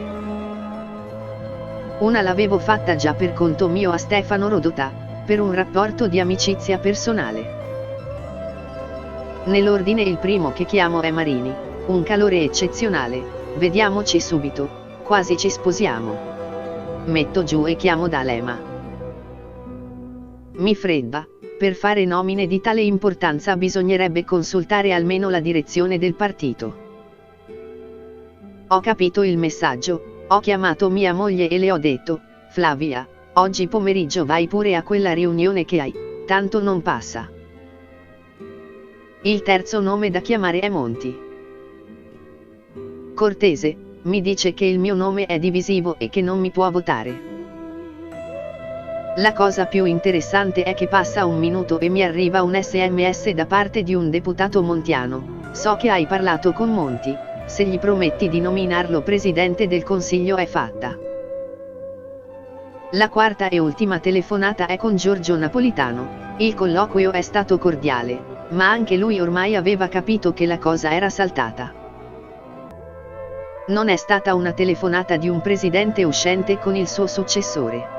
A: Una l'avevo fatta già per conto mio a Stefano Rodotà, per un rapporto di amicizia personale. Nell'ordine il primo che chiamo è Marini, un calore eccezionale, vediamoci subito, quasi ci sposiamo. Metto giù e chiamo D'Alema. Mi fredda, per fare nomine di tale importanza bisognerebbe consultare almeno la direzione del partito. Ho capito il messaggio, ho chiamato mia moglie e le ho detto, Flavia, oggi pomeriggio vai pure a quella riunione che hai, tanto non passa. Il terzo nome da chiamare è Monti. Cortese, mi dice che il mio nome è divisivo e che non mi può votare. La cosa più interessante è che passa un minuto e mi arriva un SMS da parte di un deputato montiano, so che hai parlato con Monti, se gli prometti di nominarlo presidente del Consiglio è fatta. La quarta e ultima telefonata è con Giorgio Napolitano, il colloquio è stato cordiale, ma anche lui ormai aveva capito che la cosa era saltata. Non è stata una telefonata di un presidente uscente con il suo successore.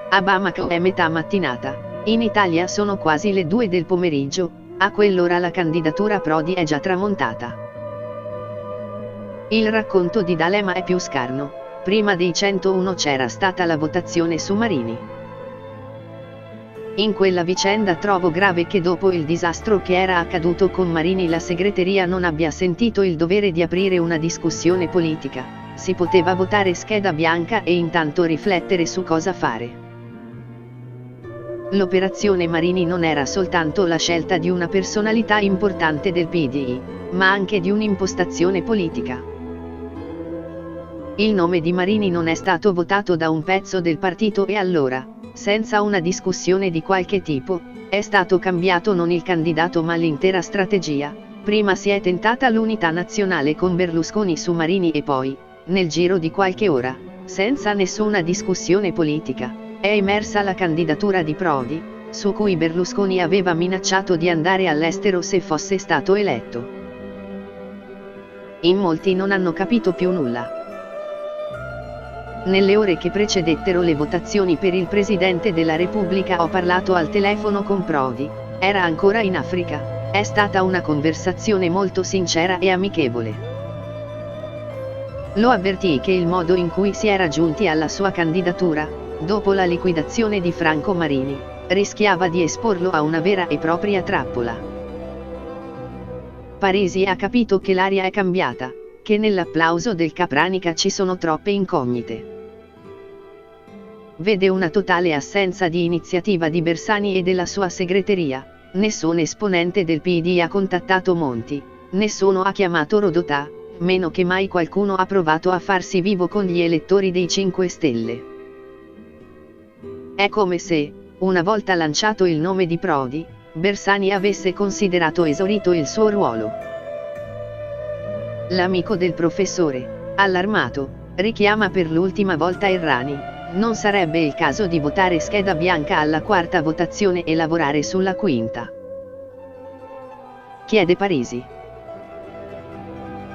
A: A Bamako è metà mattinata, in Italia sono quasi le 2 del pomeriggio, a quell'ora la candidatura Prodi è già tramontata. Il racconto di D'Alema è più scarno, prima dei 101 c'era stata la votazione su Marini. In quella vicenda trovo grave che dopo il disastro che era accaduto con Marini la segreteria non abbia sentito il dovere di aprire una discussione politica, si poteva votare scheda bianca e intanto riflettere su cosa fare. L'operazione Marini non era soltanto la scelta di una personalità importante del PDI, ma anche di un'impostazione politica. Il nome di Marini non è stato votato da un pezzo del partito e allora, senza una discussione di qualche tipo, è stato cambiato non il candidato ma l'intera strategia. Prima si è tentata l'unità nazionale con Berlusconi su Marini e poi, nel giro di qualche ora, senza nessuna discussione politica, è emersa la candidatura di Prodi, su cui Berlusconi aveva minacciato di andare all'estero se fosse stato eletto. In molti non hanno capito più nulla. Nelle ore che precedettero le votazioni per il Presidente della Repubblica ho parlato al telefono con Prodi, era ancora in Africa, è stata una conversazione molto sincera e amichevole. Lo avvertì che il modo in cui si era giunti alla sua candidatura, dopo la liquidazione di Franco Marini, rischiava di esporlo a una vera e propria trappola. Parisi ha capito che l'aria è cambiata, che nell'applauso del Capranica ci sono troppe incognite. Vede una totale assenza di iniziativa di Bersani e della sua segreteria, nessun esponente del PD ha contattato Monti, nessuno ha chiamato Rodotà, meno che mai qualcuno ha provato a farsi vivo con gli elettori dei 5 Stelle. È come se, una volta lanciato il nome di Prodi, Bersani avesse considerato esaurito il suo ruolo. L'amico del professore, allarmato, richiama per l'ultima volta Errani. Non sarebbe il caso di votare scheda bianca alla 4ª votazione e lavorare sulla 5ª? Chiede Parisi.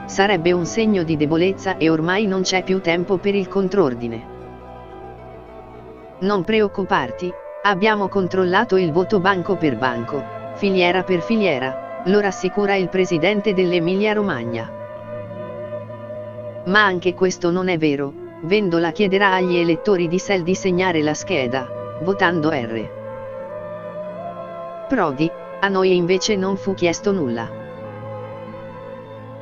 A: Sarebbe un segno di debolezza e ormai non c'è più tempo per il contrordine. Non preoccuparti, abbiamo controllato il voto banco per banco, filiera per filiera, lo rassicura il presidente dell'Emilia-Romagna. Ma anche questo non è vero. Vendola chiederà agli elettori di SEL di segnare la scheda, votando R. Prodi, a noi invece non fu chiesto nulla.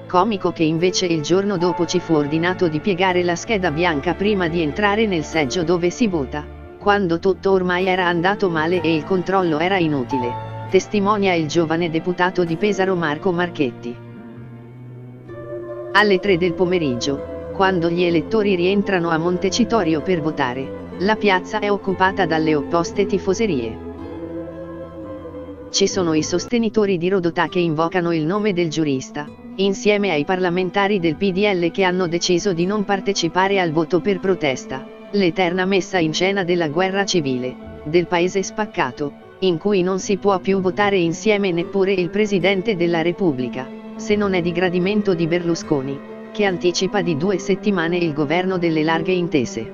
A: Comico che invece il giorno dopo ci fu ordinato di piegare la scheda bianca prima di entrare nel seggio dove si vota, quando tutto ormai era andato male e il controllo era inutile, testimonia il giovane deputato di Pesaro Marco Marchetti. Alle 3 del pomeriggio, quando gli elettori rientrano a Montecitorio per votare, la piazza è occupata dalle opposte tifoserie. Ci sono i sostenitori di Rodotà che invocano il nome del giurista, insieme ai parlamentari del PDL che hanno deciso di non partecipare al voto per protesta, l'eterna messa in scena della guerra civile, del paese spaccato, in cui non si può più votare insieme neppure il Presidente della Repubblica, se non è di gradimento di Berlusconi, che anticipa di 2 settimane il governo delle larghe intese.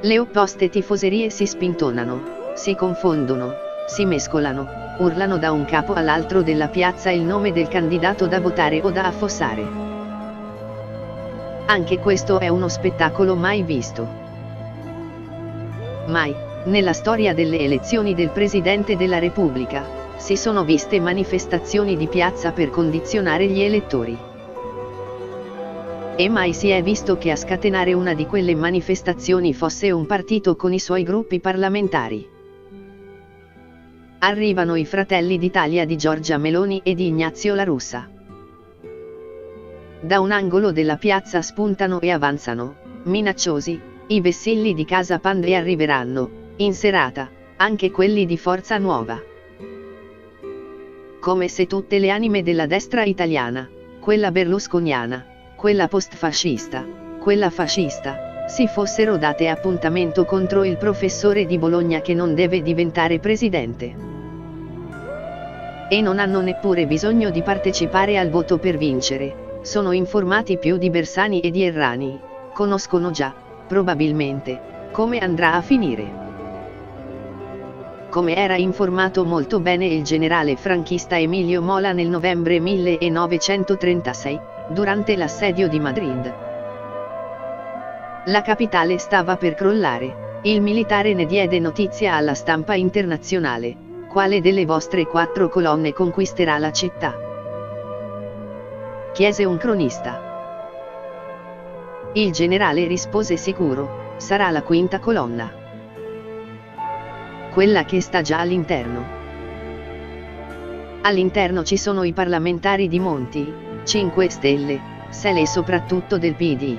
A: Le opposte tifoserie si spintonano, si confondono, si mescolano, urlano da un capo all'altro della piazza il nome del candidato da votare o da affossare. Anche questo è uno spettacolo mai visto. Mai, nella storia delle elezioni del Presidente della Repubblica, si sono viste manifestazioni di piazza per condizionare gli elettori. E mai si è visto che a scatenare una di quelle manifestazioni fosse un partito con i suoi gruppi parlamentari. Arrivano i Fratelli d'Italia di Giorgia Meloni e di Ignazio La Russa. Da un angolo della piazza spuntano e avanzano, minacciosi, i vessilli di Casa Pand e arriveranno, in serata, anche quelli di Forza Nuova. Come se tutte le anime della destra italiana, quella berlusconiana, quella post-fascista, quella fascista, si fossero date appuntamento contro il professore di Bologna che non deve diventare presidente. E non hanno neppure bisogno di partecipare al voto per vincere, sono informati più di Bersani e di Errani, conoscono già, probabilmente, come andrà a finire. Come era informato molto bene il generale franchista Emilio Mola nel novembre 1936, durante l'assedio di Madrid. La capitale stava per crollare, il militare ne diede notizia alla stampa internazionale: quale delle vostre 4 colonne conquisterà la città? Chiese un cronista. Il generale rispose sicuro: sarà la 5ª colonna. Quella che sta già all'interno. All'interno ci sono i parlamentari di Monti, 5 Stelle, SEL e soprattutto del PD.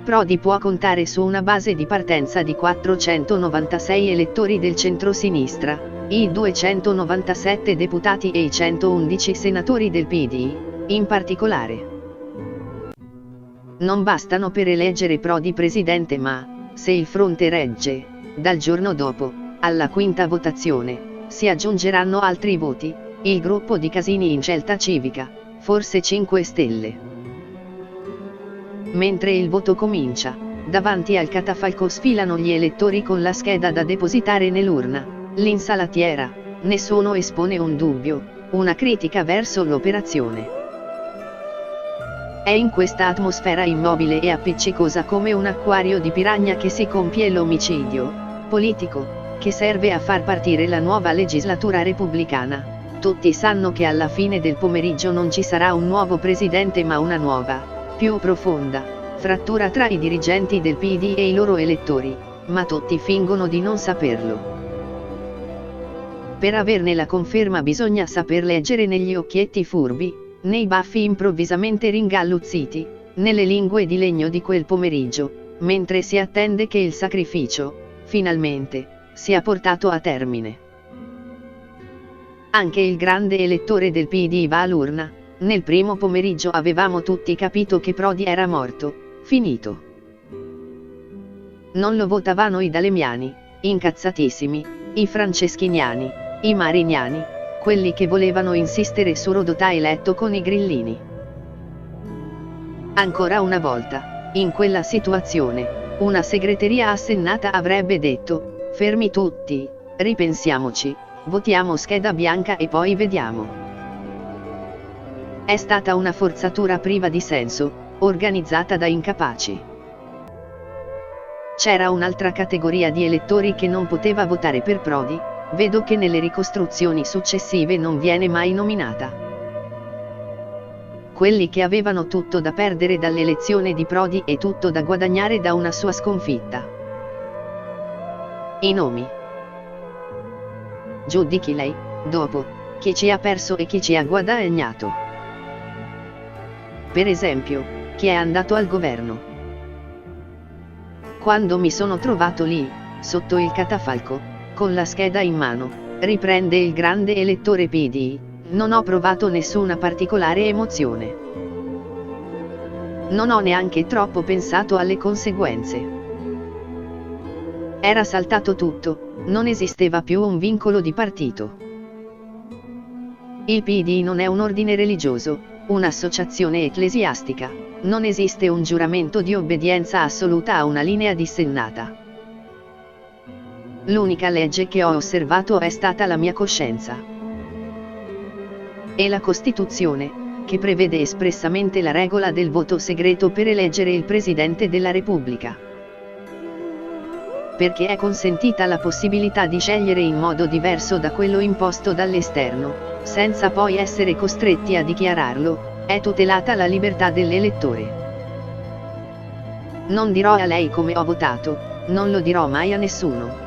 A: Prodi può contare su una base di partenza di 496 elettori del centro-sinistra, i 297 deputati e i 111 senatori del PD, in particolare. Non bastano per eleggere Prodi presidente ma, se il fronte regge, dal giorno dopo, alla 5ª votazione, si aggiungeranno altri voti, il gruppo di Casini in scelta civica, forse 5 Stelle. Mentre il voto comincia, davanti al catafalco sfilano gli elettori con la scheda da depositare nell'urna, l'insalatiera, nessuno espone un dubbio, una critica verso l'operazione. È in questa atmosfera immobile e appiccicosa come un acquario di piranha che si compie l'omicidio politico, che serve a far partire la nuova legislatura repubblicana. Tutti sanno che alla fine del pomeriggio non ci sarà un nuovo presidente ma una nuova, più profonda, frattura tra i dirigenti del PD e i loro elettori, ma tutti fingono di non saperlo. Per averne la conferma bisogna saper leggere negli occhietti furbi, nei baffi improvvisamente ringalluzziti, nelle lingue di legno di quel pomeriggio, mentre si attende che il sacrificio, finalmente, sia portato a termine. Anche il grande elettore del PD va all'urna. Nel primo pomeriggio avevamo tutti capito che Prodi era morto, finito. Non lo votavano i dalemiani, incazzatissimi, i franceschiniani, i marignani, quelli che volevano insistere su Rodotà eletto con i grillini. Ancora una volta, in quella situazione, una segreteria assennata avrebbe detto: fermi tutti, ripensiamoci, votiamo scheda bianca e poi vediamo. È stata una forzatura priva di senso, organizzata da incapaci. C'era un'altra categoria di elettori che non poteva votare per Prodi, vedo che nelle ricostruzioni successive non viene mai nominata. Quelli che avevano tutto da perdere dall'elezione di Prodi e tutto da guadagnare da una sua sconfitta. I nomi. Giudichi lei, dopo, chi ci ha perso e chi ci ha guadagnato. Per esempio, chi è andato al governo. Quando mi sono trovato lì, sotto il catafalco, con la scheda in mano, riprende il grande elettore PD, non ho provato nessuna particolare emozione. Non ho neanche troppo pensato alle conseguenze. Era saltato tutto, non esisteva più un vincolo di partito. Il PD non è un ordine religioso, un'associazione ecclesiastica, non esiste un giuramento di obbedienza assoluta a una linea dissennata. L'unica legge che ho osservato è stata la mia coscienza. E la Costituzione, che prevede espressamente la regola del voto segreto per eleggere il Presidente della Repubblica. Perché è consentita la possibilità di scegliere in modo diverso da quello imposto dall'esterno, senza poi essere costretti a dichiararlo, è tutelata la libertà dell'elettore. Non dirò a lei come ho votato, non lo dirò mai a nessuno.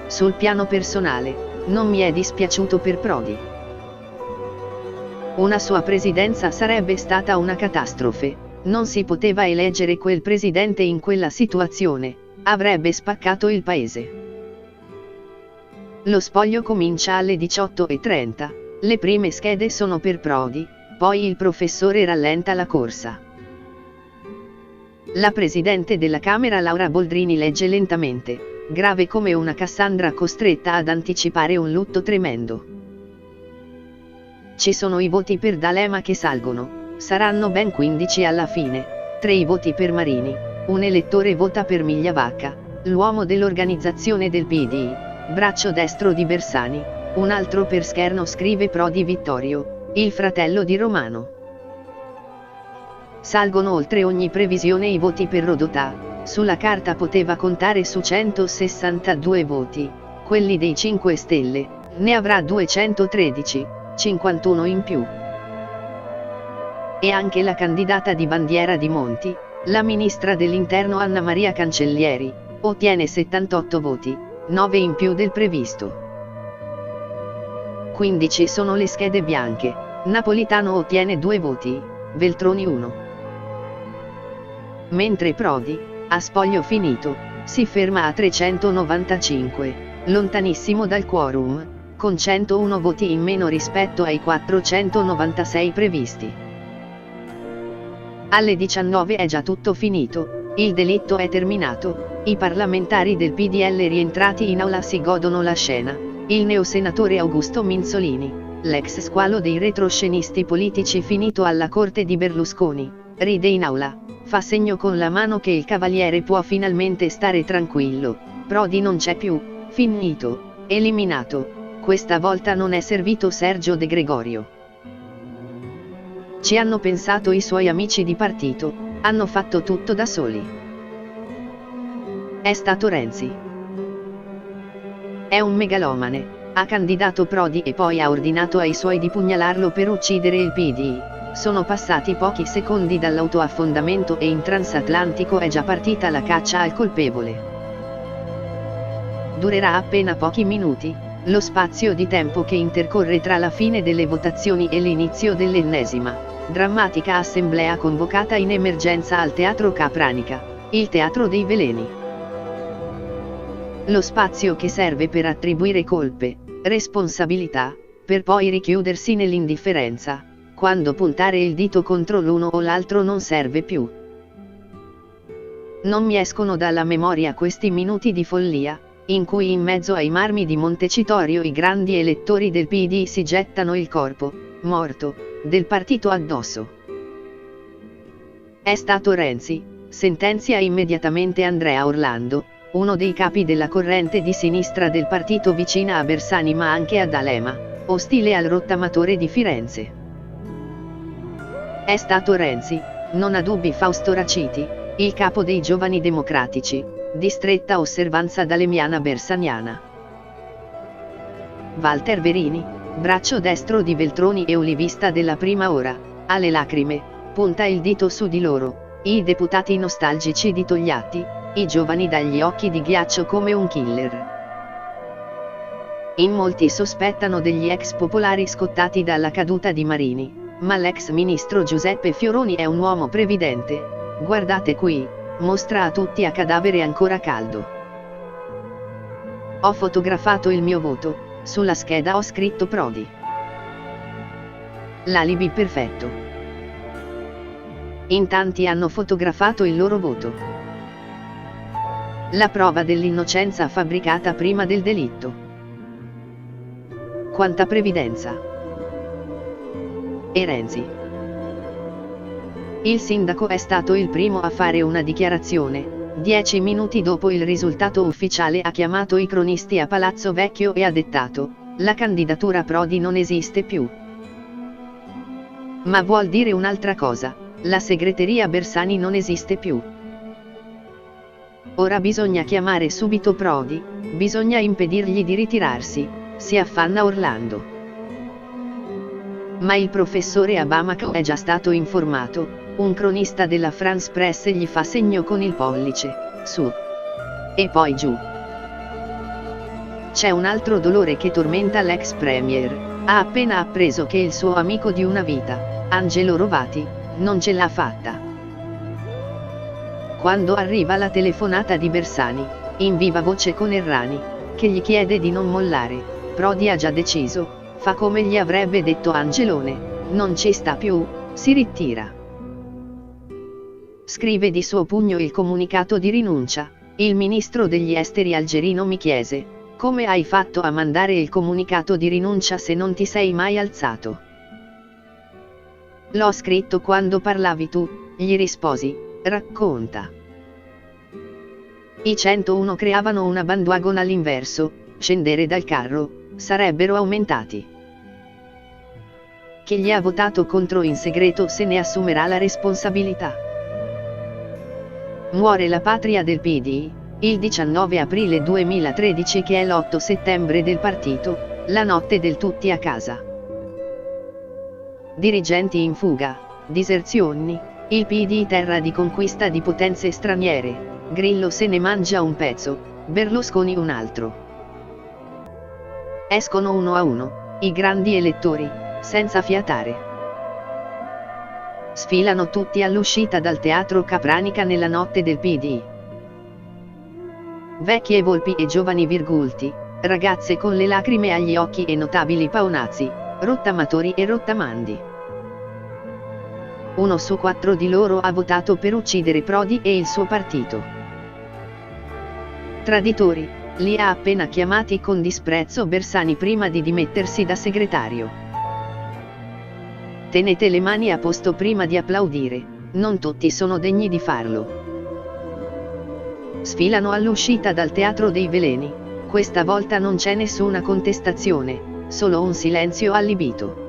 A: Sul piano personale, non mi è dispiaciuto per Prodi. Una sua presidenza sarebbe stata una catastrofe. Non si poteva eleggere quel presidente in quella situazione, avrebbe spaccato il paese. Lo spoglio comincia alle 18:30, le prime schede sono per Prodi, poi il professore rallenta la corsa. La presidente della Camera Laura Boldrini legge lentamente, grave come una Cassandra costretta ad anticipare un lutto tremendo. Ci sono i voti per D'Alema che salgono. Saranno ben 15 alla fine, 3 i voti per Marini, un elettore vota per Migliavacca, l'uomo dell'organizzazione del PD, braccio destro di Bersani, un altro per Scherno scrive Prodi Vittorio, il fratello di Romano. Salgono oltre ogni previsione i voti per Rodotà, sulla carta poteva contare su 162 voti, quelli dei 5 Stelle, ne avrà 213, 51 in più. E anche la candidata di bandiera di Monti, la ministra dell'Interno Anna Maria Cancellieri, ottiene 78 voti, 9 in più del previsto. 15 sono le schede bianche, Napolitano ottiene 2 voti, Veltroni 1. Mentre Prodi, a spoglio finito, si ferma a 395, lontanissimo dal quorum, con 101 voti in meno rispetto ai 496 previsti. Alle 19 è già tutto finito, il delitto è terminato, i parlamentari del PDL rientrati in aula si godono la scena, il neosenatore Augusto Minzolini, l'ex squalo dei retroscenisti politici finito alla corte di Berlusconi, ride in aula, fa segno con la mano che il cavaliere può finalmente stare tranquillo, Prodi non c'è più, finito, eliminato, questa volta non è servito Sergio De Gregorio. Ci hanno pensato i suoi amici di partito, hanno fatto tutto da soli. È stato Renzi. È un megalomane. Ha candidato Prodi e poi ha ordinato ai suoi di pugnalarlo per uccidere il PD. Sono passati pochi secondi dall'autoaffondamento e in transatlantico è già partita la caccia al colpevole. Durerà appena pochi minuti, lo spazio di tempo che intercorre tra la fine delle votazioni e l'inizio dell'ennesima, drammatica assemblea convocata in emergenza al Teatro Capranica, il Teatro dei Veleni. Lo spazio che serve per attribuire colpe, responsabilità, per poi richiudersi nell'indifferenza, quando puntare il dito contro l'uno o l'altro non serve più. Non mi escono dalla memoria questi minuti di follia, in cui in mezzo ai marmi di Montecitorio i grandi elettori del PD si gettano il corpo, morto, del partito addosso. È stato Renzi, sentenzia immediatamente Andrea Orlando, uno dei capi della corrente di sinistra del partito vicina a Bersani ma anche a D'Alema, ostile al rottamatore di Firenze. È stato Renzi, non ha dubbi Fausto Raciti, il capo dei Giovani Democratici, di stretta osservanza dalemiana bersaniana. Walter Verini, braccio destro di Veltroni e olivista della prima ora, ha le lacrime, punta il dito su di loro, i deputati nostalgici di Togliatti, i giovani dagli occhi di ghiaccio come un killer. In molti sospettano degli ex popolari scottati dalla caduta di Marini, ma l'ex ministro Giuseppe Fioroni è un uomo previdente. Guardate qui, mostra a tutti a cadavere ancora caldo. Ho fotografato il mio voto, sulla scheda ho scritto Prodi. L'alibi perfetto. In tanti hanno fotografato il loro voto. La prova dell'innocenza fabbricata prima del delitto. Quanta previdenza. E Renzi. Il sindaco è stato il primo a fare una dichiarazione. 10 minuti dopo il risultato ufficiale ha chiamato i cronisti a Palazzo Vecchio e ha dettato: la candidatura Prodi non esiste più. Ma vuol dire un'altra cosa: la segreteria Bersani non esiste più. Ora bisogna chiamare subito Prodi, bisogna impedirgli di ritirarsi, si affanna Orlando. Ma il professore a Bamako è già stato informato, un cronista della France Press gli fa segno con il pollice, su. E poi giù. C'è un altro dolore che tormenta l'ex premier, ha appena appreso che il suo amico di una vita, Angelo Rovati, non ce l'ha fatta. Quando arriva la telefonata di Bersani, in viva voce con Errani, che gli chiede di non mollare, Prodi ha già deciso, fa come gli avrebbe detto Angelone, non ci sta più, si ritira. Scrive di suo pugno il comunicato di rinuncia. Il ministro degli esteri algerino mi chiese: come hai fatto a mandare il comunicato di rinuncia se non ti sei mai alzato? L'ho scritto quando parlavi tu, gli risposi. Racconta. I 101 creavano una bandwagon all'inverso, scendere dal carro, sarebbero aumentati. Chi gli ha votato contro in segreto se ne assumerà la responsabilità. Muore la patria del PD, il 19 aprile 2013 che è l'8 settembre del partito, la notte del tutti a casa. Dirigenti in fuga, diserzioni. Il PD terra di conquista di potenze straniere, Grillo se ne mangia un pezzo, Berlusconi un altro. Escono uno a uno, i grandi elettori, senza fiatare. Sfilano tutti all'uscita dal Teatro Capranica nella notte del PD. Vecchie volpi e giovani virgulti, ragazze con le lacrime agli occhi e notabili paonazzi, rottamatori e rottamandi. 1 su 4 di loro ha votato per uccidere Prodi e il suo partito. Traditori, li ha appena chiamati con disprezzo Bersani prima di dimettersi da segretario. Tenete le mani a posto prima di applaudire, non tutti sono degni di farlo. Sfilano all'uscita dal Teatro dei Veleni, questa volta non c'è nessuna contestazione, solo un silenzio allibito.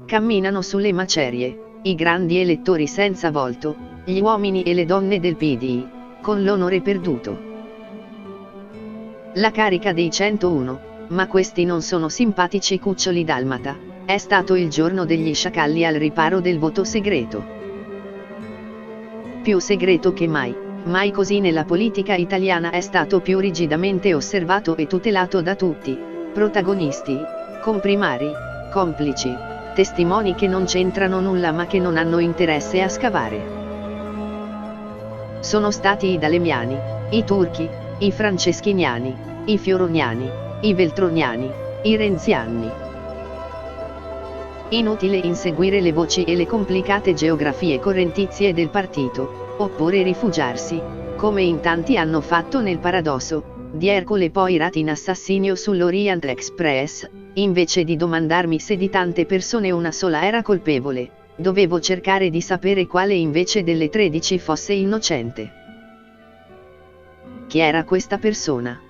A: camminano sulle macerie, i grandi elettori senza volto, gli uomini e le donne del PD, con l'onore perduto. La carica dei 101, ma questi non sono simpatici cuccioli dalmata, è stato il giorno degli sciacalli al riparo del voto segreto. Più segreto che mai così nella politica italiana è stato più rigidamente osservato e tutelato da tutti, protagonisti, comprimari, complici, testimoni che non c'entrano nulla ma che non hanno interesse a scavare. Sono stati i Dalemiani, i Turchi, i Franceschiniani, i Fioroniani, i Veltroniani, i Renziani. Inutile inseguire le voci e le complicate geografie correntizie del partito, oppure rifugiarsi, come in tanti hanno fatto nel paradosso, di Ercole Poirot in Assassinio sull'Orient Express, invece di domandarmi se di tante persone una sola era colpevole, dovevo cercare di sapere quale invece delle 13 fosse innocente. Chi era questa persona?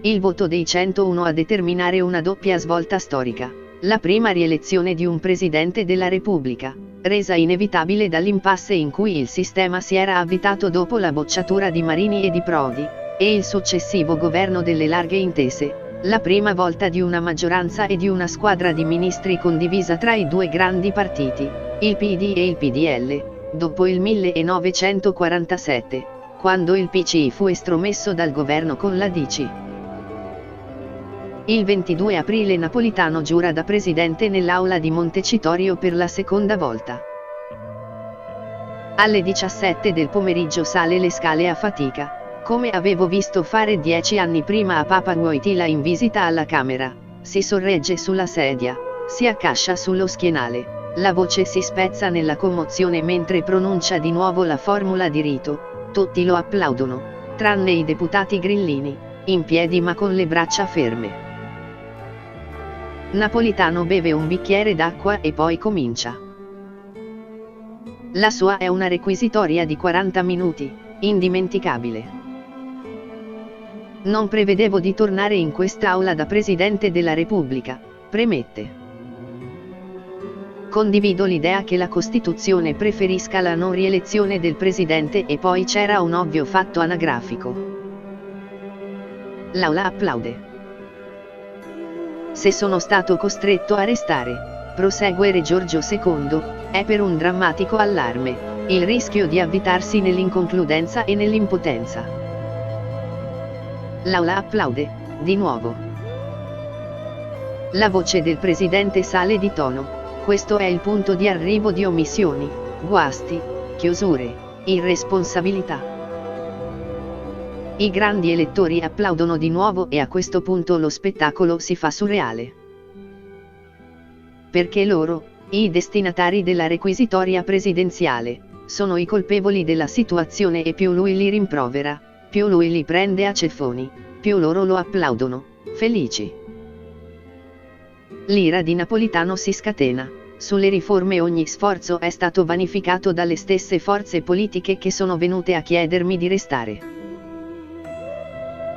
A: Il voto dei 101 a determinare una doppia svolta storica, la prima rielezione di un Presidente della Repubblica, resa inevitabile dall'impasse in cui il sistema si era avvitato dopo la bocciatura di Marini e di Prodi, e il successivo governo delle larghe intese, la prima volta di una maggioranza e di una squadra di ministri condivisa tra i due grandi partiti, il PD e il PDL, dopo il 1947, quando il PCI fu estromesso dal governo con la DC. Il 22 aprile Napolitano giura da presidente nell'aula di Montecitorio per la seconda volta. Alle 17 del pomeriggio sale le scale a fatica, come avevo visto fare 10 anni prima a Papa Wojtyla in visita alla Camera, si sorregge sulla sedia, si accascia sullo schienale, la voce si spezza nella commozione mentre pronuncia di nuovo la formula di rito, tutti lo applaudono, tranne i deputati grillini, in piedi ma con le braccia ferme. Napolitano beve un bicchiere d'acqua e poi comincia. La sua è una requisitoria di 40 minuti, indimenticabile. Non prevedevo di tornare in quest'aula da Presidente della Repubblica, premette. Condivido l'idea che la Costituzione preferisca la non rielezione del Presidente e poi c'era un ovvio fatto anagrafico. L'aula applaude. Se sono stato costretto a restare, prosegue Re Giorgio II, è per un drammatico allarme, il rischio di avvitarsi nell'inconcludenza e nell'impotenza. L'aula applaude, di nuovo. La voce del Presidente sale di tono, questo è il punto di arrivo di omissioni, guasti, chiusure, irresponsabilità. I grandi elettori applaudono di nuovo e a questo punto lo spettacolo si fa surreale. Perché loro, i destinatari della requisitoria presidenziale, sono i colpevoli della situazione e più lui li rimprovera, più lui li prende a ceffoni, più loro lo applaudono, felici. L'ira di Napolitano si scatena, sulle riforme ogni sforzo è stato vanificato dalle stesse forze politiche che sono venute a chiedermi di restare.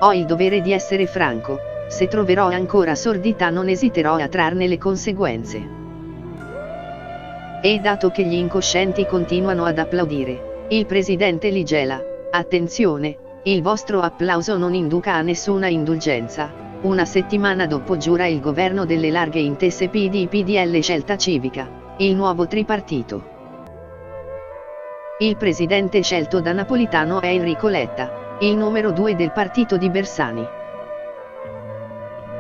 A: Ho il dovere di essere franco, se troverò ancora sordità non esiterò a trarne le conseguenze. E dato che gli incoscienti continuano ad applaudire, il Presidente li gela, attenzione, il vostro applauso non induca a nessuna indulgenza. Una settimana dopo giura il governo delle larghe intese PD-PDL Scelta Civica, il nuovo tripartito. Il presidente scelto da Napolitano è Enrico Letta, il numero 2 del partito di Bersani.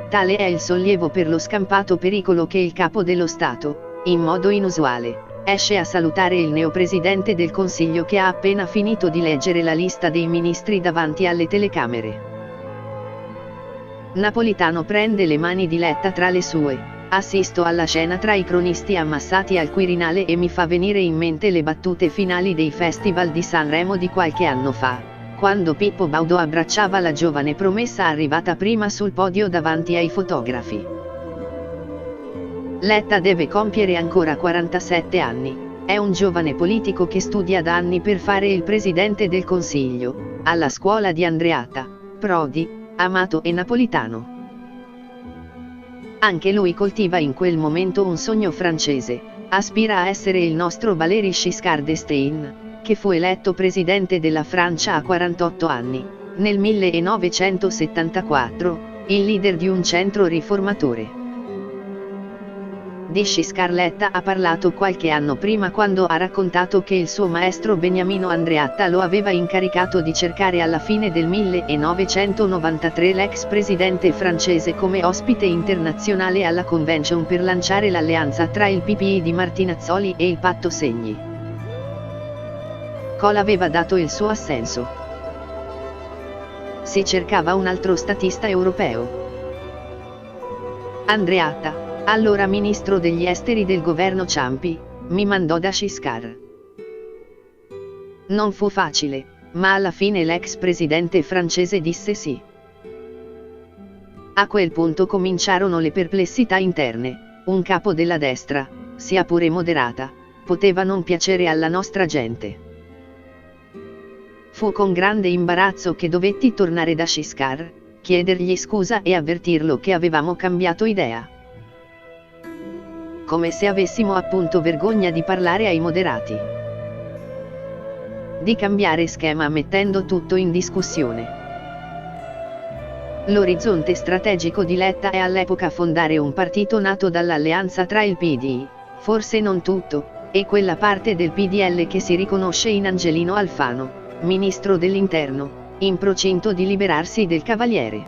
A: Tale è il sollievo per lo scampato pericolo che il capo dello Stato, in modo inusuale, esce a salutare il neopresidente del Consiglio che ha appena finito di leggere la lista dei ministri davanti alle telecamere. Napolitano prende le mani di Letta tra le sue, assisto alla scena tra i cronisti ammassati al Quirinale e mi fa venire in mente le battute finali dei Festival di Sanremo di qualche anno fa, quando Pippo Baudo abbracciava la giovane promessa arrivata prima sul podio davanti ai fotografi. Letta deve compiere ancora 47 anni, è un giovane politico che studia da anni per fare il Presidente del Consiglio, alla scuola di Andreatta, Prodi, Amato e Napolitano. Anche lui coltiva in quel momento un sogno francese, aspira a essere il nostro Valéry Giscard d'Estaing, che fu eletto presidente della Francia a 48 anni, nel 1974, il leader di un centro riformatore. Di Giscard Letta ha parlato qualche anno prima quando ha raccontato che il suo maestro Beniamino Andreatta lo aveva incaricato di cercare alla fine del 1993 l'ex presidente francese come ospite internazionale alla convention per lanciare l'alleanza tra il PPI di Martinazzoli e il Patto Segni. Kohl aveva dato il suo assenso. Si cercava un altro statista europeo. Andreatta, allora ministro degli esteri del governo Ciampi, mi mandò da Giscard. Non fu facile, ma alla fine l'ex presidente francese disse sì. A quel punto cominciarono le perplessità interne. Un capo della destra, sia pure moderata, poteva non piacere alla nostra gente. Fu con grande imbarazzo che dovetti tornare da Giscard, chiedergli scusa e avvertirlo che avevamo cambiato idea. Come se avessimo appunto vergogna di parlare ai moderati. Di cambiare schema mettendo tutto in discussione. L'orizzonte strategico di Letta è all'epoca fondare un partito nato dall'alleanza tra il PD, forse non tutto, e quella parte del PDL che si riconosce in Angelino Alfano, ministro dell'Interno, in procinto di liberarsi del Cavaliere.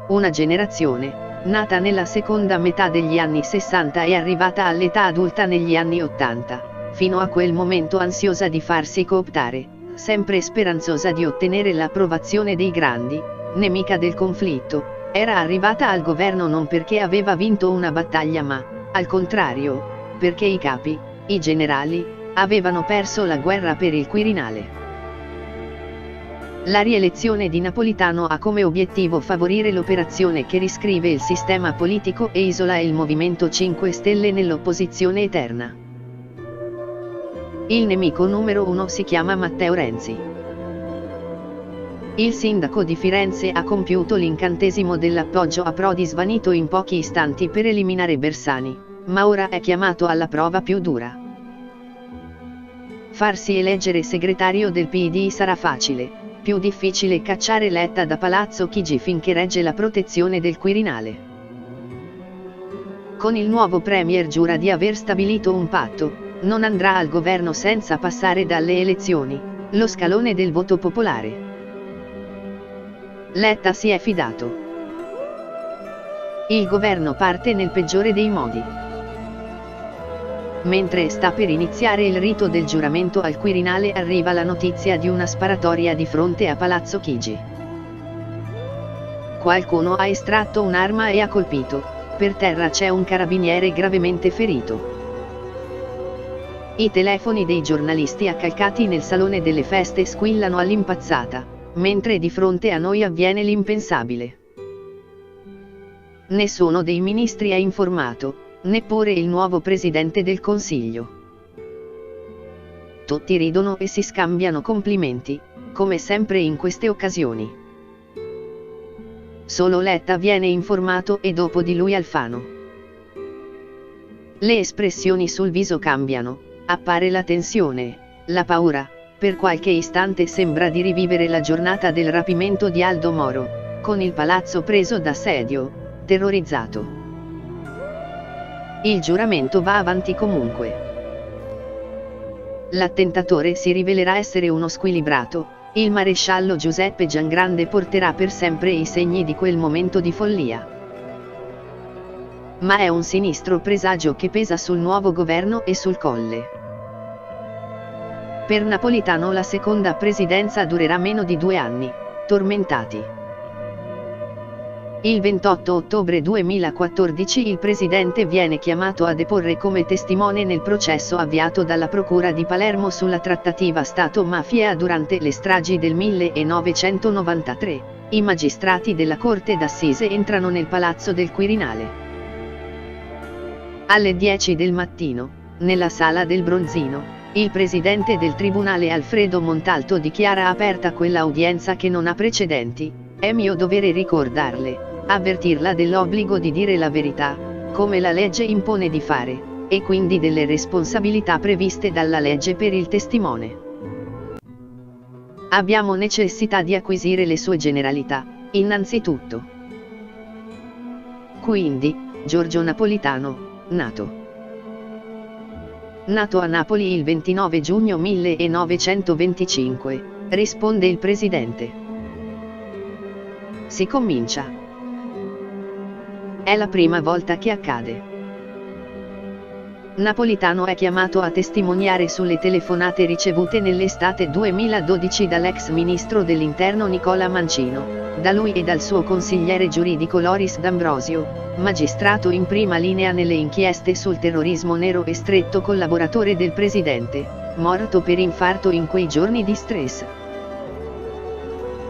A: Una generazione, nata nella seconda metà degli anni 60 e arrivata all'età adulta negli anni 80, fino a quel momento ansiosa di farsi cooptare, sempre speranzosa di ottenere l'approvazione dei grandi, nemica del conflitto, era arrivata al governo non perché aveva vinto una battaglia ma, al contrario, perché i capi, i generali, avevano perso la guerra per il Quirinale. La rielezione di Napolitano ha come obiettivo favorire l'operazione che riscrive il sistema politico e isola il Movimento 5 Stelle nell'opposizione eterna. Il nemico numero 1 si chiama Matteo Renzi. Il sindaco di Firenze ha compiuto l'incantesimo dell'appoggio a Prodi svanito in pochi istanti per eliminare Bersani, ma ora è chiamato alla prova più dura. Farsi eleggere segretario del PD sarà facile. Più difficile cacciare Letta da Palazzo Chigi finché regge la protezione del Quirinale. Con il nuovo premier giura di aver stabilito un patto, non andrà al governo senza passare dalle elezioni, lo scalone del voto popolare. Letta si è fidato. Il governo parte nel peggiore dei modi. Mentre sta per iniziare il rito del giuramento al Quirinale arriva la notizia di una sparatoria di fronte a Palazzo Chigi. Qualcuno ha estratto un'arma e ha colpito, per terra c'è un carabiniere gravemente ferito. I telefoni dei giornalisti accalcati nel salone delle feste squillano all'impazzata, mentre di fronte a noi avviene l'impensabile. Nessuno dei ministri è informato. Neppure il nuovo presidente del Consiglio. Tutti ridono e si scambiano complimenti, come sempre in queste occasioni. Solo Letta viene informato e dopo di lui Alfano. Le espressioni sul viso cambiano, appare la tensione, la paura, per qualche istante sembra di rivivere la giornata del rapimento di Aldo Moro, con il palazzo preso d'assedio, terrorizzato. Il giuramento va avanti comunque. L'attentatore si rivelerà essere uno squilibrato, il maresciallo Giuseppe Giangrande porterà per sempre i segni di quel momento di follia. Ma è un sinistro presagio che pesa sul nuovo governo e sul Colle. Per Napolitano la seconda presidenza durerà meno di 2 anni, tormentati. Il 28 ottobre 2014 il presidente viene chiamato a deporre come testimone nel processo avviato dalla Procura di Palermo sulla trattativa Stato-mafia durante le stragi del 1993. I magistrati della Corte d'Assise entrano nel Palazzo del Quirinale. Alle 10 del mattino, nella Sala del Bronzino, il presidente del Tribunale Alfredo Montalto dichiara aperta quell'audienza che non ha precedenti, è mio dovere ricordarle. avvertirla dell'obbligo di dire la verità, come la legge impone di fare, e quindi delle responsabilità previste dalla legge per il testimone. Abbiamo necessità di acquisire le sue generalità, innanzitutto. Quindi, Giorgio Napolitano, nato a Napoli il 29 giugno 1925, risponde il presidente. Si comincia. È la prima volta che accade. Napolitano è chiamato a testimoniare sulle telefonate ricevute nell'estate 2012 dall'ex ministro dell'Interno Nicola Mancino, da lui e dal suo consigliere giuridico Loris D'Ambrosio, magistrato in prima linea nelle inchieste sul terrorismo nero e stretto collaboratore del presidente, morto per infarto in quei giorni di stress.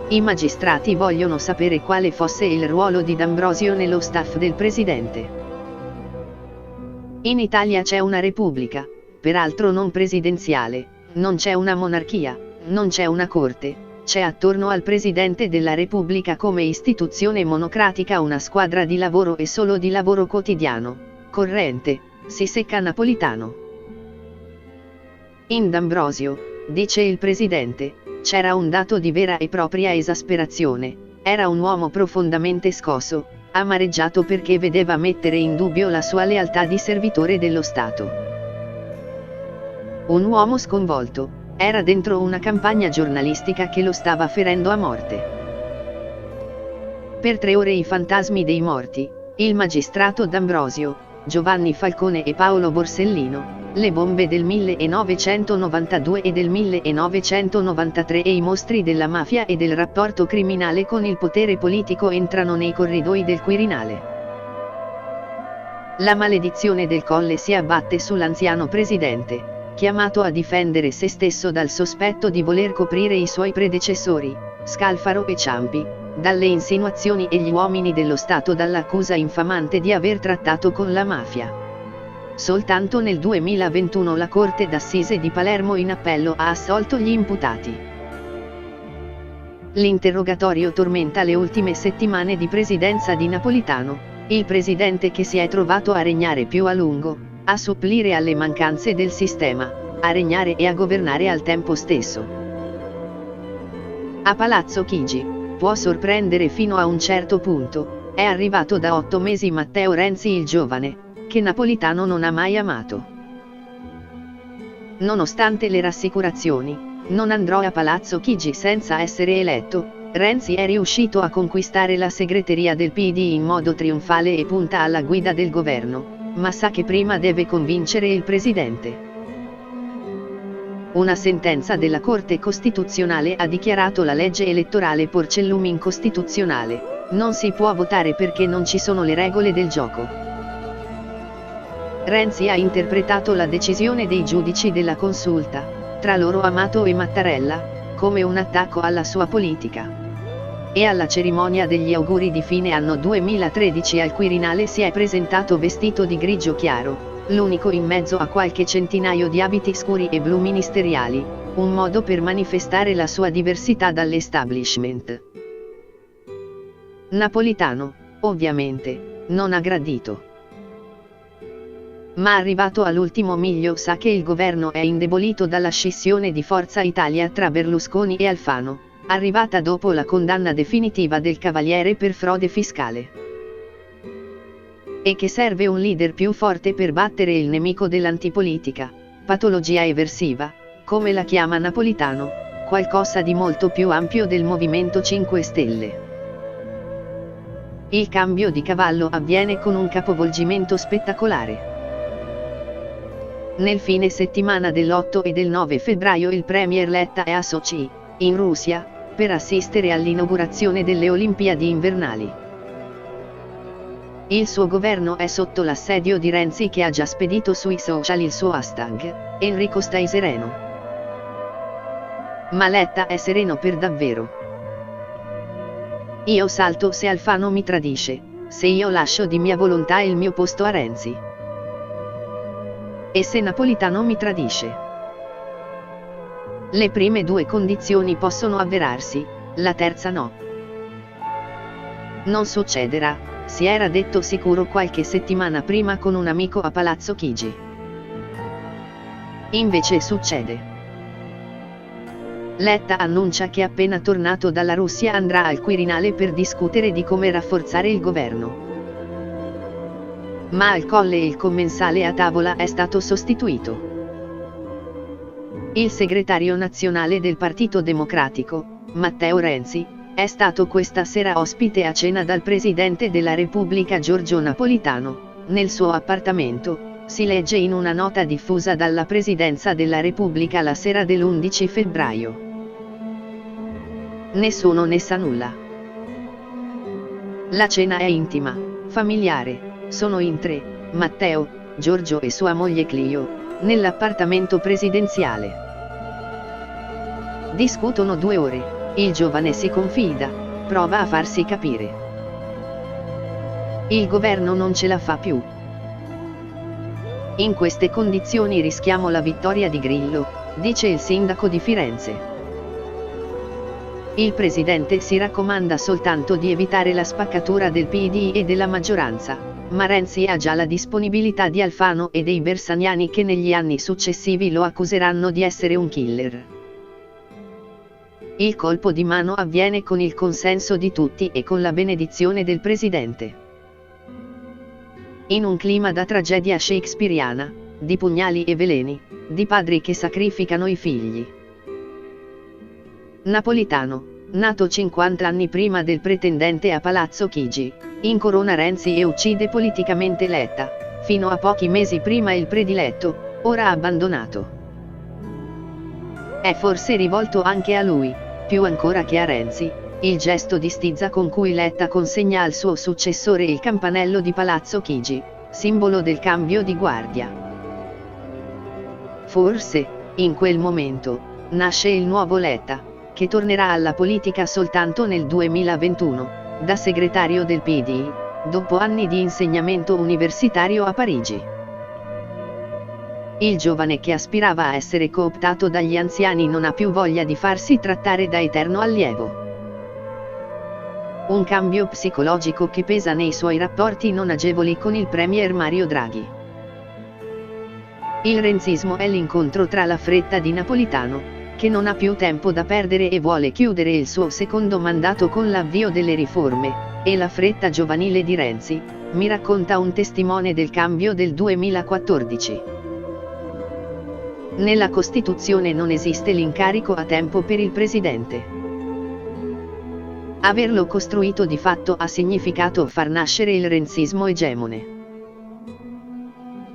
A: I magistrati vogliono sapere quale fosse il ruolo di D'Ambrosio nello staff del presidente. In Italia c'è una repubblica, peraltro non presidenziale, non c'è una monarchia, non c'è una corte, c'è attorno al Presidente della Repubblica come istituzione monocratica una squadra di lavoro e solo di lavoro quotidiano, corrente, si secca Napolitano. In D'Ambrosio, dice il Presidente, c'era un dato di vera e propria esasperazione, era un uomo profondamente scosso, amareggiato perché vedeva mettere in dubbio la sua lealtà di servitore dello Stato. Un uomo sconvolto, era dentro una campagna giornalistica che lo stava ferendo a morte. Per 3 ore i fantasmi dei morti, il magistrato D'Ambrosio, Giovanni Falcone e Paolo Borsellino, le bombe del 1992 e del 1993 e i mostri della mafia e del rapporto criminale con il potere politico entrano nei corridoi del Quirinale. La maledizione del Colle si abbatte sull'anziano presidente, chiamato a difendere se stesso dal sospetto di voler coprire i suoi predecessori, Scalfaro e Ciampi, dalle insinuazioni e gli uomini dello Stato dall'accusa infamante di aver trattato con la mafia. Soltanto nel 2021 la Corte d'Assise di Palermo in appello ha assolto gli imputati. L'interrogatorio tormenta le ultime settimane di presidenza di Napolitano, il presidente che si è trovato a regnare più a lungo, a supplire alle mancanze del sistema, a regnare e a governare al tempo stesso. A Palazzo Chigi, può sorprendere fino a un certo punto, è arrivato da 8 mesi Matteo Renzi il giovane, che Napolitano non ha mai amato. Nonostante le rassicurazioni, non andrò a Palazzo Chigi senza essere eletto, Renzi è riuscito a conquistare la segreteria del PD in modo trionfale e punta alla guida del governo, ma sa che prima deve convincere il presidente. Una sentenza della Corte Costituzionale ha dichiarato la legge elettorale Porcellum incostituzionale, non si può votare perché non ci sono le regole del gioco. Renzi ha interpretato la decisione dei giudici della consulta, tra loro Amato e Mattarella, come un attacco alla sua politica. E alla cerimonia degli auguri di fine anno 2013 al Quirinale si è presentato vestito di grigio chiaro, l'unico in mezzo a qualche centinaio di abiti scuri e blu ministeriali, un modo per manifestare la sua diversità dall'establishment. Napolitano, ovviamente, non ha gradito. Ma arrivato all'ultimo miglio sa che il governo è indebolito dalla scissione di Forza Italia tra Berlusconi e Alfano, arrivata dopo la condanna definitiva del Cavaliere per frode fiscale. E che serve un leader più forte per battere il nemico dell'antipolitica, patologia eversiva, come la chiama Napolitano, qualcosa di molto più ampio del Movimento 5 Stelle. Il cambio di cavallo avviene con un capovolgimento spettacolare. Nel fine settimana dell'8 e del 9 febbraio il premier Letta è a Sochi, in Russia, per assistere all'inaugurazione delle Olimpiadi invernali. Il suo governo è sotto l'assedio di Renzi che ha già spedito sui social il suo hashtag, Enrico stai sereno. Ma Letta è sereno per davvero. Io salto se Alfano mi tradisce, se io lascio di mia volontà il mio posto a Renzi. E se Napolitano mi tradisce? Le prime 2 condizioni possono avverarsi, la terza no. Non succederà, si era detto sicuro qualche settimana prima con un amico a Palazzo Chigi. Invece succede. Letta annuncia che appena tornato dalla Russia andrà al Quirinale per discutere di come rafforzare il governo. Ma al Colle il commensale a tavola è stato sostituito. Il segretario nazionale del Partito Democratico, Matteo Renzi, è stato questa sera ospite a cena dal Presidente della Repubblica Giorgio Napolitano, nel suo appartamento, si legge in una nota diffusa dalla Presidenza della Repubblica la sera dell'11 febbraio. Nessuno ne sa nulla. La cena è intima, familiare, sono in 3, Matteo, Giorgio e sua moglie Clio, nell'appartamento presidenziale. Discutono 2 ore, il giovane si confida, prova a farsi capire. Il governo non ce la fa più. In queste condizioni rischiamo la vittoria di Grillo, dice il sindaco di Firenze. Il presidente si raccomanda soltanto di evitare la spaccatura del PD e della maggioranza, ma Renzi ha già la disponibilità di Alfano e dei bersaniani che negli anni successivi lo accuseranno di essere un killer. Il colpo di mano avviene con il consenso di tutti e con la benedizione del presidente. In un clima da tragedia shakespeariana, di pugnali e veleni, di padri che sacrificano i figli. Napolitano, nato 50 anni prima del pretendente a Palazzo Chigi, incorona Renzi e uccide politicamente Letta, fino a pochi mesi prima il prediletto, ora abbandonato. È forse rivolto anche a lui, più ancora che a Renzi, il gesto di stizza con cui Letta consegna al suo successore il campanello di Palazzo Chigi, simbolo del cambio di guardia. Forse, in quel momento, nasce il nuovo Letta, che tornerà alla politica soltanto nel 2021, da segretario del PD, dopo anni di insegnamento universitario a Parigi. Il giovane che aspirava a essere cooptato dagli anziani non ha più voglia di farsi trattare da eterno allievo. Un cambio psicologico che pesa nei suoi rapporti non agevoli con il premier Mario Draghi. Il renzismo è l'incontro tra la fretta di Napolitano, che non ha più tempo da perdere e vuole chiudere il suo secondo mandato con l'avvio delle riforme, e la fretta giovanile di Renzi, mi racconta un testimone del cambio del 2014. Nella Costituzione non esiste l'incarico a tempo per il Presidente. Averlo costruito di fatto ha significato far nascere il renzismo egemone.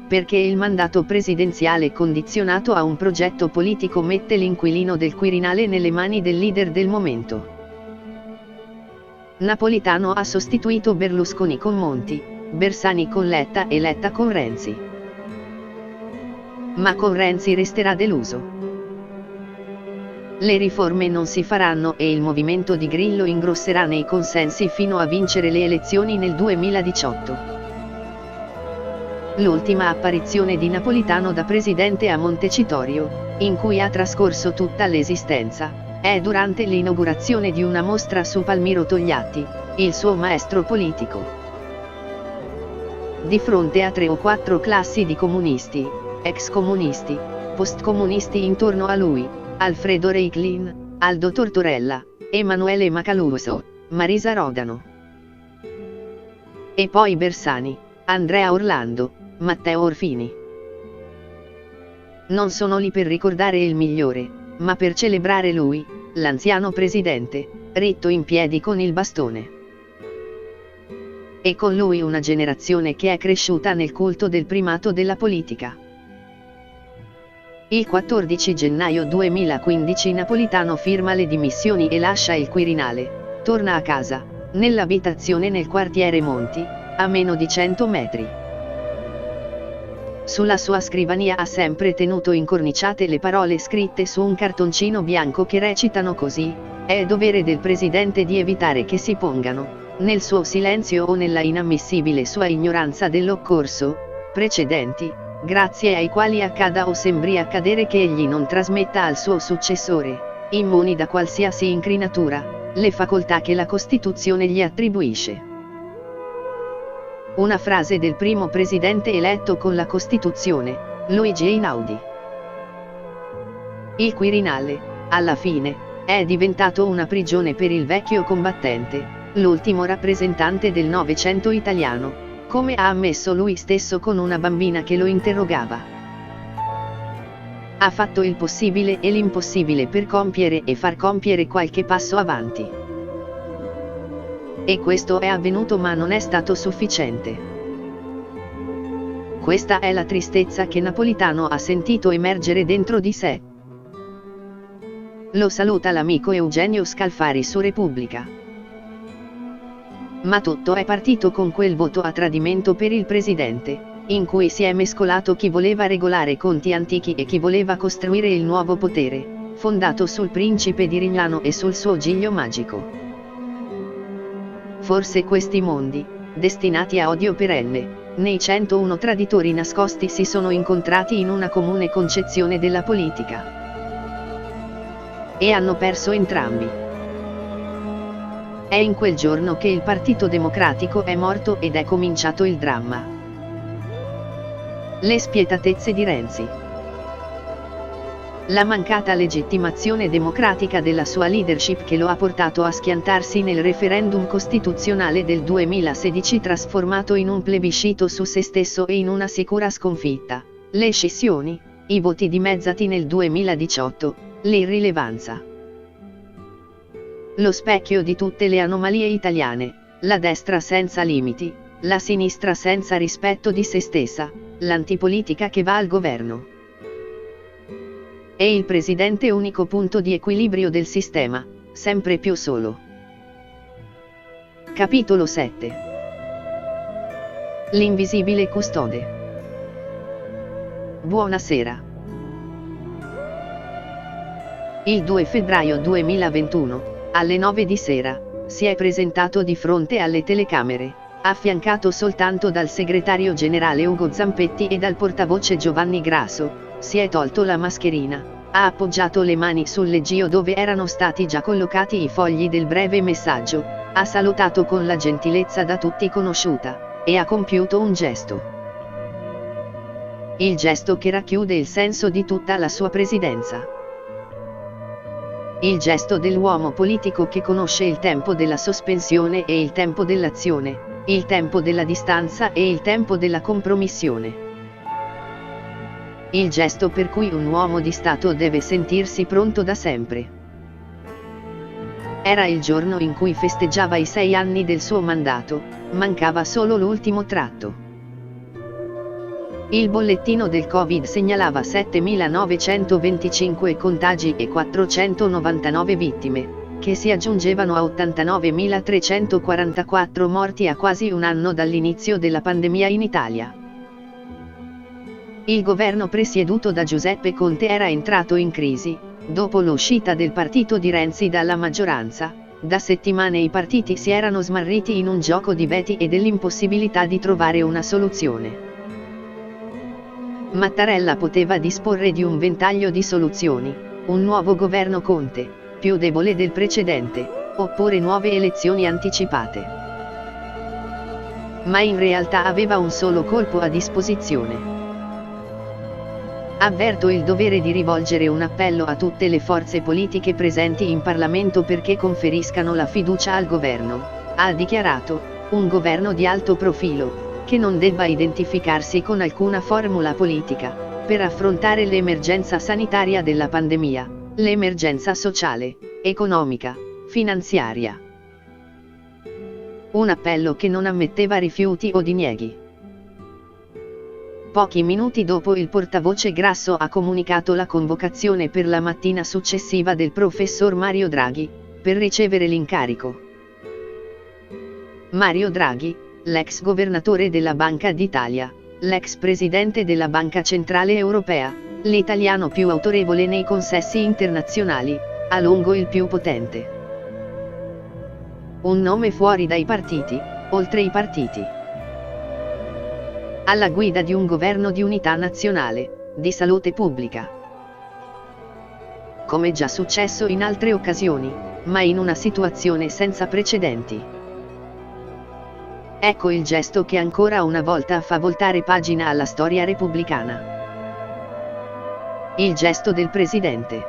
A: Perché il mandato presidenziale condizionato a un progetto politico mette l'inquilino del Quirinale nelle mani del leader del momento. Napolitano ha sostituito Berlusconi con Monti, Bersani con Letta e Letta con Renzi. Ma con Renzi resterà deluso. Le riforme non si faranno e il movimento di Grillo ingrosserà nei consensi fino a vincere le elezioni nel 2018. L'ultima apparizione di Napolitano da presidente a Montecitorio, in cui ha trascorso tutta l'esistenza, è durante l'inaugurazione di una mostra su Palmiro Togliatti, il suo maestro politico. Di fronte a 3 o 4 classi di comunisti, ex comunisti, post-comunisti intorno a lui, Alfredo Reiklin, Aldo Tortorella, Emanuele Macaluso, Marisa Rodano. E poi Bersani, Andrea Orlando, Matteo Orfini. Non sono lì per ricordare il migliore, ma per celebrare lui, l'anziano presidente, ritto in piedi con il bastone. E con lui una generazione che è cresciuta nel culto del primato della politica. Il 14 gennaio 2015 Napolitano firma le dimissioni e lascia il Quirinale, torna a casa, nell'abitazione nel quartiere Monti, a meno di 100 metri. Sulla sua scrivania ha sempre tenuto incorniciate le parole scritte su un cartoncino bianco che recitano così: è dovere del Presidente di evitare che si pongano, nel suo silenzio o nella inammissibile sua ignoranza dell'occorso, precedenti, grazie ai quali accada o sembri accadere che egli non trasmetta al suo successore, immuni da qualsiasi incrinatura, le facoltà che la Costituzione gli attribuisce. Una frase del primo presidente eletto con la Costituzione, Luigi Einaudi. Il Quirinale, alla fine, è diventato una prigione per il vecchio combattente, l'ultimo rappresentante del Novecento italiano, come ha ammesso lui stesso con una bambina che lo interrogava. Ha fatto il possibile e l'impossibile per compiere e far compiere qualche passo avanti. E questo è avvenuto, ma non è stato sufficiente. Questa è la tristezza che Napolitano ha sentito emergere dentro di sé. Lo saluta l'amico Eugenio Scalfari su Repubblica. Ma tutto è partito con quel voto a tradimento per il presidente, in cui si è mescolato chi voleva regolare conti antichi e chi voleva costruire il nuovo potere, fondato sul principe di Rignano e sul suo giglio magico. Forse questi mondi, destinati a odio perenne, nei 101 traditori nascosti si sono incontrati in una comune concezione della politica. E hanno perso entrambi. È in quel giorno che il Partito Democratico è morto ed è cominciato il dramma. Le spietatezze di Renzi. La mancata legittimazione democratica della sua leadership che lo ha portato a schiantarsi nel referendum costituzionale del 2016 trasformato in un plebiscito su se stesso e in una sicura sconfitta. Le scissioni, i voti dimezzati nel 2018, l'irrilevanza. Lo specchio di tutte le anomalie italiane, la destra senza limiti, la sinistra senza rispetto di se stessa, l'antipolitica che va al governo. E il presidente unico punto di equilibrio del sistema, sempre più solo. Capitolo 7. L'invisibile custode. Buonasera. Il 2 febbraio 2021, alle 9 di sera, si è presentato di fronte alle telecamere, affiancato soltanto dal segretario generale Ugo Zampetti e dal portavoce Giovanni Grasso, si è tolto la mascherina, ha appoggiato le mani sul leggio dove erano stati già collocati i fogli del breve messaggio, ha salutato con la gentilezza da tutti conosciuta, e ha compiuto un gesto. Il gesto che racchiude il senso di tutta la sua presidenza. Il gesto dell'uomo politico che conosce il tempo della sospensione e il tempo dell'azione, il tempo della distanza e il tempo della compromissione. Il gesto per cui un uomo di Stato deve sentirsi pronto da sempre. Era il giorno in cui festeggiava i 6 anni del suo mandato, mancava solo l'ultimo tratto. Il bollettino del Covid segnalava 7.925 contagi e 499 vittime, che si aggiungevano a 89.344 morti a quasi un anno dall'inizio della pandemia in Italia. Il governo presieduto da Giuseppe Conte era entrato in crisi, dopo l'uscita del partito di Renzi dalla maggioranza. Da settimane i partiti si erano smarriti in un gioco di veti e dell'impossibilità di trovare una soluzione. Mattarella poteva disporre di un ventaglio di soluzioni, un nuovo governo Conte, più debole del precedente, oppure nuove elezioni anticipate. Ma in realtà aveva un solo colpo a disposizione. Avverto il dovere di rivolgere un appello a tutte le forze politiche presenti in Parlamento perché conferiscano la fiducia al governo, ha dichiarato, un governo di alto profilo, che non debba identificarsi con alcuna formula politica, per affrontare l'emergenza sanitaria della pandemia, l'emergenza sociale, economica, finanziaria. Un appello che non ammetteva rifiuti o dinieghi. Pochi minuti dopo il portavoce Grasso ha comunicato la convocazione per la mattina successiva del professor Mario Draghi, per ricevere l'incarico. Mario Draghi, l'ex governatore della Banca d'Italia, l'ex presidente della Banca Centrale Europea, l'italiano più autorevole nei consessi internazionali, a lungo il più potente. Un nome fuori dai partiti, oltre i partiti. Alla guida di un governo di unità nazionale, di salute pubblica. Come già successo in altre occasioni, ma in una situazione senza precedenti. Ecco il gesto che ancora una volta fa voltare pagina alla storia repubblicana. Il gesto del presidente.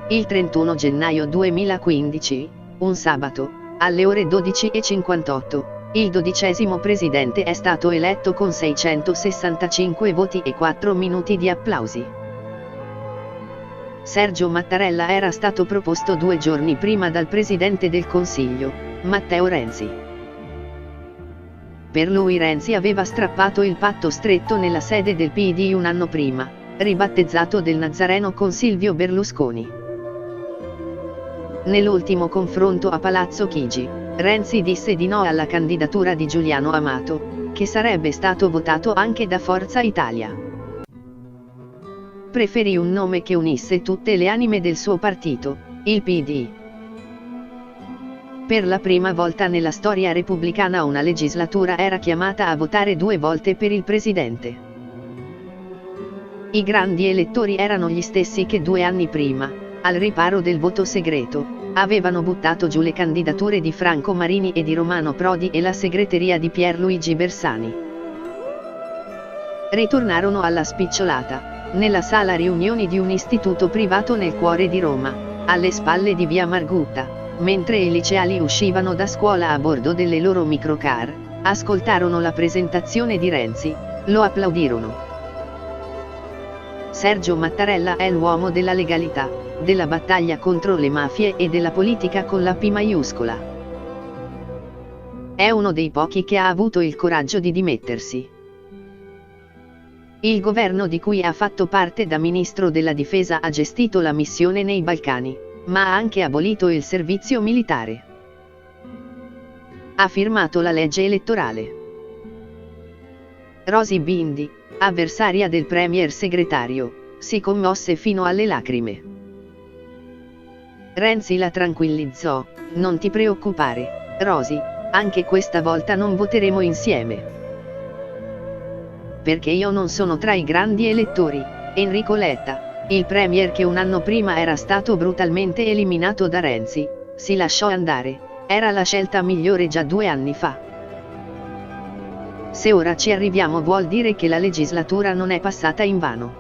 A: Il 31 gennaio 2015, un sabato, alle ore 12:58, il 12° presidente è stato eletto con 665 voti e 4 minuti di applausi. Sergio Mattarella era stato proposto 2 giorni prima dal Presidente del Consiglio, Matteo Renzi. Per lui Renzi aveva strappato il patto stretto nella sede del PD un anno prima, ribattezzato del Nazareno con Silvio Berlusconi. Nell'ultimo confronto a Palazzo Chigi, Renzi disse di no alla candidatura di Giuliano Amato, che sarebbe stato votato anche da Forza Italia. Preferì un nome che unisse tutte le anime del suo partito, il PD. Per la prima volta nella storia repubblicana una legislatura era chiamata a votare 2 volte per il presidente. I grandi elettori erano gli stessi che 2 anni prima, al riparo del voto segreto, avevano buttato giù le candidature di Franco Marini e di Romano Prodi e la segreteria di Pierluigi Bersani. Ritornarono alla spicciolata, nella sala riunioni di un istituto privato nel cuore di Roma, alle spalle di via Margutta, mentre i liceali uscivano da scuola a bordo delle loro microcar, ascoltarono la presentazione di Renzi, lo applaudirono. Sergio Mattarella è l'uomo della legalità, della battaglia contro le mafie e della politica con la P maiuscola. È uno dei pochi che ha avuto il coraggio di dimettersi. Il governo di cui ha fatto parte da ministro della difesa ha gestito la missione nei Balcani, ma ha anche abolito il servizio militare. Ha firmato la legge elettorale. Rosy Bindi, avversaria del premier segretario, si commosse fino alle lacrime. Renzi la tranquillizzò: non ti preoccupare, Rosy, anche questa volta non voteremo insieme. Perché io non sono tra i grandi elettori. Enrico Letta, il premier che un anno prima era stato brutalmente eliminato da Renzi, si lasciò andare, era la scelta migliore già 2 anni fa. Se ora ci arriviamo vuol dire che la legislatura non è passata invano.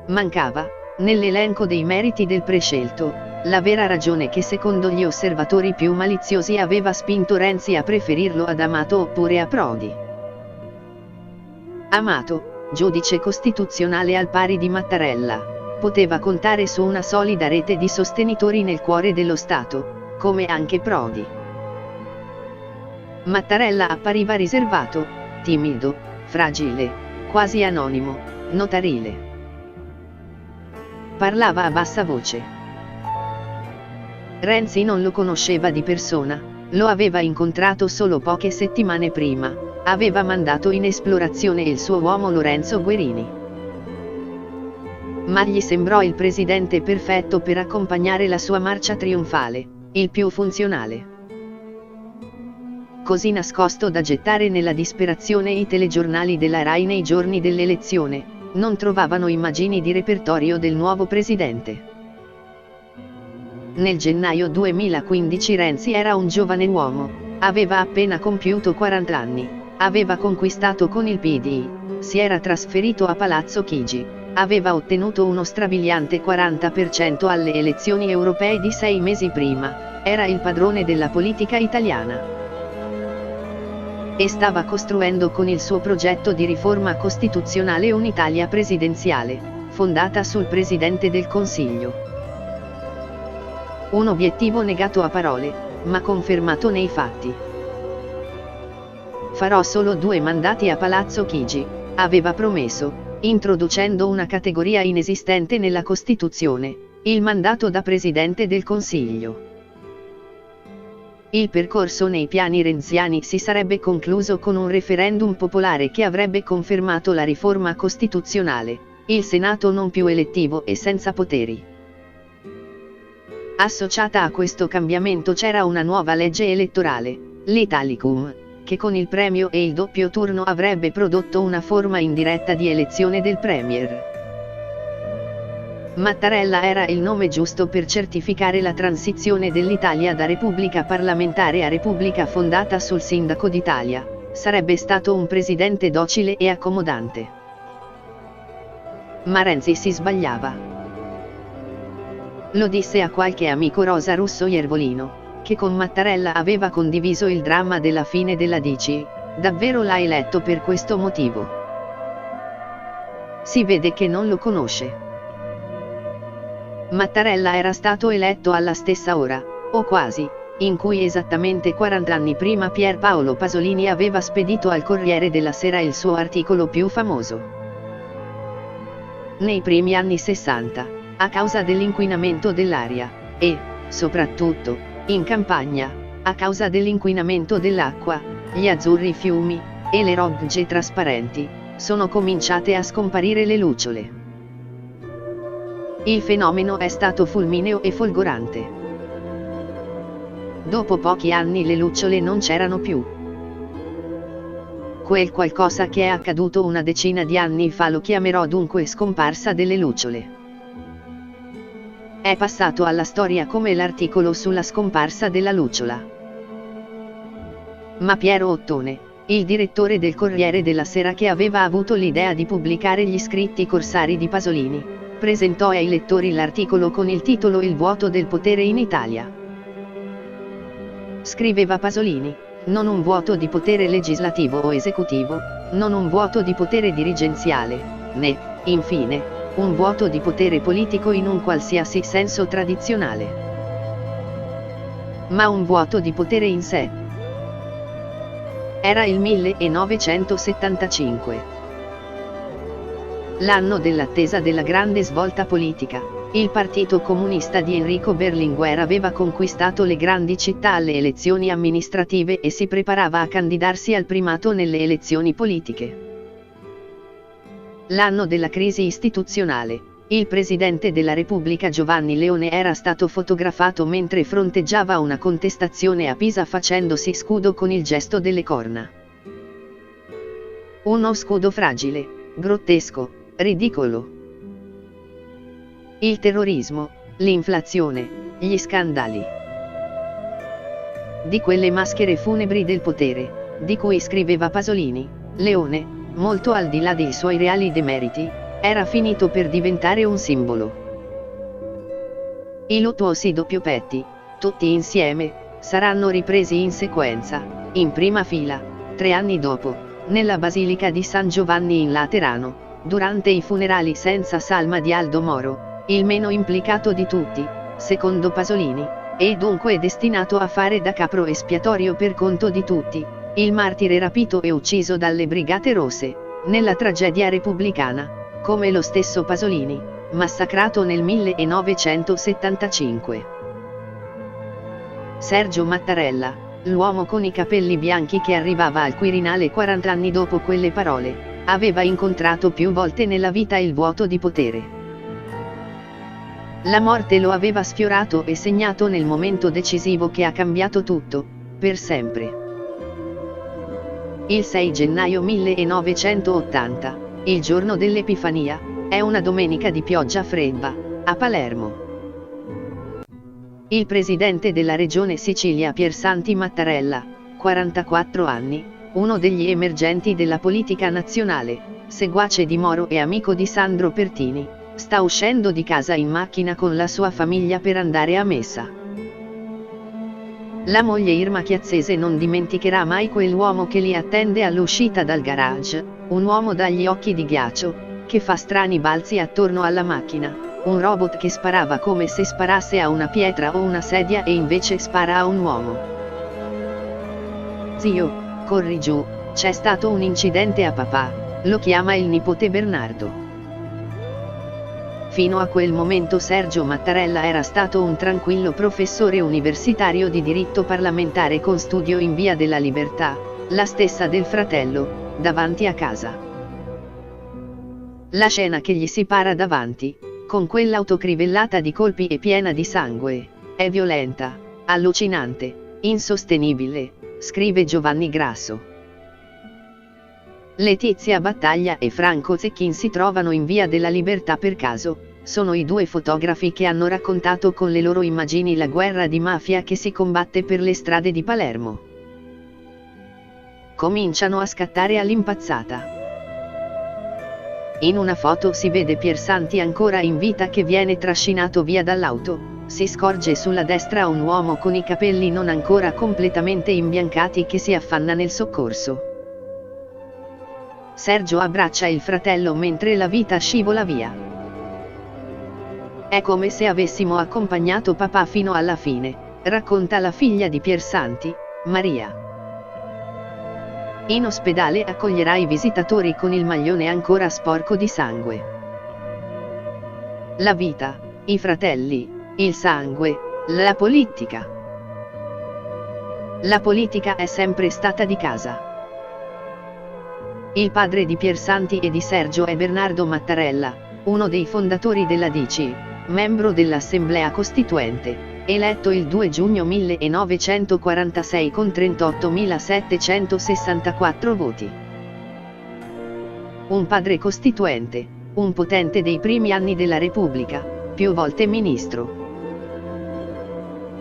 A: Mancava, nell'elenco dei meriti del prescelto, la vera ragione che secondo gli osservatori più maliziosi aveva spinto Renzi a preferirlo ad Amato oppure a Prodi. Amato, giudice costituzionale al pari di Mattarella, poteva contare su una solida rete di sostenitori nel cuore dello Stato, come anche Prodi. Mattarella appariva riservato, timido, fragile, quasi anonimo, notarile. Parlava a bassa voce. Renzi non lo conosceva di persona, lo aveva incontrato solo poche settimane prima, aveva mandato in esplorazione il suo uomo Lorenzo Guerini. Ma gli sembrò il presidente perfetto per accompagnare la sua marcia trionfale, il più funzionale. Così nascosto da gettare nella disperazione i telegiornali della Rai nei giorni dell'elezione, non trovavano immagini di repertorio del nuovo presidente. Nel gennaio 2015 Renzi era un giovane uomo, aveva appena compiuto 40 anni, aveva conquistato con il PD, si era trasferito a Palazzo Chigi, aveva ottenuto uno strabiliante 40% alle elezioni europee di 6 mesi prima, era il padrone della politica italiana. E stava costruendo con il suo progetto di riforma costituzionale un'Italia presidenziale, fondata sul Presidente del Consiglio. Un obiettivo negato a parole, ma confermato nei fatti. Farò solo 2 mandati a Palazzo Chigi, aveva promesso, introducendo una categoria inesistente nella Costituzione, il mandato da Presidente del Consiglio. Il percorso nei piani renziani si sarebbe concluso con un referendum popolare che avrebbe confermato la riforma costituzionale, il Senato non più elettivo e senza poteri. Associata a questo cambiamento c'era una nuova legge elettorale, l'Italicum, che con il premio e il doppio turno avrebbe prodotto una forma indiretta di elezione del premier. Mattarella era il nome giusto per certificare la transizione dell'Italia da repubblica parlamentare a repubblica fondata sul sindaco d'Italia. Sarebbe stato un presidente docile e accomodante. Ma Renzi si sbagliava. Lo disse a qualche amico Rosa Russo Iervolino, che con Mattarella aveva condiviso il dramma della fine della DC, davvero l'ha eletto per questo motivo. Si vede che non lo conosce. Mattarella era stato eletto alla stessa ora, o quasi, in cui esattamente 40 anni prima Pier Paolo Pasolini aveva spedito al Corriere della Sera il suo articolo più famoso. Nei primi anni 60, a causa dell'inquinamento dell'aria, e, soprattutto, in campagna, a causa dell'inquinamento dell'acqua, gli azzurri fiumi, e le rogge trasparenti, sono cominciate a scomparire le lucciole. Il fenomeno è stato fulmineo e folgorante. Dopo pochi anni le lucciole non c'erano più. Quel qualcosa che è accaduto una decina di anni fa lo chiamerò dunque scomparsa delle lucciole. È passato alla storia come l'articolo sulla scomparsa della lucciola. Ma Piero Ottone, il direttore del Corriere della Sera che aveva avuto l'idea di pubblicare gli scritti corsari di Pasolini, presentò ai lettori l'articolo con il titolo Il vuoto del potere in Italia. Scriveva Pasolini, non un vuoto di potere legislativo o esecutivo, non un vuoto di potere dirigenziale, né, infine, un vuoto di potere politico in un qualsiasi senso tradizionale. Ma un vuoto di potere in sé. Era il 1975. L'anno dell'attesa della grande svolta politica. Il Partito Comunista di Enrico Berlinguer aveva conquistato le grandi città alle elezioni amministrative e si preparava a candidarsi al primato nelle elezioni politiche. L'anno della crisi istituzionale. Il Presidente della Repubblica Giovanni Leone era stato fotografato mentre fronteggiava una contestazione a Pisa facendosi scudo con il gesto delle corna. Uno scudo fragile, grottesco, ridicolo. Il terrorismo, l'inflazione, gli scandali. Di quelle maschere funebri del potere, di cui scriveva Pasolini, Leone, molto al di là dei suoi reali demeriti, era finito per diventare un simbolo. I luttuosi doppiopetti, tutti insieme, saranno ripresi in sequenza, in prima fila, 3 anni dopo, nella Basilica di San Giovanni in Laterano, durante i funerali senza salma di Aldo Moro, il meno implicato di tutti, secondo Pasolini, e dunque destinato a fare da capro espiatorio per conto di tutti, il martire rapito e ucciso dalle Brigate Rosse, nella tragedia repubblicana, come lo stesso Pasolini, massacrato nel 1975. Sergio Mattarella, l'uomo con i capelli bianchi che arrivava al Quirinale 40 anni dopo quelle parole, aveva incontrato più volte nella vita il vuoto di potere. La morte lo aveva sfiorato e segnato nel momento decisivo che ha cambiato tutto, per sempre. Il 6 gennaio 1980, il giorno dell'Epifania, è una domenica di pioggia fredda, a Palermo. Il presidente della regione Sicilia Piersanti Mattarella, 44 anni, uno degli emergenti della politica nazionale, seguace di Moro e amico di Sandro Pertini, sta uscendo di casa in macchina con la sua famiglia per andare a messa. La moglie Irma Chiazzese non dimenticherà mai quell'uomo che li attende all'uscita dal garage, un uomo dagli occhi di ghiaccio, che fa strani balzi attorno alla macchina, un robot che sparava come se sparasse a una pietra o una sedia e invece spara a un uomo. Zio, corri giù, c'è stato un incidente a papà, lo chiama il nipote Bernardo. Fino a quel momento Sergio Mattarella era stato un tranquillo professore universitario di diritto parlamentare con studio in Via della Libertà, la stessa del fratello, davanti a casa. La scena che gli si para davanti, con quell'autocrivellata di colpi e piena di sangue, è violenta, allucinante, insostenibile, scrive Giovanni Grasso. Letizia Battaglia e Franco Zecchin si trovano in Via della Libertà per caso, sono i due fotografi che hanno raccontato con le loro immagini la guerra di mafia che si combatte per le strade di Palermo. Cominciano a scattare all'impazzata. In una foto si vede Piersanti ancora in vita che viene trascinato via dall'auto, si scorge sulla destra un uomo con i capelli non ancora completamente imbiancati che si affanna nel soccorso. Sergio abbraccia il fratello mentre la vita scivola via. È come se avessimo accompagnato papà fino alla fine, racconta la figlia di Piersanti, Maria. In ospedale accoglierà i visitatori con il maglione ancora sporco di sangue. La vita, i fratelli, il sangue, la politica. La politica è sempre stata di casa. Il padre di Piersanti e di Sergio è Bernardo Mattarella, uno dei fondatori della DC, membro dell'Assemblea Costituente, eletto il 2 giugno 1946 con 38.764 voti. Un padre costituente, un potente dei primi anni della Repubblica, più volte ministro.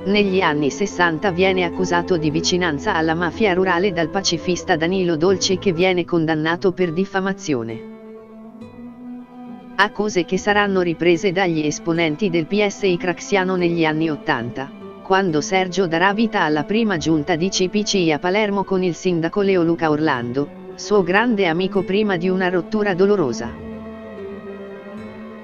A: Negli anni 60 viene accusato di vicinanza alla mafia rurale dal pacifista Danilo Dolci che viene condannato per diffamazione. Accuse che saranno riprese dagli esponenti del PSI craxiano negli anni 80, quando Sergio darà vita alla prima giunta di CPCI a Palermo con il sindaco Leo Luca Orlando, suo grande amico prima di una rottura dolorosa.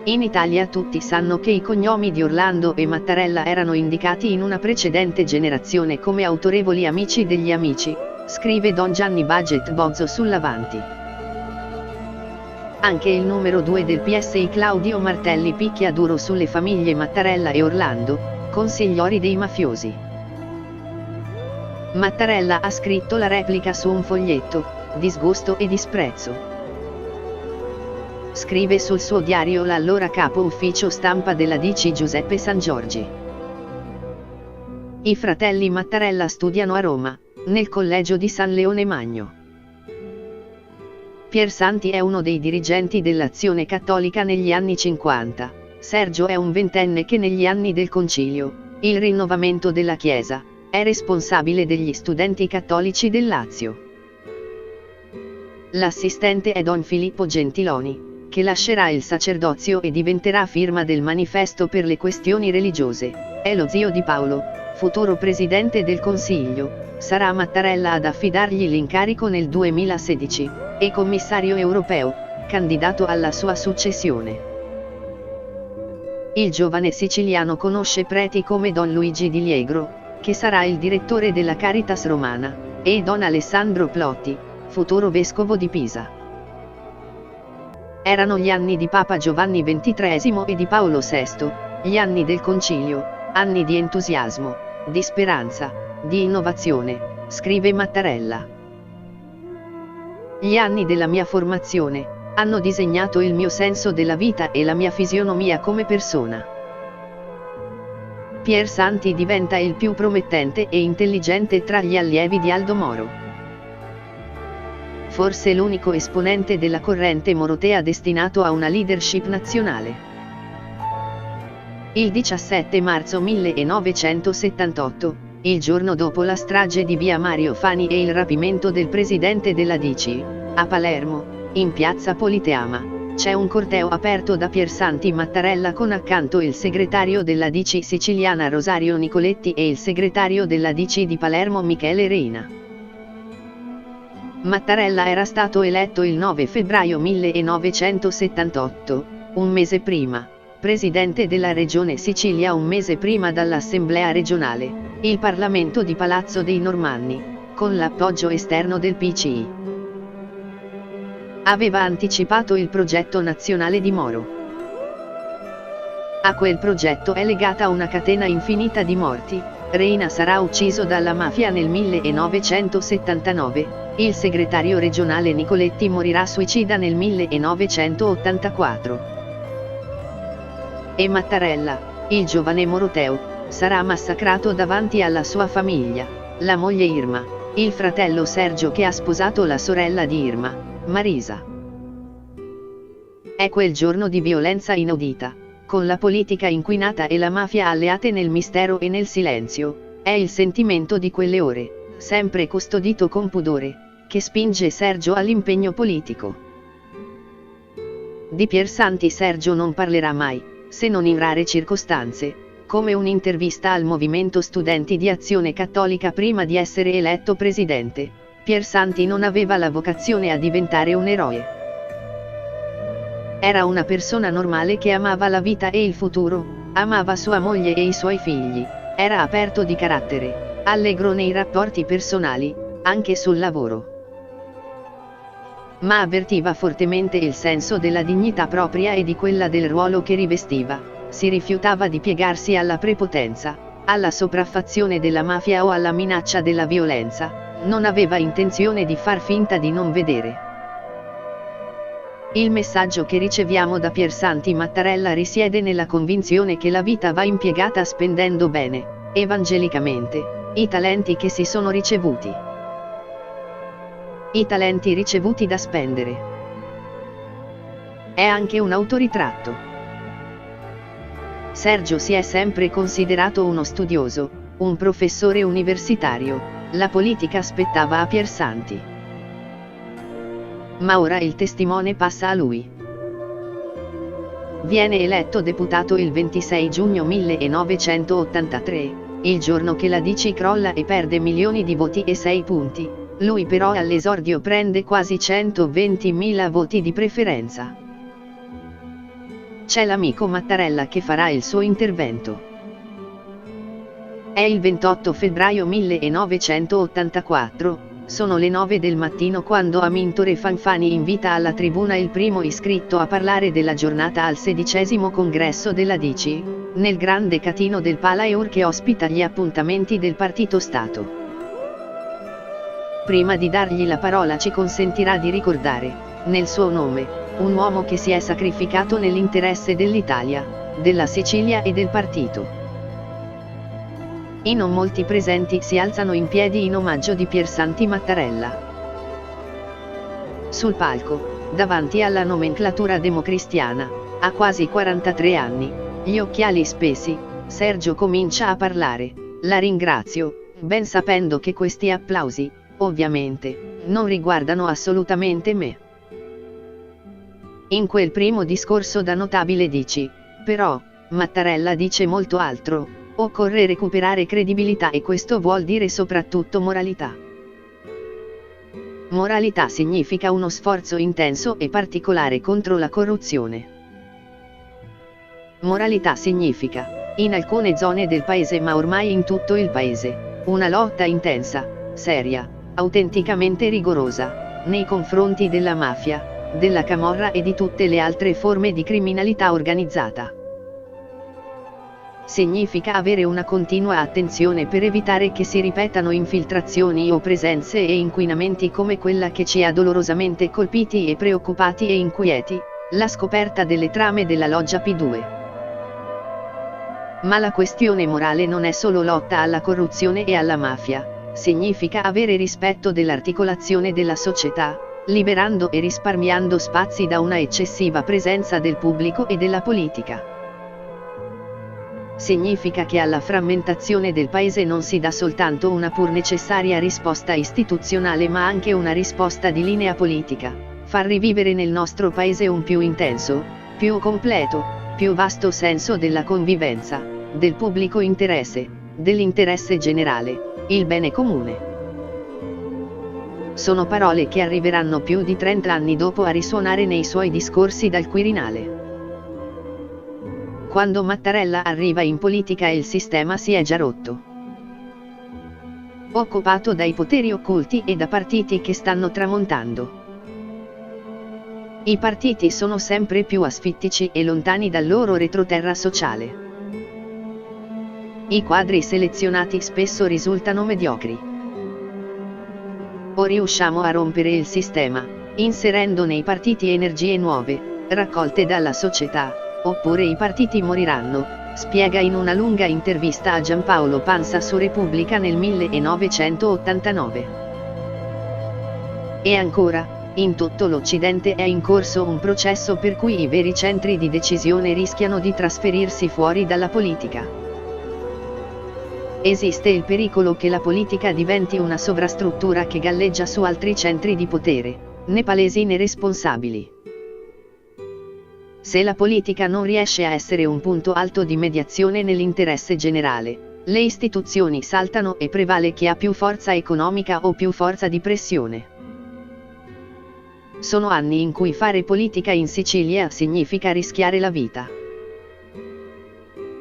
A: In Italia tutti sanno che i cognomi di Orlando e Mattarella erano indicati in una precedente generazione come autorevoli amici degli amici, scrive Don Gianni Baget Bozzo sull'Avanti. Anche il numero 2 del PSI Claudio Martelli picchia duro sulle famiglie Mattarella e Orlando, consigliori dei mafiosi. Mattarella ha scritto la replica su un foglietto, disgusto e disprezzo. Scrive sul suo diario l'allora capo ufficio stampa della DC Giuseppe Sangiorgi. I fratelli Mattarella studiano a Roma, nel collegio di San Leone Magno. Piersanti è uno dei dirigenti dell'Azione Cattolica negli anni 50, Sergio è un ventenne che negli anni del Concilio, il rinnovamento della Chiesa, è responsabile degli studenti cattolici del Lazio. L'assistente è Don Filippo Gentiloni, che lascerà il sacerdozio e diventerà firma del Manifesto per le questioni religiose, è lo zio di Paolo, futuro presidente del Consiglio, sarà Mattarella ad affidargli l'incarico nel 2016, e commissario europeo, candidato alla sua successione. Il giovane siciliano conosce preti come Don Luigi Di Liegro, che sarà il direttore della Caritas Romana, e Don Alessandro Plotti, futuro vescovo di Pisa. Erano gli anni di Papa Giovanni XXIII e di Paolo VI, gli anni del Concilio, anni di entusiasmo, di speranza, di innovazione, scrive Mattarella. Gli anni della mia formazione hanno disegnato il mio senso della vita e la mia fisionomia come persona. Piersanti diventa il più promettente e intelligente tra gli allievi di Aldo Moro. Forse l'unico esponente della corrente morotea destinato a una leadership nazionale. Il 17 marzo 1978, il giorno dopo la strage di via Mario Fani e il rapimento del presidente della DC, a Palermo, in piazza Politeama, c'è un corteo aperto da Piersanti Mattarella con accanto il segretario della DC siciliana Rosario Nicoletti e il segretario della DC di Palermo Michele Reina. Mattarella era stato eletto il 9 febbraio 1978, un mese prima, presidente della Regione Sicilia un mese prima dall'Assemblea regionale, il Parlamento di Palazzo dei Normanni, con l'appoggio esterno del PCI. Aveva anticipato il progetto nazionale di Moro. A quel progetto è legata una catena infinita di morti. Reina sarà ucciso dalla mafia nel 1979, il segretario regionale Nicoletti morirà suicida nel 1984. E Mattarella, il giovane moroteo, sarà massacrato davanti alla sua famiglia, la moglie Irma, il fratello Sergio che ha sposato la sorella di Irma, Marisa. È quel giorno di violenza inaudita, con la politica inquinata e la mafia alleate nel mistero e nel silenzio, è il sentimento di quelle ore, sempre custodito con pudore, che spinge Sergio all'impegno politico. Di Piersanti Sergio non parlerà mai, se non in rare circostanze, come un'intervista al Movimento Studenti di Azione Cattolica prima di essere eletto presidente. Piersanti non aveva la vocazione a diventare un eroe. Era una persona normale che amava la vita e il futuro, amava sua moglie e i suoi figli, era aperto di carattere, allegro nei rapporti personali, anche sul lavoro. Ma avvertiva fortemente il senso della dignità propria e di quella del ruolo che rivestiva, si rifiutava di piegarsi alla prepotenza, alla sopraffazione della mafia o alla minaccia della violenza, non aveva intenzione di far finta di non vedere. Il messaggio che riceviamo da Piersanti Mattarella risiede nella convinzione che la vita va impiegata spendendo bene, evangelicamente, i talenti che si sono ricevuti. I talenti ricevuti da spendere. È anche un autoritratto. Sergio si è sempre considerato uno studioso, un professore universitario. La politica spettava a Piersanti. Ma ora il testimone passa a lui. Viene eletto deputato il 26 giugno 1983, il giorno che la DC crolla e perde milioni di voti e 6 punti, lui però all'esordio prende quasi 120.000 voti di preferenza. C'è l'amico Mattarella che farà il suo intervento. È il 28 febbraio 1984, sono le 9 del mattino quando Amintore Fanfani invita alla tribuna il primo iscritto a parlare della giornata al 16° congresso della DC, nel grande catino del Palais che ospita gli appuntamenti del Partito Stato. Prima di dargli la parola ci consentirà di ricordare, nel suo nome, un uomo che si è sacrificato nell'interesse dell'Italia, della Sicilia e del partito. I non molti presenti si alzano in piedi in omaggio di Piersanti Mattarella. Sul palco, davanti alla nomenclatura democristiana, a quasi 43 anni, gli occhiali spessi, Sergio comincia a parlare. La ringrazio, ben sapendo che questi applausi, ovviamente, non riguardano assolutamente me. In quel primo discorso da notabile dici, però, Mattarella dice molto altro. Occorre recuperare credibilità e questo vuol dire soprattutto moralità. Moralità significa uno sforzo intenso e particolare contro la corruzione. Moralità significa, in alcune zone del paese ma ormai in tutto il paese, una lotta intensa, seria, autenticamente rigorosa, nei confronti della mafia, della camorra e di tutte le altre forme di criminalità organizzata. Significa avere una continua attenzione per evitare che si ripetano infiltrazioni o presenze e inquinamenti come quella che ci ha dolorosamente colpiti e preoccupati e inquieti, la scoperta delle trame della loggia P2. Ma la questione morale non è solo lotta alla corruzione e alla mafia, significa avere rispetto dell'articolazione della società, liberando e risparmiando spazi da una eccessiva presenza del pubblico e della politica. Significa che alla frammentazione del paese non si dà soltanto una pur necessaria risposta istituzionale ma anche una risposta di linea politica, far rivivere nel nostro paese un più intenso, più completo, più vasto senso della convivenza, del pubblico interesse, dell'interesse generale, il bene comune. Sono parole che arriveranno più di 30 anni dopo a risuonare nei suoi discorsi dal Quirinale. Quando Mattarella arriva in politica il sistema si è già rotto. Occupato dai poteri occulti e da partiti che stanno tramontando. I partiti sono sempre più asfittici e lontani dal loro retroterra sociale. I quadri selezionati spesso risultano mediocri. O riusciamo a rompere il sistema, inserendo nei partiti energie nuove, raccolte dalla società, oppure i partiti moriranno, spiega in una lunga intervista a Giampaolo Pansa su Repubblica nel 1989. E ancora, In tutto l'Occidente è in corso un processo per cui i veri centri di decisione rischiano di trasferirsi fuori dalla politica. Esiste il pericolo che la politica diventi una sovrastruttura che galleggia su altri centri di potere, né palesi né responsabili. Se la politica non riesce a essere un punto alto di mediazione nell'interesse generale, le istituzioni saltano e prevale chi ha più forza economica o più forza di pressione. Sono anni in cui fare politica in Sicilia significa rischiare la vita.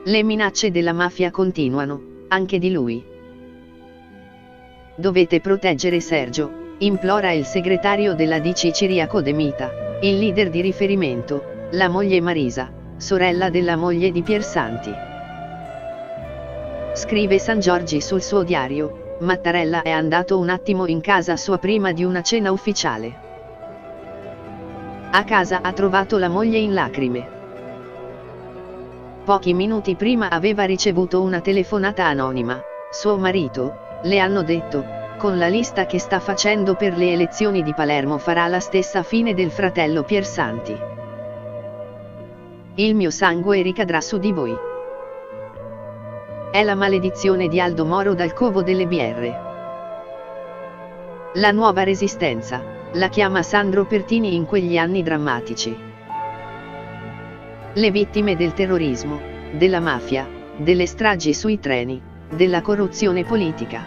A: Le minacce della mafia continuano, anche di lui. Dovete proteggere Sergio, implora il segretario della DC Ciriaco De Mita, il leader di riferimento, la moglie Marisa, sorella della moglie di Piersanti. Scrive Sangiorgi sul suo diario: Mattarella è andato un attimo in casa sua prima di una cena ufficiale. A casa ha trovato la moglie in lacrime. Pochi minuti prima aveva ricevuto una telefonata anonima. Suo marito, le hanno detto, con la lista che sta facendo per le elezioni di Palermo farà la stessa fine del fratello Piersanti. Il mio sangue ricadrà su di voi. È la maledizione di Aldo Moro dal covo delle BR. La nuova resistenza, la chiama Sandro Pertini in quegli anni drammatici. Le vittime del terrorismo, della mafia, delle stragi sui treni, della corruzione politica.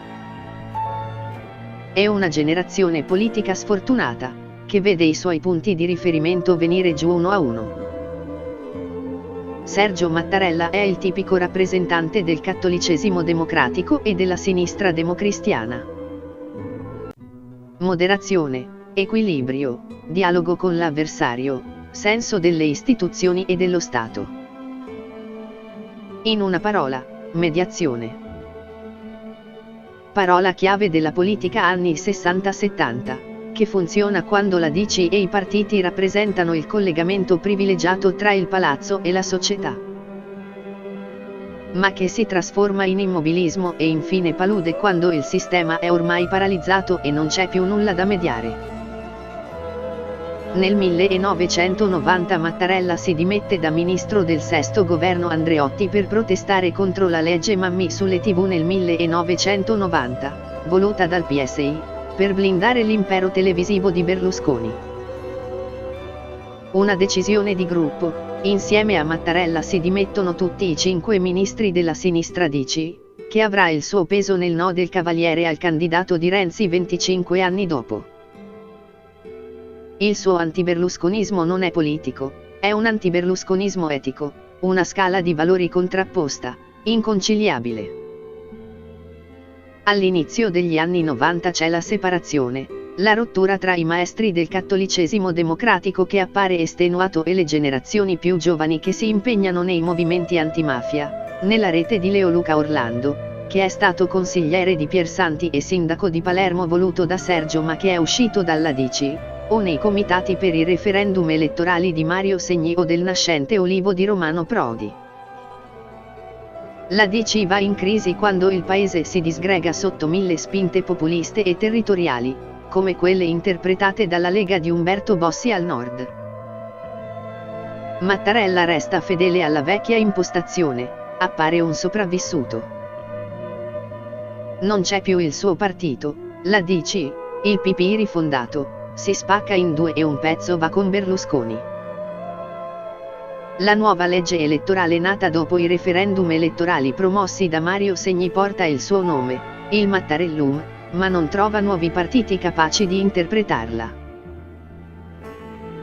A: È una generazione politica sfortunata, che vede i suoi punti di riferimento venire giù uno a uno. Sergio Mattarella è il tipico rappresentante del cattolicesimo democratico e della sinistra democristiana. Moderazione, equilibrio, dialogo con l'avversario, senso delle istituzioni e dello Stato. In una parola, mediazione. Parola chiave della politica anni 60-70. Che funziona quando la DC e i partiti rappresentano il collegamento privilegiato tra il palazzo e la società. Ma che si trasforma in immobilismo e infine palude quando il sistema è ormai paralizzato e non c'è più nulla da mediare. Nel 1990 Mattarella si dimette da ministro del sesto governo Andreotti per protestare contro la legge Mammì sulle TV nel 1990, voluta dal PSI, per blindare l'impero televisivo di Berlusconi. Una decisione di gruppo: insieme a Mattarella si dimettono tutti i 5 ministri della sinistra DC, che avrà il suo peso nel no del Cavaliere al candidato di Renzi 25 anni dopo. Il suo antiberlusconismo non è politico, è un antiberlusconismo etico, una scala di valori contrapposta, inconciliabile. All'inizio degli anni 90 c'è la separazione, la rottura tra i maestri del cattolicesimo democratico che appare estenuato e le generazioni più giovani che si impegnano nei movimenti antimafia, nella rete di Leo Luca Orlando, che è stato consigliere di Piersanti e sindaco di Palermo voluto da Sergio ma che è uscito dalla DC, o nei comitati per i referendum elettorali di Mario Segni o del nascente Olivo di Romano Prodi. La DC va in crisi quando il paese si disgrega sotto 1000 spinte populiste e territoriali, come quelle interpretate dalla Lega di Umberto Bossi al nord. Mattarella resta fedele alla vecchia impostazione, appare un sopravvissuto. Non c'è più il suo partito, la DC, il PPI rifondato, si spacca in due e un pezzo va con Berlusconi. La nuova legge elettorale nata dopo i referendum elettorali promossi da Mario Segni porta il suo nome, il Mattarellum, ma non trova nuovi partiti capaci di interpretarla.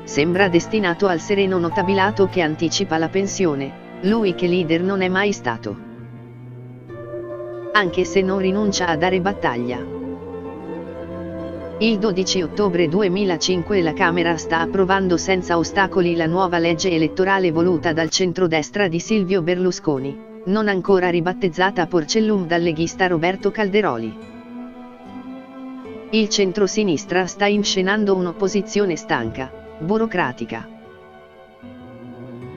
A: Sembra destinato al sereno notabilato che anticipa la pensione, lui che leader non è mai stato. Anche se non rinuncia a dare battaglia. Il 12 ottobre 2005 la Camera sta approvando senza ostacoli la nuova legge elettorale voluta dal centrodestra di Silvio Berlusconi, non ancora ribattezzata Porcellum dal leghista Roberto Calderoli. Il centrosinistra sta inscenando un'opposizione stanca, burocratica.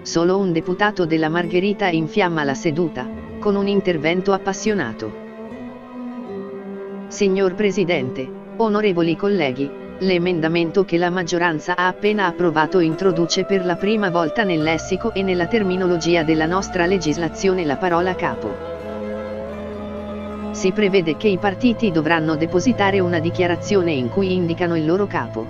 A: Solo un deputato della Margherita infiamma la seduta, con un intervento appassionato. Signor Presidente, onorevoli colleghi, L'emendamento che la maggioranza ha appena approvato introduce per la prima volta nel lessico e nella terminologia della nostra legislazione la parola capo. Si prevede che i partiti dovranno depositare una dichiarazione in cui indicano il loro capo.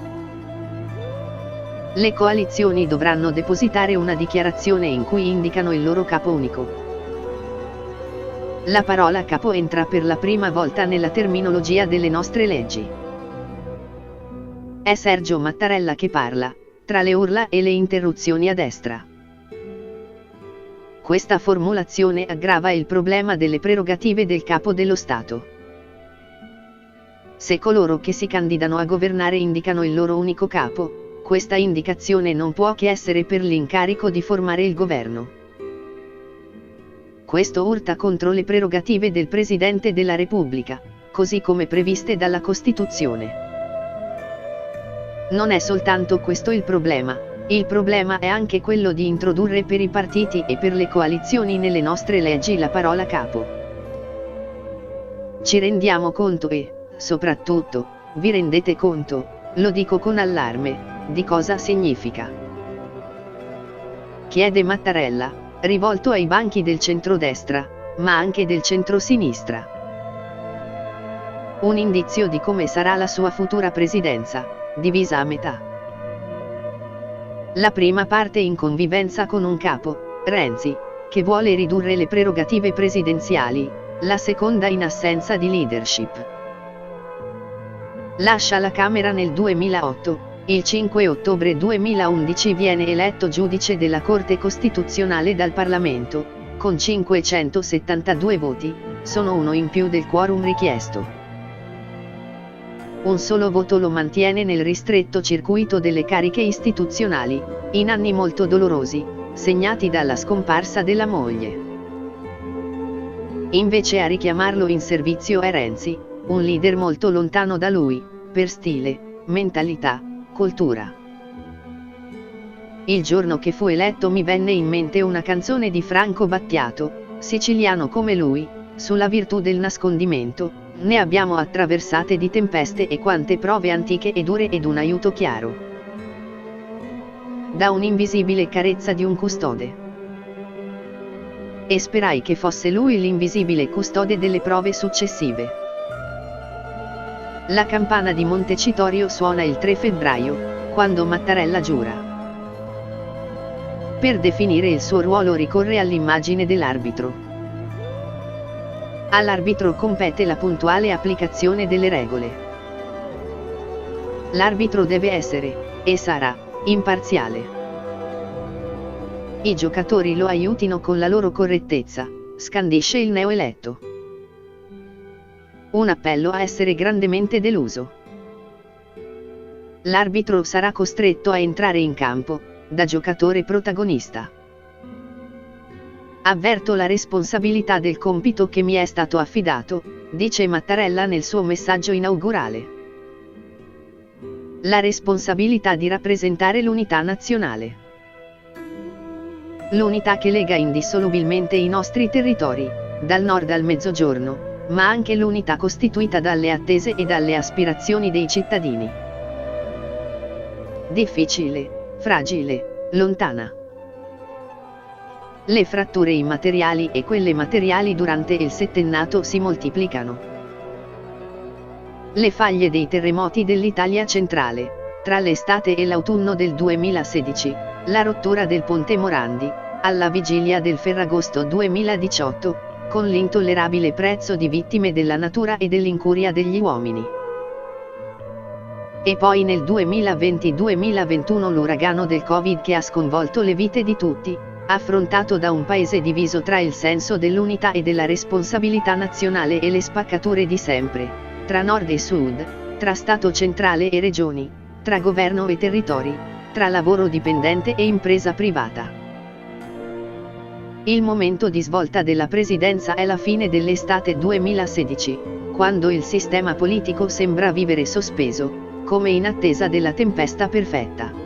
A: Le coalizioni dovranno depositare una dichiarazione in cui indicano il loro capo unico. La parola capo entra per la prima volta nella terminologia delle nostre leggi. È Sergio Mattarella che parla, tra le urla e le interruzioni a destra. Questa formulazione aggrava il problema delle prerogative del capo dello Stato. Se coloro che si candidano a governare indicano il loro unico capo, questa indicazione non può che essere per l'incarico di formare il governo. Questo urta contro le prerogative del Presidente della Repubblica, così come previste dalla Costituzione. Non è soltanto questo il problema è anche quello di introdurre per i partiti e per le coalizioni nelle nostre leggi la parola capo. Ci rendiamo conto e, soprattutto, vi rendete conto, lo dico con allarme, di cosa significa? Chiede Mattarella, rivolto ai banchi del centrodestra, ma anche del centrosinistra. Un indizio di come sarà la sua futura presidenza, divisa a metà. La prima parte in convivenza con un capo, Renzi, che vuole ridurre le prerogative presidenziali, la seconda in assenza di leadership. Lascia la Camera nel 2008, il 5 ottobre 2011 viene eletto giudice della Corte Costituzionale dal Parlamento, con 572 voti, sono uno in più del quorum richiesto. Un solo voto lo mantiene nel ristretto circuito delle cariche istituzionali, in anni molto dolorosi, segnati dalla scomparsa della moglie. Invece a richiamarlo in servizio è Renzi, un leader molto lontano da lui, per stile, mentalità, cultura. Il giorno che fu eletto mi venne in mente una canzone di Franco Battiato, siciliano come lui, sulla virtù del nascondimento. Ne abbiamo attraversate di tempeste e quante prove antiche e dure ed un aiuto chiaro. Da un'invisibile carezza di un custode. E sperai che fosse lui l'invisibile custode delle prove successive. La campana di Montecitorio suona il 3 febbraio, quando Mattarella giura. Per definire il suo ruolo ricorre all'immagine dell'arbitro. All'arbitro compete la puntuale applicazione delle regole. L'arbitro deve essere, e sarà, imparziale. I giocatori lo aiutino con la loro correttezza, scandisce il neoeletto. Un appello a essere grandemente deluso. L'arbitro sarà costretto a entrare in campo, da giocatore protagonista. Avverto la responsabilità del compito che mi è stato affidato, dice Mattarella nel suo messaggio inaugurale. La responsabilità di rappresentare l'unità nazionale. L'unità che lega indissolubilmente i nostri territori, dal nord al mezzogiorno, ma anche l'unità costituita dalle attese e dalle aspirazioni dei cittadini. Difficile, fragile, lontana. Le fratture immateriali e quelle materiali durante il settennato si moltiplicano. Le faglie dei terremoti dell'Italia centrale, tra l'estate e l'autunno del 2016, la rottura del Ponte Morandi, alla vigilia del Ferragosto 2018, con l'intollerabile prezzo di vittime della natura e dell'incuria degli uomini. E poi nel 2020-2021 l'uragano del Covid che ha sconvolto le vite di tutti, affrontato da un paese diviso tra il senso dell'unità e della responsabilità nazionale e le spaccature di sempre, tra nord e sud, tra Stato centrale e regioni, tra governo e territori, tra lavoro dipendente e impresa privata. Il momento di svolta della presidenza è la fine dell'estate 2016, quando il sistema politico sembra vivere sospeso, come in attesa della tempesta perfetta.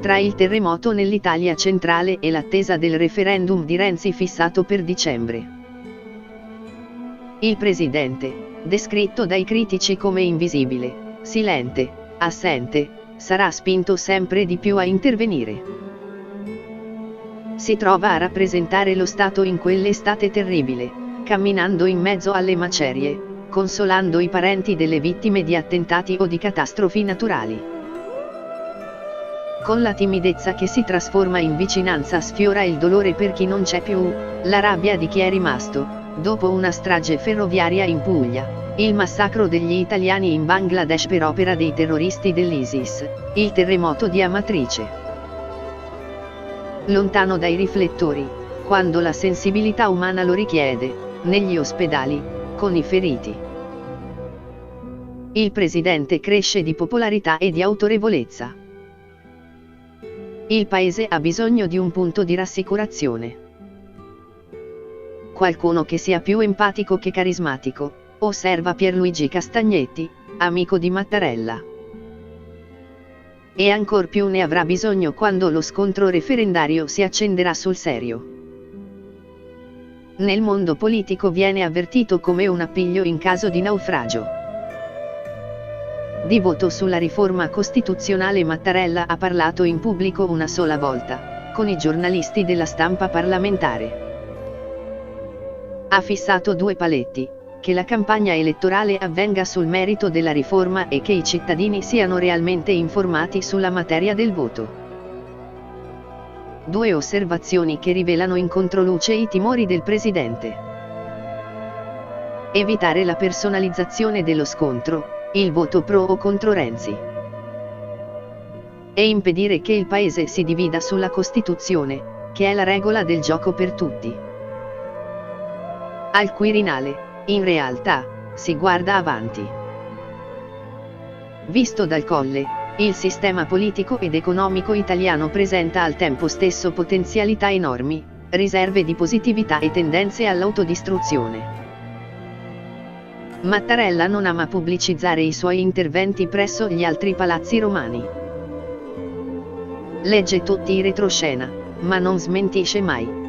A: Tra il terremoto nell'Italia centrale e l'attesa del referendum di Renzi fissato per dicembre. Il presidente, descritto dai critici come invisibile, silente, assente, sarà spinto sempre di più a intervenire. Si trova a rappresentare lo Stato in quell'estate terribile, camminando in mezzo alle macerie, consolando i parenti delle vittime di attentati o di catastrofi naturali. Con la timidezza che si trasforma in vicinanza sfiora il dolore per chi non c'è più, la rabbia di chi è rimasto, dopo una strage ferroviaria in Puglia, il massacro degli italiani in Bangladesh per opera dei terroristi dell'ISIS, il terremoto di Amatrice. Lontano dai riflettori, quando la sensibilità umana lo richiede, negli ospedali, con i feriti. Il presidente cresce di popolarità e di autorevolezza. Il paese ha bisogno di un punto di rassicurazione. Qualcuno che sia più empatico che carismatico, osserva Pierluigi Castagnetti, amico di Mattarella. E ancor più ne avrà bisogno quando lo scontro referendario si accenderà sul serio. Nel mondo politico viene avvertito come un appiglio in caso di naufragio. Di voto sulla riforma costituzionale Mattarella ha parlato in pubblico una sola volta, con i giornalisti della stampa parlamentare. Ha fissato due paletti: che la campagna elettorale avvenga sul merito della riforma e che i cittadini siano realmente informati sulla materia del voto. Due osservazioni che rivelano in controluce i timori del presidente. Evitare la personalizzazione dello scontro, il voto pro o contro Renzi. E impedire che il paese si divida sulla Costituzione, che è la regola del gioco per tutti. Al Quirinale, in realtà, si guarda avanti. Visto dal Colle, il sistema politico ed economico italiano presenta al tempo stesso potenzialità enormi, riserve di positività e tendenze all'autodistruzione. Mattarella non ama pubblicizzare i suoi interventi presso gli altri palazzi romani. Legge tutti i retroscena, ma non smentisce mai.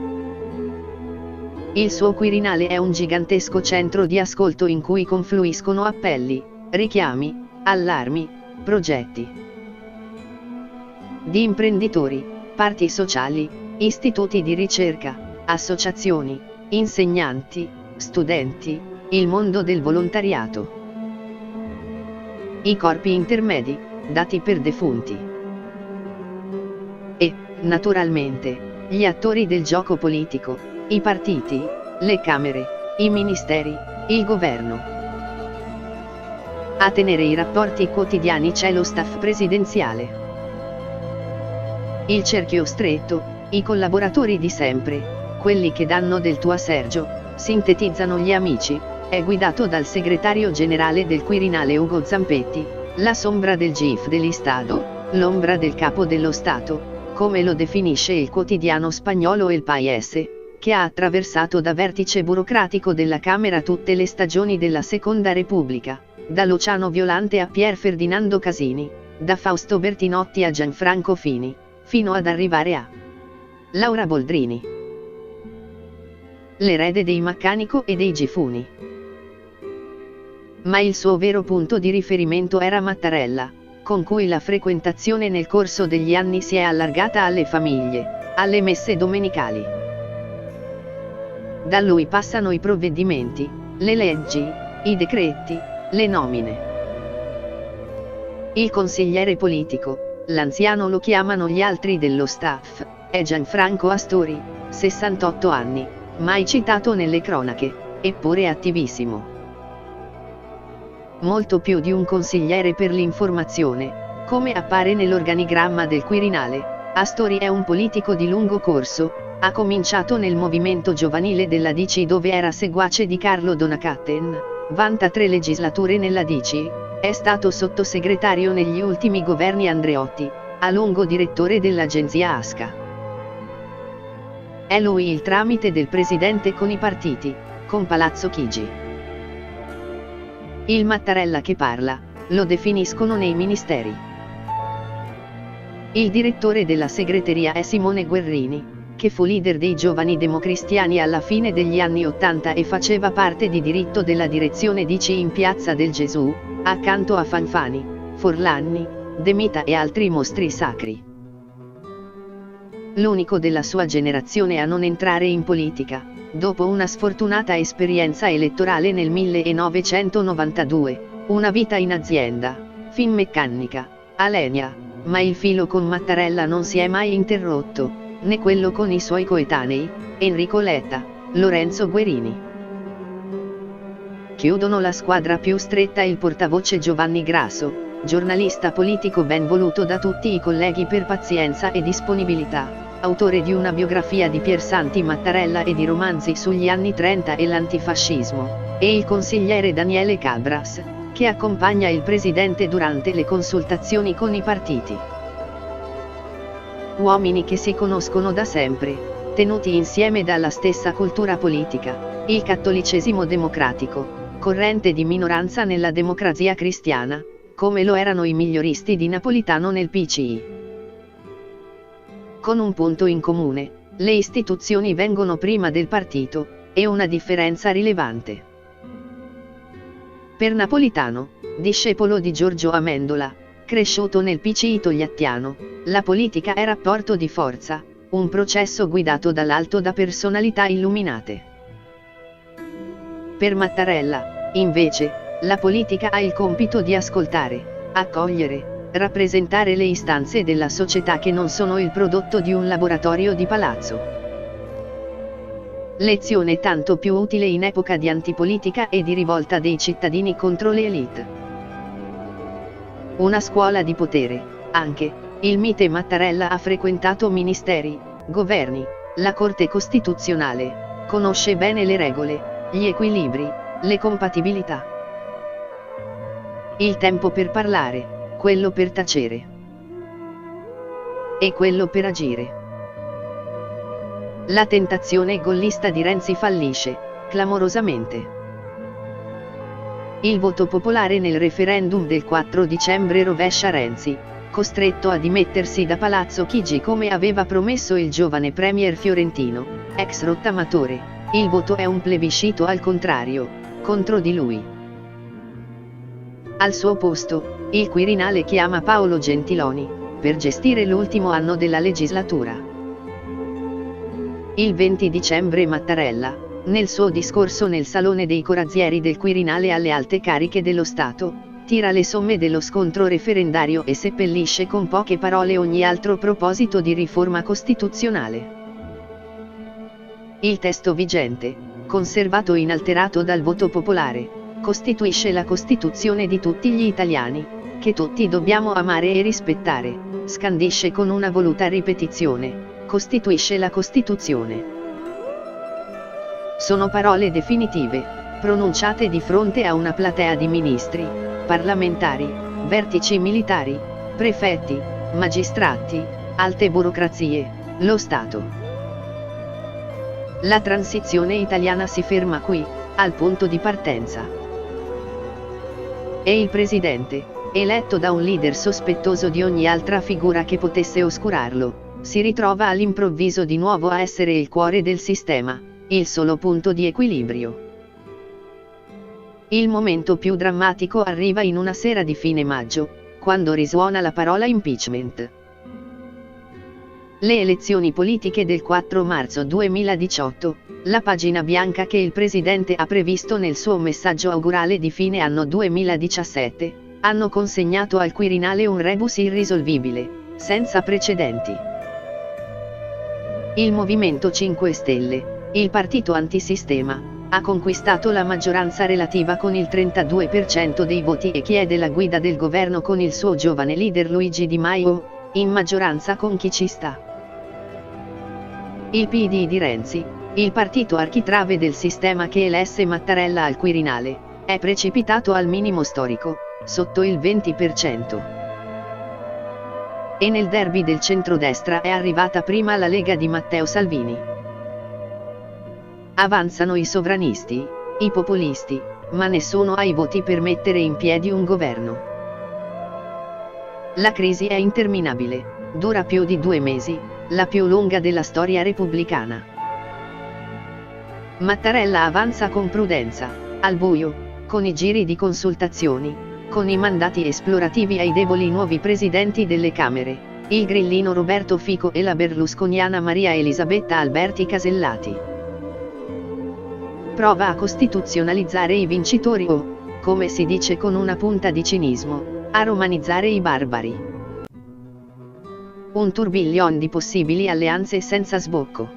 A: Il suo Quirinale è un gigantesco centro di ascolto in cui confluiscono appelli, richiami, allarmi, progetti di imprenditori, parti sociali, istituti di ricerca, associazioni, insegnanti, studenti, il mondo del volontariato. I corpi intermedi, dati per defunti. E, naturalmente, gli attori del gioco politico, i partiti, le Camere, i ministeri, il governo. A tenere i rapporti quotidiani c'è lo staff presidenziale. Il cerchio stretto, i collaboratori di sempre, quelli che danno del tuo a Sergio, sintetizzano gli amici, è guidato dal segretario generale del Quirinale Ugo Zampetti, la sombra del GIF dell'Istado, l'ombra del capo dello Stato, come lo definisce il quotidiano spagnolo El País, che ha attraversato da vertice burocratico della Camera tutte le stagioni della Seconda Repubblica, da Luciano Violante a Pier Ferdinando Casini, da Fausto Bertinotti a Gianfranco Fini, fino ad arrivare a Laura Boldrini, l'erede dei Maccanico e dei Gifuni. Ma il suo vero punto di riferimento era Mattarella, con cui la frequentazione nel corso degli anni si è allargata alle famiglie, alle messe domenicali. Da lui passano i provvedimenti, le leggi, i decreti, le nomine. Il consigliere politico, l'anziano lo chiamano gli altri dello staff, è Gianfranco Astori, 68 anni, mai citato nelle cronache, eppure attivissimo. Molto più di un consigliere per l'informazione, come appare nell'organigramma del Quirinale, Astori è un politico di lungo corso, ha cominciato nel movimento giovanile della DC dove era seguace di Carlo Donat-Cattin, vanta 3 legislature nella DC, è stato sottosegretario negli ultimi governi Andreotti, a lungo direttore dell'agenzia ASCA. È lui il tramite del presidente con i partiti, con Palazzo Chigi. Il Mattarella che parla, lo definiscono nei ministeri. Il direttore della segreteria è Simone Guerrini, che fu leader dei giovani democristiani alla fine degli anni '80 e faceva parte di diritto della direzione DC in Piazza del Gesù, accanto a Fanfani, Forlanni, De Mita e altri mostri sacri. L'unico della sua generazione a non entrare in politica, dopo una sfortunata esperienza elettorale nel 1992, una vita in azienda, Finmeccanica, Alenia, ma il filo con Mattarella non si è mai interrotto, né quello con i suoi coetanei, Enrico Letta, Lorenzo Guerini. Chiudono la squadra più stretta il portavoce Giovanni Grasso, giornalista politico ben voluto da tutti i colleghi per pazienza e disponibilità, autore di una biografia di Piersanti Mattarella e di romanzi sugli anni 30 e l'antifascismo, e il consigliere Daniele Cabras, che accompagna il presidente durante le consultazioni con i partiti. Uomini che si conoscono da sempre, tenuti insieme dalla stessa cultura politica, il cattolicesimo democratico, corrente di minoranza nella democrazia cristiana, come lo erano i miglioristi di Napolitano nel PCI. Con un punto in comune, le istituzioni vengono prima del partito, e una differenza rilevante. Per Napolitano, discepolo di Giorgio Amendola, cresciuto nel PCI togliattiano, la politica è rapporto di forza, un processo guidato dall'alto da personalità illuminate. Per Mattarella, invece, la politica ha il compito di ascoltare, accogliere, rappresentare le istanze della società che non sono il prodotto di un laboratorio di palazzo. Lezione tanto più utile in epoca di antipolitica e di rivolta dei cittadini contro le élite. Una scuola di potere, anche, il mite Mattarella ha frequentato ministeri, governi, la Corte Costituzionale, conosce bene le regole, gli equilibri, le compatibilità. Il tempo per parlare, quello per tacere e quello per agire. La tentazione gollista di Renzi fallisce, clamorosamente. Il voto popolare nel referendum del 4 dicembre rovescia Renzi, costretto a dimettersi da Palazzo Chigi come aveva promesso il giovane premier fiorentino, ex rottamatore. Il voto è un plebiscito al contrario, contro di lui. Al suo posto, il Quirinale chiama Paolo Gentiloni, per gestire l'ultimo anno della legislatura. Il 20 dicembre Mattarella, nel suo discorso nel Salone dei Corazzieri del Quirinale alle alte cariche dello Stato, tira le somme dello scontro referendario e seppellisce con poche parole ogni altro proposito di riforma costituzionale. Il testo vigente, conservato inalterato dal voto popolare, costituisce la Costituzione di tutti gli italiani, che tutti dobbiamo amare e rispettare, scandisce con una voluta ripetizione, costituisce la Costituzione. Sono parole definitive, pronunciate di fronte a una platea di ministri, parlamentari, vertici militari, prefetti, magistrati, alte burocrazie, lo Stato. La transizione italiana si ferma qui, al punto di partenza. E il presidente, eletto da un leader sospettoso di ogni altra figura che potesse oscurarlo, si ritrova all'improvviso di nuovo a essere il cuore del sistema, il solo punto di equilibrio. Il momento più drammatico arriva in una sera di fine maggio, quando risuona la parola impeachment. Le elezioni politiche del 4 marzo 2018, la pagina bianca che il presidente ha previsto nel suo messaggio augurale di fine anno 2017, hanno consegnato al Quirinale un rebus irrisolvibile, senza precedenti. Il Movimento 5 Stelle, il partito antisistema, ha conquistato la maggioranza relativa con il 32% dei voti e chiede la guida del governo con il suo giovane leader Luigi Di Maio, in maggioranza con chi ci sta. Il PD di Renzi, il partito architrave del sistema che elesse Mattarella al Quirinale, è precipitato al minimo storico, sotto il 20%. E nel derby del centrodestra è arrivata prima la Lega di Matteo Salvini. Avanzano i sovranisti, i populisti, ma nessuno ha i voti per mettere in piedi un governo. La crisi è interminabile, dura più di 2 mesi, la più lunga della storia repubblicana. Mattarella avanza con prudenza, al buio, con i giri di consultazioni, con i mandati esplorativi ai deboli nuovi presidenti delle Camere, il grillino Roberto Fico e la berlusconiana Maria Elisabetta Alberti Casellati. Prova a costituzionalizzare i vincitori o, come si dice con una punta di cinismo, a romanizzare i barbari. Un tourbillon di possibili alleanze senza sbocco.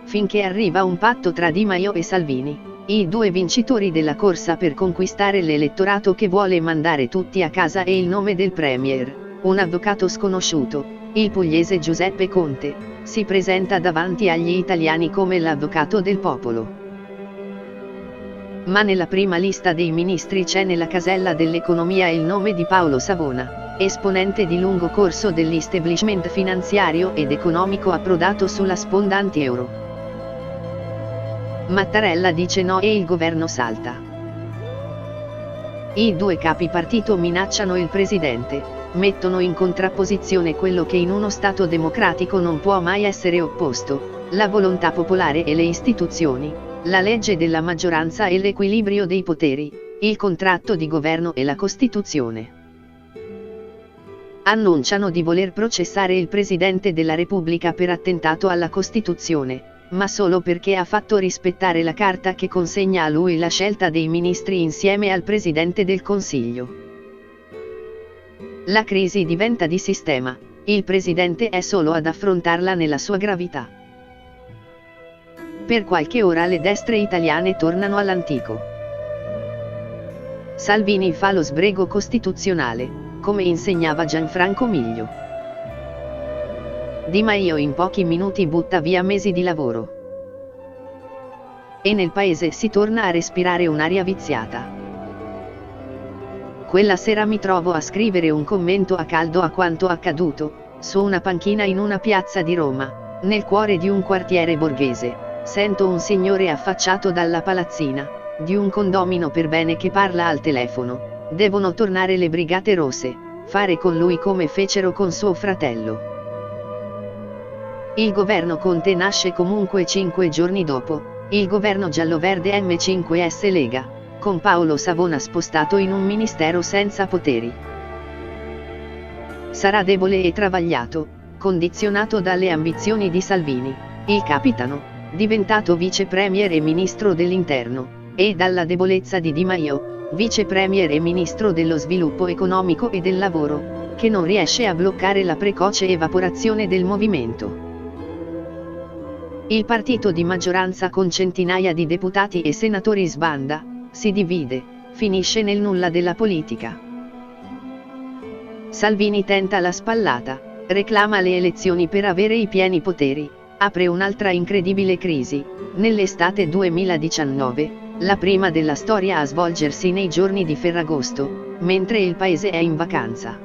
A: Finché arriva un patto tra Di Maio e Salvini, i due vincitori della corsa per conquistare l'elettorato che vuole mandare tutti a casa e il nome del premier, un avvocato sconosciuto, il pugliese Giuseppe Conte, si presenta davanti agli italiani come l'avvocato del popolo. Ma nella prima lista dei ministri c'è nella casella dell'economia il nome di Paolo Savona, esponente di lungo corso dell'establishment finanziario ed economico approdato sulla sponda anti-euro. Mattarella dice no e il governo salta. I due capi partito minacciano il presidente, mettono in contrapposizione quello che in uno Stato democratico non può mai essere opposto, la volontà popolare e le istituzioni, la legge della maggioranza e l'equilibrio dei poteri, il contratto di governo e la Costituzione. Annunciano di voler processare il Presidente della Repubblica per attentato alla Costituzione, ma solo perché ha fatto rispettare la carta che consegna a lui la scelta dei ministri insieme al Presidente del Consiglio. La crisi diventa di sistema, il Presidente è solo ad affrontarla nella sua gravità. Per qualche ora le destre italiane tornano all'antico. Salvini fa lo sbrego costituzionale, come insegnava Gianfranco Miglio. Di Maio in pochi minuti butta via mesi di lavoro. E nel paese si torna a respirare un'aria viziata. Quella sera mi trovo a scrivere un commento a caldo a quanto accaduto, su una panchina in una piazza di Roma, nel cuore di un quartiere borghese, sento un signore affacciato dalla palazzina, di un condomino per bene che parla al telefono, devono tornare le Brigate Rosse, fare con lui come fecero con suo fratello. Il governo Conte nasce comunque 5 giorni dopo, il governo giallo-verde M5S Lega, con Paolo Savona spostato in un ministero senza poteri. Sarà debole e travagliato, condizionato dalle ambizioni di Salvini, il capitano, diventato vice premier e ministro dell'interno, e dalla debolezza di Di Maio, vice premier e ministro dello sviluppo economico e del lavoro, che non riesce a bloccare la precoce evaporazione del movimento. Il partito di maggioranza con centinaia di deputati e senatori sbanda, si divide, finisce nel nulla della politica. Salvini tenta la spallata, reclama le elezioni per avere i pieni poteri, apre un'altra incredibile crisi, nell'estate 2019, la prima della storia a svolgersi nei giorni di Ferragosto, mentre il paese è in vacanza.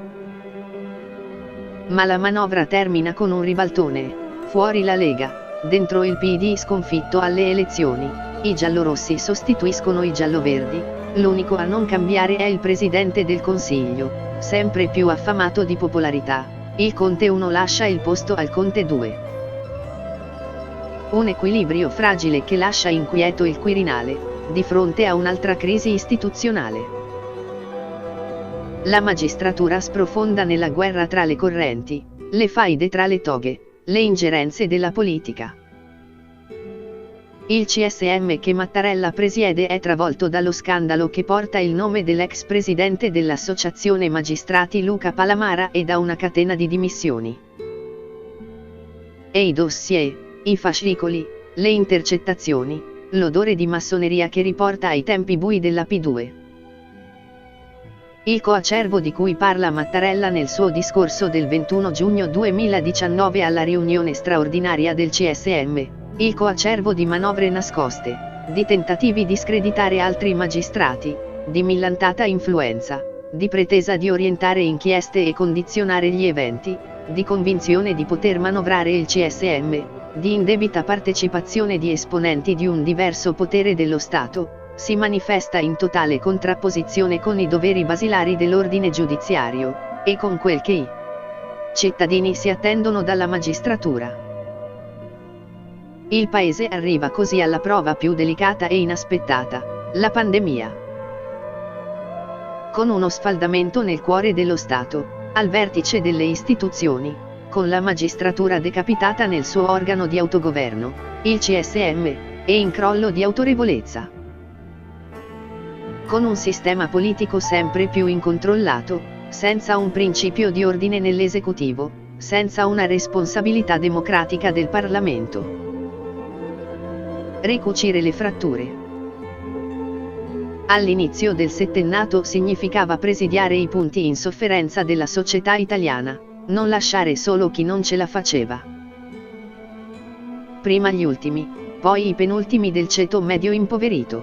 A: Ma la manovra termina con un ribaltone, fuori la Lega, dentro il PD sconfitto alle elezioni. I giallorossi sostituiscono i gialloverdi, l'unico a non cambiare è il Presidente del Consiglio, sempre più affamato di popolarità, il Conte 1 lascia il posto al Conte 2. Un equilibrio fragile che lascia inquieto il Quirinale, di fronte a un'altra crisi istituzionale. La magistratura sprofonda nella guerra tra le correnti, le faide tra le toghe, le ingerenze della politica. Il CSM che Mattarella presiede è travolto dallo scandalo che porta il nome dell'ex presidente dell'Associazione Magistrati Luca Palamara e da una catena di dimissioni. E i dossier, i fascicoli, le intercettazioni, l'odore di massoneria che riporta ai tempi bui della P2. Il coacervo di cui parla Mattarella nel suo discorso del 21 giugno 2019 alla riunione straordinaria del CSM. Il coacervo di manovre nascoste, di tentativi di screditare altri magistrati, di millantata influenza, di pretesa di orientare inchieste e condizionare gli eventi, di convinzione di poter manovrare il CSM, di indebita partecipazione di esponenti di un diverso potere dello Stato, si manifesta in totale contrapposizione con i doveri basilari dell'ordine giudiziario, e con quel che i cittadini si attendono dalla magistratura. Il paese arriva così alla prova più delicata e inaspettata, la pandemia. con uno sfaldamento nel cuore dello Stato, al vertice delle istituzioni, con la magistratura decapitata nel suo organo di autogoverno, il CSM, e in crollo di autorevolezza. Con un sistema politico sempre più incontrollato, senza un principio di ordine nell'esecutivo, senza una responsabilità democratica del Parlamento. Ricucire le fratture. All'inizio del settennato significava presidiare i punti in sofferenza della società italiana, non lasciare solo chi non ce la faceva. Prima gli ultimi, poi i penultimi del ceto medio impoverito.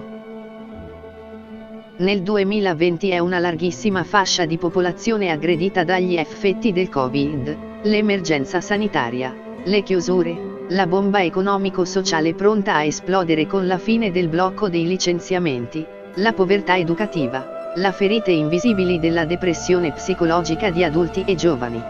A: Nel 2020 è una larghissima fascia di popolazione aggredita dagli effetti del Covid, l'emergenza sanitaria, le chiusure, la bomba economico-sociale pronta a esplodere con la fine del blocco dei licenziamenti, la povertà educativa, le ferite invisibili della depressione psicologica di adulti e giovani.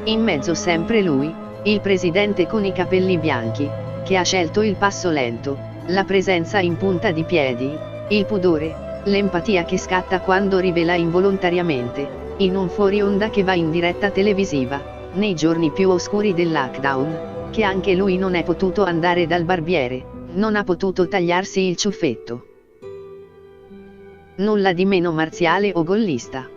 A: In mezzo sempre lui, il presidente con i capelli bianchi, che ha scelto il passo lento, la presenza in punta di piedi, il pudore, l'empatia che scatta quando rivela involontariamente, in un fuori onda che va in diretta televisiva, nei giorni più oscuri del lockdown, che anche lui non è potuto andare dal barbiere, non ha potuto tagliarsi il ciuffetto. Nulla di meno marziale o gollista.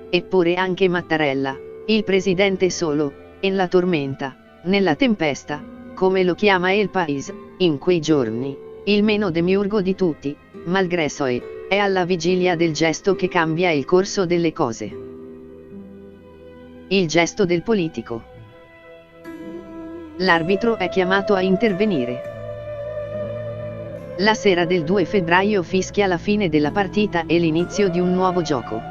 A: Eppure anche Mattarella, il presidente solo, en la tormenta, nella tempesta, come lo chiama El País, in quei giorni, il meno demiurgo di tutti, malgré soi, è alla vigilia del gesto che cambia il corso delle cose. Il gesto del politico. L'arbitro è chiamato a intervenire. La sera del 2 febbraio fischia la fine della partita e l'inizio di un nuovo gioco.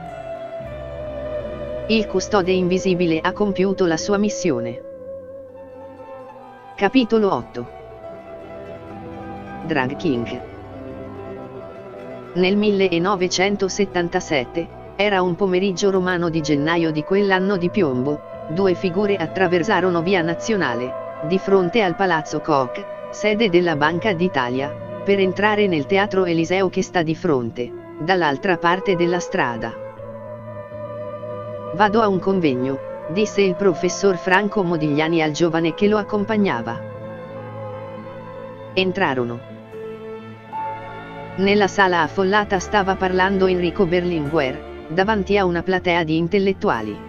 A: Il custode invisibile ha compiuto la sua missione. Capitolo 8. Drag King. Nel 1977, era un pomeriggio romano di gennaio di quell'anno di piombo, due figure attraversarono via Nazionale, di fronte al Palazzo Koch, sede della Banca d'Italia, per entrare nel Teatro Eliseo che sta di fronte, dall'altra parte della strada. Vado a un convegno, disse il professor Franco Modigliani al giovane che lo accompagnava. Entrarono. Nella sala affollata stava parlando Enrico Berlinguer, davanti a una platea di intellettuali.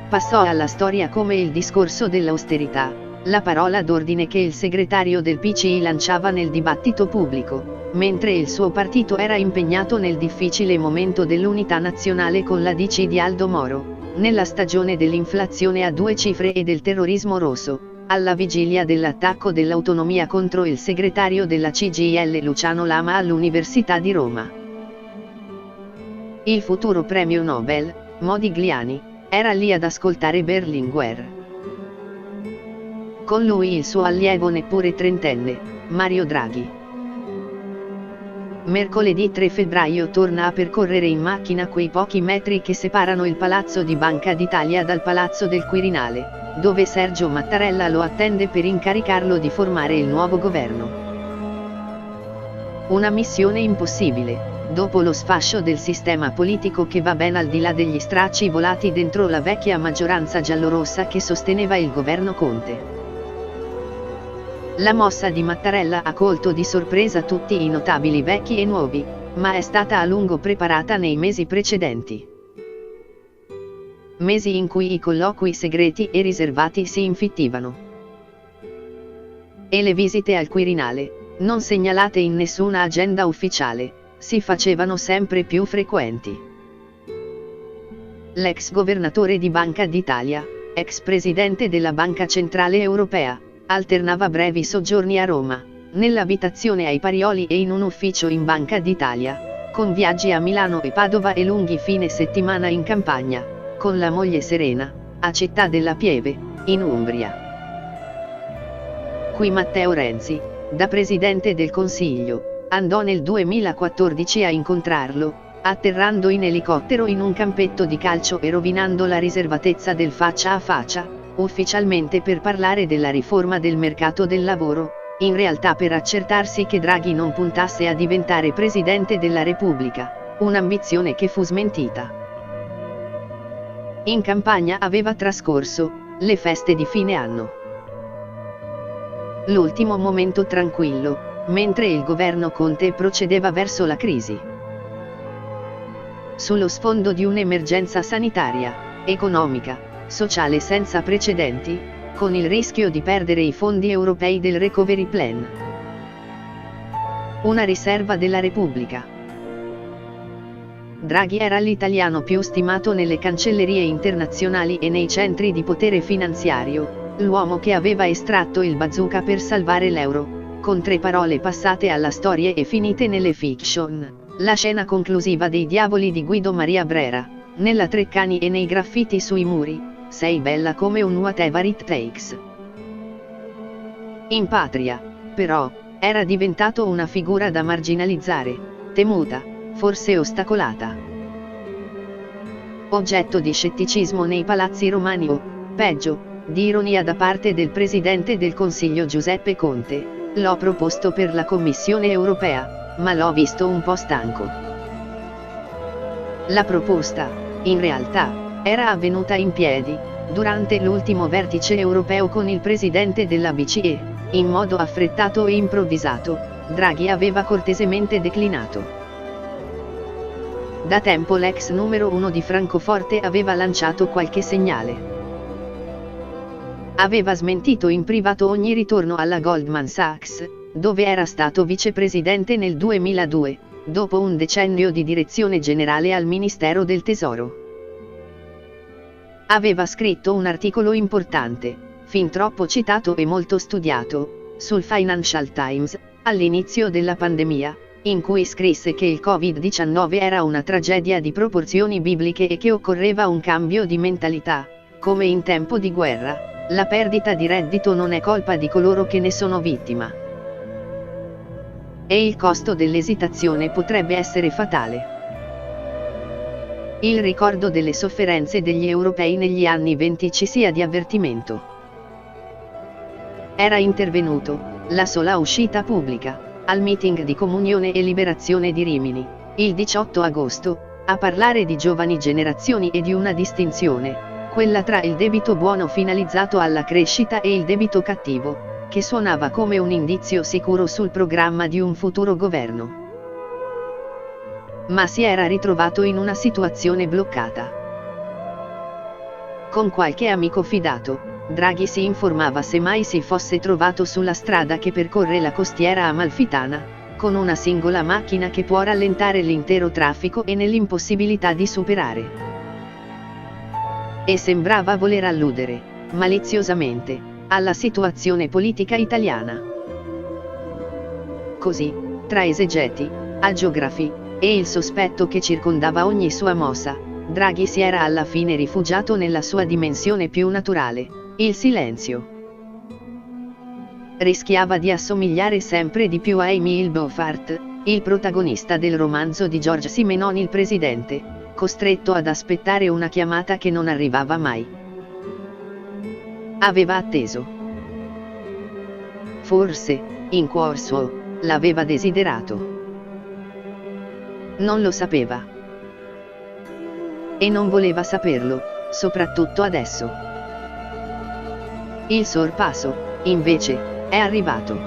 A: Passò alla storia come il discorso dell'austerità, la parola d'ordine che il segretario del PCI lanciava nel dibattito pubblico, mentre il suo partito era impegnato nel difficile momento dell'unità nazionale con la DC di Aldo Moro, nella stagione dell'inflazione a 2 cifre e del terrorismo rosso, alla vigilia dell'attacco dell'autonomia contro il segretario della CGIL Luciano Lama all'Università di Roma. Il futuro premio Nobel, Modigliani, era lì ad ascoltare Berlinguer. Con lui il suo allievo neppure trentenne, Mario Draghi. Mercoledì 3 febbraio torna a percorrere in macchina quei pochi metri che separano il palazzo di Banca d'Italia dal palazzo del Quirinale, dove Sergio Mattarella lo attende per incaricarlo di formare il nuovo governo. Una missione impossibile, dopo lo sfascio del sistema politico che va ben al di là degli stracci volati dentro la vecchia maggioranza giallorossa che sosteneva il governo Conte. La mossa di Mattarella ha colto di sorpresa tutti i notabili vecchi e nuovi, ma è stata a lungo preparata nei mesi precedenti. Mesi in cui i colloqui segreti e riservati si infittivano. E le visite al Quirinale, non segnalate in nessuna agenda ufficiale, si facevano sempre più frequenti. L'ex governatore di Banca d'Italia, ex presidente della Banca Centrale Europea, alternava brevi soggiorni a Roma, nell'abitazione ai Parioli e in un ufficio in Banca d'Italia, con viaggi a Milano e Padova e lunghi fine settimana in campagna, con la moglie Serena, a Città della Pieve, in Umbria. Qui Matteo Renzi, da presidente del Consiglio, andò nel 2014 a incontrarlo, atterrando in elicottero in un campetto di calcio e rovinando la riservatezza del faccia a faccia, ufficialmente per parlare della riforma del mercato del lavoro, in realtà per accertarsi che Draghi non puntasse a diventare Presidente della Repubblica, un'ambizione che fu smentita. In campagna aveva trascorso le feste di fine anno. L'ultimo momento tranquillo, mentre il governo Conte procedeva verso la crisi. Sullo sfondo di un'emergenza sanitaria, economica, sociale senza precedenti, con il rischio di perdere i fondi europei del Recovery Plan. Una riserva della Repubblica. Draghi era l'italiano più stimato nelle cancellerie internazionali e nei centri di potere finanziario, l'uomo che aveva estratto il bazooka per salvare l'euro, con 3 parole passate alla storia e finite nelle fiction, la scena conclusiva dei Diavoli di Guido Maria Brera, nella Treccani e nei graffiti sui muri, sei bella come un whatever it takes. In patria, però, era diventato una figura da marginalizzare, temuta, forse ostacolata. Oggetto di scetticismo nei palazzi romani o, peggio, di ironia da parte del Presidente del Consiglio Giuseppe Conte. L'ho proposto per la Commissione europea, ma l'ho visto un po' stanco. La proposta, in realtà, era avvenuta in piedi, durante l'ultimo vertice europeo con il Presidente della BCE, in modo affrettato e improvvisato. Draghi aveva cortesemente declinato. Da tempo l'ex numero 1 di Francoforte aveva lanciato qualche segnale. Aveva smentito in privato ogni ritorno alla Goldman Sachs, dove era stato vicepresidente nel 2002, dopo un decennio di direzione generale al Ministero del Tesoro. Aveva scritto un articolo importante, fin troppo citato e molto studiato, sul Financial Times, all'inizio della pandemia, in cui scrisse che il Covid-19 era una tragedia di proporzioni bibliche e che occorreva un cambio di mentalità, come in tempo di guerra. La perdita di reddito non è colpa di coloro che ne sono vittima. E il costo dell'esitazione potrebbe essere fatale. Il ricordo delle sofferenze degli europei negli anni '20 ci sia di avvertimento. Era intervenuto, la sola uscita pubblica, al meeting di Comunione e Liberazione di Rimini, il 18 agosto, a parlare di giovani generazioni e di una distinzione, quella tra il debito buono finalizzato alla crescita e il debito cattivo, che suonava come un indizio sicuro sul programma di un futuro governo. Ma si era ritrovato in una situazione bloccata. Con qualche amico fidato, Draghi si informava se mai si fosse trovato sulla strada che percorre la costiera amalfitana, con una singola macchina che può rallentare l'intero traffico e nell'impossibilità di superare. E sembrava voler alludere, maliziosamente, alla situazione politica italiana. Così, tra esegeti, agiografi, e il sospetto che circondava ogni sua mossa, Draghi si era alla fine rifugiato nella sua dimensione più naturale, il silenzio. Rischiava di assomigliare sempre di più a Émile Beaufort, il protagonista del romanzo di Georges Simenon Il Presidente, costretto ad aspettare una chiamata che non arrivava mai. Aveva atteso. Forse, in cuor suo, l'aveva desiderato. Non lo sapeva. E non voleva saperlo, soprattutto adesso. Il sorpasso, invece, è arrivato.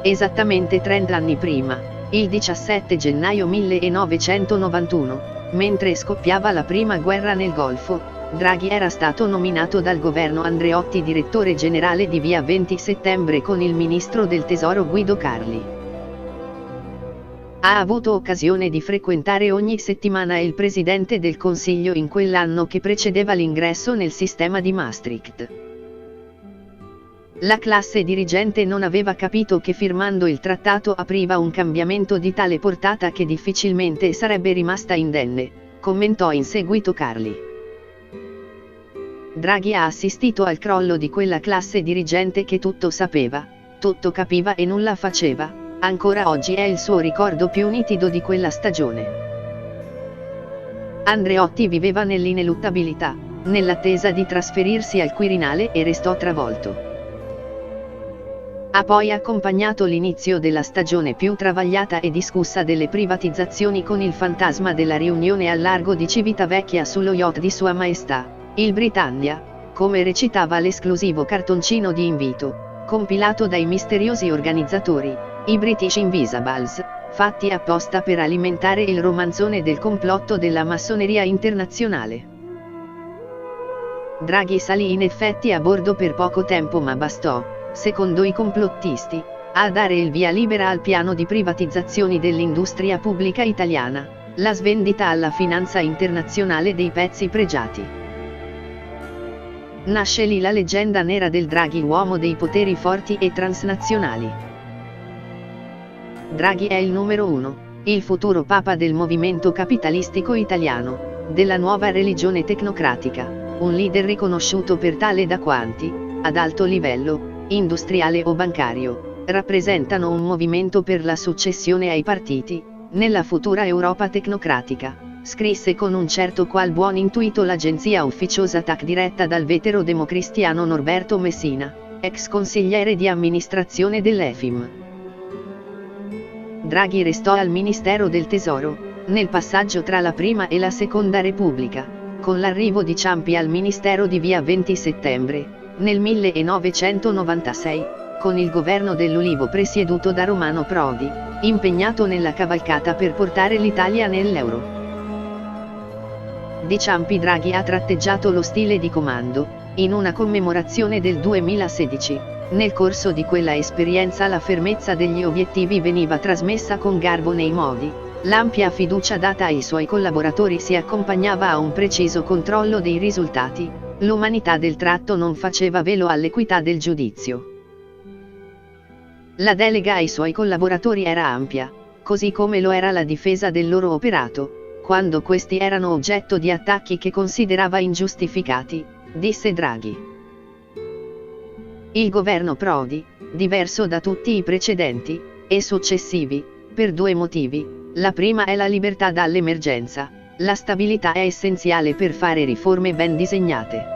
A: Esattamente 30 anni prima, il 17 gennaio 1991, mentre scoppiava la prima guerra nel Golfo, Draghi era stato nominato dal governo Andreotti direttore generale di Via 20 Settembre con il ministro del Tesoro Guido Carli. Ha avuto occasione di frequentare ogni settimana il Presidente del Consiglio in quell'anno che precedeva l'ingresso nel sistema di Maastricht. La classe dirigente non aveva capito che firmando il trattato apriva un cambiamento di tale portata che difficilmente sarebbe rimasta indenne, commentò in seguito Carli. Draghi ha assistito al crollo di quella classe dirigente che tutto sapeva, tutto capiva e nulla faceva, ancora oggi è il suo ricordo più nitido di quella stagione. Andreotti viveva nell'ineluttabilità, nell'attesa di trasferirsi al Quirinale e restò travolto. Ha poi accompagnato l'inizio della stagione più travagliata e discussa delle privatizzazioni con il fantasma della riunione al largo di Civitavecchia sullo yacht di Sua Maestà, il Britannia, come recitava l'esclusivo cartoncino di invito, compilato dai misteriosi organizzatori, i British Invisibles, fatti apposta per alimentare il romanzone del complotto della massoneria internazionale. Draghi salì in effetti a bordo per poco tempo, ma bastò, secondo i complottisti, a dare il via libera al piano di privatizzazioni dell'industria pubblica italiana, la svendita alla finanza internazionale dei pezzi pregiati. Nasce lì la leggenda nera del Draghi, uomo dei poteri forti e transnazionali. Draghi è il numero uno, il futuro papa del movimento capitalistico italiano, della nuova religione tecnocratica, un leader riconosciuto per tale da quanti, ad alto livello, industriale o bancario, rappresentano un movimento per la successione ai partiti, nella futura Europa tecnocratica, scrisse con un certo qual buon intuito l'agenzia ufficiosa TAC diretta dal vetero democristiano Norberto Messina, ex consigliere di amministrazione dell'EFIM. Draghi restò al Ministero del Tesoro, nel passaggio tra la Prima e la Seconda Repubblica, con l'arrivo di Ciampi al Ministero di via 20 settembre, nel 1996, con il governo dell'Ulivo presieduto da Romano Prodi, impegnato nella cavalcata per portare l'Italia nell'euro. Di Ciampi Draghi ha tratteggiato lo stile di comando, in una commemorazione del 2016. Nel corso di quella esperienza la fermezza degli obiettivi veniva trasmessa con garbo nei modi, l'ampia fiducia data ai suoi collaboratori si accompagnava a un preciso controllo dei risultati, l'umanità del tratto non faceva velo all'equità del giudizio. La delega ai suoi collaboratori era ampia, così come lo era la difesa del loro operato, quando questi erano oggetto di attacchi che considerava ingiustificati, disse Draghi. Il governo Prodi, diverso da tutti i precedenti, e successivi, per due motivi: la prima è la libertà dall'emergenza, la stabilità è essenziale per fare riforme ben disegnate.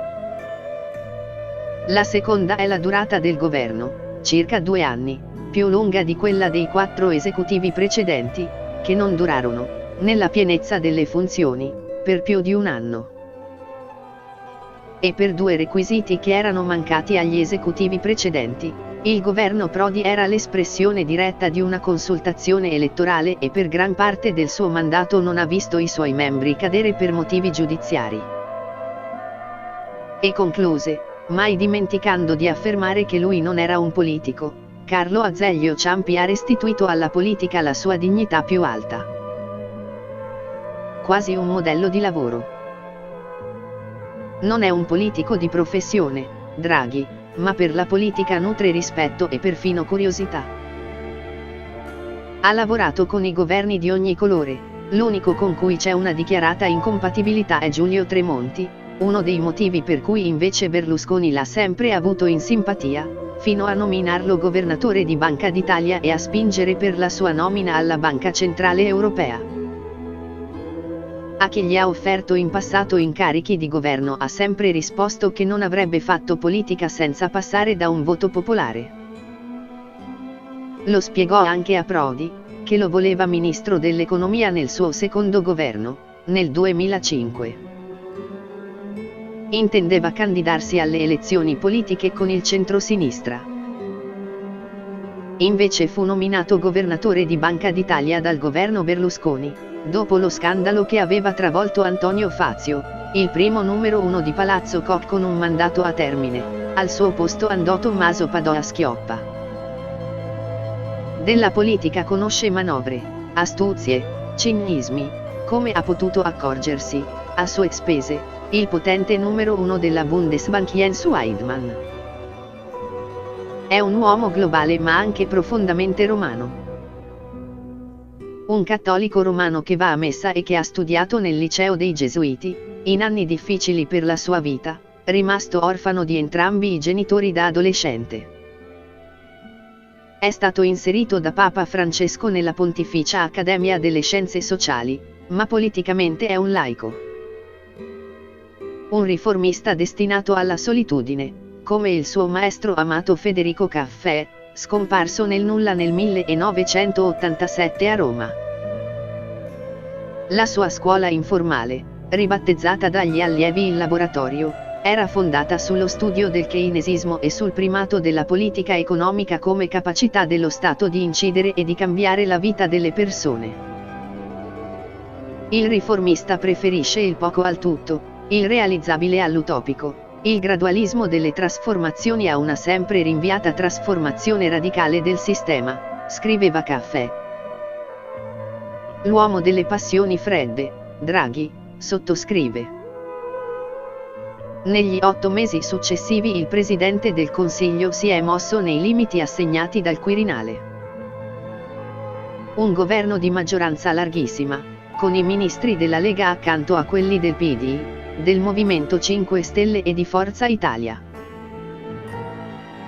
A: La seconda è la durata del governo, circa 2 anni, più lunga di quella dei 4 esecutivi precedenti, che non durarono, nella pienezza delle funzioni, per più di 1 anno. E per 2 requisiti che erano mancati agli esecutivi precedenti: il governo Prodi era l'espressione diretta di una consultazione elettorale e per gran parte del suo mandato non ha visto i suoi membri cadere per motivi giudiziari. E concluse, mai dimenticando di affermare che lui non era un politico: Carlo Azeglio Ciampi ha restituito alla politica la sua dignità più alta. Quasi un modello di lavoro. Non è un politico di professione, Draghi, ma per la politica nutre rispetto e perfino curiosità. Ha lavorato con i governi di ogni colore, l'unico con cui c'è una dichiarata incompatibilità è Giulio Tremonti, uno dei motivi per cui invece Berlusconi l'ha sempre avuto in simpatia, fino a nominarlo governatore di Banca d'Italia e a spingere per la sua nomina alla Banca Centrale Europea. A chi gli ha offerto in passato incarichi di governo ha sempre risposto che non avrebbe fatto politica senza passare da un voto popolare. Lo spiegò anche a Prodi, che lo voleva ministro dell'economia nel suo secondo governo, nel 2005. Intendeva candidarsi alle elezioni politiche con il centrosinistra. Invece fu nominato governatore di Banca d'Italia dal governo Berlusconi, dopo lo scandalo che aveva travolto Antonio Fazio, il primo numero 1 di Palazzo Koch con un mandato a termine. Al suo posto andò Tommaso Padoa-Schioppa. Della politica conosce manovre, astuzie, cinismi, come ha potuto accorgersi, a sue spese, il potente numero 1 della Bundesbank Jens Weidmann. È un uomo globale ma anche profondamente romano. Un cattolico romano che va a messa e che ha studiato nel liceo dei Gesuiti, in anni difficili per la sua vita, rimasto orfano di entrambi i genitori da adolescente. È stato inserito da Papa Francesco nella Pontificia Accademia delle Scienze Sociali, ma politicamente è un laico. Un riformista destinato alla solitudine, come il suo maestro amato Federico Caffè, scomparso nel nulla nel 1987 a Roma. La sua scuola informale, ribattezzata dagli allievi il laboratorio, era fondata sullo studio del keynesismo e sul primato della politica economica come capacità dello Stato di incidere e di cambiare la vita delle persone. Il riformista preferisce il poco al tutto, il realizzabile all'utopico, il gradualismo delle trasformazioni a una sempre rinviata trasformazione radicale del sistema, scriveva Caffè. L'uomo delle passioni fredde, Draghi, sottoscrive. Negli 8 mesi successivi il Presidente del Consiglio si è mosso nei limiti assegnati dal Quirinale. Un governo di maggioranza larghissima, con i ministri della Lega accanto a quelli del PD, del Movimento 5 Stelle e di Forza Italia.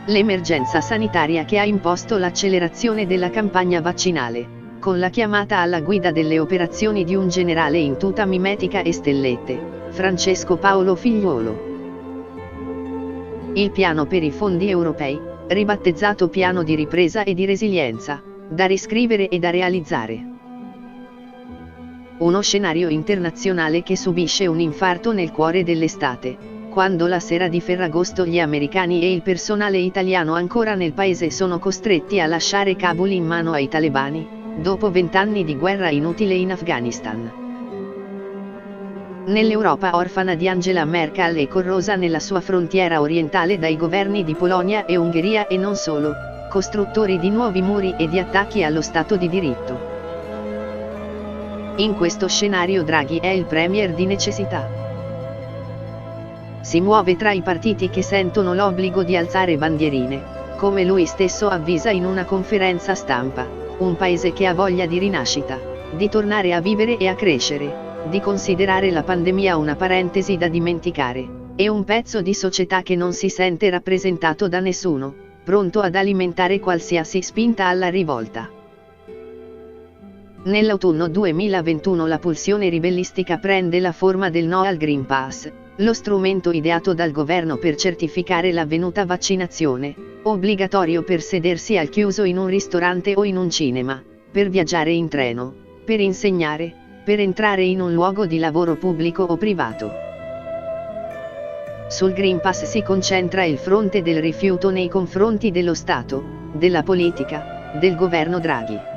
A: L'emergenza sanitaria che ha imposto l'accelerazione della campagna vaccinale, con la chiamata alla guida delle operazioni di un generale in tuta mimetica e stellette, Francesco Paolo Figliuolo. Il piano per i fondi europei, ribattezzato piano di ripresa e di resilienza, da riscrivere e da realizzare. Uno scenario internazionale che subisce un infarto nel cuore dell'estate, quando la sera di Ferragosto gli americani e il personale italiano ancora nel paese sono costretti a lasciare Kabul in mano ai talebani, dopo 20 anni di guerra inutile in Afghanistan. Nell'Europa orfana di Angela Merkel e corrosa nella sua frontiera orientale dai governi di Polonia e Ungheria e non solo, costruttori di nuovi muri e di attacchi allo Stato di diritto. In questo scenario Draghi è il premier di necessità. Si muove tra i partiti che sentono l'obbligo di alzare bandierine, come lui stesso avvisa in una conferenza stampa, un paese che ha voglia di rinascita, di tornare a vivere e a crescere, di considerare la pandemia una parentesi da dimenticare, e un pezzo di società che non si sente rappresentato da nessuno, pronto ad alimentare qualsiasi spinta alla rivolta. Nell'autunno 2021 la pulsione ribellistica prende la forma del no al Green Pass, lo strumento ideato dal governo per certificare l'avvenuta vaccinazione, obbligatorio per sedersi al chiuso in un ristorante o in un cinema, per viaggiare in treno, per insegnare, per entrare in un luogo di lavoro pubblico o privato. Sul Green Pass si concentra il fronte del rifiuto nei confronti dello Stato, della politica, del governo Draghi.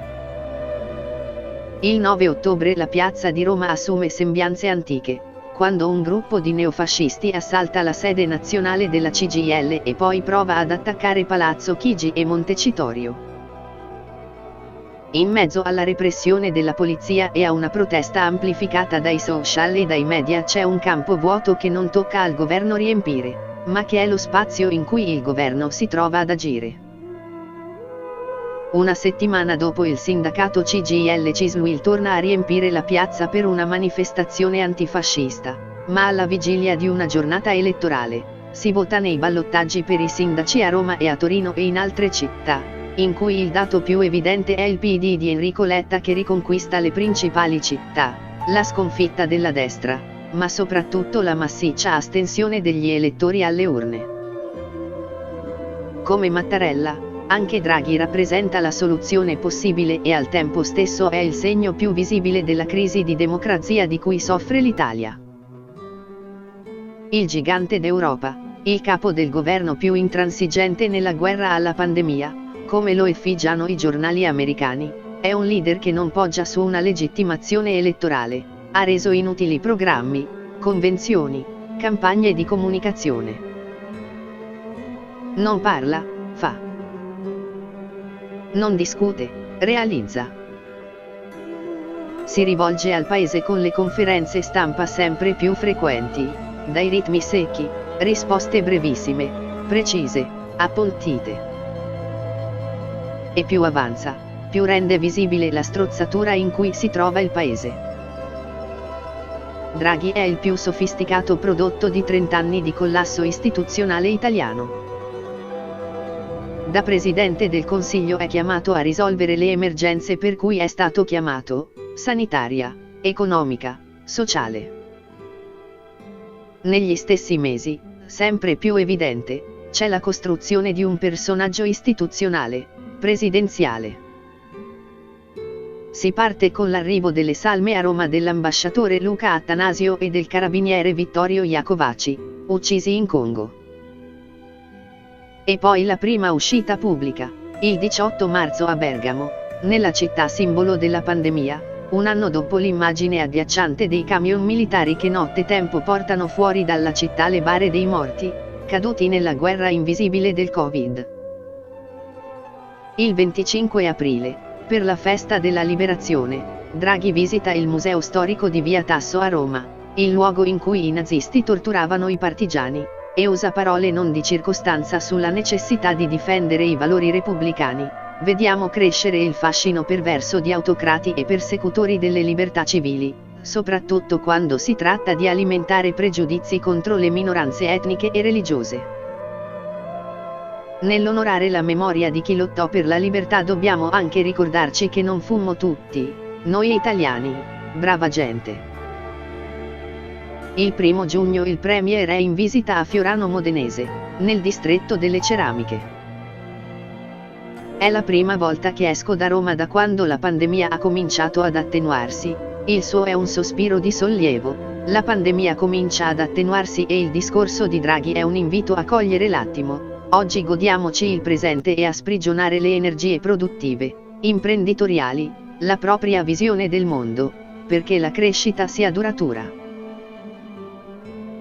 A: Il 9 ottobre la piazza di Roma assume sembianze antiche, quando un gruppo di neofascisti assalta la sede nazionale della CGIL e poi prova ad attaccare Palazzo Chigi e Montecitorio. In mezzo alla repressione della polizia e a una protesta amplificata dai social e dai media c'è un campo vuoto che non tocca al governo riempire, ma che è lo spazio in cui il governo si trova ad agire. Una settimana dopo il sindacato CGIL Cisluil torna a riempire la piazza per una manifestazione antifascista, ma alla vigilia di una giornata elettorale, si vota nei ballottaggi per i sindaci a Roma e a Torino e in altre città, in cui il dato più evidente è il PD di Enrico Letta che riconquista le principali città, la sconfitta della destra, ma soprattutto la massiccia astensione degli elettori alle urne. Come Mattarella, anche Draghi rappresenta la soluzione possibile e al tempo stesso è il segno più visibile della crisi di democrazia di cui soffre l'Italia. Il gigante d'Europa, il capo del governo più intransigente nella guerra alla pandemia, come lo effigiano i giornali americani, è un leader che non poggia su una legittimazione elettorale, ha reso inutili programmi, convenzioni, campagne di comunicazione. Non parla, fa. Non discute, realizza. Si rivolge al paese con le conferenze stampa sempre più frequenti, dai ritmi secchi, risposte brevissime, precise, appuntite. E più avanza, più rende visibile la strozzatura in cui si trova il paese. Draghi è il più sofisticato prodotto di 30 anni di collasso istituzionale italiano. Da Presidente del Consiglio è chiamato a risolvere le emergenze per cui è stato chiamato, sanitaria, economica, sociale. Negli stessi mesi, sempre più evidente, c'è la costruzione di un personaggio istituzionale, presidenziale. Si parte con l'arrivo delle salme a Roma dell'ambasciatore Luca Attanasio e del carabiniere Vittorio Iacovacci, uccisi in Congo. E poi la prima uscita pubblica, il 18 marzo a Bergamo, nella città simbolo della pandemia, un anno dopo l'immagine agghiacciante dei camion militari che nottetempo portano fuori dalla città le bare dei morti, caduti nella guerra invisibile del Covid. Il 25 aprile, per la festa della liberazione, Draghi visita il Museo Storico di Via Tasso a Roma, il luogo in cui i nazisti torturavano i partigiani, e usa parole non di circostanza sulla necessità di difendere i valori repubblicani. Vediamo crescere il fascino perverso di autocrati e persecutori delle libertà civili, soprattutto quando si tratta di alimentare pregiudizi contro le minoranze etniche e religiose. Nell'onorare la memoria di chi lottò per la libertà dobbiamo anche ricordarci che non fummo tutti, noi italiani, brava gente. Il 1 giugno il Premier è in visita a Fiorano Modenese, nel distretto delle ceramiche. È la prima volta che esco da Roma da quando la pandemia ha cominciato ad attenuarsi, il suo è un sospiro di sollievo, la pandemia comincia ad attenuarsi e il discorso di Draghi è un invito a cogliere l'attimo, oggi godiamoci il presente e a sprigionare le energie produttive, imprenditoriali, la propria visione del mondo, perché la crescita sia duratura.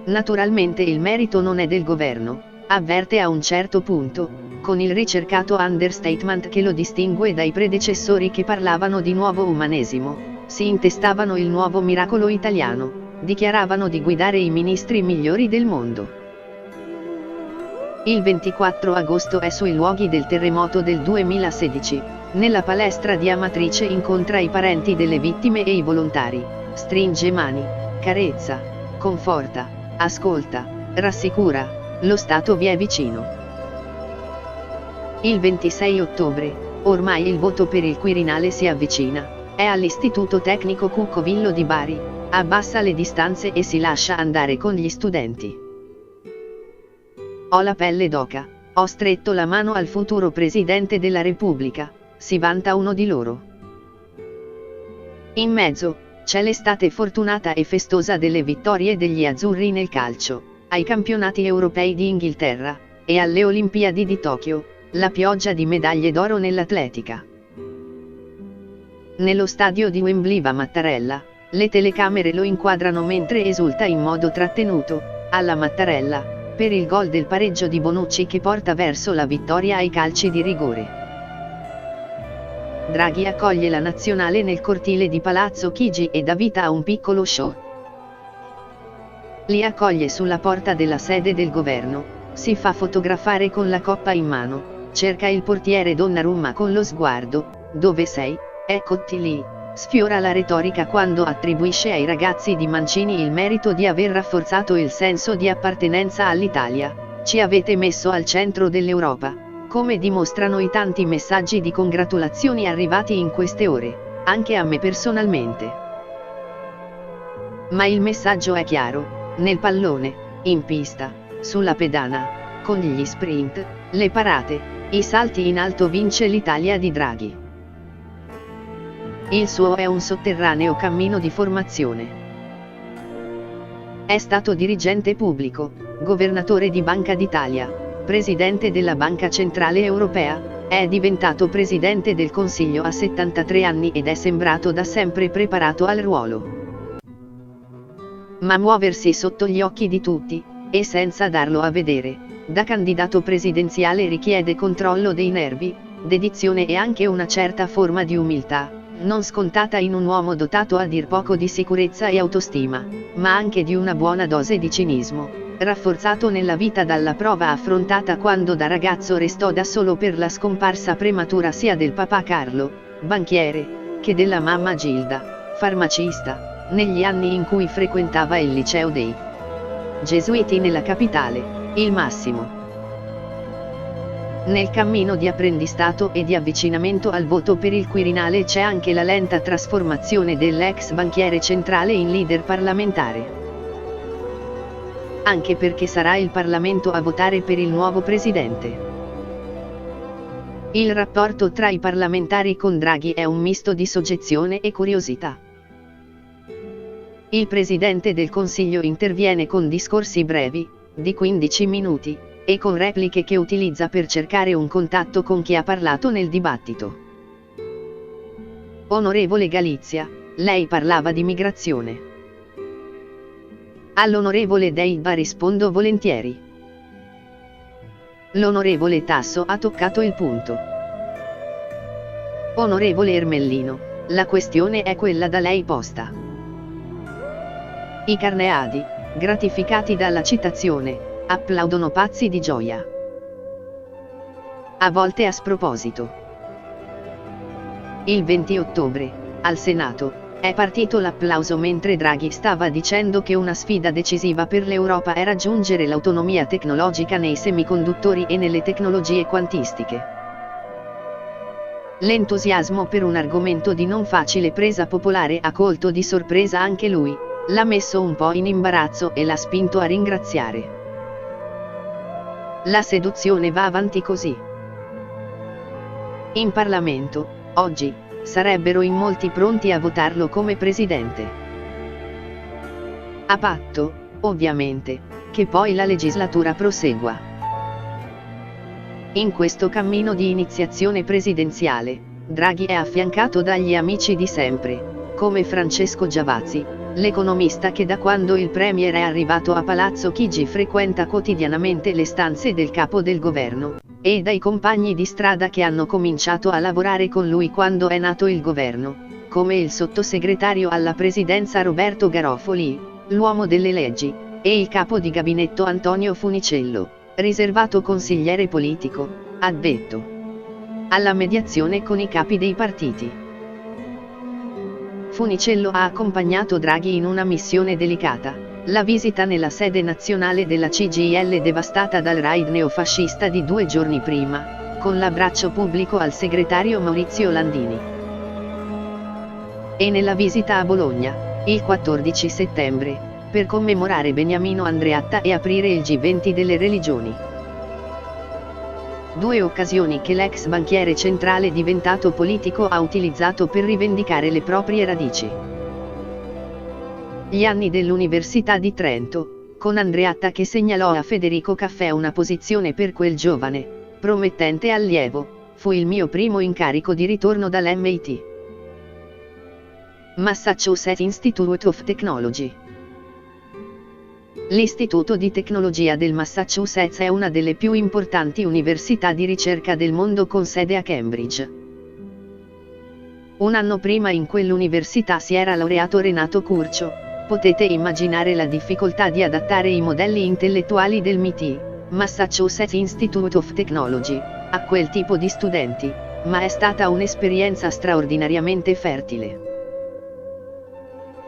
A: Naturalmente il merito non è del governo, avverte a un certo punto, con il ricercato understatement che lo distingue dai predecessori che parlavano di nuovo umanesimo, si intestavano il nuovo miracolo italiano, dichiaravano di guidare i ministri migliori del mondo. Il 24 agosto è sui luoghi del terremoto del 2016, nella palestra di Amatrice incontra i parenti delle vittime e i volontari, stringe mani, carezza, conforta, ascolta, rassicura, lo Stato vi è vicino. Il 26 ottobre, ormai il voto per il Quirinale si avvicina, è all'Istituto Tecnico Cuccovillo di Bari, abbassa le distanze e si lascia andare con gli studenti. Ho la pelle d'oca, ho stretto la mano al futuro Presidente della Repubblica, si vanta uno di loro. In mezzo, c'è l'estate fortunata e festosa delle vittorie degli azzurri nel calcio, ai campionati europei di Inghilterra, e alle Olimpiadi di Tokyo, la pioggia di medaglie d'oro nell'atletica. Nello stadio di Wembley va Mattarella, le telecamere lo inquadrano mentre esulta in modo trattenuto, alla Mattarella, per il gol del pareggio di Bonucci che porta verso la vittoria ai calci di rigore. Draghi accoglie la nazionale nel cortile di Palazzo Chigi e dà vita a un piccolo show. Li accoglie sulla porta della sede del governo, si fa fotografare con la coppa in mano, cerca il portiere Donnarumma con lo sguardo, dove sei, eccoti lì, sfiora la retorica quando attribuisce ai ragazzi di Mancini il merito di aver rafforzato il senso di appartenenza all'Italia, ci avete messo al centro dell'Europa. Come dimostrano i tanti messaggi di congratulazioni arrivati in queste ore, anche a me personalmente. Ma il messaggio è chiaro, nel pallone, in pista, sulla pedana, con gli sprint, le parate, i salti in alto vince l'Italia di Draghi. Il suo è un sotterraneo cammino di formazione. È stato dirigente pubblico, governatore di Banca d'Italia, presidente della Banca Centrale Europea, è diventato presidente del Consiglio a 73 anni ed è sembrato da sempre preparato al ruolo. Ma muoversi sotto gli occhi di tutti, e senza darlo a vedere, da candidato presidenziale richiede controllo dei nervi, dedizione e anche una certa forma di umiltà, non scontata in un uomo dotato a dir poco di sicurezza e autostima, ma anche di una buona dose di cinismo, rafforzato nella vita dalla prova affrontata quando da ragazzo restò da solo per la scomparsa prematura sia del papà Carlo, banchiere, che della mamma Gilda, farmacista, negli anni in cui frequentava il liceo dei Gesuiti nella capitale, il Massimo. Nel cammino di apprendistato e di avvicinamento al voto per il Quirinale c'è anche la lenta trasformazione dell'ex banchiere centrale in leader parlamentare. anche perché sarà il Parlamento a votare per il nuovo presidente. Il rapporto tra i parlamentari con Draghi è un misto di soggezione e curiosità. Il Presidente del Consiglio interviene con discorsi brevi, di 15 minuti, e con repliche che utilizza per cercare un contatto con chi ha parlato nel dibattito. Onorevole Galizia, lei parlava di migrazione. All'onorevole Deiba rispondo volentieri. L'onorevole Tasso ha toccato il punto. Onorevole Ermellino, la questione è quella da lei posta. I carneadi, gratificati dalla citazione, applaudono pazzi di gioia. A volte a sproposito. Il 20 ottobre, al Senato, è partito l'applauso mentre Draghi stava dicendo che una sfida decisiva per l'Europa è raggiungere l'autonomia tecnologica nei semiconduttori e nelle tecnologie quantistiche. L'entusiasmo per un argomento di non facile presa popolare ha colto di sorpresa anche lui, l'ha messo un po' in imbarazzo e l'ha spinto a ringraziare. La seduzione va avanti così. In Parlamento, oggi, sarebbero in molti pronti a votarlo come presidente. A patto, ovviamente, che poi la legislatura prosegua. In questo cammino di iniziazione presidenziale, Draghi è affiancato dagli amici di sempre, come Francesco Giavazzi, l'economista che da quando il Premier è arrivato a Palazzo Chigi frequenta quotidianamente le stanze del capo del governo, e dai compagni di strada che hanno cominciato a lavorare con lui quando è nato il governo, come il sottosegretario alla presidenza Roberto Garofoli, l'uomo delle leggi, e il capo di gabinetto Antonio Funicello, riservato consigliere politico, addetto alla mediazione con i capi dei partiti. Funicello ha accompagnato Draghi in una missione delicata, la visita nella sede nazionale della CGIL devastata dal raid neofascista di 2 giorni prima, con l'abbraccio pubblico al segretario Maurizio Landini. E nella visita a Bologna, il 14 settembre, per commemorare Beniamino Andreatta e aprire il G20 delle religioni. 2 occasioni che l'ex banchiere centrale diventato politico ha utilizzato per rivendicare le proprie radici. Gli anni dell'Università di Trento, con Andreatta che segnalò a Federico Caffè una posizione per quel giovane, promettente allievo, fu il mio primo incarico di ritorno dall'MIT. Massachusetts Institute of Technology. L'Istituto di Tecnologia del Massachusetts è una delle più importanti università di ricerca del mondo con sede a Cambridge. Un anno prima in quell'università si era laureato Renato Curcio, potete immaginare la difficoltà di adattare i modelli intellettuali del MIT, Massachusetts Institute of Technology, a quel tipo di studenti, ma è stata un'esperienza straordinariamente fertile.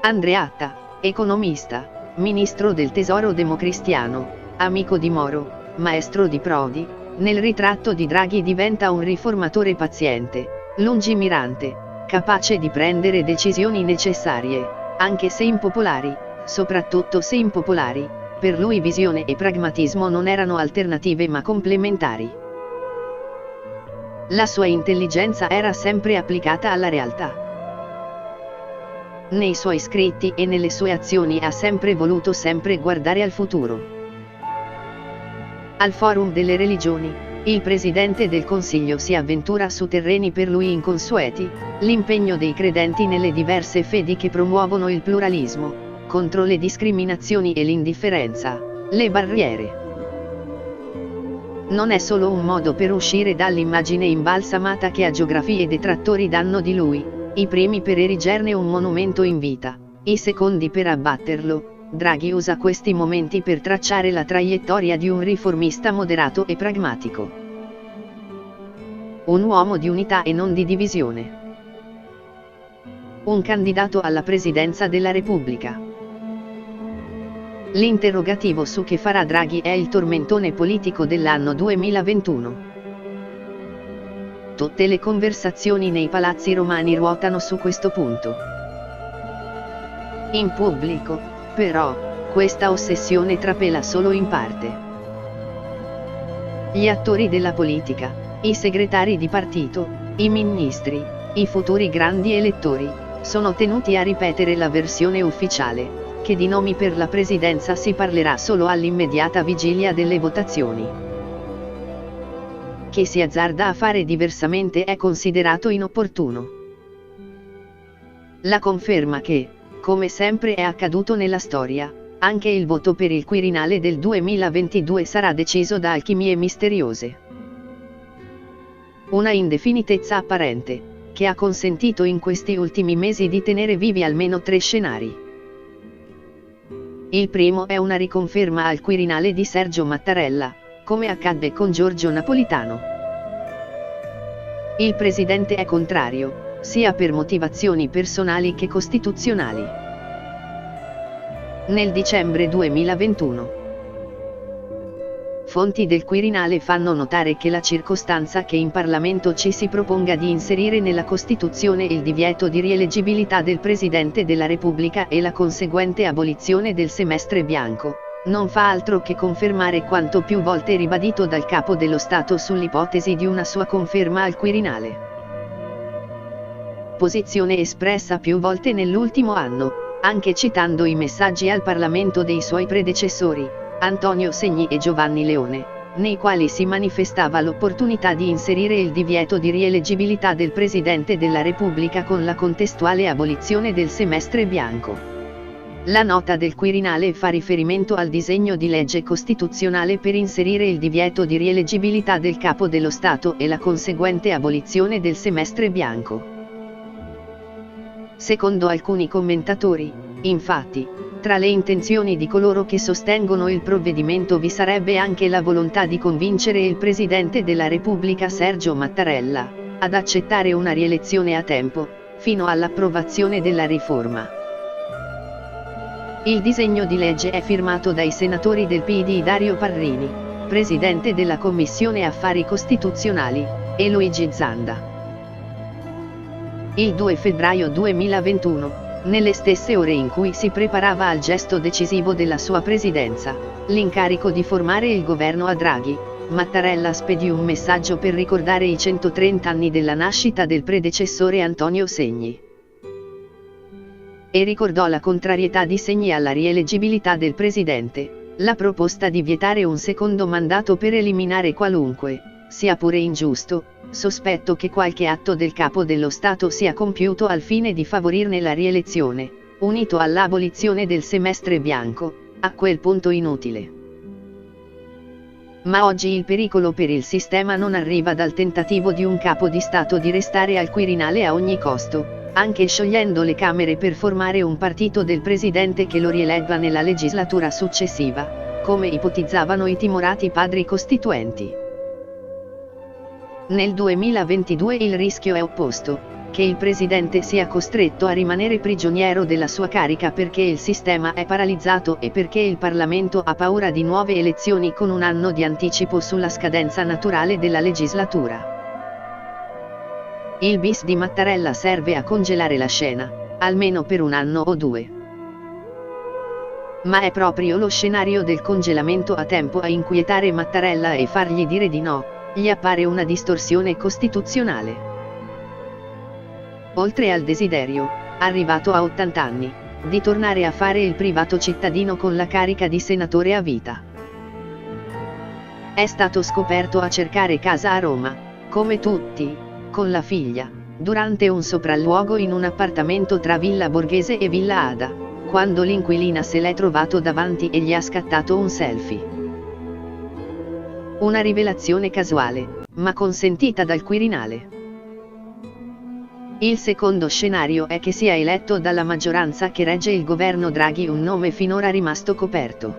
A: Andreatta, economista, ministro del tesoro democristiano, amico di Moro, maestro di Prodi, nel ritratto di Draghi diventa un riformatore paziente, lungimirante, capace di prendere decisioni necessarie, anche se impopolari, soprattutto se impopolari. Per lui visione e pragmatismo non erano alternative ma complementari. La sua intelligenza era sempre applicata alla realtà. Nei suoi scritti e nelle sue azioni ha sempre voluto guardare al futuro. Al Forum delle Religioni, il Presidente del Consiglio si avventura su terreni per lui inconsueti, l'impegno dei credenti nelle diverse fedi che promuovono il pluralismo, contro le discriminazioni e l'indifferenza, le barriere. Non è solo un modo per uscire dall'immagine imbalsamata che agiografie e detrattori danno di lui, i primi per erigerne un monumento in vita, i secondi per abbatterlo. Draghi usa questi momenti per tracciare la traiettoria di un riformista moderato e pragmatico. Un uomo di unità e non di divisione. Un candidato alla presidenza della Repubblica. L'interrogativo su che farà Draghi è il tormentone politico dell'anno 2021. Tutte le conversazioni nei palazzi romani ruotano su questo punto. In pubblico, però, questa ossessione trapela solo in parte. Gli attori della politica, i segretari di partito, i ministri, i futuri grandi elettori, sono tenuti a ripetere la versione ufficiale, che di nomi per la presidenza si parlerà solo all'immediata vigilia delle votazioni. Chi si azzarda a fare diversamente è considerato inopportuno. La conferma che, come sempre è accaduto nella storia, anche il voto per il Quirinale del 2022 sarà deciso da alchimie misteriose. Una indefinitezza apparente, che ha consentito in questi ultimi mesi di tenere vivi almeno 3 scenari. Il primo è una riconferma al Quirinale di Sergio Mattarella, come accadde con Giorgio Napolitano. Il presidente è contrario, sia per motivazioni personali che costituzionali. Nel dicembre 2021. Fonti del Quirinale fanno notare che la circostanza che in Parlamento ci si proponga di inserire nella Costituzione il divieto di rieleggibilità del Presidente della Repubblica e la conseguente abolizione del semestre bianco, non fa altro che confermare quanto più volte ribadito dal Capo dello Stato sull'ipotesi di una sua conferma al Quirinale. Posizione espressa più volte nell'ultimo anno, anche citando i messaggi al Parlamento dei suoi predecessori, Antonio Segni e Giovanni Leone, nei quali si manifestava l'opportunità di inserire il divieto di rieleggibilità del Presidente della Repubblica con la contestuale abolizione del semestre bianco. La nota del Quirinale fa riferimento al disegno di legge costituzionale per inserire il divieto di rieleggibilità del Capo dello Stato e la conseguente abolizione del semestre bianco. Secondo alcuni commentatori, infatti, tra le intenzioni di coloro che sostengono il provvedimento vi sarebbe anche la volontà di convincere il Presidente della Repubblica Sergio Mattarella ad accettare una rielezione a tempo, fino all'approvazione della riforma. Il disegno di legge è firmato dai senatori del PD Dario Parrini, Presidente della Commissione Affari Costituzionali, e Luigi Zanda. Il 2 febbraio 2021, nelle stesse ore in cui si preparava al gesto decisivo della sua presidenza, l'incarico di formare il governo a Draghi, Mattarella spedì un messaggio per ricordare i 130 anni della nascita del predecessore Antonio Segni. E ricordò la contrarietà di Segni alla rieleggibilità del presidente, la proposta di vietare un secondo mandato per eliminare qualunque, sia pure ingiusto, sospetto che qualche atto del Capo dello Stato sia compiuto al fine di favorirne la rielezione, unito all'abolizione del semestre bianco, a quel punto inutile. Ma oggi il pericolo per il sistema non arriva dal tentativo di un capo di Stato di restare al Quirinale a ogni costo, anche sciogliendo le Camere per formare un partito del Presidente che lo rielegga nella legislatura successiva, come ipotizzavano i timorati padri costituenti. Nel 2022 il rischio è opposto, che il Presidente sia costretto a rimanere prigioniero della sua carica perché il sistema è paralizzato e perché il Parlamento ha paura di nuove elezioni con un anno di anticipo sulla scadenza naturale della legislatura. Il bis di Mattarella serve a congelare la scena, almeno per un anno o 2. Ma è proprio lo scenario del congelamento a tempo a inquietare Mattarella e fargli dire di no. Gli appare una distorsione costituzionale. Oltre al desiderio, arrivato a 80 anni, di tornare a fare il privato cittadino con la carica di senatore a vita. È stato scoperto a cercare casa a Roma, come tutti, con la figlia, durante un sopralluogo in un appartamento tra Villa Borghese e Villa Ada, quando l'inquilina se l'è trovato davanti e gli ha scattato un selfie. Una rivelazione casuale, ma consentita dal Quirinale. Il secondo scenario è che sia eletto dalla maggioranza che regge il governo Draghi un nome finora rimasto coperto.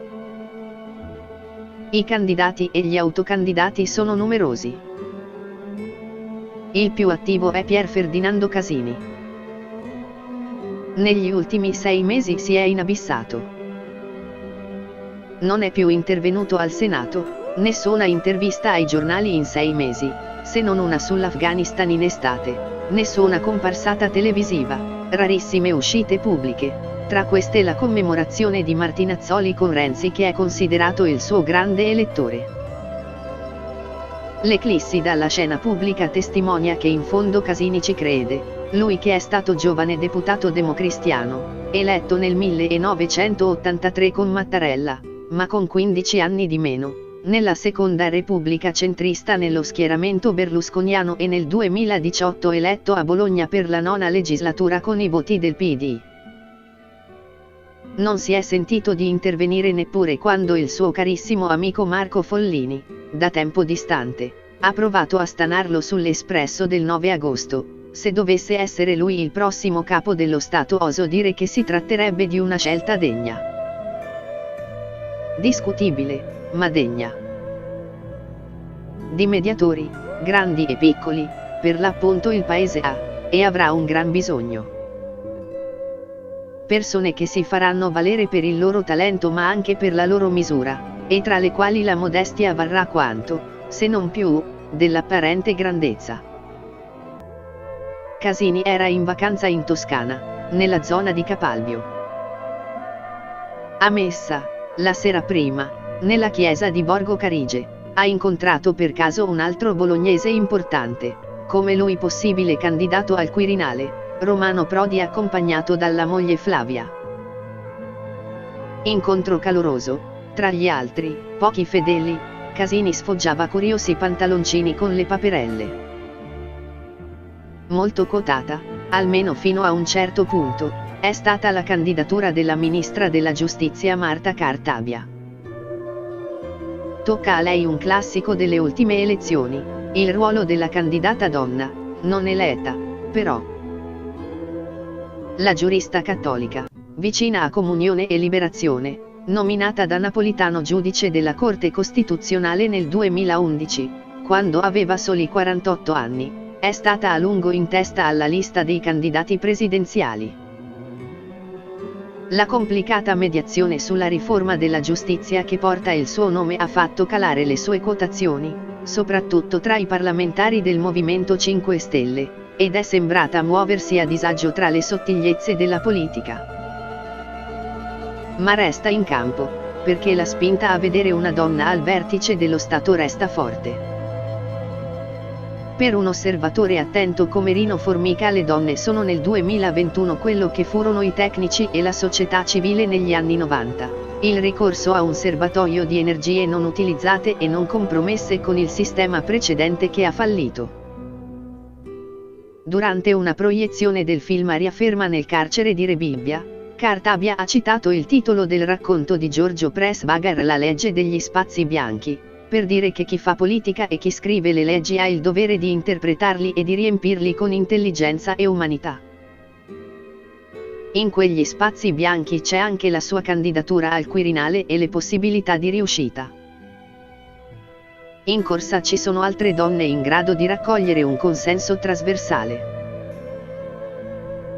A: I candidati e gli autocandidati sono numerosi. Il più attivo è Pier Ferdinando Casini. Negli ultimi 6 mesi si è inabissato. Non è più intervenuto al Senato. Nessuna intervista ai giornali in 6 mesi, se non una sull'Afghanistan in estate, nessuna comparsata televisiva, rarissime uscite pubbliche. Tra queste la commemorazione di Martinazzoli con Renzi, che è considerato il suo grande elettore. L'eclissi dalla scena pubblica testimonia che in fondo Casini ci crede, lui che è stato giovane deputato democristiano, eletto nel 1983 con Mattarella, ma con 15 anni di meno, nella Seconda Repubblica centrista nello schieramento berlusconiano e nel 2018 eletto a Bologna per la 9ª legislatura con i voti del PD. Non si è sentito di intervenire neppure quando il suo carissimo amico Marco Follini, da tempo distante, ha provato a stanarlo sull'Espresso del 9 agosto. Se dovesse essere lui il prossimo capo dello Stato, oso dire che si tratterebbe di una scelta degna. Discutibile, ma degna. Di mediatori, grandi e piccoli, per l'appunto il Paese ha, e avrà un gran bisogno. Persone che si faranno valere per il loro talento ma anche per la loro misura, e tra le quali la modestia varrà quanto, se non più, dell'apparente grandezza. Casini era in vacanza in Toscana, nella zona di Capalbio. A messa, la sera prima, nella chiesa di Borgo Carige, ha incontrato per caso un altro bolognese importante, come lui possibile candidato al Quirinale, Romano Prodi, accompagnato dalla moglie Flavia. Incontro caloroso, tra gli altri, pochi fedeli, Casini sfoggiava curiosi pantaloncini con le paperelle. Molto quotata, almeno fino a un certo punto, è stata la candidatura della ministra della Giustizia Marta Cartabia. Tocca a lei un classico delle ultime elezioni, il ruolo della candidata donna, non eletta, però. La giurista cattolica, vicina a Comunione e Liberazione, nominata da Napolitano giudice della Corte Costituzionale nel 2011, quando aveva soli 48 anni, è stata a lungo in testa alla lista dei candidati presidenziali. La complicata mediazione sulla riforma della giustizia che porta il suo nome ha fatto calare le sue quotazioni, soprattutto tra i parlamentari del Movimento 5 Stelle, ed è sembrata muoversi a disagio tra le sottigliezze della politica. Ma resta in campo, perché la spinta a vedere una donna al vertice dello Stato resta forte. Per un osservatore attento come Rino Formica, le donne sono nel 2021 quello che furono i tecnici e la società civile negli anni 90, il ricorso a un serbatoio di energie non utilizzate e non compromesse con il sistema precedente che ha fallito. Durante una proiezione del film a Riaferma nel carcere di Rebibbia, Cartabia ha citato il titolo del racconto di Giorgio Pressburger, La legge degli spazi bianchi, per dire che chi fa politica e chi scrive le leggi ha il dovere di interpretarli e di riempirli con intelligenza e umanità. In quegli spazi bianchi c'è anche la sua candidatura al Quirinale e le possibilità di riuscita. In corsa ci sono altre donne in grado di raccogliere un consenso trasversale.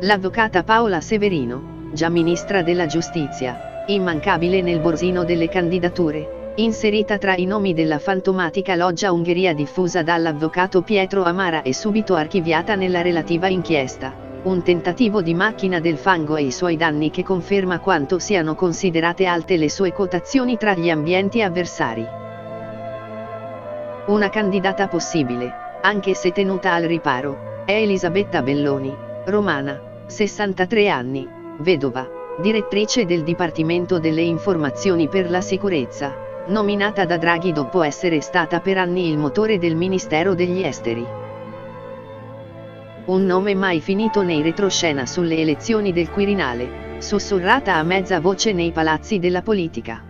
A: L'avvocata Paola Severino, già ministra della Giustizia, immancabile nel borsino delle candidature, inserita tra i nomi della fantomatica loggia Ungheria diffusa dall'avvocato Pietro Amara e subito archiviata nella relativa inchiesta, un tentativo di macchina del fango e i suoi danni che conferma quanto siano considerate alte le sue quotazioni tra gli ambienti avversari. Una candidata possibile, anche se tenuta al riparo, è Elisabetta Belloni, romana, 63 anni, vedova, direttrice del Dipartimento delle Informazioni per la Sicurezza, nominata da Draghi dopo essere stata per anni il motore del Ministero degli Esteri. Un nome mai finito nei retroscena sulle elezioni del Quirinale, sussurrata a mezza voce nei palazzi della politica.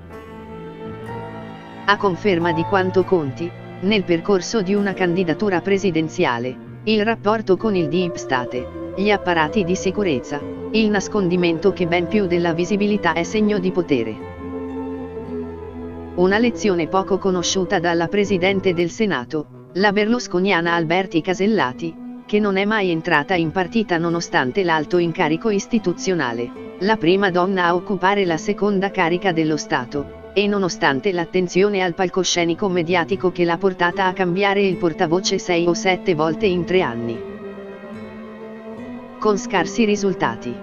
A: A conferma di quanto conti, nel percorso di una candidatura presidenziale, il rapporto con il Deep State, gli apparati di sicurezza, il nascondimento che ben più della visibilità è segno di potere. Una lezione poco conosciuta dalla Presidente del Senato, la berlusconiana Alberti Casellati, che non è mai entrata in partita nonostante l'alto incarico istituzionale, la prima donna a occupare la seconda carica dello Stato, e nonostante l'attenzione al palcoscenico mediatico che l'ha portata a cambiare il portavoce 6 o 7 volte in 3 anni. Con scarsi risultati.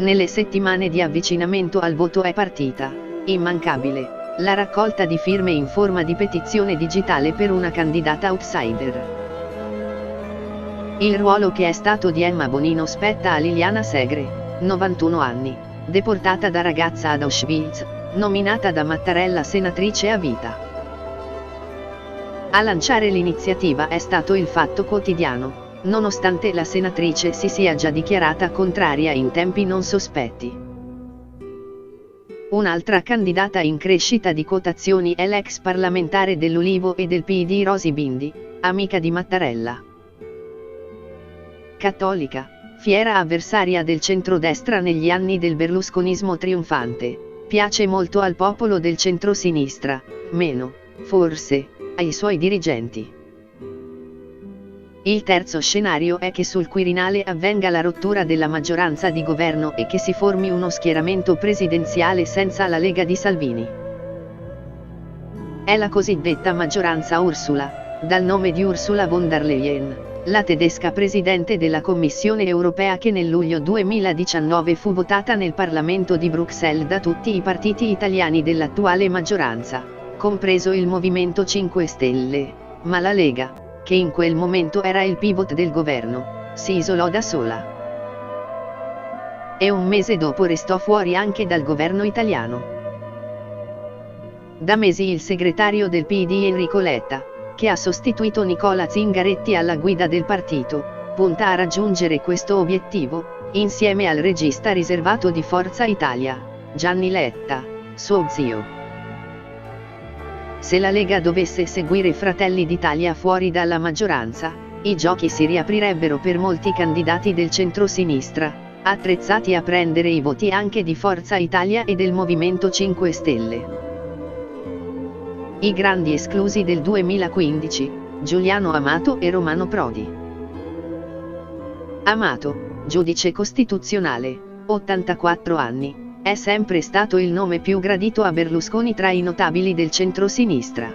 A: Nelle settimane di avvicinamento al voto è partita, immancabile, la raccolta di firme in forma di petizione digitale per una candidata outsider. Il ruolo che è stato di Emma Bonino spetta a Liliana Segre, 91 anni, deportata da ragazza ad Auschwitz, nominata da Mattarella senatrice a vita. A lanciare l'iniziativa è stato il Fatto Quotidiano, nonostante la senatrice si sia già dichiarata contraria in tempi non sospetti. Un'altra candidata in crescita di quotazioni è l'ex parlamentare dell'Ulivo e del PD Rosy Bindi, amica di Mattarella. Cattolica, fiera avversaria del centrodestra negli anni del berlusconismo trionfante, piace molto al popolo del centrosinistra, meno, forse, ai suoi dirigenti. Il terzo scenario è che sul Quirinale avvenga la rottura della maggioranza di governo e che si formi uno schieramento presidenziale senza la Lega di Salvini. È la cosiddetta maggioranza Ursula, dal nome di Ursula von der Leyen, la tedesca presidente della Commissione europea che nel luglio 2019 fu votata nel Parlamento di Bruxelles da tutti i partiti italiani dell'attuale maggioranza, compreso il Movimento 5 Stelle, ma la Lega, che in quel momento era il pivot del governo, si isolò da sola. E un mese dopo restò fuori anche dal governo italiano. Da mesi il segretario del PD Enrico Letta, che ha sostituito Nicola Zingaretti alla guida del partito, punta a raggiungere questo obiettivo, insieme al regista riservato di Forza Italia, Gianni Letta, suo zio. Se la Lega dovesse seguire Fratelli d'Italia fuori dalla maggioranza, i giochi si riaprirebbero per molti candidati del centrosinistra, attrezzati a prendere i voti anche di Forza Italia e del Movimento 5 Stelle. I grandi esclusi del 2015, Giuliano Amato e Romano Prodi. Amato, giudice costituzionale, 84 anni. È sempre stato il nome più gradito a Berlusconi tra i notabili del centrosinistra.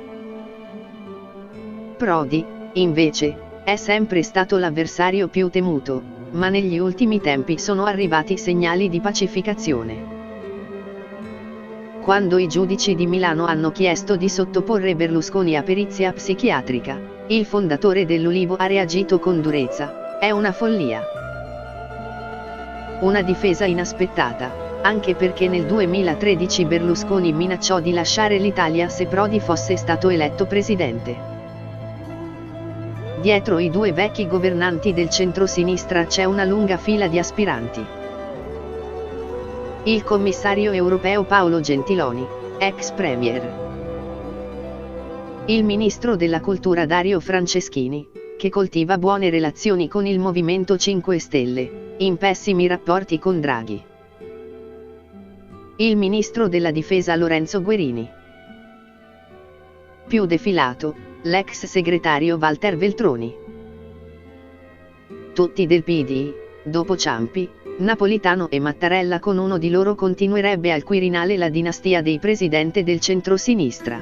A: Prodi, invece, è sempre stato l'avversario più temuto, ma negli ultimi tempi sono arrivati segnali di pacificazione. Quando i giudici di Milano hanno chiesto di sottoporre Berlusconi a perizia psichiatrica, il fondatore dell'Ulivo ha reagito con durezza: è una follia. Una difesa inaspettata, anche perché nel 2013 Berlusconi minacciò di lasciare l'Italia se Prodi fosse stato eletto presidente. Dietro i due vecchi governanti del centrosinistra c'è una lunga fila di aspiranti. Il commissario europeo Paolo Gentiloni, ex premier. Il ministro della cultura Dario Franceschini, che coltiva buone relazioni con il Movimento 5 Stelle, in pessimi rapporti con Draghi. Il ministro della difesa Lorenzo Guerini. Più defilato, l'ex segretario Walter Veltroni. Tutti del PD, dopo Ciampi, Napolitano e Mattarella, con uno di loro continuerebbe al Quirinale la dinastia dei presidenti del centrosinistra.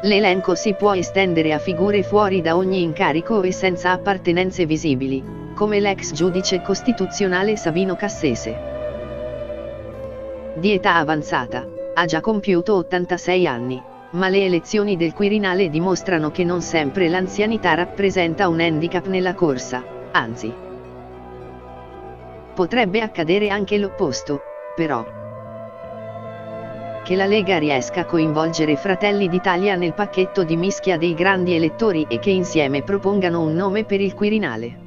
A: L'elenco si può estendere a figure fuori da ogni incarico e senza appartenenze visibili, come l'ex giudice costituzionale Sabino Cassese. Di età avanzata, ha già compiuto 86 anni, ma le elezioni del Quirinale dimostrano che non sempre l'anzianità rappresenta un handicap nella corsa, anzi. Potrebbe accadere anche l'opposto, però. Che la Lega riesca a coinvolgere Fratelli d'Italia nel pacchetto di mischia dei grandi elettori e che insieme propongano un nome per il Quirinale.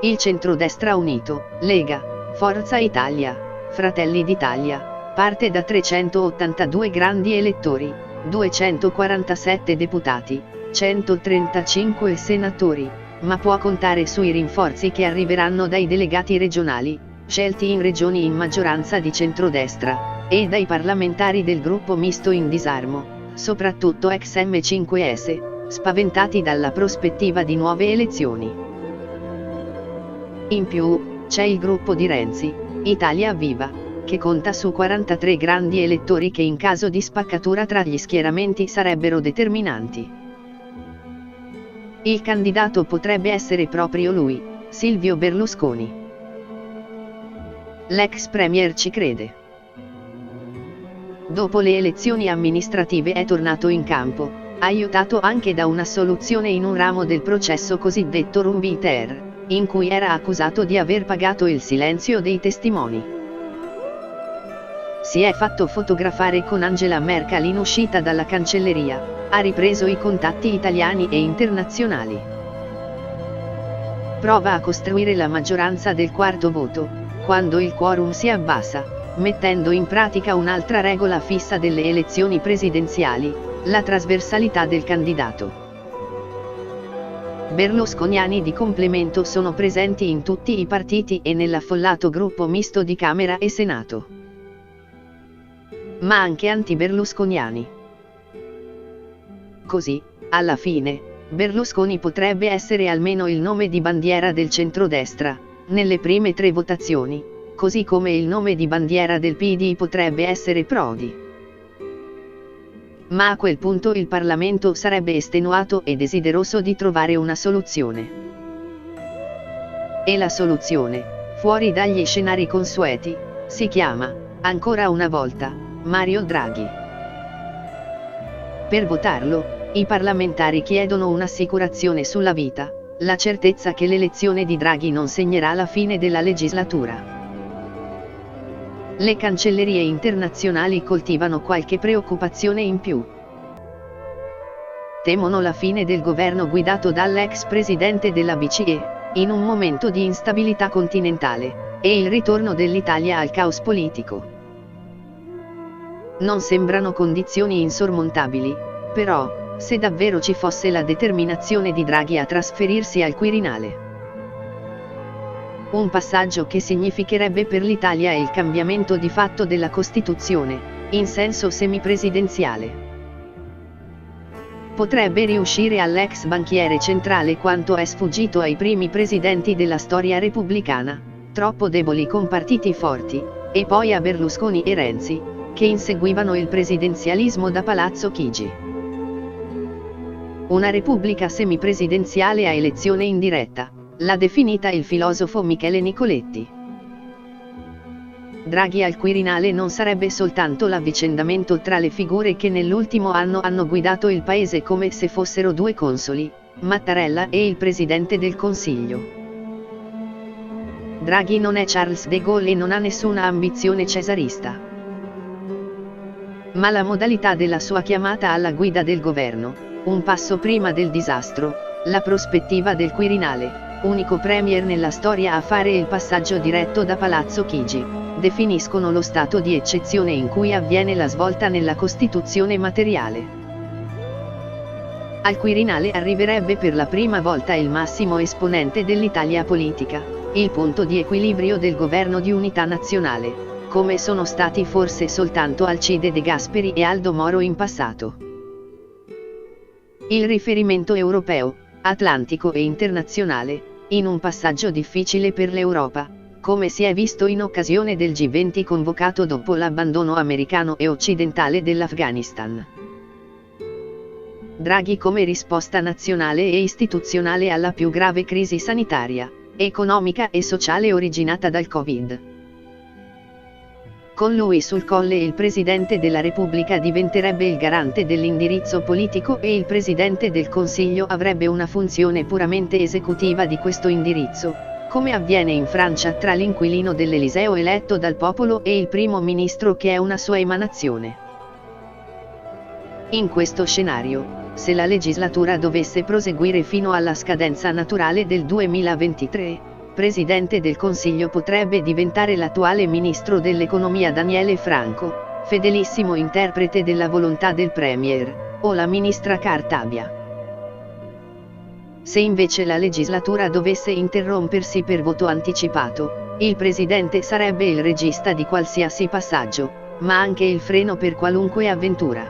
A: Il centrodestra unito, Lega, Forza Italia, Fratelli d'Italia, parte da 382 grandi elettori, 247 deputati, 135 senatori, ma può contare sui rinforzi che arriveranno dai delegati regionali, scelti in regioni in maggioranza di centrodestra, e dai parlamentari del gruppo misto in disarmo, soprattutto ex M5S, spaventati dalla prospettiva di nuove elezioni. In più, c'è il gruppo di Renzi, Italia Viva, che conta su 43 grandi elettori che in caso di spaccatura tra gli schieramenti sarebbero determinanti. Il candidato potrebbe essere proprio lui, Silvio Berlusconi. l'ex premier ci crede. Dopo le elezioni amministrative è tornato in campo, aiutato anche da una soluzione in un ramo del processo cosiddetto Rumbi-Ter, in cui era accusato di aver pagato il silenzio dei testimoni. Si è fatto fotografare con Angela Merkel in uscita dalla cancelleria, ha ripreso i contatti italiani e internazionali. Prova a costruire la maggioranza del quarto voto, quando il quorum si abbassa, mettendo in pratica un'altra regola fissa delle elezioni presidenziali, la trasversalità del candidato. Berlusconiani di complemento sono presenti in tutti i partiti e nell'affollato gruppo misto di Camera e Senato. Ma anche anti-berlusconiani. Così, alla fine, Berlusconi potrebbe essere almeno il nome di bandiera del centrodestra, nelle prime 3 votazioni, così come il nome di bandiera del PD potrebbe essere Prodi. Ma a quel punto il Parlamento sarebbe estenuato e desideroso di trovare una soluzione. E la soluzione, fuori dagli scenari consueti, si chiama, ancora una volta, Mario Draghi. Per votarlo, i parlamentari chiedono un'assicurazione sulla vita, la certezza che l'elezione di Draghi non segnerà la fine della legislatura. Le cancellerie internazionali coltivano qualche preoccupazione in più. Temono la fine del governo guidato dall'ex presidente della BCE, in un momento di instabilità continentale, e il ritorno dell'Italia al caos politico. Non sembrano condizioni insormontabili, però, se davvero ci fosse la determinazione di Draghi a trasferirsi al Quirinale. Un passaggio che significherebbe per l'Italia il cambiamento di fatto della Costituzione, in senso semipresidenziale. Potrebbe riuscire all'ex banchiere centrale quanto è sfuggito ai primi presidenti della storia repubblicana, troppo deboli con partiti forti, e poi a Berlusconi e Renzi, che inseguivano il presidenzialismo da Palazzo Chigi. Una repubblica semipresidenziale a elezione indiretta, l'ha definita il filosofo Michele Nicoletti. Draghi al Quirinale non sarebbe soltanto l'avvicendamento tra le figure che nell'ultimo anno hanno guidato il paese come se fossero 2 consoli, Mattarella e il Presidente del Consiglio. Draghi non è Charles de Gaulle e non ha nessuna ambizione cesarista. Ma la modalità della sua chiamata alla guida del governo, un passo prima del disastro, la prospettiva del Quirinale, unico premier nella storia a fare il passaggio diretto da Palazzo Chigi, definiscono lo stato di eccezione in cui avviene la svolta nella Costituzione materiale. Al Quirinale arriverebbe per la prima volta il massimo esponente dell'Italia politica, il punto di equilibrio del governo di unità nazionale, come sono stati forse soltanto Alcide De Gasperi e Aldo Moro in passato. Il riferimento europeo, atlantico e internazionale, in un passaggio difficile per l'Europa, come si è visto in occasione del G20 convocato dopo l'abbandono americano e occidentale dell'Afghanistan. Draghi come risposta nazionale e istituzionale alla più grave crisi sanitaria, economica e sociale originata dal Covid. Con lui sul colle il Presidente della Repubblica diventerebbe il garante dell'indirizzo politico e il Presidente del Consiglio avrebbe una funzione puramente esecutiva di questo indirizzo, come avviene in Francia tra l'inquilino dell'Eliseo eletto dal popolo e il Primo Ministro che è una sua emanazione. In questo scenario, se la legislatura dovesse proseguire fino alla scadenza naturale del 2023, Presidente del Consiglio potrebbe diventare l'attuale Ministro dell'Economia Daniele Franco, fedelissimo interprete della volontà del Premier, o la Ministra Cartabia. Se invece la legislatura dovesse interrompersi per voto anticipato, il Presidente sarebbe il regista di qualsiasi passaggio, ma anche il freno per qualunque avventura.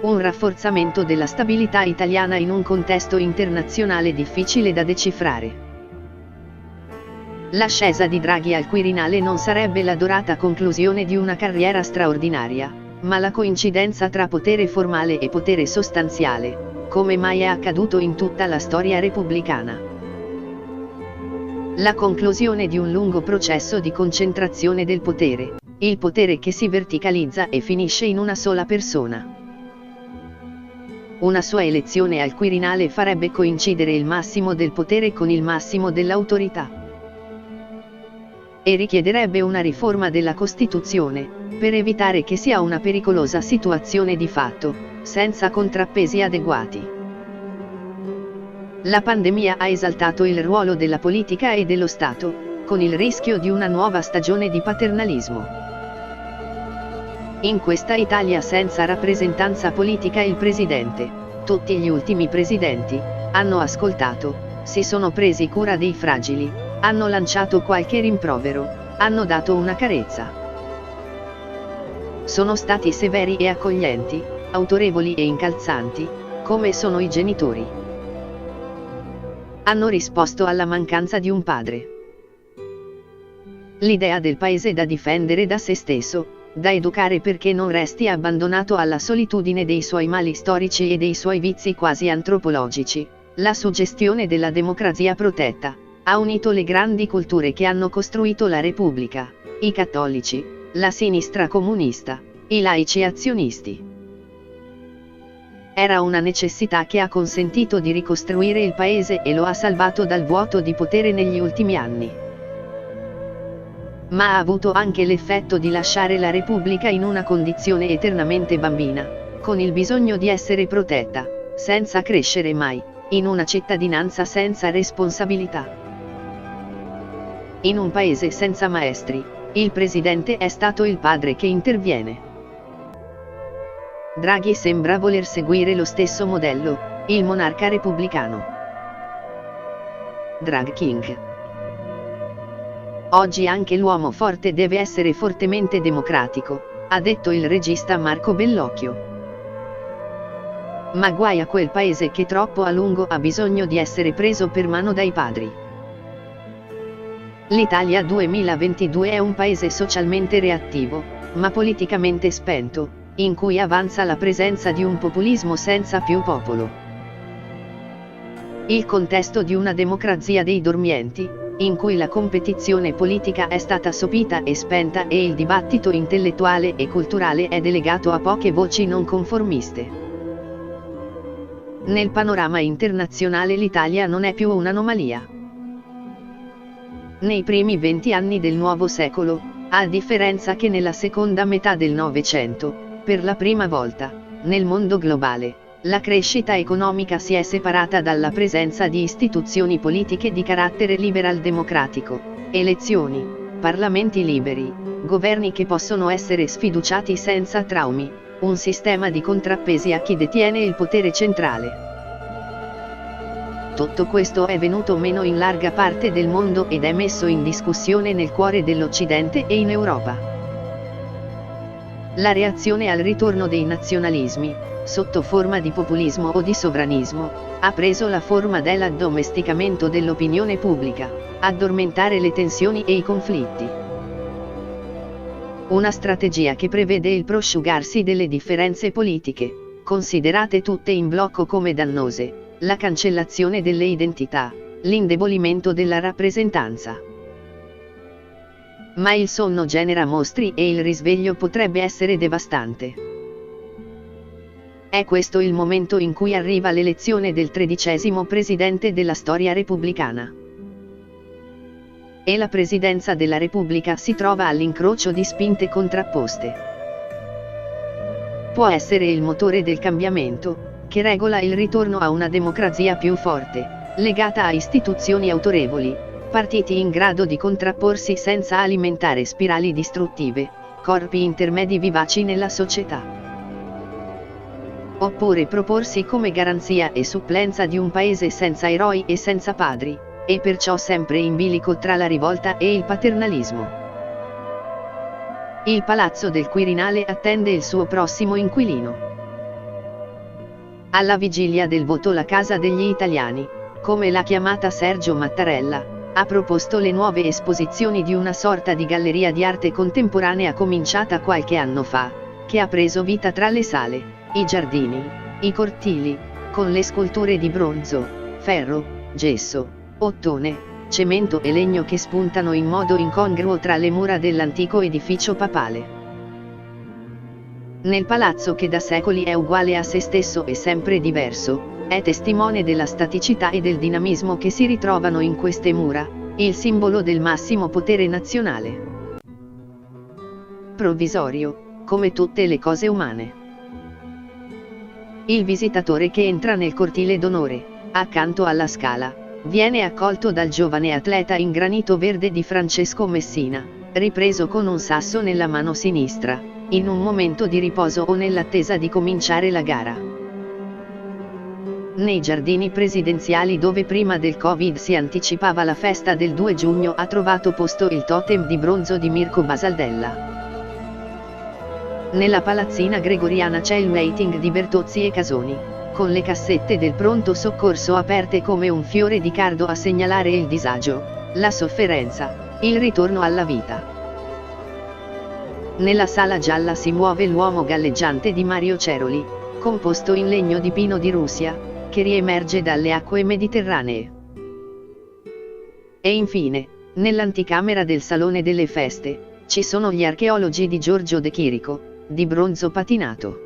A: Un rafforzamento della stabilità italiana in un contesto internazionale difficile da decifrare. L'ascesa di Draghi al Quirinale non sarebbe la dorata conclusione di una carriera straordinaria, ma la coincidenza tra potere formale e potere sostanziale, come mai è accaduto in tutta la storia repubblicana. La conclusione di un lungo processo di concentrazione del potere, il potere che si verticalizza e finisce in una sola persona. Una sua elezione al Quirinale farebbe coincidere il massimo del potere con il massimo dell'autorità. E richiederebbe una riforma della Costituzione, per evitare che sia una pericolosa situazione di fatto, senza contrappesi adeguati. La pandemia ha esaltato il ruolo della politica e dello Stato, con il rischio di una nuova stagione di paternalismo. In questa Italia senza rappresentanza politica il presidente, tutti gli ultimi presidenti, hanno ascoltato, si sono presi cura dei fragili, hanno lanciato qualche rimprovero, hanno dato una carezza. Sono stati severi e accoglienti, autorevoli e incalzanti, come sono i genitori. Hanno risposto alla mancanza di un padre. L'idea del paese da difendere da se stesso, da educare perché non resti abbandonato alla solitudine dei suoi mali storici e dei suoi vizi quasi antropologici, la suggestione della democrazia protetta, ha unito le grandi culture che hanno costruito la Repubblica, i cattolici, la sinistra comunista, i laici azionisti. Era una necessità che ha consentito di ricostruire il paese e lo ha salvato dal vuoto di potere negli ultimi anni. Ma ha avuto anche l'effetto di lasciare la Repubblica in una condizione eternamente bambina, con il bisogno di essere protetta, senza crescere mai, in una cittadinanza senza responsabilità. In un paese senza maestri, il presidente è stato il padre che interviene. Draghi sembra voler seguire lo stesso modello, il monarca repubblicano. Drag King. Oggi anche l'uomo forte deve essere fortemente democratico, ha detto il regista Marco Bellocchio. Ma guai a quel paese che troppo a lungo ha bisogno di essere preso per mano dai padri. L'Italia 2022 è un paese socialmente reattivo, ma politicamente spento, in cui avanza la presenza di un populismo senza più popolo. Il contesto di una democrazia dei dormienti, in cui la competizione politica è stata sopita e spenta e il dibattito intellettuale e culturale è delegato a poche voci non conformiste. Nel panorama internazionale l'Italia non è più un'anomalia. Nei primi 20 anni del nuovo secolo, a differenza che nella seconda metà del Novecento, per la prima volta, nel mondo globale, la crescita economica si è separata dalla presenza di istituzioni politiche di carattere liberal-democratico, elezioni, parlamenti liberi, governi che possono essere sfiduciati senza traumi, un sistema di contrappesi a chi detiene il potere centrale. Tutto questo è venuto meno in larga parte del mondo ed è messo in discussione nel cuore dell'Occidente e in Europa. La reazione al ritorno dei nazionalismi, sotto forma di populismo o di sovranismo, ha preso la forma dell'addomesticamento dell'opinione pubblica, addormentare le tensioni e i conflitti. Una strategia che prevede il prosciugarsi delle differenze politiche, considerate tutte in blocco come dannose, la cancellazione delle identità, l'indebolimento della rappresentanza. Ma il sonno genera mostri e il risveglio potrebbe essere devastante. È questo il momento in cui arriva l'elezione del 13° presidente della storia repubblicana. E la presidenza della Repubblica si trova all'incrocio di spinte contrapposte. Può essere il motore del cambiamento, che regola il ritorno a una democrazia più forte, legata a istituzioni autorevoli, partiti in grado di contrapporsi senza alimentare spirali distruttive, corpi intermedi vivaci nella società. Oppure proporsi come garanzia e supplenza di un paese senza eroi e senza padri, e perciò sempre in bilico tra la rivolta e il paternalismo. Il Palazzo del Quirinale attende il suo prossimo inquilino. Alla vigilia del voto la Casa degli Italiani, come l'ha chiamata Sergio Mattarella, ha proposto le nuove esposizioni di una sorta di galleria di arte contemporanea cominciata qualche anno fa, che ha preso vita tra le sale, i giardini, i cortili, con le sculture di bronzo, ferro, gesso, ottone, cemento e legno che spuntano in modo incongruo tra le mura dell'antico edificio papale. Nel palazzo che da secoli è uguale a se stesso e sempre diverso, è testimone della staticità e del dinamismo che si ritrovano in queste mura, il simbolo del massimo potere nazionale. Provvisorio, come tutte le cose umane. Il visitatore che entra nel cortile d'onore, accanto alla scala, viene accolto dal giovane atleta in granito verde di Francesco Messina, ripreso con un sasso nella mano sinistra, in un momento di riposo o nell'attesa di cominciare la gara. Nei giardini presidenziali dove prima del Covid si anticipava la festa del 2 giugno ha trovato posto il totem di bronzo di Mirko Basaldella. Nella palazzina gregoriana c'è il waiting di Bertozzi e Casoni, con le cassette del pronto soccorso aperte come un fiore di cardo a segnalare il disagio, la sofferenza, il ritorno alla vita. Nella sala gialla si muove l'uomo galleggiante di Mario Ceroli, composto in legno di pino di Russia, che riemerge dalle acque mediterranee. E infine, nell'anticamera del Salone delle Feste, ci sono gli archeologi di Giorgio De Chirico, di bronzo patinato.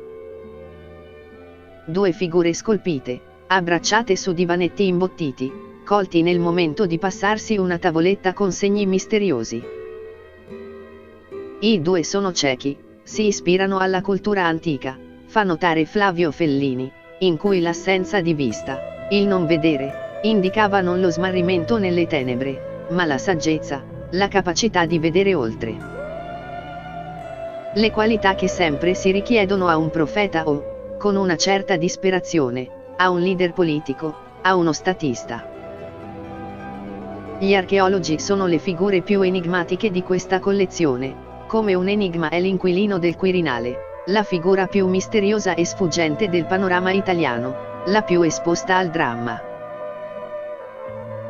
A: 2 figure scolpite, abbracciate su divanetti imbottiti, colti nel momento di passarsi una tavoletta con segni misteriosi. I 2 sono ciechi, si ispirano alla cultura antica, fa notare Flavio Fellini, in cui l'assenza di vista, il non vedere, indicava non lo smarrimento nelle tenebre, ma la saggezza, la capacità di vedere oltre. Le qualità che sempre si richiedono a un profeta o, con una certa disperazione, a un leader politico, a uno statista. Gli archeologi sono le figure più enigmatiche di questa collezione, come un enigma è l'inquilino del Quirinale, la figura più misteriosa e sfuggente del panorama italiano, la più esposta al dramma.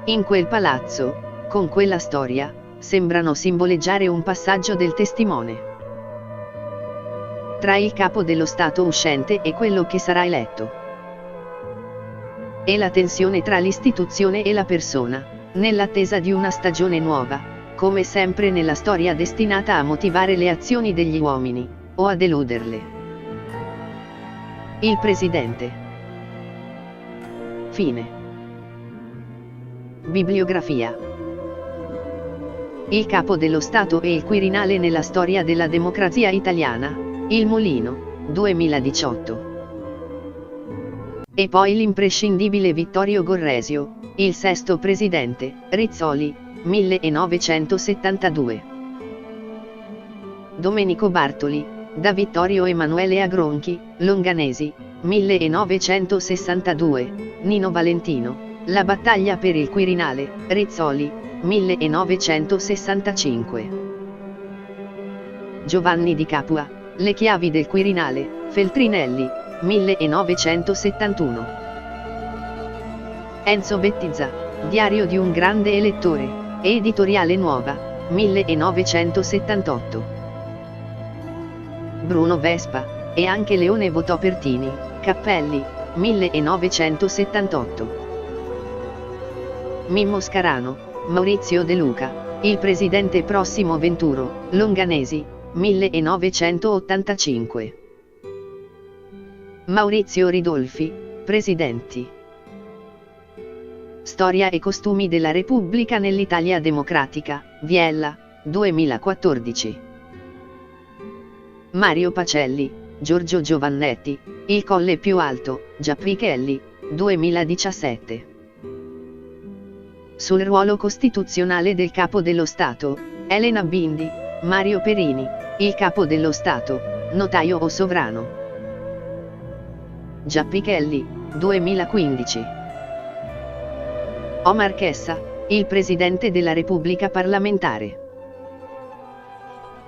A: In quel palazzo, con quella storia, sembrano simboleggiare un passaggio del testimone. Tra il capo dello Stato uscente e quello che sarà eletto. E la tensione tra l'istituzione e la persona, nell'attesa di una stagione nuova, come sempre nella storia destinata a motivare le azioni degli uomini, o a deluderle. Il Presidente. Fine. Bibliografia. Il capo dello Stato e il Quirinale nella storia della democrazia italiana, Il Mulino, 2018. E poi l'imprescindibile Vittorio Gorresio, il sesto presidente, Rizzoli, 1972. Domenico Bartoli, da Vittorio Emanuele Agronchi, Longanesi, 1962, Nino Valentino, La battaglia per il Quirinale, Rizzoli, 1965. Giovanni Di Capua, Le chiavi del Quirinale, Feltrinelli, 1971. Enzo Bettizza, Diario di un grande elettore, Editoriale Nuova, 1978. Bruno Vespa, e anche Leone votò Pertini, Cappelli, 1978. Mimmo Scarano, Maurizio De Luca, Il presidente prossimo Venturo, Longanesi, 1985. Maurizio Ridolfi, Presidenti. Storia e costumi della Repubblica nell'Italia democratica, Biella, 2014. Mario Pacelli, Giorgio Giovannetti, Il colle più alto, Giappichelli, 2017. Sul ruolo costituzionale del Capo dello Stato, Elena Bindi, Mario Perini, Il Capo dello Stato, notaio o sovrano. Giappichelli, 2015. Omar Chessa, il Presidente della Repubblica parlamentare.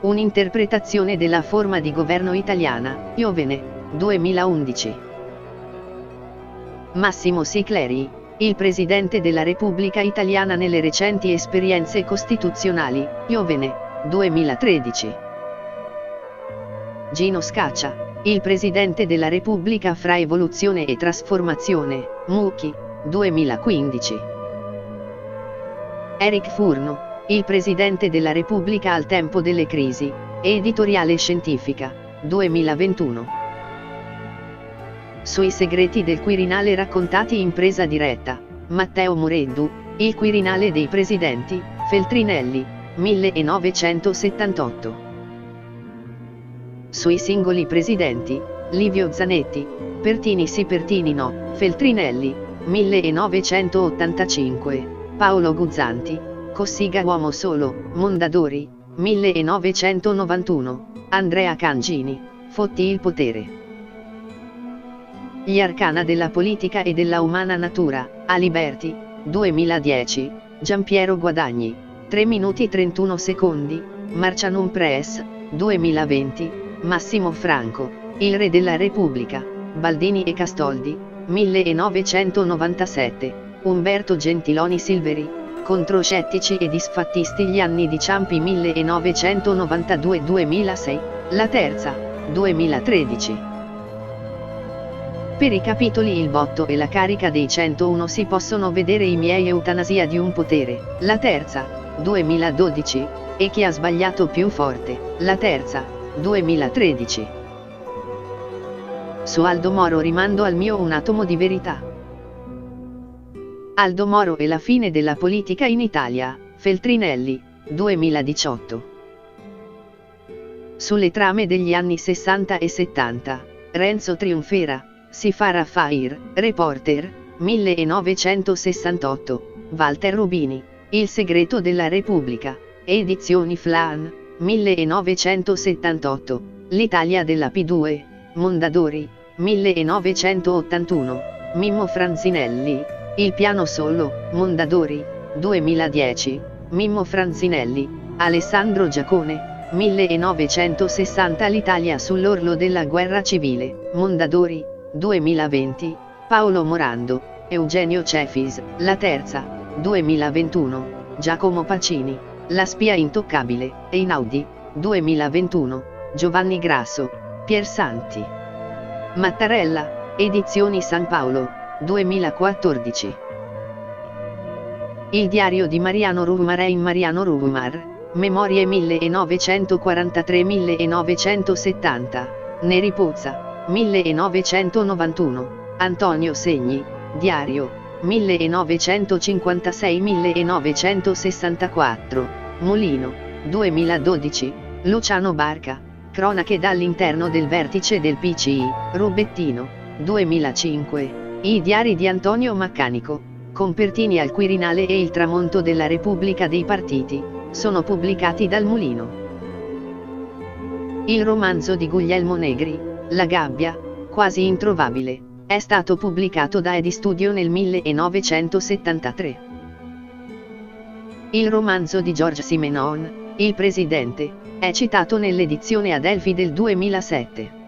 A: Un'interpretazione della forma di governo italiana, Iovene, 2011. Massimo Sicleri, il Presidente della Repubblica Italiana nelle recenti esperienze costituzionali, Iovene, 2013. Gino Scaccia, il Presidente della Repubblica fra evoluzione e trasformazione, Mucchi, 2015. Eric Furno, il Presidente della Repubblica al tempo delle crisi, editoriale scientifica, 2021. Sui segreti del Quirinale raccontati in presa diretta, Matteo Mureddu, il Quirinale dei Presidenti, Feltrinelli, 1978. Sui singoli presidenti, Livio Zanetti, Pertini sì Pertini no, Feltrinelli, 1985, Paolo Guzzanti, Cossiga uomo solo, Mondadori, 1991, Andrea Cangini, Fotti il potere. Gli arcana della politica e della umana natura, Aliberti, 2010, Giampiero Guadagni, 3 minuti 31 secondi, Marcianum Press, 2020, Massimo Franco, il Re della Repubblica, Baldini e Castoldi, 1997, Umberto Gentiloni Silveri, contro scettici e disfattisti gli anni di Ciampi 1992-2006, La Terza, 2013. Per i capitoli Il botto e la carica dei 101 si possono vedere I miei eutanasia di un potere, La Terza, 2012, e Chi ha sbagliato più forte, La Terza, 2013. Su Aldo Moro rimando al mio Un atomo di verità. Aldo Moro e la fine della politica in Italia, Feltrinelli, 2018. Sulle trame degli anni 60 e 70, Renzo Triunfera, Sifara Fair, Reporter, 1968, Walter Rubini, Il segreto della Repubblica, Edizioni Flan, 1978, L'Italia della P2, Mondadori, 1981, Mimmo Franzinelli, Il piano solo, Mondadori, 2010, Mimmo Franzinelli, Alessandro Giacone, 1960 L'Italia sull'orlo della guerra civile, Mondadori, 2020, Paolo Morando, Eugenio Cefis, La Terza, 2021, Giacomo Pacini, La spia intoccabile, Einaudi, 2021, Giovanni Grasso, Piersanti. Mattarella, Edizioni San Paolo, 2014. Il diario di Mariano Rumarei in Mariano Rumar, Memorie 1943-1970, Neri Pozza, 1991, Antonio Segni, Diario, 1956-1964, Mulino, 2012, Luciano Barca, Cronache dall'interno del vertice del PCI, Rubettino, 2005, I diari di Antonio Maccanico, con Pertini al Quirinale e Il tramonto della Repubblica dei partiti, sono pubblicati dal Mulino. Il romanzo di Guglielmo Negri, La gabbia, quasi introvabile, è stato pubblicato da Edistudio nel 1973. Il romanzo di Georges Simenon, Il presidente, è citato nell'edizione Adelphi del 2007.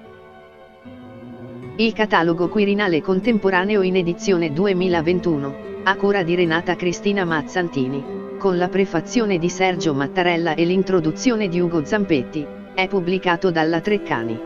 A: Il catalogo Quirinale contemporaneo in edizione 2021, a cura di Renata Cristina Mazzantini, con la prefazione di Sergio Mattarella e l'introduzione di Ugo Zampetti, è pubblicato dalla Treccani.